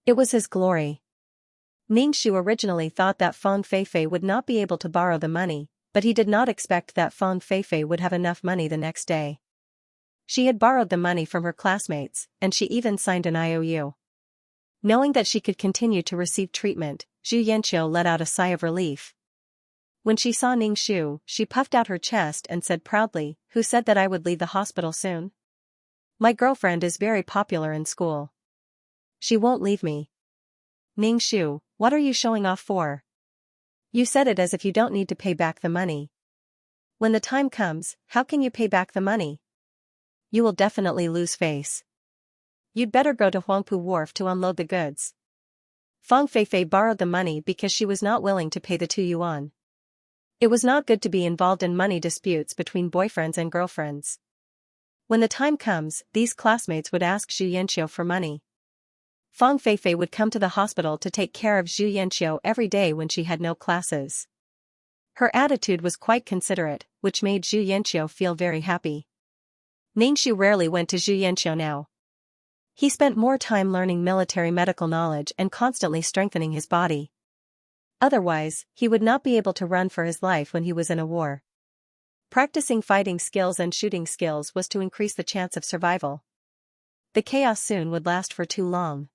It was his glory. Ningxu originally thought that Fang Feifei would not be able to borrow the money, but he did not expect that Fang Feifei would have enough money the next day. She had borrowed the money from her classmates, and she even signed an IOU. Knowing that she could continue to receive treatment, Xianxia let out a sigh of relief. When she saw Ningxu, she puffed out her chest and said proudly, Who said that I would leave the hospital soon? My girlfriend is very popular in school. She won't leave me. Ningxu, what are you showing off for? You said it as if you don't need to pay back the money. When the time comes, how can you pay back the money? You will definitely lose face. You'd better go to Huangpu Wharf to unload the goods. Fang Feifei borrowed the money because she was not willing to pay the 2 yuan. It was not good to be involved in money disputes between boyfriends and girlfriends. When the time comes, these classmates would ask Xianxia for money. Fang Feifei would come to the hospital to take care of Xianxia every day when she had no classes. Her attitude was quite considerate, which made Xianxia feel very happy. Ningxu rarely went to Xianxia now. He spent more time learning military medical knowledge and constantly strengthening his body. Otherwise, he would not be able to run for his life when he was in a war. Practicing fighting skills and shooting skills was to increase the chance of survival. The chaos soon would last for too long.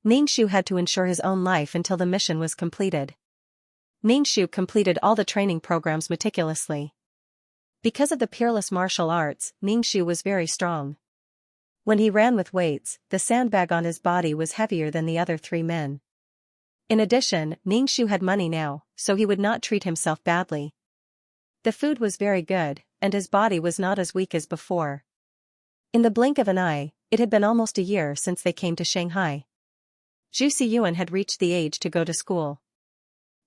Ningxu had to ensure his own life until the mission was completed. Ningxu completed all the training programs meticulously. Because of the peerless martial arts, Ningxu was very strong. When he ran with weights, the sandbag on his body was heavier than the other 3 men. In addition, Ningxu had money now, so he would not treat himself badly. The food was very good, and his body was not as weak as before. In the blink of an eye, it had been almost a year since they came to Shanghai. Zhu Siyuan had reached the age to go to school.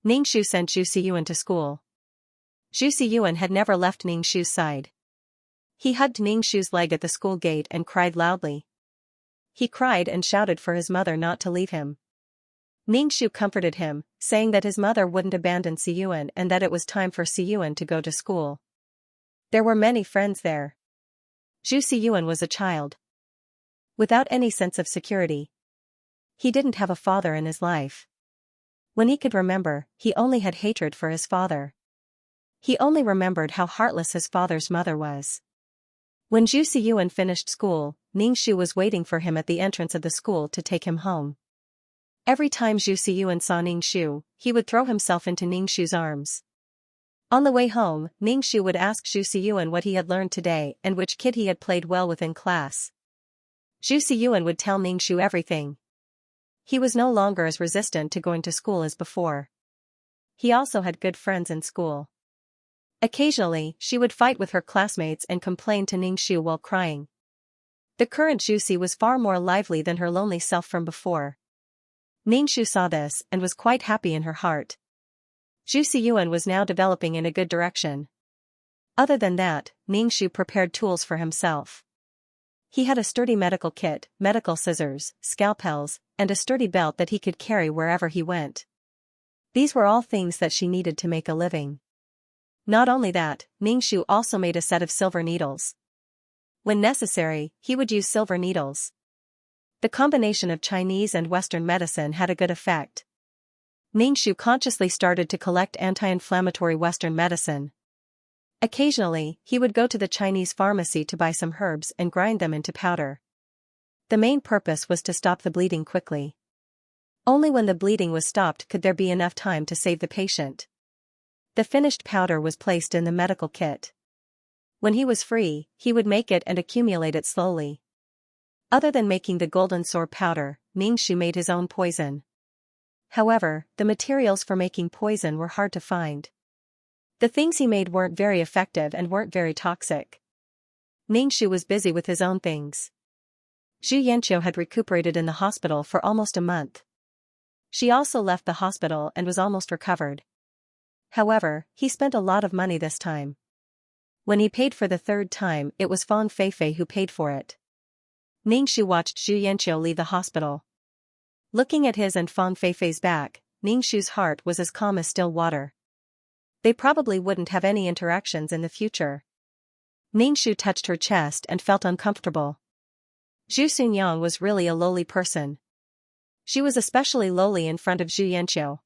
Ningxu sent Zhu Siyuan to school. Zhu Siyuan had never left Ningxu's side. He hugged Ningxu's leg at the school gate and cried loudly. He cried and shouted for his mother not to leave him. Ningxu comforted him, saying that his mother wouldn't abandon Siyuan and that it was time for Siyuan to go to school. There were many friends there. Zhu Siyuan was a child. Without any sense of security. He didn't have a father in his life. When he could remember, he only had hatred for his father. He only remembered how heartless his father's mother was. When Zhu Siyuan finished school, Ningxu was waiting for him at the entrance of the school to take him home. Every time Zhu Siyuan saw Ningxu, he would throw himself into Ningxu's arms. On the way home, Ningxu would ask Zhu Siyuan what he had learned today and which kid he had played well with in class. Zhu Siyuan would tell Ningxu everything. He was no longer as resistant to going to school as before. He also had good friends in school. Occasionally, she would fight with her classmates and complain to Ningxu while crying. The current Zhusi was far more lively than her lonely self from before. Ningxu saw this and was quite happy in her heart. Zhu Siyuan was now developing in a good direction. Other than that, Ningxu prepared tools for himself. He had a sturdy medical kit, medical scissors, scalpels, and a sturdy belt that he could carry wherever he went. These were all things that she needed to make a living. Not only that, Ningxu also made a set of silver needles. When necessary, he would use silver needles. The combination of Chinese and Western medicine had a good effect. Ningxu consciously started to collect anti-inflammatory Western medicine. Occasionally, he would go to the Chinese pharmacy to buy some herbs and grind them into powder. The main purpose was to stop the bleeding quickly. Only when the bleeding was stopped could there be enough time to save the patient. The finished powder was placed in the medical kit. When he was free, he would make it and accumulate it slowly. Other than making the golden sword powder, Ningxu made his own poison. However, the materials for making poison were hard to find. The things he made weren't very effective and weren't very toxic. Ningxu was busy with his own things. Xianxia had recuperated in the hospital for almost a month. She also left the hospital and was almost recovered. However, he spent a lot of money this time. When he paid for the third time, it was Fang Feifei who paid for it. Ningxu watched Xianxia leave the hospital. Looking at his and Fang Feifei's back, Ningxu's heart was as calm as still water. They probably wouldn't have any interactions in the future. Ningxu touched her chest and felt uncomfortable. Zhu Xunyang was really a lowly person. She was especially lowly in front of Zhu Yanqiu.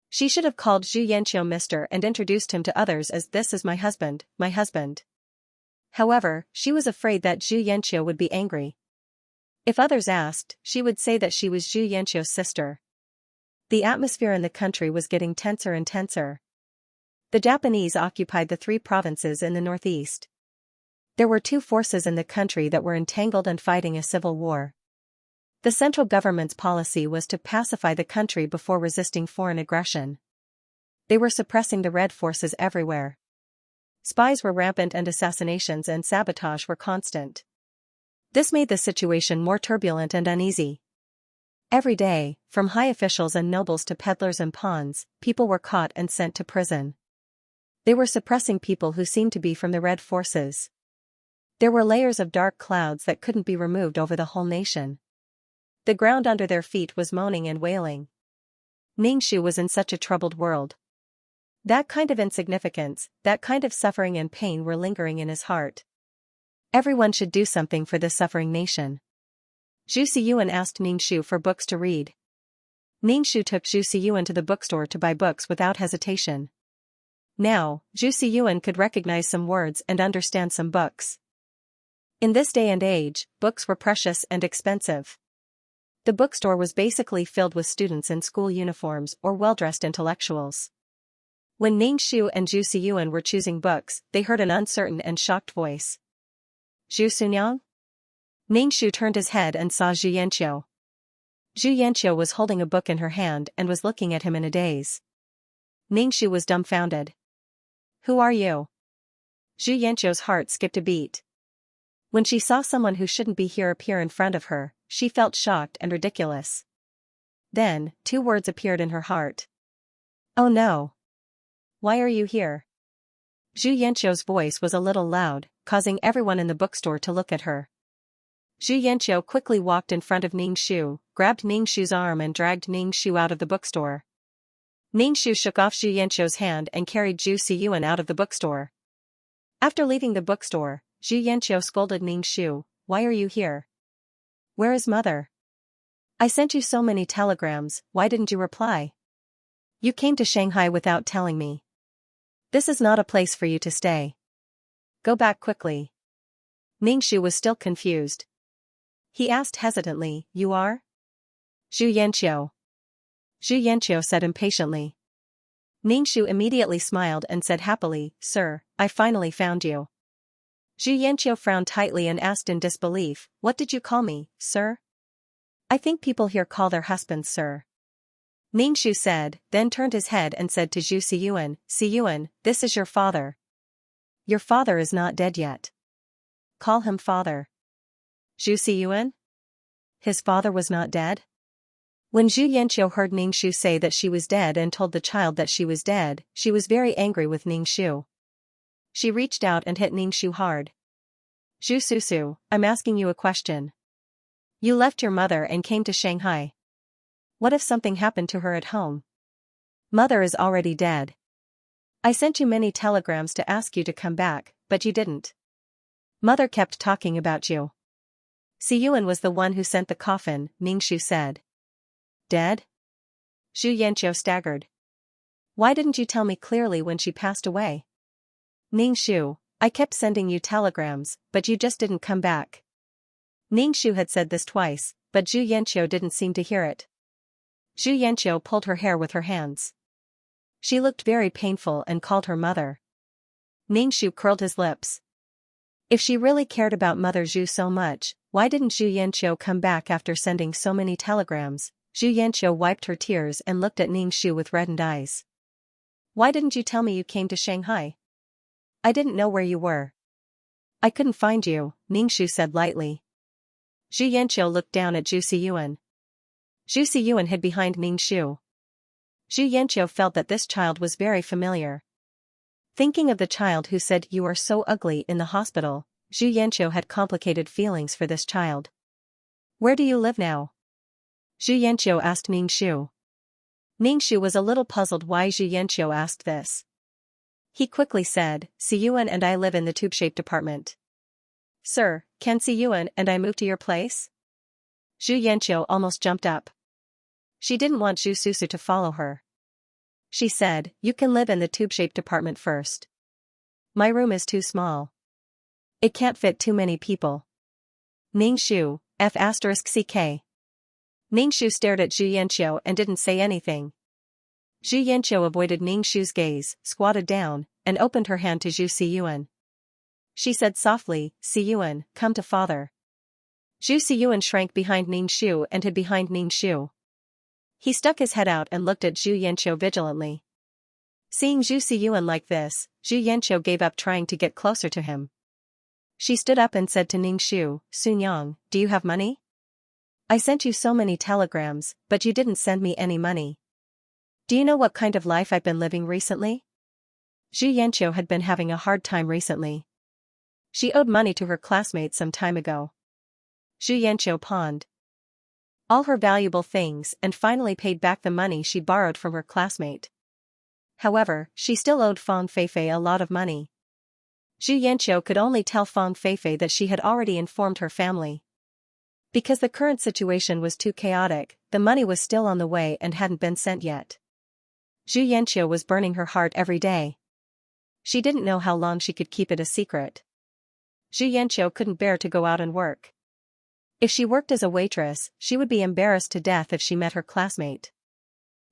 She should have called Zhu Yanqiu Mr. and introduced him to others as "This is my husband, my husband." However, she was afraid that Zhu Yanqiu would be angry. If others asked, she would say that she was Zhu Yanqiu's sister. The atmosphere in the country was getting tenser and tenser. The Japanese occupied the 3 provinces in the northeast. There were 2 forces in the country that were entangled and fighting a civil war. The central government's policy was to pacify the country before resisting foreign aggression. They were suppressing the red forces everywhere. Spies were rampant and assassinations and sabotage were constant. This made the situation more turbulent and uneasy. Every day, from high officials and nobles to peddlers and pawns, people were caught and sent to prison. They were suppressing people who seemed to be from the red forces. There were layers of dark clouds that couldn't be removed over the whole nation. The ground under their feet was moaning and wailing. Ningxu was in such a troubled world. That kind of insignificance, that kind of suffering and pain were lingering in his heart. Everyone should do something for this suffering nation. Zhu Xiyuan asked Ningxu for books to read. Ningxu took Zhu Xiyuan to the bookstore to buy books without hesitation. Now, Zhu Xiyuan could recognize some words and understand some books. In this day and age, books were precious and expensive. The bookstore was basically filled with students in school uniforms or well-dressed intellectuals. When Ningxu and Zhu Xiyuan were choosing books, they heard an uncertain and shocked voice. "Zhu Xunyang?" Ningxu turned his head and saw Zhu Yanqiu. Zhu Yanqiu was holding a book in her hand and was looking at him in a daze. Ningxu was dumbfounded. "Who are you?" Zhu Yanqiu's heart skipped a beat. When she saw someone who shouldn't be here appear in front of her, she felt shocked and ridiculous. Then, 2 words appeared in her heart. "Oh no. Why are you here?" Zhu Yanqiu's voice was a little loud, causing everyone in the bookstore to look at her. Zhu Yanqiu quickly walked in front of Ningxu, grabbed Ningxu's arm and dragged Ningxu out of the bookstore. Ningxu shook off Zhu Yanqiu's hand and carried Zhu Xiyuan out of the bookstore. After leaving the bookstore, Zhu Yanqiu scolded Ningxu, "Why are you here? Where is mother? I sent you so many telegrams, why didn't you reply? You came to Shanghai without telling me. This is not a place for you to stay. Go back quickly." Ningxu was still confused. He asked hesitantly, "You are?" "Zhu Yanqiu." Zhu Yanqiu said impatiently. Ningxu immediately smiled and said happily, "Sir, I finally found you." Zhu Yanqiu frowned tightly and asked in disbelief, "What did you call me, sir?" "I think people here call their husbands sir." Ningxu said, then turned his head and said to Zhu Xiyuan, "Xiyuan, this is your father. Your father is not dead yet. Call him father." "Zhu Xiyuan? His father was not dead?" When Zhu Yanqiu heard Ningxu say that she was dead and told the child that she was dead, she was very angry with Ningxu. She reached out and hit Ningxu hard. "Zhu Susu, I'm asking you a question. You left your mother and came to Shanghai. What if something happened to her at home? Mother is already dead. I sent you many telegrams to ask you to come back, but you didn't. Mother kept talking about you." "Xiyuan was the one who sent the coffin," Ningxu said. "Dead?" Zhu Yanqiu staggered. Why didn't you tell me clearly when she passed away? Ningxu, I kept sending you telegrams, but you just didn't come back. Ningxu had said this twice, but Zhu Yanqiu didn't seem to hear it. Zhu Yanqiu pulled her hair with her hands. She looked very painful and called her mother. Ningxu curled his lips. If she really cared about Mother Zhu so much, why didn't Zhu Yanqiu come back after sending so many telegrams? Zhu Yanqiu wiped her tears and looked at Ningxu with reddened eyes. Why didn't you tell me you came to Shanghai? I didn't know where you were. I couldn't find you, Ningxu said lightly. Zhu Yanqiu looked down at Zhu Siyuan. Zhu Siyuan hid behind Ningxu. Zhu Yanqiu felt that this child was very familiar. Thinking of the child who said you are so ugly in the hospital, Zhu Yanqiu had complicated feelings for this child. Where do you live now? Zhu Yanqiu asked Ningxu. Ningxu was a little puzzled why Zhu Yanqiu asked this. He quickly said, Siyuan and I live in the tube shape department. Sir, can Siyuan and I move to your place? Zhu Yanqiu almost jumped up. She didn't want Zhu Susu to follow her. She said, you can live in the tube shape department first. My room is too small. It can't fit too many people. Ningxu, F*ck. Ningxu stared at Zhu Yanqiu and didn't say anything. Zhu Yanqiu avoided Ningxu's gaze, squatted down, and opened her hand to Zhu Siyuan. She said softly, Siyuan, come to father. Zhu Siyuan shrank behind Ningxu and hid behind Ningxu. He stuck his head out and looked at Zhu Yanqiu vigilantly. Seeing Zhu Siyuan like this, Zhu Yanqiu gave up trying to get closer to him. She stood up and said to Ningxu, Sunyang, do you have money? I sent you so many telegrams, but you didn't send me any money. Do you know what kind of life I've been living recently? Zhu Yanqiu had been having a hard time recently. She owed money to her classmates some time ago. Zhu Yanqiu pawned all her valuable things and finally paid back the money she borrowed from her classmate. However, she still owed Fang Feifei a lot of money. Zhu Yanqiu could only tell Fang Feifei that she had already informed her family. Because the current situation was too chaotic, the money was still on the way and hadn't been sent yet. Zhu Yanqiu was burning her heart every day. She didn't know how long she could keep it a secret. Zhu Yanqiu couldn't bear to go out and work. If she worked as a waitress, she would be embarrassed to death if she met her classmate.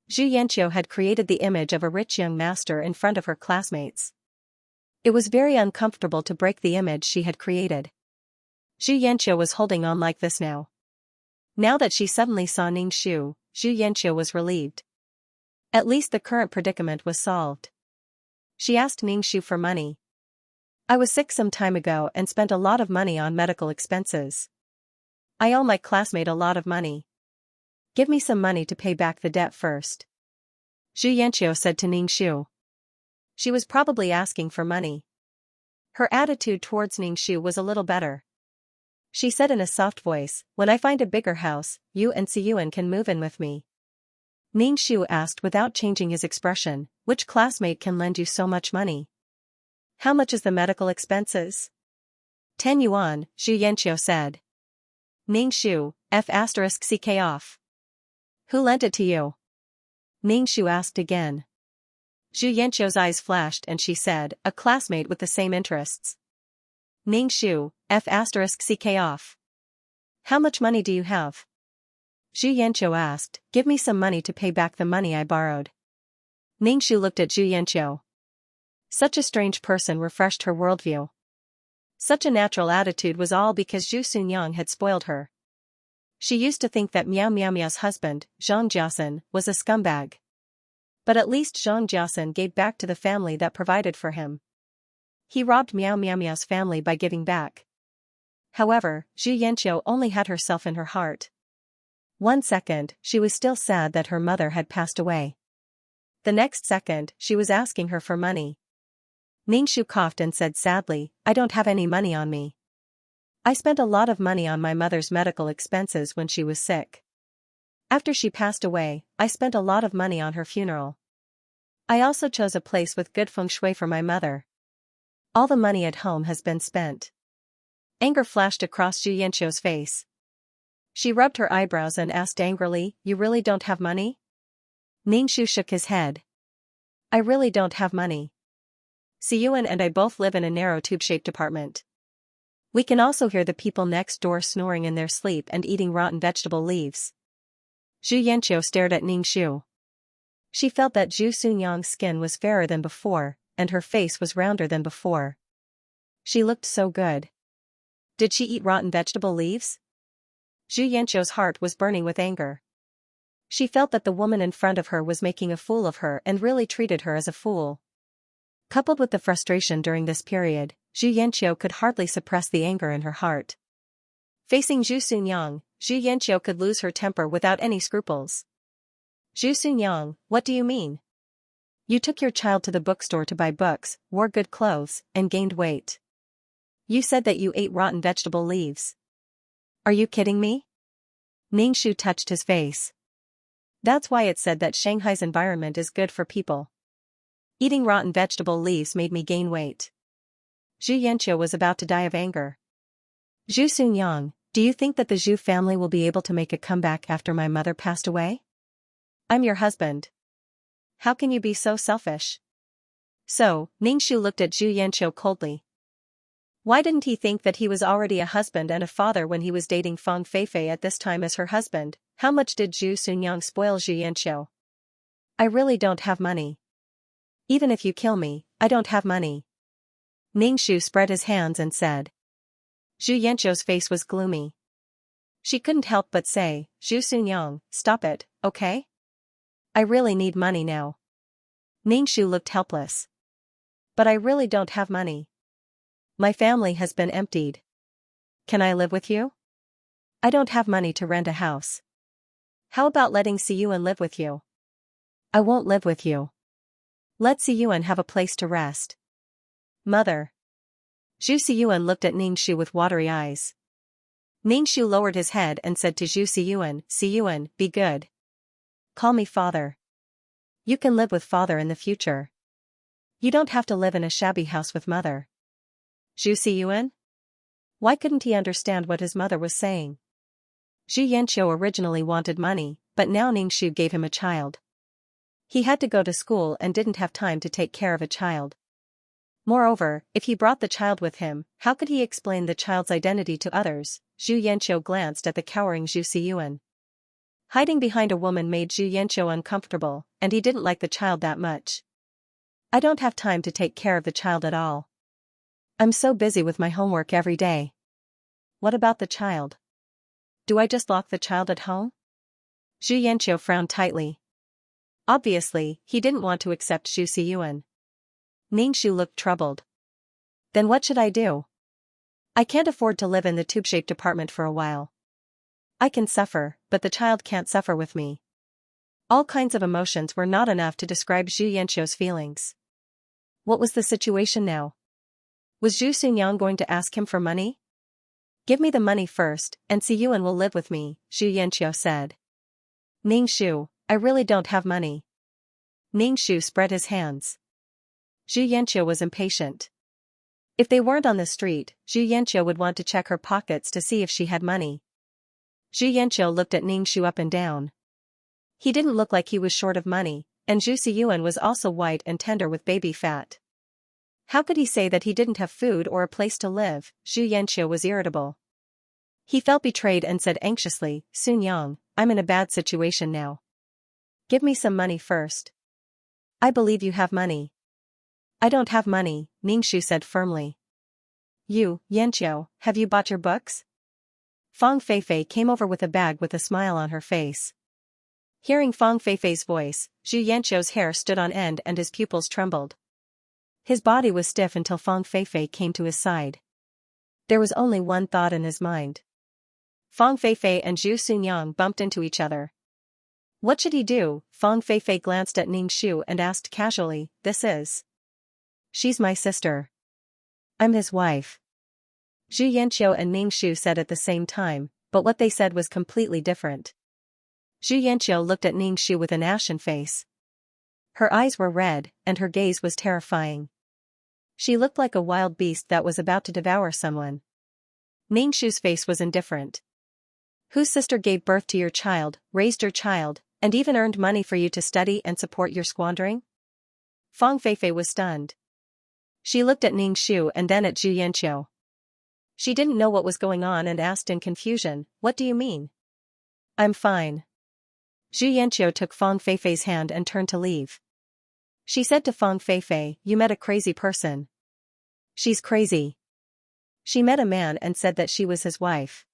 Zhu Yanqiu had created the image of a rich young master in front of her classmates. It was very uncomfortable to break the image she had created. Zhu Yanqiu was holding on like this now. Now that she suddenly saw Ningxu, Zhu Yanqiu was relieved. At least the current predicament was solved. She asked Ningxu for money. I was sick some time ago and spent a lot of money on medical expenses. I owe my classmate a lot of money. Give me some money to pay back the debt first. Zhu Yanqiu said to Ningxu. She was probably asking for money. Her attitude towards Ningxu was a little better. She said in a soft voice, when I find a bigger house, you and Siyuan can move in with me. Ningxu asked without changing his expression, which classmate can lend you so much money? How much is the medical expenses? 10 yuan, Zhu Yanqiu said. Ningxu, F*ck off. Who lent it to you? Ningxu asked again. Zhu Yanqiu's eyes flashed and she said, a classmate with the same interests. Ningxu, F*ck off. How much money do you have? Zhu Yanqiu asked, give me some money to pay back the money I borrowed. Ningxu looked at Zhu Yanqiu. Such a strange person refreshed her worldview. Such a natural attitude was all because Zhu Sunyang had spoiled her. She used to think that Miao Miao's husband, Zhang Jiasen, was a scumbag. But at least Zhang Jiasen gave back to the family that provided for him. He robbed Miao Miao's family by giving back. However, Zhu Yanqiu only had herself in her heart. 1 second, she was still sad that her mother had passed away. The next second, she was asking her for money. Ningxu coughed and said sadly, I don't have any money on me. I spent a lot of money on my mother's medical expenses when she was sick. After she passed away, I spent a lot of money on her funeral. I also chose a place with good feng shui for my mother. All the money at home has been spent. Anger flashed across Zhu Yanqiu's face. She rubbed her eyebrows and asked angrily, you really don't have money? Ningshu shook his head. I really don't have money. Siyuan and I both live in a narrow tube-shaped apartment. We can also hear the people next door snoring in their sleep and eating rotten vegetable leaves. Zhu Yanqiu stared at Ningshu. She felt that Zhu Xunyang's skin was fairer than before, and her face was rounder than before. She looked so good. Did she eat rotten vegetable leaves? Zhu Yanqiu's heart was burning with anger. She felt that the woman in front of her was making a fool of her and really treated her as a fool. Coupled with the frustration during this period, Zhu Yanqiu could hardly suppress the anger in her heart. Facing Zhu Xunyang, Zhu Yanqiu could lose her temper without any scruples. Zhu Xunyang, what do you mean? You took your child to the bookstore to buy books, wore good clothes, and gained weight. You said that you ate rotten vegetable leaves. Are you kidding me? Ningshu touched his face. That's why it's said that Shanghai's environment is good for people. Eating rotten vegetable leaves made me gain weight. Zhu Yanqiu was about to die of anger. Zhu Xunyang, do you think that the Zhu family will be able to make a comeback after my mother passed away? I'm your husband. How can you be so selfish? So, Ningshu looked at Zhu Yanqiu coldly. Why didn't he think that he was already a husband and a father when he was dating Fang Feifei at this time as her husband? How much did Zhu Xunyang spoil Zhu Yanqiu? I really don't have money. Even if you kill me, I don't have money. Ningshu spread his hands and said. Zhu Yanqiu's face was gloomy. She couldn't help but say, Zhu Xunyang, stop it, okay? I really need money now. Ningshu looked helpless. But I really don't have money. My family has been emptied. Can I live with you? I don't have money to rent a house. How about letting Siyuan live with you? I won't live with you. Let Siyuan have a place to rest. Mother. Zhu Siyuan looked at Ningshu with watery eyes. Ningshu lowered his head and said to Zhu Siyuan, Siyuan, be good. Call me father. You can live with father in the future. You don't have to live in a shabby house with mother. Zhu Siyuan? Why couldn't he understand what his mother was saying? Zhu Yanqiu originally wanted money, but now Ningshu gave him a child. He had to go to school and didn't have time to take care of a child. Moreover, if he brought the child with him, how could he explain the child's identity to others? Zhu Yanqiu glanced at the cowering Zhu Siyuan. Hiding behind a woman made Zhu Yanqiu uncomfortable, and he didn't like the child that much. I don't have time to take care of the child at all. I'm so busy with my homework every day. What about the child? Do I just lock the child at home? Zhu Yanqiu frowned tightly. Obviously, he didn't want to accept Zhu Siyuan. Ningshu looked troubled. Then what should I do? I can't afford to live in the tube-shaped apartment for a while. I can suffer, but the child can't suffer with me. All kinds of emotions were not enough to describe Zhu Yanqiu's feelings. What was the situation now? Was Zhu Xunyang going to ask him for money? Give me the money first, and Siyuan will live with me, Zhu Yanqiu said. Ningshu, I really don't have money. Ningshu spread his hands. Zhu Yanqiu was impatient. If they weren't on the street, Zhu Yanqiu would want to check her pockets to see if she had money. Zhu Yanqiu looked at Ningshu up and down. He didn't look like he was short of money, and Zhu Siyuan was also white and tender with baby fat. How could he say that he didn't have food or a place to live? Zhu Yanqiu was irritable. He felt betrayed and said anxiously, Xunyang, I'm in a bad situation now. Give me some money first. I believe you have money. I don't have money, Ningshu said firmly. You, Yanqiu, have you bought your books? Fang Feifei came over with a bag with a smile on her face. Hearing Fang Feifei's voice, Zhu Yanqiu's hair stood on end and his pupils trembled. His body was stiff until Fang Feifei came to his side. There was only one thought in his mind. Fang Feifei and Zhu Xunyang bumped into each other. What should he do? Fang Feifei glanced at Ningshu and asked casually, this is? She's my sister. I'm his wife. Zhu Yanqiu and Ningshu said at the same time, but what they said was completely different. Zhu Yanqiu looked at Ningshu with an ashen face. Her eyes were red, and her gaze was terrifying. She looked like a wild beast that was about to devour someone. Ningshu's face was indifferent. Whose sister gave birth to your child, raised your child, And even earned money for you to study and support your squandering? Fang Feifei was stunned. She looked at Ning Shu and then at Zhu Yanqiu. She didn't know what was going on and asked in confusion, "What do you mean?" "I'm fine." Zhu Yanqiu took Fang Feifei's hand and turned to leave. She said to Fang Feifei, "You met a crazy person." "She's crazy." "She met a man and said that she was his wife.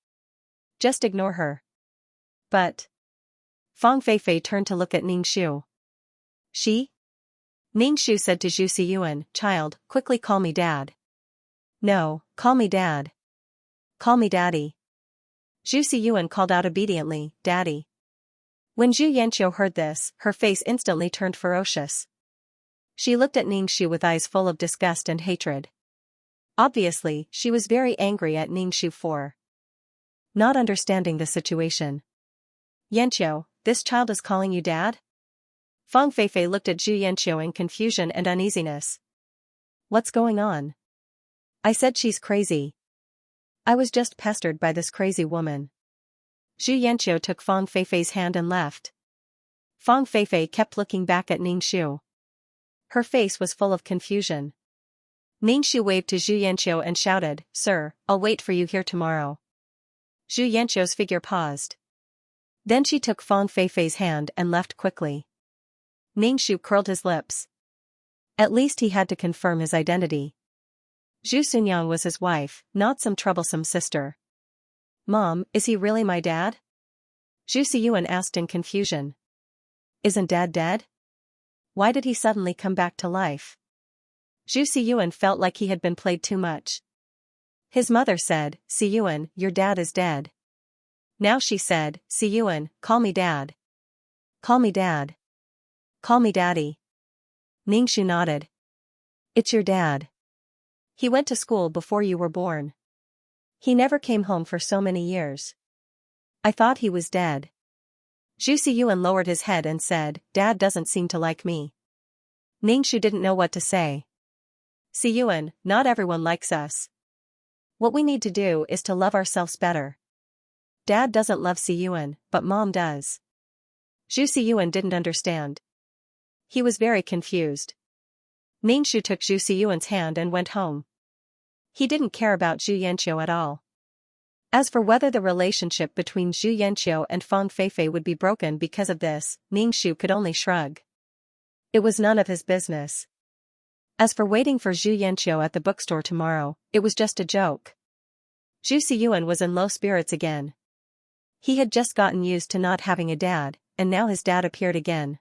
Just ignore her." "But..." Fang Feifei turned to look at Ning Shu. "She?" Ning Shu said to Zhu Siyuan, "Child, quickly call me dad." "No, call me dad." "Call me daddy." Zhu Siyuan called out obediently, "Daddy." When Zhu Yanqiu heard this, her face instantly turned ferocious. She looked at Ning Shu with eyes full of disgust and hatred. Obviously, she was very angry at Ning Shu for not understanding the situation. "Yanqiu, this child is calling you dad?" Fang Feifei looked at Zhu Yanqiu in confusion and uneasiness. "What's going on?" "I said she's crazy. I was just pestered by this crazy woman." Zhu Yanqiu took Fang Feifei's hand and left. Fang Feifei kept looking back at Ning Shu. Her face was full of confusion. Ning Shu waved to Zhu Yanqiu and shouted, "Sir, I'll wait for you here tomorrow." Zhu Yanqiu's figure paused. Then she took Fang Feifei's hand and left quickly. Ning Shu curled his lips. At least he had to confirm his identity. Zhu Sunyang was his wife, not some troublesome sister. "Mom, is he really my dad?" Zhu Siyuan asked in confusion. "Isn't Dad dead? Why did he suddenly come back to life?" Zhu Siyuan felt like he had been played too much. His mother said, "Siyuan, your dad is dead." Now she said, "Siyuan, call me dad. Call me dad. Call me daddy." Ning Shu nodded. "It's your dad. He went to school before you were born. He never came home for so many years. I thought he was dead." Zhu Siyuan lowered his head and said, "Dad doesn't seem to like me." Ning Shu didn't know what to say. "Siyuan, not everyone likes us. What we need to do is to love ourselves better. Dad doesn't love Siyuan, but Mom does." Zhu Siyuan didn't understand. He was very confused. Ning Shu took Zhu Siyuan's hand and went home. He didn't care about Zhu Yanqiu at all. As for whether the relationship between Zhu Yanqiu and Fang Feifei would be broken because of this, Ning Shu could only shrug. It was none of his business. As for waiting for Zhu Yanqiu at the bookstore tomorrow, it was just a joke. Zhu Siyuan was in low spirits again. He had just gotten used to not having a dad, and now his dad appeared again.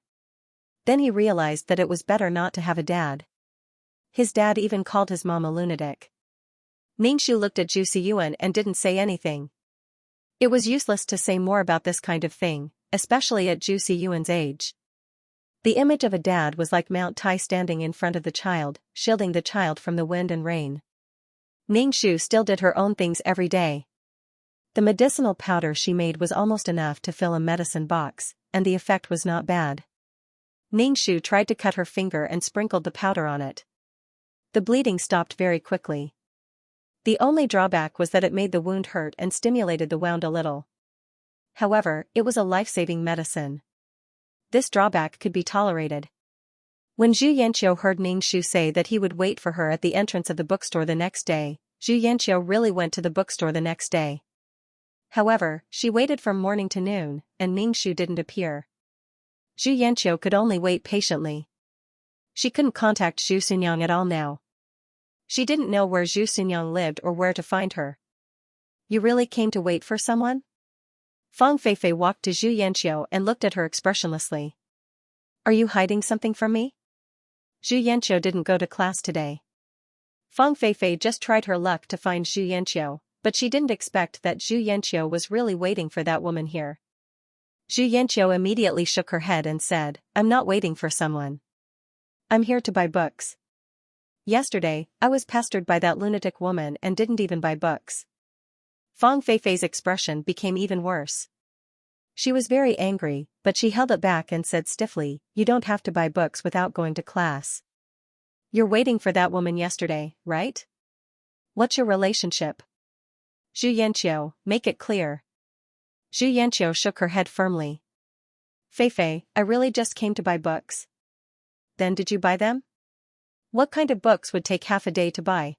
Then he realized that it was better not to have a dad. His dad even called his mom a lunatic. Ning Shu looked at Zhu Siyuan and didn't say anything. It was useless to say more about this kind of thing, especially at Zhu Siyuan's age. The image of a dad was like Mount Tai standing in front of the child, shielding the child from the wind and rain. Ning Shu still did her own things every day. The medicinal powder she made was almost enough to fill a medicine box, and the effect was not bad. Ning Shu tried to cut her finger and sprinkled the powder on it. The bleeding stopped very quickly. The only drawback was that it made the wound hurt and stimulated the wound a little. However, it was a life-saving medicine. This drawback could be tolerated. When Zhu Yanqiu heard Ning Shu say that he would wait for her at the entrance of the bookstore the next day, Zhu Yanqiu really went to the bookstore the next day. However, she waited from morning to noon, and Ning Shu didn't appear. Zhu Yanqiu could only wait patiently. She couldn't contact Zhu Sunyang at all now. She didn't know where Zhu Sunyang lived or where to find her. "You really came to wait for someone?" Fang Feifei walked to Zhu Yanqiu and looked at her expressionlessly. "Are you hiding something from me?" Zhu Yanqiu didn't go to class today. Fang Feifei just tried her luck to find Zhu Yanqiu, but she didn't expect that Zhu Yanqiu was really waiting for that woman here. Zhu Yanqiu immediately shook her head and said, "I'm not waiting for someone. I'm here to buy books. Yesterday, I was pestered by that lunatic woman and didn't even buy books." Fang Feifei's expression became even worse. She was very angry, but she held it back and said stiffly, "You don't have to buy books without going to class. You're waiting for that woman yesterday, right? What's your relationship?" "Zhu Yanqiu, make it clear." Zhu Yanqiu shook her head firmly. Feifei, I really just came to buy books. Then did you buy them? What kind of books would take half a day to buy?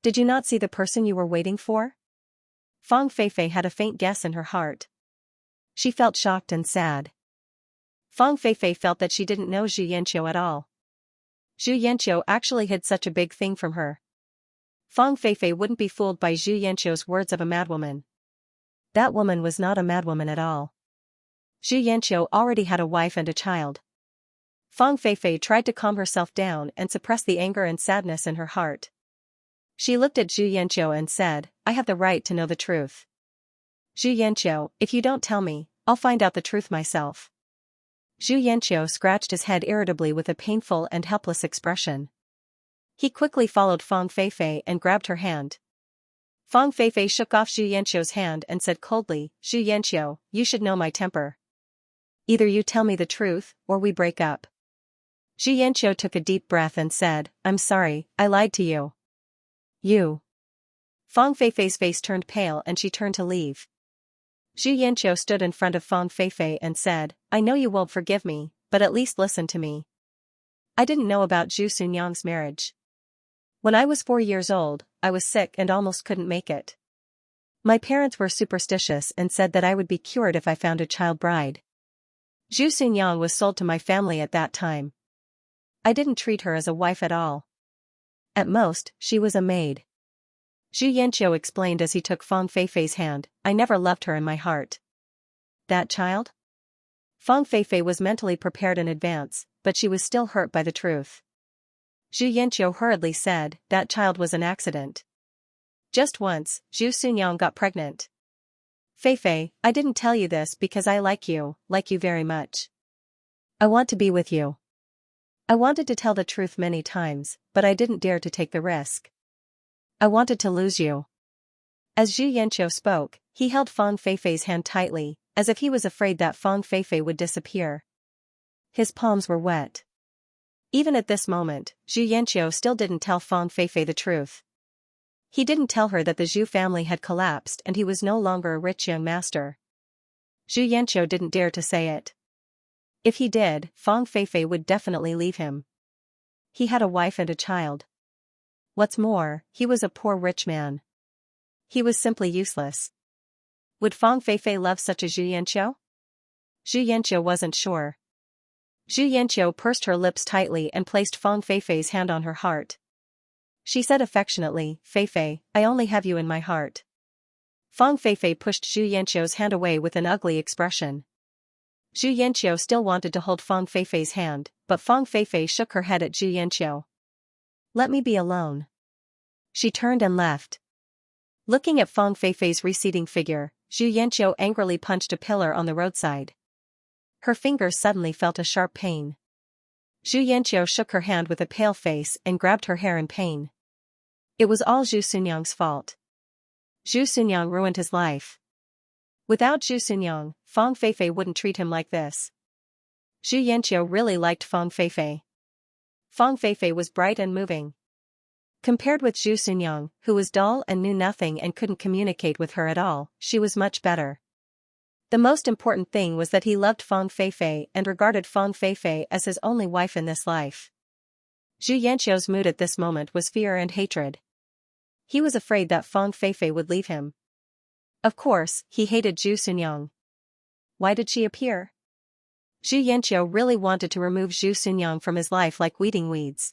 Did you not see the person you were waiting for? Fang Feifei had a faint guess in her heart. She felt shocked and sad. Fang Feifei felt that she didn't know Zhu Yanqiu at all. Zhu Yanqiu actually hid such a big thing from her. Fang Feifei wouldn't be fooled by Zhu Yanqiu's words of a madwoman. That woman was not a madwoman at all. Zhu Yanqiu already had a wife and a child. Fang Feifei tried to calm herself down and suppress the anger and sadness in her heart. She looked at Zhu Yanqiu and said, I have the right to know the truth. Zhu Yanqiu, if you don't tell me, I'll find out the truth myself. Zhu Yanqiu scratched his head irritably with a painful and helpless expression. He quickly followed Fang Feifei and grabbed her hand. Fang Feifei shook off Zhu Yanqiu's hand and said coldly, Zhu Yanqiu, you should know my temper. Either you tell me the truth, or we break up. Zhu Yanqiu took a deep breath and said, I'm sorry, I lied to you. You. Fang Feifei's face turned pale and she turned to leave. Zhu Yanqiu stood in front of Fang Feifei and said, I know you won't forgive me, but at least listen to me. I didn't know about Zhu Xunyang's marriage. When I was 4 years old, I was sick and almost couldn't make it. My parents were superstitious and said that I would be cured if I found a child bride. Zhu Xunyang was sold to my family at that time. I didn't treat her as a wife at all. At most, she was a maid. Zhu Yanqiu explained as he took Fang Feifei's hand, I never loved her in my heart. That child? Fang Feifei was mentally prepared in advance, but she was still hurt by the truth. Zhu Yanqiu hurriedly said, that child was an accident. Just once, Zhu Xunyang got pregnant. Feifei, I didn't tell you this because I like you very much. I want to be with you. I wanted to tell the truth many times, but I didn't dare to take the risk. I wanted to lose you. As Zhu Yanqiu spoke, he held Fang Feifei's hand tightly, as if he was afraid that Fang Feifei would disappear. His palms were wet. Even at this moment, Zhu Yanqiu still didn't tell Fang Feifei the truth. He didn't tell her that the Zhu family had collapsed and he was no longer a rich young master. Zhu Yanqiu didn't dare to say it. If he did, Fang Feifei would definitely leave him. He had a wife and a child. What's more, he was a poor rich man. He was simply useless. Would Fang Feifei love such a Zhu Yanqiu? Zhu Yanqiu wasn't sure. Zhu Yanqiu pursed her lips tightly and placed Fang Feifei's hand on her heart. She said affectionately, Feifei, I only have you in my heart. Fang Feifei pushed Zhu Yanqiu's hand away with an ugly expression. Zhu Yanqiu still wanted to hold Fang Feifei's hand, but Fang Feifei shook her head at Zhu Yanqiu. Let me be alone. She turned and left. Looking at Fang Feifei's receding figure, Zhu Yanqiu angrily punched a pillar on the roadside. Her fingers suddenly felt a sharp pain. Zhu Yanqiu shook her hand with a pale face and grabbed her hair in pain. It was all Zhu Xunyang's fault. Zhu Xunyang ruined his life. Without Zhu Xunyang, Fang Feifei wouldn't treat him like this. Zhu Yanqiu really liked Fang Feifei. Fang Feifei was bright and moving. Compared with Zhu Xunyang, who was dull and knew nothing and couldn't communicate with her at all, she was much better. The most important thing was that he loved Fang Feifei and regarded Fang Feifei as his only wife in this life. Zhu Yanqiu's mood at this moment was fear and hatred. He was afraid that Fang Feifei would leave him. Of course, he hated Zhu Xunyang. Why did she appear? Zhu Yanqiu really wanted to remove Zhu Xunyang from his life like weeding weeds.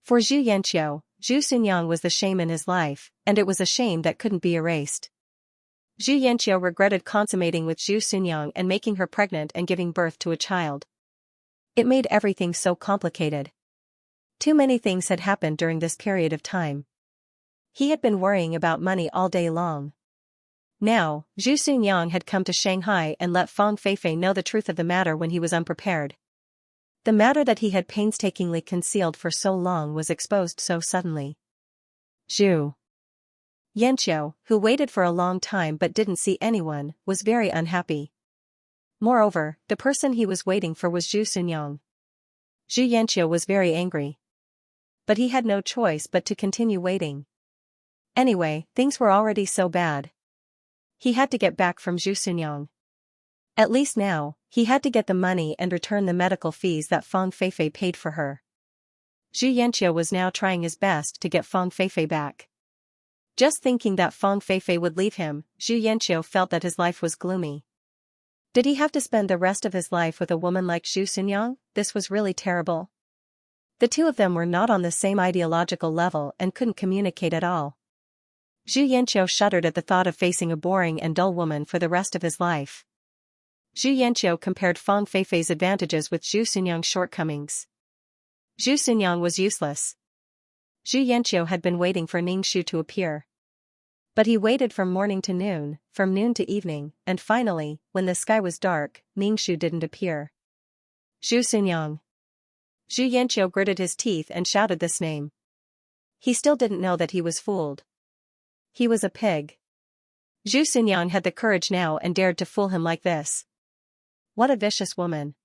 For Zhu Yanqiu, Zhu Xunyang was the shame in his life, and it was a shame that couldn't be erased. Zhu Yanqiu regretted consummating with Zhu Xunyang and making her pregnant and giving birth to a child. It made everything so complicated. Too many things had happened during this period of time. He had been worrying about money all day long. Now, Zhu Xunyang had come to Shanghai and let Fang Feifei know the truth of the matter when he was unprepared. The matter that he had painstakingly concealed for so long was exposed so suddenly. Zhu Yanqiu, who waited for a long time but didn't see anyone, was very unhappy. Moreover, the person he was waiting for was Zhu Xunyang. Zhu Yanqiu was very angry. But he had no choice but to continue waiting. Anyway, things were already so bad. He had to get back from Zhu Xunyang. At least now, he had to get the money and return the medical fees that Fang Feifei paid for her. Xianxia was now trying his best to get Fang Feifei back. Just thinking that Fang Feifei would leave him, Xianxia felt that his life was gloomy. Did he have to spend the rest of his life with a woman like Zhu Xunyang? This was really terrible. The two of them were not on the same ideological level and couldn't communicate at all. Xianxia shuddered at the thought of facing a boring and dull woman for the rest of his life. Xianxia compared Fang Feifei's advantages with Zhu Xunyang's shortcomings. Zhu Xunyang was useless. Xianxia had been waiting for Ningxu to appear. But he waited from morning to noon, from noon to evening, and finally, when the sky was dark, Ningxu didn't appear. Zhu Xunyang. Xianxia gritted his teeth and shouted this name. He still didn't know that he was fooled. He was a pig. Zhu Xunyang had the courage now and dared to fool him like this. What a vicious woman.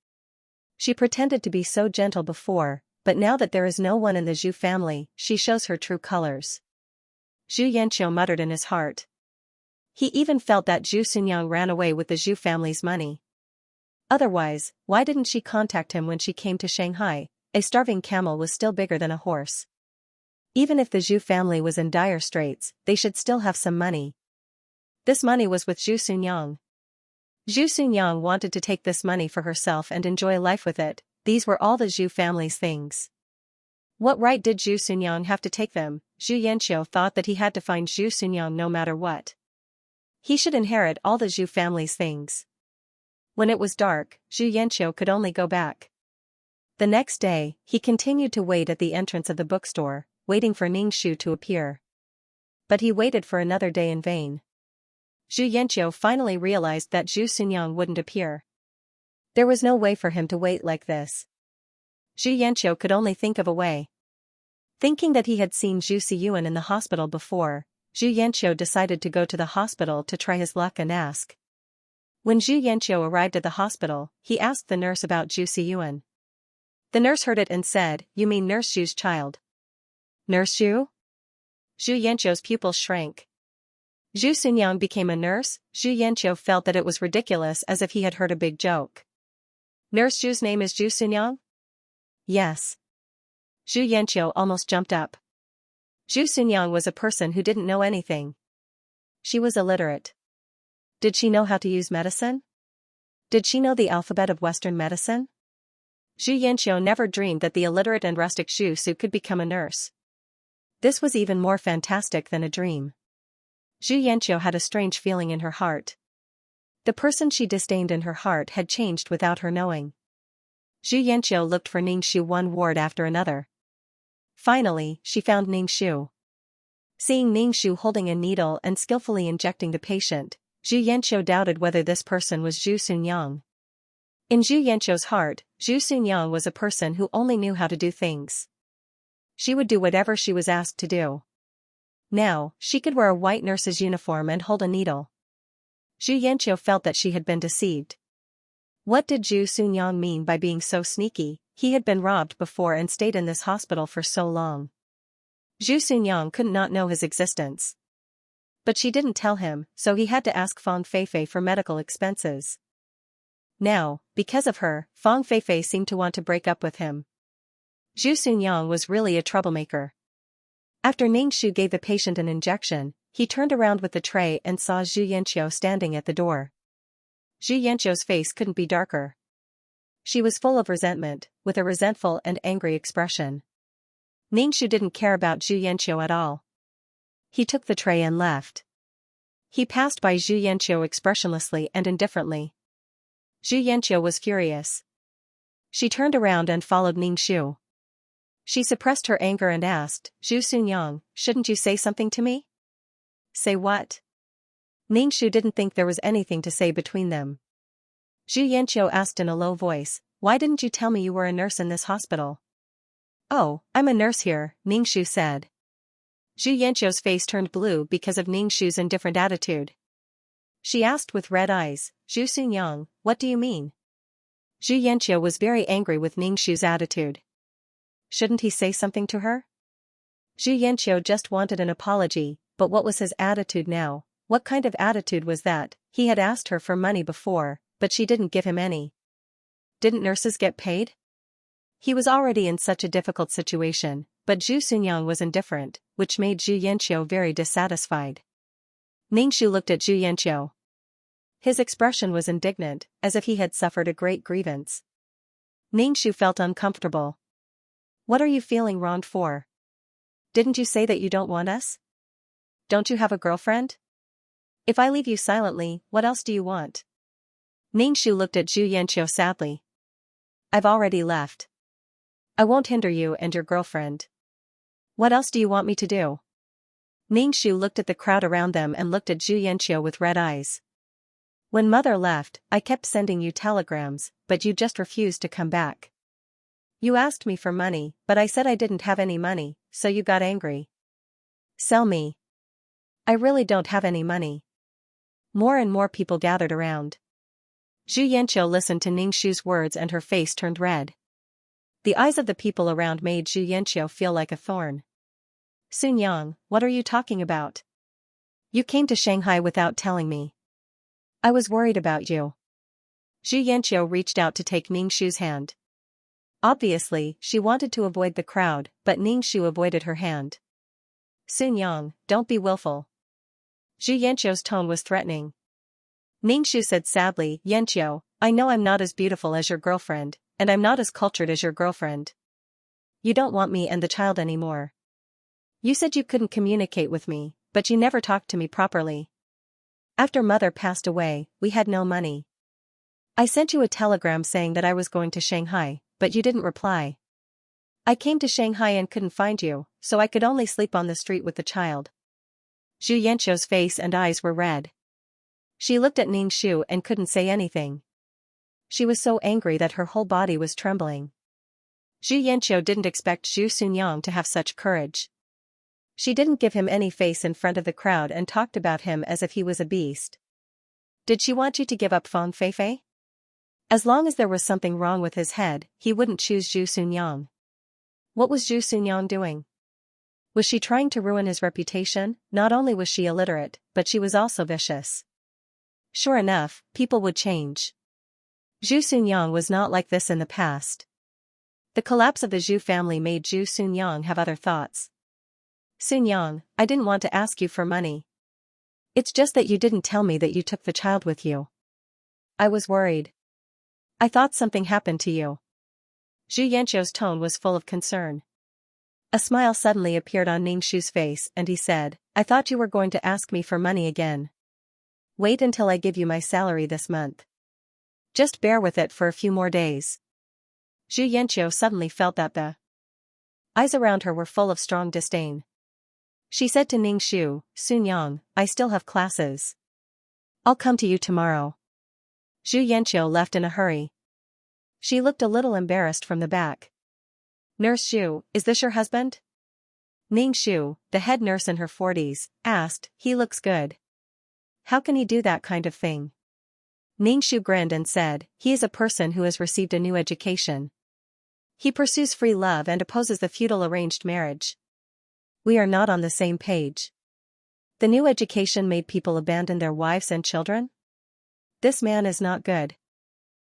She pretended to be so gentle before, but now that there is no one in the Zhu family, she shows her true colors. Xianxia muttered in his heart. He even felt that Zhu Xunyang ran away with the Zhu family's money. Otherwise, why didn't she contact him when she came to Shanghai? A starving camel was still bigger than a horse. Even if the Zhu family was in dire straits, they should still have some money. This money was with Zhu Xunyang. Zhu Xunyang wanted to take this money for herself and enjoy life with it. These were all the Zhu family's things. What right did Zhu Xunyang have to take them? Xianxia thought that he had to find Zhu Xunyang no matter what. He should inherit all the Zhu family's things. When it was dark, Xianxia could only go back. The next day, he continued to wait at the entrance of the bookstore, waiting for Ningxu to appear. But he waited for another day in vain. Xianxia finally realized that Zhu Xunyang wouldn't appear. There was no way for him to wait like this. Xianxia could only think of a way. Thinking that he had seen Zhu Xiyuan in the hospital before, Xianxia decided to go to the hospital to try his luck and ask. When Xianxia arrived at the hospital, he asked the nurse about Zhu Xiyuan. The nurse heard it and said, "You mean Nurse Zhu's child?" Nurse Zhu? Xianxia's pupils shrank. Zhu Xunyang became a nurse? Xianxia felt that it was ridiculous, as if he had heard a big joke. Nurse Zhu's name is Zhu Xunyang? Yes. Xianxia almost jumped up. Zhu Xunyang was a person who didn't know anything. She was illiterate. Did she know how to use medicine? Did she know the alphabet of Western medicine? Xianxia never dreamed that the illiterate and rustic Zhu Su could become a nurse. This was even more fantastic than a dream. Xianxia had a strange feeling in her heart. The person she disdained in her heart had changed without her knowing. Xianxia looked for Ningxu one ward after another. Finally, she found Ningxu. Seeing Ningxu holding a needle and skillfully injecting the patient, Xianxia doubted whether this person was Zhu Xunyang. In Xianxia's heart, Zhu Xunyang was a person who only knew how to do things. She would do whatever she was asked to do. Now, she could wear a white nurse's uniform and hold a needle. Xianxia felt that she had been deceived. What did Zhu Xunyang mean by being so sneaky? He had been robbed before and stayed in this hospital for so long. Zhu Xunyang couldn't not know his existence. But she didn't tell him, so he had to ask Fang Feifei for medical expenses. Now, because of her, Fang Feifei seemed to want to break up with him. Zhu Xunyang was really a troublemaker. After Ningxu gave the patient an injection, he turned around with the tray and saw Xianxia standing at the door. Xianxia's face couldn't be darker. She was full of resentment, with a resentful and angry expression. Ningxu didn't care about Xianxia at all. He took the tray and left. He passed by Xianxia expressionlessly and indifferently. Xianxia was furious. She turned around and followed Ningxu. She suppressed her anger and asked, "Zhu Xunyang, shouldn't you say something to me?" Say what? Ningxu didn't think there was anything to say between them. Xianxia asked in a low voice, "Why didn't you tell me you were a nurse in this hospital?" "Oh, I'm a nurse here," Ningxu said. Xianxia's face turned blue because of Ningxu's indifferent attitude. She asked with red eyes, "Zhu Xunyang, what do you mean?" Xianxia was very angry with Ningxu's attitude. Shouldn't he say something to her? Xianxia just wanted an apology, but what was his attitude now? What kind of attitude was that? He had asked her for money before, but she didn't give him any. Didn't nurses get paid? He was already in such a difficult situation, but Zhu Xunyang was indifferent, which made Zhu Yanqiu very dissatisfied. Ningxu looked at Zhu Yanqiu. His expression was indignant, as if he had suffered a great grievance. Ningxu felt uncomfortable. What are you feeling wronged for? Didn't you say that you don't want us? Don't you have a girlfriend? If I leave you silently, what else do you want? Ningxu looked at Zhu Yanqiu sadly. I've already left. I won't hinder you and your girlfriend. What else do you want me to do? Ningxu looked at the crowd around them and looked at Zhu Yanqiu with red eyes. When mother left, I kept sending you telegrams, but you just refused to come back. You asked me for money, but I said I didn't have any money, so you got angry. Sell me. I really don't have any money. More and more people gathered around. Zhu Yanqiu listened to Ningxu's words and her face turned red. The eyes of the people around made Zhu Yanqiu feel like a thorn. Xunyang, what are you talking about? You came to Shanghai without telling me. I was worried about you. Zhu Yanqiu reached out to take Ningxu's hand. Obviously, she wanted to avoid the crowd, but Ningxu avoided her hand. Xunyang, don't be willful. Zhu Yanqiu's tone was threatening. Ningxu said sadly, Yanqiu, I know I'm not as beautiful as your girlfriend, and I'm not as cultured as your girlfriend. You don't want me and the child anymore. You said you couldn't communicate with me, but you never talked to me properly. After mother passed away, we had no money. I sent you a telegram saying that I was going to Shanghai, but you didn't reply. I came to Shanghai and couldn't find you, so I could only sleep on the street with the child. Zhu Yanqiu's face and eyes were red. She looked at Ningxu and couldn't say anything. She was so angry that her whole body was trembling. Zhu Yanqiu didn't expect Zhu Xunyang to have such courage. She didn't give him any face in front of the crowd and talked about him as if he was a beast. Did she want you to give up Fang Feifei? As long as there was something wrong with his head, he wouldn't choose Zhu Xunyang. What was Zhu Xunyang doing? Was she trying to ruin his reputation? Not only was she illiterate, but she was also vicious. Sure enough, people would change. Zhu Xunyang was not like this in the past. The collapse of the Zhu family made Zhu Xunyang have other thoughts. Xunyang, I didn't want to ask you for money. It's just that you didn't tell me that you took the child with you. I was worried. I thought something happened to you. Zhu Yanqiu's tone was full of concern. A smile suddenly appeared on Ningxu's face and he said, I thought you were going to ask me for money again. Wait until I give you my salary this month. Just bear with it for a few more days. Zhu Yanqiu suddenly felt that the eyes around her were full of strong disdain. She said to Ningxu, Xunyang, I still have classes. I'll come to you tomorrow. Zhu Yanqiu left in a hurry. She looked a little embarrassed from the back. Nurse Xu, is this your husband? Ningxu, the head nurse in her 40s, asked, he looks good. How can he do that kind of thing? Ningxu grinned and said, he is a person who has received a new education. He pursues free love and opposes the feudal arranged marriage. We are not on the same page. The new education made people abandon their wives and children? This man is not good.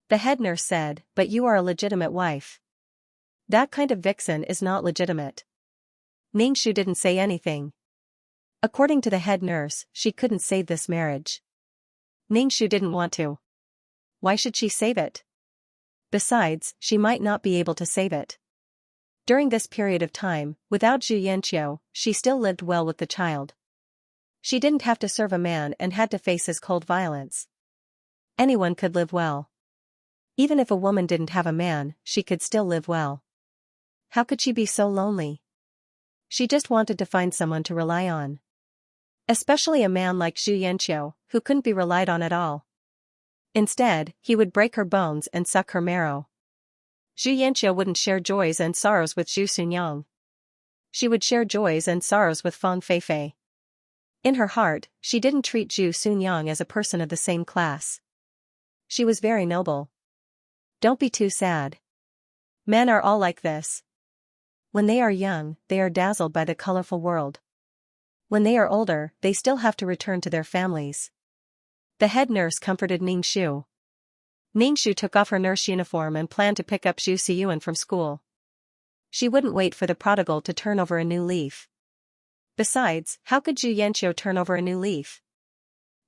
The head nurse said, but you are a legitimate wife. That kind of vixen is not legitimate. Ningxu didn't say anything. According to the head nurse, she couldn't save this marriage. Ningxu didn't want to. Why should she save it? Besides, she might not be able to save it. During this period of time, without Zhu Yanqiu, she still lived well with the child. She didn't have to serve a man and had to face his cold violence. Anyone could live well. Even if a woman didn't have a man, she could still live well. How could she be so lonely? She just wanted to find someone to rely on. Especially a man like Zhu Yanqiu, who couldn't be relied on at all. Instead, he would break her bones and suck her marrow. Zhu Yanqiu wouldn't share joys and sorrows with Zhu Xunyang. She would share joys and sorrows with Fang Feifei. In her heart, she didn't treat Zhu Xunyang as a person of the same class. She was very noble. Don't be too sad. Men are all like this. When they are young, they are dazzled by the colorful world. When they are older, they still have to return to their families. The head nurse comforted Ningxu. Ningxu took off her nurse uniform and planned to pick up Zhu Xiyuan from school. She wouldn't wait for the prodigal to turn over a new leaf. Besides, how could Zhu Yanqiu turn over a new leaf?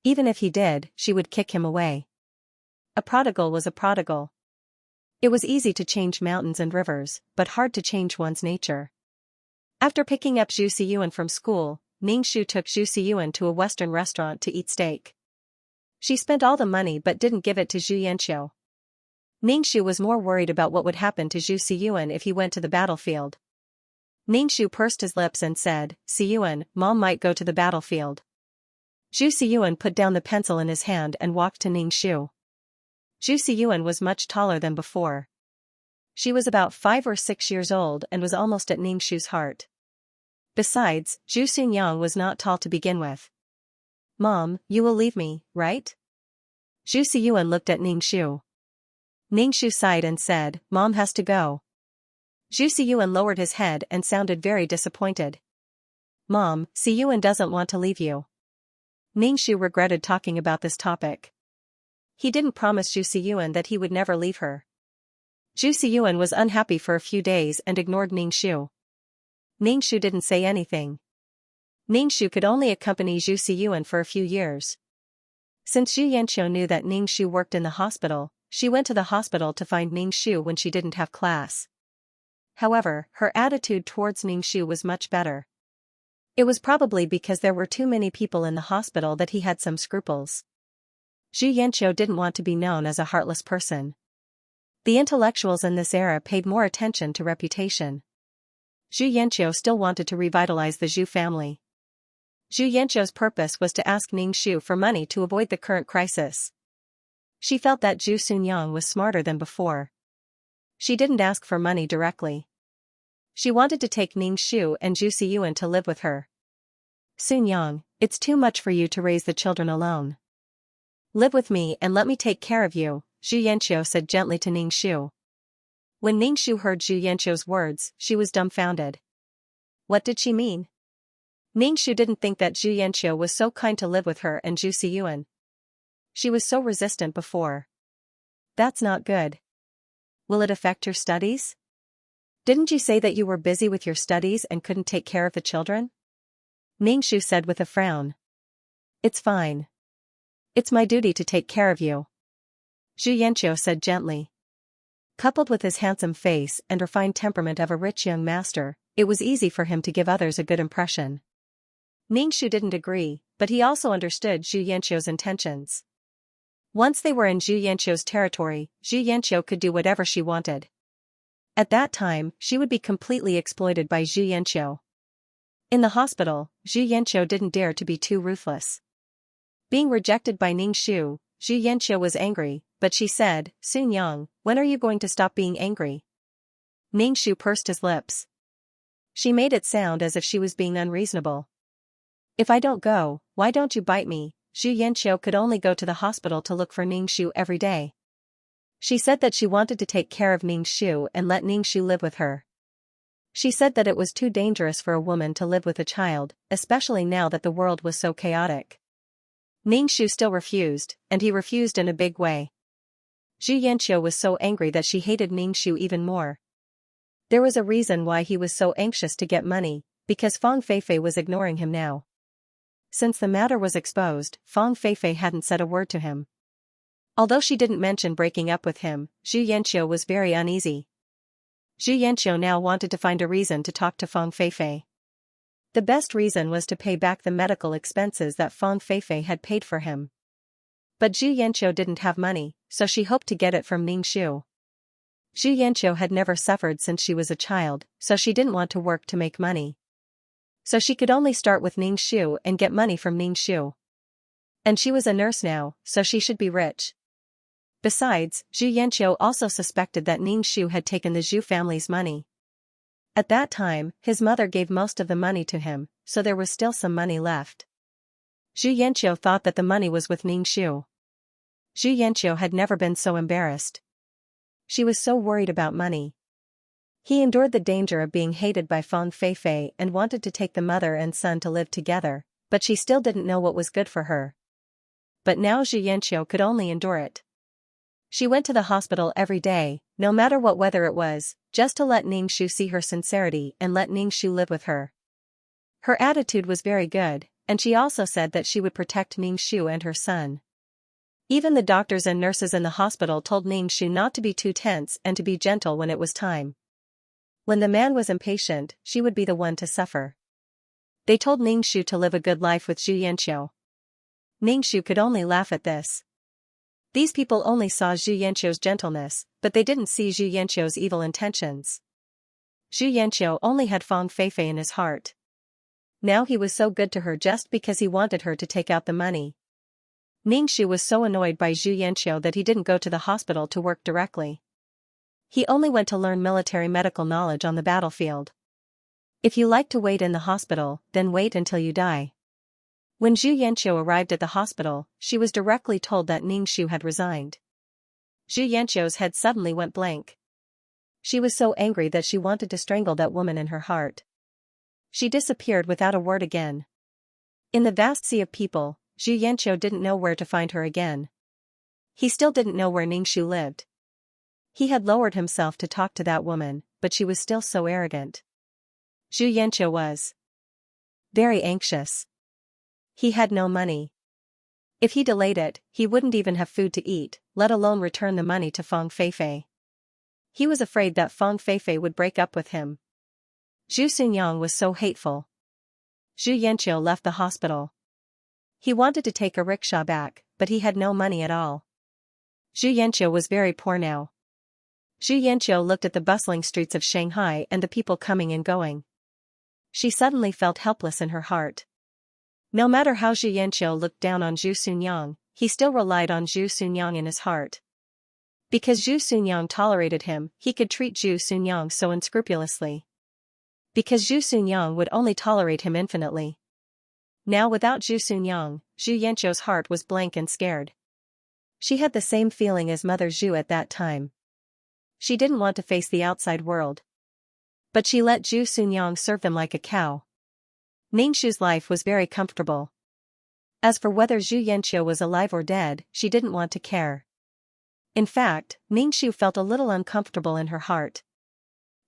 Even if he did, she would kick him away. A prodigal was a prodigal. It was easy to change mountains and rivers, but hard to change one's nature. After picking up Zhu Xiyuan from school, Ningxu took Zhu Xiyuan to a Western restaurant to eat steak. She spent all the money but didn't give it to Zhu Yanqiu. Ningxu was more worried about what would happen to Zhu Xiyuan if he went to the battlefield. Ningxu pursed his lips and said, "Xiyuan, Mom might go to the battlefield." Zhu Xiyuan put down the pencil in his hand and walked to Ningxu. Zhu Xiyuan was much taller than before. She was about 5 or 6 years old and was almost at Ningxu's heart. Besides, Zhu Xunyang was not tall to begin with. "Mom, you will leave me, right?" Zhu Xiyuan looked at Ningxu. Ningxu sighed and said, "Mom has to go." Zhu Xiyuan lowered his head and sounded very disappointed. "Mom, Xiyuan doesn't want to leave you." Ningxu regretted talking about this topic. He didn't promise Zhu Xiyuan that he would never leave her. Zhu Xiyuan was unhappy for a few days and ignored Ningxu. Ningxu didn't say anything. Ningxu could only accompany Zhu Xiyuan for a few years. Since Zhu Yanqiu knew that Ningxu worked in the hospital, she went to the hospital to find Ningxu when she didn't have class. However, her attitude towards Ningxu was much better. It was probably because there were too many people in the hospital that he had some scruples. Zhu Yanqiu didn't want to be known as a heartless person. The intellectuals in this era paid more attention to reputation. Zhu Yanqiu still wanted to revitalize the Zhu family. Zhu Yanqiu's purpose was to ask Ningxu for money to avoid the current crisis. She felt that Zhu Xunyang was smarter than before. She didn't ask for money directly. She wanted to take Ningxu and Zhu Xiyuan to live with her. "Xunyang, it's too much for you to raise the children alone. Live with me and let me take care of you," Zhu Yanqiu said gently to Ningxu. When Ningxu heard Zhu Yanqiu's words, she was dumbfounded. What did she mean? Ningxu didn't think that Zhu Yanqiu was so kind to live with her and Zhu Xiyuan. She was so resistant before. "That's not good. Will it affect your studies? Didn't you say that you were busy with your studies and couldn't take care of the children?" Ningxu said with a frown. "It's fine. It's my duty to take care of you," Zhu Yanqiu said gently. Coupled with his handsome face and refined temperament of a rich young master, it was easy for him to give others a good impression. Ningxu didn't agree, but he also understood Zhu Yanqiu's intentions. Once they were in Zhu Yanqiu's territory, Zhu Yanqiu could do whatever she wanted. At that time, she would be completely exploited by Zhu Yanqiu. In the hospital, Zhu Yanqiu didn't dare to be too ruthless. Being rejected by Ningxu, Zhu Yanqiu was angry, but she said, "Xunyang, when are you going to stop being angry?" Ningxu pursed his lips. She made it sound as if she was being unreasonable. "If I don't go, why don't you bite me?" Zhu Yanqiu could only go to the hospital to look for Ningxu every day. She said that she wanted to take care of Ningxu and let Ningxu live with her. She said that it was too dangerous for a woman to live with a child, especially now that the world was so chaotic. Ningxu still refused, and he refused in a big way. Zhu Yanqiu was so angry that she hated Ningxu even more. There was a reason why he was so anxious to get money, because Fang Feifei was ignoring him now. Since the matter was exposed, Fang Feifei hadn't said a word to him. Although she didn't mention breaking up with him, Zhu Yanqiu was very uneasy. Zhu Yanqiu now wanted to find a reason to talk to Fang Feifei. The best reason was to pay back the medical expenses that Fang Feifei had paid for him. But Zhu Yanqiu didn't have money, so she hoped to get it from Ningxu. Zhu Yanqiu had never suffered since she was a child, so she didn't want to work to make money. So she could only start with Ningxu and get money from Ningxu. And she was a nurse now, so she should be rich. Besides, Zhu Yanqiu also suspected that Ningxu had taken the Zhu family's money. At that time, his mother gave most of the money to him, so there was still some money left. Zhu Yanqiu thought that the money was with Ningxu. Zhu Yanqiu had never been so embarrassed. She was so worried about money. He endured the danger of being hated by Fang Feifei and wanted to take the mother and son to live together, but she still didn't know what was good for her. But now Zhu Yanqiu could only endure it. She went to the hospital every day, no matter what weather it was, just to let Ningxu see her sincerity and let Ningxu live with her. Her attitude was very good, and she also said that she would protect Ningxu and her son. Even the doctors and nurses in the hospital told Ningxu not to be too tense and to be gentle when it was time. When the man was impatient, she would be the one to suffer. They told Ningxu to live a good life with Xianxia. Ningxu could only laugh at this. These people only saw Xianxia's gentleness, but they didn't see Xianxia's evil intentions. Xianxia only had Fang Feifei in his heart. Now he was so good to her just because he wanted her to take out the money. Ningxu was so annoyed by Xianxia that he didn't go to the hospital to work directly. He only went to learn military medical knowledge on the battlefield. If you like to wait in the hospital, then wait until you die. When Xianxia arrived at the hospital, she was directly told that Ningxu had resigned. Xianxia's head suddenly went blank. She was so angry that she wanted to strangle that woman in her heart. She disappeared without a word again. In the vast sea of people, Xianxia didn't know where to find her again. He still didn't know where Ningxu lived. He had lowered himself to talk to that woman, but she was still so arrogant. Xianxia was very anxious. He had no money. If he delayed it, he wouldn't even have food to eat, let alone return the money to Fang Feifei. He was afraid that Fang Feifei would break up with him. Zhu Xunyang was so hateful. Xianxia left the hospital. He wanted to take a rickshaw back, but he had no money at all. Xianxia was very poor now. Xianxia looked at the bustling streets of Shanghai and the people coming and going. She suddenly felt helpless in her heart. No matter how Xianxia looked down on Zhu Xunyang, he still relied on Zhu Xunyang in his heart. Because Zhu Xunyang tolerated him, he could treat Zhu Xunyang so unscrupulously. Because Zhu Xunyang would only tolerate him infinitely. Now without Zhu Xunyang, Xianxia's heart was blank and scared. She had the same feeling as Mother Zhu at that time. She didn't want to face the outside world. But she let Zhu Xunyang serve them like a cow. Ningxu's life was very comfortable. As for whether Xianxia was alive or dead, she didn't want to care. In fact, Ningxu felt a little uncomfortable in her heart.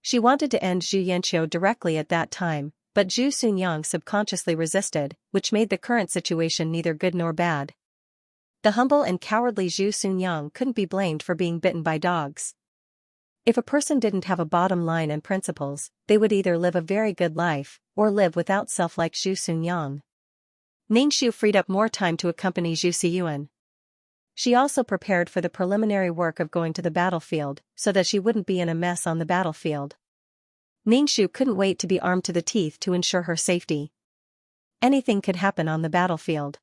She wanted to end Xianxia directly at that time, but Zhu Xunyang subconsciously resisted, which made the current situation neither good nor bad. The humble and cowardly Zhu Xunyang couldn't be blamed for being bitten by dogs. If a person didn't have a bottom line and principles, they would either live a very good life, or live without self like Zhu Xunyang. Ningxu freed up more time to accompany Zhu Xiyuan. She also prepared for the preliminary work of going to the battlefield, so that she wouldn't be in a mess on the battlefield. Ningxu couldn't wait to be armed to the teeth to ensure her safety. Anything could happen on the battlefield.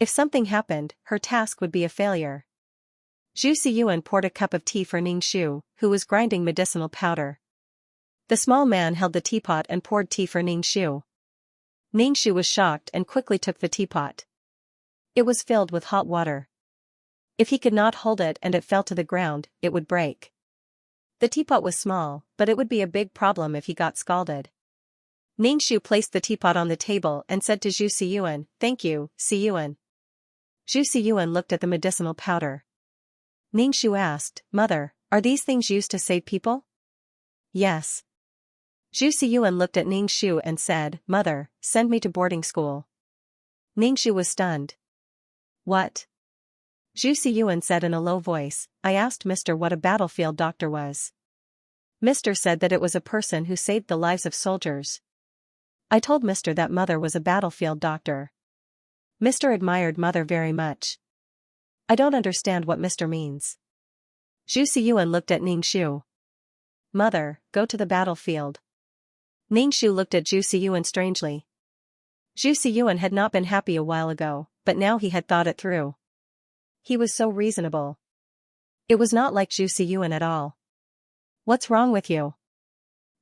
If something happened, her task would be a failure. Zhu Xiyuan poured a cup of tea for Ningxu, who was grinding medicinal powder. The small man held the teapot and poured tea for Ningxu. Ningxu was shocked and quickly took the teapot. It was filled with hot water. If he could not hold it and it fell to the ground, it would break. The teapot was small, but it would be a big problem if he got scalded. Ningxu placed the teapot on the table and said to Zhu Xiyuan, "Thank you, Xiyuan." Zhu Xiyuan looked at the medicinal powder. Ningxu asked, "Mother, are these things used to save people?" "Yes." Zhu Xiyuan looked at Ningxu and said, "Mother, send me to boarding school." Ningxu was stunned. "What?" Zhu Xiyuan said in a low voice, "I asked Mr. what a battlefield doctor was. Mr. said that it was a person who saved the lives of soldiers. I told Mr. that Mother was a battlefield doctor. Mr. admired Mother very much. I don't understand what Mr. means." Zhu Xiyuan looked at Ningxu. "Mother, go to the battlefield." Ningxu looked at Zhu Xiyuan strangely. Zhu Xiyuan had not been happy a while ago, but now he had thought it through. He was so reasonable. It was not like Zhu Xiyuan at all. "What's wrong with you?"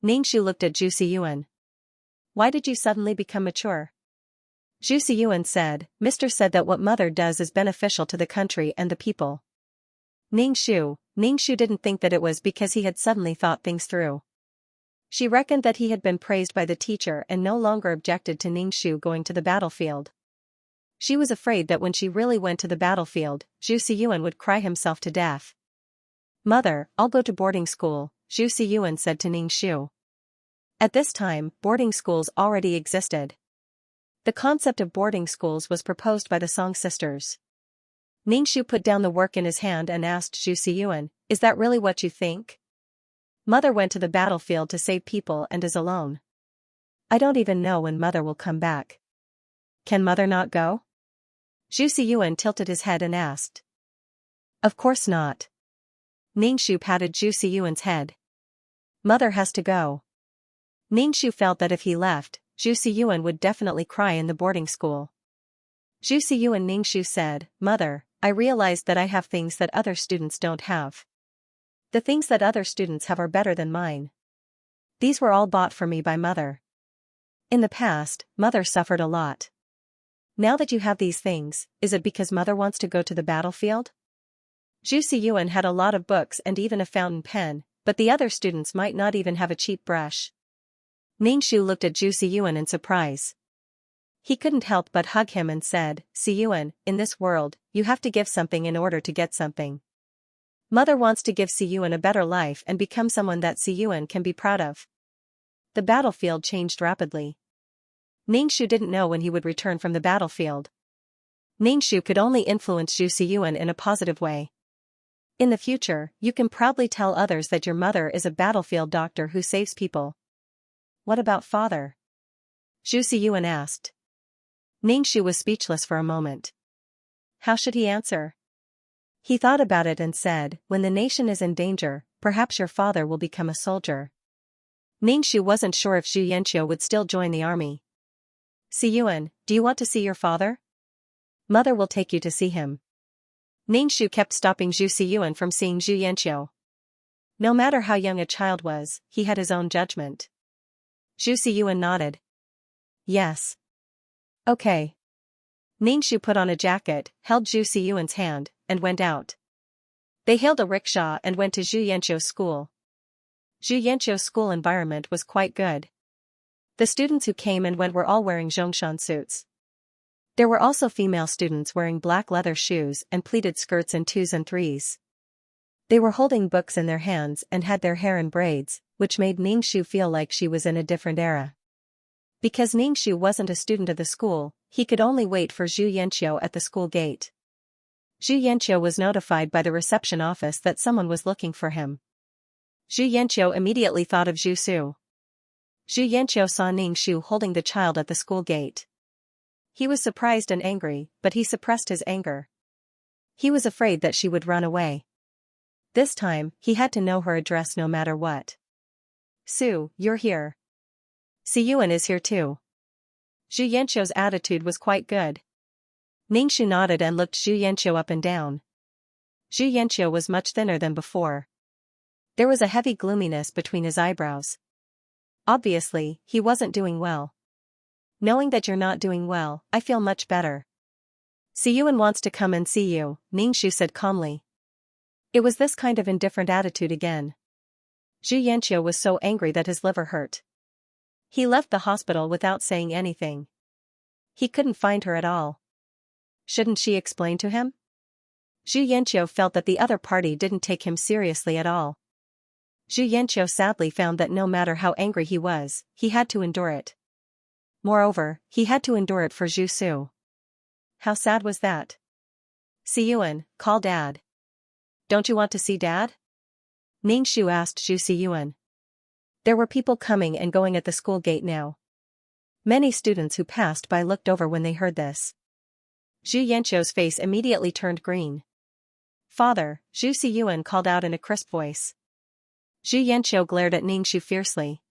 Ningxu looked at Zhu Xiyuan. "Why did you suddenly become mature?" Zhu Xiyuan said, "Mr. said that what Mother does is beneficial to the country and the people." Ningxu didn't think that it was because he had suddenly thought things through. She reckoned that he had been praised by the teacher and no longer objected to Ningxu going to the battlefield. She was afraid that when she really went to the battlefield, Zhu Siyuan would cry himself to death. "Mother, I'll go to boarding school," Zhu Siyuan said to Ningxu. At this time, boarding schools already existed. The concept of boarding schools was proposed by the Song sisters. Ningxu put down the work in his hand and asked Zhu Siyuan, "Is that really what you think? Mother went to the battlefield to save people and is alone. I don't even know when Mother will come back. Can Mother not go?" Zhu Siyuan tilted his head and asked. "Of course not." Ningxu patted Zhu Siyuan's head. "Mother has to go." Ningxu felt that if he left, Zhu Siyuan would definitely cry in the boarding school. Zhu Siyuan Ningxu said, "Mother, I realized that I have things that other students don't have. The things that other students have are better than mine. These were all bought for me by Mother. In the past, Mother suffered a lot. Now that you have these things, is it because Mother wants to go to the battlefield?" Zhu Siyuan had a lot of books and even a fountain pen, but the other students might not even have a cheap brush. Ningxu looked at Zhu Siyuan in surprise. He couldn't help but hug him and said, "Siyuan, in this world, you have to give something in order to get something. Mother wants to give Siyuan a better life and become someone that Siyuan can be proud of." The battlefield changed rapidly. Ningxu didn't know when he would return from the battlefield. Ningxu could only influence Zhu Siyuan in a positive way. In the future, you can proudly tell others that your mother is a battlefield doctor who saves people. "What about father?" Zhu Siyuan asked. Ningxu was speechless for a moment. How should he answer? He thought about it and said, "When the nation is in danger, perhaps your father will become a soldier." Ningxu wasn't sure if Xianxia would still join the army. "Siyuan, do you want to see your father? Mother will take you to see him." Ningxu kept stopping Zhu Siyuan from seeing Xianxia. No matter how young a child was, he had his own judgment. Zhu Siyuan nodded. "Yes. Okay." Ningxu put on a jacket, held Zhu Siyuan's hand, and went out. They hailed a rickshaw and went to Xianxia's school. Xianxia's school environment was quite good. The students who came and went were all wearing zhongshan suits. There were also female students wearing black leather shoes and pleated skirts in 2s and 3s. They were holding books in their hands and had their hair in braids, which made Ningxu feel like she was in a different era. Because Ningxu wasn't a student of the school, he could only wait for Zhu Yanqiu at the school gate. Zhu Yanqiu was notified by the reception office that someone was looking for him. Zhu Yanqiu immediately thought of Zhu Su. Zhu Yanqiu saw Ningxu holding the child at the school gate. He was surprised and angry, but he suppressed his anger. He was afraid that she would run away. This time, he had to know her address no matter what. "Su, you're here. Siyuan is here too." Zhu Yanqiu's attitude was quite good. Ningxu nodded and looked Zhu Yanqiu up and down. Zhu Yanqiu was much thinner than before. There was a heavy gloominess between his eyebrows. Obviously, he wasn't doing well. "Knowing that you're not doing well, I feel much better. Siyuan wants to come and see you," Ningxu said calmly. It was this kind of indifferent attitude again. Zhu Yanqiu was so angry that his liver hurt. He left the hospital without saying anything. He couldn't find her at all. Shouldn't she explain to him? Zhu Yanqiu felt that the other party didn't take him seriously at all. Zhu Yanqiu sadly found that no matter how angry he was, he had to endure it. Moreover, he had to endure it for Zhu Su. How sad was that? "Siyuan, call Dad." "Don't you want to see Dad?" Ningxu asked Zhu Siyuan. There were people coming and going at the school gate now. Many students who passed by looked over when they heard this. Zhu Yanqiu's face immediately turned green. "Father," Zhu Siyuan called out in a crisp voice. Zhu Yanqiu glared at Ningxu fiercely.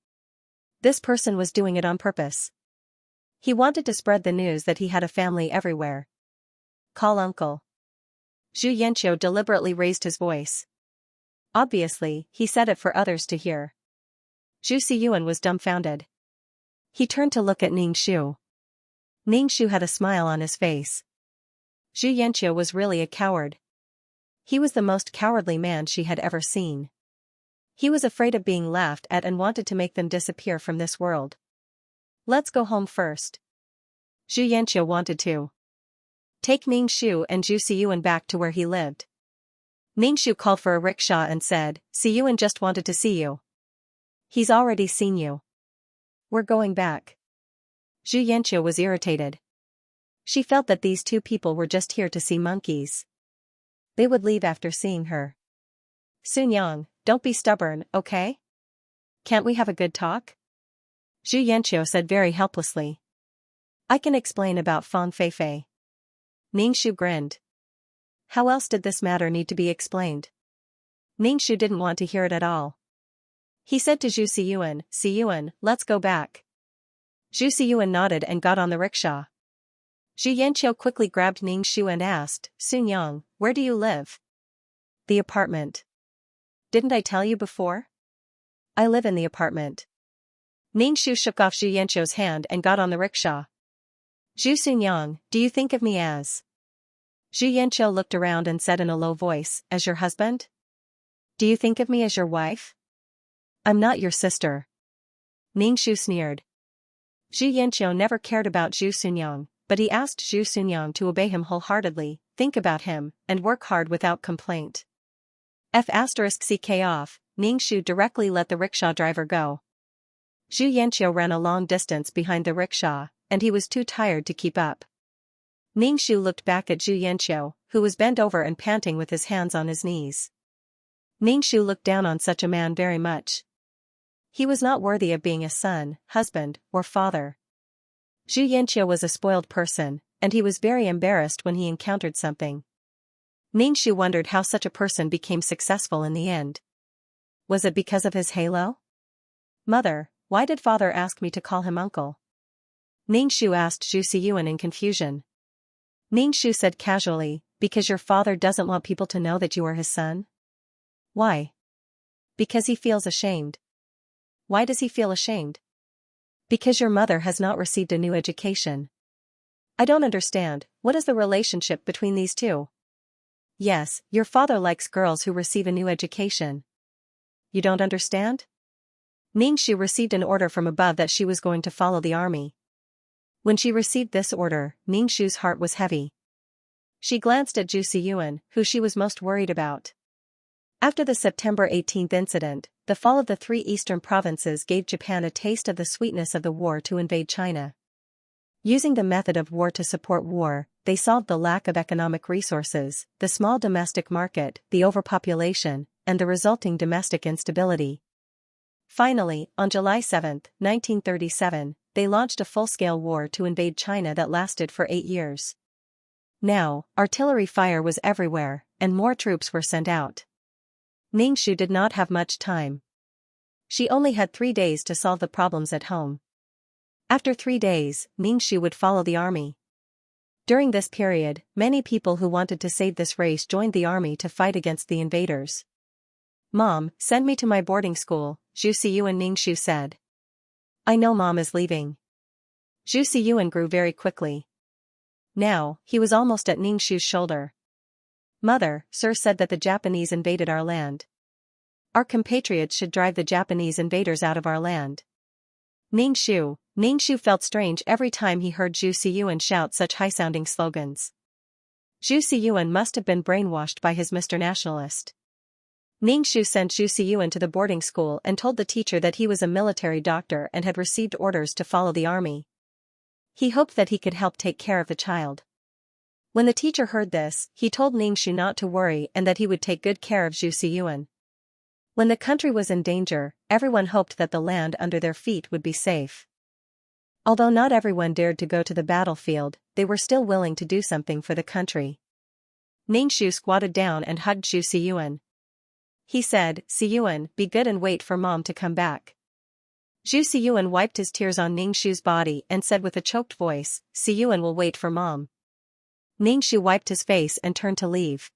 This person was doing it on purpose. He wanted to spread the news that he had a family everywhere. "Call uncle." Zhu Yanqiu deliberately raised his voice. Obviously, he said it for others to hear. Zhu Siyuan was dumbfounded. He turned to look at Ningxu. Ningxu had a smile on his face. Zhu Yanqiu was really a coward. He was the most cowardly man she had ever seen. He was afraid of being laughed at and wanted to make them disappear from this world. "Let's go home first." Zhu Yanqiu wanted to. Take Ningshu and Zhu Siyuan back to where he lived. Ningshu called for a rickshaw and said, Siyuan just wanted to see you. He's already seen you. We're going back. Xianxia was irritated. She felt that these two people were just here to see monkeys. They would leave after seeing her. Sunyang, don't be stubborn, okay? Can't we have a good talk? Xianxia said very helplessly. I can explain about Fang Feifei. Ningshu grinned. How else did this matter need to be explained? Ningshu didn't want to hear it at all. He said to Zhu Siyuan, Siyuan, let's go back. Zhu Siyuan nodded and got on the rickshaw. Xianxia quickly grabbed Ningshu and asked, Sunyang, where do you live? The apartment. Didn't I tell you before? I live in the apartment. Ningshu shook off Xianxia's hand and got on the rickshaw. Zhu Sunyang, do you think of me as? Xianxia looked around and said in a low voice, as your husband? Do you think of me as your wife? I'm not your sister. Ningshu sneered. Xianxia never cared about Zhu Sunyang, but he asked Zhu Sunyang to obey him wholeheartedly, think about him, and work hard without complaint. F***ck off, Ningshu directly let the rickshaw driver go. Xianxia ran a long distance behind the rickshaw, and he was too tired to keep up. Ningshu looked back at Xianxia, who was bent over and panting with his hands on his knees. Ningshu looked down on such a man very much. He was not worthy of being a son, husband, or father. Xianxia was a spoiled person, and he was very embarrassed when he encountered something. Ningshu wondered how such a person became successful in the end. Was it because of his halo? Mother, why did father ask me to call him uncle? Ningshu asked Zhu Siyuan in confusion. Ningshu said casually, because your father doesn't want people to know that you are his son? Why? Because he feels ashamed. Why does he feel ashamed? Because your mother has not received a new education. I don't understand, what is the relationship between these two? Yes, your father likes girls who receive a new education. You don't understand? Ningshu received an order from above that she was going to follow the army. When she received this order, Ningshu's heart was heavy. She glanced at Zhu Siyuan, who she was most worried about. After the September 18th incident, the fall of the three eastern provinces gave Japan a taste of the sweetness of the war to invade China. Using the method of war to support war, they solved the lack of economic resources, the small domestic market, the overpopulation, and the resulting domestic instability. Finally, on July 7, 1937, they launched a full-scale war to invade China that lasted for 8 years. Now, artillery fire was everywhere, and more troops were sent out. Ningshu did not have much time. She only had 3 days to solve the problems at home. After 3 days, Ningshu would follow the army. During this period, many people who wanted to save this race joined the army to fight against the invaders. Mom, send me to my boarding school, Zhu Siyuan Ningshu said. I know Mom is leaving. Zhu Siyuan grew very quickly. Now, he was almost at Ningshu's shoulder. Mother, sir said that the Japanese invaded our land. Our compatriots should drive the Japanese invaders out of our land. Ningshu felt strange every time he heard Zhu Siyuan shout such high-sounding slogans. Zhu Siyuan must have been brainwashed by his Mr. Nationalist. Ningshu sent Zhu Siyuan to the boarding school and told the teacher that he was a military doctor and had received orders to follow the army. He hoped that he could help take care of the child. When the teacher heard this, he told Ningshu not to worry and that he would take good care of Zhu Siyuan. When the country was in danger, everyone hoped that the land under their feet would be safe. Although not everyone dared to go to the battlefield, they were still willing to do something for the country. Ningshu squatted down and hugged Zhu Siyuan. He said, Siyuan, be good and wait for Mom to come back. Zhu Siyuan wiped his tears on Ningshu's body and said with a choked voice, Siyuan will wait for Mom. Ningshu wiped his face and turned to leave.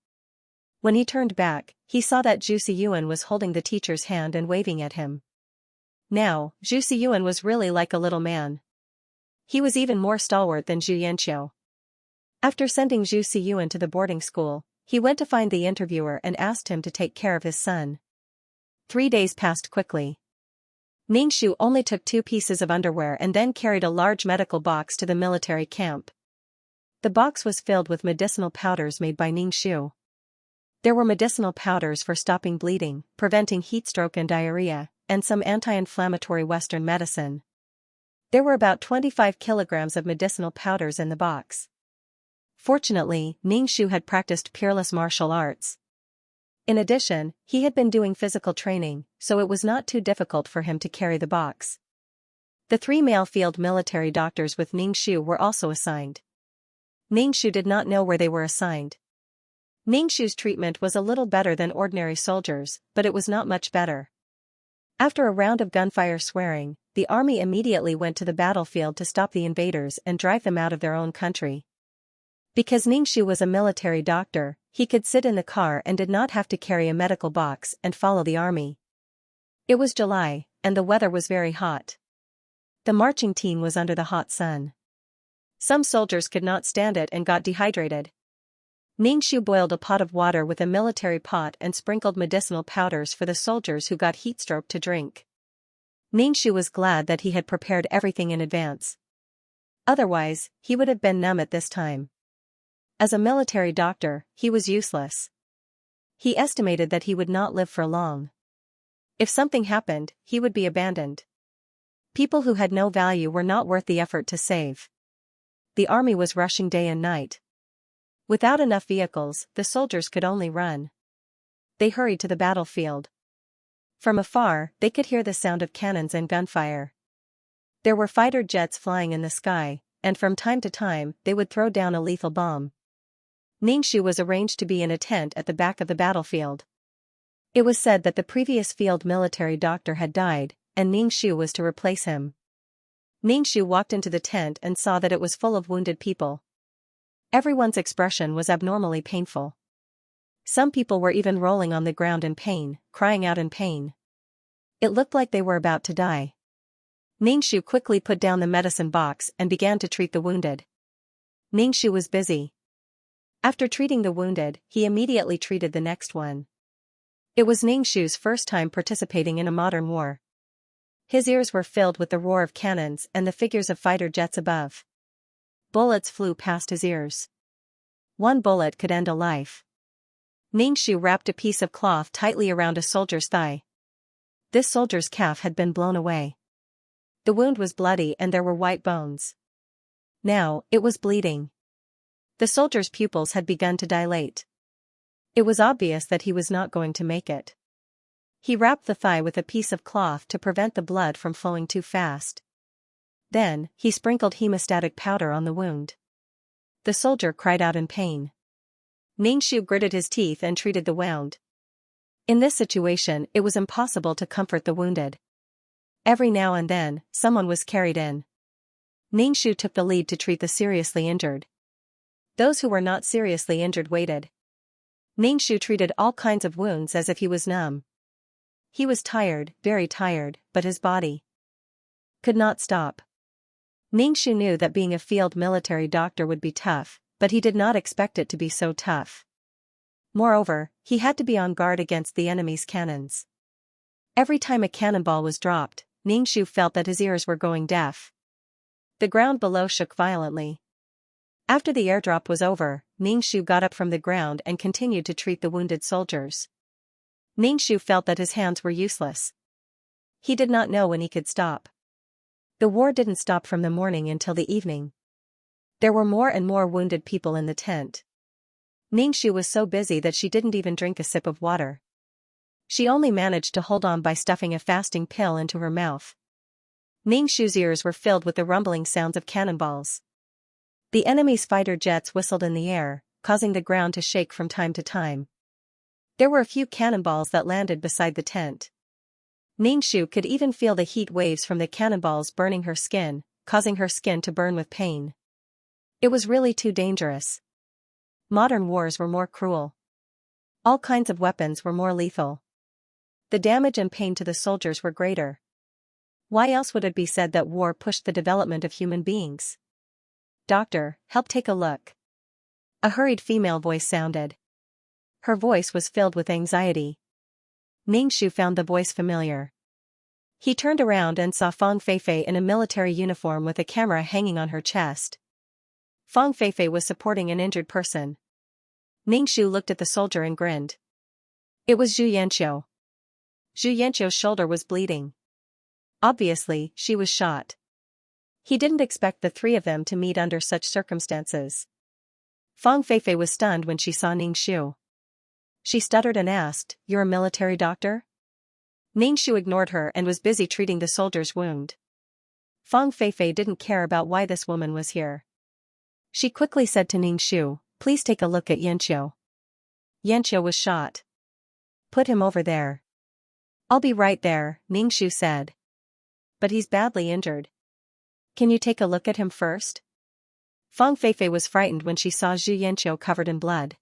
When he turned back, he saw that Zhu Siyuan was holding the teacher's hand and waving at him. Now, Zhu Siyuan was really like a little man. He was even more stalwart than Xianxia. After sending Zhu Siyuan to the boarding school, he went to find the interviewer and asked him to take care of his son. 3 days passed quickly. Ningshu only took 2 pieces of underwear and then carried a large medical box to the military camp. The box was filled with medicinal powders made by Xianxia. There were medicinal powders for stopping bleeding, preventing heatstroke and diarrhea, and some anti-inflammatory Western medicine. There were about 25 kilograms of medicinal powders in the box. Fortunately, Xianxia had practiced peerless martial arts. In addition, he had been doing physical training, so it was not too difficult for him to carry the box. The 3 male field military doctors with Xianxia were also assigned. Xianxia did not know where they were assigned. Xianxia's treatment was a little better than ordinary soldiers, but it was not much better. After a round of gunfire swearing, the army immediately went to the battlefield to stop the invaders and drive them out of their own country. Because Xianxia was a military doctor, he could sit in the car and did not have to carry a medical box and follow the army. It was July, and the weather was very hot. The marching team was under the hot sun. Some soldiers could not stand it and got dehydrated. Xianxia boiled a pot of water with a military pot and sprinkled medicinal powders for the soldiers who got heatstroke to drink. Xianxia was glad that he had prepared everything in advance. Otherwise, he would have been numb at this time. As a military doctor, he was useless. He estimated that he would not live for long. If something happened, he would be abandoned. People who had no value were not worth the effort to save. The army was rushing day and night. Without enough vehicles, the soldiers could only run. They hurried to the battlefield. From afar, they could hear the sound of cannons and gunfire. There were fighter jets flying in the sky, and from time to time, they would throw down a lethal bomb. Xianxia was arranged to be in a tent at the back of the battlefield. It was said that the previous field military doctor had died, and Xianxia was to replace him. Xianxia walked into the tent and saw that it was full of wounded people. Everyone's expression was abnormally painful. Some people were even rolling on the ground in pain, crying out in pain. It looked like they were about to die. Xianxia quickly put down the medicine box and began to treat the wounded. Xianxia was busy. After treating the wounded, he immediately treated the next one. It was Xianxia's first time participating in a modern war. His ears were filled with the roar of cannons and the figures of fighter jets above. Bullets flew past his ears. One bullet could end a life. Xianxia wrapped a piece of cloth tightly around a soldier's thigh. This soldier's calf had been blown away. The wound was bloody and there were white bones. Now, it was bleeding. The soldier's pupils had begun to dilate. It was obvious that he was not going to make it. He wrapped the thigh with a piece of cloth to prevent the blood from flowing too fast. Then, he sprinkled hemostatic powder on the wound. The soldier cried out in pain. Xianxia gritted his teeth and treated the wound. In this situation, it was impossible to comfort the wounded. Every now and then, someone was carried in. Xianxia took the lead to treat the seriously injured. Those who were not seriously injured waited. Xianxia treated all kinds of wounds as if he was numb. He was tired, very tired, but his body could not stop. Xianxia knew that being a field military doctor would be tough, but he did not expect it to be so tough. Moreover, he had to be on guard against the enemy's cannons. Every time a cannonball was dropped, Xianxia felt that his ears were going deaf. The ground below shook violently. After the airdrop was over, Xianxia got up from the ground and continued to treat the wounded soldiers. Xianxia felt that his hands were useless. He did not know when he could stop. The war didn't stop from the morning until the evening. There were more and more wounded people in the tent. Xianxia was so busy that she didn't even drink a sip of water. She only managed to hold on by stuffing a fasting pill into her mouth. Xianxia's ears were filled with the rumbling sounds of cannonballs. The enemy's fighter jets whistled in the air, causing the ground to shake from time to time. There were a few cannonballs that landed beside the tent. Xianxia could even feel the heat waves from the cannonballs burning her skin, causing her skin to burn with pain. It was really too dangerous. Modern wars were more cruel. All kinds of weapons were more lethal. The damage and pain to the soldiers were greater. Why else would it be said that war pushed the development of human beings? "Doctor, help take a look." A hurried female voice sounded. Her voice was filled with anxiety. Xianxia found the voice familiar. He turned around and saw Fang Feifei in a military uniform with a camera hanging on her chest. Fang Feifei was supporting an injured person. Ningxu looked at the soldier and grinned. It was Xianxia. Xianxia's shoulder was bleeding. Obviously, she was shot. He didn't expect the three of them to meet under such circumstances. Fang Feifei was stunned when she saw Ningxu. She stuttered and asked, "You're a military doctor?" Ningxu ignored her and was busy treating the soldier's wound. Fang Feifei didn't care about why this woman was here. She quickly said to Ningxu, "Please take a look at Xianxia." Xianxia was shot. "Put him over there." "I'll be right there," Ningxu said. "But he's badly injured." "Can you take a look at him first?" Fang Feifei was frightened when she saw Xianxia covered in blood.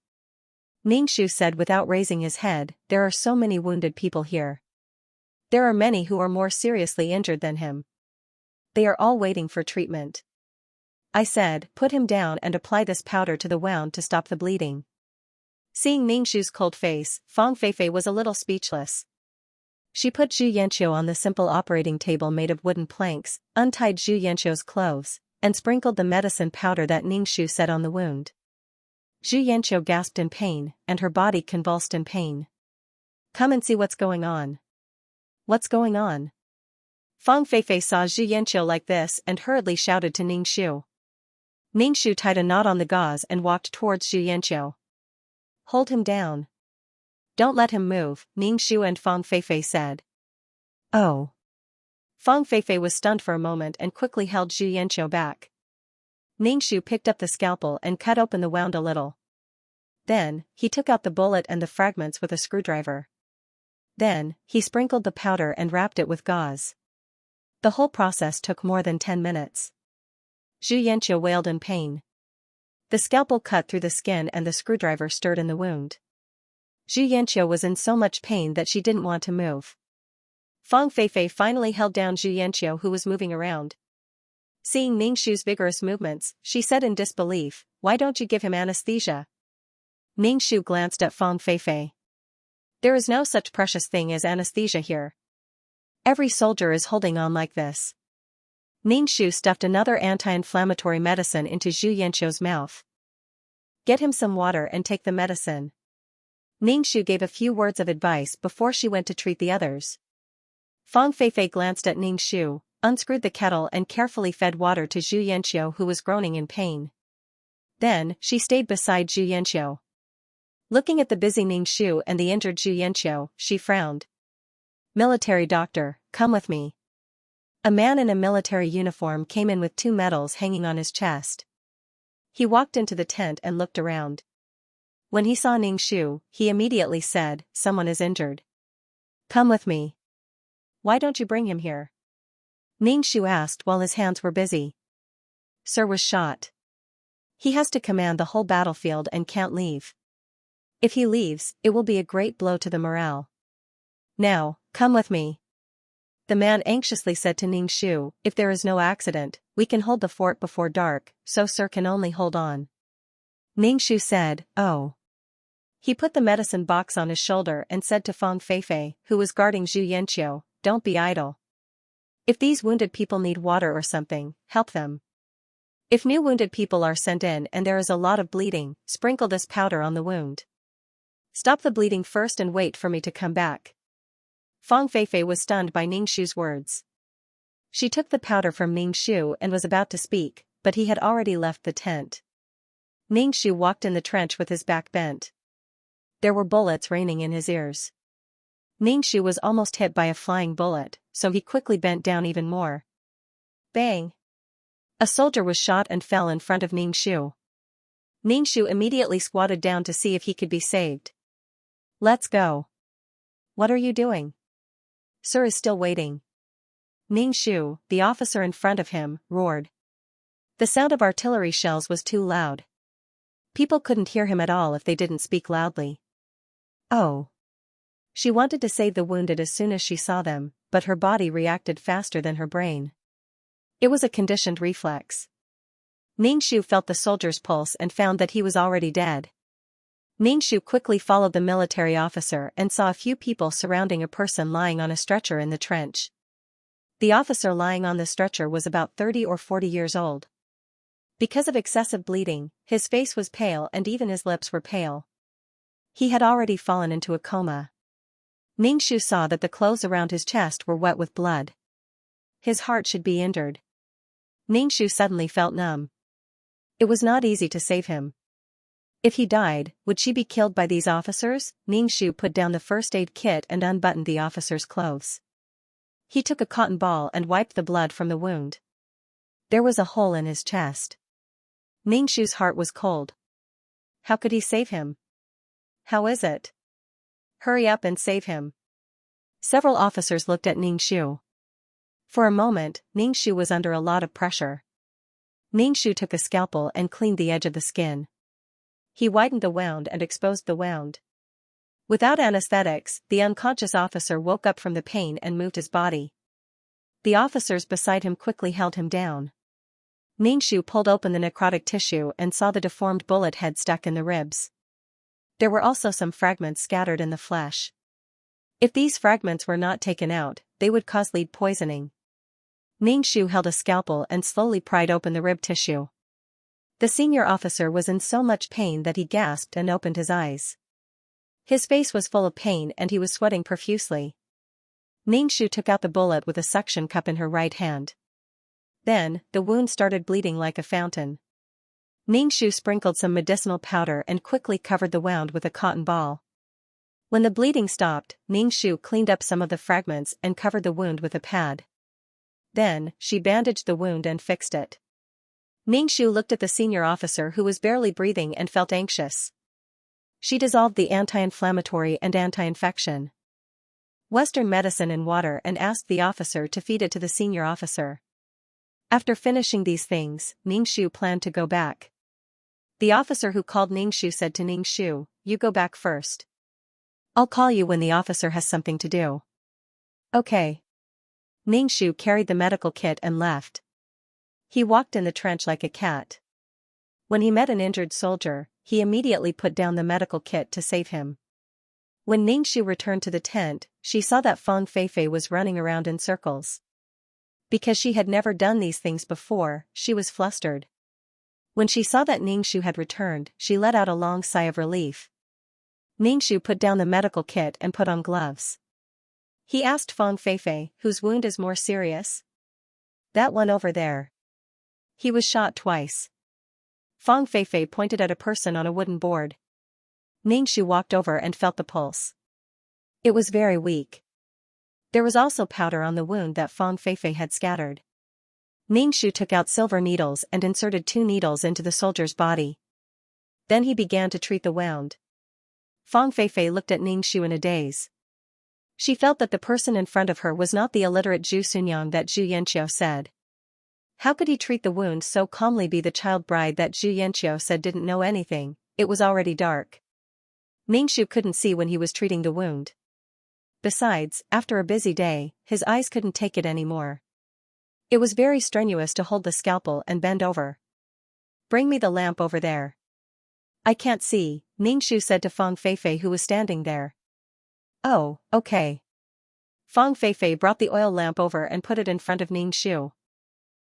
Ningxu said without raising his head, "There are so many wounded people here. There are many who are more seriously injured than him. They are all waiting for treatment. I said, put him down and apply this powder to the wound to stop the bleeding." Seeing Ningxu's cold face, Fang Feifei was a little speechless. She put Xianxia on the simple operating table made of wooden planks, untied Xianxia's clothes, and sprinkled the medicine powder that Ningxu set on the wound. Xianxia gasped in pain, and her body convulsed in pain. "Come and see what's going on." "What's going on?" Fang Feifei saw Xianxia like this and hurriedly shouted to Ningxu. Ningxu tied a knot on the gauze and walked towards Xianxia. "Hold him down. Don't let him move," Ningxu and Fang Feifei said. "Oh." Fang Feifei was stunned for a moment and quickly held Xianxia back. Ningxu picked up the scalpel and cut open the wound a little. Then, he took out the bullet and the fragments with a screwdriver. Then, he sprinkled the powder and wrapped it with gauze. The whole process took more than 10 minutes. Xianxia wailed in pain. The scalpel cut through the skin and the screwdriver stirred in the wound. Xianxia was in so much pain that she didn't want to move. Fang Feifei finally held down Xianxia, who was moving around. Seeing Ningxu's vigorous movements, she said in disbelief, "Why don't you give him anesthesia?" Ningxu glanced at Fang Feifei. "There is no such precious thing as anesthesia here. Every soldier is holding on like this." Ningxu stuffed another anti-inflammatory medicine into Xianxia's mouth. "Get him some water and take the medicine." Ningxu gave a few words of advice before she went to treat the others. Fang Feifei glanced at Ningxu, unscrewed the kettle and carefully fed water to Xianxia, who was groaning in pain. Then, she stayed beside Xianxia. Looking at the busy Ningxu and the injured Xianxia, she frowned. "Military doctor, come with me." A man in a military uniform came in with 2 medals hanging on his chest. He walked into the tent and looked around. When he saw Ningxu, he immediately said, "Someone is injured. Come with me." "Why don't you bring him here?" Ningxu asked while his hands were busy. "Sir was shot. He has to command the whole battlefield and can't leave. If he leaves, it will be a great blow to the morale. Now, come with me." The man anxiously said to Ningxu, "If there is no accident, we can hold the fort before dark, so sir can only hold on." Ningxu said, "Oh." He put the medicine box on his shoulder and said to Fang Feifei, who was guarding Xianxia, "Don't be idle. If these wounded people need water or something, help them. If new wounded people are sent in and there is a lot of bleeding, sprinkle this powder on the wound. Stop the bleeding first and wait for me to come back." Fang Feifei was stunned by Ningxu's words. She took the powder from Ningxu and was about to speak, but he had already left the tent. Ningxu walked in the trench with his back bent. There were bullets raining in his ears. Ningxu was almost hit by a flying bullet, so he quickly bent down even more. Bang! A soldier was shot and fell in front of Ningxu. Ningxu immediately squatted down to see if he could be saved. "Let's go." "What are you doing?" "Sir is still waiting." Ningxu, the officer in front of him, roared. The sound of artillery shells was too loud. People couldn't hear him at all if they didn't speak loudly. "Oh." She wanted to save the wounded as soon as she saw them, but her body reacted faster than her brain. It was a conditioned reflex. Ningxu felt the soldier's pulse and found that he was already dead. Ningxu quickly followed the military officer and saw a few people surrounding a person lying on a stretcher in the trench. The officer lying on the stretcher was about 30 or 40 years old. Because of excessive bleeding, his face was pale and even his lips were pale. He had already fallen into a coma. Ningxu saw that the clothes around his chest were wet with blood. His heart should be injured. Ningxu suddenly felt numb. It was not easy to save him. If he died, would she be killed by these officers? Ningxu put down the first aid kit and unbuttoned the officer's clothes. He took a cotton ball and wiped the blood from the wound. There was a hole in his chest. Ningxu's heart was cold. How could he save him? How is it? Hurry up and save him. Several officers looked at Ningxu. For a moment, Ningxu was under a lot of pressure. Ningxu took a scalpel and cleaned the edge of the skin. He whitened the wound and exposed the wound. Without anesthetics, the unconscious officer woke up from the pain and moved his body. The officers beside him quickly held him down. Ningxu pulled open the necrotic tissue and saw the deformed bullet head stuck in the ribs. There were also some fragments scattered in the flesh. If these fragments were not taken out, they would cause lead poisoning. Ningxu held a scalpel and slowly pried open the rib tissue. The senior officer was in so much pain that he gasped and opened his eyes. His face was full of pain and he was sweating profusely. Ningxu took out the bullet with a suction cup in her right hand. Then, the wound started bleeding like a fountain. Ningxu sprinkled some medicinal powder and quickly covered the wound with a cotton ball. When the bleeding stopped, Ningxu cleaned up some of the fragments and covered the wound with a pad. Then, she bandaged the wound and fixed it. Ningxu looked at the senior officer who was barely breathing and felt anxious. She dissolved the anti-inflammatory and anti-infection Western medicine in water and asked the officer to feed it to the senior officer. After finishing these things, Ningxu planned to go back. The officer who called Ningxu said to Ningxu, "You go back first. I'll call you when the officer has something to do." Okay. Ningxu carried the medical kit and left. He walked in the trench like a cat. When he met an injured soldier, he immediately put down the medical kit to save him. When Ningxu returned to the tent, she saw that Fang Feifei was running around in circles. Because she had never done these things before, she was flustered. When she saw that Ningxu had returned, she let out a long sigh of relief. Ningxu put down the medical kit and put on gloves. He asked Fang Feifei, "Whose wound is more serious?" "That one over there. He was shot twice." Fang Feifei pointed at a person on a wooden board. Ningxu walked over and felt the pulse. It was very weak. There was also powder on the wound that Fang Feifei had scattered. Ningxu took out silver needles and inserted 2 needles into the soldier's body. Then he began to treat the wound. Fang Feifei looked at Ningxu in a daze. She felt that the person in front of her was not the illiterate Zhu Sunyang that Zhu Yanqiu said. How could he treat the wound so calmly, be the child bride that Zhu Yanqiu said didn't know anything? It was already dark. Ningxu couldn't see when he was treating the wound. Besides, after a busy day, his eyes couldn't take it anymore. It was very strenuous to hold the scalpel and bend over. "Bring me the lamp over there." "I can't see," Ningxu said to Fang Feifei who was standing there. "Oh, okay." Fang Feifei brought the oil lamp over and put it in front of Ningxu.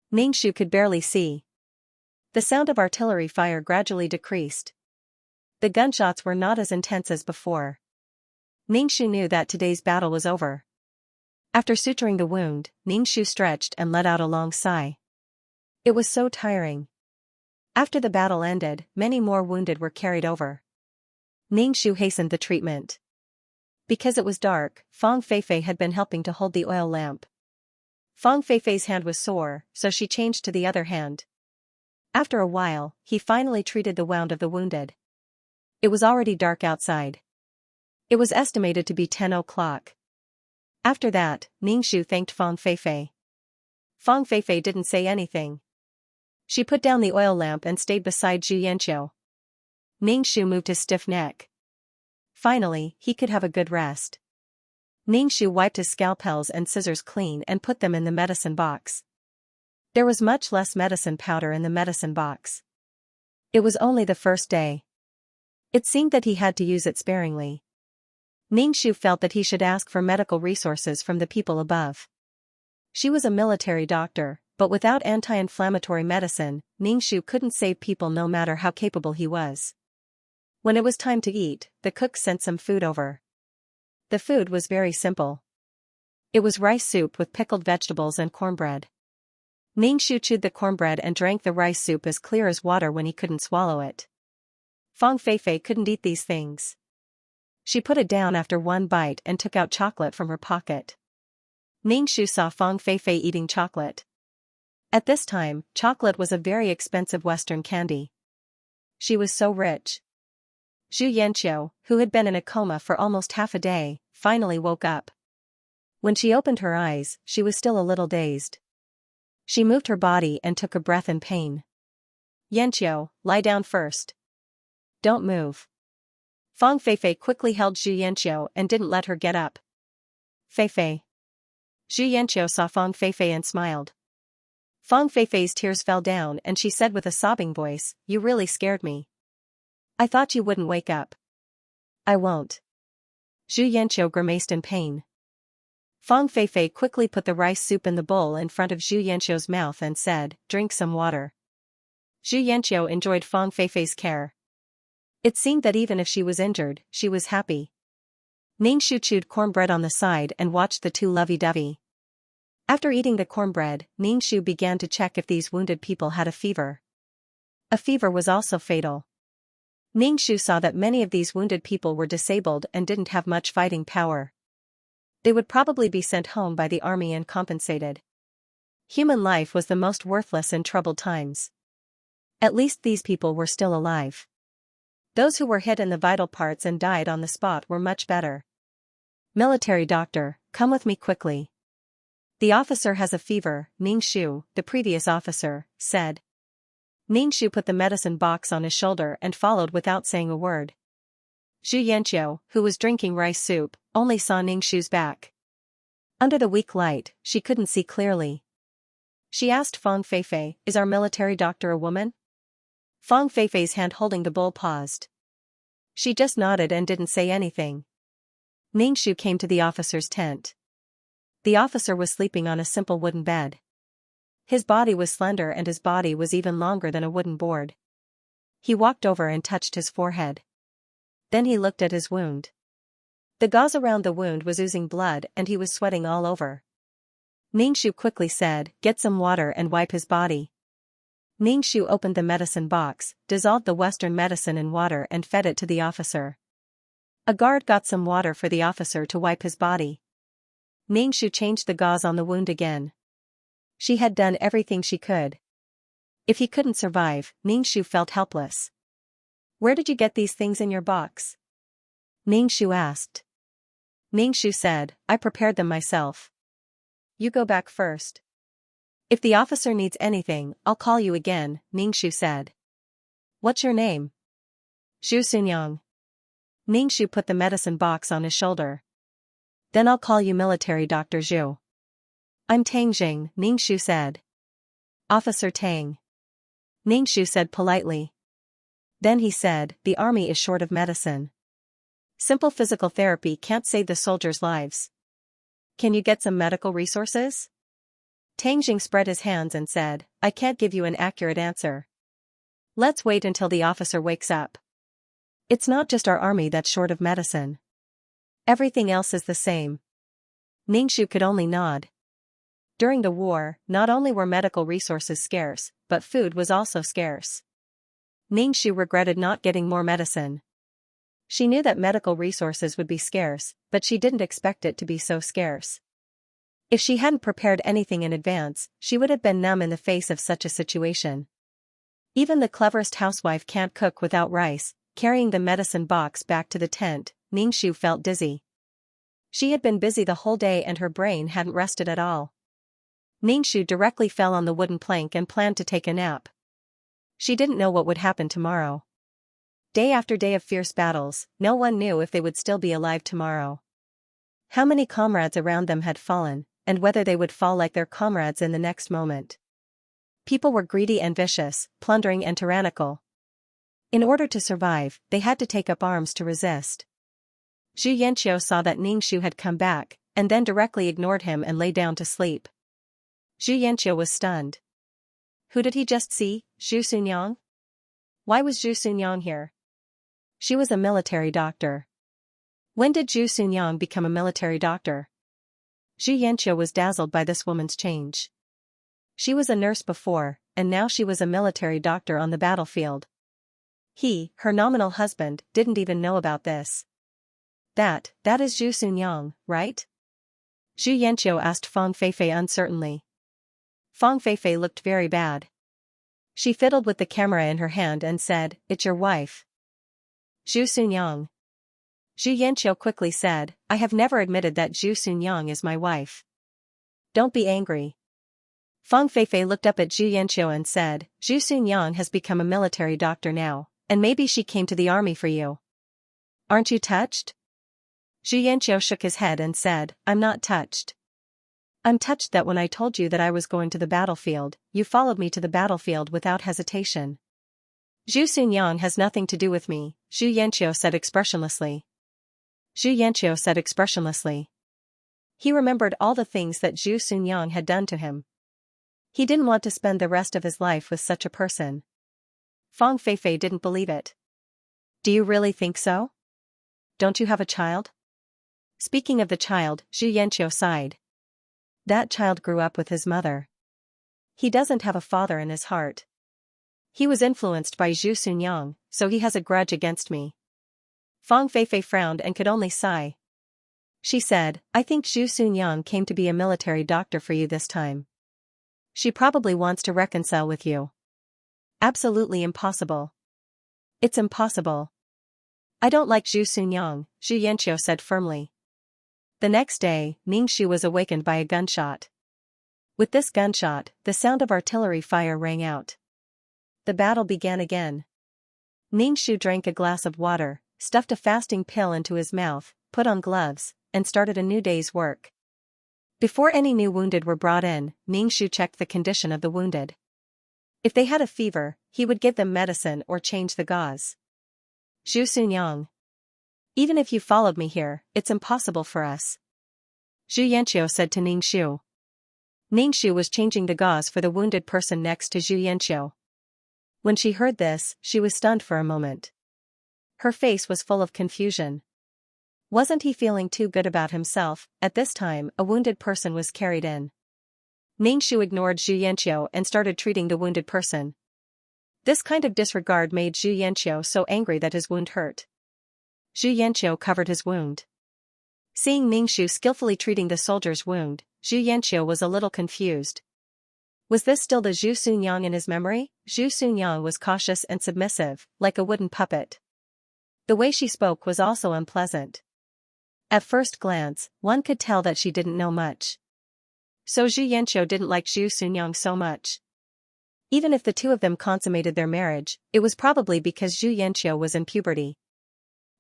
Ningxu could barely see. The sound of artillery fire gradually decreased. The gunshots were not as intense as before. Ningxu knew that today's battle was over. After suturing the wound, Ningxu stretched and let out a long sigh. It was so tiring. After the battle ended, many more wounded were carried over. Ningxu hastened the treatment. Because it was dark, Fang Feifei had been helping to hold the oil lamp. Fang Feifei's hand was sore, so she changed to the other hand. After a while, he finally treated the wound of the wounded. It was already dark outside. It was estimated to be 10 o'clock. After that, Ningxu thanked Fang Feifei. Fang Feifei didn't say anything. She put down the oil lamp and stayed beside Zhu Yanqiu. Ningxu moved his stiff neck. Finally, he could have a good rest. Ningxu wiped his scalpels and scissors clean and put them in the medicine box. There was much less medicine powder in the medicine box. It was only the first day. It seemed that he had to use it sparingly. Ningxu felt that he should ask for medical resources from the people above. She was a military doctor, But without anti-inflammatory medicine, Ningxu couldn't save people no matter how capable he was. When it was time to eat, the cook sent some food over. The food was very simple. It was rice soup with pickled vegetables and cornbread. Ningxu chewed the cornbread and drank the rice soup as clear as water when he couldn't swallow it. Fang Feifei couldn't eat these things. She put it down after one bite and took out chocolate from her pocket. Ningxu saw Fang Feifei eating chocolate. At this time, chocolate was a very expensive Western candy. She was so rich. Xianxia, who had been in a coma for almost half a day, finally woke up. When she opened her eyes, she was still a little dazed. She moved her body and took a breath in pain. Yanqiu, lie down first. Don't move. Fang Feifei quickly held Zhu Yanqiu and didn't let her get up. Feifei. Zhu Yanqiu saw Fang Feifei and smiled. Fang Feifei's tears fell down and she said with a sobbing voice, "You really scared me. I thought you wouldn't wake up." "I won't." Zhu Yanqiu grimaced in pain. Fang Feifei quickly put the rice soup in the bowl in front of Zhu Yanqiu's mouth and said, "Drink some water." Zhu Yanqiu enjoyed Fang Feifei's care. It seemed that even if she was injured, she was happy. Ningxu chewed cornbread on the side and watched the two lovey-dovey. After eating the cornbread, Ningxu began to check if these wounded people had a fever. A fever was also fatal. Ningxu saw that many of these wounded people were disabled and didn't have much fighting power. They would probably be sent home by the army and compensated. Human life was the most worthless in troubled times. At least these people were still alive. Those who were hit in the vital parts and died on the spot were much better. "Military doctor, come with me quickly." "The officer has a fever," Ningxu, the previous officer, said. Ningxu put the medicine box on his shoulder and followed without saying a word. Zhu Yanqiu, who was drinking rice soup, only saw Ningxu's back. Under the weak light, she couldn't see clearly. She asked Fang Feifei, "Is our military doctor a woman?" Fang Feifei's hand holding the bowl paused. She just nodded and didn't say anything. Ningxu came to the officer's tent. The officer was sleeping on a simple wooden bed. His body was slender and his body was even longer than a wooden board. He walked over and touched his forehead. Then he looked at his wound. The gauze around the wound was oozing blood and he was sweating all over. Ningxu quickly said, "Get some water and wipe his body." Ningxu opened the medicine box, dissolved the Western medicine in water and fed it to the officer. A guard got some water for the officer to wipe his body. Ningxu changed the gauze on the wound again. She had done everything she could. If he couldn't survive, Ningxu felt helpless. "Where did you get these things in your box?" Ningxu asked. Ningxu said, "I prepared them myself. You go back first. If the officer needs anything, I'll call you again," Ningxu said. "What's your name?" "Zhu Sunyang." Ningxu put the medicine box on his shoulder. "Then I'll call you Military Dr. Zhu." "I'm Tang Jing," Ningxu said. "Officer Tang." Ningxu said politely. Then he said, "The army is short of medicine. Simple physical therapy can't save the soldiers' lives. Can you get some medical resources?" Tang Jing spread his hands and said, "I can't give you an accurate answer. Let's wait until the officer wakes up. It's not just our army that's short of medicine. Everything else is the same." Ningxu could only nod. During the war, not only were medical resources scarce, but food was also scarce. Ningxu regretted not getting more medicine. She knew that medical resources would be scarce, but she didn't expect it to be so scarce. If she hadn't prepared anything in advance, she would have been numb in the face of such a situation. Even the cleverest housewife can't cook without rice. Carrying the medicine box back to the tent, Ningxu felt dizzy. She had been busy the whole day and her brain hadn't rested at all. Ningxu directly fell on the wooden plank and planned to take a nap. She didn't know what would happen tomorrow. Day after day of fierce battles, no one knew if they would still be alive tomorrow. How many comrades around them had fallen, and whether they would fall like their comrades in the next moment. People were greedy and vicious, plundering and tyrannical. In order to survive, they had to take up arms to resist. Zhu Yanqiu saw that Ningxu had come back, and then directly ignored him and lay down to sleep. Xianxia was stunned. Who did he just see, Zhu Xunyang? Why was Zhu Xunyang here? She was a military doctor. When did Zhu Xunyang become a military doctor? Xianxia was dazzled by this woman's change. She was a nurse before, and now she was a military doctor on the battlefield. He, her nominal husband, didn't even know about this. That is Zhu Xunyang, right? Xianxia asked Fang Feifei uncertainly. Fang Feifei looked very bad. She fiddled with the camera in her hand and said, "It's your wife." Zhu Xunyang. Xianxia quickly said, "I have never admitted that Zhu Xunyang is my wife." Don't be angry. Fang Feifei looked up at Xianxia and said, "Zhu Xunyang has become a military doctor now, and maybe she came to the army for you. Aren't you touched?" Xianxia shook his head and said, "I'm not touched. I'm touched that when I told you that I was going to the battlefield, you followed me to the battlefield without hesitation." "Zhu Xunyang has nothing to do with me," Xianxia said expressionlessly. He remembered all the things that Zhu Xunyang had done to him. He didn't want to spend the rest of his life with such a person. Fang Feifei didn't believe it. "Do you really think so? Don't you have a child?" Speaking of the child, Xianxia sighed. That child grew up with his mother. He doesn't have a father in his heart. He was influenced by Zhu Xunyang, so he has a grudge against me. Fang Feifei frowned and could only sigh. She said, "I think Zhu Xunyang came to be a military doctor for you this time. She probably wants to reconcile with you." "Absolutely impossible. It's impossible. I don't like Zhu Xunyang," Xianxia said firmly. The next day, Ningxu was awakened by a gunshot. With this gunshot, the sound of artillery fire rang out. The battle began again. Ningxu drank a glass of water, stuffed a fasting pill into his mouth, put on gloves, and started a new day's work. Before any new wounded were brought in, Ningxu checked the condition of the wounded. If they had a fever, he would give them medicine or change the gauze. "Zhu Xunyang. Even if you followed me here, it's impossible for us," Xianxia said to Ningxu. Ningxu was changing the gauze for the wounded person next to Xianxia. When she heard this, she was stunned for a moment. Her face was full of confusion. Wasn't he feeling too good about himself? At this time, a wounded person was carried in. Ningxu ignored Xianxia and started treating the wounded person. This kind of disregard made Xianxia so angry that his wound hurt. Xianxia covered his wound. Seeing Ningxu skillfully treating the soldier's wound, Xianxia was a little confused. Was this still the Zhu Xunyang in his memory? Zhu Xunyang was cautious and submissive, like a wooden puppet. The way she spoke was also unpleasant. At first glance, one could tell that she didn't know much. So Xianxia didn't like Zhu Xunyang so much. Even if the two of them consummated their marriage, it was probably because Xianxia was in puberty.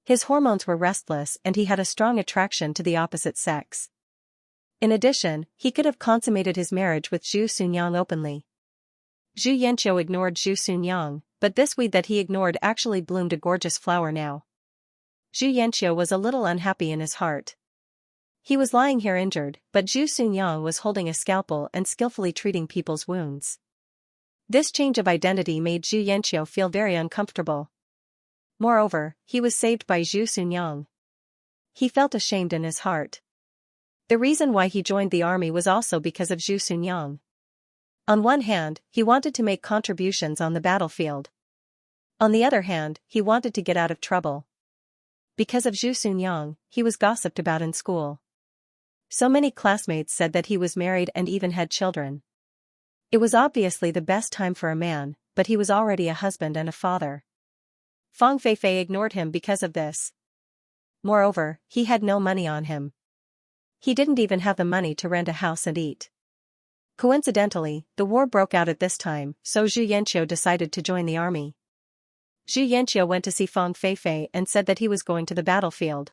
His hormones were restless and he had a strong attraction to the opposite sex. In addition, he could have consummated his marriage with Zhu Xunyang openly. Xianxia ignored Zhu Xunyang, but this weed that he ignored actually bloomed a gorgeous flower now. Xianxia was a little unhappy in his heart. He was lying here injured, but Zhu Xunyang was holding a scalpel and skillfully treating people's wounds. This change of identity made Xianxia feel very uncomfortable. Moreover, he was saved by Zhu Xunyang. He felt ashamed in his heart. The reason why he joined the army was also because of Zhu Xunyang. On one hand, he wanted to make contributions on the battlefield. On the other hand, he wanted to get out of trouble. Because of Zhu Xunyang, he was gossiped about in school. So many classmates said that he was married and even had children. It was obviously the best time for a man, but he was already a husband and a father. Fang Feifei ignored him because of this. Moreover, he had no money on him. He didn't even have the money to rent a house and eat. Coincidentally, the war broke out at this time, so Xianxia decided to join the army. Xianxia went to see Fang Feifei and said that he was going to the battlefield.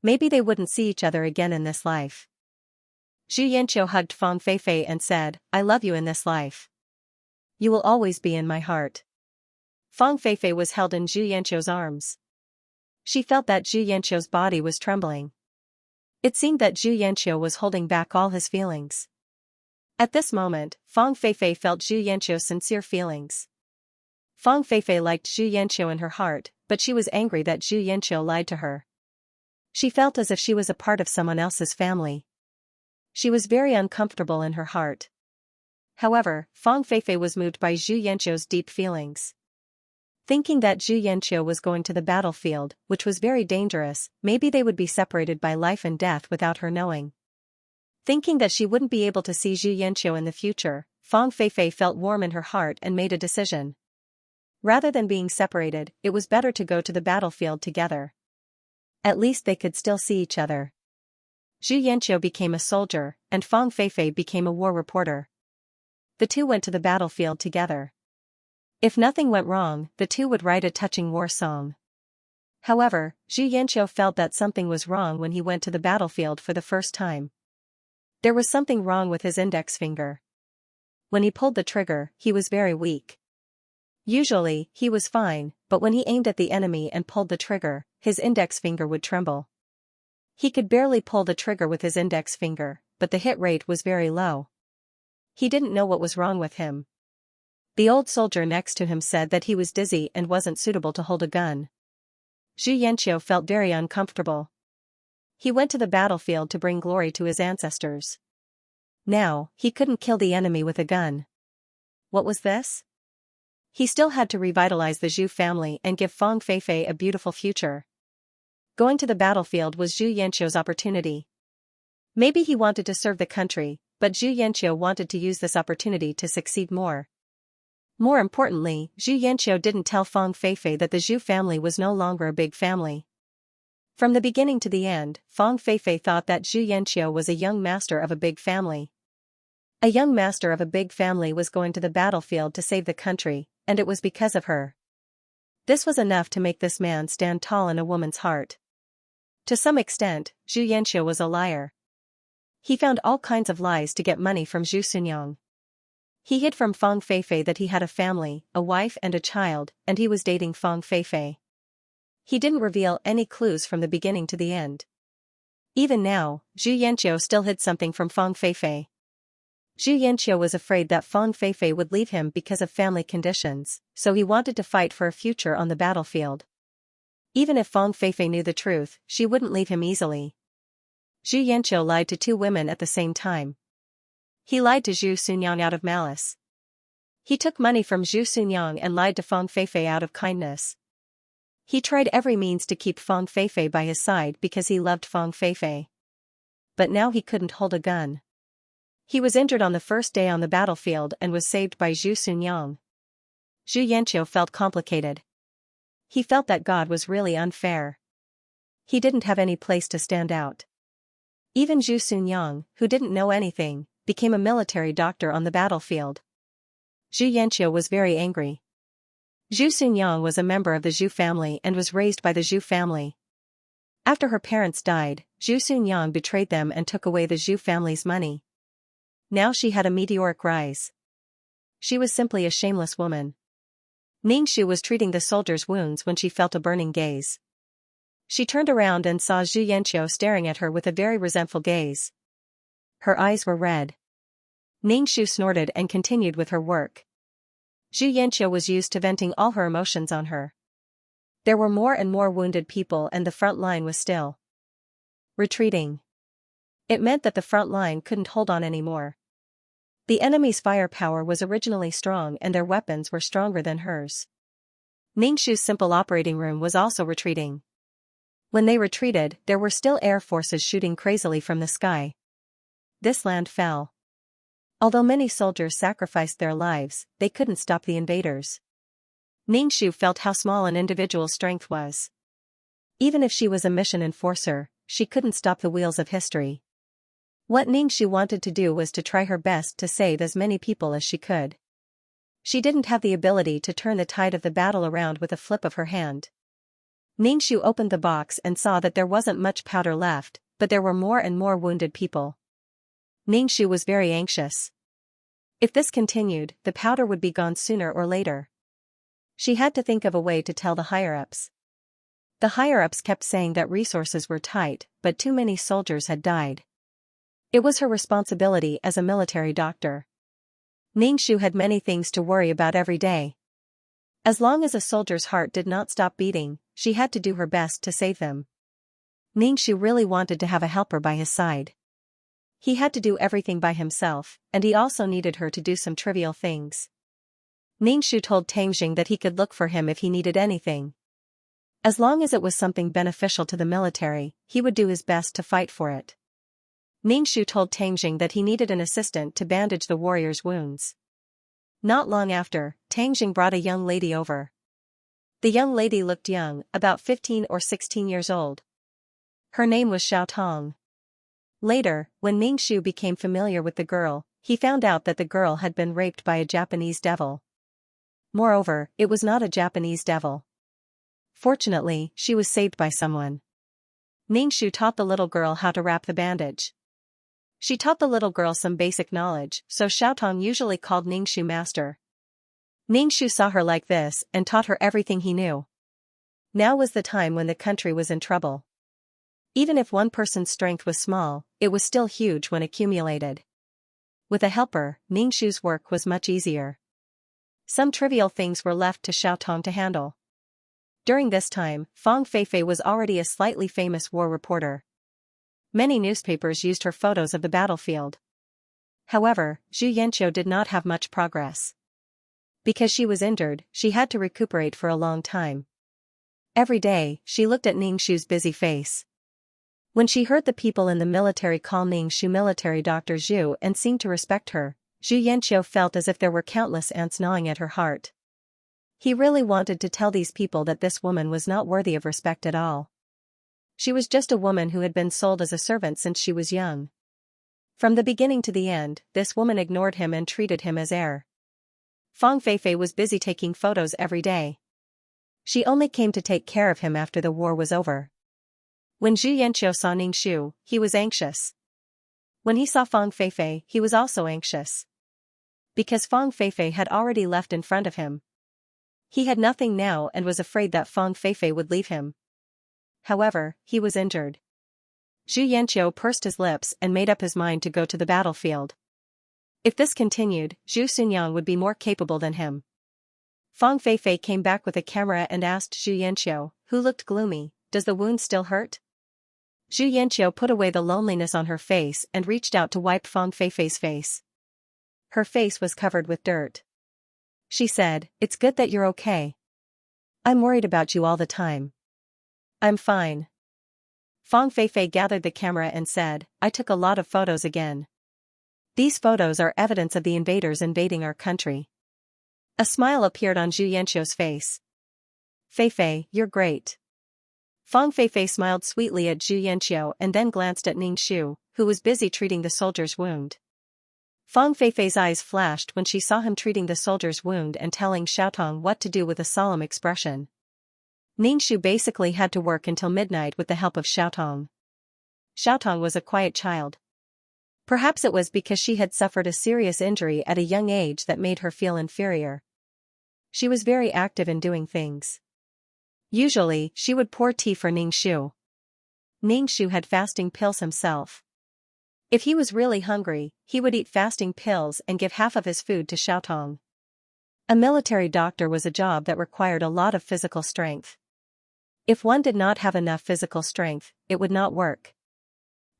Maybe they wouldn't see each other again in this life. Xianxia hugged Fang Feifei and said, "I love you in this life. You will always be in my heart." Fang Feifei was held in Xianxia's arms. She felt that Xianxia's body was trembling. It seemed that Xianxia was holding back all his feelings. At this moment, Fang Feifei felt Zhu Yanqiu's sincere feelings. Fang Feifei liked Zhu Yanqiu in her heart, but she was angry that Zhu Yanqiu lied to her. She felt as if she was a part of someone else's family. She was very uncomfortable in her heart. However, Fang Feifei was moved by Zhu Yanqiu's deep feelings. Thinking that Zhu Yanqiu was going to the battlefield, which was very dangerous, maybe they would be separated by life and death without her knowing. Thinking that she wouldn't be able to see Zhu Yanqiu in the future, Fang Feifei felt warm in her heart and made a decision. Rather than being separated, it was better to go to the battlefield together. At least they could still see each other. Zhu Yanqiu became a soldier, and Fang Feifei became a war reporter. The two went to the battlefield together. If nothing went wrong, the two would write a touching war song. However, Zhu Yanqiu felt that something was wrong when he went to the battlefield for the first time. There was something wrong with his index finger. When he pulled the trigger, he was very weak. Usually, he was fine, but when he aimed at the enemy and pulled the trigger, his index finger would tremble. He could barely pull the trigger with his index finger, but the hit rate was very low. He didn't know what was wrong with him. The old soldier next to him said that he was dizzy and wasn't suitable to hold a gun. Zhu Yanqiu felt very uncomfortable. He went to the battlefield to bring glory to his ancestors. Now, he couldn't kill the enemy with a gun. What was this? He still had to revitalize the Zhu family and give Fang Feifei a beautiful future. Going to the battlefield was Zhu Yanqiu's opportunity. Maybe he wanted to serve the country, but Zhu Yanqiu wanted to use this opportunity to succeed more. More importantly, Zhu Yanqiu didn't tell Fang Feifei that the Zhu family was no longer a big family. From the beginning to the end, Fang Feifei thought that Zhu Yanqiu was a young master of a big family. A young master of a big family was going to the battlefield to save the country, and it was because of her. This was enough to make this man stand tall in a woman's heart. To some extent, Zhu Yanqiu was a liar. He found all kinds of lies to get money from Zhu Sunyang. He hid from Fang Feifei that he had a family, a wife and a child, and he was dating Fang Feifei. He didn't reveal any clues from the beginning to the end. Even now, Zhu Yanqiu still hid something from Fang Feifei. Zhu Yanqiu was afraid that Fang Feifei would leave him because of family conditions, so he wanted to fight for a future on the battlefield. Even if Fang Feifei knew the truth, she wouldn't leave him easily. Zhu Yanqiu lied to two women at the same time. He lied to Zhu Sunyang out of malice. He took money from Zhu Sunyang and lied to Fang Feifei out of kindness. He tried every means to keep Fang Feifei by his side because he loved Fang Feifei. But now he couldn't hold a gun. He was injured on the first day on the battlefield and was saved by Zhu Sunyang. Zhu Yanqiu felt complicated. He felt that God was really unfair. He didn't have any place to stand out. Even Zhu Sunyang, who didn't know anything, became a military doctor on the battlefield. Zhu Yanqiu was very angry. Zhu Sunyang was a member of the Zhu family and was raised by the Zhu family. After her parents died, Zhu Sunyang betrayed them and took away the Zhu family's money. Now she had a meteoric rise. She was simply a shameless woman. Ningxu was treating the soldier's wounds when she felt a burning gaze. She turned around and saw Zhu Yanqiu staring at her with a very resentful gaze. Her eyes were red. Ningxu snorted and continued with her work. Zhu Yanqiu was used to venting all her emotions on her. There were more and more wounded people and the front line was still retreating. It meant that the front line couldn't hold on anymore. The enemy's firepower was originally strong and their weapons were stronger than hers. Ningxu's simple operating room was also retreating. When they retreated, there were still air forces shooting crazily from the sky. This land fell. Although many soldiers sacrificed their lives, they couldn't stop the invaders. Ningxu felt how small an individual's strength was. Even if she was a mission enforcer, she couldn't stop the wheels of history. What Ningxu wanted to do was to try her best to save as many people as she could. She didn't have the ability to turn the tide of the battle around with a flip of her hand. Ningxu opened the box and saw that there wasn't much powder left, but there were more and more wounded people. Ningxu was very anxious. If this continued, the powder would be gone sooner or later. She had to think of a way to tell the higher-ups. The higher-ups kept saying that resources were tight, but too many soldiers had died. It was her responsibility as a military doctor. Ningxu had many things to worry about every day. As long as a soldier's heart did not stop beating, she had to do her best to save them. Ningxu really wanted to have a helper by his side. He had to do everything by himself, and he also needed her to do some trivial things. Ningxu told Tangjing that he could look for him if he needed anything. As long as it was something beneficial to the military, he would do his best to fight for it. Ningxu told Tangjing that he needed an assistant to bandage the warrior's wounds. Not long after, Tangjing brought a young lady over. The young lady looked young, about 15 or 16 years old. Her name was Xiaotong. Later, when Ningxu became familiar with the girl, he found out that the girl had been raped by a Japanese devil. Moreover, it was not a Japanese devil. Fortunately, she was saved by someone. Ningxu taught the little girl how to wrap the bandage. She taught the little girl some basic knowledge, so Xiaotong usually called Ningxu master. Ningxu saw her like this and taught her everything he knew. Now was the time when the country was in trouble. Even if one person's strength was small, it was still huge when accumulated. With a helper, Ningxu's work was much easier. Some trivial things were left to Xiaotong to handle. During this time, Fang Feifei was already a slightly famous war reporter. Many newspapers used her photos of the battlefield. However, Xianxia did not have much progress. Because she was injured, she had to recuperate for a long time. Every day, she looked at Ningxu's busy face. When she heard the people in the military call Ningxu military Dr. Zhu and seemed to respect her, Xianxia felt as if there were countless ants gnawing at her heart. He really wanted to tell these people that this woman was not worthy of respect at all. She was just a woman who had been sold as a servant since she was young. From the beginning to the end, this woman ignored him and treated him as heir. Fang Feifei was busy taking photos every day. She only came to take care of him after the war was over. When Zhu Yanqiu saw Ningxu, he was anxious. When he saw Fang Feifei, he was also anxious. Because Fang Feifei had already left in front of him. He had nothing now and was afraid that Fang Feifei would leave him. However, he was injured. Zhu Yanqiu pursed his lips and made up his mind to go to the battlefield. If this continued, Zhu Xunyang would be more capable than him. Fang Feifei came back with a camera and asked Zhu Yanqiu, who looked gloomy, "Does the wound still hurt?" Zhu Yanqiu put away the loneliness on her face and reached out to wipe Fang Feifei's face. Her face was covered with dirt. She said, "It's good that you're okay. I'm worried about you all the time." "I'm fine." Fang Feifei gathered the camera and said, "I took a lot of photos again. These photos are evidence of the invaders invading our country." A smile appeared on Zhu Yanqiu's face. "Feifei, you're great." Fang Feifei smiled sweetly at Zhu Yanqiu and then glanced at Ningxu, who was busy treating the soldier's wound. Fang Feifei's eyes flashed when she saw him treating the soldier's wound and telling Xiaotong what to do with a solemn expression. Ningxu basically had to work until midnight with the help of Xiaotong. Xiaotong was a quiet child. Perhaps it was because she had suffered a serious injury at a young age that made her feel inferior. She was very active in doing things. Usually, she would pour tea for Ningxu. Ningxu had fasting pills himself. If he was really hungry, he would eat fasting pills and give half of his food to Xiaotong. A military doctor was a job that required a lot of physical strength. If one did not have enough physical strength, it would not work.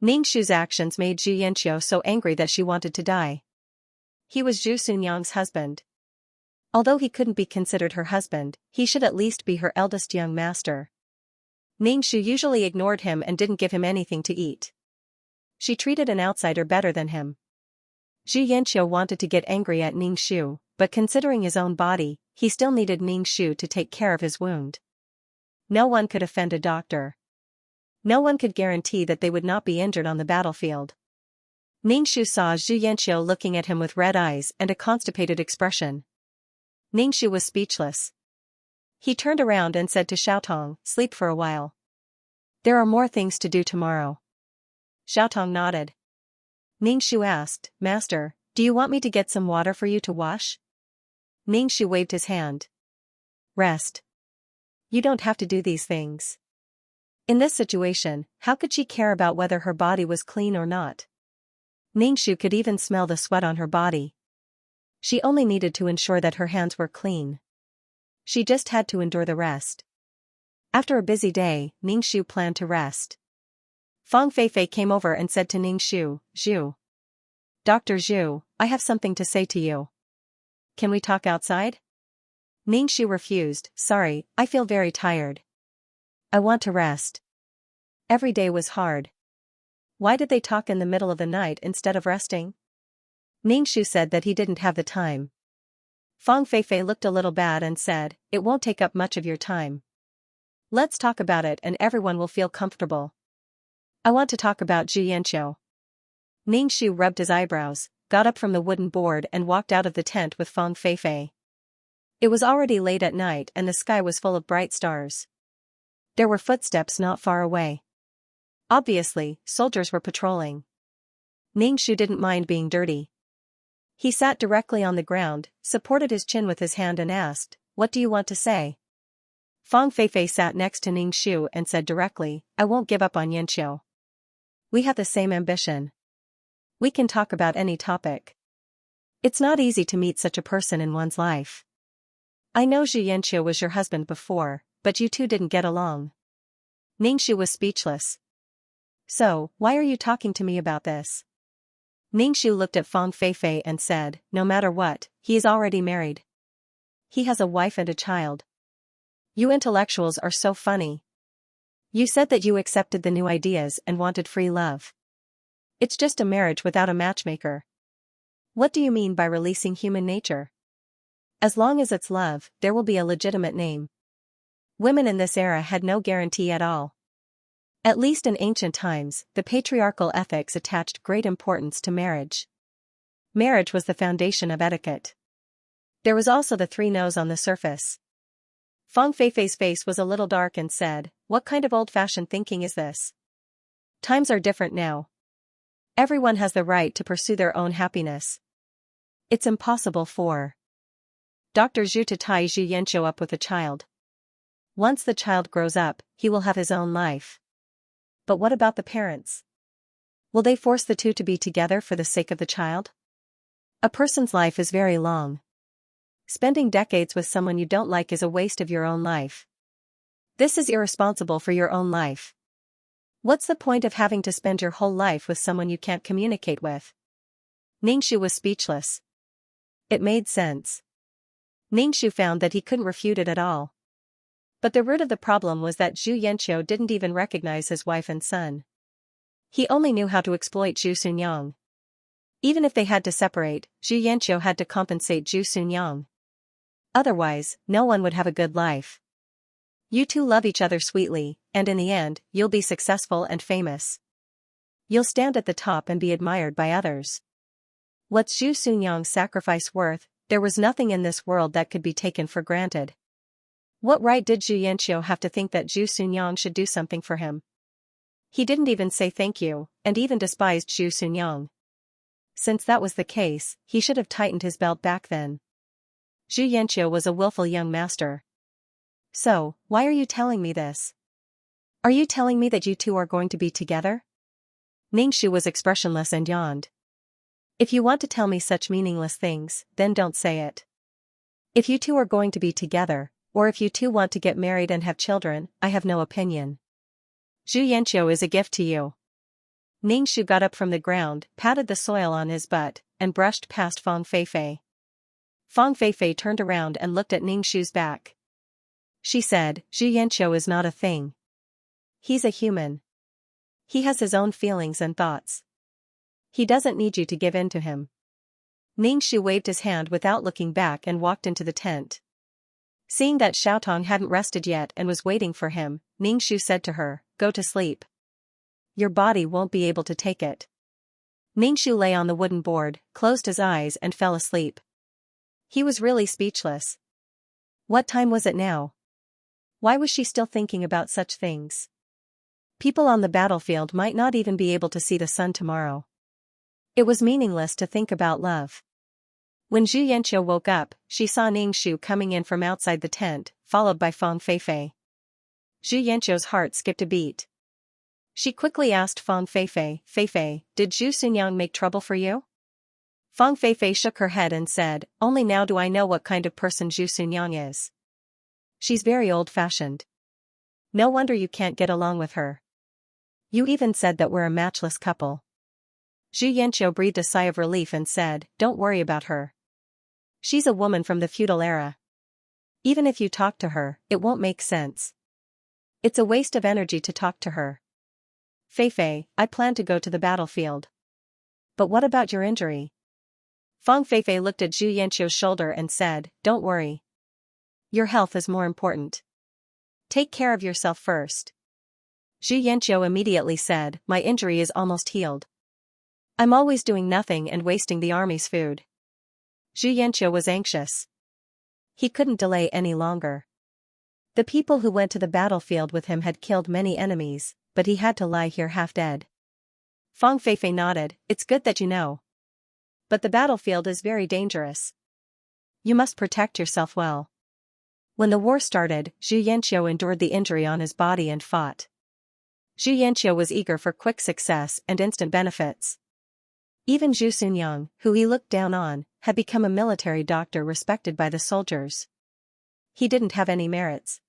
Ningxu's actions made Zhu Yanqiu so angry that she wanted to die. He was Zhu Xunyang's husband. Although he couldn't be considered her husband, he should at least be her eldest young master. Ningxu usually ignored him and didn't give him anything to eat. She treated an outsider better than him. Zhu Yanqiu wanted to get angry at Ningxu, but considering his own body, he still needed Ningxu to take care of his wound. No one could offend a doctor. No one could guarantee that they would not be injured on the battlefield. Ningxu saw Zhu Yanqiu looking at him with red eyes and a constipated expression. Ningxu was speechless. He turned around and said to Xiaotong, "Sleep for a while. There are more things to do tomorrow." Xiaotong nodded. Ningxu asked, "Master, do you want me to get some water for you to wash?" Ningxu waved his hand. "Rest. You don't have to do these things." In this situation, how could she care about whether her body was clean or not? Ningxu could even smell the sweat on her body. She only needed to ensure that her hands were clean. She just had to endure the rest. After a busy day, Ningxu planned to rest. Fang Feifei came over and said to Ningxu, "Zhu. Dr. Zhu, I have something to say to you. Can we talk outside?" Ningxu refused. "Sorry, I feel very tired. I want to rest. Every day was hard." Why did they talk in the middle of the night instead of resting? Ningxu said that he didn't have the time. Fang Feifei looked a little bad and said, "It won't take up much of your time. Let's talk about it and everyone will feel comfortable. I want to talk about Xianxia." Ningxu rubbed his eyebrows, got up from the wooden board and walked out of the tent with Fang Feifei. It was already late at night and the sky was full of bright stars. There were footsteps not far away. Obviously, soldiers were patrolling. Ningxu didn't mind being dirty. He sat directly on the ground, supported his chin with his hand and asked, "What do you want to say?" Fang Feifei sat next to Ningxu and said directly, "I won't give up on Xianxia. We have the same ambition. We can talk about any topic. It's not easy to meet such a person in one's life. I know Xianxia was your husband before, but you two didn't get along." Ningxu was speechless. "So, why are you talking to me about this?" Ningxu looked at Fang Feifei and said, "No matter what, he is already married. He has a wife and a child. You intellectuals are so funny. You said that you accepted the new ideas and wanted free love. It's just a marriage without a matchmaker. What do you mean by releasing human nature? As long as it's love, there will be a legitimate name. Women in this era had no guarantee at all. At least in ancient times, the patriarchal ethics attached great importance to marriage. Marriage was the foundation of etiquette. There was also the three no's on the surface." Fang Feifei's face was a little dark and said, "What kind of old-fashioned thinking is this? Times are different now. Everyone has the right to pursue their own happiness. It's impossible for Dr. Zhu to tie Xianxia up with a child. Once the child grows up, he will have his own life. But what about the parents? Will they force the two to be together for the sake of the child? A person's life is very long. Spending decades with someone you don't like is a waste of your own life. This is irresponsible for your own life. What's the point of having to spend your whole life with someone you can't communicate with?" Ningxu was speechless. It made sense. Ningxu found that he couldn't refute it at all. But the root of the problem was that Zhu Yanqiu didn't even recognize his wife and son. He only knew how to exploit Zhu Sunyang. Even if they had to separate, Zhu Yanqiu had to compensate Zhu Sunyang. Otherwise, no one would have a good life. You two love each other sweetly, and in the end, you'll be successful and famous. You'll stand at the top and be admired by others. What's Zhu Sunyang's sacrifice worth? There was nothing in this world that could be taken for granted. What right did Zhu Yanqiu have to think that Zhu Sunyang should do something for him? He didn't even say thank you, and even despised Zhu Sunyang. Since that was the case, he should have tightened his belt back then. Zhu Yanqiu was a willful young master. "So, why are you telling me this? Are you telling me that you two are going to be together?" Ningxu was expressionless and yawned. "If you want to tell me such meaningless things, then don't say it. If you two are going to be together, or if you two want to get married and have children, I have no opinion. Zhu Yanqiu is a gift to you." Ningxu got up from the ground, patted the soil on his butt, and brushed past Fang Feifei. Fang Feifei turned around and looked at Ningxu's back. She said, "Zhu Yanqiu is not a thing. He's a human. He has his own feelings and thoughts. He doesn't need you to give in to him." Ningxu waved his hand without looking back and walked into the tent. Seeing that Xiaotong hadn't rested yet and was waiting for him, Ningxu said to her, "Go to sleep. Your body won't be able to take it." Ningxu lay on the wooden board, closed his eyes and fell asleep. He was really speechless. What time was it now? Why was she still thinking about such things? People on the battlefield might not even be able to see the sun tomorrow. It was meaningless to think about love. When Zhu Yanqiu woke up, she saw Ningxu coming in from outside the tent, followed by Fang Feifei. Zhu Yanqiu's heart skipped a beat. She quickly asked Fang Feifei, Feifei, did Zhu Xunyang make trouble for you? Fang Feifei shook her head and said, only now do I know what kind of person Zhu Xunyang is. She's very old-fashioned. No wonder you can't get along with her. You even said that we're a matchless couple. Zhu Yanqiu breathed a sigh of relief and said, don't worry about her. She's a woman from the feudal era. Even if you talk to her, it won't make sense. It's a waste of energy to talk to her. Feifei, I plan to go to the battlefield. But what about your injury? Fang Feifei looked at Zhu Yanqiu's shoulder and said, don't worry. Your health is more important. Take care of yourself first. Zhu Yanqiu immediately said, my injury is almost healed. I'm always doing nothing and wasting the army's food. Zhu Yanqiu was anxious. He couldn't delay any longer. The people who went to the battlefield with him had killed many enemies, but he had to lie here half dead. Fang Feifei nodded, it's good that you know. But the battlefield is very dangerous. You must protect yourself well. When the war started, Zhu Yanqiu endured the injury on his body and fought. Zhu Yanqiu was eager for quick success and instant benefits. Even Zhu Xunyang, who he looked down on, had become a military doctor respected by the soldiers. He didn't have any merits.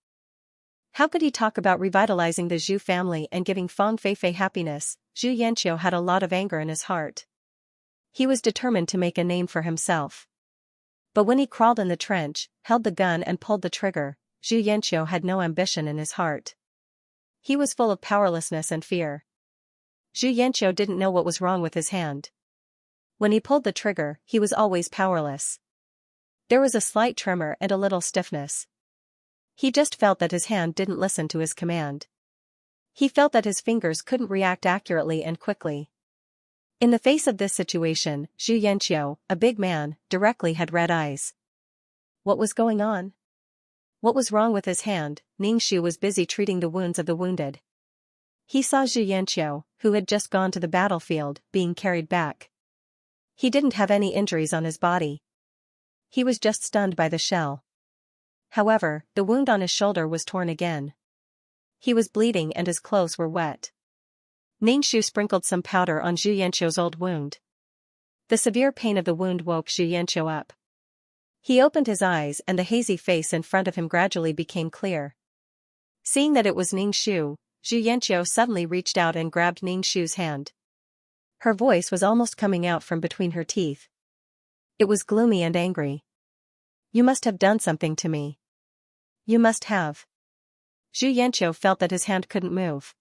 How could he talk about revitalizing the Zhu family and giving Fang Feifei happiness? Zhu Yanqiu had a lot of anger in his heart. He was determined to make a name for himself. But when he crawled in the trench, held the gun and pulled the trigger, Zhu Yanqiu had no ambition in his heart. He was full of powerlessness and fear. Zhu Yanqiu didn't know what was wrong with his hand. When he pulled the trigger, he was always powerless. There was a slight tremor and a little stiffness. He just felt that his hand didn't listen to his command. He felt that his fingers couldn't react accurately and quickly. In the face of this situation, Zhu Yanqiu, a big man, directly had red eyes. What was going on? What was wrong with his hand? Ningxu was busy treating the wounds of the wounded. He saw Zhu Yanqiu, who had just gone to the battlefield, being carried back. He didn't have any injuries on his body. He was just stunned by the shell. However, the wound on his shoulder was torn again. He was bleeding and his clothes were wet. Ningxu sprinkled some powder on Zhu Yanqiu's old wound. The severe pain of the wound woke Zhu Yanqiu up. He opened his eyes and the hazy face in front of him gradually became clear. Seeing that it was Ningxu, Zhu Yanqiu suddenly reached out and grabbed Ningxu's hand. Her voice was almost coming out from between her teeth. It was gloomy and angry. You must have done something to me. You must have. Zhu Yanqiu felt that his hand couldn't move.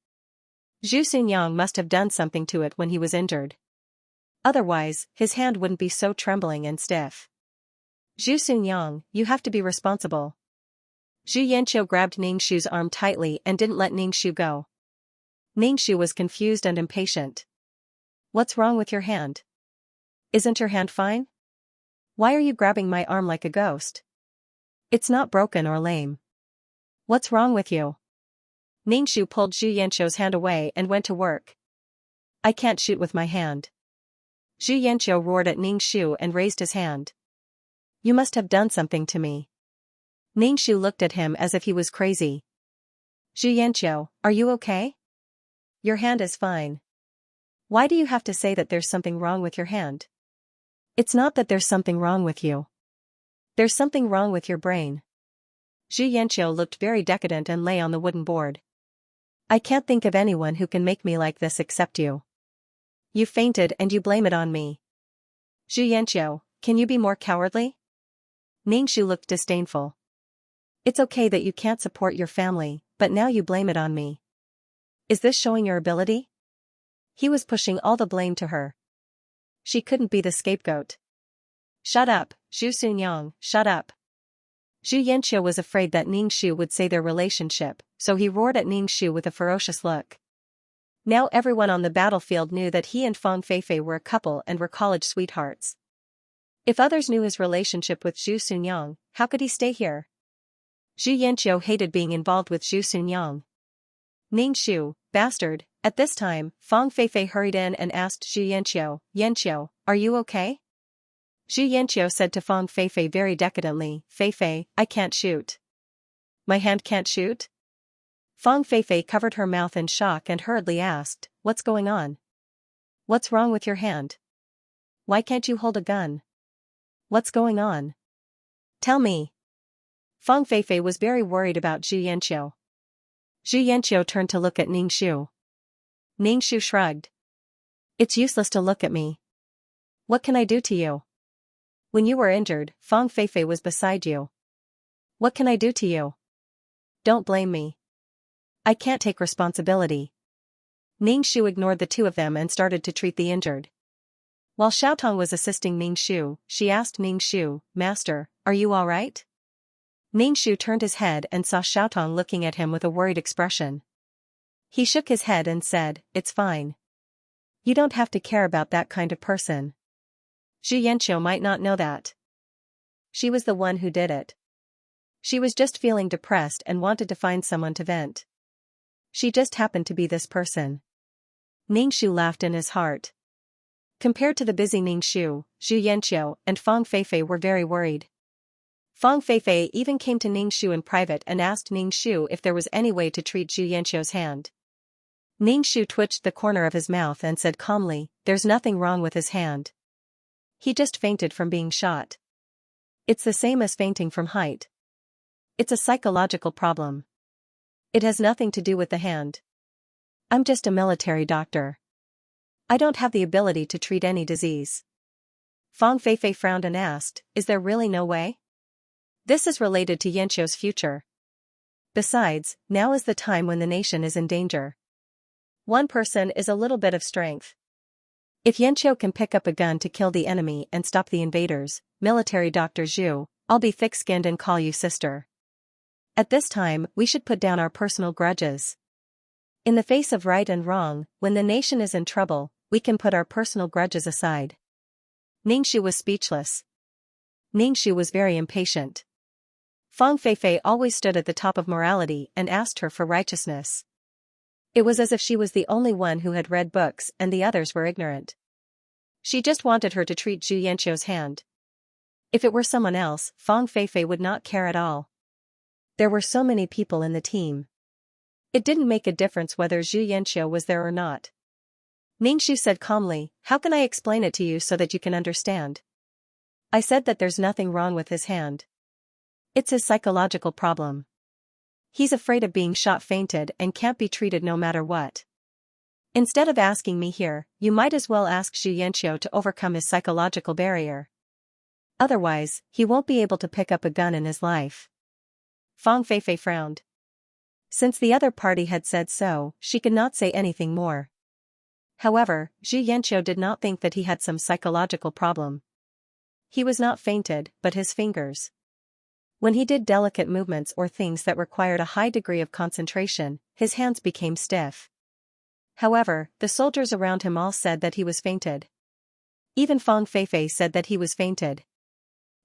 Zhu Xunyang must have done something to it when he was injured. Otherwise, his hand wouldn't be so trembling and stiff. Zhu Xunyang, you have to be responsible. Zhu Yanqiu grabbed Ningxu's arm tightly and didn't let Ningxu go. Ningxu was confused and impatient. What's wrong with your hand? Isn't your hand fine? Why are you grabbing my arm like a ghost? It's not broken or lame. What's wrong with you? Ningxu pulled Zhu Yanqiu's hand away and went to work. I can't shoot with my hand. Zhu Yanqiu roared at Ningxu and raised his hand. You must have done something to me. Ningxu looked at him as if he was crazy. Zhu Yanqiu, are you okay? Your hand is fine. Why do you have to say that there's something wrong with your hand? It's not that there's something wrong with you. There's something wrong with your brain. Zhu Yanqiu looked very decadent and lay on the wooden board. I can't think of anyone who can make me like this except you. You fainted and you blame it on me. Zhu Yanqiu, can you be more cowardly? Ningxu looked disdainful. It's okay that you can't support your family, but now you blame it on me. Is this showing your ability? He was pushing all the blame to her. She couldn't be the scapegoat. Shut up, Zhu Xunyang, shut up. Zhu Yanqiu was afraid that Ningxu would say their relationship, so he roared at Ningxu with a ferocious look. Now everyone on the battlefield knew that he and Fang Feifei were a couple and were college sweethearts. If others knew his relationship with Zhu Xunyang, how could he stay here? Zhu Yanqiu hated being involved with Zhu Xunyang. Ningxu, bastard. At this time, Fang Feifei hurried in and asked Zhu Yanqiu, Yanqiu, are you okay? Zhu Yanqiu said to Fang Feifei very decadently, Feifei, I can't shoot. My hand can't shoot? Fang Feifei covered her mouth in shock and hurriedly asked, "What's going on? What's wrong with your hand? Why can't you hold a gun? What's going on? Tell me." Fang Feifei was very worried about Xianxia. Xianxia turned to look at Ningxu. Ningxu shrugged. "It's useless to look at me. What can I do to you? When you were injured, Fang Feifei was beside you. What can I do to you? Don't blame me. I can't take responsibility." Ningxu ignored the two of them and started to treat the injured. While Xiaotong was assisting Ningxu, she asked Ningxu, "Master, are you all right?" Ningxu turned his head and saw Xiaotong looking at him with a worried expression. He shook his head and said, "It's fine. You don't have to care about that kind of person. Xianxia might not know that. She was the one who did it. She was just feeling depressed and wanted to find someone to vent. She just happened to be this person." Ningxu laughed in his heart. Compared to the busy Ningxu, Xianxia and Fang Feifei were very worried. Fang Feifei even came to Ningxu in private and asked Ningxu if there was any way to treat Xianxia's hand. Ningxu twitched the corner of his mouth and said calmly, "There's nothing wrong with his hand. He just fainted from being shot. It's the same as fainting from height. It's a psychological problem. It has nothing to do with the hand. I'm just a military doctor. I don't have the ability to treat any disease." Fang Feifei frowned and asked, "Is there really no way? This is related to Yanqiu's future. Besides, now is the time when the nation is in danger. One person is a little bit of strength. If Yanqiu can pick up a gun to kill the enemy and stop the invaders, military Dr. Zhu, I'll be thick-skinned and call you sister. At this time, we should put down our personal grudges. In the face of right and wrong, when the nation is in trouble, we can put our personal grudges aside." Ningxu was speechless. Ningxu was very impatient. Fang Feifei always stood at the top of morality and asked her for righteousness. It was as if she was the only one who had read books and the others were ignorant. She just wanted her to treat Zhu Yanqiu's hand. If it were someone else, Fang Feifei would not care at all. There were so many people in the team. It didn't make a difference whether Zhu Yanqiu was there or not. Ningxu said calmly, "How can I explain it to you so that you can understand? I said that there's nothing wrong with his hand. It's his psychological problem. He's afraid of being shot fainted and can't be treated no matter what. Instead of asking me here, you might as well ask Zhu Yanqiu to overcome his psychological barrier. Otherwise, he won't be able to pick up a gun in his life." Fang Feifei frowned. Since the other party had said so, she could not say anything more. However, Zhu Yanqiu did not think that he had some psychological problem. He was not fainted, but his fingers. When he did delicate movements or things that required a high degree of concentration, his hands became stiff. However, the soldiers around him all said that he was fainted. Even Fang Feifei said that he was fainted.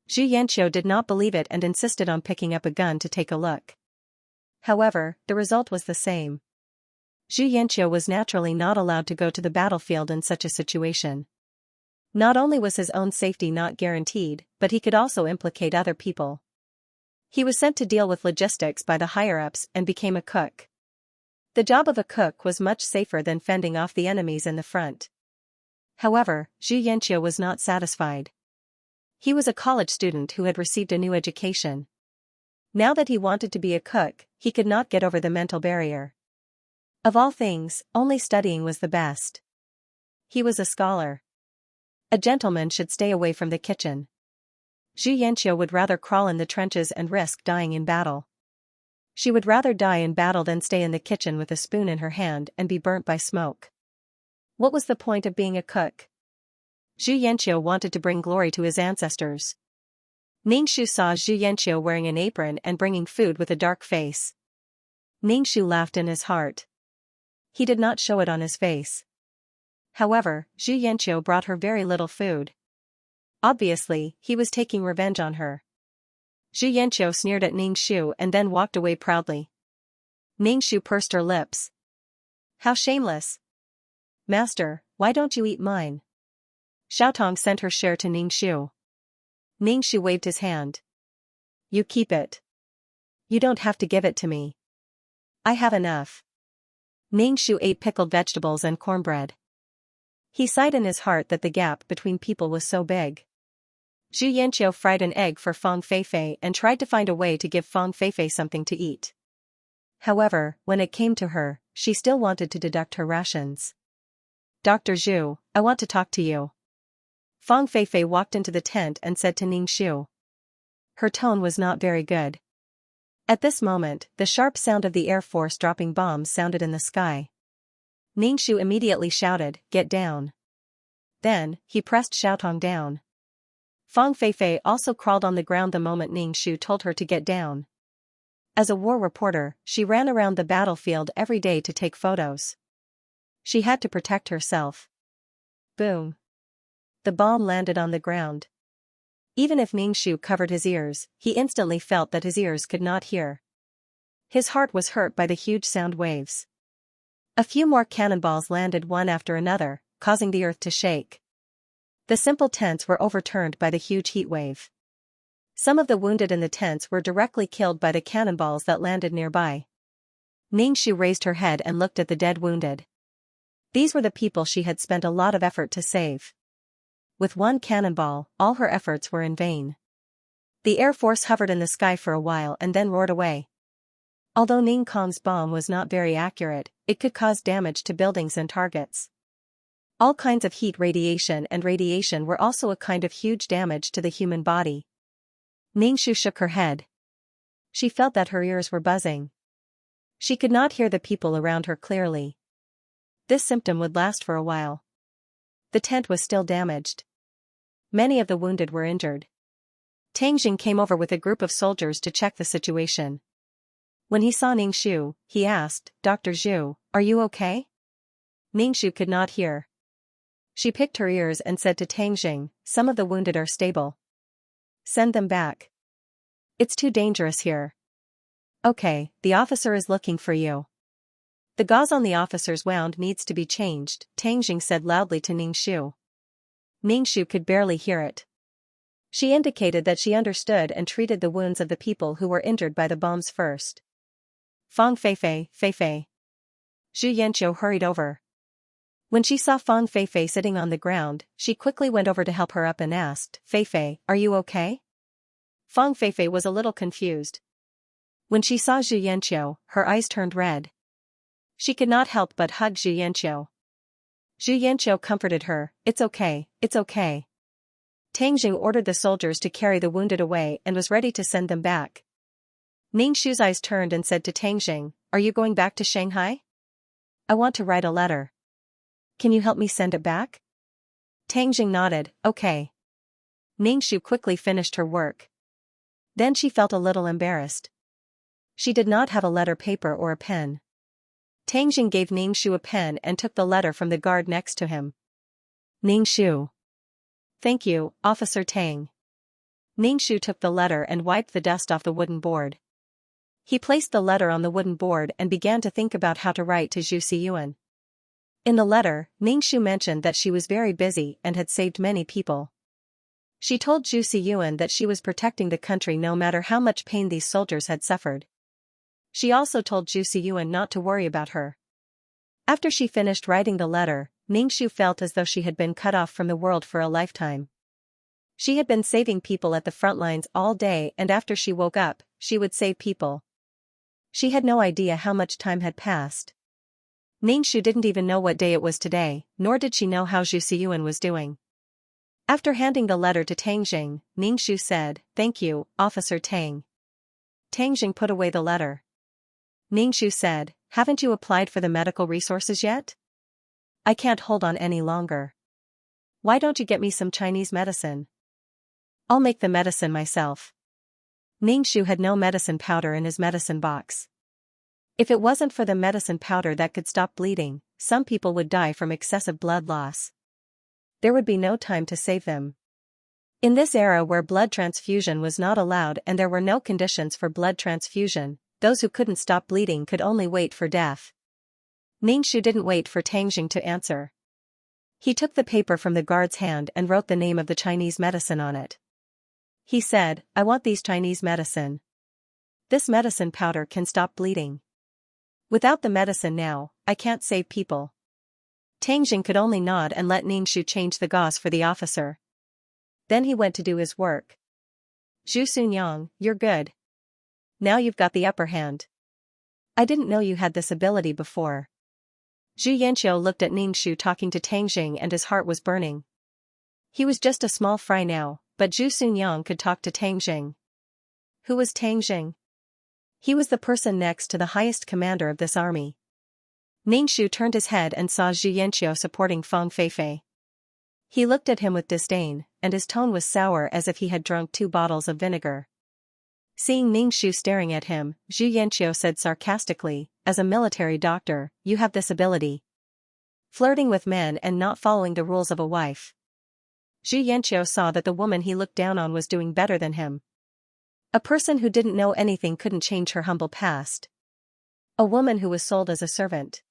Zhu Yanqiu did not believe it and insisted on picking up a gun to take a look. However, the result was the same. Zhu Yanqiu was naturally not allowed to go to the battlefield in such a situation. Not only was his own safety not guaranteed, but he could also implicate other people. He was sent to deal with logistics by the higher-ups and became a cook. The job of a cook was much safer than fending off the enemies in the front. However, Zhu Yanqiu was not satisfied. He was a college student who had received a new education. Now that he wanted to be a cook, he could not get over the mental barrier. Of all things, only studying was the best. He was a scholar. A gentleman should stay away from the kitchen. Zhu Yanqiu would rather crawl in the trenches and risk dying in battle. She would rather die in battle than stay in the kitchen with a spoon in her hand and be burnt by smoke. What was the point of being a cook? Zhu Yanqiu wanted to bring glory to his ancestors. Ningxu saw Zhu Yanqiu wearing an apron and bringing food with a dark face. Ningxu laughed in his heart. He did not show it on his face. However, Zhu Yanqiu brought her very little food. Obviously, he was taking revenge on her. Zhu Yanqiu sneered at Ningxu and then walked away proudly. Ningxu pursed her lips. "How shameless! Master, why don't you eat mine?" Xiaotong sent her share to Ningxu. Ningxu waved his hand. "You keep it. You don't have to give it to me. I have enough. Ningshu ate pickled vegetables and cornbread. He sighed in his heart that the gap between people was so big. Xianxia fried an egg for Fang Feifei and tried to find a way to give Fang Feifei something to eat. However, when it came to her, she still wanted to deduct her rations. Dr. Zhu, I want to talk to you. Fang Feifei walked into the tent and said to Ningshu. Her tone was not very good. At this moment, the sharp sound of the Air Force dropping bombs sounded in the sky. Ningshu immediately shouted, "Get down." Then, he pressed Xiaotong down. Fang Feifei also crawled on the ground the moment Ningshu told her to get down. As a war reporter, she ran around the battlefield every day to take photos. She had to protect herself. Boom. The bomb landed on the ground. Even if Ningshu covered his ears, he instantly felt that his ears could not hear. His heart was hurt by the huge sound waves. A few more cannonballs landed one after another, causing the earth to shake. The simple tents were overturned by the huge heat wave. Some of the wounded in the tents were directly killed by the cannonballs that landed nearby. Ningshu raised her head and looked at the dead wounded. These were the people she had spent a lot of effort to save. With one cannonball, all her efforts were in vain. The Air Force hovered in the sky for a while and then roared away. Although Ning Kong's bomb was not very accurate, it could cause damage to buildings and targets. All kinds of heat radiation and radiation were also a kind of huge damage to the human body. Ningshu shook her head. She felt that her ears were buzzing. She could not hear the people around her clearly. This symptom would last for a while. The tent was still damaged. Many of the wounded were injured. Tangjing came over with a group of soldiers to check the situation. When he saw Ningshu, he asked, "Dr. Zhu, are you okay?" Ningshu could not hear. She picked her ears and said to Tangjing, "Some of the wounded are stable. Send them back. It's too dangerous here." "Okay, the officer is looking for you." "The gauze on the officer's wound needs to be changed," Tangjing said loudly to Ningshu. Ningshu could barely hear it. She indicated that she understood and treated the wounds of the people who were injured by the bombs first. Fang Feifei, Feifei. Zhu Yanqiu hurried over. When she saw Fang Feifei sitting on the ground, she quickly went over to help her up and asked, "Feifei, are you okay?" Fang Feifei was a little confused. When she saw Zhu Yanqiu, her eyes turned red. She could not help but hug Zhu Yanqiu. Zhu Yanqiu comforted her, "It's okay, it's okay." Tangjing ordered the soldiers to carry the wounded away and was ready to send them back. Ningshu's eyes turned and said to Tangjing, "Are you going back to Shanghai?" "I want to write a letter. Can you help me send it back?" Tangjing nodded, "Okay." Ningshu quickly finished her work. Then she felt a little embarrassed. She did not have a letter paper or a pen. Tangjing gave Ningshu a pen and took the letter from the guard next to him. Ningshu. "Thank you, Officer Tang." Ningshu took the letter and wiped the dust off the wooden board. He placed the letter on the wooden board and began to think about how to write to Zhu Siyuan. In the letter, Ningshu mentioned that she was very busy and had saved many people. She told Zhu Siyuan that she was protecting the country no matter how much pain these soldiers had suffered. She also told Zhu Siyuan not to worry about her. After she finished writing the letter, Ningshu felt as though she had been cut off from the world for a lifetime. She had been saving people at the front lines all day, and after she woke up, she would save people. She had no idea how much time had passed. Ningshu didn't even know what day it was today, nor did she know how Zhu Siyuan was doing. After handing the letter to Tangjing, Ningshu said, "Thank you, Officer Tang." Tangjing put away the letter. Ningshu said, "Haven't you applied for the medical resources yet? I can't hold on any longer. Why don't you get me some Chinese medicine? I'll make the medicine myself." Ningshu had no medicine powder in his medicine box. If it wasn't for the medicine powder that could stop bleeding, some people would die from excessive blood loss. There would be no time to save them. In this era where blood transfusion was not allowed and there were no conditions for blood transfusion, those who couldn't stop bleeding could only wait for death. Ningshu didn't wait for Tangjing to answer. He took the paper from the guard's hand and wrote the name of the Chinese medicine on it. He said, "I want these Chinese medicine. This medicine powder can stop bleeding." Without the medicine now, I can't save people. Tang Jing could only nod and let Ningxu change the gauze for the officer. Then he went to do his work. Zhu Sunyang, you're good. Now you've got the upper hand. I didn't know you had this ability before. Zhu Yanqiu looked at Ningxu talking to Tang Jing and his heart was burning. He was just a small fry now, but Zhu Sunyang could talk to Tang Jing. Who was Tang Jing? He was the person next to the highest commander of this army. Ningxu turned his head and saw Zhu Yanqiu supporting Fang Feifei. He looked at him with disdain, and his tone was sour as if he had drunk 2 bottles of vinegar. Seeing Ningxu staring at him, Zhu Yanqiu said sarcastically, as a military doctor, you have this ability. Flirting with men and not following the rules of a wife. Zhu Yanqiu saw that the woman he looked down on was doing better than him. A person who didn't know anything couldn't change her humble past. A woman who was sold as a servant.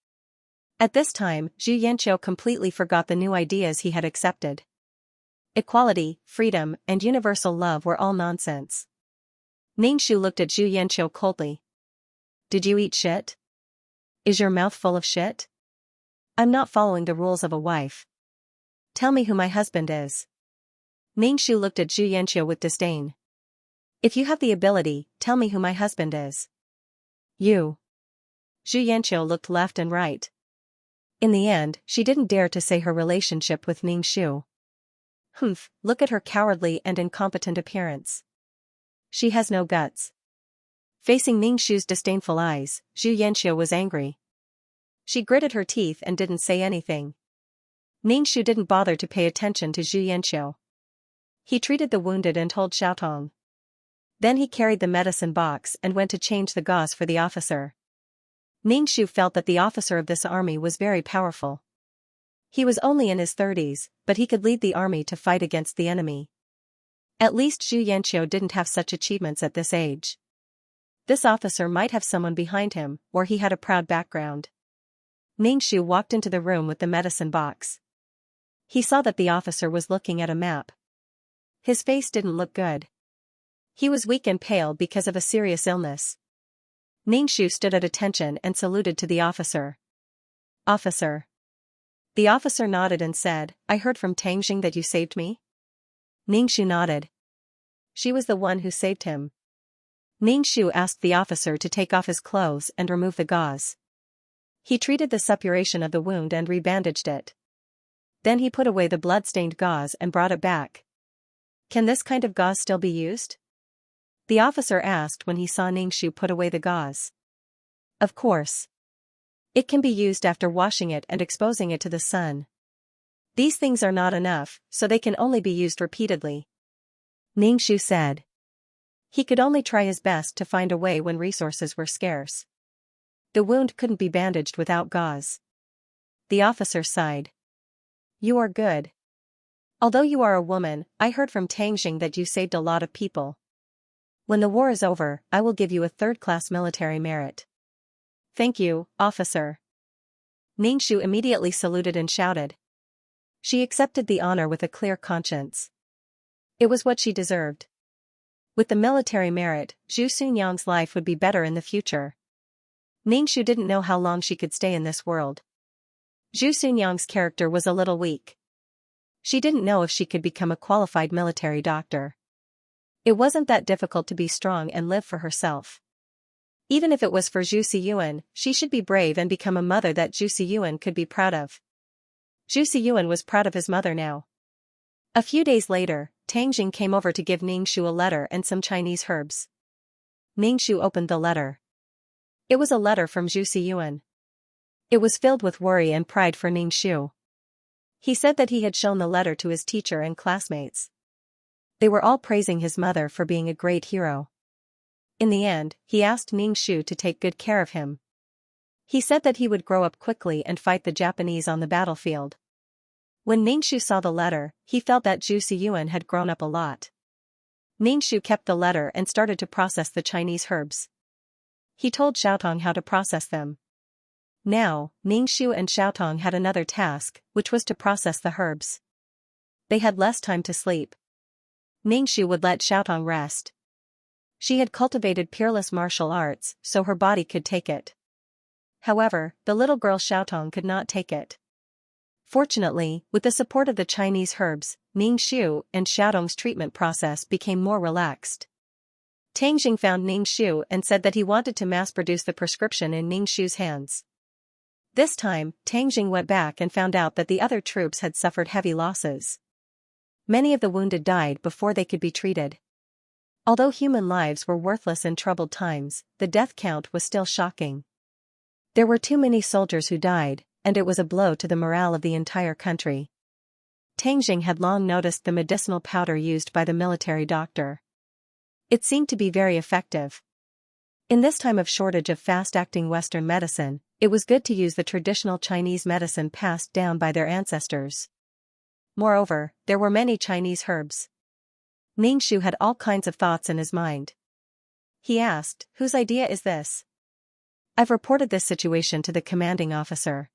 At this time, Zhu Yanqiu completely forgot the new ideas he had accepted. Equality, freedom, and universal love were all nonsense. Ningxu looked at Zhu Yanqiu coldly. Did you eat shit? Is your mouth full of shit? I'm not following the rules of a wife. Tell me who my husband is. Ningxu looked at Zhu Yanqiu with disdain. If you have the ability, tell me who my husband is. You. Zhu Yanqiu looked left and right. In the end, she didn't dare to say her relationship with Ningxu. Humph, look at her cowardly and incompetent appearance. She has no guts. Facing Ningxu's disdainful eyes, Zhu Yanqiu was angry. She gritted her teeth and didn't say anything. Ningxu didn't bother to pay attention to Zhu Yanqiu. He treated the wounded and told Xiaotong. Then he carried the medicine box and went to change the gauze for the officer. Ningxu felt that the officer of this army was very powerful. He was only in his 30s, but he could lead the army to fight against the enemy. At least Zhu Yanqiu didn't have such achievements at this age. This officer might have someone behind him, or he had a proud background. Ningxu walked into the room with the medicine box. He saw that the officer was looking at a map. His face didn't look good. He was weak and pale because of a serious illness. Ningxu stood at attention and saluted to the officer. Officer. The officer nodded and said, I heard from Tang Jing that you saved me? Ningxu nodded. She was the one who saved him. Ningxu asked the officer to take off his clothes and remove the gauze. He treated the suppuration of the wound and rebandaged it. Then he put away the blood-stained gauze and brought it back. Can this kind of gauze still be used? The officer asked when he saw Ningxu put away the gauze. Of course. It can be used after washing it and exposing it to the sun. These things are not enough, so they can only be used repeatedly. Ningxu said. He could only try his best to find a way when resources were scarce. The wound couldn't be bandaged without gauze. The officer sighed. You are good. Although you are a woman, I heard from Tang Jing that you saved a lot of people. When the war is over, I will give you a 3rd-class military merit. Thank you, officer. Ningxu immediately saluted and shouted. She accepted the honor with a clear conscience. It was what she deserved. With the military merit, Zhu Sunyang's life would be better in the future. Ningxu didn't know how long she could stay in this world. Zhu Sunyang's character was a little weak. She didn't know if she could become a qualified military doctor. It wasn't that difficult to be strong and live for herself. Even if it was for Zhu Siyuan, she should be brave and become a mother that Zhu Siyuan could be proud of. Zhu Siyuan was proud of his mother now. A few days later, Tang Jing came over to give Ningxu a letter and some Chinese herbs. Ningxu opened the letter. It was a letter from Zhu Siyuan. It was filled with worry and pride for Ningxu. He said that he had shown the letter to his teacher and classmates. They were all praising his mother for being a great hero. In the end, he asked Ningxu to take good care of him. He said that he would grow up quickly and fight the Japanese on the battlefield. When Ningxu saw the letter, he felt that Zhu Siyuan had grown up a lot. Ningxu kept the letter and started to process the Chinese herbs. He told Xiaotong how to process them. Now, Ningxu and Xiaotong had another task, which was to process the herbs. They had less time to sleep. Ningxu would let Xiaotong rest. She had cultivated peerless martial arts, so her body could take it. However, the little girl Xiaotong could not take it. Fortunately, with the support of the Chinese herbs, Ningxiu and Xiaotong's treatment process became more relaxed. Tangjing found Ningxiu and said that he wanted to mass-produce the prescription in Ningxiu's hands. This time, Tangjing went back and found out that the other troops had suffered heavy losses. Many of the wounded died before they could be treated. Although human lives were worthless in troubled times, the death count was still shocking. There were too many soldiers who died, and it was a blow to the morale of the entire country. Tangjing had long noticed the medicinal powder used by the military doctor. It seemed to be very effective. In this time of shortage of fast-acting Western medicine, it was good to use the traditional Chinese medicine passed down by their ancestors. Moreover, there were many Chinese herbs. Ningxiu had all kinds of thoughts in his mind. He asked, "Whose idea is this?" "I've reported this situation to the commanding officer."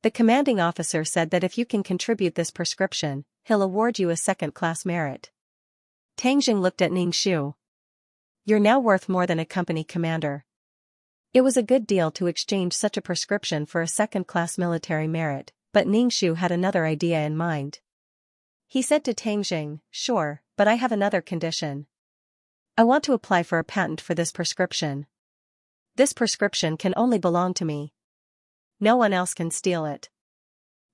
The commanding officer said that if you can contribute this prescription, he'll award you a second-class merit. Tangjing looked at Ningxiu. "You're now worth more than a company commander." It was a good deal to exchange such a prescription for a second-class military merit, but Ningxiu had another idea in mind. He said to Tangjing, "Sure, but I have another condition. I want to apply for a patent for this prescription. This prescription can only belong to me. No one else can steal it."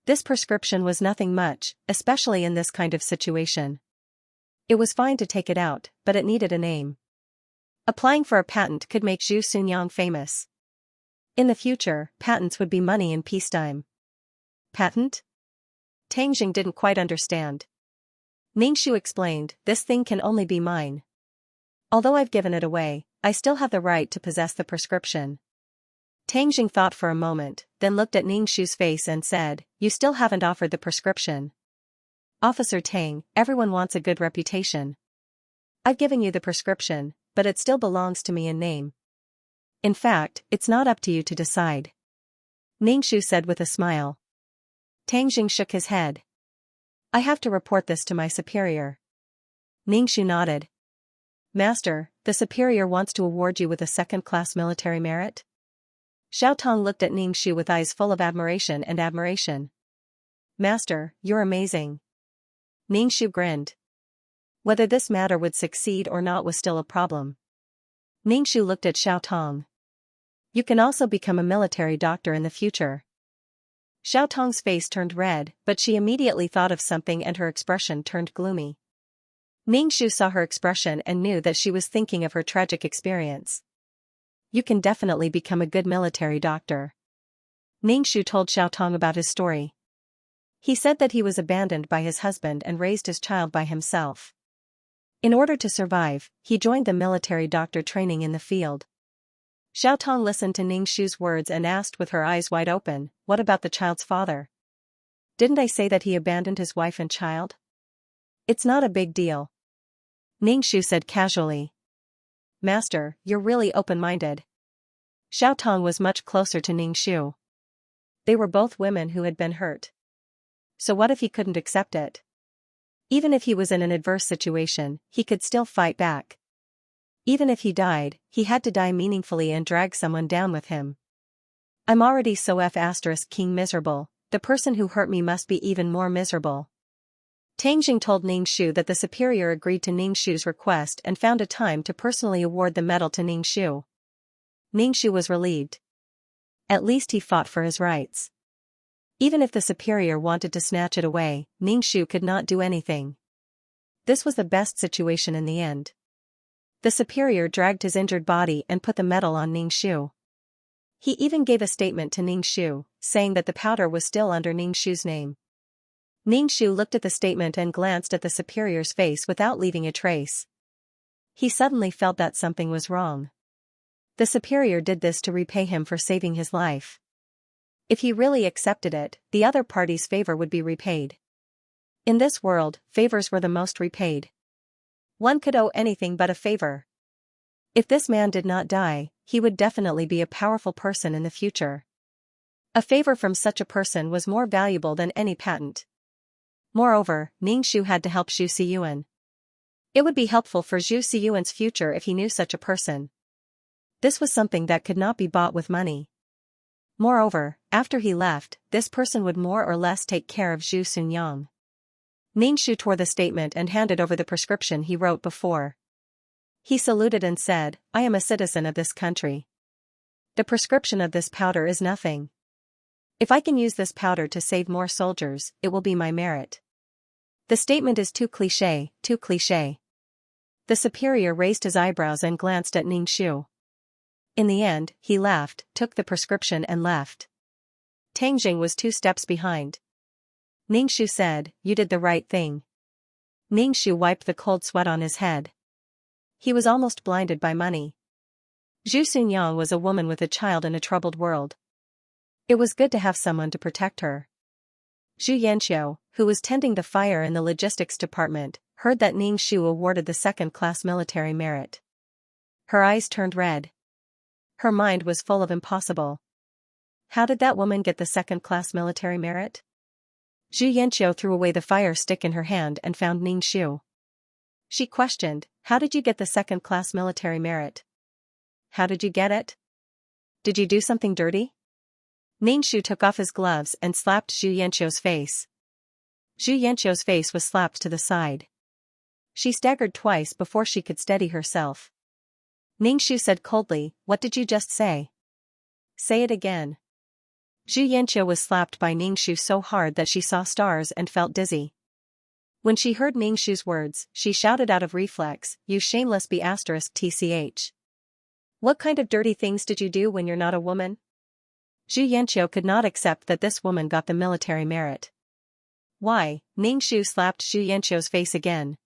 This prescription was nothing much, especially in this kind of situation. It was fine to take it out, but it needed a name. Applying for a patent could make Zhu Xunyang famous. In the future, patents would be money in peacetime. Patent? Tangjing didn't quite understand. Ningxiu explained, "This thing can only be mine. Although I've given it away, I still have the right to possess the prescription." Tangjing thought for a moment, then looked at Ningxiu's face and said, "You still haven't offered the prescription." "Officer Tang, everyone wants a good reputation. I've given you the prescription, but it still belongs to me in name. In fact, it's not up to you to decide," Ningxiu said with a smile. Tangjing shook his head. "I have to report this to my superior." Ningxiu nodded. "Master, the superior wants to award you with a second-class military merit?" Xiaotong looked at Ningxiu with eyes full of admiration and admiration. "Master, you're amazing." Ningxiu grinned. Whether this matter would succeed or not was still a problem. Ningxiu looked at Xiaotong. "You can also become a military doctor in the future." Xiaotong's face turned red, but she immediately thought of something and her expression turned gloomy. Ningxiu saw her expression and knew that she was thinking of her tragic experience. "You can definitely become a good military doctor." Ningxiu told Xiaotong about his story. He said that he was abandoned by his husband and raised his child by himself. In order to survive, he joined the military doctor training in the field. Xiaotong listened to Ningxiu's words and asked with her eyes wide open, "What about the child's father? Didn't I say that he abandoned his wife and child?" "It's not a big deal," Ningxiu said casually. "Master, you're really open-minded." Xiaotong was much closer to Ningxiu. They were both women who had been hurt. So what if he couldn't accept it? Even if he was in an adverse situation, he could still fight back. Even if he died, he had to die meaningfully and drag someone down with him. "I'm already so King miserable, the person who hurt me must be even more miserable." Tangjing told Ningxiu that the superior agreed to Ningxiu's request and found a time to personally award the medal to Ningxiu. Ningxiu was relieved. At least he fought for his rights. Even if the superior wanted to snatch it away, Ningxiu could not do anything. This was the best situation in the end. The superior dragged his injured body and put the medal on Ningxiu. He even gave a statement to Ningxiu, saying that the powder was still under Ningxiu's name. Ningxiu looked at the statement and glanced at the superior's face without leaving a trace. He suddenly felt that something was wrong. The superior did this to repay him for saving his life. If he really accepted it, the other party's favor would be repaid. In this world, favors were the most repaid. One could owe anything but a favor. If this man did not die, he would definitely be a powerful person in the future. A favor from such a person was more valuable than any patent. Moreover, Ningxiu had to help Zhu Xiyuan. It would be helpful for Zhu Xiyuan's future if he knew such a person. This was something that could not be bought with money. Moreover, after he left, this person would more or less take care of Zhu Sunyang. Ningxu tore the statement and handed over the prescription he wrote before. He saluted and said, "I am a citizen of this country. The prescription of this powder is nothing. If I can use this powder to save more soldiers, it will be my merit. The statement is too cliché, too cliché." The superior raised his eyebrows and glanced at Ningxu. In the end, he laughed, took the prescription and left. Tangjing was 2 steps behind. Ningxu said, "You did the right thing." Ningxu wiped the cold sweat on his head. He was almost blinded by money. Zhu Sunyang was a woman with a child in a troubled world. It was good to have someone to protect her. Zhu Yanqiu, who was tending the fire in the logistics department, heard that Ningxu awarded the second-class military merit. Her eyes turned red. Her mind was full of impossible. How did that woman get the second-class military merit? Zhu Yanqiu threw away the fire stick in her hand and found Ningxu. She questioned, "How did you get the second-class military merit? How did you get it? Did you do something dirty?" Ningxu took off his gloves and slapped Zhu Yanqiu's face. Zhu Yanqiu's face was slapped to the side. She staggered twice before she could steady herself. Ningxu said coldly, "What did you just say? Say it again." Zhu Yanqiu was slapped by Ningxu so hard that she saw stars and felt dizzy. When she heard Ningxu's words, she shouted out of reflex, "You shameless B***tch. What kind of dirty things did you do when you're not a woman?" Zhu Yanqiu could not accept that this woman got the military merit. "Why?" Ningxu slapped Zhu Yanqiu's face again.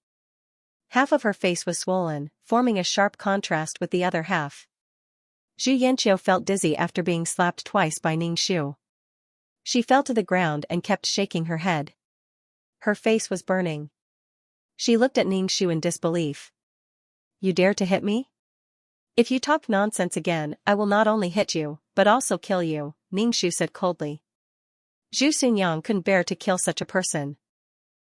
Half of her face was swollen, forming a sharp contrast with the other half. Zhu Yanqiu felt dizzy after being slapped twice by Ningxu. She fell to the ground and kept shaking her head. Her face was burning. She looked at Ningxu in disbelief. "You dare to hit me? If you talk nonsense again, I will not only hit you, but also kill you," Ningxu said coldly. Zhu Sunyang couldn't bear to kill such a person.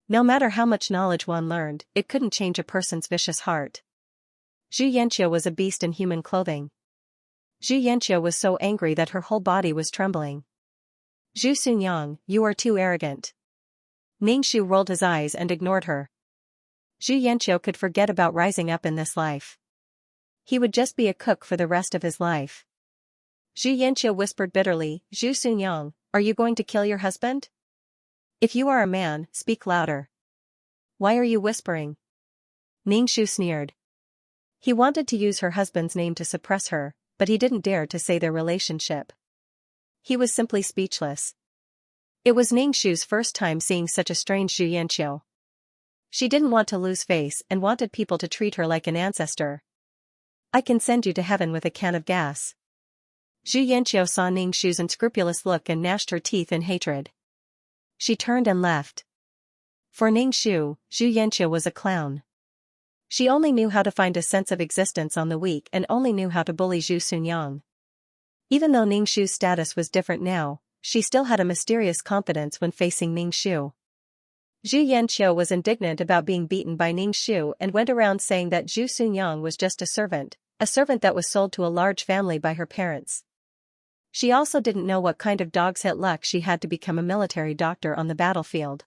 No matter how much knowledge one learned, it couldn't change a person's vicious heart. Zhu Yanqiu was a beast in human clothing. Zhu Yanqiu was so angry that her whole body was trembling. "Zhu Sunyang, you are too arrogant." Ningxu rolled his eyes and ignored her. Zhu Yanqiu could forget about rising up in this life. He would just be a cook for the rest of his life. Zhu Yanqiu whispered bitterly, "Zhu Sunyang, are you going to kill your husband? If you are a man, speak louder. Why are you whispering?" Ningxu sneered. He wanted to use her husband's name to suppress her, but he didn't dare to say their relationship. He was simply speechless. It was Ningxu's first time seeing such a strange Zhu Yanqiu. She didn't want to lose face and wanted people to treat her like an ancestor. "I can send you to heaven with a can of gas." Zhu Yanqiu saw Ningxu's unscrupulous look and gnashed her teeth in hatred. She turned and left. For Ningxu, Zhu Yanqiu was a clown. She only knew how to find a sense of existence on the weak and only knew how to bully Zhu Sunyang. Even though Ningxu's status was different now, she still had a mysterious confidence when facing Ningxu. Zhu Yanqiu was indignant about being beaten by Ningxu and went around saying that Zhu Sunyang was just a servant that was sold to a large family by her parents. She also didn't know what kind of dog's hit luck she had to become a military doctor on the battlefield.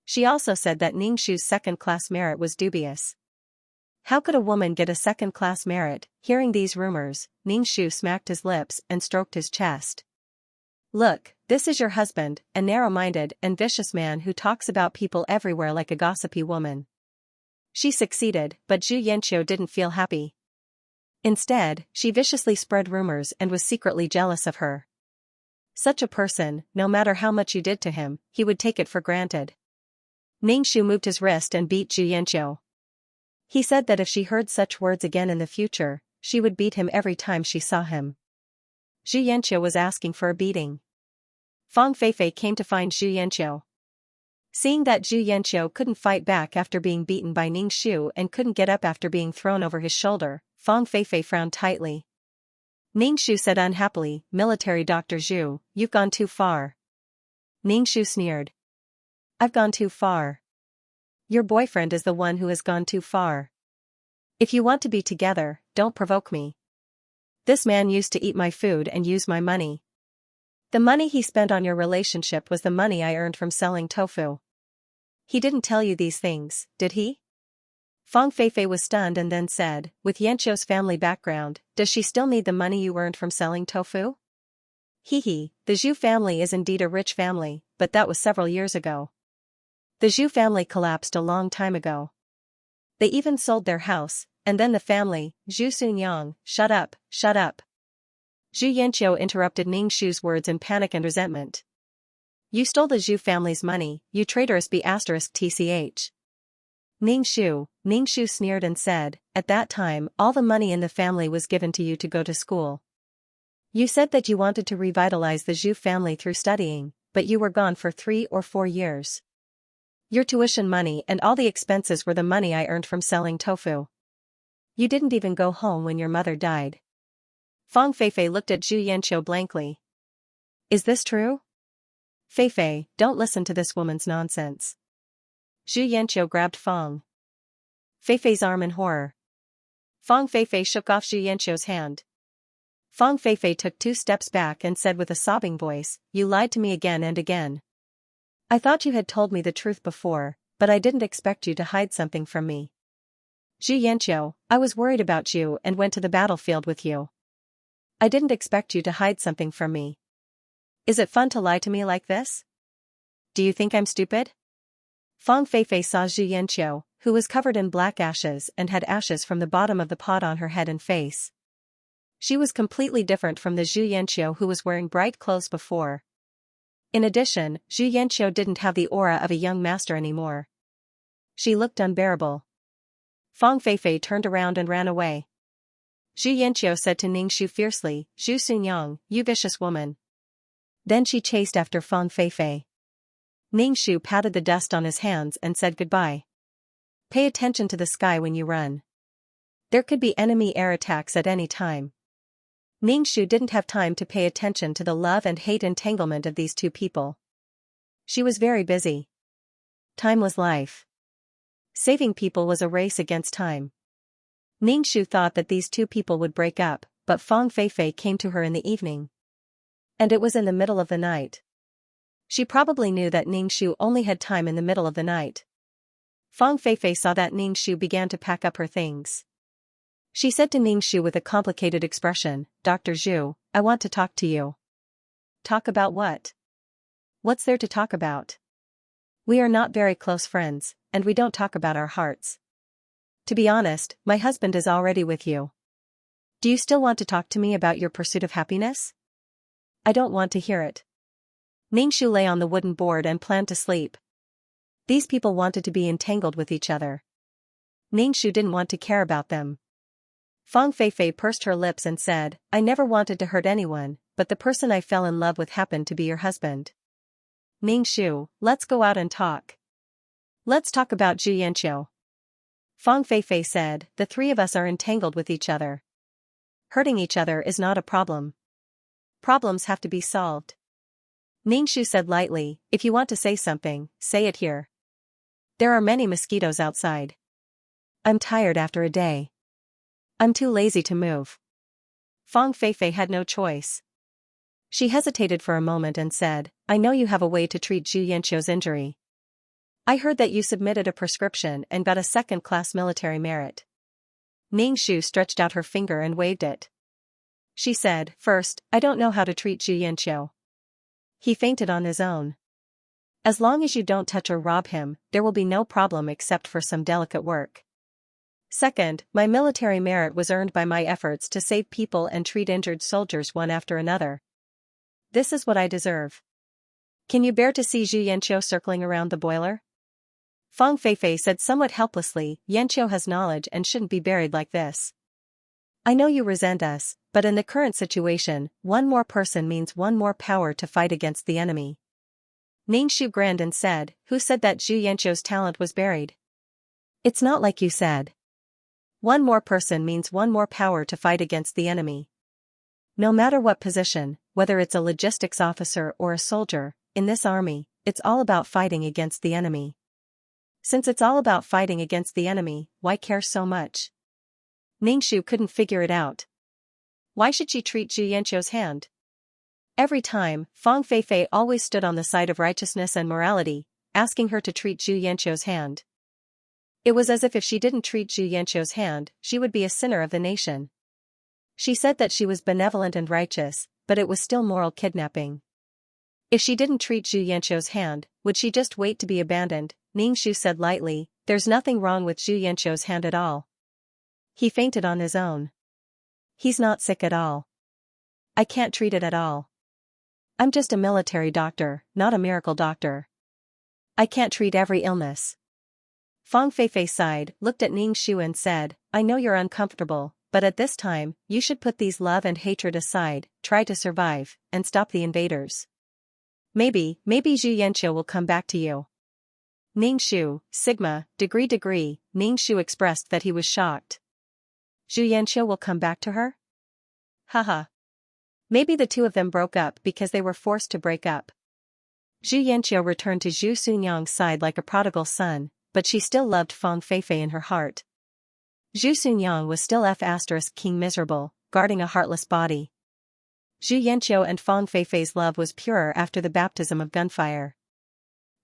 She also said that Ningxu's second-class merit was dubious. How could a woman get a second-class merit? Hearing these rumors, Ningxu smacked his lips and stroked his chest. "Look, this is your husband, a narrow-minded and vicious man who talks about people everywhere like a gossipy woman." She succeeded, but Zhu Yanqiu didn't feel happy. Instead, she viciously spread rumors and was secretly jealous of her. Such a person, no matter how much you did to him, he would take it for granted. Ningxu moved his wrist and beat Zhu Yanqiu. He said that if she heard such words again in the future, she would beat him every time she saw him. Zhu Yanqiu was asking for a beating. Fang Feifei came to find Zhu Yanqiu. Seeing that Zhu Yanqiu couldn't fight back after being beaten by Ningxu and couldn't get up after being thrown over his shoulder, Fang Feifei frowned tightly. Ningxu said unhappily, "Military Dr. Zhu, you've gone too far." Ningxu sneered. "I've gone too far. Your boyfriend is the one who has gone too far. If you want to be together, don't provoke me. This man used to eat my food and use my money. The money he spent on your relationship was the money I earned from selling tofu. He didn't tell you these things, did he? Fang Feifei was stunned and then said, with Yanqiu's family background, does she still need the money you earned from selling tofu? Hee, the Zhu family is indeed a rich family, but that was several years ago. The Zhu family collapsed a long time ago. They even sold their house, and then the family, Zhu Sunyang, shut up. Zhu Yanqiu interrupted Ning Shu's words in panic and resentment. You stole the Zhu family's money, you traitorous B***tch. Ning Shu sneered and said, at that time all the money in the family was given to you to go to school. You said that you wanted to revitalize the Zhu family through studying, but you were gone for 3 or 4 years. Your tuition money and all the expenses were the money I earned from selling tofu. You didn't even go home when your mother died. Fang Feifei looked at Zhu Yanqiu blankly. Is this true? Feifei, don't listen to this woman's nonsense. Zhu Yanqiu grabbed Fang Feifei's arm in horror. Fang Feifei shook off Zhu Yanqiu's hand. Fang Feifei took 2 steps back and said with a sobbing voice, you lied to me again and again. I thought you had told me the truth before, but I didn't expect you to hide something from me. Zhu Yanqiu, I was worried about you and went to the battlefield with you. I didn't expect you to hide something from me. Is it fun to lie to me like this? Do you think I'm stupid? Fang Feifei saw Zhu Yanqiu, who was covered in black ashes and had ashes from the bottom of the pot on her head and face. She was completely different from the Zhu Yanqiu who was wearing bright clothes before. In addition, Zhu Yanqiu didn't have the aura of a young master anymore. She looked unbearable. Fang Feifei turned around and ran away. Zhu Yanqiu said to Ning Shu fiercely, Zhu Sunyang, you vicious woman. Then she chased after Fang Feifei. Ning Shu patted the dust on his hands and said goodbye. Pay attention to the sky when you run. There could be enemy air attacks at any time. Ning Shu didn't have time to pay attention to the love and hate entanglement of these 2 people. She was very busy. Time was life. Saving people was a race against time. Ning Shu thought that these 2 people would break up, but Fang Feifei came to her in the evening. And it was in the middle of the night. She probably knew that Ning Shu only had time in the middle of the night. Fang Feifei saw that Ning Shu began to pack up her things. She said to Ning Shu with a complicated expression, Dr. Zhu, I want to talk to you. Talk about what? What's there to talk about? We are not very close friends, and we don't talk about our hearts. To be honest, my husband is already with you. Do you still want to talk to me about your pursuit of happiness? I don't want to hear it. Ning Shu lay on the wooden board and planned to sleep. These people wanted to be entangled with each other. Ning Shu didn't want to care about them. Fang Feifei pursed her lips and said, I never wanted to hurt anyone, but the person I fell in love with happened to be your husband. Ning Shu, let's go out and talk. Let's talk about Zhu Yanqiu. Fang Feifei said, the 3 of us are entangled with each other. Hurting each other is not a problem. Problems have to be solved. Ning Shu said lightly, if you want to say something, say it here. There are many mosquitoes outside. I'm tired after a day. I'm too lazy to move. Fang Feifei had no choice. She hesitated for a moment and said, I know you have a way to treat Zhu Yanqiu's injury. I heard that you submitted a prescription and got a 2nd-class military merit. Ning Shu stretched out her finger and waved it. She said, first, I don't know how to treat Zhu Yanqiu. He fainted on his own. As long as you don't touch or rob him, there will be no problem except for some delicate work. Second, my military merit was earned by my efforts to save people and treat injured soldiers one after another. This is what I deserve. Can you bear to see Zhu Yanqiu circling around the boiler? Fang Feifei said somewhat helplessly, Yanqiu has knowledge and shouldn't be buried like this. I know you resent us, but in the current situation, 1 more person means 1 more power to fight against the enemy. Ning Shu grinned and said, who said that Zhu Yanqiu's talent was buried? It's not like you said. 1 more person means 1 more power to fight against the enemy. No matter what position, whether it's a logistics officer or a soldier, in this army, it's all about fighting against the enemy. Since it's all about fighting against the enemy, why care so much? Ning Shu couldn't figure it out. Why should she treat Zhu Yanqiu's hand? Every time, Fang Feifei always stood on the side of righteousness and morality, asking her to treat Zhu Yanqiu's hand. It was as if she didn't treat Zhu Yanqiu's hand, she would be a sinner of the nation. She said that she was benevolent and righteous, but it was still moral kidnapping. If she didn't treat Zhu Yanqiu's hand, would she just wait to be abandoned? Ningxu said lightly, "There's nothing wrong with Zhu Yanqiu's hand at all. He fainted on his own. He's not sick at all. I can't treat it at all. I'm just a military doctor, not a miracle doctor. I can't treat every illness." Fang Feifei sighed, looked at Ningxu and said, "I know you're uncomfortable, but at this time, you should put these love and hatred aside, try to survive, and stop the invaders. Maybe Zhu Yanqiu will come back to you." Ningxu, sigma, degree, Ningxu expressed that he was shocked. Zhu Yanqiu will come back to her? Haha. Maybe the two of them broke up because they were forced to break up. Zhu Yanqiu returned to Zhu Xunyang's side like a prodigal son, but she still loved Fang Feifei in her heart. Zhu Xunyang was still king miserable, guarding a heartless body. Zhu Yanqiu and Fang Feifei's love was purer after the baptism of gunfire.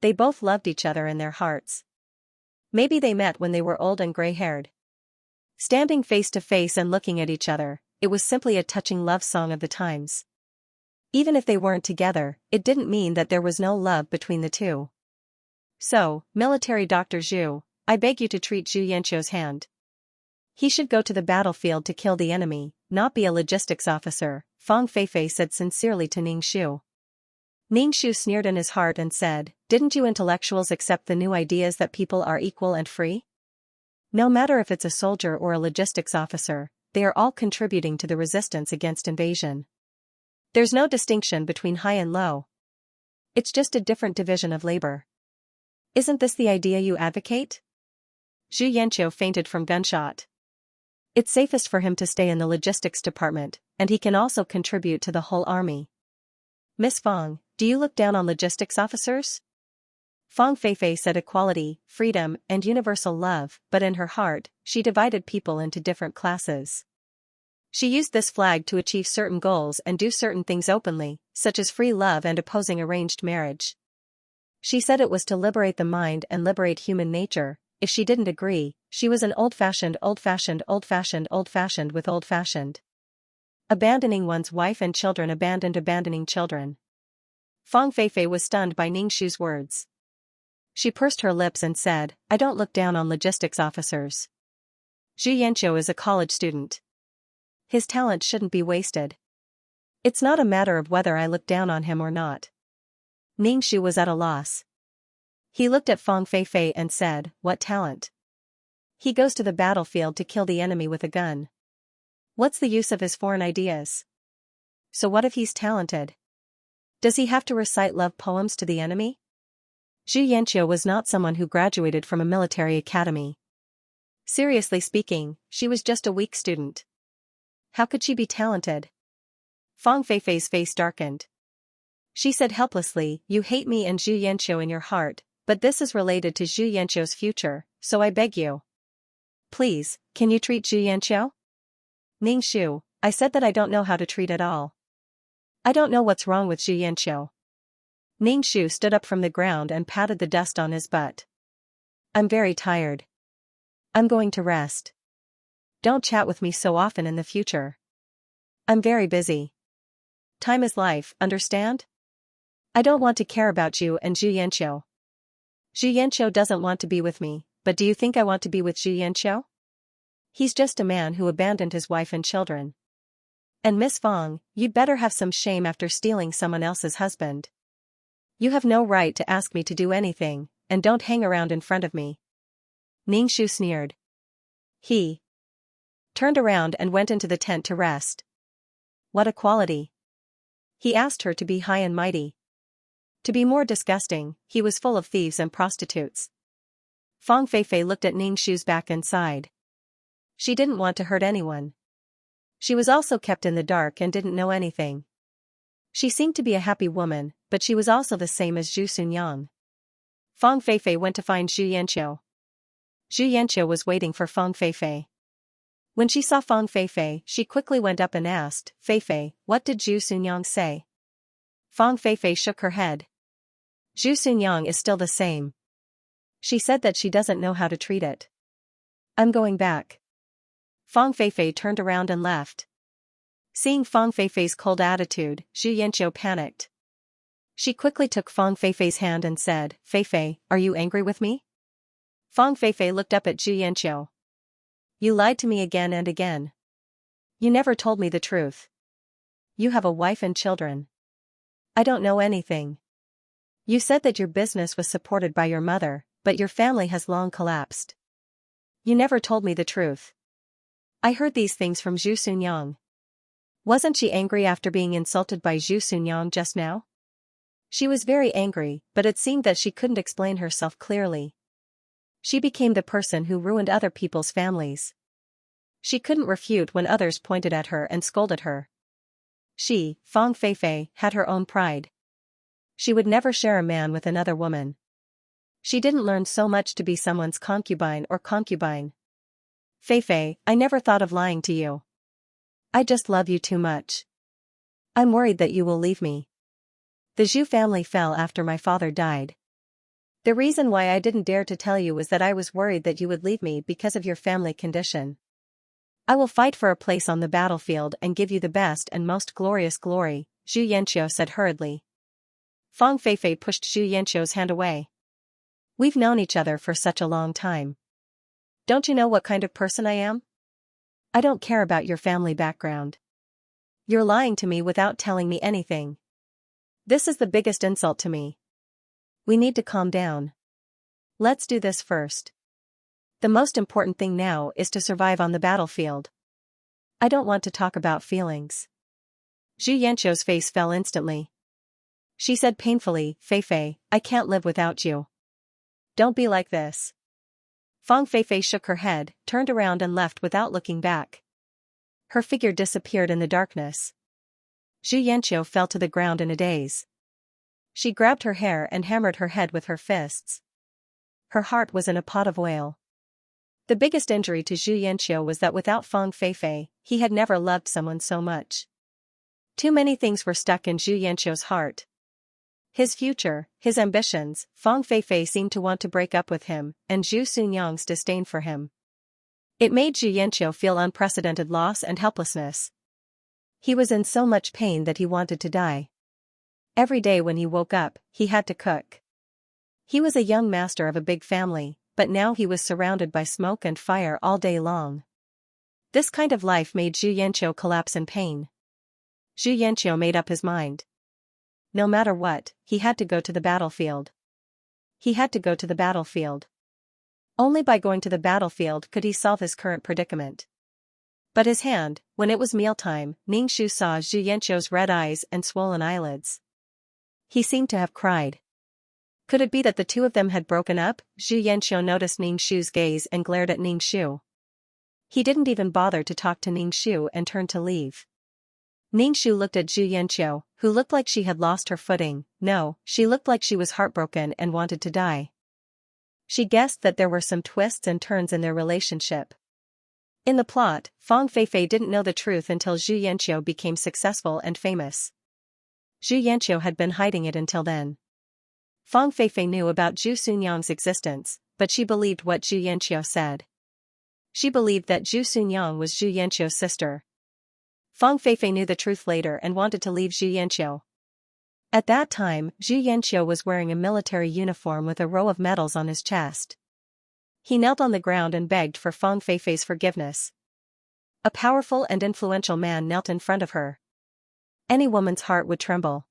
They both loved each other in their hearts. Maybe they met when they were old and gray-haired. Standing face to face and looking at each other, it was simply a touching love song of the times. Even if they weren't together, it didn't mean that there was no love between the two. "So, military Dr. Zhu, I beg you to treat Zhu Yanqiu's hand. He should go to the battlefield to kill the enemy, not be a logistics officer," Fang Feifei said sincerely to Ningxu. Ningxu sneered in his heart and said, "Didn't you intellectuals accept the new ideas that people are equal and free? No matter if it's a soldier or a logistics officer, they are all contributing to the resistance against invasion. There's no distinction between high and low. It's just a different division of labor. Isn't this the idea you advocate?" Zhu Yanqiu fainted from gunshot. It's safest for him to stay in the logistics department, and he can also contribute to the whole army. "Miss Fang, do you look down on logistics officers?" Fang Feifei said equality, freedom, and universal love, but in her heart, she divided people into different classes. She used this flag to achieve certain goals and do certain things openly, such as free love and opposing arranged marriage. She said it was to liberate the mind and liberate human nature. If she didn't agree, she was an old-fashioned with old-fashioned. Abandoning one's wife and children, abandoning children. Fang Feifei was stunned by Ningxu's words. She pursed her lips and said, "I don't look down on logistics officers. Zhu Yanqiu is a college student. His talent shouldn't be wasted. It's not a matter of whether I look down on him or not." Ningxu was at a loss. He looked at Fang Feifei and said, "What talent? He goes to the battlefield to kill the enemy with a gun. What's the use of his foreign ideas? So what if he's talented? Does he have to recite love poems to the enemy?" Zhu Yanqiu was not someone who graduated from a military academy. Seriously speaking, she was just a weak student. How could she be talented? Fang Feifei's face darkened. She said helplessly, "You hate me and Zhu Yanqiu in your heart, but this is related to Zhu Yanqiu's future, so I beg you. Please, can you treat Zhu Yanqiu?" "Ningxu, I said that I don't know how to treat at all. I don't know what's wrong with Zhu Yanqiu." Ningxu stood up from the ground and patted the dust on his butt. "I'm very tired. I'm going to rest. Don't chat with me so often in the future. I'm very busy. Time is life, understand? I don't want to care about you and Zhu Yanqiu. Zhu Yanqiu doesn't want to be with me, but do you think I want to be with Zhu Yanqiu? He's just a man who abandoned his wife and children. And Miss Fang, you'd better have some shame after stealing someone else's husband. You have no right to ask me to do anything, and don't hang around in front of me." Ningxu sneered. He turned around and went into the tent to rest. What equality? He asked her to be high and mighty. To be more disgusting, he was full of thieves and prostitutes. Fang Feifei looked at Ningxu's back and sighed. She didn't want to hurt anyone. She was also kept in the dark and didn't know anything. She seemed to be a happy woman, but she was also the same as Zhu Xunyang. Fang Feifei went to find Zhu Yanqiu. Zhu Yanqiu was waiting for Fang Feifei. When she saw Fang Feifei, she quickly went up and asked, "Feifei, what did Zhu Xunyang say?" Fang Feifei shook her head. Zhu Xunyang is still the same. She said that she doesn't know how to treat it. I'm going back. Fang Feifei turned around and left. Seeing Fang Feifei's cold attitude, Zhu Yanqiu panicked. She quickly took Fang Feifei's hand and said, Feifei, are you angry with me? Fang Feifei looked up at Zhu Yanqiu. You lied to me again and again. You never told me the truth. You have a wife and children. I don't know anything. You said that your business was supported by your mother, but your family has long collapsed. You never told me the truth. I heard these things from Zhu Xunyang. Wasn't she angry after being insulted by Zhu Xunyang just now? She was very angry, but it seemed that she couldn't explain herself clearly. She became the person who ruined other people's families. She couldn't refute when others pointed at her and scolded her. She, Fang Feifei, had her own pride. She would never share a man with another woman. She didn't learn so much to be someone's concubine or concubine. Feifei, I never thought of lying to you. I just love you too much. I'm worried that you will leave me. The Zhu family fell after my father died. The reason why I didn't dare to tell you was that I was worried that you would leave me because of your family condition. I will fight for a place on the battlefield and give you the best and most glorious glory, Zhu Yanqiu said hurriedly. Fang Feifei pushed Zhu Yanqiu's hand away. We've known each other for such a long time. Don't you know what kind of person I am? I don't care about your family background. You're lying to me without telling me anything. This is the biggest insult to me. We need to calm down. Let's do this first. The most important thing now is to survive on the battlefield. I don't want to talk about feelings. Zhu Yanqiu's face fell instantly. She said painfully, Feifei, I can't live without you. Don't be like this. Fang Feifei shook her head, turned around and left without looking back. Her figure disappeared in the darkness. Zhu Yanqiu fell to the ground in a daze. She grabbed her hair and hammered her head with her fists. Her heart was in a pot of oil. The biggest injury to Zhu Yanqiu was that without Fang Feifei, he had never loved someone so much. Too many things were stuck in Zhu Yanqiu's heart. His future, his ambitions, Fang Feifei seemed to want to break up with him, and Zhu Xunyang's disdain for him. It made Zhu Yanqiu feel unprecedented loss and helplessness. He was in so much pain that he wanted to die. Every day when he woke up, he had to cook. He was a young master of a big family, but now he was surrounded by smoke and fire all day long. This kind of life made Zhu Yanqiu collapse in pain. Zhu Yanqiu made up his mind. No matter what, he had to go to the battlefield. He had to go to the battlefield. Only by going to the battlefield could he solve his current predicament. But his hand, when it was mealtime, Ningxu saw Zhu Yanqiu's red eyes and swollen eyelids. He seemed to have cried. Could it be that the two of them had broken up? Zhu Yanqiu noticed Ningxu's gaze and glared at Ningxu. He didn't even bother to talk to Ningxu and turned to leave. Ningxu looked at Zhu Yanqiu, who looked like she had lost her footing. No, she looked like she was heartbroken and wanted to die. She guessed that there were some twists and turns in their relationship. In the plot, Fang Feifei didn't know the truth until Zhu Yanqiu became successful and famous. Zhu Yanqiu had been hiding it until then. Fang Feifei knew about Zhu Xunyang's existence, but she believed what Zhu Yanqiu said. She believed that Zhu Xunyang was Zhu Yanqiu's sister. Fang Feifei knew the truth later and wanted to leave Zhu Yanqiu. At that time, Zhu Yanqiu was wearing a military uniform with a row of medals on his chest. He knelt on the ground and begged for Fang Feifei's forgiveness. A powerful and influential man knelt in front of her. Any woman's heart would tremble.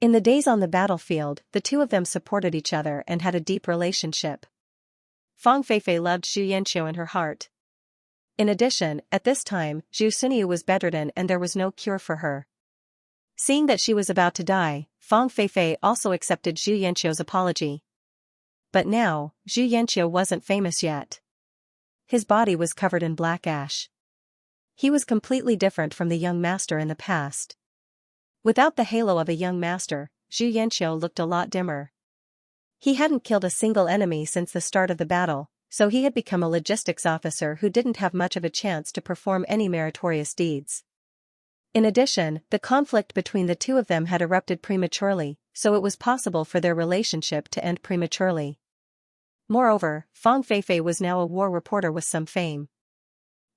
In the days on the battlefield, the two of them supported each other and had a deep relationship. Fang Feifei loved Zhu Yanqiu in her heart. In addition, at this time, Zhu Xunyu was bedridden and there was no cure for her. Seeing that she was about to die, Fang Feifei also accepted Zhu Yanqiu's apology. But now, Zhu Yanqiu wasn't famous yet. His body was covered in black ash. He was completely different from the young master in the past. Without the halo of a young master, Zhu Yanqiu looked a lot dimmer. He hadn't killed a single enemy since the start of the battle, so he had become a logistics officer who didn't have much of a chance to perform any meritorious deeds. In addition, the conflict between the two of them had erupted prematurely, so it was possible for their relationship to end prematurely. Moreover, Fang Feifei was now a war reporter with some fame.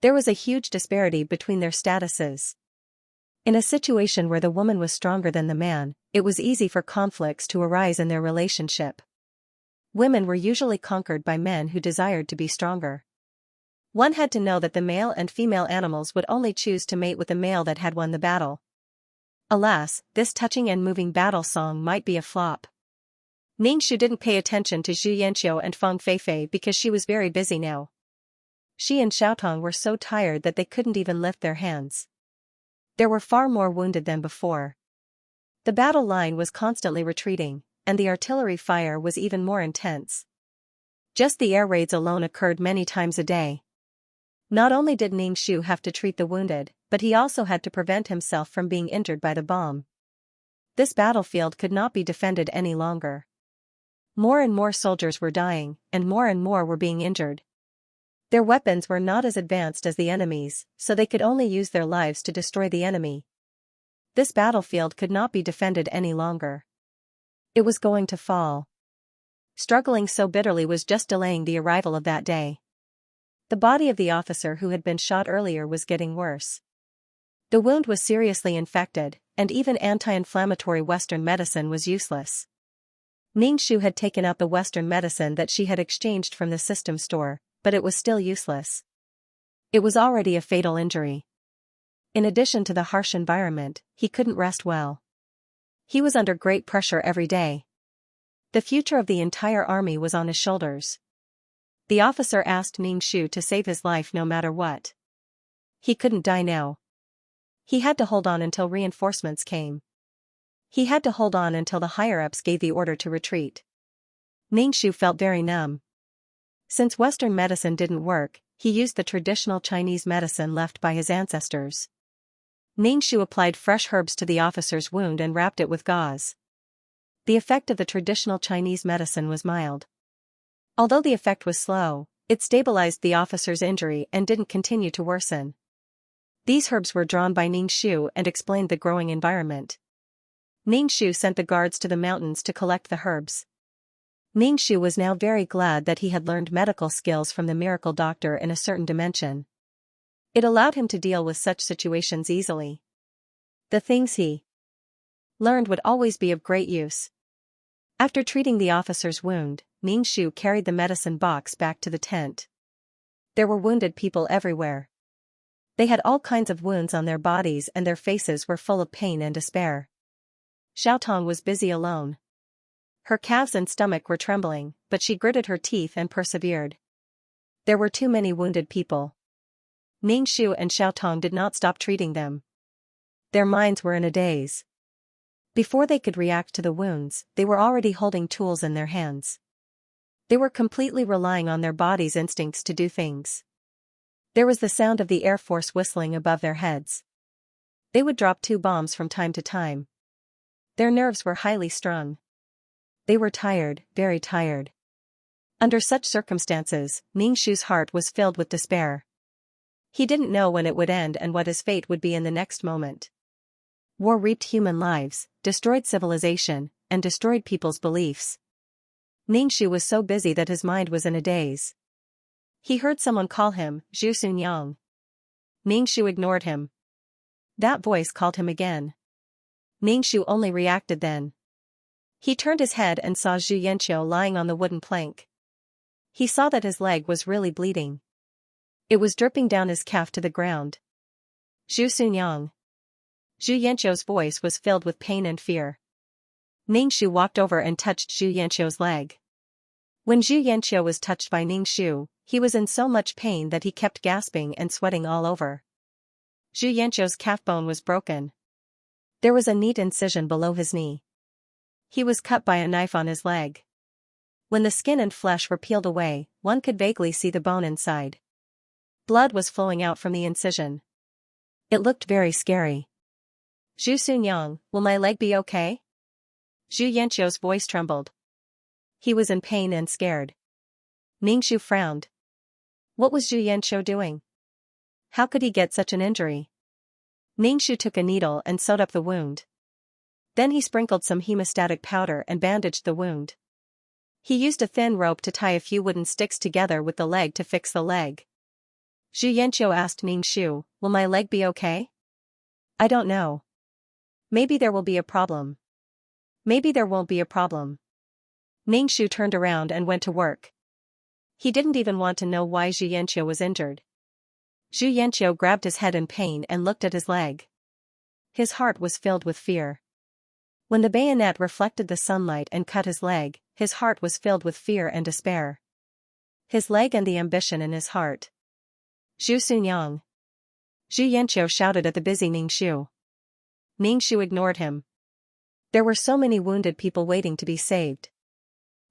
There was a huge disparity between their statuses. In a situation where the woman was stronger than the man, it was easy for conflicts to arise in their relationship. Women were usually conquered by men who desired to be stronger. One had to know that the male and female animals would only choose to mate with the male that had won the battle. Alas, this touching and moving battle song might be a flop. Ningxu didn't pay attention to Xianxia and Fang Feifei because she was very busy now. She and Xiaotong were so tired that they couldn't even lift their hands. There were far more wounded than before. The battle line was constantly retreating, and the artillery fire was even more intense. Just the air raids alone occurred many times a day. Not only did Ningxu have to treat the wounded, but he also had to prevent himself from being injured by the bomb. This battlefield could not be defended any longer. More and more soldiers were dying, and more were being injured. Their weapons were not as advanced as the enemy's, so they could only use their lives to destroy the enemy. This battlefield could not be defended any longer. It was going to fall. Struggling so bitterly was just delaying the arrival of that day. The body of the officer who had been shot earlier was getting worse. The wound was seriously infected, and even anti-inflammatory Western medicine was useless. Ningxu had taken out the Western medicine that she had exchanged from the system store, but it was still useless. It was already a fatal injury. In addition to the harsh environment, he couldn't rest well. He was under great pressure every day. The future of the entire army was on his shoulders. The officer asked Ningxu to save his life no matter what. He couldn't die now. He had to hold on until reinforcements came. He had to hold on until the higher-ups gave the order to retreat. Ningxu felt very numb. Since Western medicine didn't work, he used the traditional Chinese medicine left by his ancestors. Ningxu applied fresh herbs to the officer's wound and wrapped it with gauze. The effect of the traditional Chinese medicine was mild. Although the effect was slow, it stabilized the officer's injury and didn't continue to worsen. These herbs were drawn by Ningxu and explained the growing environment. Ningxu sent the guards to the mountains to collect the herbs. Ningxu was now very glad that he had learned medical skills from the miracle doctor in a certain dimension. It allowed him to deal with such situations easily. The things he learned would always be of great use. After treating the officer's wound, Ningxu carried the medicine box back to the tent. There were wounded people everywhere. They had all kinds of wounds on their bodies and their faces were full of pain and despair. Xiaotong was busy alone. Her calves and stomach were trembling, but she gritted her teeth and persevered. There were too many wounded people. Ningxu and Xiaotong did not stop treating them. Their minds were in a daze. Before they could react to the wounds, they were already holding tools in their hands. They were completely relying on their body's instincts to do things. There was the sound of the Air Force whistling above their heads. They would drop 2 bombs from time to time. Their nerves were highly strung. They were tired, very tired. Under such circumstances, Ningxu's heart was filled with despair. He didn't know when it would end and what his fate would be in the next moment. War reaped human lives, destroyed civilization, and destroyed people's beliefs. Ningxu was so busy that his mind was in a daze. He heard someone call him, Zhu Sunyang. Ningxu ignored him. That voice called him again. Ningxu only reacted then. He turned his head and saw Zhu Yanqiu lying on the wooden plank. He saw that his leg was really bleeding. It was dripping down his calf to the ground. Zhu Sunyang. Zhu Yanqiu's voice was filled with pain and fear. Ningxu walked over and touched Zhu Yanqiu's leg. When Zhu Yanqiu was touched by Ningxu, he was in so much pain that he kept gasping and sweating all over. Zhu Yanqiu's calf bone was broken. There was a neat incision below his knee. He was cut by a knife on his leg. When the skin and flesh were peeled away, one could vaguely see the bone inside. Blood was flowing out from the incision. It looked very scary. Zhu Sunyang, will my leg be okay? Zhu Yanqiu's voice trembled. He was in pain and scared. Ningxu frowned. What was Zhu Yanqiu doing? How could he get such an injury? Ningxu took a needle and sewed up the wound. Then he sprinkled some hemostatic powder and bandaged the wound. He used a thin rope to tie a few wooden sticks together with the leg to fix the leg. Xianxia asked Ningxu, "Will my leg be okay?" "I don't know. Maybe there will be a problem." "Maybe there won't be a problem." Ningxu turned around and went to work. He didn't even want to know why Xianxia was injured. Xianxia grabbed his head in pain and looked at his leg. His heart was filled with fear. When the bayonet reflected the sunlight and cut his leg, his heart was filled with fear and despair. His leg and the ambition in his heart. "Zhu Sunyang!" Xianxia shouted at the busy Ningxu. Ningxu ignored him. There were so many wounded people waiting to be saved.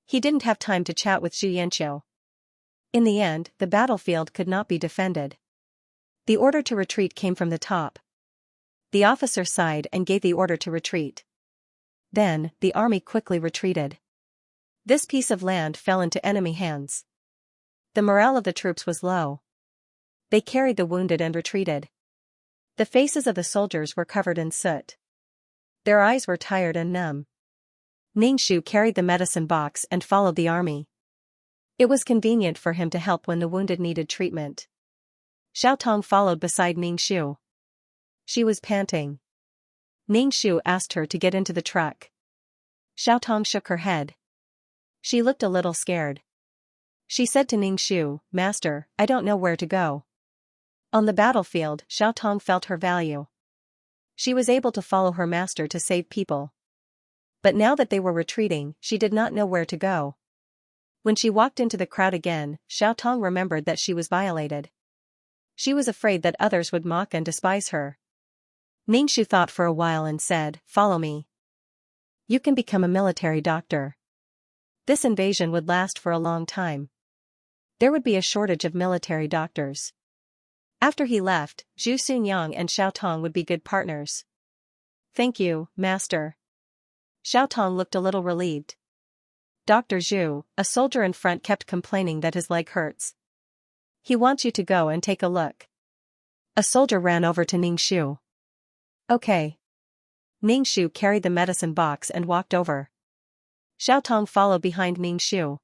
He didn't have time to chat with Xianxia. In the end, the battlefield could not be defended. The order to retreat came from the top. The officer sighed and gave the order to retreat. Then, the army quickly retreated. This piece of land fell into enemy hands. The morale of the troops was low. They carried the wounded and retreated. The faces of the soldiers were covered in soot. Their eyes were tired and numb. Ningxu carried the medicine box and followed the army. It was convenient for him to help when the wounded needed treatment. Xiaotong followed beside Ningxu. She was panting. Ningxu asked her to get into the truck. Xiaotong shook her head. She looked a little scared. She said to Ningxu, "Master, I don't know where to go." On the battlefield, Xiaotong felt her value. She was able to follow her master to save people. But now that they were retreating, she did not know where to go. When she walked into the crowd again, Xiaotong remembered that she was violated. She was afraid that others would mock and despise her. Ningxu thought for a while and said, "Follow me. You can become a military doctor." This invasion would last for a long time. There would be a shortage of military doctors. After he left, Zhu Sunyang and Xiaotong would be good partners. "Thank you, master." Xiaotong looked a little relieved. Dr. Zhu, a soldier in front, kept complaining that his leg hurts. "He wants you to go and take a look." A soldier ran over to Ningxu. "Okay." Ningxu carried the medicine box and walked over. Xiaotong followed behind Ningxu.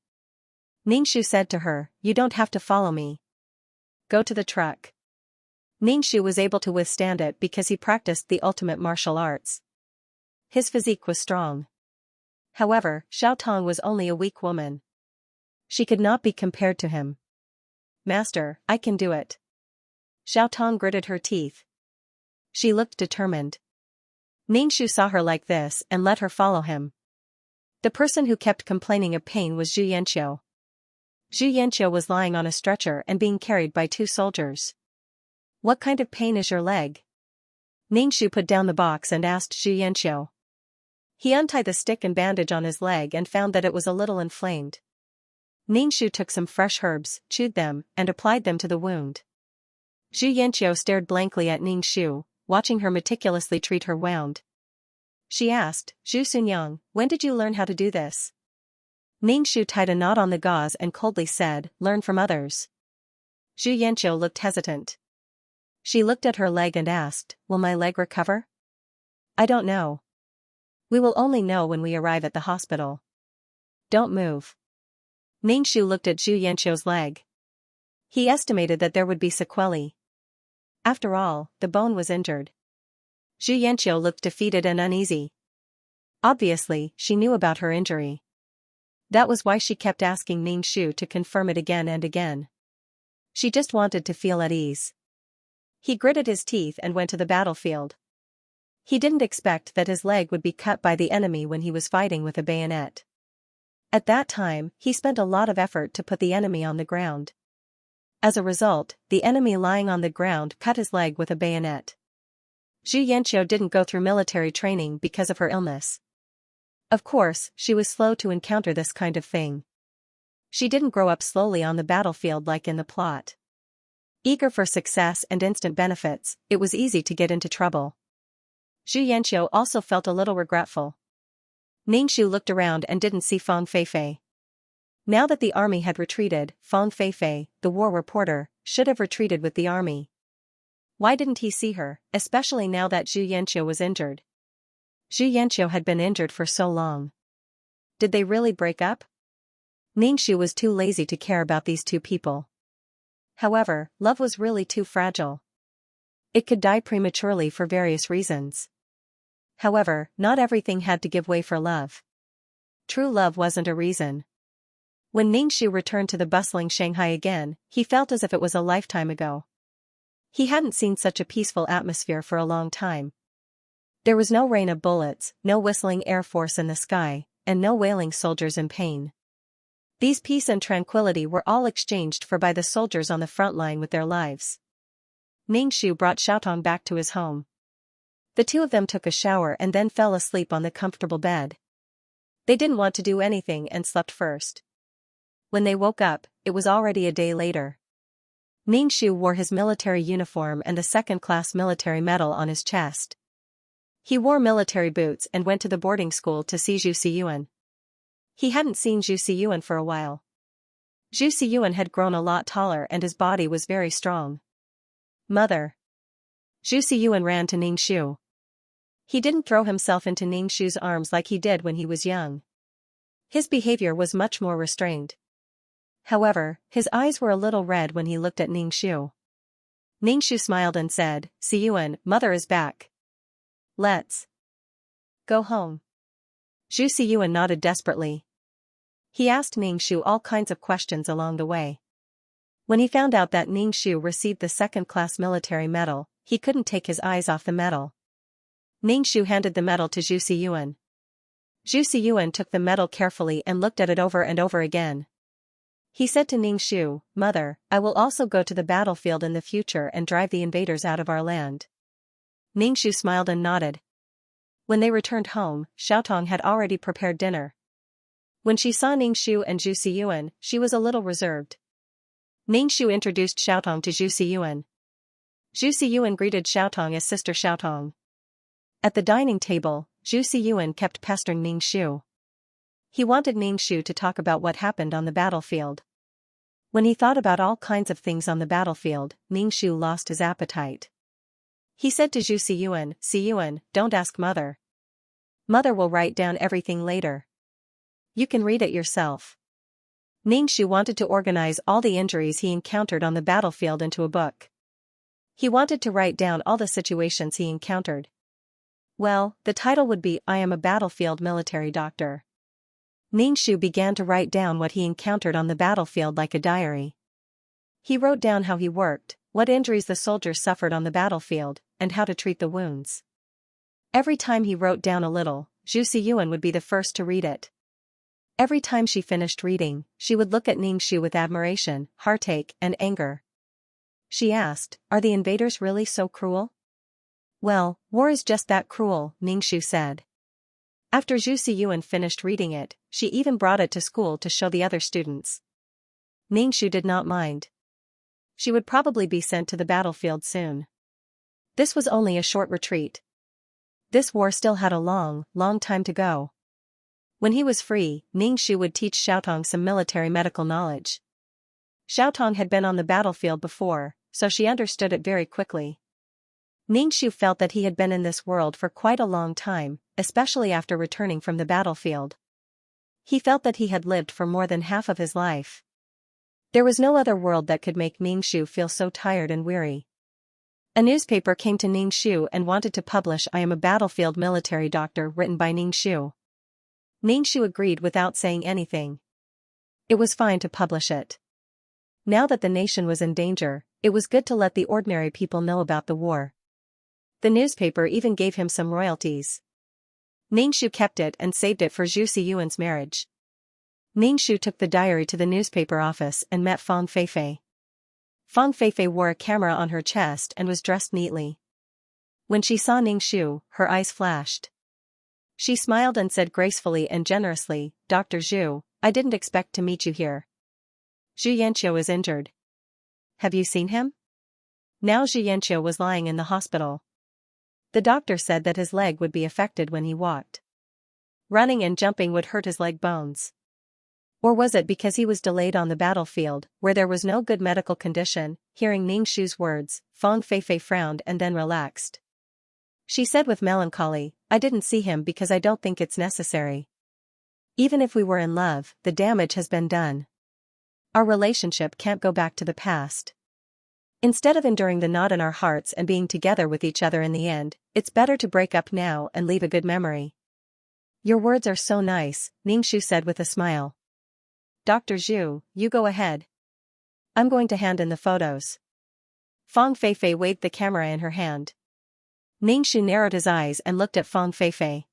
Ningxu said to her, "You don't have to follow me. Go to the truck." Ningxu was able to withstand it because he practiced the ultimate martial arts. His physique was strong. However, Xiaotong was only a weak woman. She could not be compared to him. "Master, I can do it." Xiaotong gritted her teeth. She looked determined. Ningxu saw her like this and let her follow him. The person who kept complaining of pain was Xianxia. Xianxia was lying on a stretcher and being carried by two soldiers. "What kind of pain is your leg?" Ningxu put down the box and asked Xianxia. He untied the stick and bandage on his leg and found that it was a little inflamed. Ningxu took some fresh herbs, chewed them, and applied them to the wound. Xianxia stared blankly at Ningxu, watching her meticulously treat her wound. She asked, "Zhu Sunyang, when did you learn how to do this?" Ningxu tied a knot on the gauze and coldly said, "Learn from others." Xianxia looked hesitant. She looked at her leg and asked, "Will my leg recover?" "I don't know. We will only know when we arrive at the hospital. Don't move." Ningxu looked at Xianxia's leg. He estimated that there would be sequelae. After all, the bone was injured. Xianxia looked defeated and uneasy. Obviously, she knew about her injury. That was why she kept asking Ningxu to confirm it again and again. She just wanted to feel at ease. He gritted his teeth and went to the battlefield. He didn't expect that his leg would be cut by the enemy when he was fighting with a bayonet. At that time, he spent a lot of effort to put the enemy on the ground. As a result, the enemy lying on the ground cut his leg with a bayonet. Xianxia didn't go through military training because of her illness. Of course, she was slow to encounter this kind of thing. She didn't grow up slowly on the battlefield like in the plot. Eager for success and instant benefits, it was easy to get into trouble. Xianxia also felt a little regretful. Ningxu looked around and didn't see Fang Feifei. Now that the army had retreated, Fang Feifei, the war reporter, should have retreated with the army. Why didn't he see her, especially now that Xianxia was injured? Xianxia had been injured for so long. Did they really break up? Ningxu was too lazy to care about these two people. However, love was really too fragile. It could die prematurely for various reasons. However, not everything had to give way for love. True love wasn't a reason. When Ningxu returned to the bustling Shanghai again, he felt as if it was a lifetime ago. He hadn't seen such a peaceful atmosphere for a long time. There was no rain of bullets, no whistling air force in the sky, and no wailing soldiers in pain. These peace and tranquility were all exchanged for by the soldiers on the front line with their lives. Ningxu brought Xiaotong back to his home. The two of them took a shower and then fell asleep on the comfortable bed. They didn't want to do anything and slept first. When they woke up, it was already a day later. Ningxu wore his military uniform and a second-class military medal on his chest. He wore military boots and went to the boarding school to see Zhu Xiyuan. He hadn't seen Zhu Xiyuan for a while. Zhu Xiyuan had grown a lot taller and his body was very strong. Mother. Zhu Xiyuan ran to Ningxu. He didn't throw himself into Ningxu's arms like he did when he was young. His behavior was much more restrained. However, his eyes were a little red when he looked at Ningxu. Ningxu smiled and said, "Xiyuan, mother is back. Let's go home." Zhu Xiyuan nodded desperately. He asked Ningxu all kinds of questions along the way. When he found out that Ningxu received the second-class military medal, he couldn't take his eyes off the medal. Ningxu handed the medal to Zhu Xiyuan. Zhu Xiyuan took the medal carefully and looked at it over and over again. He said to Ningxu, "Mother, I will also go to the battlefield in the future and drive the invaders out of our land." Ningxu smiled and nodded. When they returned home, Xiaotong had already prepared dinner. When she saw Ningxu and Zhu Xiyuan, she was a little reserved. Ningxu introduced Xiaotong to Zhu Xiyuan. Zhu Xiyuan greeted Xiaotong as Sister Xiaotong. At the dining table, Zhu Xiyuan kept pestering Ningxu. He wanted Ningxu to talk about what happened on the battlefield. When he thought about all kinds of things on the battlefield, Ningxu lost his appetite. He said to Zhu Xiyuan, "Xiyuan, don't ask Mother. Mother will write down everything later. You can read it yourself." Ningxu wanted to organize all the injuries he encountered on the battlefield into a book. He wanted to write down all the situations he encountered. Well, the title would be "I Am a Battlefield Military Doctor." Ningxu began to write down what he encountered on the battlefield like a diary. He wrote down how he worked, what injuries the soldiers suffered on the battlefield, and how to treat the wounds. Every time he wrote down a little, Zhu Xiyuan would be the first to read it. Every time she finished reading, she would look at Ningxu with admiration, heartache, and anger. She asked, "Are the invaders really so cruel?" "Well, war is just that cruel," Ningxu said. After Zhu Xiyuan finished reading it, she even brought it to school to show the other students. Ningxu did not mind. She would probably be sent to the battlefield soon. This was only a short retreat. This war still had a long, long time to go. When he was free, Ningxu would teach Xiaotong some military medical knowledge. Xiaotong had been on the battlefield before, so she understood it very quickly. Ningxu felt that he had been in this world for quite a long time, especially after returning from the battlefield. He felt that he had lived for more than half of his life. There was no other world that could make Ningxu feel so tired and weary. A newspaper came to Ningxu and wanted to publish "I Am a Battlefield Military Doctor" written by Ningxu. Ningxu agreed without saying anything. It was fine to publish it. Now that the nation was in danger, it was good to let the ordinary people know about the war. The newspaper even gave him some royalties. Ningxu kept it and saved it for Zhu Xiyuan's marriage. Ningxu took the diary to the newspaper office and met Fang Feifei. Fang Feifei wore a camera on her chest and was dressed neatly. When she saw Ningxu, her eyes flashed. She smiled and said gracefully and generously, "Dr. Zhu, I didn't expect to meet you here. Xianxia is injured. Have you seen him?" Now Xianxia was lying in the hospital. The doctor said that his leg would be affected when he walked. Running and jumping would hurt his leg bones. Or was it because he was delayed on the battlefield, where there was no good medical condition? Hearing Ning Shu's words, Fang Feifei frowned and then relaxed. She said with melancholy, I didn't see him because I don't think it's necessary. Even if we were in love, the damage has been done. Our relationship can't go back to the past. Instead of enduring the knot in our hearts and being together with each other in the end, it's better to break up now and leave a good memory. Your words are so nice, Ning Shu said with a smile. Dr. Zhu, you go ahead. I'm going to hand in the photos. Fang Feifei waved the camera in her hand. Ning Shu narrowed his eyes and looked at Fang Feifei.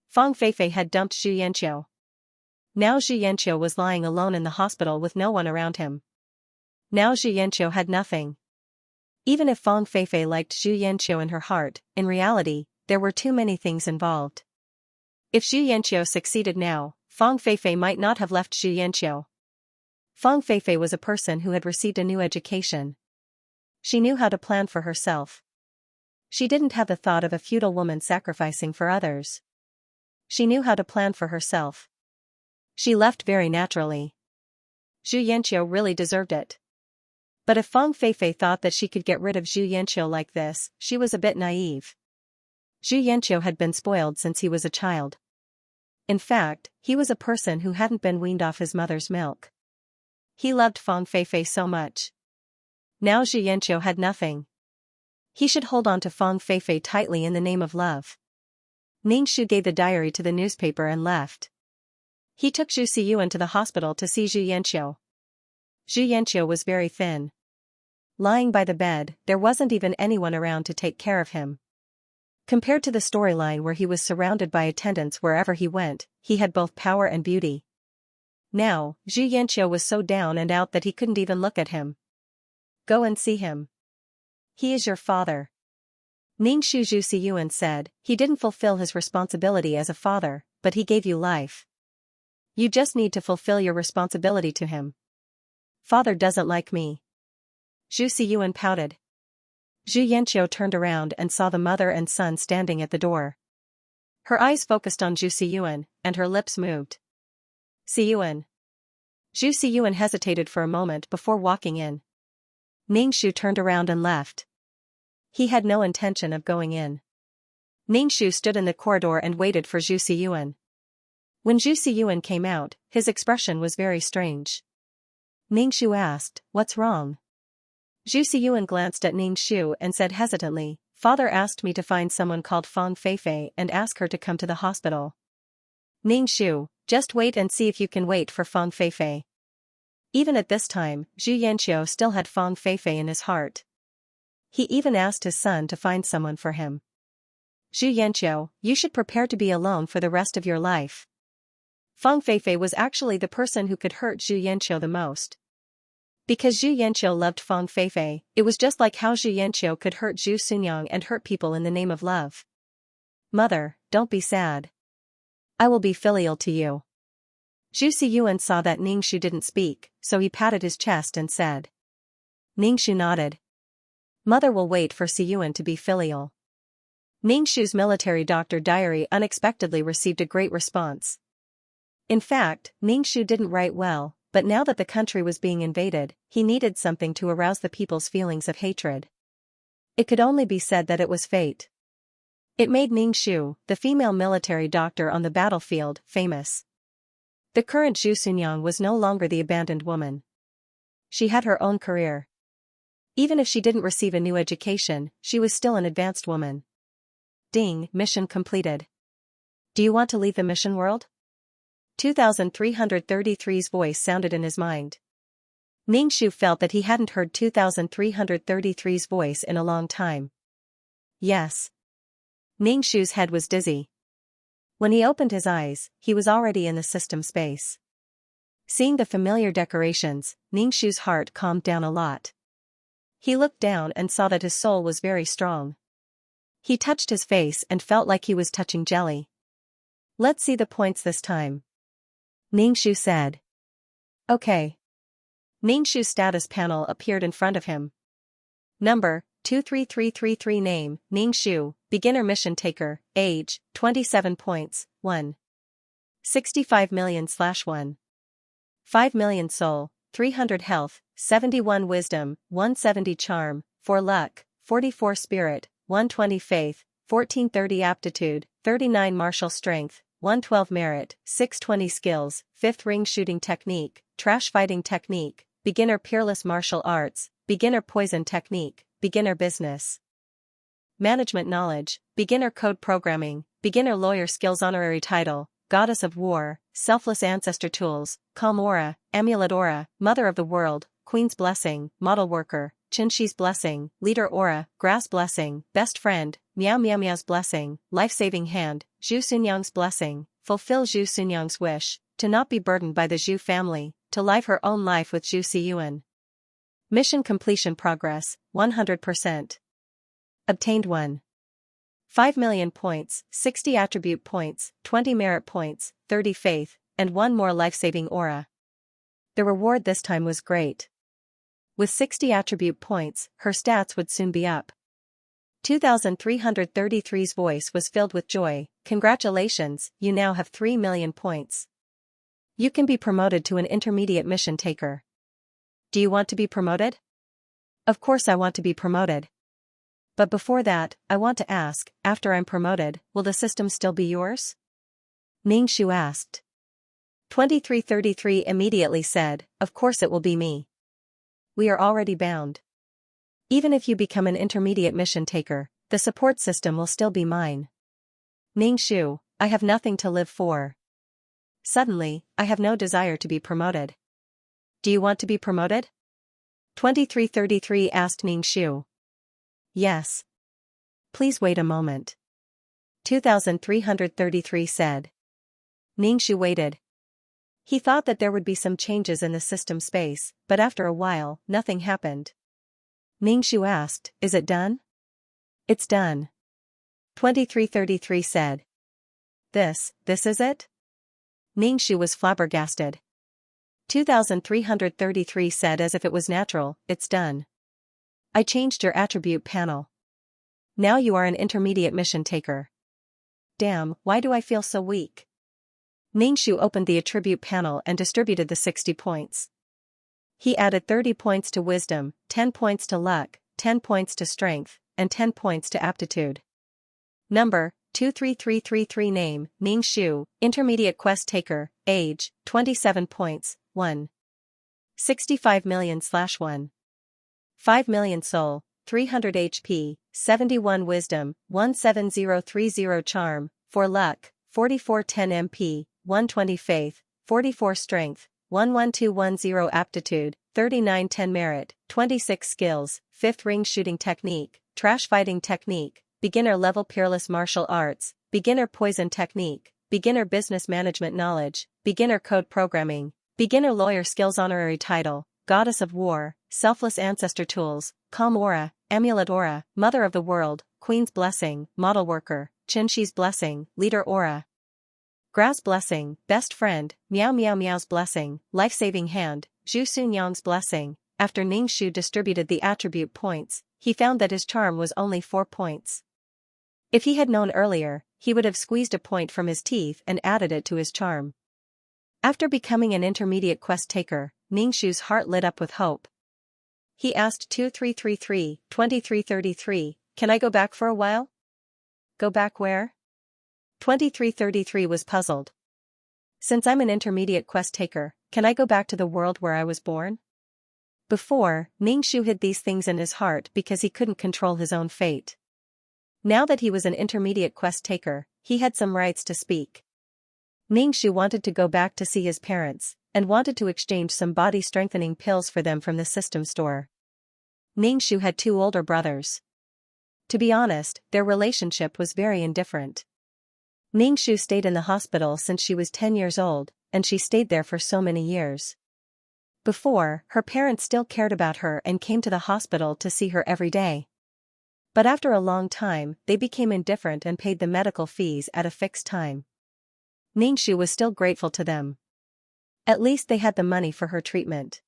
Fang Feifei had dumped Xianxia. Now Xianxia was lying alone in the hospital with no one around him. Now Xianxia had nothing. Even if Fang Feifei liked Xianxia in her heart, in reality, there were too many things involved. If Xianxia succeeded now, Fang Feifei might not have left Xianxia. Fang Feifei was a person who had received a new education. She knew how to plan for herself. She didn't have the thought of a feudal woman sacrificing for others. She knew how to plan for herself. She left very naturally. Zhu Yanqiu really deserved it. But if Fang Feifei thought that she could get rid of Zhu Yanqiu like this, she was a bit naive. Zhu Yanqiu had been spoiled since he was a child. In fact, he was a person who hadn't been weaned off his mother's milk. He loved Fang Feifei so much. Now Zhu Yanqiu had nothing. He should hold on to Fang Feifei tightly in the name of love. Ning Shu gave the diary to the newspaper and left. He took Zhu Siyuan to the hospital to see Zhu Yanqiu. Zhu Yanqiu was very thin. Lying by the bed, there wasn't even anyone around to take care of him. Compared to the storyline where he was surrounded by attendants wherever he went, he had both power and beauty. Now, Zhu Yanqiu was so down and out that he couldn't even look at him. Go and see him. He is your father. Ning Shu Zhu Siyuan said, he didn't fulfill his responsibility as a father, but he gave you life. You just need to fulfill your responsibility to him. Father doesn't like me. Zhu Siyuan pouted. Zhu Yanqiu turned around and saw the mother and son standing at the door. Her eyes focused on Zhu Siyuan, and her lips moved. Siyuan. Zhu Siyuan hesitated for a moment before walking in. Ning Shu turned around and left. He had no intention of going in. Ning Shu stood in the corridor and waited for Zhu Siyuan. When Zhu Siyuan came out, his expression was very strange. Ning Shu asked, "What's wrong?" Zhu Siyuan glanced at Ning Shu and said hesitantly, "Father asked me to find someone called Fang Feifei and ask her to come to the hospital." Ning Shu, just wait and see if you can wait for Fang Feifei. Even at this time, Zhu Yanqiu still had Fang Feifei in his heart. He even asked his son to find someone for him. Zhu Yanqiu, you should prepare to be alone for the rest of your life. Fang Feifei was actually the person who could hurt Zhu Yanqiu the most. Because Zhu Yanqiu loved Fang Feifei, it was just like how Zhu Yanqiu could hurt Zhu Sunyang and hurt people in the name of love. Mother, don't be sad. I will be filial to you. Zhu Siyuan saw that Ning Shu didn't speak, so he patted his chest and said. Ning Shu nodded. Mother will wait for Siyuan to be filial. Ning Shu's military doctor diary unexpectedly received a great response. In fact, Ning Shu didn't write well, but now that the country was being invaded, he needed something to arouse the people's feelings of hatred. It could only be said that it was fate. It made Ning Shu, the female military doctor on the battlefield, famous. The current Zhu Sunyang was no longer the abandoned woman. She had her own career. Even if she didn't receive a new education, she was still an advanced woman. Ding, mission completed. Do you want to leave the mission world? 2333's voice sounded in his mind. Ning Shu felt that he hadn't heard 2333's voice in a long time. Yes. Ning Shu's head was dizzy. When he opened his eyes, he was already in the system space. Seeing the familiar decorations, Ning Shu's heart calmed down a lot. He looked down and saw that his soul was very strong. He touched his face and felt like he was touching jelly. Let's see the points this time. Ning Shu said. Okay. Ning Shu's status panel appeared in front of him. Number, 23333 Name, Ning Shu, Beginner Mission Taker, Age, 27 points, 1. 65 million/1. 5 million soul, 300 health, 71 wisdom, 170 charm, 4 luck, 44 spirit, 120 faith, 1430 aptitude, 39 martial strength, 112 merit, 620 skills, 5th ring shooting technique, trash fighting technique, beginner peerless martial arts, beginner poison technique, beginner business management knowledge, beginner code programming, beginner lawyer skills honorary title, goddess of war, selfless ancestor tools, calm aura, amulet aura, mother of the world, queen's blessing, model worker, Xianxia's blessing, leader aura, grass blessing, best friend, Miao Miao Miao's blessing, life-saving hand, Zhu Xunyang's blessing, fulfill Zhu Xunyang's wish, to not be burdened by the Zhu family, to live her own life with Zhu Xiyuan. Mission completion progress, 100%. Obtained 1. 5 million points, 60 attribute points, 20 merit points, 30 faith, and 1 more life-saving aura. The reward this time was great. With 60 attribute points, her stats would soon be up. 2333's voice was filled with joy. Congratulations, you now have 3 million points. You can be promoted to an intermediate mission taker. Do you want to be promoted? Of course I want to be promoted. But before that, I want to ask, after I'm promoted, will the system still be yours? Ningxu asked. 2333 immediately said, of course it will be me. We are already bound. Even if you become an intermediate mission taker, the support system will still be mine. Ningxu, I have nothing to live for. Suddenly, I have no desire to be promoted. Do you want to be promoted? 2333 asked Ningxu. Yes. Please wait a moment. 2333 said. Ningxu waited. He thought that there would be some changes in the system space, but after a while, nothing happened. Ningxu asked, is it done? It's done. 2333 said. This is it? Ningxu was flabbergasted. 2333 said as if it was natural, it's done. I changed your attribute panel. Now you are an intermediate mission taker. Damn, why do I feel so weak? Ningxu opened the attribute panel and distributed the 60 points. He added 30 points to wisdom, 10 points to luck, 10 points to strength, and 10 points to aptitude. Number, 23333 Name, Ningxu, Intermediate Quest Taker, Age, 27 points, 1. 65 million/1. 5 million soul, 300 HP, 71 wisdom, 17030 charm, 4 luck, 4410 MP, 120 faith, 44 strength, 11210 aptitude, 3910 merit, 26 skills, 5th ring shooting technique, trash fighting technique, beginner level peerless martial arts, beginner poison technique, beginner business management knowledge, beginner code programming, beginner lawyer skills honorary title, goddess of war, selfless ancestor tools, calm aura, amulet aura, mother of the world, queen's blessing, model worker, Xianxia's blessing, leader aura. Grass blessing, best friend, Miao Miao Miao's blessing, life-saving hand, Zhu Xunyang's blessing. After Ningxu distributed the attribute points, he found that his charm was only 4 points. If he had known earlier, he would have squeezed a point from his teeth and added it to his charm. After becoming an intermediate quest taker, Ningxu's heart lit up with hope. He asked 2333, can I go back for a while? Go back where? 2333 was puzzled. Since I'm an intermediate quest taker, can I go back to the world where I was born? Before, Ningxu hid these things in his heart because he couldn't control his own fate. Now that he was an intermediate quest taker, he had some rights to speak. Ningxu wanted to go back to see his parents, and wanted to exchange some body-strengthening pills for them from the system store. Ningxu had 2 older brothers. To be honest, their relationship was very indifferent. Ningxu stayed in the hospital since she was 10 years old, and she stayed there for so many years. Before, her parents still cared about her and came to the hospital to see her every day. But after a long time, they became indifferent and paid the medical fees at a fixed time. Ningxu was still grateful to them. At least they had the money for her treatment.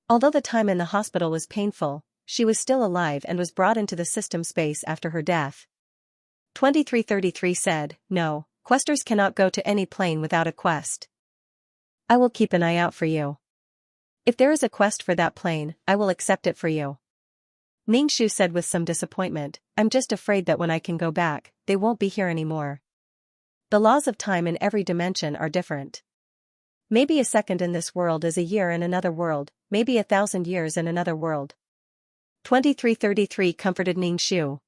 Although the time in the hospital was painful, she was still alive and was brought into the system space after her death. 2333 said, no, questers cannot go to any plane without a quest. I will keep an eye out for you. If there is a quest for that plane, I will accept it for you. Ningxu said with some disappointment, I'm just afraid that when I can go back, they won't be here anymore. The laws of time in every dimension are different. Maybe a second in this world is a year in another world, maybe 1,000 years in another world. 2333 comforted Ningxu.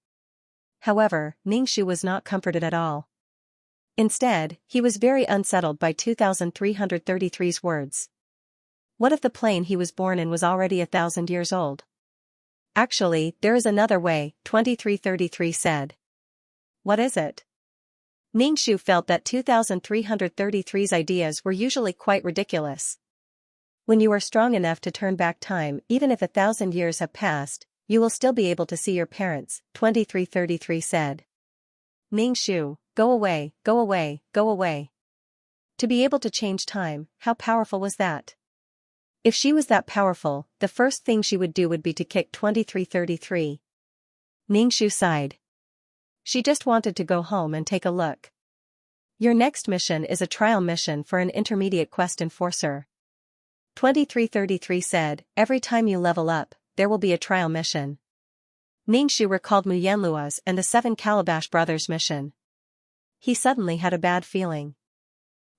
However, Ningxu was not comforted at all. Instead, he was very unsettled by 2333's words. What if the plane he was born in was already 1,000 years old? Actually, there is another way, 2333 said. What is it? Ningxu felt that 2333's ideas were usually quite ridiculous. When you are strong enough to turn back time, even if 1,000 years have passed, you will still be able to see your parents, 2333 said. Ningxu, go away, go away, go away. To be able to change time, how powerful was that? If she was that powerful, the first thing she would do would be to kick 2333. Ningxu sighed. She just wanted to go home and take a look. Your next mission is a trial mission for an intermediate quest enforcer. 2333 said, every time you level up, there will be a trial mission. Ningxu recalled Mu Yanlua's and the 7 Calabash Brothers mission. He suddenly had a bad feeling.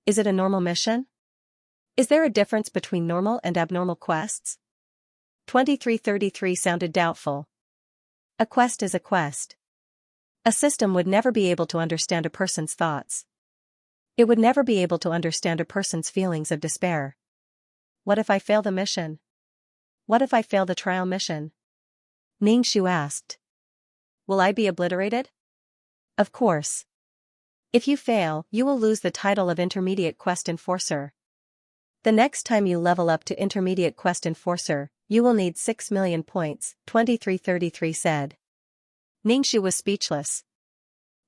Is it a normal mission? Is there a difference between normal and abnormal quests? 2333 sounded doubtful. A quest is a quest. A system would never be able to understand a person's thoughts. It would never be able to understand a person's feelings of despair. What if I fail the mission? What if I fail the trial mission? Ningxu asked. Will I be obliterated? Of course. If you fail, you will lose the title of Intermediate Quest Enforcer. The next time you level up to Intermediate Quest Enforcer, you will need 6 million points, 2333 said. Ningxu was speechless.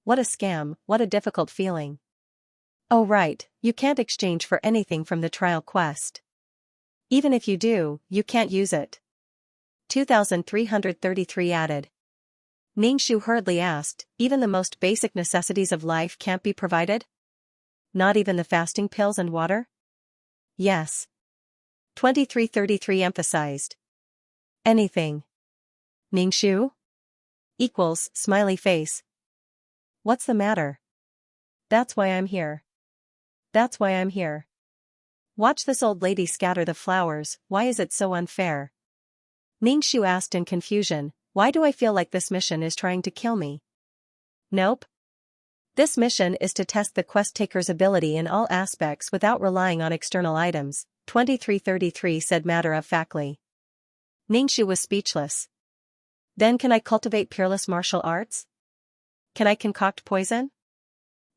What a scam, what a difficult feeling. Oh right, you can't exchange for anything from the trial quest. Even if you do, you can't use it. 2333 added. Ningxu hurriedly asked, even the most basic necessities of life can't be provided? Not even the fasting pills and water? Yes. 2333 emphasized. Anything. Ningxu? Equals, smiley face. What's the matter? That's why I'm here. That's why I'm here. Watch this old lady scatter the flowers, why is it so unfair? Ningxu asked in confusion, why do I feel like this mission is trying to kill me? Nope. This mission is to test the quest taker's ability in all aspects without relying on external items, 2333 said matter-of-factly. Ningxu was speechless. Then can I cultivate peerless martial arts? Can I concoct poison?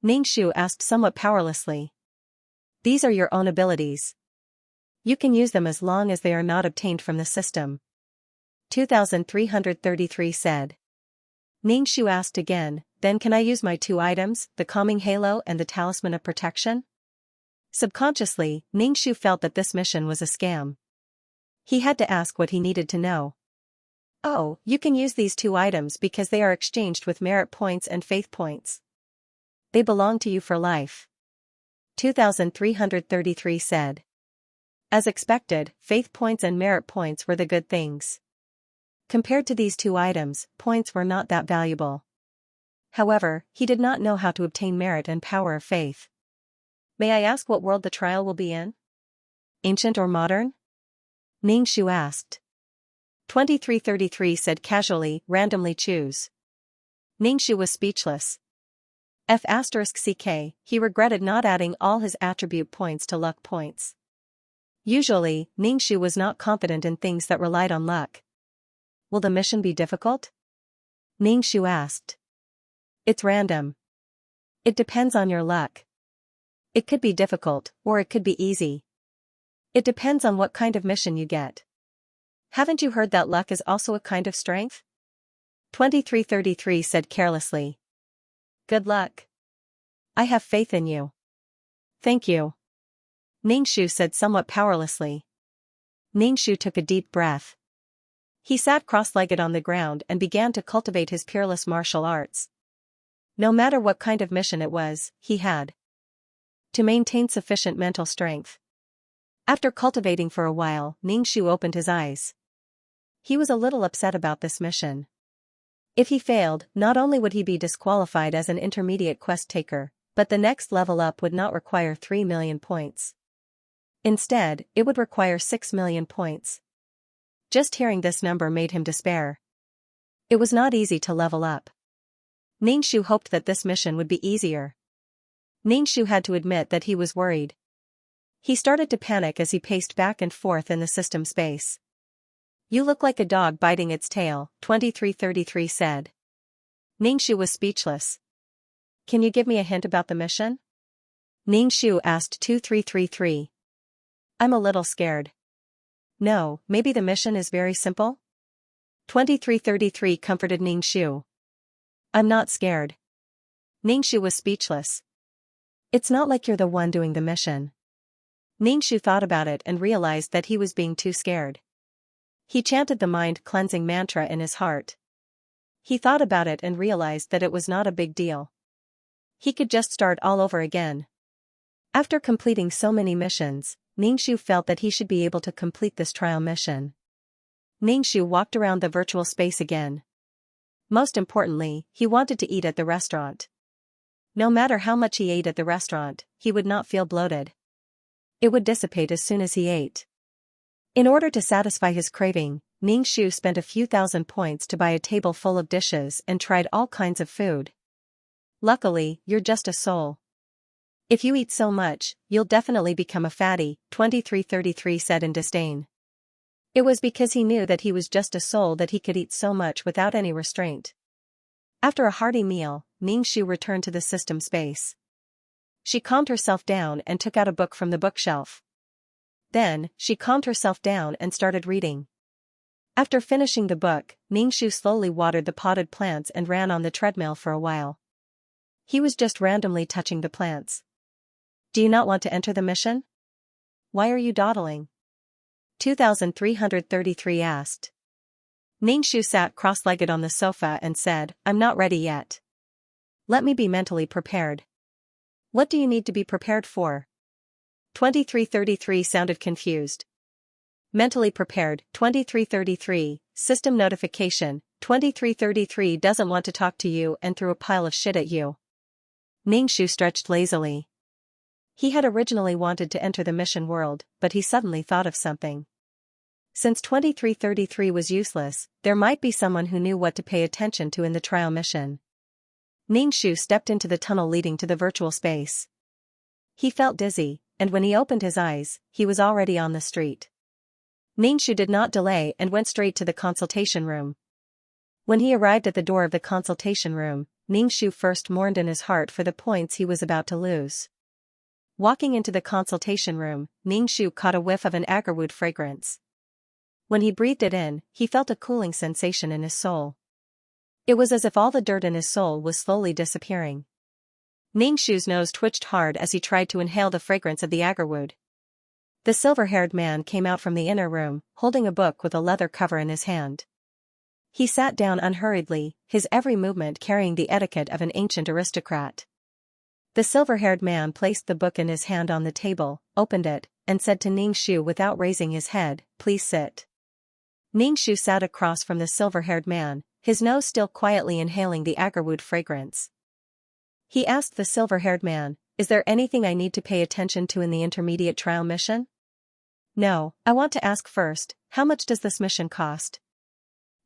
Ningxu asked somewhat powerlessly. These are your own abilities. You can use them as long as they are not obtained from the system. 2333 said. Ningxu asked again, then can I use my 2 items, the calming halo and the talisman of protection? Subconsciously, Ningxu felt that this mission was a scam. He had to ask what he needed to know. Oh, you can use these 2 items because they are exchanged with merit points and faith points. They belong to you for life. 2333 said. As expected, faith points and merit points were the good things. Compared to these 2 items, points were not that valuable. However, he did not know how to obtain merit and power of faith. May I ask what world the trial will be in? Ancient or modern? Ningxu asked. 2333 said casually, randomly choose. Ningxu was speechless. F*CK, he regretted not adding all his attribute points to luck points. Usually, Ningxu was not confident in things that relied on luck. Will the mission be difficult? Ningxu asked. It's random. It depends on your luck. It could be difficult, or it could be easy. It depends on what kind of mission you get. Haven't you heard that luck is also a kind of strength? 2333 said carelessly. Good luck. I have faith in you. Thank you. Ningxu said somewhat powerlessly. Ningxu took a deep breath. He sat cross-legged on the ground and began to cultivate his peerless martial arts. No matter what kind of mission it was, he had to maintain sufficient mental strength. After cultivating for a while, Ningxu opened his eyes. He was a little upset about this mission. If he failed, not only would he be disqualified as an intermediate quest taker, but the next level up would not require 3 million points. Instead, it would require 6 million points. Just hearing this number made him despair. It was not easy to level up. Ningxu hoped that this mission would be easier. Ningxu had to admit that he was worried. He started to panic as he paced back and forth in the system space. "You look like a dog biting its tail," 2333 said. Ningxu was speechless. "Can you give me a hint about the mission?" Ningxu asked 2333. "I'm a little scared." "No, maybe the mission is very simple?" 2333 comforted Ningxu. "I'm not scared." Ningxu was speechless. "It's not like you're the one doing the mission." Ningxu thought about it and realized that he was being too scared. He chanted the mind-cleansing mantra in his heart. He thought about it and realized that it was not a big deal. He could just start all over again. After completing so many missions, Ningxu felt that he should be able to complete this trial mission. Ningxu walked around the virtual space again. Most importantly, he wanted to eat at the restaurant. No matter how much he ate at the restaurant, he would not feel bloated. It would dissipate as soon as he ate. In order to satisfy his craving, Ningxu spent a few thousand points to buy a table full of dishes and tried all kinds of food. "Luckily, you're just a soul. If you eat so much, you'll definitely become a fatty," 2333 said in disdain. It was because he knew that he was just a soul that he could eat so much without any restraint. After a hearty meal, Ningxu returned to the system space. She calmed herself down and took out a book from the bookshelf. Then, she calmed herself down and started reading. After finishing the book, Ningxu slowly watered the potted plants and ran on the treadmill for a while. He was just randomly touching the plants. "Do you not want to enter the mission? Why are you dawdling?" 2333 asked. Ningxu sat cross-legged on the sofa and said, "I'm not ready yet. Let me be mentally prepared." "What do you need to be prepared for?" 2333 sounded confused. "Mentally prepared." 2333, system notification, 2333 doesn't want to talk to you and threw a pile of shit at you. Ningxu stretched lazily. He had originally wanted to enter the mission world, but he suddenly thought of something. Since 2333 was useless, there might be someone who knew what to pay attention to in the trial mission. Ningxu stepped into the tunnel leading to the virtual space. He felt dizzy, and when he opened his eyes, he was already on the street. Ningxu did not delay and went straight to the consultation room. When he arrived at the door of the consultation room, Ningxu first mourned in his heart for the points he was about to lose. Walking into the consultation room, Ningxu caught a whiff of an agarwood fragrance. When he breathed it in, he felt a cooling sensation in his soul. It was as if all the dirt in his soul was slowly disappearing. Ningxu's nose twitched hard as he tried to inhale the fragrance of the agarwood. The silver-haired man came out from the inner room, holding a book with a leather cover in his hand. He sat down unhurriedly, his every movement carrying the etiquette of an ancient aristocrat. The silver-haired man placed the book in his hand on the table, opened it, and said to Ningxu without raising his head, "Please sit." Ningxu sat across from the silver-haired man, his nose still quietly inhaling the agarwood fragrance. He asked the silver-haired man, "Is there anything I need to pay attention to in the intermediate trial mission?" "No, I want to ask first, how much does this mission cost?"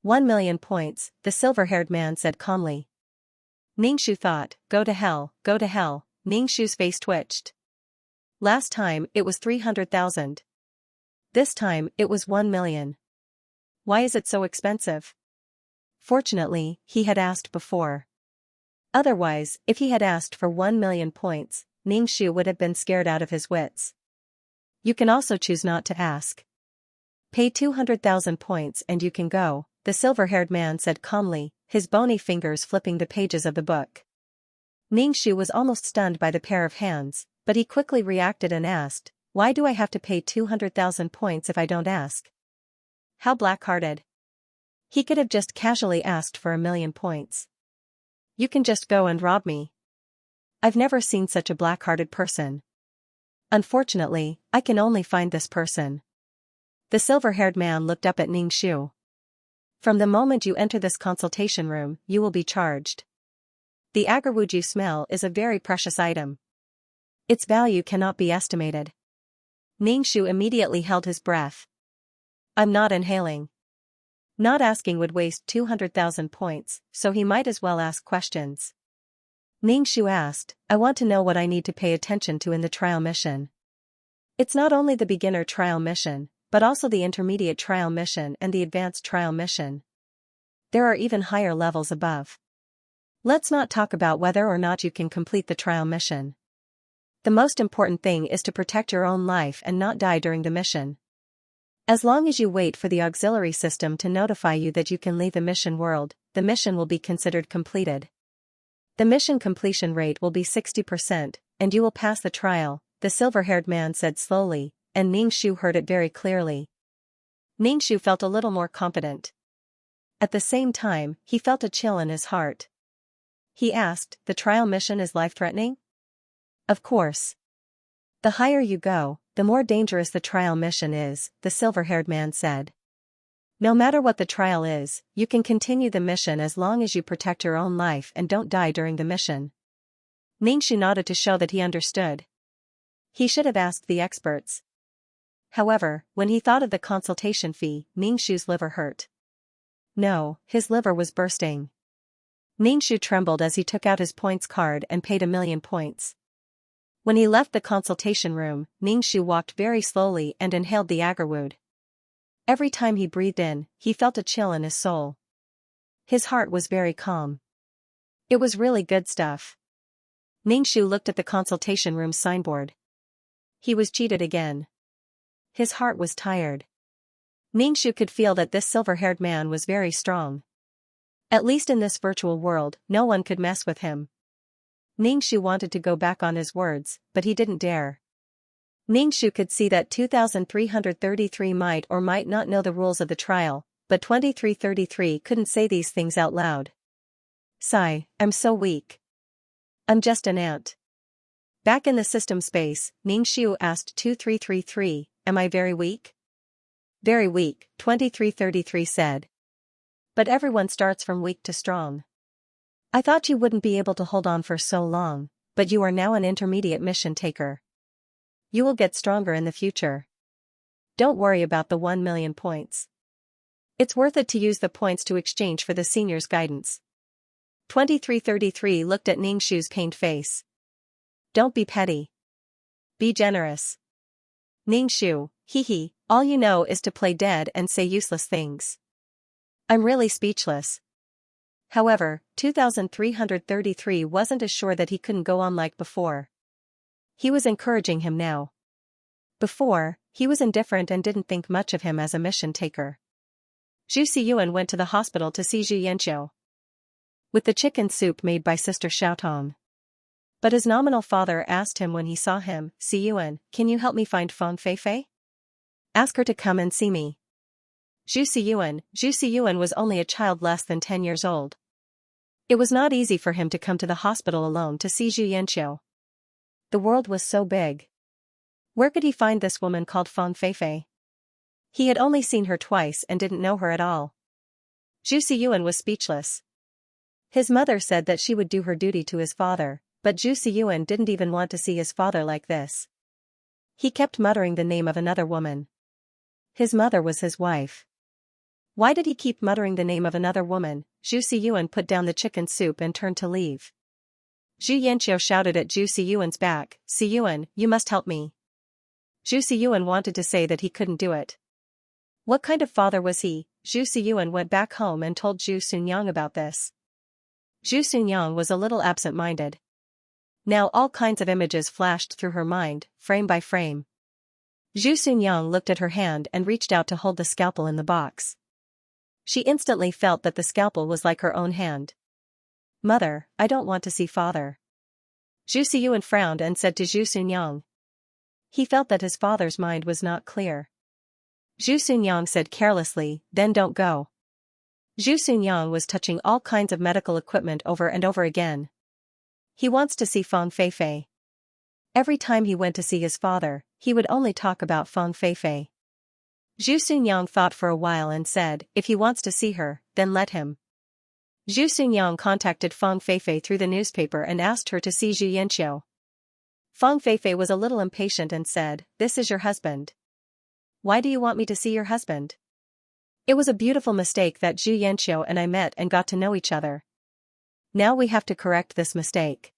1 million points, the silver-haired man said calmly. Ningxu thought, go to hell, go to hell." Ningxu's face twitched. Last time, it was 300,000. This time, it was 1 million. Why is it so expensive? Fortunately, he had asked before. Otherwise, if he had asked for 1 million points, Ningxu would have been scared out of his wits. You can also choose not to ask. Pay 200,000 points and you can go, the silver-haired man said calmly, his bony fingers flipping the pages of the book. Ningxu was almost stunned by the pair of hands, but he quickly reacted and asked, "Why do I have to pay 200,000 points if I don't ask?" How black-hearted. He could have just casually asked for 1 million points. You can just go and rob me. I've never seen such a black-hearted person. Unfortunately, I can only find this person. The silver-haired man looked up at Ningxu. From the moment you enter this consultation room, you will be charged. The agarwood you smell is a very precious item. Its value cannot be estimated. Ningxu immediately held his breath. I'm not inhaling. Not asking would waste 200,000 points, so he might as well ask questions. Ningxu asked, I want to know what I need to pay attention to in the trial mission. It's not only the beginner trial mission, but also the intermediate trial mission and the advanced trial mission. There are even higher levels above. Let's not talk about whether or not you can complete the trial mission. The most important thing is to protect your own life and not die during the mission. As long as you wait for the auxiliary system to notify you that you can leave the mission world, the mission will be considered completed. The mission completion rate will be 60%, and you will pass the trial, the silver-haired man said slowly, and Ningxu heard it very clearly. Ningxu felt a little more confident. At the same time, he felt a chill in his heart. He asked, the trial mission is life-threatening? Of course. The higher you go, the more dangerous the trial mission is, the silver-haired man said. No matter what the trial is, you can continue the mission as long as you protect your own life and don't die during the mission. Ningxu nodded to show that he understood. He should have asked the experts. However, when he thought of the consultation fee, Ningxu's liver hurt. No, his liver was bursting. Ningxu trembled as he took out his points card and paid 1,000,000 points. When he left the consultation room, Ningxu walked very slowly and inhaled the agarwood. Every time he breathed in, he felt a chill in his soul. His heart was very calm. It was really good stuff. Ningxu looked at the consultation room signboard. He was cheated again. His heart was tired. Ningxu could feel that this silver-haired man was very strong. At least in this virtual world, no one could mess with him. Ningxu wanted to go back on his words, but he didn't dare. Ningxu could see that 2333 might or might not know the rules of the trial, but 2333 couldn't say these things out loud. Sigh, I'm so weak. I'm just an ant. Back in the system space, Ningxu asked 2333, am I very weak? Very weak, 2333 said. But everyone starts from weak to strong. I thought you wouldn't be able to hold on for so long, but you are now an intermediate mission taker. You will get stronger in the future. Don't worry about the 1,000,000 points. It's worth it to use the points to exchange for the senior's guidance. 2333 looked at Ningxu's pained face. Don't be petty. Be generous. Ningxu, hee, all you know is to play dead and say useless things. I'm really speechless. However, 2333 wasn't as sure that he couldn't go on like before. He was encouraging him now. Before, he was indifferent and didn't think much of him as a mission taker. Zhu Xiyuan went to the hospital to see Xianxia with the chicken soup made by Sister Xiaotong. But his nominal father asked him when he saw him, Xiyuan, can you help me find Feng Feifei? Ask her to come and see me. Zhu Xiyuan was only a child less than 10 years old. It was not easy for him to come to the hospital alone to see Xianxia. The world was so big. Where could he find this woman called Feng Feifei? He had only seen her twice and didn't know her at all. Zhu Xiyuan was speechless. His mother said that she would do her duty to his father, but Zhu Xiyuan didn't even want to see his father like this. He kept muttering the name of another woman. His mother was his wife. Why did he keep muttering the name of another woman? Zhu Xiyuan put down the chicken soup and turned to leave. Xianxia shouted at Zhu Xiyuan's back, Xiyuan, you must help me. Zhu Xiyuan wanted to say that he couldn't do it. What kind of father was he? Zhu Xiyuan went back home and told Zhu Xunyang about this. Zhu Xunyang was a little absent-minded. Now all kinds of images flashed through her mind, frame by frame. Zhu Xunyang looked at her hand and reached out to hold the scalpel in the box. She instantly felt that the scalpel was like her own hand. Mother, I don't want to see father. Zhu Xiyuan frowned and said to Zhu Xunyang. He felt that his father's mind was not clear. Zhu Xunyang said carelessly, then don't go. Zhu Xunyang was touching all kinds of medical equipment over and over again. He wants to see Feng Feifei. Every time he went to see his father, he would only talk about Fang Feifei. Zhu Xunyang thought for a while and said, if he wants to see her, then let him. Zhu Xunyang contacted Fang Feifei through the newspaper and asked her to see Zhu Yanqiu. Fang Feifei was a little impatient and said, this is your husband. Why do you want me to see your husband? It was a beautiful mistake that Zhu Yanqiu and I met and got to know each other. Now we have to correct this mistake.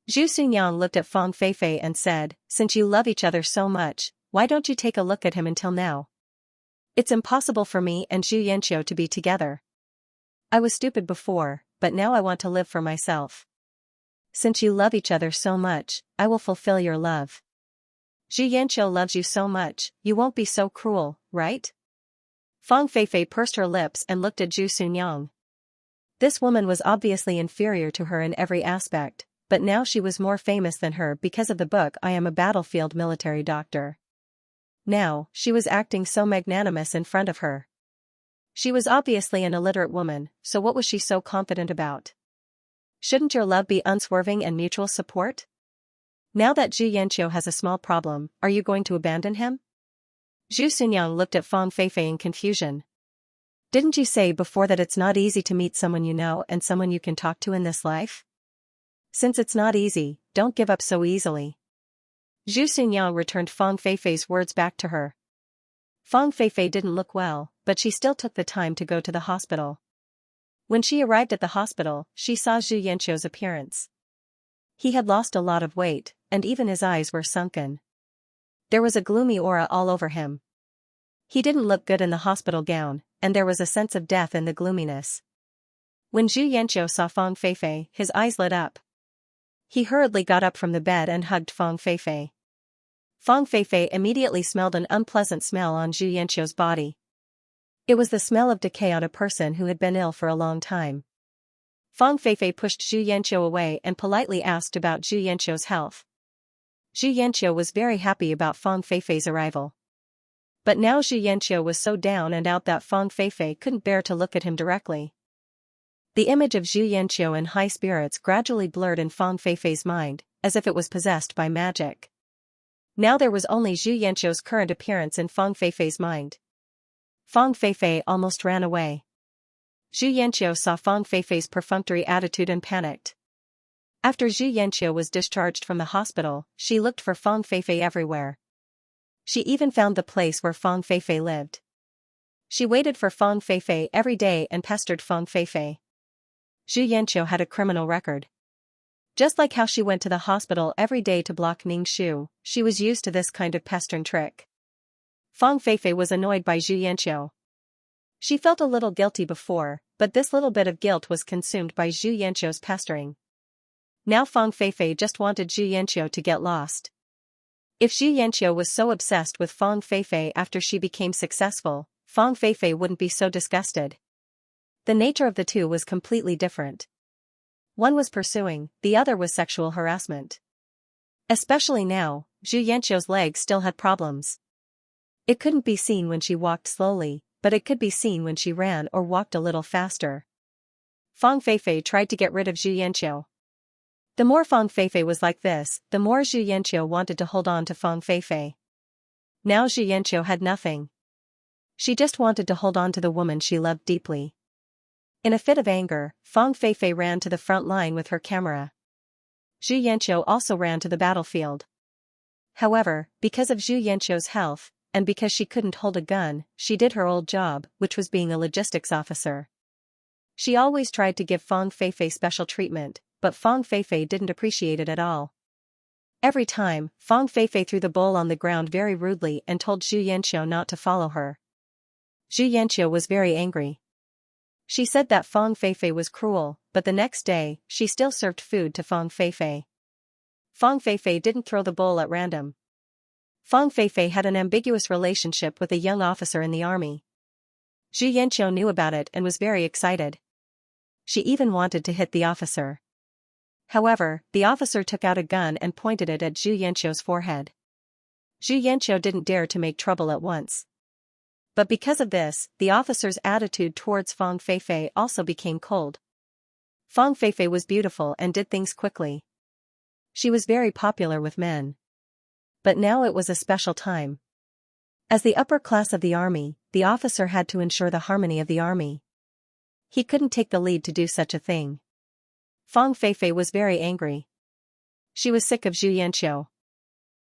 Zhu Xunyang looked at Fang Feifei and said, since you love each other so much, why don't you take a look at him until now? It's impossible for me and Zhu Yanqiu to be together. I was stupid before, but now I want to live for myself. Since you love each other so much, I will fulfill your love. Zhu Yanqiu loves you so much, you won't be so cruel, right? Fang Feifei pursed her lips and looked at Zhu Xunyang. This woman was obviously inferior to her in every aspect, but now she was more famous than her because of the book I Am a Battlefield Military Doctor. Now, she was acting so magnanimous in front of her. She was obviously an illiterate woman, so what was she so confident about? Shouldn't your love be unswerving and mutual support? Now that Zhu Yanqiu has a small problem, are you going to abandon him? Zhu Xunyang looked at Fang Feifei in confusion. Didn't you say before that it's not easy to meet someone you know and someone you can talk to in this life? Since it's not easy, don't give up so easily. Zhu Xunyang returned Fang Feifei's words back to her. Fang Feifei didn't look well, but she still took the time to go to the hospital. When she arrived at the hospital, she saw Zhu Yanqiu's appearance. He had lost a lot of weight, and even his eyes were sunken. There was a gloomy aura all over him. He didn't look good in the hospital gown, and there was a sense of death in the gloominess. When Zhu Yanqiu saw Fang Feifei, his eyes lit up. He hurriedly got up from the bed and hugged Fang Feifei. Fang Feifei immediately smelled an unpleasant smell on Zhu Yanqiu's body. It was the smell of decay on a person who had been ill for a long time. Fang Feifei pushed Zhu Yanqiu away and politely asked about Zhu Yanqiu's health. Zhu Yanqiu was very happy about Fang Feifei's arrival. But now Zhu Yanqiu was so down and out that Fang Feifei couldn't bear to look at him directly. The image of Zhu Yanqiu in high spirits gradually blurred in Fang Feifei's mind, as if it was possessed by magic. Now there was only Zhu Yanqiu's current appearance in Fang Feifei's mind. Fang Feifei almost ran away. Zhu Yanqiu saw Fang Feifei's perfunctory attitude and panicked. After Zhu Yanqiu was discharged from the hospital, she looked for Fang Feifei everywhere. She even found the place where Fang Feifei lived. She waited for Fang Feifei every day and pestered Fang Feifei. Zhu Yanqiu had a criminal record. Just like how she went to the hospital every day to block Ning Shu, she was used to this kind of pestering trick. Fang Feifei was annoyed by Zhu Yanqiu. She felt a little guilty before, but this little bit of guilt was consumed by Zhu Yanqiu's pestering. Now Fang Feifei just wanted Zhu Yanqiu to get lost. If Zhu Yanqiu was so obsessed with Fang Feifei after she became successful, Fang Feifei wouldn't be so disgusted. The nature of the two was completely different. One was pursuing, the other was sexual harassment. Especially now, Zhu Yanqiu's legs still had problems. It couldn't be seen when she walked slowly, but it could be seen when she ran or walked a little faster. Fang Feifei tried to get rid of Zhu Yanqiu. The more Fang Feifei was like this, the more Zhu Yanqiu wanted to hold on to Fang Feifei. Now Zhu Yanqiu had nothing. She just wanted to hold on to the woman she loved deeply. In a fit of anger, Fang Feifei ran to the front line with her camera. Zhu Yanqiu also ran to the battlefield. However, because of Zhu Yanqiu's health, and because she couldn't hold a gun, she did her old job, which was being a logistics officer. She always tried to give Fang Feifei special treatment, but Fang Feifei didn't appreciate it at all. Every time, Fang Feifei threw the bowl on the ground very rudely and told Zhu Yanqiu not to follow her. Zhu Yanqiu was very angry. She said that Fang Feifei was cruel, but the next day, she still served food to Fang Feifei. Fang Feifei didn't throw the bowl at random. Fang Feifei had an ambiguous relationship with a young officer in the army. Zhu Yanqiu knew about it and was very excited. She even wanted to hit the officer. However, the officer took out a gun and pointed it at Zhu Yanqiu's forehead. Zhu Yanqiu didn't dare to make trouble at once. But because of this, the officer's attitude towards Fang Feifei also became cold. Fang Feifei was beautiful and did things quickly. She was very popular with men. But now it was a special time. As the upper class of the army, the officer had to ensure the harmony of the army. He couldn't take the lead to do such a thing. Fang Feifei was very angry. She was sick of Xianxia.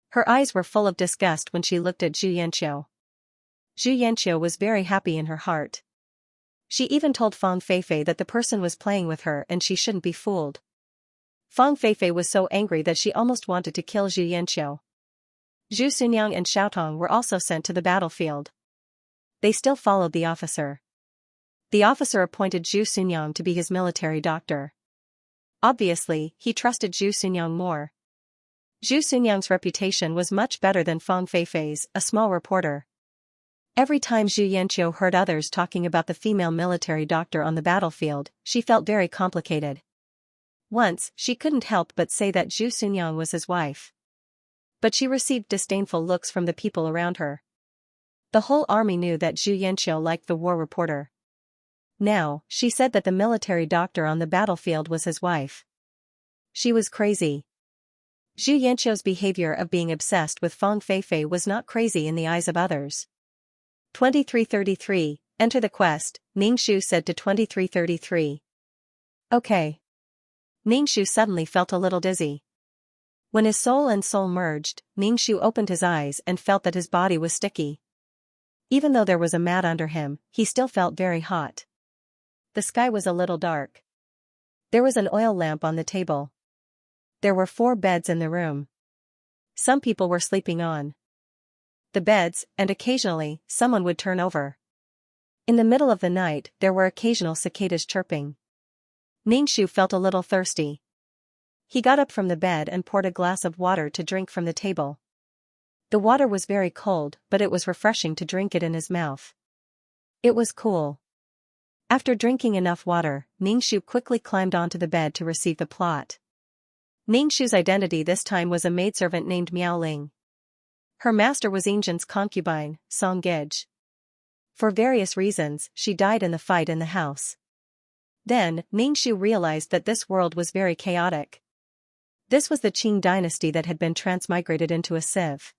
Her eyes were full of disgust when she looked at Xianxia. Xianxia was very happy in her heart. She even told Fang Feifei that the person was playing with her and she shouldn't be fooled. Fang Feifei was so angry that she almost wanted to kill Xianxia. Zhu Sunyang and Xiaotong were also sent to the battlefield. They still followed the officer. The officer appointed Zhu Sunyang to be his military doctor. Obviously, he trusted Zhu Sunyang more. Zhu Sunyang's reputation was much better than Fang Feifei's, a small reporter. Every time Zhu Yanqiu heard others talking about the female military doctor on the battlefield, she felt very complicated. Once, she couldn't help but say that Zhu Sunyang was his wife. But she received disdainful looks from the people around her. The whole army knew that Zhu Yanqiu liked the war reporter. Now, she said that the military doctor on the battlefield was his wife. She was crazy. Zhu Yanqiu's behavior of being obsessed with Fang Feifei was not crazy in the eyes of others. 2333, enter the quest, Ningxu said to 2333. Okay. Ningxu suddenly felt a little dizzy. When his soul and soul merged, Ningxu opened his eyes and felt that his body was sticky. Even though there was a mat under him, he still felt very hot. The sky was a little dark. There was an oil lamp on the table. There were 4 beds in the room. Some people were sleeping on the beds, and occasionally, someone would turn over. In the middle of the night, there were occasional cicadas chirping. Ningxu felt a little thirsty. He got up from the bed and poured a glass of water to drink from the table. The water was very cold, but it was refreshing to drink it in his mouth. It was cool. After drinking enough water, Ningxu quickly climbed onto the bed to receive the plot. Ningxu's identity this time was a maidservant named Miao Ling. Her master was Ingjin's concubine, Song Gij. For various reasons, she died in the fight in the house. Then, Ningxu realized that this world was very chaotic. This was the Qing dynasty that had been transmigrated into a sieve.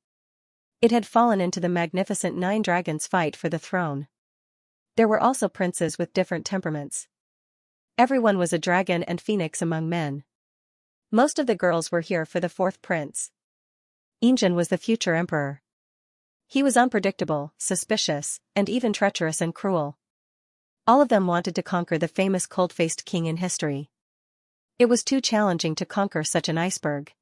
It had fallen into the magnificent 9 dragons fight for the throne. There were also princes with different temperaments. Everyone was a dragon and phoenix among men. Most of the girls were here for the 4th prince. Ingjin was the future emperor. He was unpredictable, suspicious, and even treacherous and cruel. All of them wanted to conquer the famous cold-faced king in history. It was too challenging to conquer such an iceberg.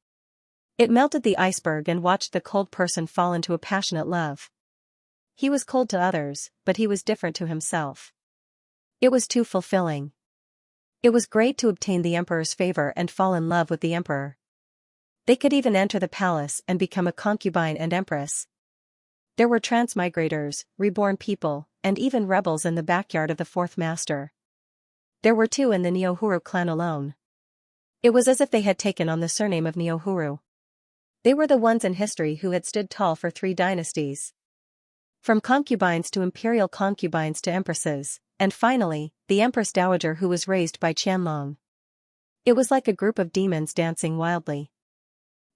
It melted the iceberg and watched the cold person fall into a passionate love. He was cold to others, but he was different to himself. It was too fulfilling. It was great to obtain the emperor's favor and fall in love with the emperor. They could even enter the palace and become a concubine and empress. There were transmigrators, reborn people, and even rebels in the backyard of the 4th master. There were 2 in the Neohuru clan alone. It was as if they had taken on the surname of Neohuru. They were the ones in history who had stood tall for 3 dynasties. From concubines to imperial concubines to empresses, and finally, the Empress Dowager who was raised by Qianlong. It was like a group of demons dancing wildly.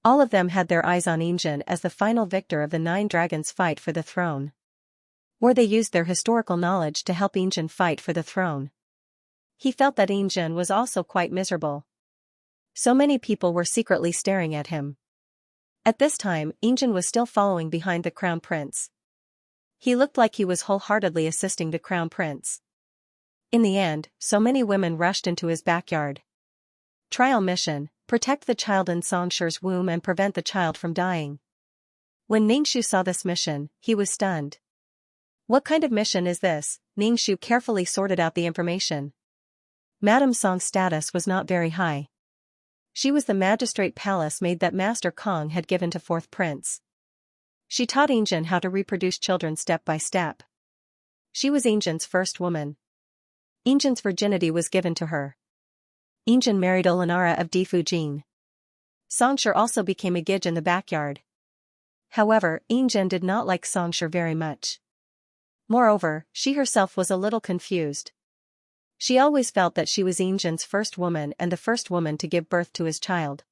All of them had their eyes on Ingjin as the final victor of the 9 dragons fight for the throne. Or they used their historical knowledge to help Ingjin fight for the throne. He felt that Ingjin was also quite miserable. So many people were secretly staring at him. At this time, Ingjin was still following behind the crown prince. He looked like he was wholeheartedly assisting the crown prince. In the end, so many women rushed into his backyard. Trial mission: protect the child in Songshi's womb and prevent the child from dying. When Ningxu saw this mission, he was stunned. What kind of mission is this? Ningxu carefully sorted out the information. Madame Song's status was not very high. She was the magistrate palace maid that Master Kong had given to 4th prince. She taught Ingjin how to reproduce children step by step. She was Ingjin's first woman. Ingjin's virginity was given to her. Ingjin married Olinara of Defujing. Songshi also became a Gij in the backyard. However, Ingjin did not like Songshi very much. Moreover, she herself was a little confused. She always felt that she was Ingjin's first woman and the first woman to give birth to his child.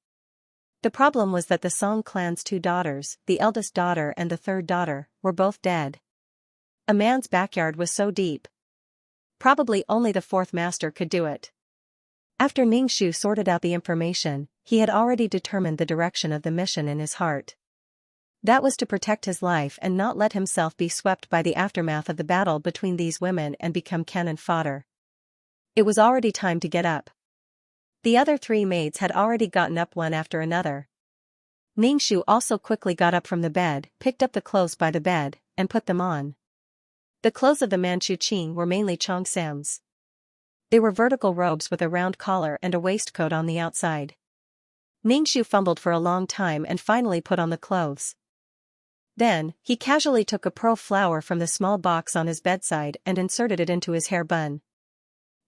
The problem was that the Song clan's two daughters, the eldest daughter and the third daughter, were both dead. A man's backyard was so deep. Probably only the fourth master could do it. After Ningxu sorted out the information, he had already determined the direction of the mission in his heart. That was to protect his life and not let himself be swept by the aftermath of the battle between these women and become cannon fodder. It was already time to get up. The other three maids had already gotten up one after another. Ningxu also quickly got up from the bed, picked up the clothes by the bed, and put them on. The clothes of the Manchu Qing were mainly Chongsam's. They were vertical robes with a round collar and a waistcoat on the outside. Ningxu fumbled for a long time and finally put on the clothes. Then, he casually took a pearl flower from the small box on his bedside and inserted it into his hair bun.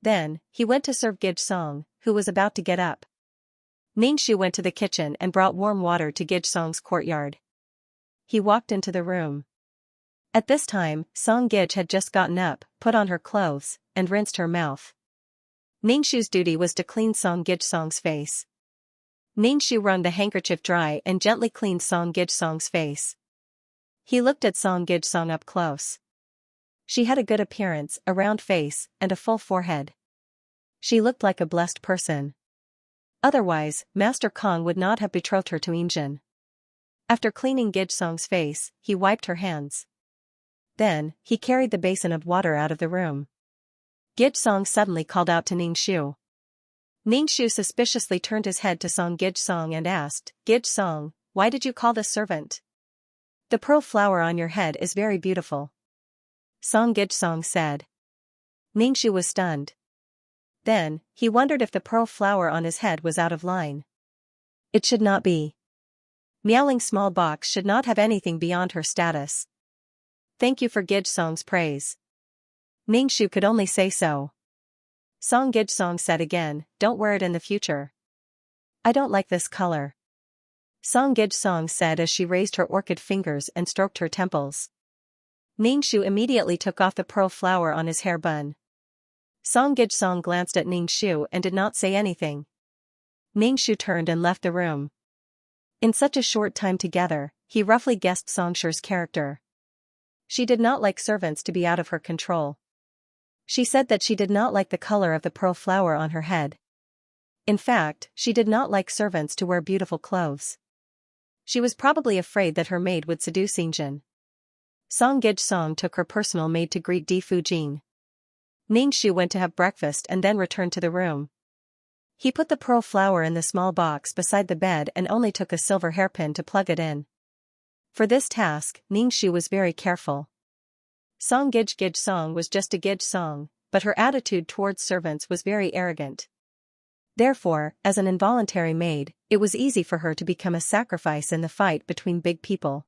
Then, he went to serve Gijsong, who was about to get up. Ningxu went to the kitchen and brought warm water to Gijsong's courtyard. He walked into the room. At this time, Song Gij had just gotten up, put on her clothes, and rinsed her mouth. Ningxu's duty was to clean Song Gijsong's face. Ningxu wrung the handkerchief dry and gently cleaned Song Gijsong's face. He looked at Song Gijsong up close. She had a good appearance, a round face, and a full forehead. She looked like a blessed person. Otherwise, Master Kong would not have betrothed her to Injin. After cleaning Gijsong's face, he wiped her hands. Then, he carried the basin of water out of the room. Gijsong suddenly called out to Ningxu. Ningxu suspiciously turned his head to Song Gijsong and asked, "Gijsong, why did you call this servant? The pearl flower on your head is very beautiful." Song Gijsong said. Ningxu was stunned. Then, he wondered if the pearl flower on his head was out of line. It should not be. Miaoling small box should not have anything beyond her status. Thank you for Gijsong's praise. Ningxu could only say so. Song Gijsong said again, "Don't wear it in the future." "I don't like this color." Song Gijsong said as she raised her orchid fingers and stroked her temples. Ningxu immediately took off the pearl flower on his hair bun. Song Gijsong glanced at Ningxu and did not say anything. Ningxu turned and left the room. In such a short time together, he roughly guessed Songshi's character. She did not like servants to be out of her control. She said that she did not like the color of the pearl flower on her head. In fact, she did not like servants to wear beautiful clothes. She was probably afraid that her maid would seduce Injin. Song Gijsong took her personal maid to greet Di Fujing. Ningxu went to have breakfast and then returned to the room. He put the pearl flower in the small box beside the bed and only took a silver hairpin to plug it in. For this task, Ningxu was very careful. Song Gijsong was just a Gijsong, but her attitude towards servants was very arrogant. Therefore, as an involuntary maid, it was easy for her to become a sacrifice in the fight between big people.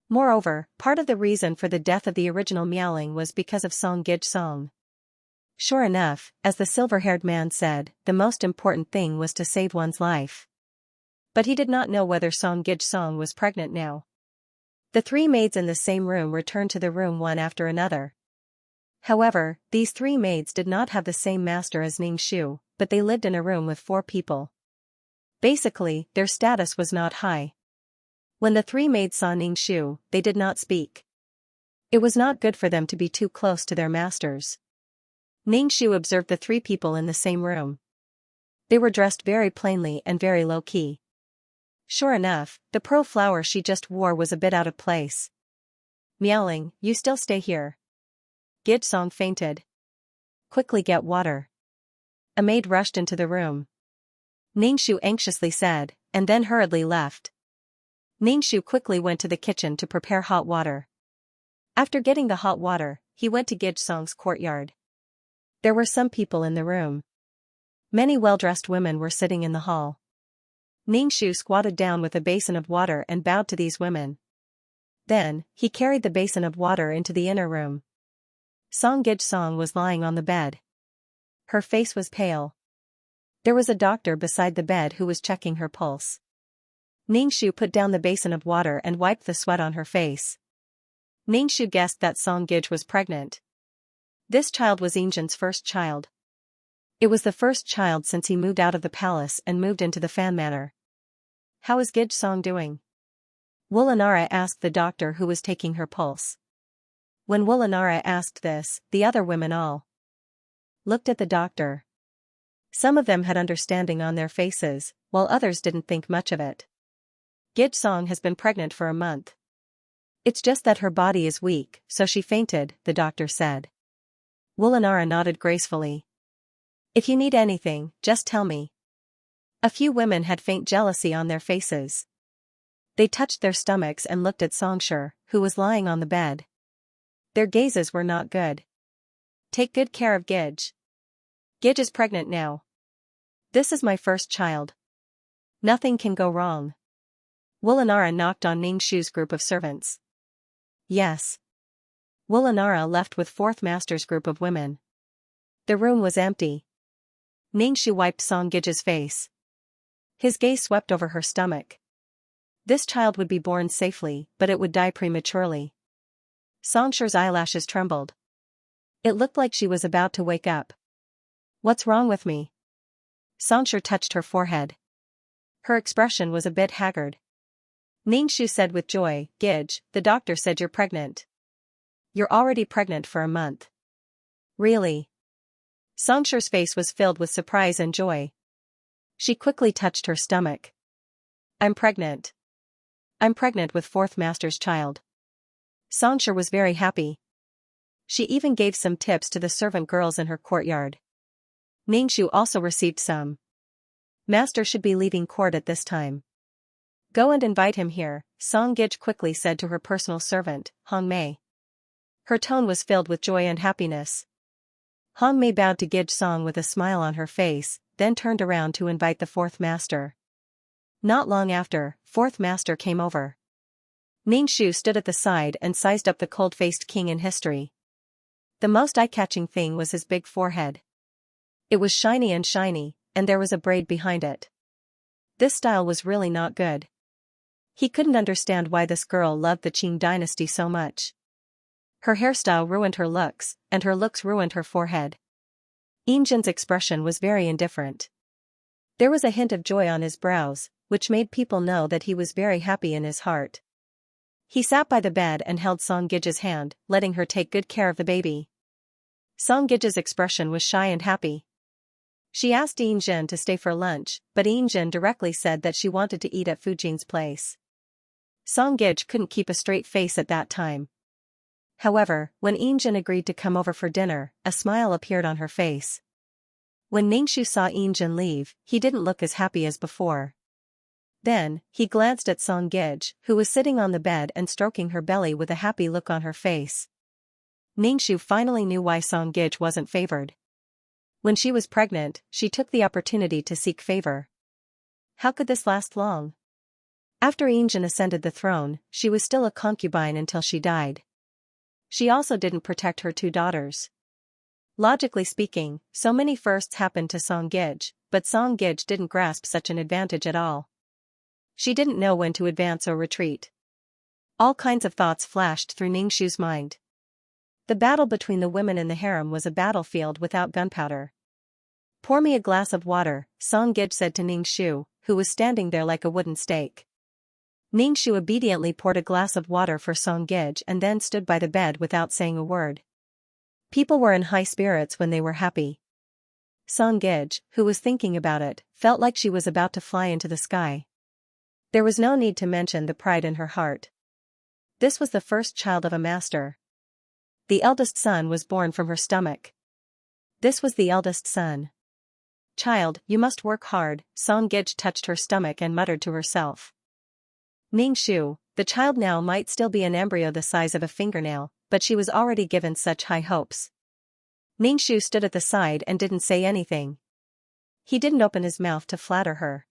Moreover, part of the reason for the death of the original Miaoling was because of Song Gijsong. Sure enough, as the silver-haired man said, the most important thing was to save one's life. But he did not know whether Song Gijsong was pregnant now. The three maids in the same room returned to the room one after another. However, these three maids did not have the same master as Ningxu, but they lived in a room with 4 people. Basically, their status was not high. When the three maids saw Ningxu, they did not speak. It was not good for them to be too close to their masters. Ningxu observed the 3 people in the same room. They were dressed very plainly and very low-key. Sure enough, the pearl flower she just wore was a bit out of place. "Miaoling, you still stay here." Gijsong fainted. "Quickly get water." A maid rushed into the room. Ningxu anxiously said, and then hurriedly left. Ningxu quickly went to the kitchen to prepare hot water. After getting the hot water, he went to Gijsong's courtyard. There were some people in the room. Many well-dressed women were sitting in the hall. Ningxu squatted down with a basin of water and bowed to these women. Then, he carried the basin of water into the inner room. Song Gijsong was lying on the bed. Her face was pale. There was a doctor beside the bed who was checking her pulse. Ningxu put down the basin of water and wiped the sweat on her face. Ningxu guessed that Song Gij was pregnant. This child was Injin's first child. It was the first child since he moved out of the palace and moved into the Fan Manor. how is Gij Song doing? Woolanara asked the doctor who was taking her pulse. When Woolanara asked this, the other women all looked at the doctor. Some of them had understanding on their faces, while others didn't think much of it. Gij Song has been pregnant for a month. It's just that her body is weak, so she fainted, the doctor said. Woolanara nodded gracefully. If you need anything, just tell me. A few women had faint jealousy on their faces. They touched their stomachs and looked at Xianxia, who was lying on the bed. Their gazes were not good. Take good care of Gij. Gij is pregnant now. This is my first child. Nothing can go wrong. Woolanara knocked on Ningshu's group of servants. Yes. Woolanara left with fourth master's group of women. The room was empty. Ningshu wiped Song Gij's face. His gaze swept over her stomach. This child would be born safely, but it would die prematurely. Songxia's eyelashes trembled. It looked like she was about to wake up. What's wrong with me? Songxia touched her forehead. Her expression was a bit haggard. Ningshu said with joy, Gij, the doctor said you're pregnant. You're already pregnant for a month. Really? Songxia's face was filled with surprise and joy. She quickly touched her stomach. I'm pregnant. I'm pregnant with fourth master's child. Songxia was very happy. She even gave some tips to the servant girls in her courtyard. Ningshu also received some. Master should be leaving court at this time. Go and invite him here, Song Gij quickly said to her personal servant, Hong Mei. Her tone was filled with joy and happiness. Hong Mei bowed to Gij Song with a smile on her face, then turned around to invite the fourth master. Not long after, fourth master came over. Ningshu stood at the side and sized up the cold-faced king in history. The most eye-catching thing was his big forehead. It was shiny, and there was a braid behind it. This style was really not good. He couldn't understand why this girl loved the Qing dynasty so much. Her hairstyle ruined her looks, and her looks ruined her forehead. Yinjin's expression was very indifferent. There was a hint of joy on his brows, which made people know that he was very happy in his heart. He sat by the bed and held Song Gij's hand, letting her take good care of the baby. Song Gij's expression was shy and happy. She asked Yinjin to stay for lunch, but Yinjin directly said that she wanted to eat at Fujin's place. Song Gij couldn't keep a straight face at that time. However, when Yinjin agreed to come over for dinner, a smile appeared on her face. When Ningshu saw Yinjin leave, he didn't look as happy as before. Then, he glanced at Song Gij, who was sitting on the bed and stroking her belly with a happy look on her face. Ningshu finally knew why Song Gij wasn't favored. When she was pregnant, she took the opportunity to seek favor. How could this last long? After Yinjin ascended the throne, she was still a concubine until she died. She also didn't protect her two daughters. Logically speaking, so many firsts happened to Song Gij, but Song Gij didn't grasp such an advantage at all. She didn't know when to advance or retreat. All kinds of thoughts flashed through Ningshu's mind. The battle between the women in the harem was a battlefield without gunpowder. Pour me a glass of water, Song Gij said to Ningshu, who was standing there like a wooden stake. Ningshu obediently poured a glass of water for Song Gij and then stood by the bed without saying a word. People were in high spirits when they were happy. Song Gij, who was thinking about it, felt like she was about to fly into the sky. There was no need to mention the pride in her heart. This was the first child of a master. The eldest son was born from her stomach. This was the eldest son. Child, you must work hard, Song Gij touched her stomach and muttered to herself. Ningshu, the child now might still be an embryo the size of a fingernail, but she was already given such high hopes. Ningshu stood at the side and didn't say anything. He didn't open his mouth to flatter her.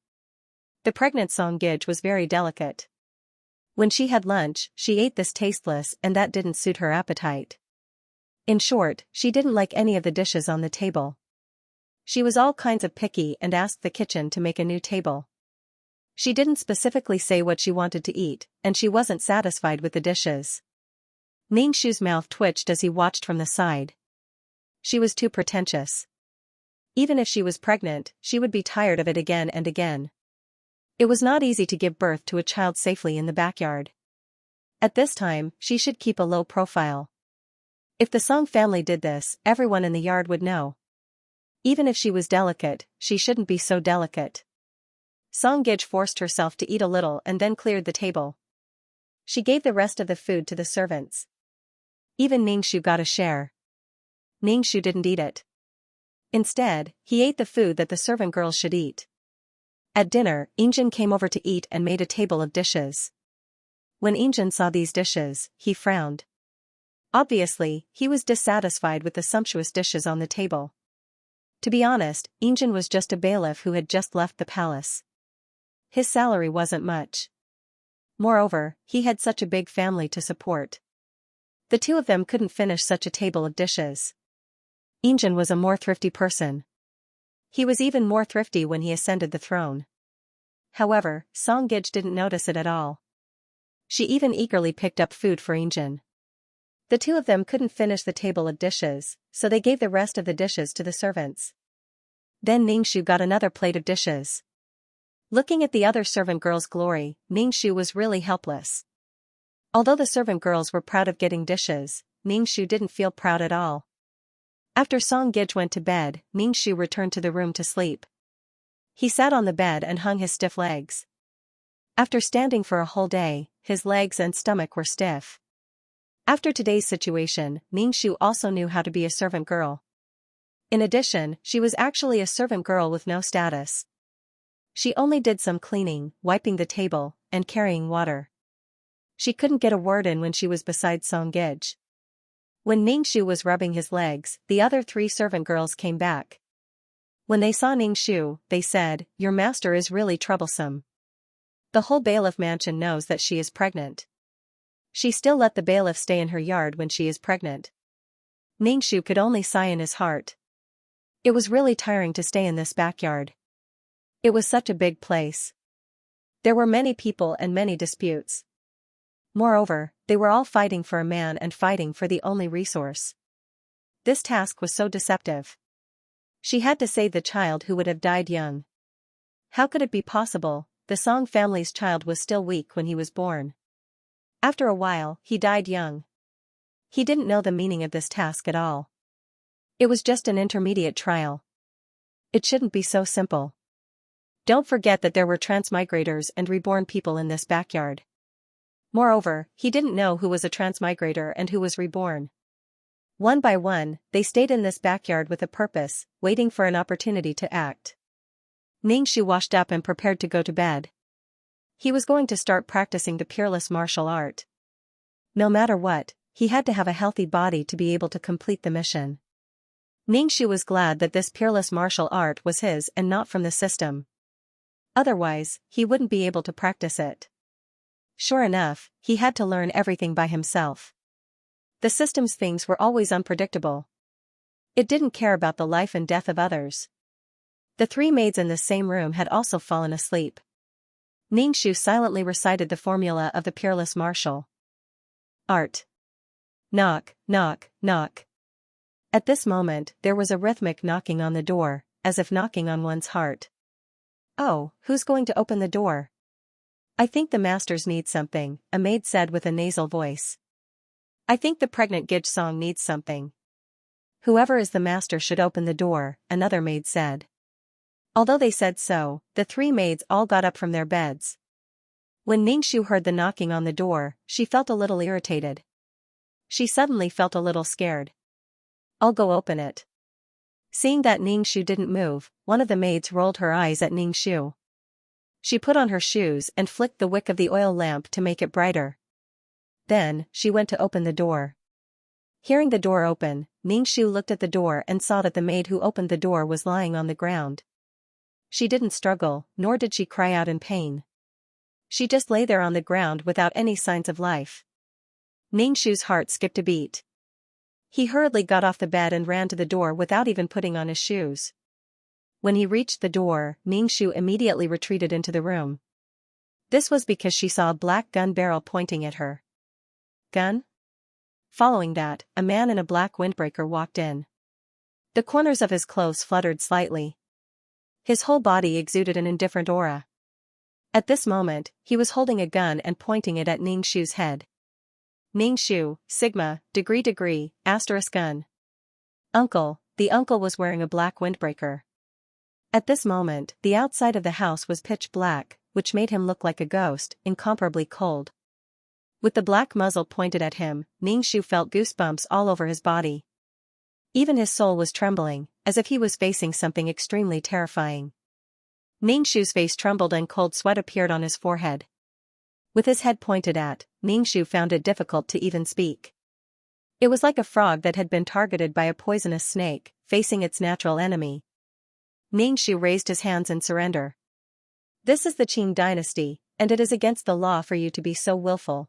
The pregnant Song Gij was very delicate. When she had lunch, she ate this tasteless and that didn't suit her appetite. In short, she didn't like any of the dishes on the table. She was all kinds of picky and asked the kitchen to make a new table. She didn't specifically say what she wanted to eat, and she wasn't satisfied with the dishes. Ningshu's mouth twitched as he watched from the side. She was too pretentious. Even if she was pregnant, she would be tired of it again and again. It was not easy to give birth to a child safely in the backyard. At this time, she should keep a low profile. If the Song family did this, everyone in the yard would know. Even if she was delicate, she shouldn't be so delicate. Song Gij forced herself to eat a little and then cleared the table. She gave the rest of the food to the servants. Even Ningxu got a share. Ningxu didn't eat it. Instead, he ate the food that the servant girls should eat. At dinner, Injin came over to eat and made a table of dishes. When Injin saw these dishes, he frowned. Obviously, he was dissatisfied with the sumptuous dishes on the table. To be honest, Injin was just a bailiff who had just left the palace. His salary wasn't much. Moreover, he had such a big family to support. The two of them couldn't finish such a table of dishes. Injin was a more thrifty person. He was even more thrifty when he ascended the throne. However, Song Gij didn't notice it at all. She even eagerly picked up food for Injin. The two of them couldn't finish the table of dishes, so they gave the rest of the dishes to the servants. Then Ningxu got another plate of dishes. Looking at the other servant girls' glory, Ningxu was really helpless. Although the servant girls were proud of getting dishes, Ningxu didn't feel proud at all. After Song Gij went to bed, Ningxu returned to the room to sleep. He sat on the bed and hung his stiff legs. After standing for a whole day, his legs and stomach were stiff. After today's situation, Ningxu also knew how to be a servant girl. In addition, she was actually a servant girl with no status. She only did some cleaning, wiping the table, and carrying water. She couldn't get a word in when she was beside Song Gij. When Ningxu was rubbing his legs, the other three servant girls came back. When they saw Ningxu, they said, "Your master is really troublesome. The whole bailiff mansion knows that she is pregnant. She still let the bailiff stay in her yard when she is pregnant." Ningxu could only sigh in his heart. It was really tiring to stay in this backyard. It was such a big place. There were many people and many disputes. Moreover, they were all fighting for a man and fighting for the only resource. This task was so deceptive. She had to save the child who would have died young. How could it be possible? The Song family's child was still weak when he was born. After a while, he died young. He didn't know the meaning of this task at all. It was just an intermediate trial. It shouldn't be so simple. Don't forget that there were transmigrators and reborn people in this backyard. Moreover, he didn't know who was a transmigrator and who was reborn. One by one, they stayed in this backyard with a purpose, waiting for an opportunity to act. Ningxu washed up and prepared to go to bed. He was going to start practicing the peerless martial art. No matter what, he had to have a healthy body to be able to complete the mission. Ningxu was glad that this peerless martial art was his and not from the system. Otherwise, he wouldn't be able to practice it. Sure enough, he had to learn everything by himself. The system's things were always unpredictable. It didn't care about the life and death of others. The three maids in the same room had also fallen asleep. Ningxu silently recited the formula of the peerless martial art. Knock, knock, knock. At this moment, there was a rhythmic knocking on the door, as if knocking on one's heart. "Oh, who's going to open the door?" "I think the masters need something," a maid said with a nasal voice. "I think the pregnant Gij Song needs something." "Whoever is the master should open the door," another maid said. Although they said so, the three maids all got up from their beds. When Ningxu heard the knocking on the door, she felt a little irritated. She suddenly felt a little scared. "I'll go open it." Seeing that Ningxu didn't move, one of the maids rolled her eyes at Ningxu. She put on her shoes and flicked the wick of the oil lamp to make it brighter. Then, she went to open the door. Hearing the door open, Ningxu looked at the door and saw that the maid who opened the door was lying on the ground. She didn't struggle, nor did she cry out in pain. She just lay there on the ground without any signs of life. Ningxu's heart skipped a beat. He hurriedly got off the bed and ran to the door without even putting on his shoes. When he reached the door, Ningxu immediately retreated into the room. This was because she saw a black gun barrel pointing at her. Gun? Following that, a man in a black windbreaker walked in. The corners of his clothes fluttered slightly. His whole body exuded an indifferent aura. At this moment, he was holding a gun and pointing it at Ningxu's head. Ningxu, Sigma, degree, asterisk gun. Uncle, the uncle was wearing a black windbreaker. At this moment, the outside of the house was pitch black, which made him look like a ghost, incomparably cold. With the black muzzle pointed at him, Ningxu felt goosebumps all over his body. Even his soul was trembling, as if he was facing something extremely terrifying. Ningxu's face trembled and cold sweat appeared on his forehead. With his head pointed at, Ningxu found it difficult to even speak. It was like a frog that had been targeted by a poisonous snake, facing its natural enemy. Ningxu raised his hands in surrender. This is the Qing dynasty, and it is against the law for you to be so willful.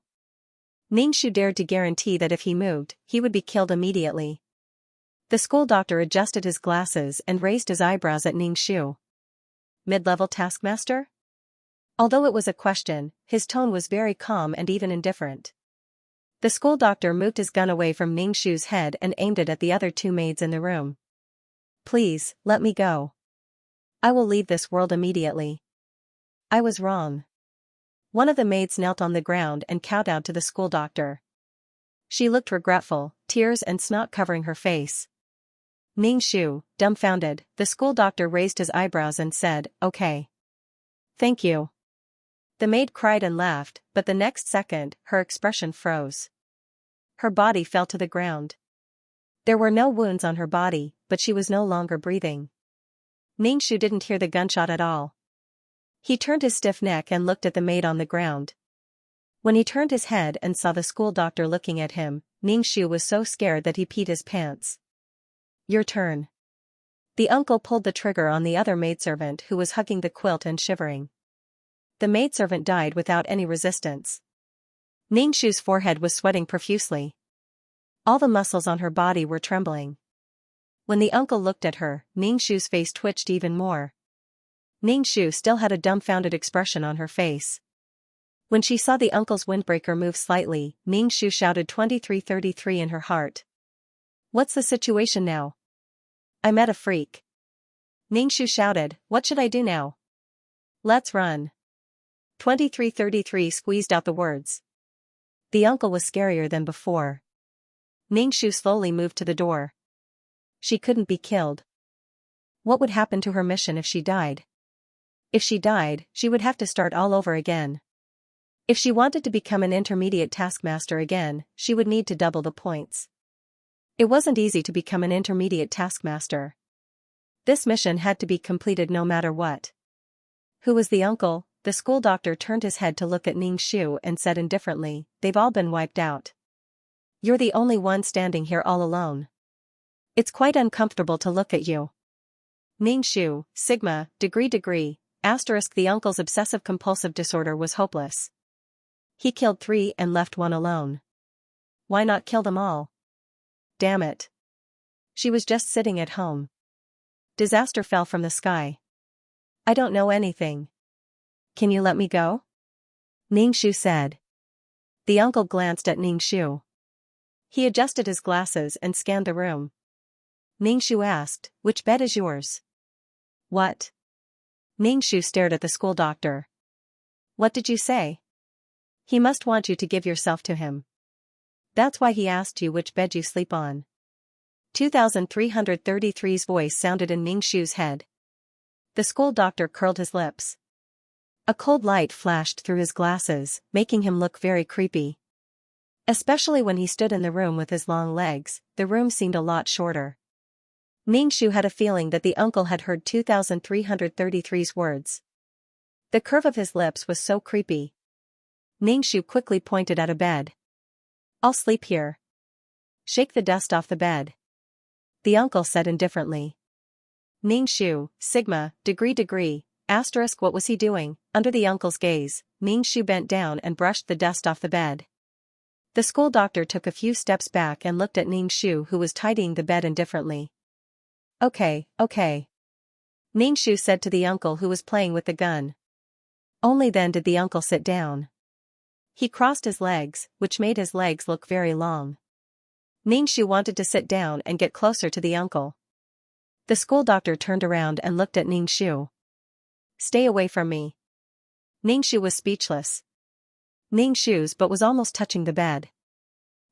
Ningxu dared to guarantee that if he moved, he would be killed immediately. The school doctor adjusted his glasses and raised his eyebrows at Ningxu. Mid-level taskmaster? Although it was a question, his tone was very calm and even indifferent. The school doctor moved his gun away from Ningxu's head and aimed it at the other two maids in the room. Please, let me go. I will leave this world immediately. I was wrong. One of the maids knelt on the ground and kowtowed to the school doctor. She looked regretful, tears and snot covering her face. Ningxu, dumbfounded, the school doctor raised his eyebrows and said, "Okay. Thank you." The maid cried and laughed, but the next second, her expression froze. Her body fell to the ground. There were no wounds on her body, but she was no longer breathing. Ningxu didn't hear the gunshot at all. He turned his stiff neck and looked at the maid on the ground. When he turned his head and saw the school doctor looking at him, Ningxu was so scared that he peed his pants. Your turn. The uncle pulled the trigger on the other maidservant who was hugging the quilt and shivering. The maidservant died without any resistance. Ningxu's forehead was sweating profusely. All the muscles on her body were trembling. When the uncle looked at her, Ningxu's face twitched even more. Ningxu still had a dumbfounded expression on her face. When she saw the uncle's windbreaker move slightly, Ningxu shouted 2333 in her heart. What's the situation now? I met a freak. Ningxu shouted, what should I do now? Let's run. 2333 squeezed out the words. The uncle was scarier than before. Ningxu slowly moved to the door. She couldn't be killed. What would happen to her mission if she died? If she died, she would have to start all over again. If she wanted to become an intermediate taskmaster again, she would need to double the points. It wasn't easy to become an intermediate taskmaster. This mission had to be completed no matter what. Who was the uncle? The school doctor turned his head to look at Ningxu and said indifferently, they've all been wiped out. You're the only one standing here all alone. It's quite uncomfortable to look at you. Ningxu, Sigma, degree, asterisk the uncle's obsessive-compulsive disorder was hopeless. He killed 3 and left 1 alone. Why not kill them all? Damn it. She was just sitting at home. Disaster fell from the sky. I don't know anything. Can you let me go? Ningxu said. The uncle glanced at Ningxu. He adjusted his glasses and scanned the room. Ningxu asked, which bed is yours? What? Ningxu stared at the school doctor. What did you say? He must want you to give yourself to him. That's why he asked you which bed you sleep on. 2333's voice sounded in Ningxu's head. The school doctor curled his lips. A cold light flashed through his glasses, making him look very creepy. Especially when he stood in the room with his long legs, the room seemed a lot shorter. Ningxu had a feeling that the uncle had heard 2333's words. The curve of his lips was so creepy. Ningxu quickly pointed at a bed. I'll sleep here. Shake the dust off the bed. The uncle said indifferently. Ningxu, Sigma, degree, asterisk what was he doing? Under the uncle's gaze, Ningxu bent down and brushed the dust off the bed. The school doctor took a few steps back and looked at Ningxu who was tidying the bed indifferently. Okay. Ningxu said to the uncle who was playing with the gun. Only then did the uncle sit down. He crossed his legs, which made his legs look very long. Ningxu wanted to sit down and get closer to the uncle. The school doctor turned around and looked at Ningxu. Stay away from me. Ningshu was speechless. Ningshu's but was almost touching the bed.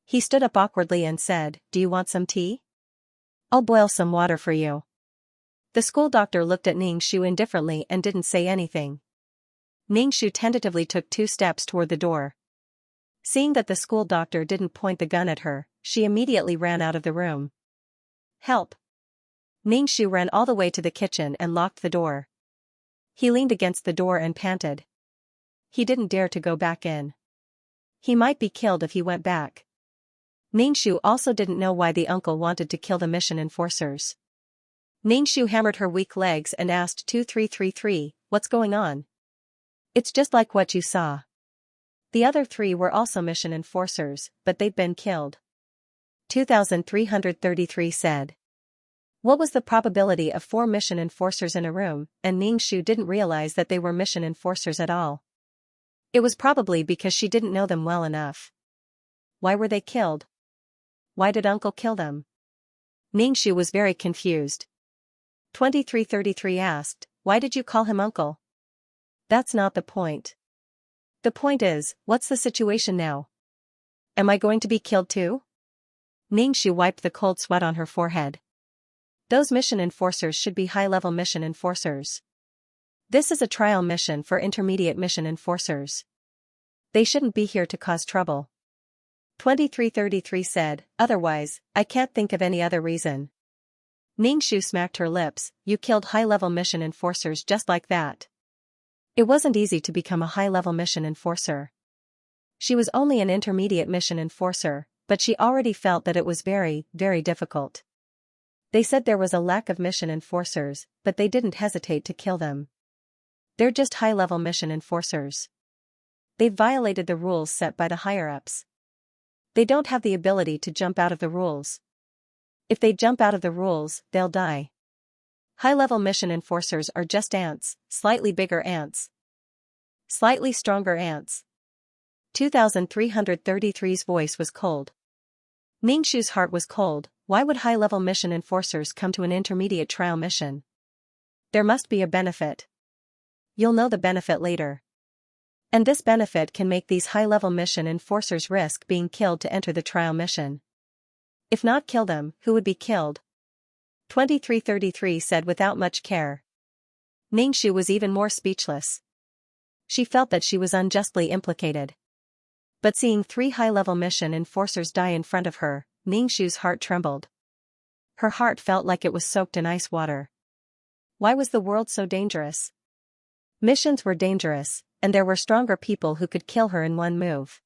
He stood up awkwardly and said, "Do you want some tea? I'll boil some water for you." The school doctor looked at Ningshu indifferently and didn't say anything. Ningshu tentatively took 2 steps toward the door. Seeing that the school doctor didn't point the gun at her, she immediately ran out of the room. "Help!" Ningshu ran all the way to the kitchen and locked the door. He leaned against the door and panted. He didn't dare to go back in. He might be killed if he went back. Ningshu also didn't know why the uncle wanted to kill the mission enforcers. Ningshu hammered her weak legs and asked 2333, "What's going on?" "It's just like what you saw. The other 3 were also mission enforcers, but they've been killed." 2333 said. What was the probability of 4 mission enforcers in a room, and Ningshu didn't realize that they were mission enforcers at all? It was probably because she didn't know them well enough. Why were they killed? Why did Uncle kill them? Ningshu was very confused. 2333 asked, "Why did you call him Uncle?" "That's not the point. The point is, what's the situation now? Am I going to be killed too?" Ningshu wiped the cold sweat on her forehead. Those mission enforcers should be high-level mission enforcers. This is a trial mission for intermediate mission enforcers. They shouldn't be here to cause trouble. 2333 said, "Otherwise, I can't think of any other reason." Ningshu smacked her lips. "You killed high-level mission enforcers just like that." It wasn't easy to become a high-level mission enforcer. She was only an intermediate mission enforcer, but she already felt that it was very, very difficult. They said there was a lack of mission enforcers, but they didn't hesitate to kill them. They're just high-level mission enforcers. They've violated the rules set by the higher-ups. They don't have the ability to jump out of the rules. If they jump out of the rules, they'll die. High-level mission enforcers are just ants, slightly bigger ants. Slightly stronger ants. 2333's voice was cold. Ningshu's heart was cold. Why would high-level mission enforcers come to an intermediate trial mission? There must be a benefit. You'll know the benefit later. And this benefit can make these high-level mission enforcers risk being killed to enter the trial mission. If not kill them, who would be killed? 2333 said without much care. Ningshu was even more speechless. She felt that she was unjustly implicated. But seeing 3 high-level mission enforcers die in front of her, Ningshu's heart trembled. Her heart felt like it was soaked in ice water. Why was the world so dangerous? Missions were dangerous, and there were stronger people who could kill her in one move.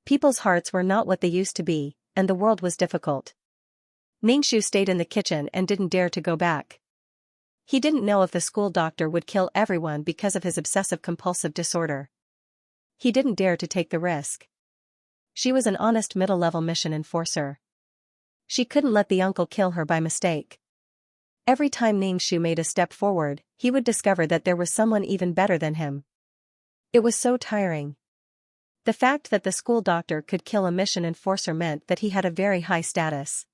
People's hearts were not what they used to be, and the world was difficult. Ningshu stayed in the kitchen and didn't dare to go back. He didn't know if the school doctor would kill everyone because of his obsessive-compulsive disorder. He didn't dare to take the risk. She was an honest middle-level mission enforcer. She couldn't let the uncle kill her by mistake. Every time Ningshu made a step forward, he would discover that there was someone even better than him. It was so tiring. The fact that the school doctor could kill a mission enforcer meant that he had a very high status.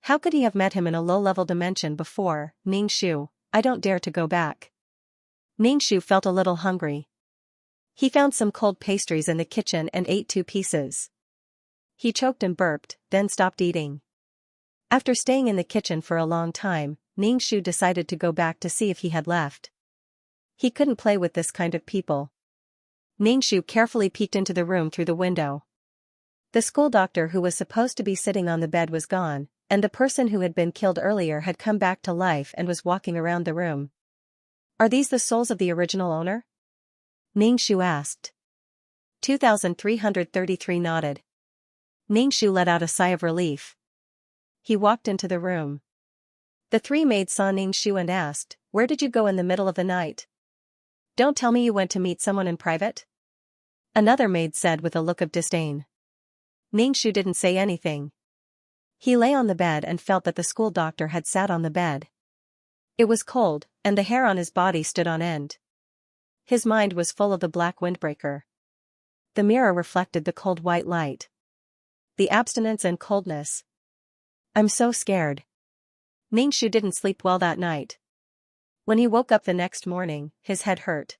How could he have met him in a low-level dimension before? Ningshu, I don't dare to go back. Ningshu felt a little hungry. He found some cold pastries in the kitchen and ate 2 pieces. He choked and burped, then stopped eating. After staying in the kitchen for a long time, Ningshu decided to go back to see if he had left. He couldn't play with this kind of people. Ningshu carefully peeked into the room through the window. The school doctor who was supposed to be sitting on the bed was gone, and the person who had been killed earlier had come back to life and was walking around the room. Are these the souls of the original owner? Ningshu asked. 2333 nodded. Ningshu let out a sigh of relief. He walked into the room. The 3 maids saw Ningshu and asked, "Where did you go in the middle of the night? Don't tell me you went to meet someone in private?" Another maid said with a look of disdain. Ningshu didn't say anything. He lay on the bed and felt that the school doctor had sat on the bed. It was cold, and the hair on his body stood on end. His mind was full of the black windbreaker. The mirror reflected the cold white light. The abstinence and coldness. I'm so scared. Ningshu didn't sleep well that night. When he woke up the next morning, his head hurt.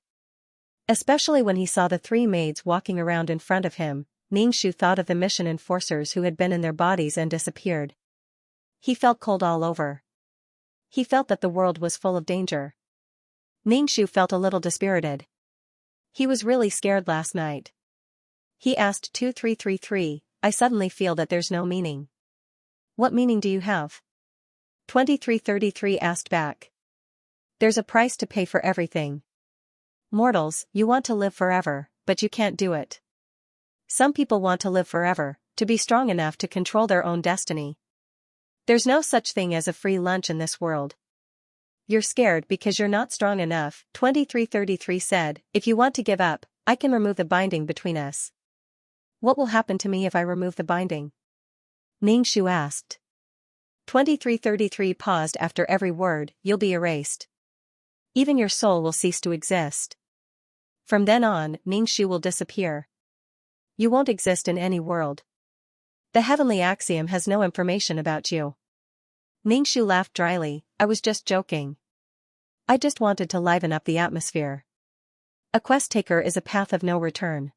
Especially when he saw the three maids walking around in front of him, Ningxu thought of the mission enforcers who had been in their bodies and disappeared. He felt cold all over. He felt that the world was full of danger. Ningxu felt a little dispirited. He was really scared last night. He asked 2333, I suddenly feel that there's no meaning. What meaning do you have? 2333 asked back. There's a price to pay for everything. Mortals, you want to live forever, but you can't do it. Some people want to live forever, to be strong enough to control their own destiny. There's no such thing as a free lunch in this world. You're scared because you're not strong enough, 2333 said. If you want to give up, I can remove the binding between us. What will happen to me if I remove the binding? Ningxu asked. 2333 paused after every word, you'll be erased. Even your soul will cease to exist. From then on, Ningxu will disappear. You won't exist in any world. The heavenly axiom has no information about you. Ningxu laughed dryly, I was just joking. I just wanted to liven up the atmosphere. A quest taker is a path of no return.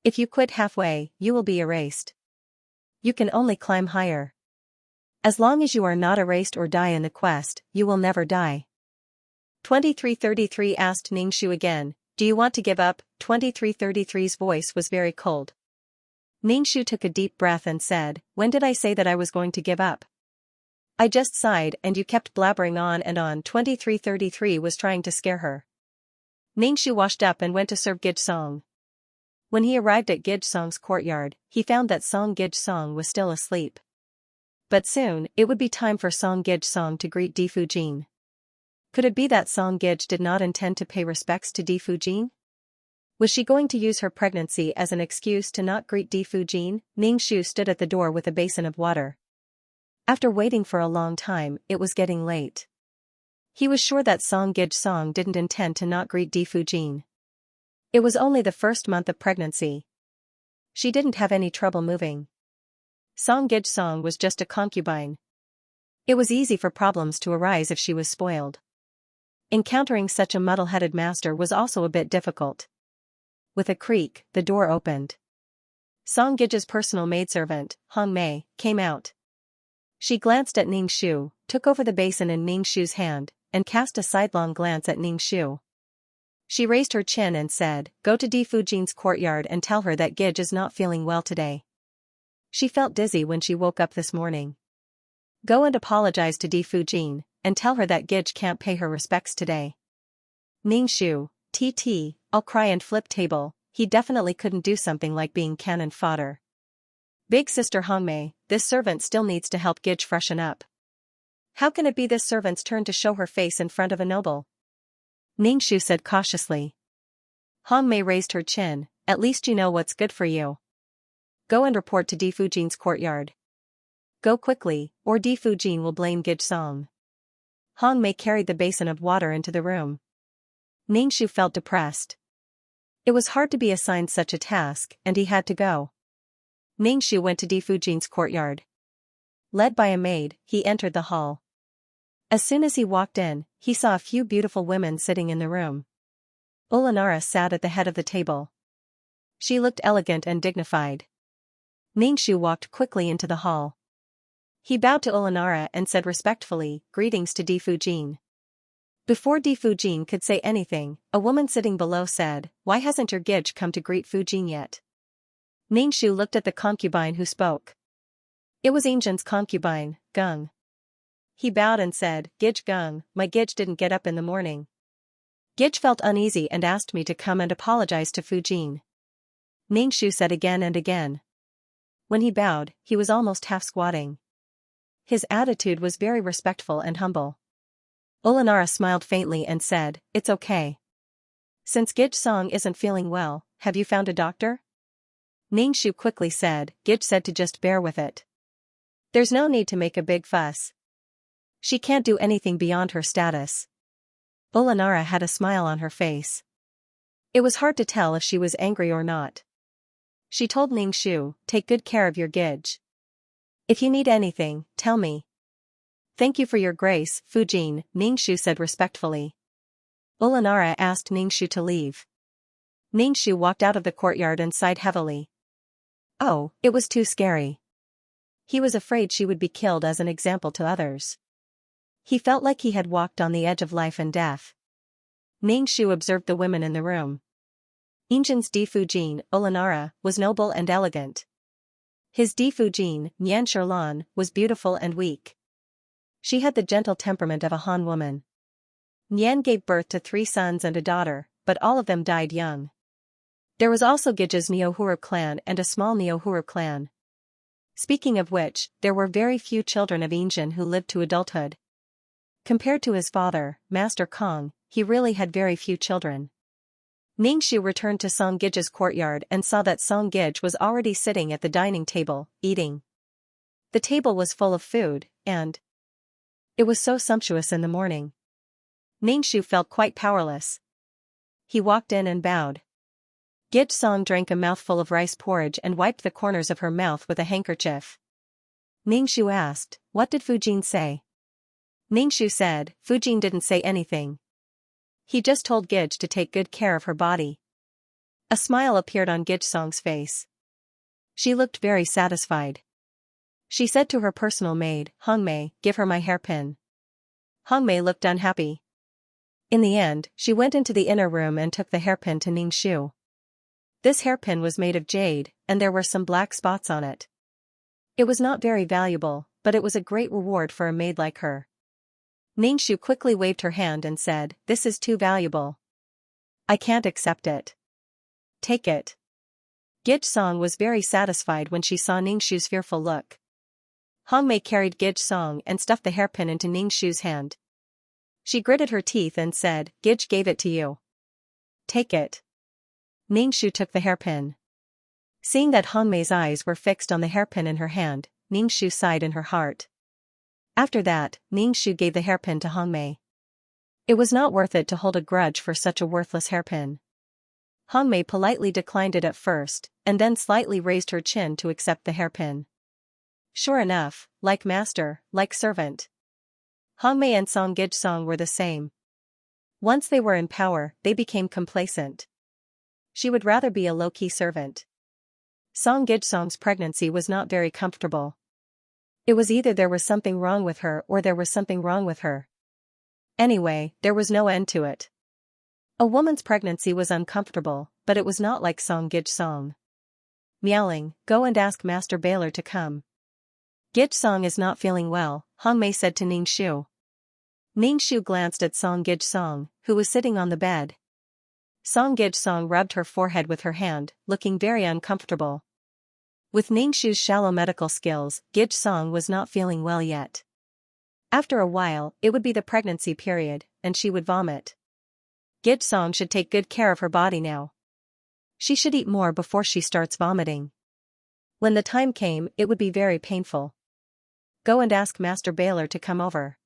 If you quit halfway, you will be erased. You can only climb higher. As long as you are not erased or die in the quest, you will never die. 2333 asked Ningxu again, do you want to give up? 2333's voice was very cold. Ningxu took a deep breath and said, when did I say that I was going to give up? I just sighed and you kept blabbering on and on. 2333 was trying to scare her. Ningxu washed up and went to serve Gijsong. When he arrived at Gijsong's courtyard, he found that Song Gijsong was still asleep. But soon, it would be time for Song Gijsong to greet Di Fujin. Could it be that Song Gij did not intend to pay respects to Di Fujin? Was she going to use her pregnancy as an excuse to not greet Di Fujin? Ningxu stood at the door with a basin of water. After waiting for a long time, it was getting late. He was sure that Song Gijsong didn't intend to not greet Di Fujin. It was only the first month of pregnancy. She didn't have any trouble moving. Song Gijsong was just a concubine. It was easy for problems to arise if she was spoiled. Encountering such a muddle-headed master was also a bit difficult. With a creak, the door opened. Song Gij's personal maidservant, Hong Mei, came out. She glanced at Ningxu, took over the basin in Ningxu's hand, and cast a sidelong glance at Ningxu. She raised her chin and said, go to Di Fujin's courtyard and tell her that Gij is not feeling well today. She felt dizzy when she woke up this morning. Go and apologize to Di Fujin, and tell her that Gij can't pay her respects today. Ningxu, I'll cry and flip table, he definitely couldn't do something like being cannon fodder. Big sister Hongmei, this servant still needs to help Gij freshen up. How can it be this servant's turn to show her face in front of a noble? Ningxu said cautiously. Hongmei raised her chin, at least you know what's good for you. Go and report to Di Fujin's courtyard. Go quickly, or Di Fujin will blame Gijsong. Hongmei carried the basin of water into the room. Ningxu felt depressed. It was hard to be assigned such a task, and he had to go. Ningxu went to Di Fujin's courtyard. Led by a maid, he entered the hall. As soon as he walked in, he saw a few beautiful women sitting in the room. Olanara sat at the head of the table. She looked elegant and dignified. Ningxu walked quickly into the hall. He bowed to Olanara and said respectfully, greetings to Di Fujin. Before Di Fujin could say anything, a woman sitting below said, why hasn't your Gij come to greet Fujin yet? Ningxu looked at the concubine who spoke. It was Ingen's concubine, Gung. He bowed and said, Gij Gung, my Gij didn't get up in the morning. Gij felt uneasy and asked me to come and apologize to Fujin. Ningxu said again and again. When he bowed, he was almost half squatting. His attitude was very respectful and humble. Olanara smiled faintly and said, it's okay. Since Gijsong isn't feeling well, have you found a doctor? Ningxu quickly said, Gij said to just bear with it. There's no need to make a big fuss. She can't do anything beyond her status. Olanara had a smile on her face. It was hard to tell if she was angry or not. She told Ningxu, take good care of your Gij. If you need anything, tell me. Thank you for your grace, Fujin, Ningxu said respectfully. Olanara asked Ningxu to leave. Ningxu walked out of the courtyard and sighed heavily. Oh, it was too scary. He was afraid she would be killed as an example to others. He felt like he had walked on the edge of life and death. Ningxu observed the women in the room. Injin's Difujin, Olanara, was noble and elegant. His Difujin, Nian Sherlan, was beautiful and weak. She had the gentle temperament of a Han woman. Nian gave birth to 3 sons and a daughter, but all of them died young. There was also Gija's Neohuru clan and a small Neohuru clan. Speaking of which, there were very few children of Injin who lived to adulthood. Compared to his father, Master Kong, he really had very few children. Ningxu returned to Song Gija's courtyard and saw that Song Gij was already sitting at the dining table, eating. The table was full of food, and it was so sumptuous in the morning. Ningxu felt quite powerless. He walked in and bowed. Gij Song drank a mouthful of rice porridge and wiped the corners of her mouth with a handkerchief. Ningxu asked, "What did Fujin say?" Ningxu said, "Fujin didn't say anything. He just told Gij to take good care of her body." A smile appeared on Gij Song's face. She looked very satisfied. She said to her personal maid, "Hongmei, give her my hairpin." Hongmei looked unhappy. In the end, she went into the inner room and took the hairpin to Ningxu. This hairpin was made of jade, and there were some black spots on it. It was not very valuable, but it was a great reward for a maid like her. Ningxu quickly waved her hand and said, "This is too valuable. I can't accept it." "Take it." Gij Song was very satisfied when she saw Ningxu's fearful look. Hongmei carried Gij Song and stuffed the hairpin into Ningxu's hand. She gritted her teeth and said, "Gij gave it to you. Take it." Ningxu took the hairpin. Seeing that Hongmei's eyes were fixed on the hairpin in her hand, Ningxu sighed in her heart. After that, Ningxu gave the hairpin to Hongmei. It was not worth it to hold a grudge for such a worthless hairpin. Hongmei politely declined it at first, and then slightly raised her chin to accept the hairpin. Sure enough, like master, like servant. Hongmei and Song Gij Song were the same. Once they were in power, they became complacent. She would rather be a low-key servant. Song Gij Song's pregnancy was not very comfortable. It was either there was something wrong with her or there was something wrong with her. Anyway, there was no end to it. A woman's pregnancy was uncomfortable, but it was not like Song Gij Song. Meowing, "Go and ask Master Baylor to come." "Gij Song is not feeling well," Hongmei said to Ningxu. Ningxu glanced at Song Gij Song, who was sitting on the bed. Song Gij Song rubbed her forehead with her hand, looking very uncomfortable. With Ningxu's shallow medical skills, Gij Song was not feeling well yet. After a while, it would be the pregnancy period, and she would vomit. Gij Song should take good care of her body now. She should eat more before she starts vomiting. When the time came, it would be very painful. "Go and ask Master Baylor to come over."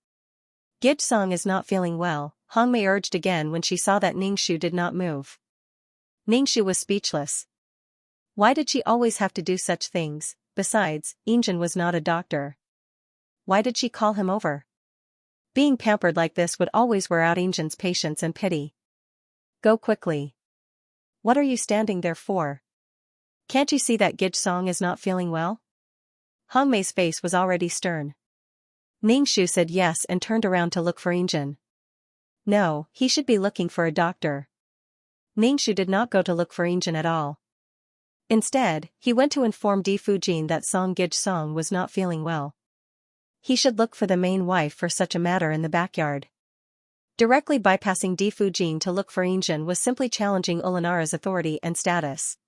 "Gij Song is not feeling well," Hongmei urged again when she saw that Ningxu did not move. Ningxu was speechless. Why did she always have to do such things? Besides, Injin was not a doctor. Why did she call him over? Being pampered like this would always wear out Injin's patience and pity. "Go quickly. What are you standing there for? Can't you see that Gij Song is not feeling well?" Hongmei's face was already stern. Ningxu said yes and turned around to look for Injin. No, he should be looking for a doctor. Ningxu did not go to look for Injin at all. Instead, he went to inform Difujin that Song Gij Song was not feeling well. He should look for the main wife for such a matter in the backyard. Directly bypassing Difujin to look for Injin was simply challenging Olanara's authority and status.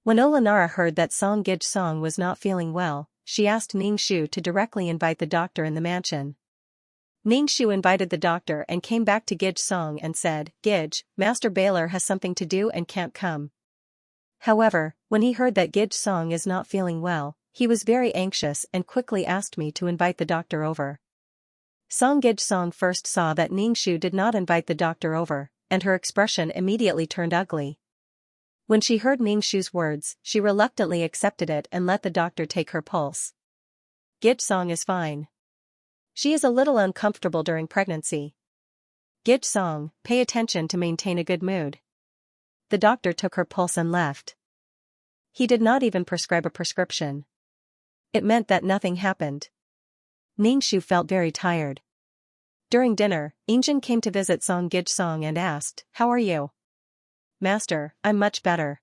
When Olanara heard that Song Gij Song was not feeling well, she asked Ningxu to directly invite the doctor in the mansion. Ningxu invited the doctor and came back to Gij Song and said, "Gij, Master Baylor has something to do and can't come." However, when he heard that Gij Song is not feeling well, he was very anxious and quickly asked me to invite the doctor over. Song Gij Song first saw that Ningxu did not invite the doctor over, and her expression immediately turned ugly. When she heard Ningxu's words, she reluctantly accepted it and let the doctor take her pulse. Gij Song is fine. She is a little uncomfortable during pregnancy. Gij Song, pay attention to maintain a good mood. The doctor took her pulse and left. He did not even prescribe a prescription. It meant that nothing happened. Ningxu felt very tired. During dinner, Injin came to visit Song Gijsong and asked, "How are you?" "Master, I'm much better."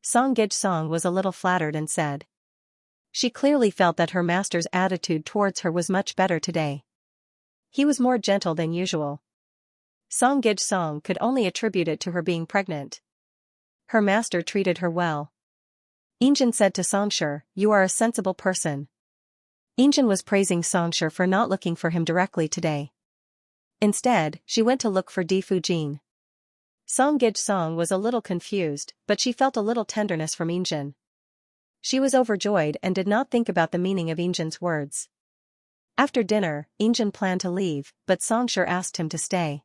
Song Gijsong was a little flattered and said. She clearly felt that her master's attitude towards her was much better today. He was more gentle than usual. Song Gijsong could only attribute it to her being pregnant. Her master treated her well. Injin said to Songshur, "You are a sensible person." Injin was praising Songshur for not looking for him directly today. Instead, she went to look for Di Fujin. Song Gijsong was a little confused, but she felt a little tenderness from Injin. She was overjoyed and did not think about the meaning of Injin's words. After dinner, Injin planned to leave, but Songshur asked him to stay.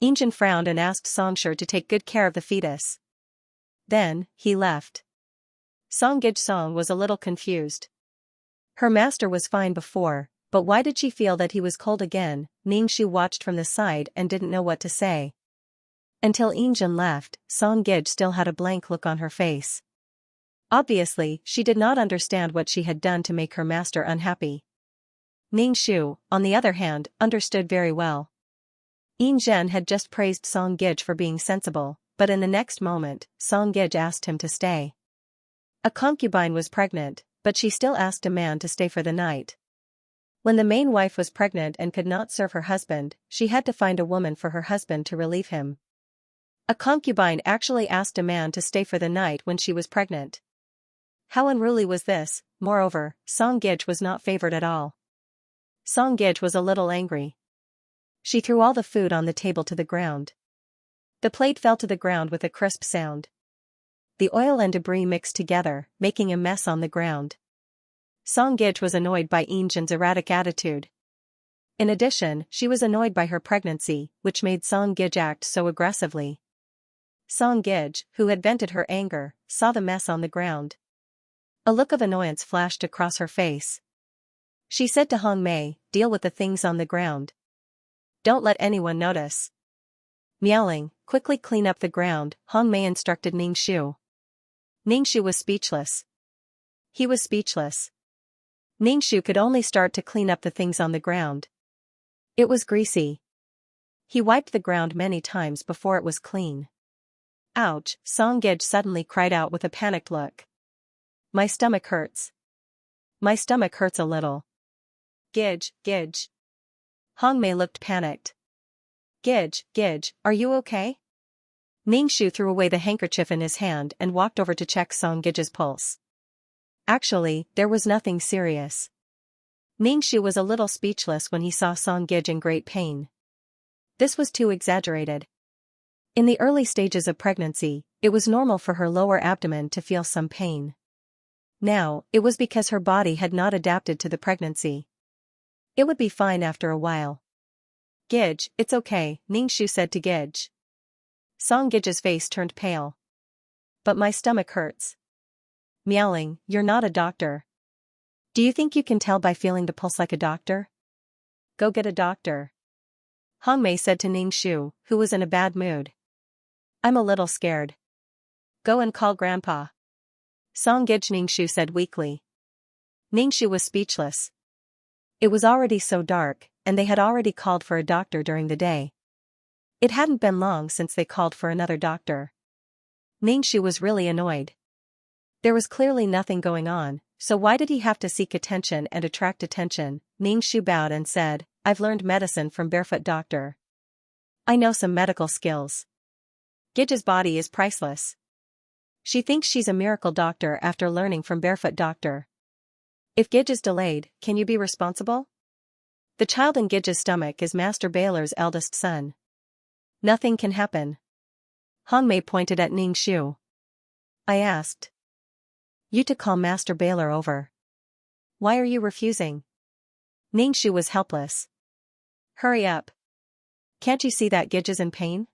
Injin frowned and asked Songshur to take good care of the fetus. Then, he left. Song Gijsong was a little confused. Her master was fine before, but why did she feel that he was cold again? Ningxu watched from the side and didn't know what to say. Until Injin left, Song Gij still had a blank look on her face. Obviously, she did not understand what she had done to make her master unhappy. Ningxu, on the other hand, understood very well. Injin had just praised Song Gij for being sensible, but in the next moment, Song Gij asked him to stay. A concubine was pregnant, but she still asked a man to stay for the night. When the main wife was pregnant and could not serve her husband, she had to find a woman for her husband to relieve him. A concubine actually asked a man to stay for the night when she was pregnant. How unruly was this? Moreover, Song Gij was not favored at all. Song Gij was a little angry. She threw all the food on the table to the ground. The plate fell to the ground with a crisp sound. The oil and debris mixed together, making a mess on the ground. Song Gij was annoyed by Injin's erratic attitude. In addition, she was annoyed by her pregnancy, which made Song Gij act so aggressively. Song Gij, who had vented her anger, saw the mess on the ground. A look of annoyance flashed across her face. She said to Hong Mei, "Deal with the things on the ground. Don't let anyone notice." Meowing, "Quickly clean up the ground," Hong Mei instructed Ningxu. Ningxu was speechless. He was speechless. Ningxu could only start to clean up the things on the ground. It was greasy. He wiped the ground many times before it was clean. "Ouch," Song Gij suddenly cried out with a panicked look. "My stomach hurts. My stomach hurts a little." "Gij, Gij." Hong Mei looked panicked. "Gij, Gij, are you okay?" Ningxu threw away the handkerchief in his hand and walked over to check Song Gij's pulse. Actually, there was nothing serious. Ningxu was a little speechless when he saw Song Gij in great pain. This was too exaggerated. In the early stages of pregnancy, it was normal for her lower abdomen to feel some pain. Now, it was because her body had not adapted to the pregnancy. It would be fine after a while. "Gij, it's okay," Ningxu said to Gij. Song Gij's face turned pale. "But my stomach hurts." Meowing, "You're not a doctor. Do you think you can tell by feeling the pulse like a doctor? Go get a doctor." Hong Mei said to Ningxu, who was in a bad mood. "I'm a little scared. Go and call Grandpa." Song Gij, Ningxu said weakly. Ningxu was speechless. It was already so dark, and they had already called for a doctor during the day. It hadn't been long since they called for another doctor. Ningxu was really annoyed. There was clearly nothing going on, so why did he have to seek attention and attract attention? Ningxu bowed and said, "I've learned medicine from Barefoot Doctor. I know some medical skills. Gij's body is priceless." She thinks she's a miracle doctor after learning from Barefoot Doctor. "If Gij is delayed, can you be responsible? The child in Gij's stomach is Master Baylor's eldest son. Nothing can happen." Hong Mei pointed at Ningxu. "I asked you to call Master Baylor over. Why are you refusing?" Ningxu was helpless. "Hurry up. Can't you see that Gij is in pain?"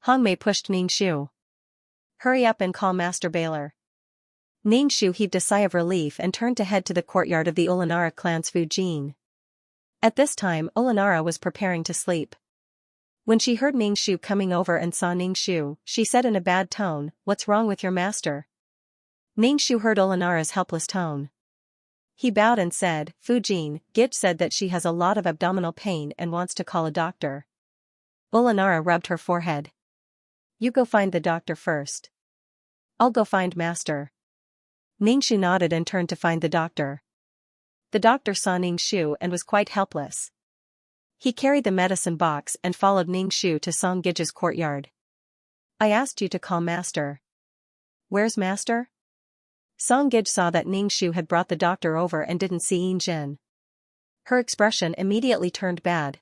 Hong Mei pushed Ningxu. "Hurry up and call Master Baylor." Ningxu heaved a sigh of relief and turned to head to the courtyard of the Olanara clan's Fujin. At this time Olanara was preparing to sleep. When she heard Ning Shu coming over and saw Ning Shu, she said in a bad tone, "What's wrong with your master?" Ning Shu heard Olanara's helpless tone. He bowed and said, "Fujin, Gitch said that she has a lot of abdominal pain and wants to call a doctor." Olanara rubbed her forehead. "You go find the doctor first. I'll go find master." Ning Shu nodded and turned to find the doctor. The doctor saw Ning Shu and was quite helpless. He carried the medicine box and followed Ning Shu to Song Gij's courtyard. "I asked you to call master." "Where's master?" Song Gij saw that Ning Shu had brought the doctor over and didn't see Yin Jin. Her expression immediately turned bad.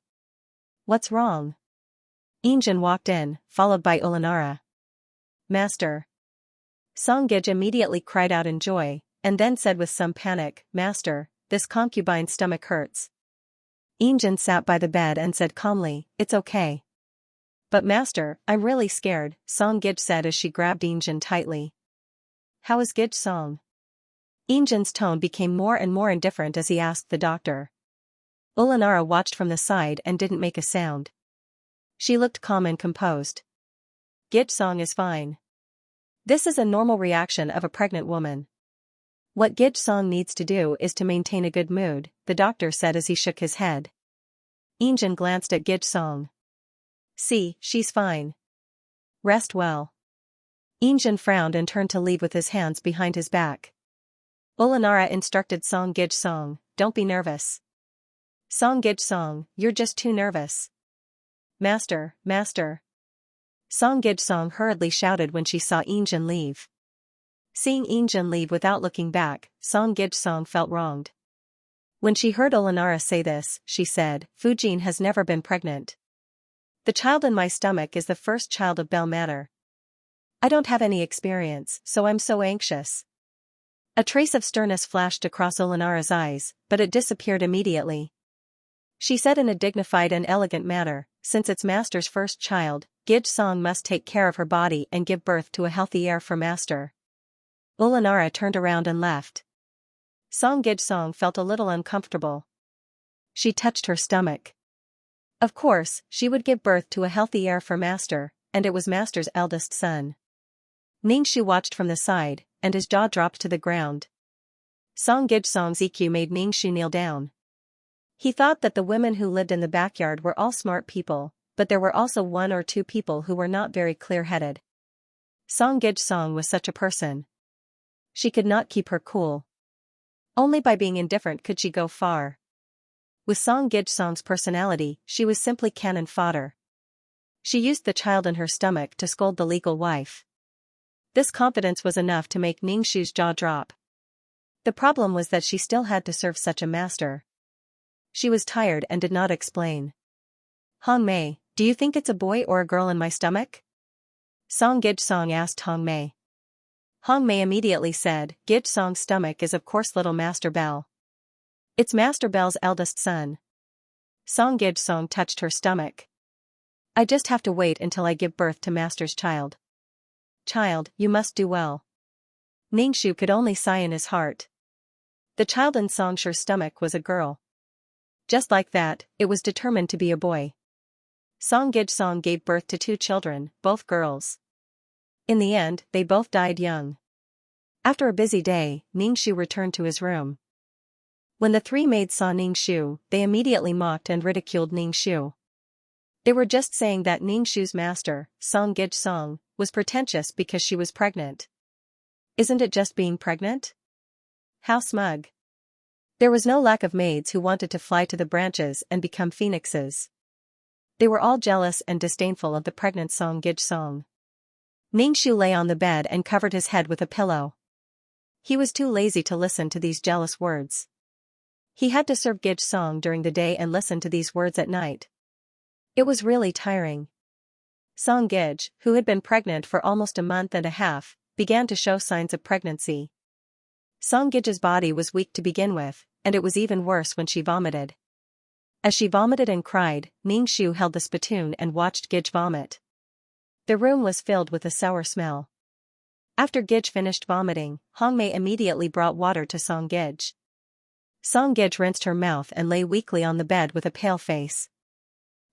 "What's wrong?" Yin Jin walked in, followed by Olanara. "Master." Song Gij immediately cried out in joy, and then said with some panic, "Master, this concubine's stomach hurts." Yin Jin sat by the bed and said calmly, "It's okay." "But master, I'm really scared," Song Gij said as she grabbed Yin Jin tightly. "How is Gij Song?" Yin Jin's tone became more and more indifferent as he asked the doctor. Olanara watched from the side and didn't make a sound. She looked calm and composed. "Gij Song is fine. This is a normal reaction of a pregnant woman. What Gij Song needs to do is to maintain a good mood," the doctor said as he shook his head. Yin Jin glanced at Gij Song. "See, she's fine. Rest well." Yin Jin frowned and turned to leave with his hands behind his back. Olanara instructed Song Gij Song, "Don't be nervous. Song Gij Song, you're just too nervous." "Master, master." Song Gij Song hurriedly shouted when she saw Yin Jin leave. Seeing Yin Jin leave without looking back, Song Gij Song felt wronged. When she heard Olanara say this, she said, "Fujin has never been pregnant. The child in my stomach is the first child of Bell Manor. I don't have any experience, so I'm so anxious." A trace of sternness flashed across Olanara's eyes, but it disappeared immediately. She said in a dignified and elegant manner, "Since it's master's first child, Gij Song must take care of her body and give birth to a healthy heir for master." Olanara turned around and left. Song Gij Song felt a little uncomfortable. She touched her stomach. Of course, she would give birth to a healthy heir for master, and it was master's eldest son. Ning Shu watched from the side, and his jaw dropped to the ground. Song Gij Song's EQ made Ning Shu kneel down. He thought that the women who lived in the backyard were all smart people, but there were also one or two people who were not very clear-headed. Song Gij Song was such a person. She could not keep her cool. Only by being indifferent could she go far. With Song Gij Song's personality, she was simply cannon fodder. She used the child in her stomach to scold the legal wife. This confidence was enough to make Ning Shu's jaw drop. The problem was that she still had to serve such a master. She was tired and did not explain. "Hong Mei, do you think it's a boy or a girl in my stomach?" Song Gij Song asked Hong Mei. Hong Mei immediately said, "Gij Song's stomach is of course little Master Bell. It's Master Bell's eldest son." Song Gij Song touched her stomach. "I just have to wait until I give birth to master's child." "Child, you must do well." Ning Shu could only sigh in his heart. The child in Song Shu's stomach was a girl. Just like that, it was determined to be a boy. Song Gij Song gave birth to 2 children, both girls. In the end, they both died young. After a busy day, Ning Shu returned to his room. When the 3 maids saw Ning Shu, they immediately mocked and ridiculed Ning Shu. They were just saying that Ning Shu's master, Song Gij Song, was pretentious because she was pregnant. Isn't it just being pregnant? How smug. There was no lack of maids who wanted to fly to the branches and become phoenixes. They were all jealous and disdainful of the pregnant Song Gij Song. Ning Shu lay on the bed and covered his head with a pillow. He was too lazy to listen to these jealous words. He had to serve Gij Song during the day and listen to these words at night. It was really tiring. Song Gij, who had been pregnant for almost a month and a half, began to show signs of pregnancy. Song Gij's body was weak to begin with, and it was even worse when she vomited. As she vomited and cried, Ning Shu held the spittoon and watched Gij vomit. The room was filled with a sour smell. After Gij finished vomiting, Hong Mei immediately brought water to Song Gij. Song Gij rinsed her mouth and lay weakly on the bed with a pale face.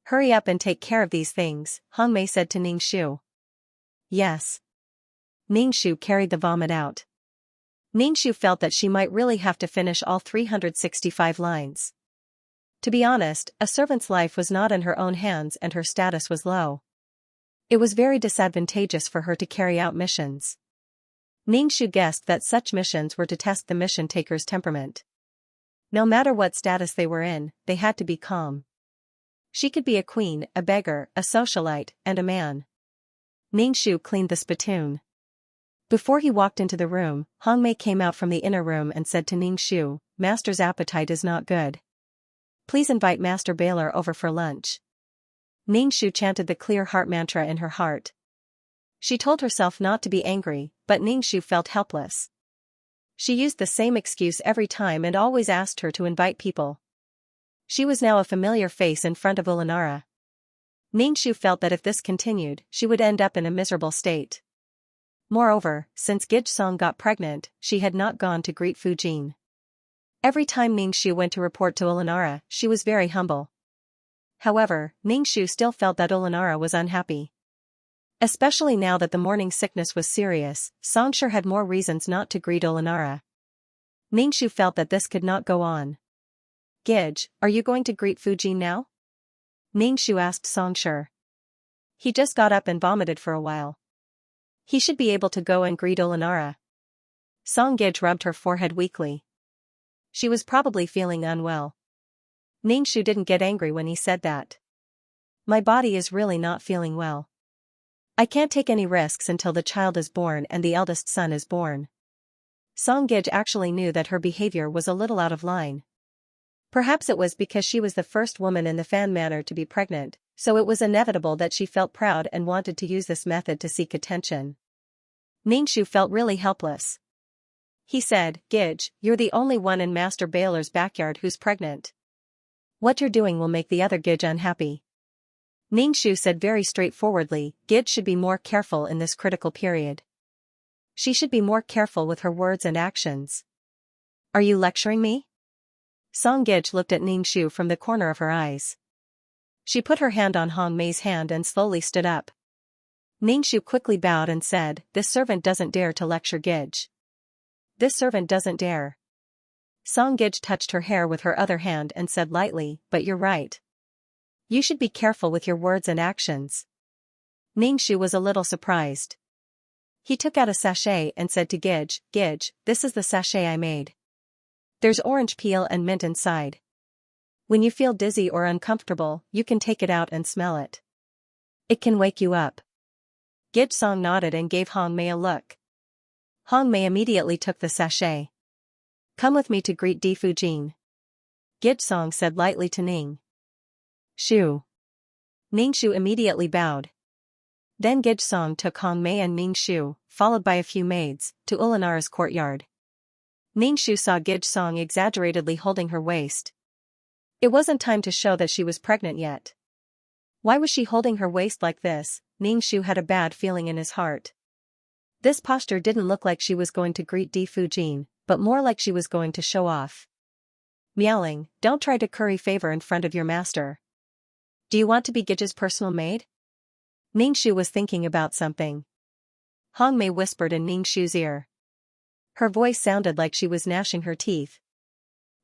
Hurry up and take care of these things, Hongmei said to Ningxu. Yes. Ningxu carried the vomit out. Ningxu felt that she might really have to finish all 365 lines. To be honest, a servant's life was not in her own hands and her status was low. It was very disadvantageous for her to carry out missions. Ningxu guessed that such missions were to test the mission taker's temperament. No matter what status they were in, they had to be calm. She could be a queen, a beggar, a socialite, and a man. Ningxu cleaned the spittoon. Before he walked into the room, Hongmei came out from the inner room and said to Ningxu, "Master's appetite is not good. Please invite Master Baylor over for lunch." Ningxu chanted the clear heart mantra in her heart. She told herself not to be angry, but Ningxu felt helpless. She used the same excuse every time and always asked her to invite people. She was now a familiar face in front of Ulanara. Ningxu felt that if this continued, she would end up in a miserable state. Moreover, since Gijsong got pregnant, she had not gone to greet Fujin. Every time Ningxu went to report to Ulanara, she was very humble. However, Ningxu still felt that Ulanara was unhappy. Especially now that the morning sickness was serious, Xianxia had more reasons not to greet Ulanara. Ningxu felt that this could not go on. "Gij, are you going to greet Fujin now?" Ningxu asked Xianxia. "He just got up and vomited for a while. He should be able to go and greet Ulanara." Song Gij rubbed her forehead weakly. She was probably feeling unwell. Ningxu didn't get angry when he said that. "My body is really not feeling well. I can't take any risks until the child is born and the eldest son is born." Song Gij actually knew that her behavior was a little out of line. Perhaps it was because she was the first woman in the Fan Manor to be pregnant, so it was inevitable that she felt proud and wanted to use this method to seek attention. Ningxu felt really helpless. He said, "Gij, you're the only one in Master Baylor's backyard who's pregnant. What you're doing will make the other Gij unhappy." Ningxu said very straightforwardly, "Gij should be more careful in this critical period. She should be more careful with her words and actions." "Are you lecturing me?" Song Gij looked at Ningxu from the corner of her eyes. She put her hand on Hongmei's hand and slowly stood up. Ningxu quickly bowed and said, "This servant doesn't dare to lecture Gij. This servant doesn't dare." Song Gij touched her hair with her other hand and said lightly, "But you're right. You should be careful with your words and actions." Ningxu was a little surprised. He took out a sachet and said to Gij, "Gij, this is the sachet I made. There's orange peel and mint inside. When you feel dizzy or uncomfortable, you can take it out and smell it. It can wake you up." Gijsong nodded and gave Hongmei a look. Hongmei immediately took the sachet. "Come with me to greet Di Fujin," Gijsong said lightly to Ning Shu. Ningxu immediately bowed. Then Gijsong took Hongmei and Ningxu, followed by a few maids, to Ulanara's courtyard. Ningxu saw Gijsong exaggeratedly holding her waist. It wasn't time to show that she was pregnant yet. Why was she holding her waist like this? Ningxu had a bad feeling in his heart. This posture didn't look like she was going to greet Di Fujin, but more like she was going to show off. Meowing, "Don't try to curry favor in front of your master. Do you want to be Gij's personal maid?" Ningxu was thinking about something. Hongmei whispered in Ningxu's ear. Her voice sounded like she was gnashing her teeth.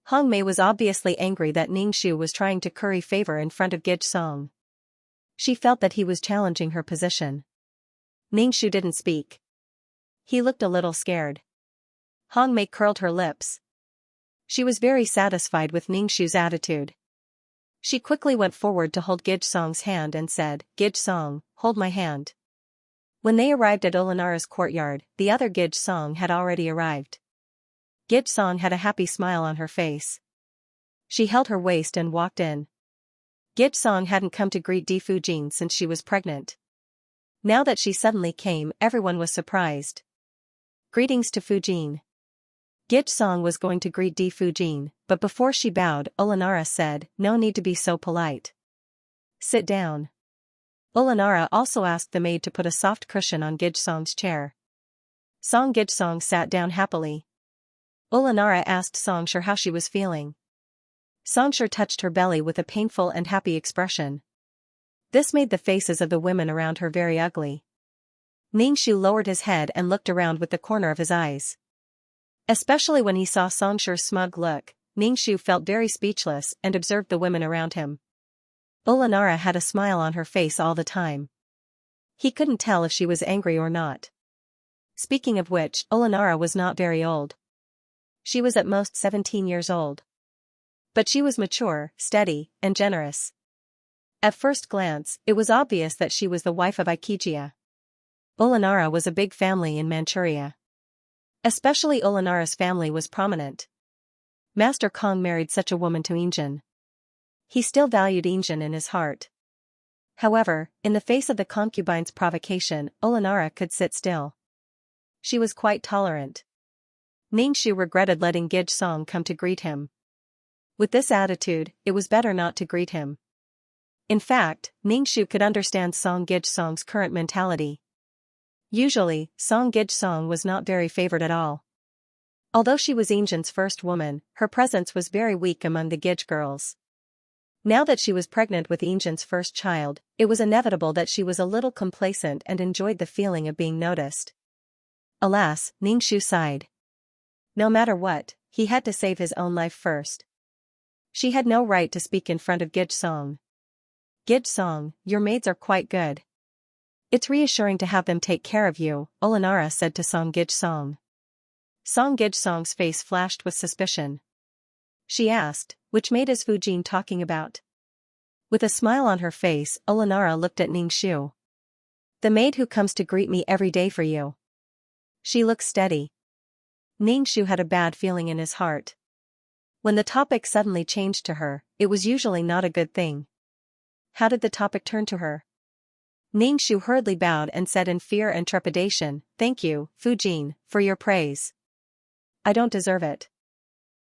Hongmei was obviously angry that Ningxu was trying to curry favor in front of Gijsong. She felt that he was challenging her position. Ningxu didn't speak. He looked a little scared. Hongmei curled her lips. She was very satisfied with Ningxu's attitude. She quickly went forward to hold Gijsong's hand and said, "Gijsong, hold my hand." When they arrived at Ulanara's courtyard, the other Gijsong had already arrived. Gijsong had a happy smile on her face. She held her waist and walked in. Gijsong hadn't come to greet Di Fujin since she was pregnant. Now that she suddenly came, everyone was surprised. Greetings to Fujin. Gijsong was going to greet Di Fujin, but before she bowed, Ulanara said, "No need to be so polite. Sit down." Ulanara also asked the maid to put a soft cushion on Gijsong's chair. Song Gijsong sat down happily. Ulanara asked Xianxia how she was feeling. Xianxia touched her belly with a painful and happy expression. This made the faces of the women around her very ugly. Ningxu lowered his head and looked around with the corner of his eyes. Especially when he saw Songshi's smug look, Ningxu felt very speechless and observed the women around him. Olanara had a smile on her face all the time. He couldn't tell if she was angry or not. Speaking of which, Olanara was not very old. She was at most 17 years old. But she was mature, steady, and generous. At first glance, it was obvious that she was the wife of Xianxia. Olanara was a big family in Manchuria. Especially Olanara's family was prominent. Master Kong married such a woman to Injin. He still valued Injin in his heart. However, in the face of the concubine's provocation, Olanara could sit still. She was quite tolerant. Ningxu regretted letting Gij Song come to greet him. With this attitude, it was better not to greet him. In fact, Ningxu could understand Song Gij Song's current mentality. Usually, Song Gij Song was not very favored at all. Although she was Injin's first woman, her presence was very weak among the Gij girls. Now that she was pregnant with Injin's first child, it was inevitable that she was a little complacent and enjoyed the feeling of being noticed. Alas, Ningxu sighed. No matter what, he had to save his own life first. She had no right to speak in front of Gij Song. Gij Song, your maids are quite good. It's reassuring to have them take care of you, Olanara said to Song Gij Song. Song Gij Song's face flashed with suspicion. She asked, which maid is Fujin talking about? With a smile on her face, Olanara looked at Ningxu. The maid who comes to greet me every day for you. She looks steady. Ningxu had a bad feeling in his heart. When the topic suddenly changed to her, it was usually not a good thing. How did the topic turn to her? Ningxu hurriedly bowed and said in fear and trepidation, "Thank you, Fujin, for your praise. I don't deserve it."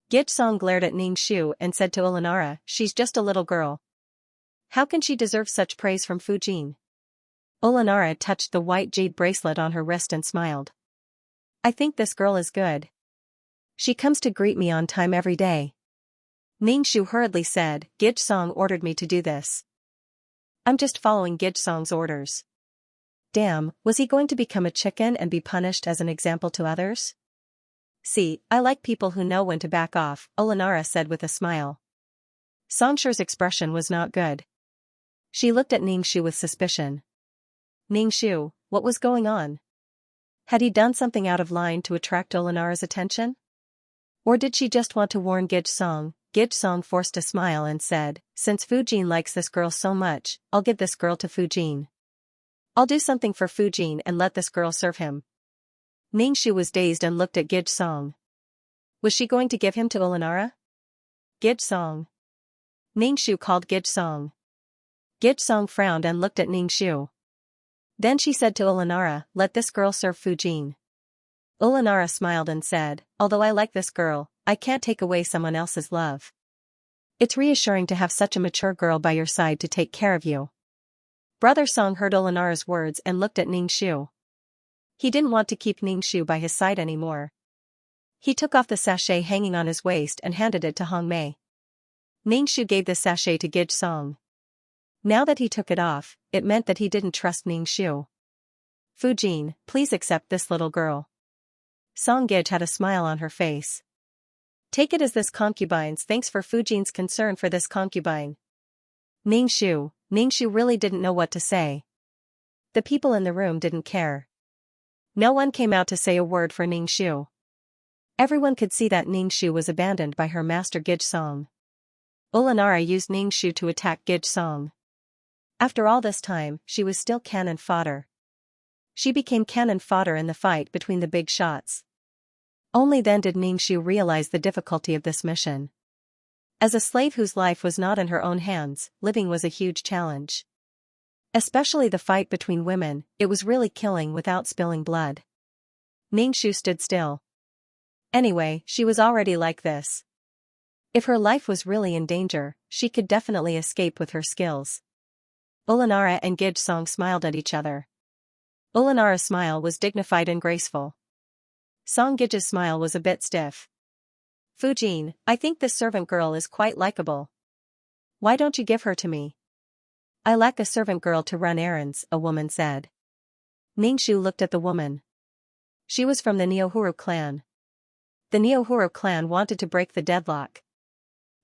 Gij Song glared at Ningxu and said to Olanara, "She's just a little girl. How can she deserve such praise from Fujin?" Olanara touched the white jade bracelet on her wrist and smiled. "I think this girl is good. She comes to greet me on time every day." Ningxu hurriedly said, "Gij Song ordered me to do this. I'm just following Gij Song's orders." Damn, was he going to become a chicken and be punished as an example to others? "See, I like people who know when to back off," Olanara said with a smile. Songshi's expression was not good. She looked at Ningxu with suspicion. Ningxu, what was going on? Had he done something out of line to attract Olanara's attention? Or did she just want to warn Gij Song? Gij Song forced a smile and said, "Since Fujin likes this girl so much, I'll give this girl to Fujin. I'll do something for Fujin and let this girl serve him." Ningxu was dazed and looked at Gij Song. Was she going to give him to Olanara? Gij Song. Ningxu called Gij Song. Gij Song frowned and looked at Ningxu. Then she said to Olanara, "Let this girl serve Fujin." Olanara smiled and said, "Although I like this girl, I can't take away someone else's love. It's reassuring to have such a mature girl by your side to take care of you." Brother Song heard Olanara's words and looked at Ningxu. He didn't want to keep Ningxu by his side anymore. He took off the sachet hanging on his waist and handed it to Hong Mei. Ningxu gave the sachet to Gij Song. Now that he took it off, it meant that he didn't trust Ningxu. "Fujin, please accept this little girl." Song Gij had a smile on her face. "Take it as this concubine's thanks for Fujin's concern for this concubine." Ningxu really didn't know what to say. The people in the room didn't care. No one came out to say a word for Ningxu. Everyone could see that Ningxu was abandoned by her master Gij Song. Olanara used Ningxu to attack Gij Song. After all this time, she was still cannon fodder. She became cannon fodder in the fight between the big shots. Only then did Ningxu realize the difficulty of this mission. As a slave whose life was not in her own hands, living was a huge challenge. Especially the fight between women, it was really killing without spilling blood. Ningxu stood still. Anyway, she was already like this. If her life was really in danger, she could definitely escape with her skills. Olanara and Gij Song smiled at each other. Olanara's smile was dignified and graceful. Song Gij's smile was a bit stiff. "Fujin, I think this servant girl is quite likable. Why don't you give her to me?" I lack a servant girl to run errands, a woman said. Ningxu looked at the woman. She was from the Neohuru clan. The Neohuru clan wanted to break the deadlock.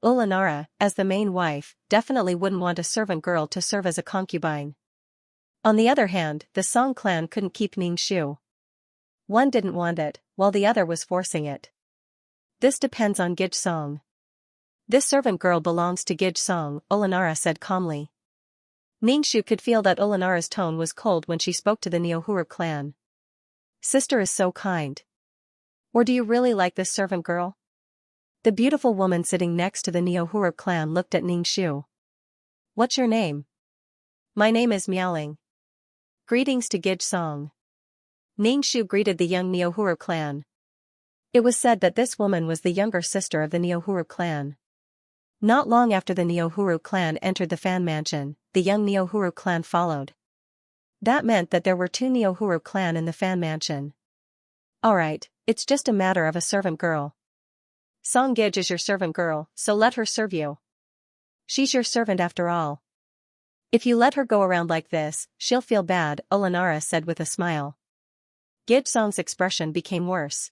Ulanara, as the main wife, definitely wouldn't want a servant girl to serve as a concubine. On the other hand, the Song clan couldn't keep Ningxu. One didn't want it, while the other was forcing it. This depends on Gij Song. This servant girl belongs to Gij Song, Ulanara said calmly. Ningxu could feel that Ulanara's tone was cold when she spoke to the Neohuru clan. Sister is so kind. Or do you really like this servant girl? The beautiful woman sitting next to the Neohuru clan looked at Ningxu. What's your name? My name is Miaoling. Greetings to Gij Song. Ningxu greeted the young Neohuru clan. It was said that this woman was the younger sister of the Neohuru clan. Not long after the Neohuru clan entered the Fan Mansion, the young Neohuru clan followed. That meant that there were 2 Neohuru clan in the Fan Mansion. Alright, it's just a matter of a servant girl. Song Gij is your servant girl, so let her serve you. She's your servant after all. If you let her go around like this, she'll feel bad, Ulanara said with a smile. Gij Song's expression became worse.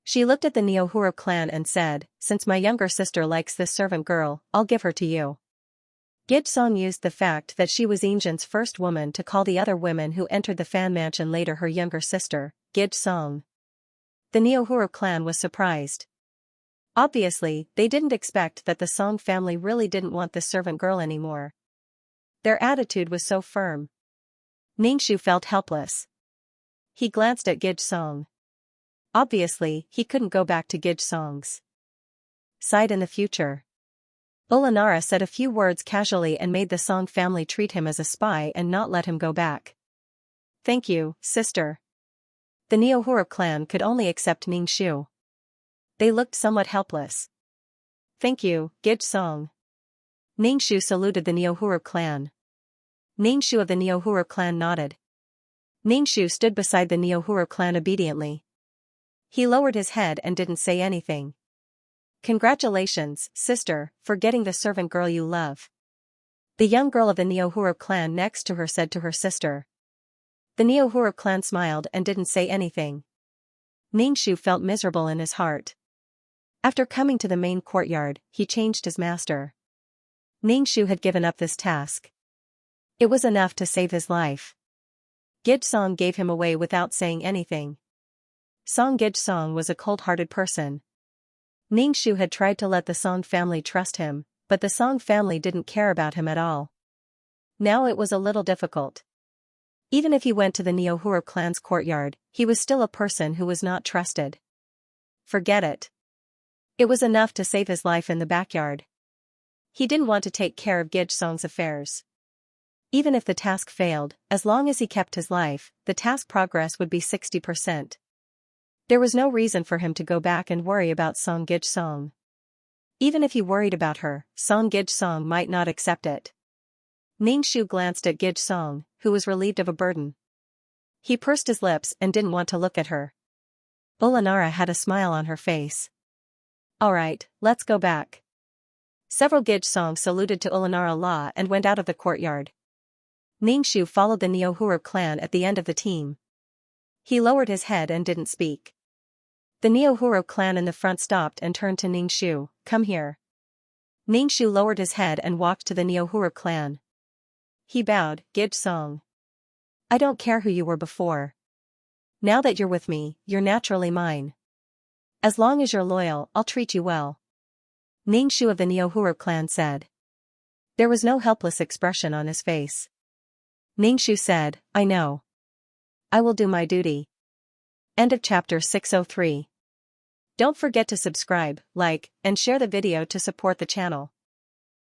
She looked at the Neohuru clan and said, since my younger sister likes this servant girl, I'll give her to you. Gij Song used the fact that she was Injin's first woman to call the other women who entered the Fan Mansion later her younger sister, Gij Song. The Neohuru clan was surprised. Obviously, they didn't expect that the Song family really didn't want this servant girl anymore. Their attitude was so firm. Ningxu felt helpless. He glanced at Gij Song. Obviously, he couldn't go back to Gij Song's side in the future. Ulanara said a few words casually and made the Song family treat him as a spy and not let him go back. Thank you, sister. The Neohuru clan could only accept Ningxu. They looked somewhat helpless. Thank you, Gij Song. Ningxu saluted the Neohuru clan. Ningxu of the Neohuru clan nodded. Ningxu stood beside the Neohuru clan obediently. He lowered his head and didn't say anything. Congratulations, sister, for getting the servant girl you love. The young girl of the Neohuru clan next to her said to her sister. The Neohuru clan smiled and didn't say anything. Ningxu felt miserable in his heart. After coming to the main courtyard, he changed his master. Ningxu had given up this task. It was enough to save his life. Gij Song gave him away without saying anything. Song Gij Song was a cold-hearted person. Ningxu had tried to let the Song family trust him, but the Song family didn't care about him at all. Now it was a little difficult. Even if he went to the Neohuru clan's courtyard, he was still a person who was not trusted. Forget it. It was enough to save his life in the backyard. He didn't want to take care of Gij Song's affairs. Even if the task failed, as long as he kept his life, the task progress would be 60%. There was no reason for him to go back and worry about Song Gij Song. Even if he worried about her, Song Gij Song might not accept it. Ningxu glanced at Gij Song, who was relieved of a burden. He pursed his lips and didn't want to look at her. Ulanara had a smile on her face. Alright, let's go back. Several Gij Song saluted to Ulanara La and went out of the courtyard. Ningxu followed the Neohuru clan at the end of the team. He lowered his head and didn't speak. The Neohuru clan in the front stopped and turned to Ningxu, come here. Ningxu lowered his head and walked to the Neohuru clan. He bowed, Gij Song. I don't care who you were before. Now that you're with me, you're naturally mine. As long as you're loyal, I'll treat you well. Ningxu of the Neohuru clan said. There was no helpless expression on his face. Ningxu said, I know. I will do my duty. End of chapter 603. Don't forget to subscribe, like, and share the video to support the channel.